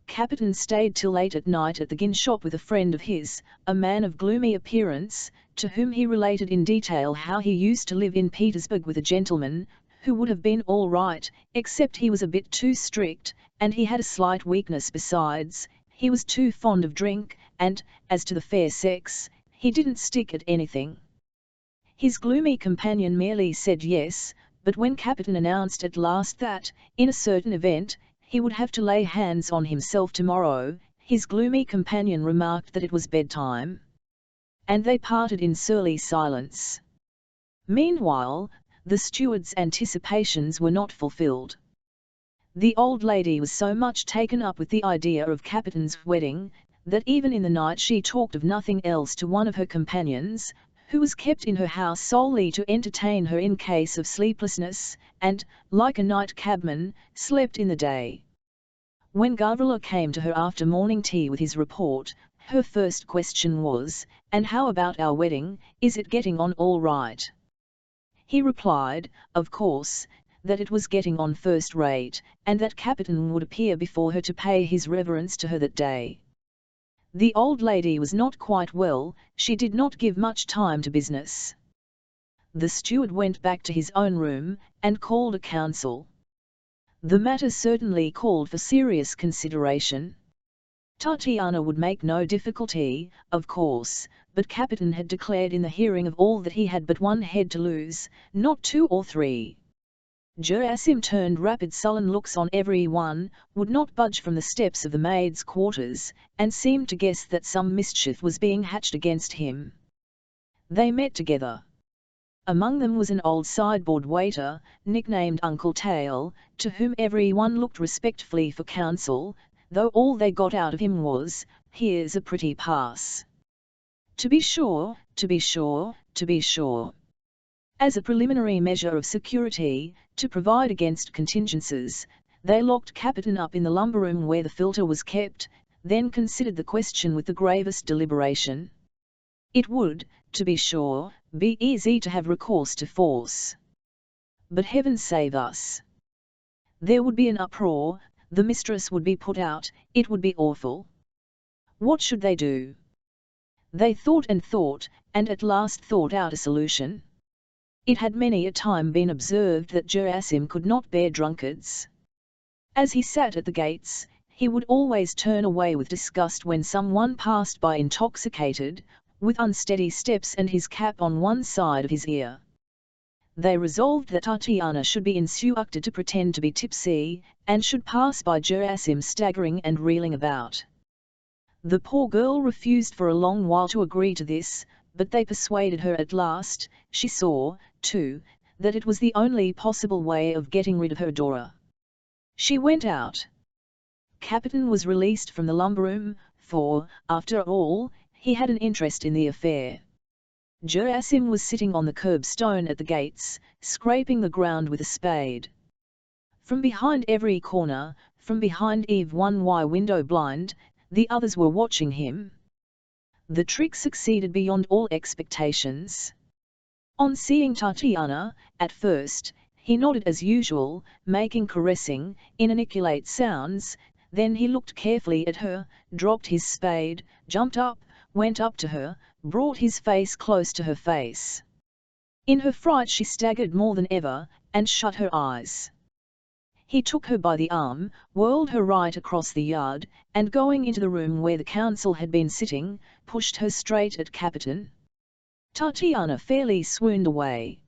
Captain stayed till late at night at the gin shop with a friend of his, a man of gloomy appearance, to whom he related in detail how he used to live in Petersburg with a gentleman, who would have been all right, except he was a bit too strict, and he had a slight weakness besides, he was too fond of drink, and, as to the fair sex, he didn't stick at anything. His gloomy companion merely said yes, but when Captain announced at last that, in a certain event, he would have to lay hands on himself tomorrow, his gloomy companion remarked that it was bedtime. And they parted in surly silence. Meanwhile, the steward's anticipations were not fulfilled. The old lady was so much taken up with the idea of Captain's wedding, that even in the night she talked of nothing else to one of her companions, who was kept in her house solely to entertain her in case of sleeplessness, and, like a night cabman, slept in the day. When Gavrila came to her after morning tea with his report, her first question was, "And how about our wedding, is it getting on all right?" He replied, of course, that it was getting on first rate, and that Captain would appear before her to pay his reverence to her that day. The old lady was not quite well, she did not give much time to business. The steward went back to his own room, and called a council. The matter certainly called for serious consideration. Tatiana would make no difficulty, of course, but Captain had declared in the hearing of all that he had but one head to lose, not two or three. Gerasim turned rapid sullen looks on every one, would not budge from the steps of the maids' quarters, and seemed to guess that some mischief was being hatched against him. They met together. Among them was an old sideboard waiter, nicknamed Uncle Tail, to whom every one looked respectfully for counsel, though all they got out of him was, "Here's a pretty pass." To be sure, to be sure, to be sure. As a preliminary measure of security, to provide against contingencies, they locked Captain up in the lumber room where the filter was kept, then considered the question with the gravest deliberation. It would, to be sure, be easy to have recourse to force. But heaven save us! There would be an uproar, the mistress would be put out, it would be awful. What should they do? They thought, and at last thought out a solution. It had many a time been observed that Gerasim could not bear drunkards. As he sat at the gates, he would always turn away with disgust when some one passed by intoxicated, with unsteady steps and his cap on one side of his ear. They resolved that Tatiana should be instructed to pretend to be tipsy, and should pass by Gerasim staggering and reeling about. The poor girl refused for a long while to agree to this, but they persuaded her at last. She saw, too, that it was the only possible way of getting rid of her adorer. She went out. Capitan was released from the lumberroom, for, after all, he had an interest in the affair. Gerasim was sitting on the curbstone at the gates, scraping the ground with a spade. From behind every corner, from behind Eve one window blind, the others were watching him. The trick succeeded beyond all expectations. On seeing Tatiana, at first, he nodded as usual, making caressing, inarticulate sounds, then he looked carefully at her, dropped his spade, jumped up, went up to her, brought his face close to her face. In her fright she staggered more than ever, and shut her eyes. He took her by the arm, whirled her right across the yard, and going into the room where the council had been sitting, pushed her straight at Capitan. Tatiana fairly swooned away.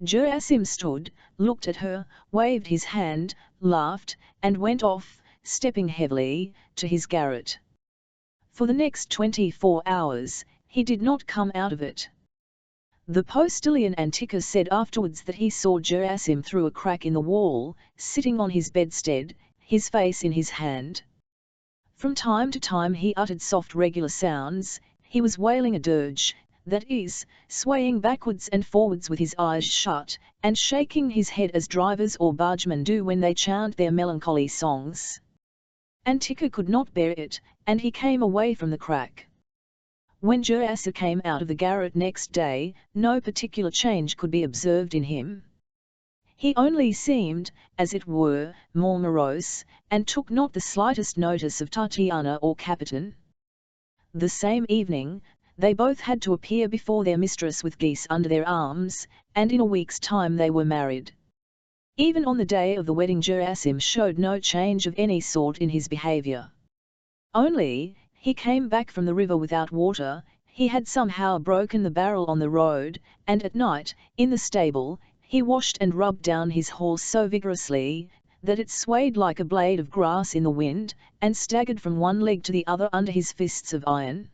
Gerasim stood, looked at her, waved his hand, laughed, and went off, stepping heavily, to his garret. For the next 24 hours, he did not come out of it. The postilion Antika said afterwards that he saw Gerasim through a crack in the wall, sitting on his bedstead, his face in his hand. From time to time he uttered soft regular sounds, he was wailing a dirge, that is, swaying backwards and forwards with his eyes shut, and shaking his head as drivers or bargemen do when they chant their melancholy songs. Antika could not bear it, and he came away from the crack. When Gerasim came out of the garret next day, no particular change could be observed in him. He only seemed, as it were, more morose, and took not the slightest notice of Tatiana or Capitan. The same evening, they both had to appear before their mistress with geese under their arms, and in a week's time they were married. Even on the day of the wedding Gerasim showed no change of any sort in his behavior. Only, he came back from the river without water, he had somehow broken the barrel on the road, and at night, in the stable, he washed and rubbed down his horse so vigorously, that it swayed like a blade of grass in the wind, and staggered from one leg to the other under his fists of iron.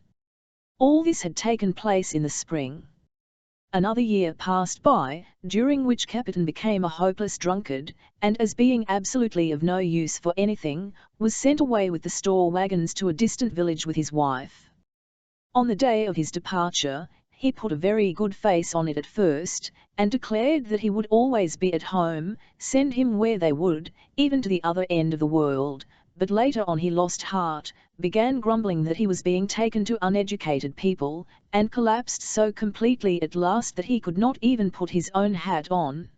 All this had taken place in the spring. Another year passed by, during which Capitan became a hopeless drunkard, and as being absolutely of no use for anything, was sent away with the store wagons to a distant village with his wife. On the day of his departure, he put a very good face on it at first, and declared that he would always be at home, send him where they would, even to the other end of the world, but later on he lost heart, began grumbling that he was being taken to uneducated people, and collapsed so completely at last that he could not even put his own hat on.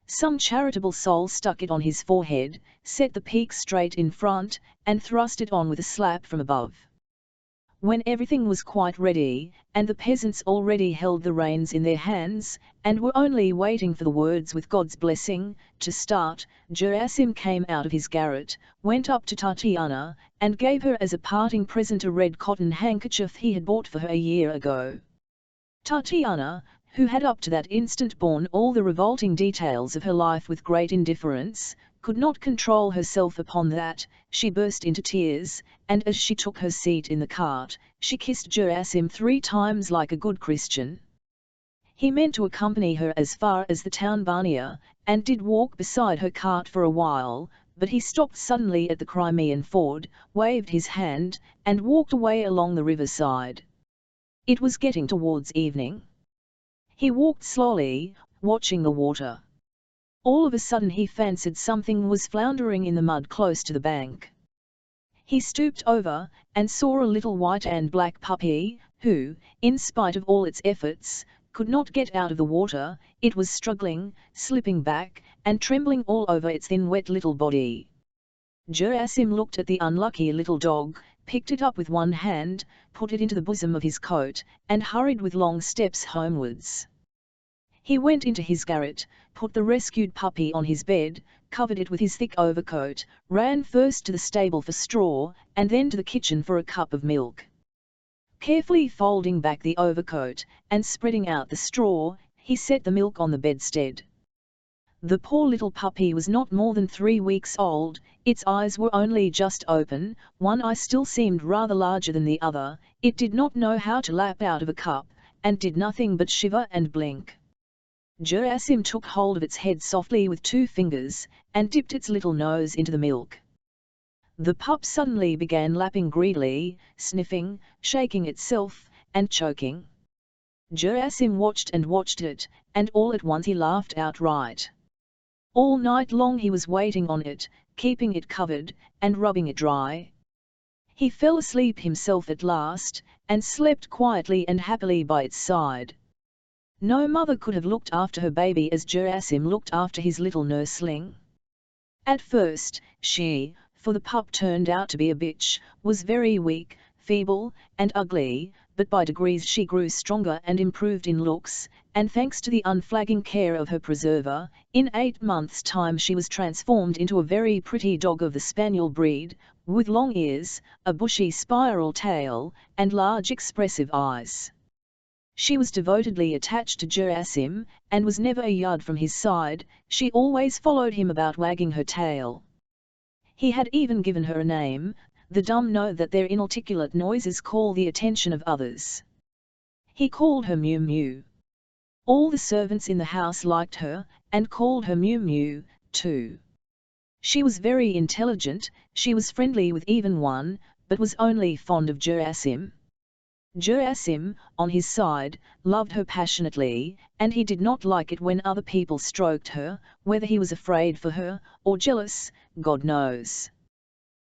Some charitable soul stuck it on his forehead, set the peak straight in front, and thrust it on with a slap from above. When everything was quite ready, and the peasants already held the reins in their hands, and were only waiting for the words with God's blessing, to start, Gerasim came out of his garret, went up to Tatiana, and gave her as a parting present a red cotton handkerchief he had bought for her a year ago. Tatiana, who had up to that instant borne all the revolting details of her life with great indifference, could not control herself upon that, she burst into tears, and as she took her seat in the cart, she kissed Gerasim 3 times like a good Christian. He meant to accompany her as far as the town barnier, and did walk beside her cart for a while, but he stopped suddenly at the Crimean ford, waved his hand, and walked away along the riverside. It was getting towards evening. He walked slowly, watching the water. All of a sudden he fancied something was floundering in the mud close to the bank. He stooped over, and saw a little white and black puppy, who, in spite of all its efforts, could not get out of the water. It was struggling, slipping back, and trembling all over its thin wet little body. Gerasim looked at the unlucky little dog, picked it up with one hand, put it into the bosom of his coat, and hurried with long steps homewards. He went into his garret, put the rescued puppy on his bed, covered it with his thick overcoat, ran first to the stable for straw, and then to the kitchen for a cup of milk. Carefully folding back the overcoat, and spreading out the straw, he set the milk on the bedstead. The poor little puppy was not more than 3 weeks old. Its eyes were only just open, one eye still seemed rather larger than the other. It did not know how to lap out of a cup, and did nothing but shiver and blink. Gerasim took hold of its head softly with 2 fingers, and dipped its little nose into the milk. The pup suddenly began lapping greedily, sniffing, shaking itself, and choking. Gerasim watched and watched it, and all at once he laughed outright. All night long he was waiting on it, keeping it covered, and rubbing it dry. He fell asleep himself at last, and slept quietly and happily by its side. No mother could have looked after her baby as Gerasim looked after his little nursling. At first, she, for the pup turned out to be a bitch, was very weak, feeble, and ugly, but by degrees she grew stronger and improved in looks, and thanks to the unflagging care of her preserver, in 8 months' time she was transformed into a very pretty dog of the spaniel breed, with long ears, a bushy spiral tail, and large expressive eyes. She was devotedly attached to Gerasim, and was never a yard from his side. She always followed him about wagging her tail. He had even given her a name. The dumb know that their inarticulate noises call the attention of others. He called her Mew Mew. All the servants in the house liked her, and called her Mew Mew, too. She was very intelligent, she was friendly with even one, but was only fond of Gerasim. Gerasim, on his side, loved her passionately, and he did not like it when other people stroked her, whether he was afraid for her, or jealous, God knows.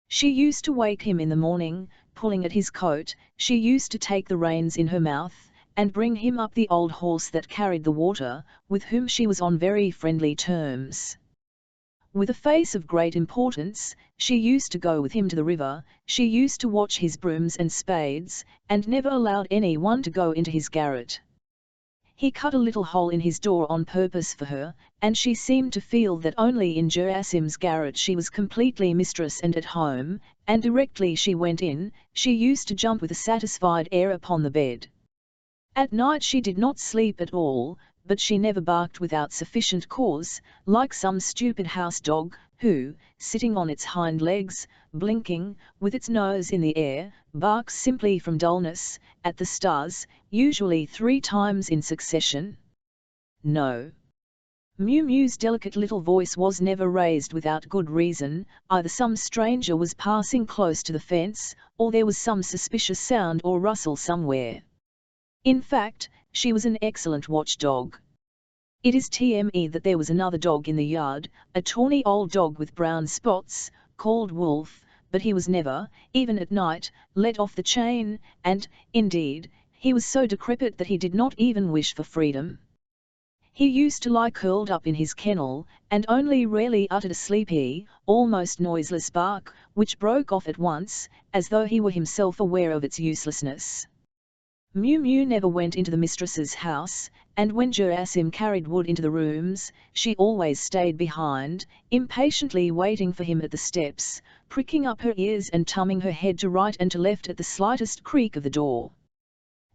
She used to wake him in the morning, pulling at his coat. She used to take the reins in her mouth, and bring him up the old horse that carried the water, with whom she was on very friendly terms. With a face of great importance, she used to go with him to the river. She used to watch his brooms and spades, and never allowed any one to go into his garret. He cut a little hole in his door on purpose for her, and she seemed to feel that only in Gerasim's garret she was completely mistress and at home, and directly she went in, she used to jump with a satisfied air upon the bed. At night she did not sleep at all, but she never barked without sufficient cause, like some stupid house dog, who, sitting on its hind legs, blinking, with its nose in the air, barks simply from dullness, at the stars, usually 3 times in succession. No. Mew Mew's delicate little voice was never raised without good reason. Either some stranger was passing close to the fence, or there was some suspicious sound or rustle somewhere. In fact, she was an excellent watchdog. It is TME that there was another dog in the yard, a tawny old dog with brown spots, called Wolf, but he was never, even at night, let off the chain, and, indeed, he was so decrepit that he did not even wish for freedom. He used to lie curled up in his kennel, and only rarely uttered a sleepy, almost noiseless bark, which broke off at once, as though he were himself aware of its uselessness. Mew Mew never went into the mistress's house, and when Gerasim carried wood into the rooms, she always stayed behind, impatiently waiting for him at the steps, pricking up her ears and tumming her head to right and to left at the slightest creak of the door.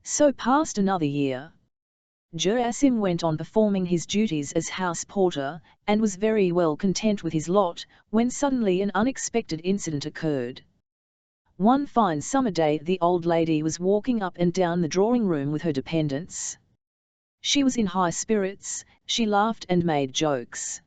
So passed another year. Gerasim went on performing his duties as house porter, and was very well content with his lot, when suddenly an unexpected incident occurred. One fine summer day the old lady was walking up and down the drawing-room with her dependents. She was in high spirits, she laughed and made jokes.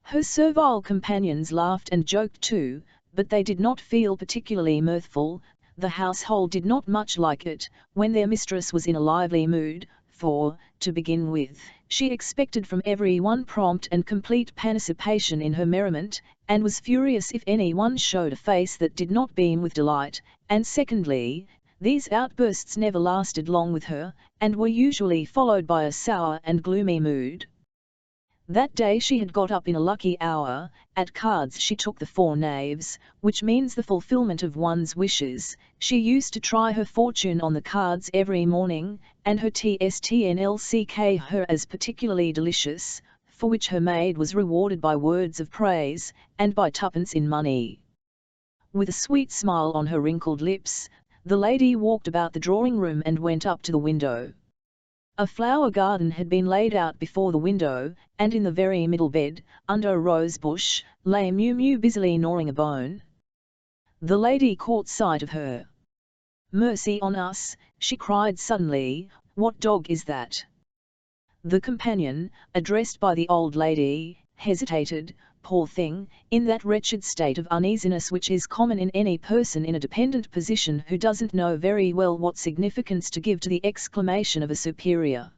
Her servile companions laughed and joked too, but they did not feel particularly mirthful. The household did not much like it, when their mistress was in a lively mood, for, to begin with, she expected from everyone prompt and complete participation in her merriment, and was furious if anyone showed a face that did not beam with delight, and secondly, these outbursts never lasted long with her, and were usually followed by a sour and gloomy mood. That day she had got up in a lucky hour. At cards she took the 4 knaves, which means the fulfillment of one's wishes. She used to try her fortune on the cards every morning, and her TSTNLCK her as particularly delicious, for which her maid was rewarded by words of praise, and by 2pence in money. With a sweet smile on her wrinkled lips, the lady walked about the drawing-room and went up to the window. A flower garden had been laid out before the window, and in the very middle bed, under a rose bush, lay Mew Mew busily gnawing a bone. The lady caught sight of her. "Mercy on us," she cried suddenly, "what dog is that?" The companion, addressed by the old lady, hesitated, poor thing, in that wretched state of uneasiness which is common in any person in a dependent position who doesn't know very well what significance to give to the exclamation of a superior.